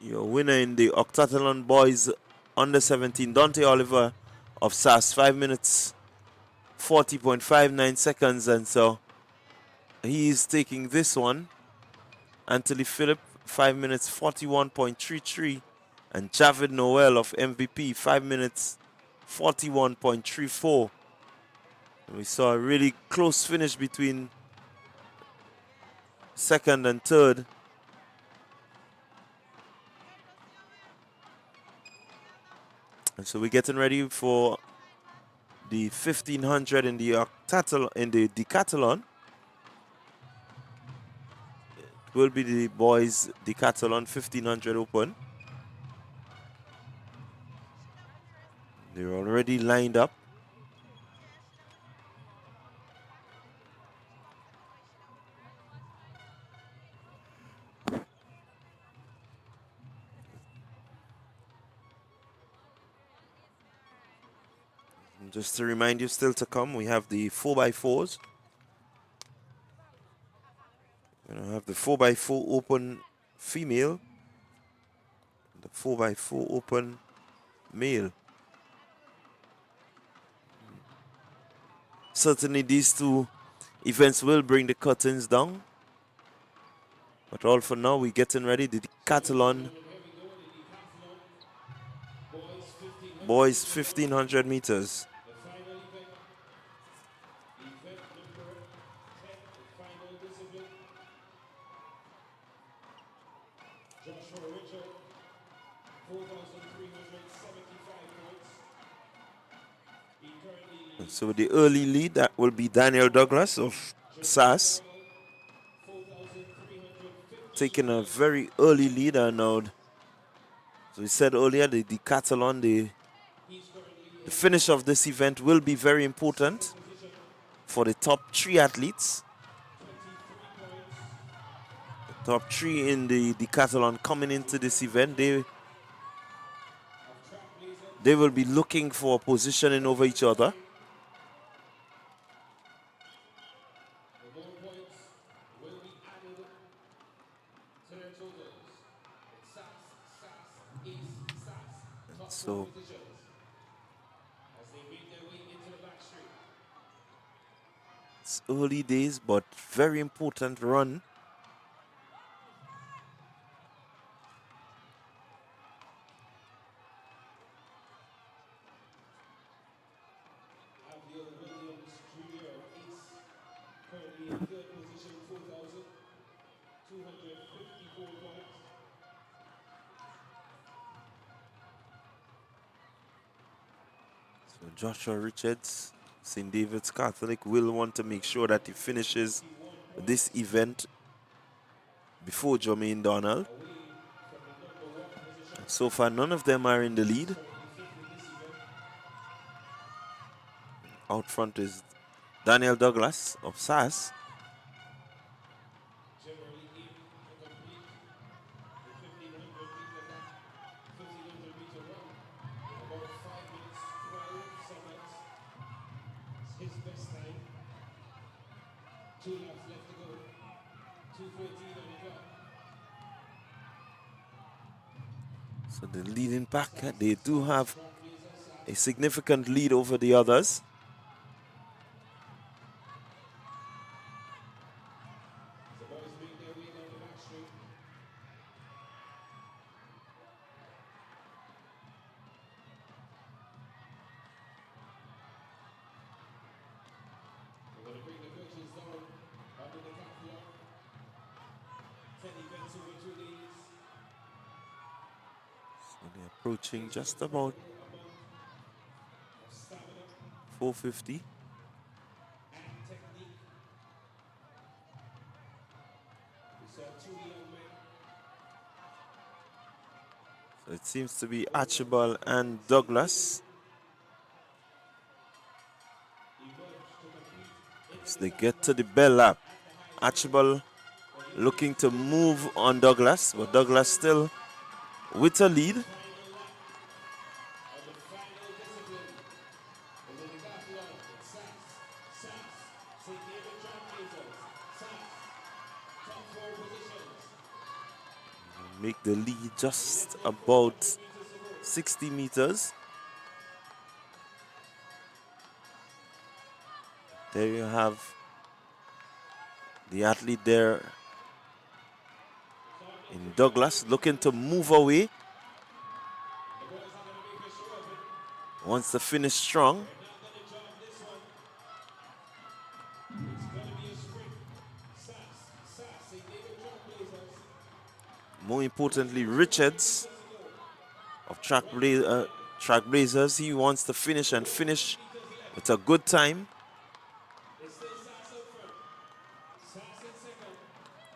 your winner in the Octathlon Boys under 17, Dante Oliver of SAS, 5 minutes 40.59 seconds, and so he is taking this one. Anthony Phillip, 5 minutes 41.33, and Javid Noel of MVP, 5 minutes 41.34. We saw a really close finish between second and third. And so we're getting ready for the 1500 in the Decathlon. It will be the boys Decathlon 1500 open. They're already lined up. And just to remind you, still to come, we have the 4x4s. We're going to have the 4x4 open female, the 4x4 open male. Certainly these two events will bring the curtains down. But all for now, we're getting ready. The Decathlon boys 1500 meters. So the early lead, that will be Daniel Douglas of SAS. Taking a very early lead now. So we said earlier, the Decathlon, the finish of this event will be very important for the top 3 athletes. The top 3 in the Decathlon coming into this event, they will be looking for positioning over each other. So it's early days, but very important run. So Joshua Richards, St. David's Catholic, will want to make sure that he finishes this event before Jermaine Donald. So far, none of them are in the lead. Out front is Daniel Douglas of SAS. His best time. 2 laps left to go. 2:14 on the clock. So the leading pack, they do have a significant lead over the others. The boys make their way down the back straight. We're going to bring the coaches down on the Decathlon. 10 events over 2 days. So they're approaching just about 450. So it seems to be Archibald and Douglas. As they get to the bell lap, Archibald looking to move on Douglas, but Douglas still with a lead. Make the lead just about 60 meters. There you have the athlete there in Douglas looking to move away. Wants to finish strong. More importantly, Richards of Trackblazers, he wants to finish and finish with a good time.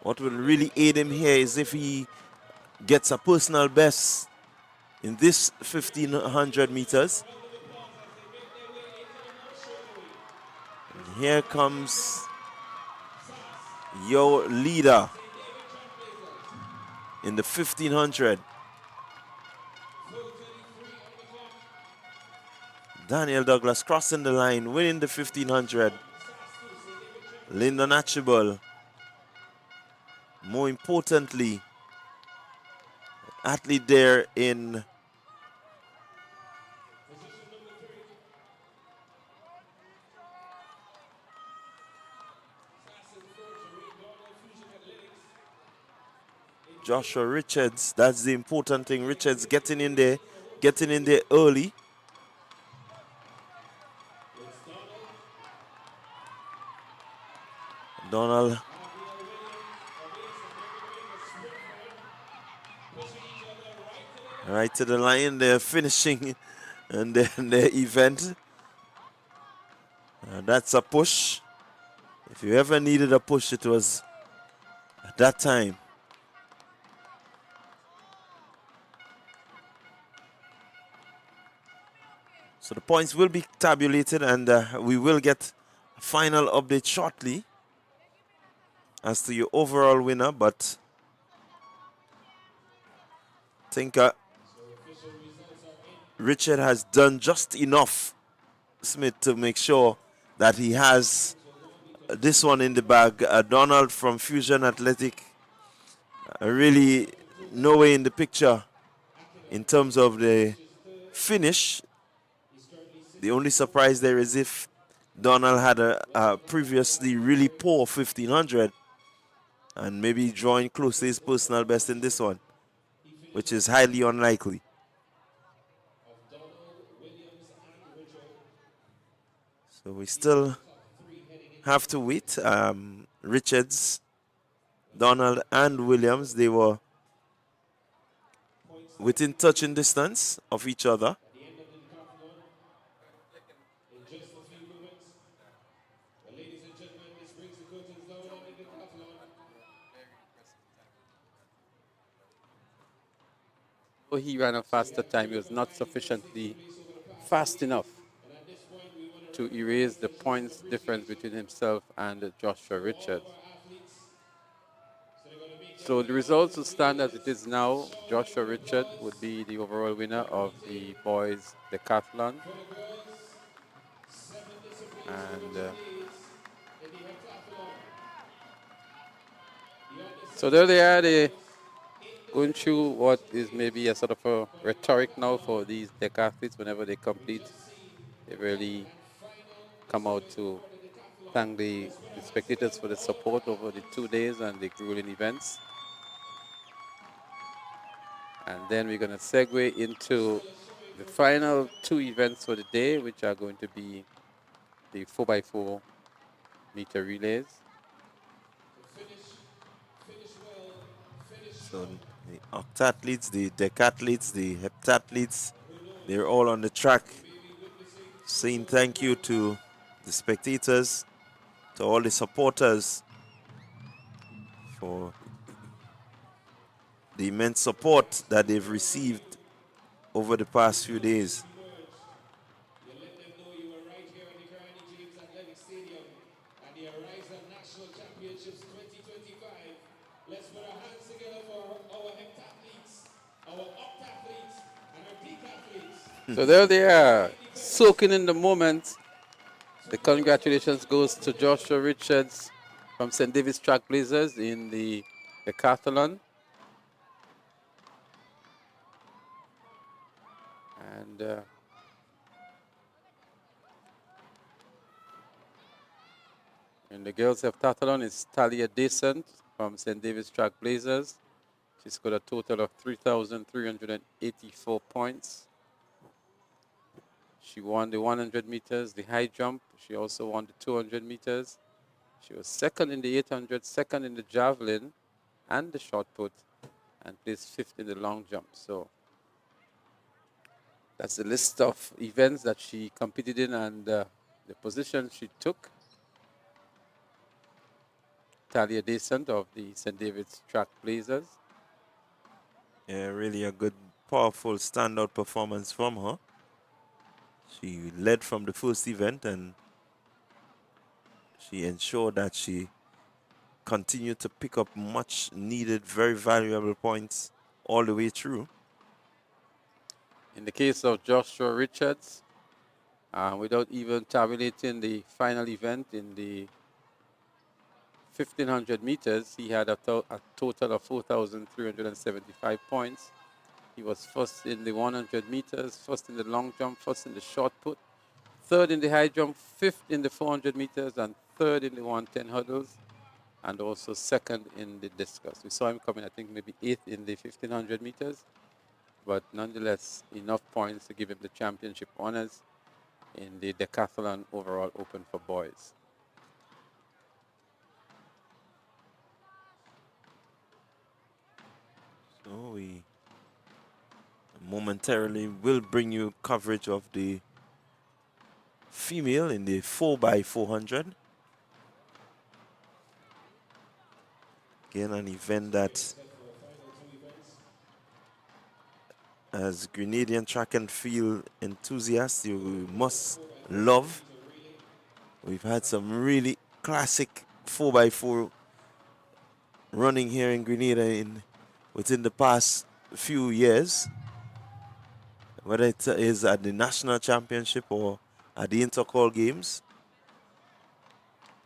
What will really aid him here is if he gets a personal best in this 1500 meters. And here comes your leader in the 1500. Daniel Douglas crossing the line, winning the 1500. Lyndon Archibald, more importantly, athlete there in Joshua Richards. That's the important thing. Richards getting in there early. Donald right to the line. They're finishing and then their event. That's a push. If you ever needed a push, it was at that time. So the points will be tabulated and we will get a final update shortly as to your overall winner, but I think Richard has done just enough, Smith, to make sure that he has this one in the bag. Donald from Fusion Athletic, really nowhere in the picture in terms of the finish. The only surprise there is if Donald had a previously really poor 1500 and maybe drawing close to his personal best in this one, which is highly unlikely. So we still have to wait. Richards Donald and Williams, they were within touching distance of each other. In just a few moments. Well, ladies and gentlemen, this brings the curtains down on the Decathlon. So he ran a faster time. He was not sufficiently fast enough to erase the points difference between himself and Joshua Richards. So the results will stand as it is now. Joshua Richard would be the overall winner of the boys decathlon. And so there they are. They going through what is maybe a sort of a rhetoric now for these decathletes whenever they compete. They really come out to thank the spectators for the support over the 2 days and the grueling events. And then we're going to segue into the final 2 events for the day, which are going to be the 4x4 meter relays. So the octathletes, the decathletes, the heptathletes, they're all on the track saying thank you to the spectators, to all the supporters for the immense support that they've received over the past few days. You let them know you were right here at the James Athletic Stadium at the Ariza National Championships 2025. Let's put our hands together for our heptathletes, our octathletes, and our decathletes. So there they are, soaking in the moment. The congratulations goes to Joshua Richards from St. David's Track Blazers in the decathlon. And in the girls' heptathlon is Talia Descent from St. David's Track Blazers. She scored a total of 3,384 points. She won the 100 meters, the high jump. She also won the 200 meters. She was second in the 800, second in the javelin and the shot put, and placed fifth in the long jump. So that's the list of events that she competed in and the positions she took. Talia Descent of the St. David's Track Blazers. Yeah, really a good, powerful, standout performance from her. She led from the first event and she ensured that she continued to pick up much needed, very valuable points all the way through. In the case of Joshua Richards, without even tabulating the final event in the 1,500 meters, he had a total of 4,375 points. He was first in the 100 meters, first in the long jump, first in the short put, third in the high jump, fifth in the 400 meters, and third in the 110 hurdles, and also second in the discus. We saw him coming, I think, maybe eighth in the 1,500 meters, but nonetheless, enough points to give him the championship honors in the decathlon overall open for boys. So we momentarily will bring you coverage of the female in the 4x400. Again, an event that, as Grenadian track and field enthusiasts, you must love. We've had some really classic 4x4 running here in Grenada within the past few years, whether it is at the national championship or at the intercall games.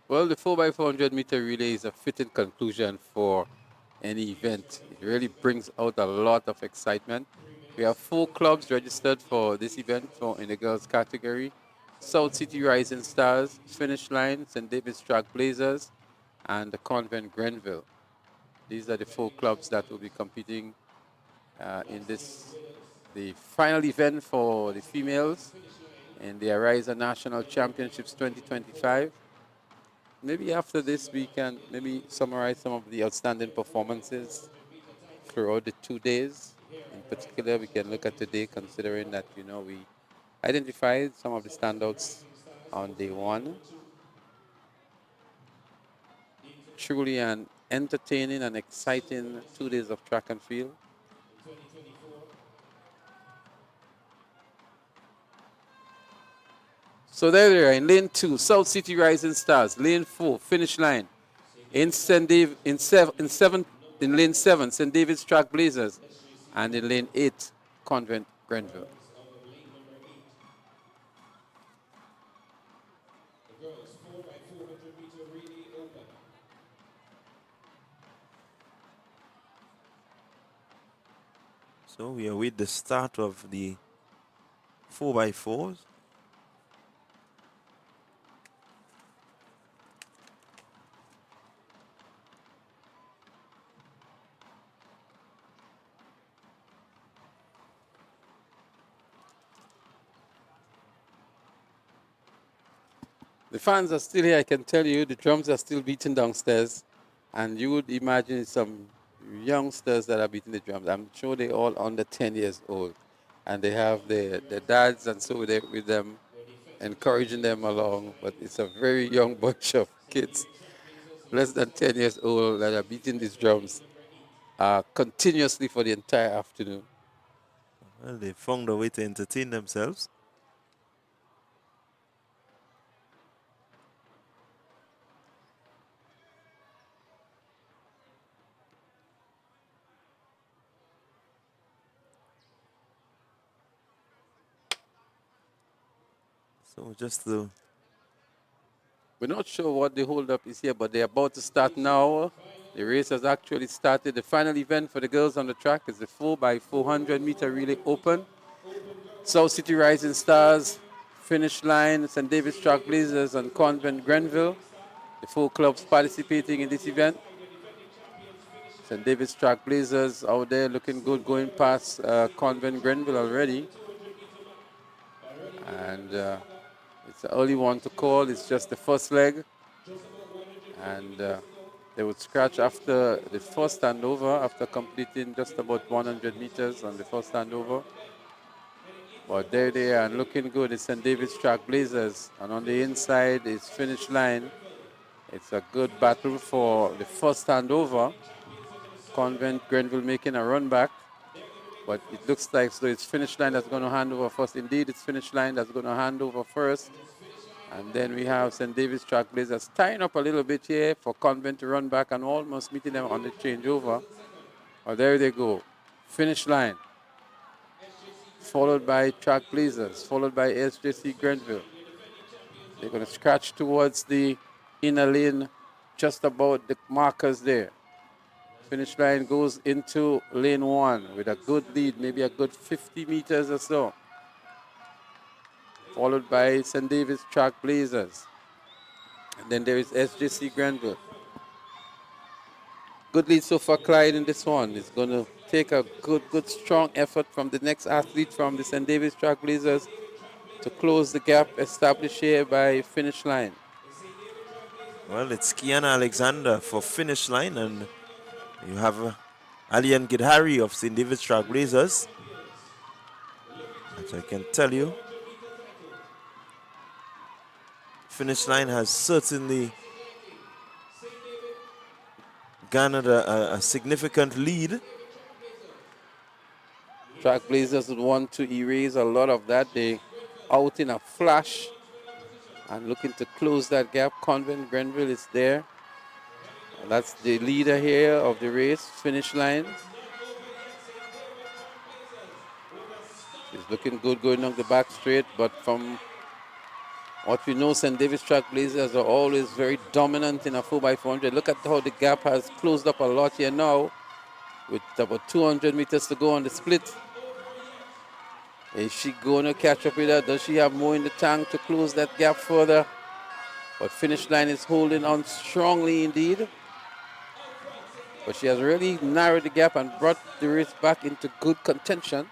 Well, the 4x400 meter relay is a fitting conclusion for any event. It really brings out a lot of excitement. We have 4 clubs registered for this event in the girls category. South City Rising Stars, Finish Line, St. David's Track Blazers, and the Convent Grenville. These are the 4 clubs that will be competing in the final event for the females in the Ariza National Championships 2025. maybe after this we can maybe summarize some of the outstanding performances throughout the 2 days. In particular, we can look at today, considering that we identified some of the standouts on day one. Truly an entertaining and exciting 2 days of track and field. So there they are in lane 2, South City Rising Stars. Lane 4, finish line. In lane 7, St. David's Track Blazers. And in lane 8, Convent Grenville. So we await the start of the 4x4s. The fans are still here, I can tell you. The drums are still beating downstairs. And you would imagine some youngsters that are beating the drums. I'm sure they're all under 10 years old. And they have their dads and so with them, encouraging them along. But it's a very young bunch of kids, less than 10 years old, that are beating these drums continuously for the entire afternoon. Well, they found a way to entertain themselves. So just the... We're not sure what the holdup is here, but they're about to start now. The race has actually started. The final event for the girls on the track is the 4x400 meter relay open. South City Rising Stars, finish line, St. David's Track Blazers and Convent Grenville. The 4 clubs participating in this event. St. David's Track Blazers out there looking good, going past Convent Grenville already. And it's the early one to call. It's just the first leg. And they would scratch after the first standover, after completing just about 100 meters on the first standover. But there they are, and looking good. It's St. David's Track Blazers. And on the inside is finish line. It's a good battle for the first standover. Convent Grenville making a run back. But it looks like so it's finish line that's going to hand over first. Indeed, it's finish line that's going to hand over first. And then we have St. David's Track Blazers tying up a little bit here for Convent to run back and almost meeting them on the changeover. Oh, there they go. Finish line. Followed by Track Blazers, followed by SJC Grenville. They're going to scratch towards the inner lane, just about the markers there. Finish line goes into lane 1 with a good lead, maybe a good 50 meters or so. Followed by St. David's Track Blazers. And then there is SJC Grenville. Good lead so far, Clyde, in this one. It's going to take a good, strong effort from the next athlete from the St. David's Track Blazers to close the gap established here by finish line. Well, it's Kiana Alexander for finish line, and you have Alian Gidhari of St. David's Track Blazers. As I can tell you, finish line has certainly garnered a significant lead. Track Blazers would want to erase a lot of that. They out in a flash and looking to close that gap. Convent Grenville is there. And that's the leader here of the race, finish line. She's looking good going down the back straight, but from what we know, St. David's Track Blazers are always very dominant in a 4x400. Look at how the gap has closed up a lot here now with about 200 meters to go on the split. Is she going to catch up with her? Does she have more in the tank to close that gap further? But finish line is holding on strongly indeed. But she has really narrowed the gap and brought the race back into good contention,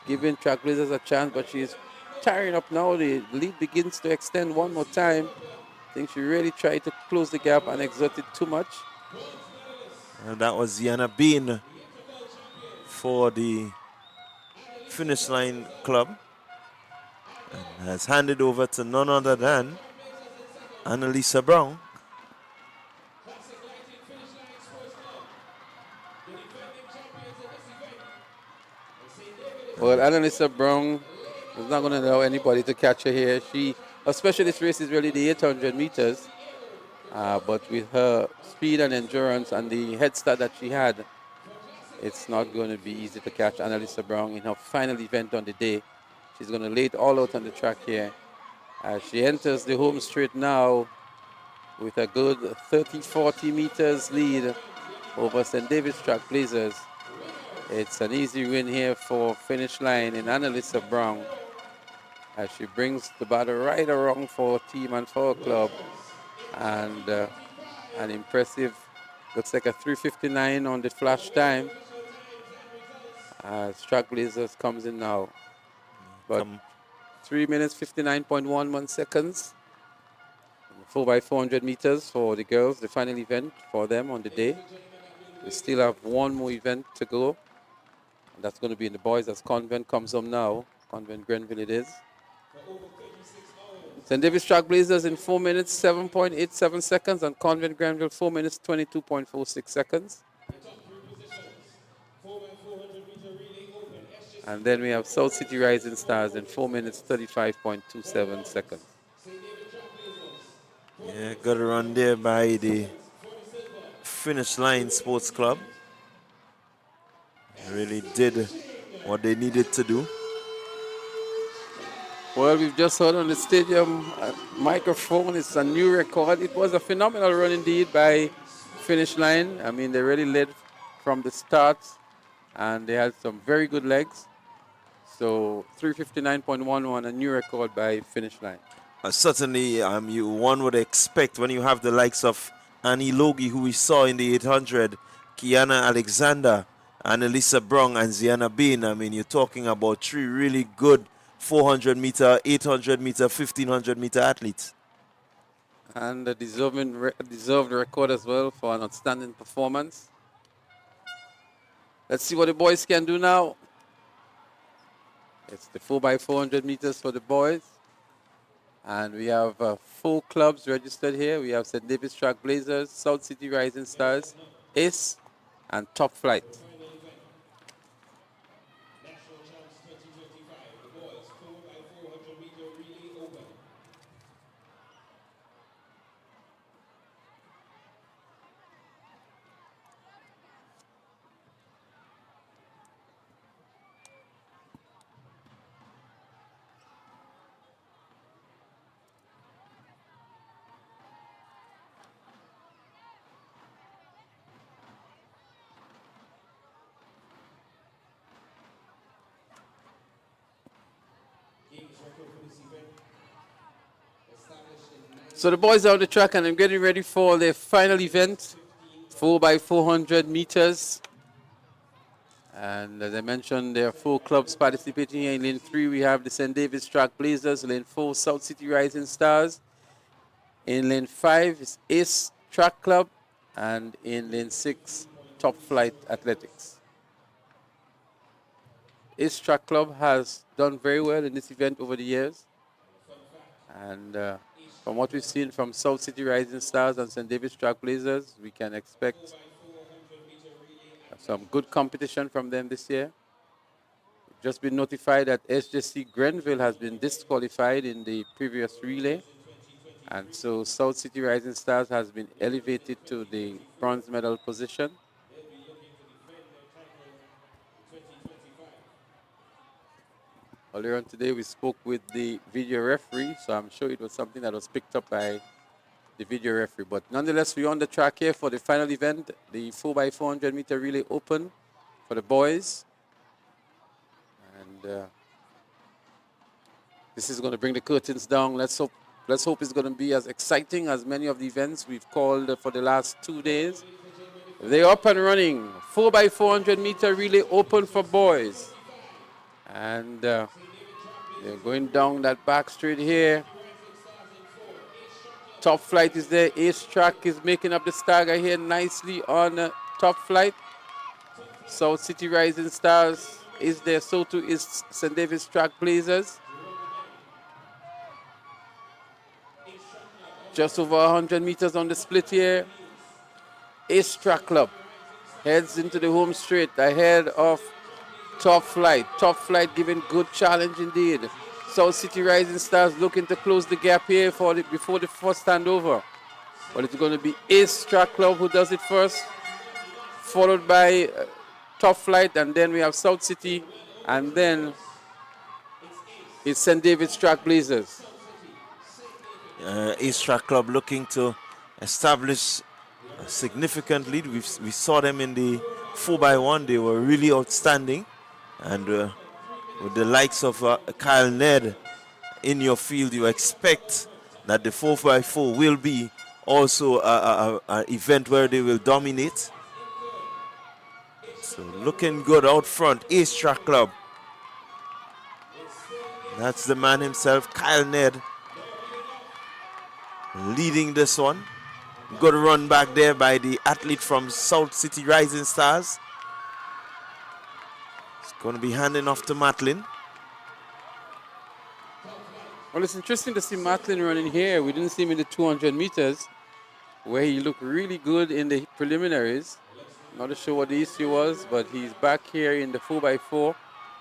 giving Track Blazers a chance, but she's tiring up now. The lead begins to extend one more time. I think she really tried to close the gap and exert it too much. And that was Ziana Bean for the Finish Line Club. And has handed over to none other than Annalisa Brown. Well, Annalisa Brown is not going to allow anybody to catch her here. Especially this race is really the 800 meters. But with her speed and endurance and the head start that she had, it's not going to be easy to catch Annalisa Brown in her final event on the day. She's going to lay it all out on the track here. As she enters the home straight now with a good 30-40 meters lead over St. David's Track Blazers. It's an easy win here for Finish Line in Annalisa Brown as she brings the battle right around for her team and for her club. And an impressive, looks like a 3:59 on the flash time. As Track Blazers comes in now. But 3 minutes, 59.11 seconds. 4x400 meters for the girls, the final event for them on the day. We still have one more event to go. And that's going to be in the boys as Convent comes home now. Convent Grenville it is. St. David's Track Blazers in 4 minutes, 7.87 seconds. And Convent Grenville, 4 minutes, 22.46 seconds. And then we have South City Rising Stars in 4 minutes, 35.27 seconds. Yeah, got a run there by the Finish Line Sports Club. They really did what they needed to do. Well, we've just heard on the stadium microphone, it's a new record. It was a phenomenal run indeed by Finish Line. I mean, they really led from the start and they had some very good legs. So 3:59.11, a new record by Finish Line. Certainly, one would expect when you have the likes of Annie Logie, who we saw in the 800, Kiana Alexander, Annalisa Brown, and Ziana Bean. I mean, you're talking about three really good 400 meter, 800 meter, 1500 meter athletes. And a deserved record as well for an outstanding performance. Let's see what the boys can do now. It's the 4x400 meters for the boys. And we have 4 clubs registered here. We have St. David's Track Blazers, South City Rising Stars, Ace, and Top Flight. So the boys are on the track and I'm getting ready for their final event, 4x400 meters. And as I mentioned, there are 4 clubs participating here. In lane 3, we have the St. David's Track Blazers. Lane 4, South City Rising Stars. In lane 5 is Ace Track Club. And in lane 6, Top Flight Athletics. Ace Track Club has done very well in this event over the years. And from what we've seen from South City Rising Stars and St. David's Track Blazers, we can expect some good competition from them this year. We've just been notified that SJC Grenville has been disqualified in the previous relay. And so South City Rising Stars has been elevated to the bronze medal position. Earlier on today, we spoke with the video referee, so I'm sure it was something that was picked up by the video referee. But nonetheless, we're on the track here for the final event, the 4x400 meter relay open for the boys. And this is going to bring the curtains down. Let's hope it's going to be as exciting as many of the events we've called for the last 2 days. They're up and running. 4x400 meter relay open for boys. And they're going down that back straight here. Top Flight is there. Ace Track is making up the stagger here nicely on Top Flight. South City Rising Stars is there. So too is St. David's Track Blazers. Just over 100 meters on the split here. Ace Track Club heads into the home straight ahead of Top Flight. Top Flight giving good challenge indeed. South City Rising Stars looking to close the gap here before the first standover. But it's going to be Ace Track Club who does it first, followed by Top Flight, and then we have South City, and then it's St. David's Track Blazers. Ace Track Club looking to establish a significant lead. We saw them in the 4x1. They were really outstanding. And with the likes of Kyle Ned in your field, you expect that the 4x4 will be also an event where they will dominate. So looking good out front, Ace Track Club. That's the man himself, Kyle Ned, leading this one. Good run back there by the athlete from South City Rising Stars. It's going to be handing off to Matlin. Well, it's interesting to see Matlin running here. We didn't see him in the 200 meters, where he looked really good in the preliminaries. Not sure what the issue was, but he's back here in the 4x4.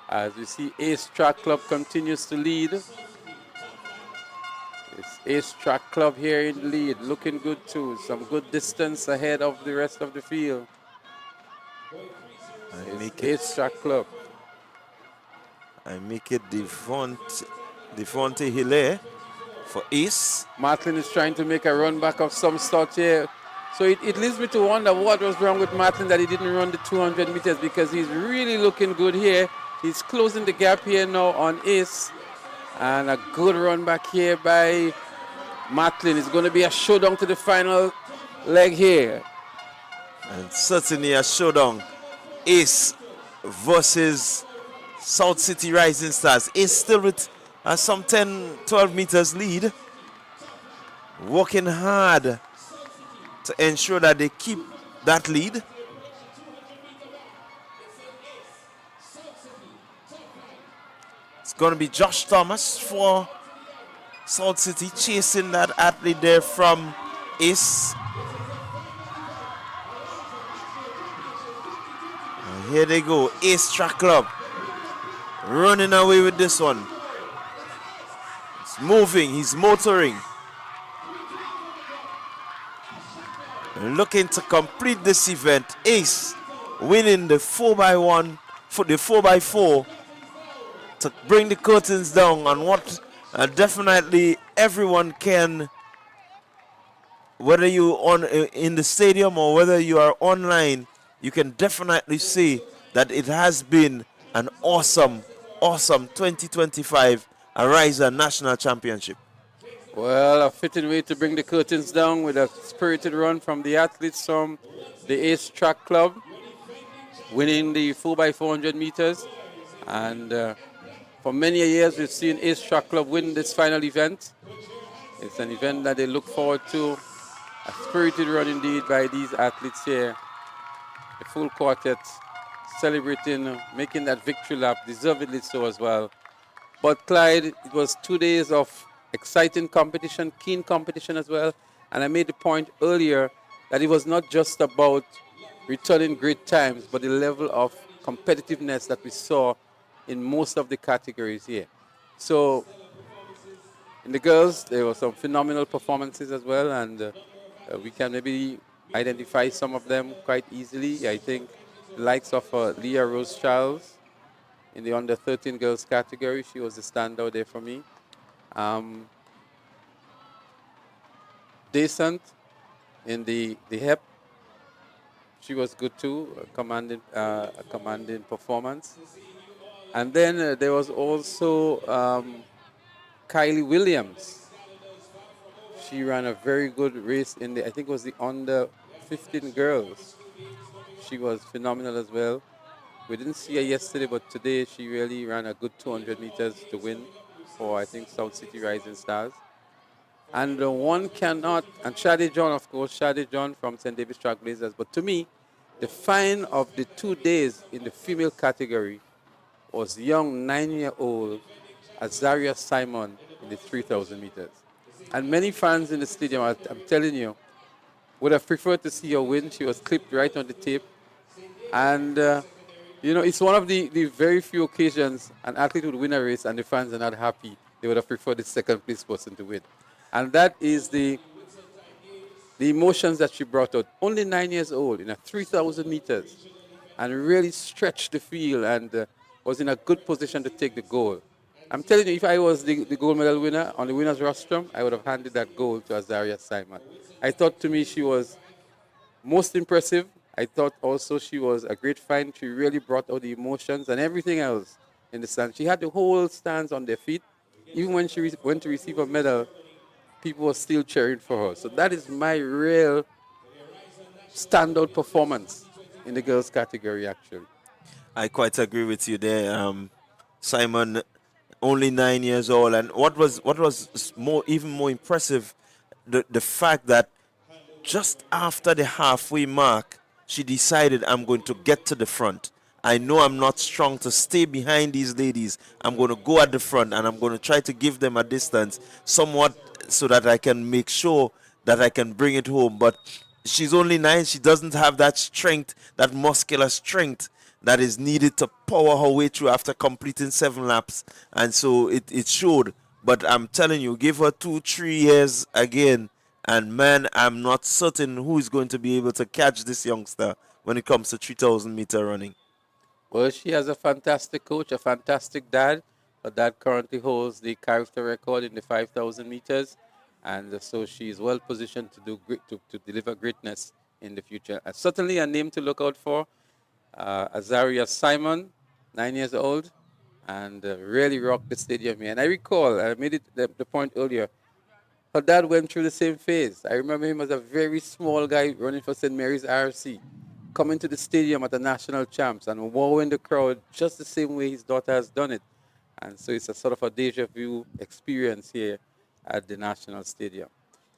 As we see Ace Track Club continues to lead. It's Ace Track Club here in the lead, looking good too. Some good distance ahead of the rest of the field. It's Ace Track Club. I make it Devonte Hilaire for Ace. Matlin is trying to make a run back of some sort here. So it leads me to wonder what was wrong with Matlin that he didn't run the 200 meters, because he's really looking good here. He's closing the gap here now on Ace. And a good run back here by Matlin. It's going to be a showdown to the final leg here. And certainly a showdown. Ace versus South City Rising Stars. Ace still with some 10-12 meters lead. Working hard to ensure that they keep that lead. It's going to be Josh Thomas for South City chasing that athlete there from Ace. And here they go, Ace Track Club running away with this one. It's moving, he's motoring. Looking to complete this event. Ace winning the 4x1 for the 4x4 to bring the curtains down on what definitely everyone can, whether you on in the stadium or whether you are online, you can definitely see that it has been an awesome 2025 Ariza National Championship. Well, a fitting way to bring the curtains down with a spirited run from the athletes from the Ace Track Club, winning the 4x400 meters. And for many years, we've seen Ace Track Club win this final event. It's an event that they look forward to. A spirited run indeed by these athletes here. The full quartet celebrating, making that victory lap, deservedly so as well. But Clyde, it was 2 days of exciting competition, keen competition as well. And I made the point earlier that it was not just about returning great times, but the level of competitiveness that we saw in most of the categories here. So in the girls, there were some phenomenal performances as well, and we can maybe identify some of them quite easily. I think the likes of Leah Rose Charles in the under 13 girls category, she was the standout there for me. Decent in the HEP, she was good too, a commanding performance. And then there was also Kylie Williams. She ran a very good race in the, I think it was the under 15 girls. She was phenomenal as well. We didn't see her yesterday, but today she really ran a good 200 meters to win for, I think, South City Rising Stars. And one cannot, and Shade John, of course, Shade John from St. David's Trailblazers. But to me, the find of the 2 days in the female category was young 9-year-old Azaria Simon in the 3,000 meters. And many fans in the stadium, I'm telling you, would have preferred to see her win. She was clipped right on the tape. And, you know, it's one of the very few occasions an athlete would win a race and the fans are not happy. They would have preferred the second place person to win. And that is the emotions that she brought out. Only 9 years old in a 3,000 meters and really stretched the field and was in a good position to take the goal. I'm telling you, if I was the gold medal winner on the winner's rostrum, I would have handed that gold to Azaria Simon. I thought to me she was most impressive. I thought also she was a great find. She really brought out the emotions and everything else in the stand. She had the whole stands on their feet. Even when she went to receive a medal, people were still cheering for her. So that is my real standout performance in the girls category, actually. I quite agree with you there, Simon. Only 9 years old, and what was even more impressive, the fact that just after the halfway mark, she decided, I'm going to get to the front. I know I'm not strong to stay behind these ladies. I'm going to go at the front and I'm going to try to give them a distance somewhat so that I can make sure that I can bring it home. But she's only 9. She doesn't have that strength, that muscular strength that is needed to power her way through after completing 7 laps. And so it showed. But I'm telling you, give her 2-3 years again, and man, I'm not certain who is going to be able to catch this youngster when it comes to 3,000 meter running. Well, she has a fantastic coach, a fantastic dad. Her dad currently holds the character record in the 5,000 meters. And so she is well positioned to do to deliver greatness in the future. Certainly a name to look out for. Azaria Simon, 9 years old, and really rocked the stadium here. And I recall, I made it the point earlier, her dad went through the same phase. I remember him as a very small guy running for St. Mary's RC, coming to the stadium at the national champs and wowing the crowd just the same way his daughter has done it. And so it's a sort of a deja vu experience here at the national stadium.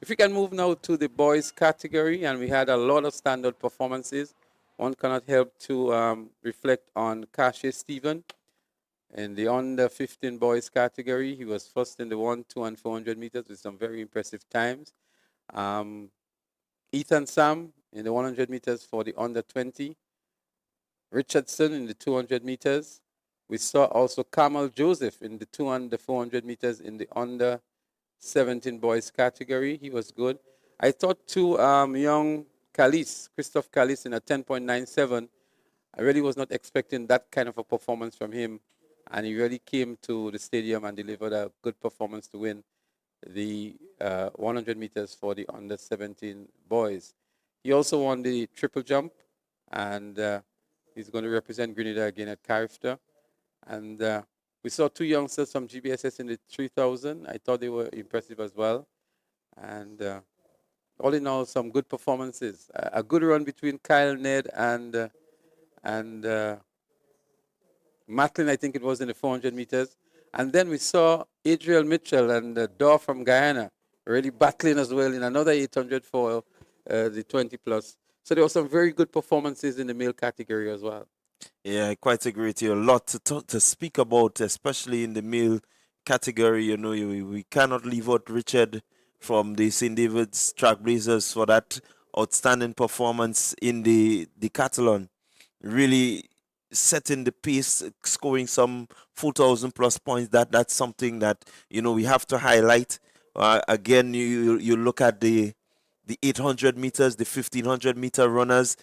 If we can move now to the boys category, and we had a lot of standout performances. One cannot help to reflect on Cache Stephen. In the under 15 boys category, he was first in the 1, 2, and 400 meters with some very impressive times. Ethan Sam in the 100 meters for the under 20. Richardson in the 200 meters. We saw also Kamal Joseph in the 2 and the 400 meters in the under 17 boys category. He was good. I thought too, young Christophe Callis in a 10.97. I really was not expecting that kind of a performance from him. And he really came to the stadium and delivered a good performance to win the 100 meters for the under 17 boys. He also won the triple jump, and he's going to represent Grenada again at Carifta. And we saw 2 youngsters from GBSS in the 3,000. I thought they were impressive as well. And all in all, some good performances. A good run between Kyle Ned and Matlin, I think it was, in the 400 meters. And then we saw Adriel Mitchell and Daw from Guyana really battling as well in another 800 for the 20 plus. So there were some very good performances in the male category as well. Yeah, I quite agree with you. A lot to speak about, especially in the male category. You know, we cannot leave out Richard from the St. David's Trailblazers for that outstanding performance in the Decathlon. Really setting the pace, scoring some 4,000 plus points. That's something that, you know, we have to highlight. Again, you look at the 800 meters, the 1,500 meter runners.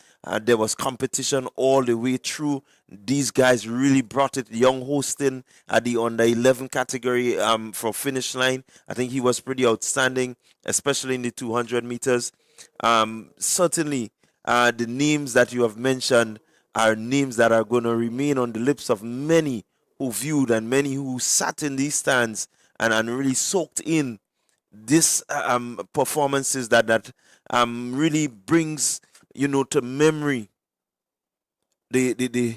There was competition all the way through. These guys really brought it. Young Hostin at the under 11 category for finish line. I think he was pretty outstanding, especially in the 200 meters. Certainly, the names that you have mentioned are names that are going to remain on the lips of many who viewed and many who sat in these stands and really soaked in this performances that really brings, you know, to memory the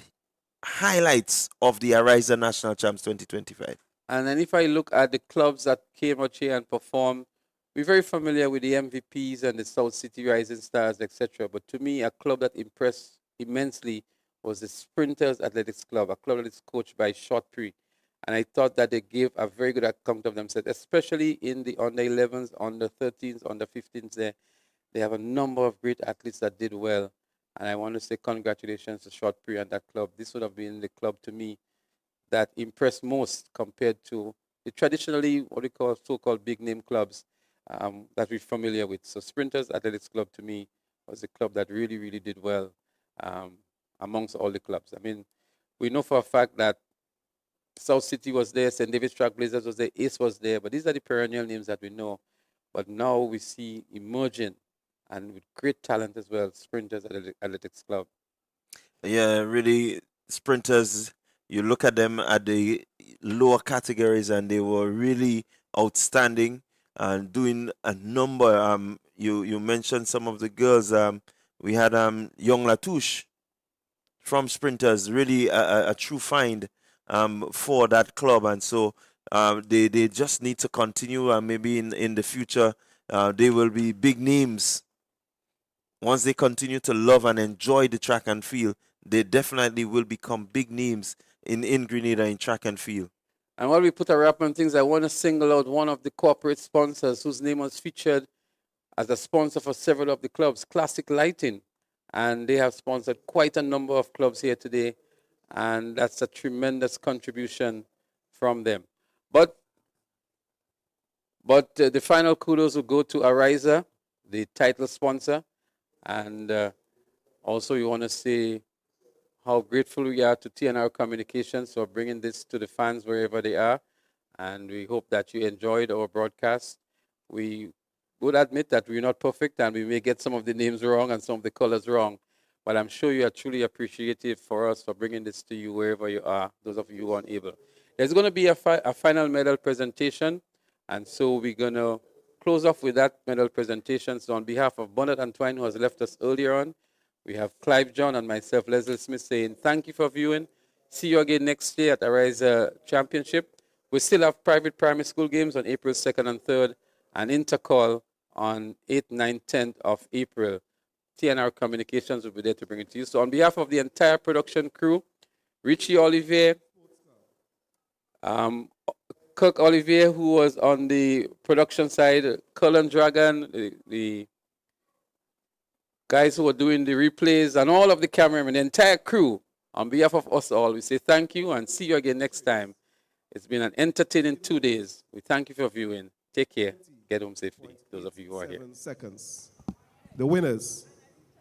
highlights of the Ariza National Champs 2025. And then if I look at the clubs that came out here and performed, we're very familiar with the MVPs and the South City Rising Stars, etc. But to me, a club that impressed immensely was the Sprinters Athletics Club, a club that is coached by Shotpree. And I thought that they gave a very good account of themselves, especially in the under 11s, under 13s, under 15s there. They have a number of great athletes that did well. And I want to say congratulations to Shotpree and that club. This would have been the club to me that impressed most compared to the traditionally what we call so-called big name clubs that we're familiar with. So Sprinters Athletics Club to me was a club that really, really did well amongst all the clubs. I mean, we know for a fact that South City was there, St. David's Trailblazers was there, Ace was there, but these are the perennial names that we know. But now we see emerging and with great talent as well, Sprinters Athletics Club. Yeah, really, sprinters, you look at them at the lower categories and they were really outstanding and doing a number. You mentioned some of the girls. We had Young Latouche from Sprinters, really a true find for that club. And so they just need to continue, and maybe in the future they will be big names. Once they continue to love and enjoy the track and field, they definitely will become big names in Grenada in track and field. And while we put a wrap on things, I want to single out one of the corporate sponsors whose name was featured as a sponsor for several of the clubs, Classic Lighting. And they have sponsored quite a number of clubs here today. And that's a tremendous contribution from them. But the final kudos will go to Ariza, the title sponsor. And also we want to say how grateful we are to TNR Communications for bringing this to the fans wherever they are. And we hope that you enjoyed our broadcast. We would admit that we're not perfect and we may get some of the names wrong and some of the colors wrong. But I'm sure you are truly appreciative for us for bringing this to you wherever you are, those of you who are unable. There's going to be a final medal presentation. And so we're going to close off with that medal presentation. So on behalf of Bonnet Antoine, who has left us earlier on, we have Clive John and myself, Leslie Smith, saying thank you for viewing. See you again next year at Arisa Championship. We still have private primary school games on April 2nd and 3rd, and Intercall on 8th, 9th, 10th of April. TNR Communications will be there to bring it to you. So on behalf of the entire production crew, Richie Olivier, Kirk Olivier, who was on the production side, Cullen Dragon, the guys who are doing the replays, and all of the cameramen, the entire crew, on behalf of us all, we say thank you and see you again next time. It's been an entertaining 2 days. We thank you for viewing. Take care. Get home safely, those of you who are here. 7 seconds. The winners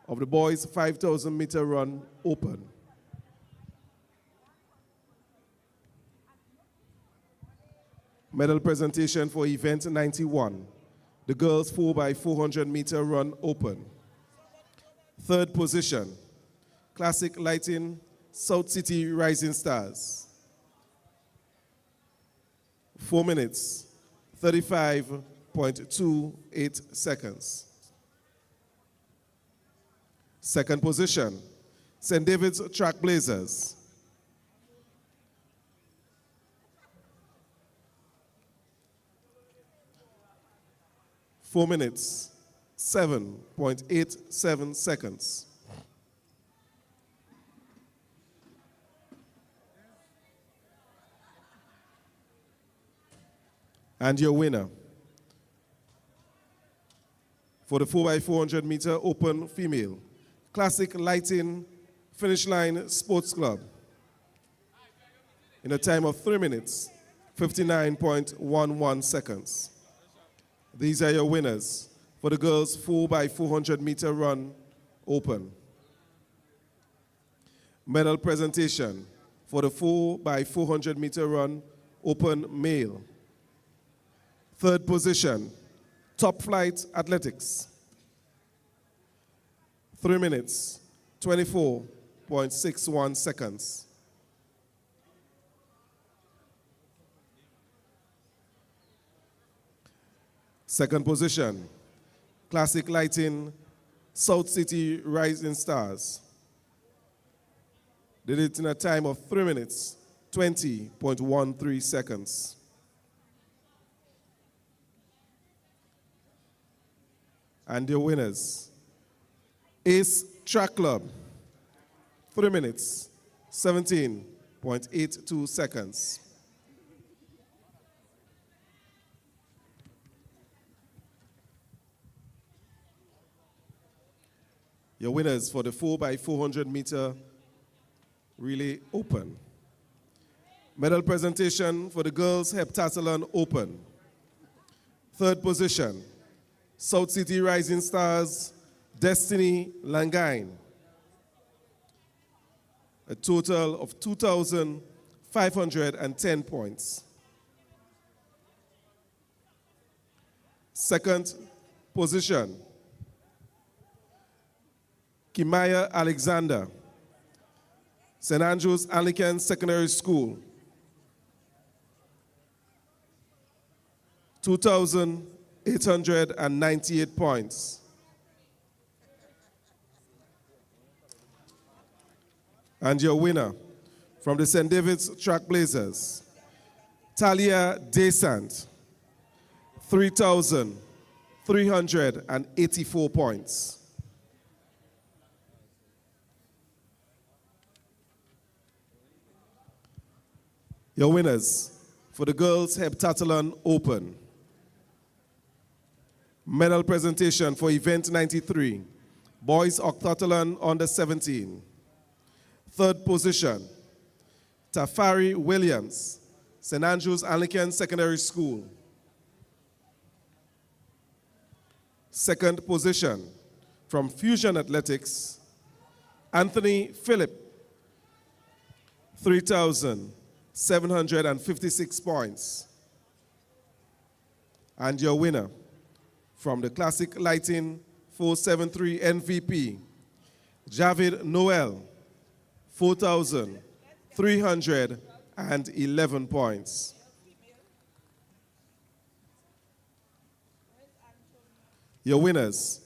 of the boys' 5,000 meter run open. Medal presentation for event 91. The girls 4x400 meter run open. Third position, Classic Lighting, South City Rising Stars. 4 minutes, 35.28 seconds. Second position, St. David's Trailblazers. 4 minutes, 7.87 seconds. And your winner for the 4x400 meter open female, Classic Lighting Finish Line Sports Club, in a time of 3 minutes, 59.11 seconds. These are your winners for the girls 4x400 meter run open. Medal presentation for the 4x400 meter run open male. Third position, Top Flight Athletics. 3 minutes, 24.61 seconds. Second position, Classic Lighting, South City Rising Stars. Did it in a time of 3 minutes, 20.13 seconds. And your winners, Ace Track Club, 3 minutes, 17.82 seconds. Your winners for the 4x400 meter relay open. Medal presentation for the girls Heptathlon open. Third position, South City Rising Stars, Destiny Langine. A total of 2,510 points. Second position, Kimaya Alexander, St. Andrews Anglican Secondary School, 2,898 points. And your winner from the St. David's Trailblazers, Talia Desant, 3,384 points. Your winners for the girls Heptathlon Open. Medal presentation for event 93, boys Octathlon under 17. Third position, Tafari Williams, St. Andrews Anglican Secondary School. Second position, from Fusion Athletics, Anthony Phillip, 3,756 points. And your winner from the Classic Lighting 473 MVP, Javid Noel, 4,311 points. Your winners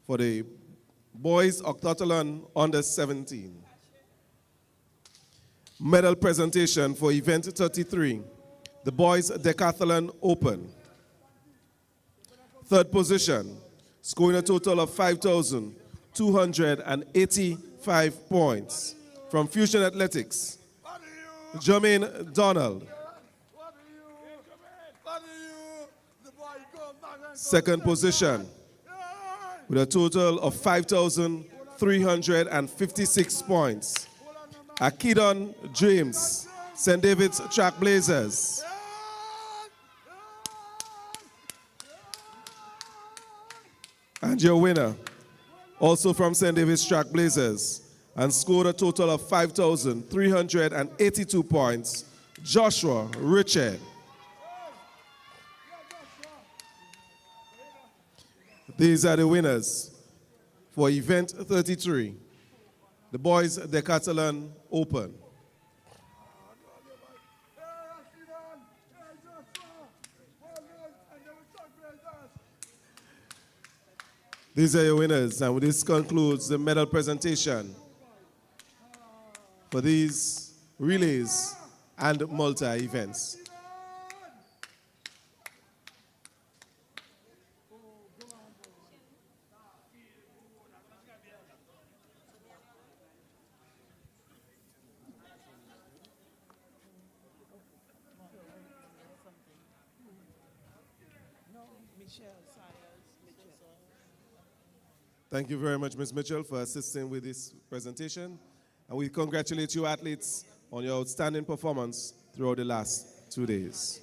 for the boys Octathlon under 17. Medal presentation for event 33, the boys Decathlon Open. Third position, scoring a total of 5,285 points. From Fusion Athletics, Jermaine Donald. Second position, with a total of 5,356 points, Akidon James, St. David's Trailblazers. And your winner, also from St. David's Trailblazers, and scored a total of 5,382 points, Joshua Richard. These are the winners for event 33, the boys Decathlon Open. These are your winners, and this concludes the medal presentation for these relays and multi-events. Thank you very much, Ms. Mitchell, for assisting with this presentation. And we congratulate you athletes on your outstanding performance throughout the last 2 days.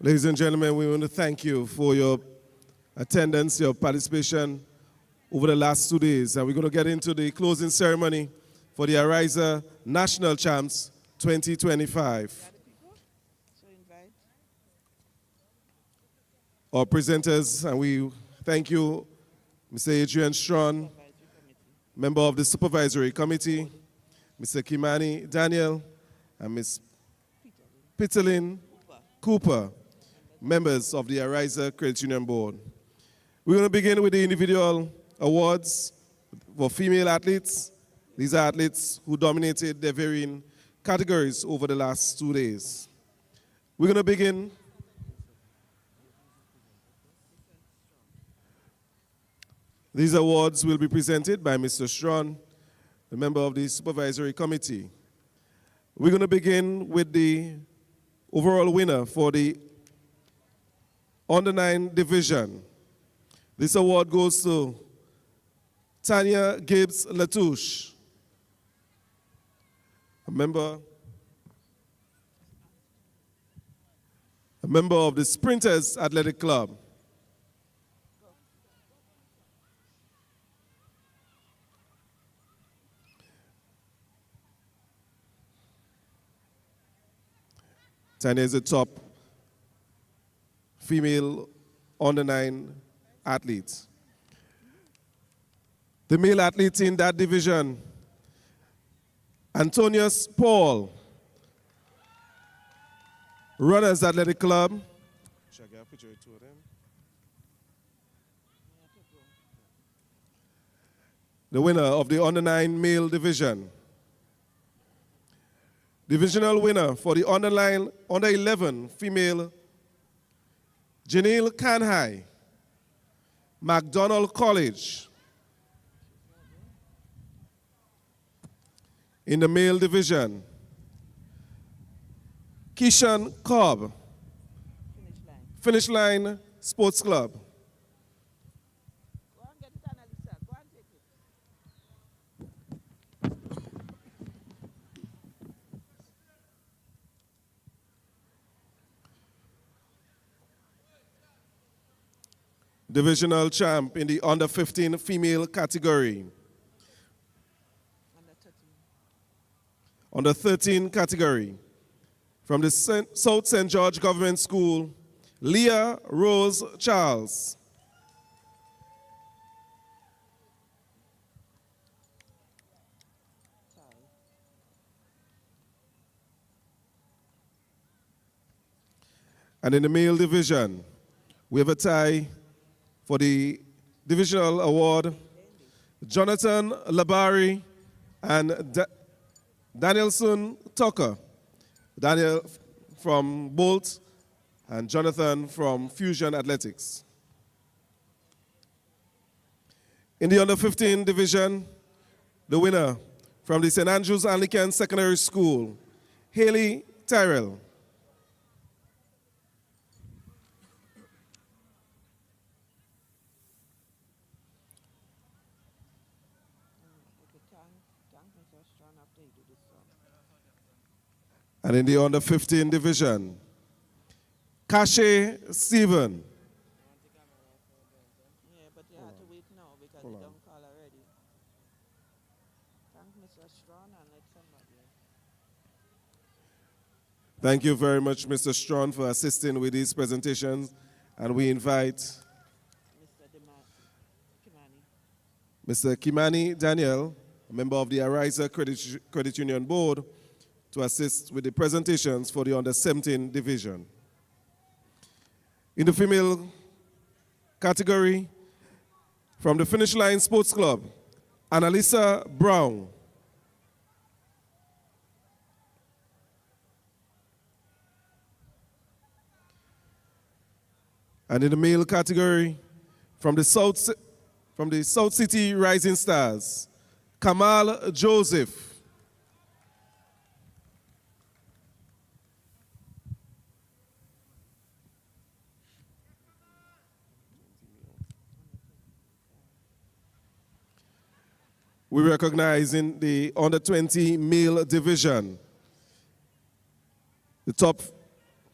Ladies and gentlemen, we want to thank you for your attendance, your participation over the last 2 days. And we're going to get into the closing ceremony for the Ariza National Champs 2025. Our presenters, and we thank you, Mr. Adrian Strawn, member of the Supervisory Committee, Mr. Kimani Daniel, and Ms. Peterlyn Cooper, members of the Ariza Credit Union Board. We're going to begin with the individual awards for female athletes. These are athletes who dominated their varying categories over the last 2 days. We're going to begin These awards will be presented by Mr. Strawn, the member of the Supervisory Committee. We're going to begin with the overall winner for the Under-9 division. This award goes to Tanya Gibbs Latouche, a member of the Sprinters Athletic Club. Tanya is a top female under-9 athlete. The male athletes in that division, Antonius Paul, Runners Athletic Club. Should I get a picture of two of them? The winner of the under-9 male division. Divisional winner for the under-11 female, Janelle Kanhai, McDonald College. In the male division, Keishan Cobb, Finish Line Sports Club. Divisional champ in the under-15 female category. Under-13 category. From the South St. George Government School, Leah Rose Charles. And in the male division, we have a tie for the divisional award, Jonathan Labari and Danielson Tucker. Daniel from Bolt and Jonathan from Fusion Athletics. In the under-15 division, the winner from the St. Andrews Anglican Secondary School, Haley Tyrell. And in the under-15 division, Kashe Stephen. Yeah, but you have to wait now because you don't call already. Thank Mr. Strawn and let somebody else. Thank you very much, Mr. Strawn, for assisting with these presentations. And we invite Mr. Kimani Daniel, a member of the Ariza Credit Union Board, to assist with the presentations for the under-17 division. In the female category, from the Finish Line Sports Club, Annalisa Brown. And in the male category, from the South City Rising Stars, Kamal Joseph. We recognize in the under-20 male division the top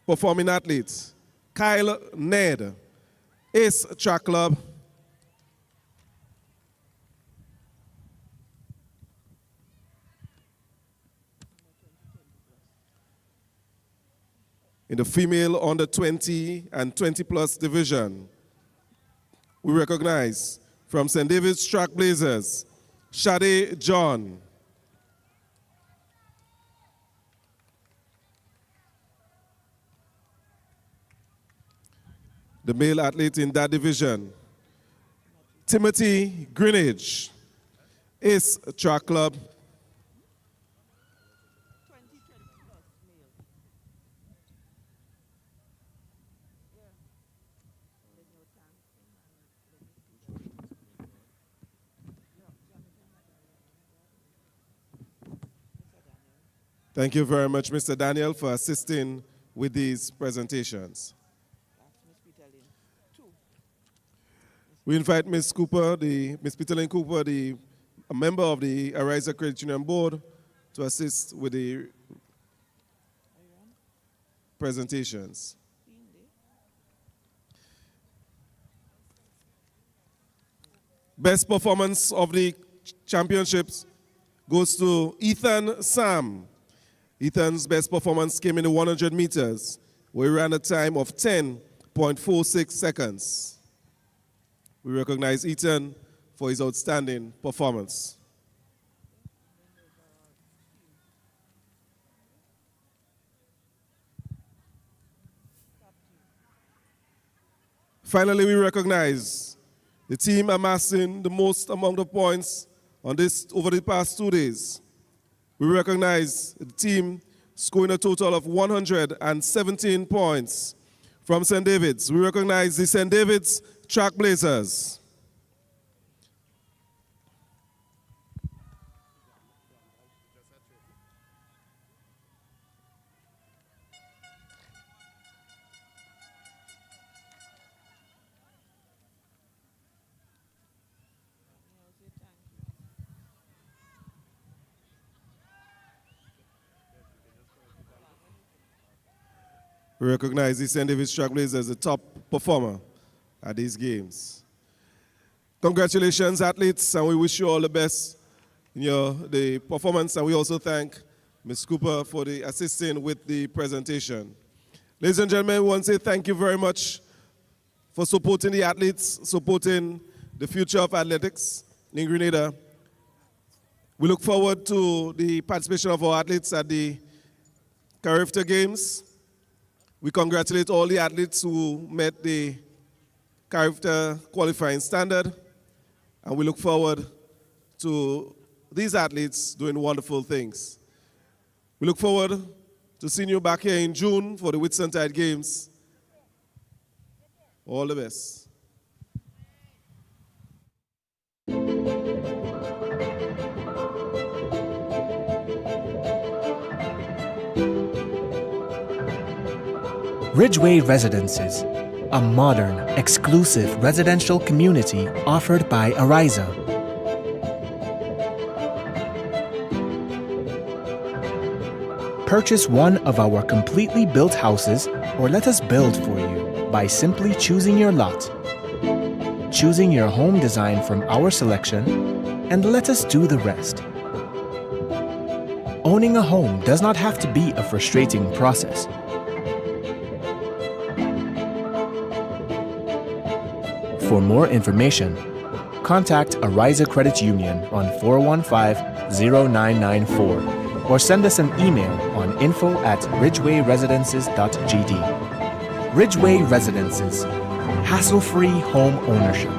performing athletes, Kyle Ned, Ace Track Club. In the female under 20 and 20 plus division, we recognize from St. David's Track Blazers, Shade John. The male athlete in that division, Timothy Greenidge, Ace Track Club. Thank you very much, Mr. Daniel, for assisting with these presentations. We invite Ms. Cooper, Ms. Peterlyn Cooper, a member of the Ariza Credit Union Board, to assist with the presentations. Best performance of the championships goes to Ethan Sam. Ethan's best performance came in the 100 meters, where he ran a time of 10.46 seconds. We recognize Ethan for his outstanding performance. Finally, we recognize the team amassing the most amount of points on this over the past 2 days. We recognize the team scoring a total of 117 points from St. David's. We recognize the St. David's Track Blazers. We recognize the St. David's Track Blazers as the top performer at these games. Congratulations, athletes, and we wish you all the best in the performance, and we also thank Ms. Cooper for the assisting with the presentation. Ladies and gentlemen, we want to say thank you very much for supporting the athletes, supporting the future of athletics in Grenada. We look forward to the participation of our athletes at the Carifta Games. We congratulate all the athletes who met the Carifta qualifying standard, and we look forward to these athletes doing wonderful things. We look forward to seeing you back here in June for the Whitsuntide Games. All the best. Ridgeway Residences, a modern, exclusive residential community offered by Ariza. Purchase one of our completely built houses or let us build for you by simply choosing your lot, choosing your home design from our selection, and let us do the rest. Owning a home does not have to be a frustrating process. For more information, contact Ariza Credit Union on 415-0994 or send us an email on info@ridgewayresidences.gd. Ridgeway Residences, hassle-free home ownership.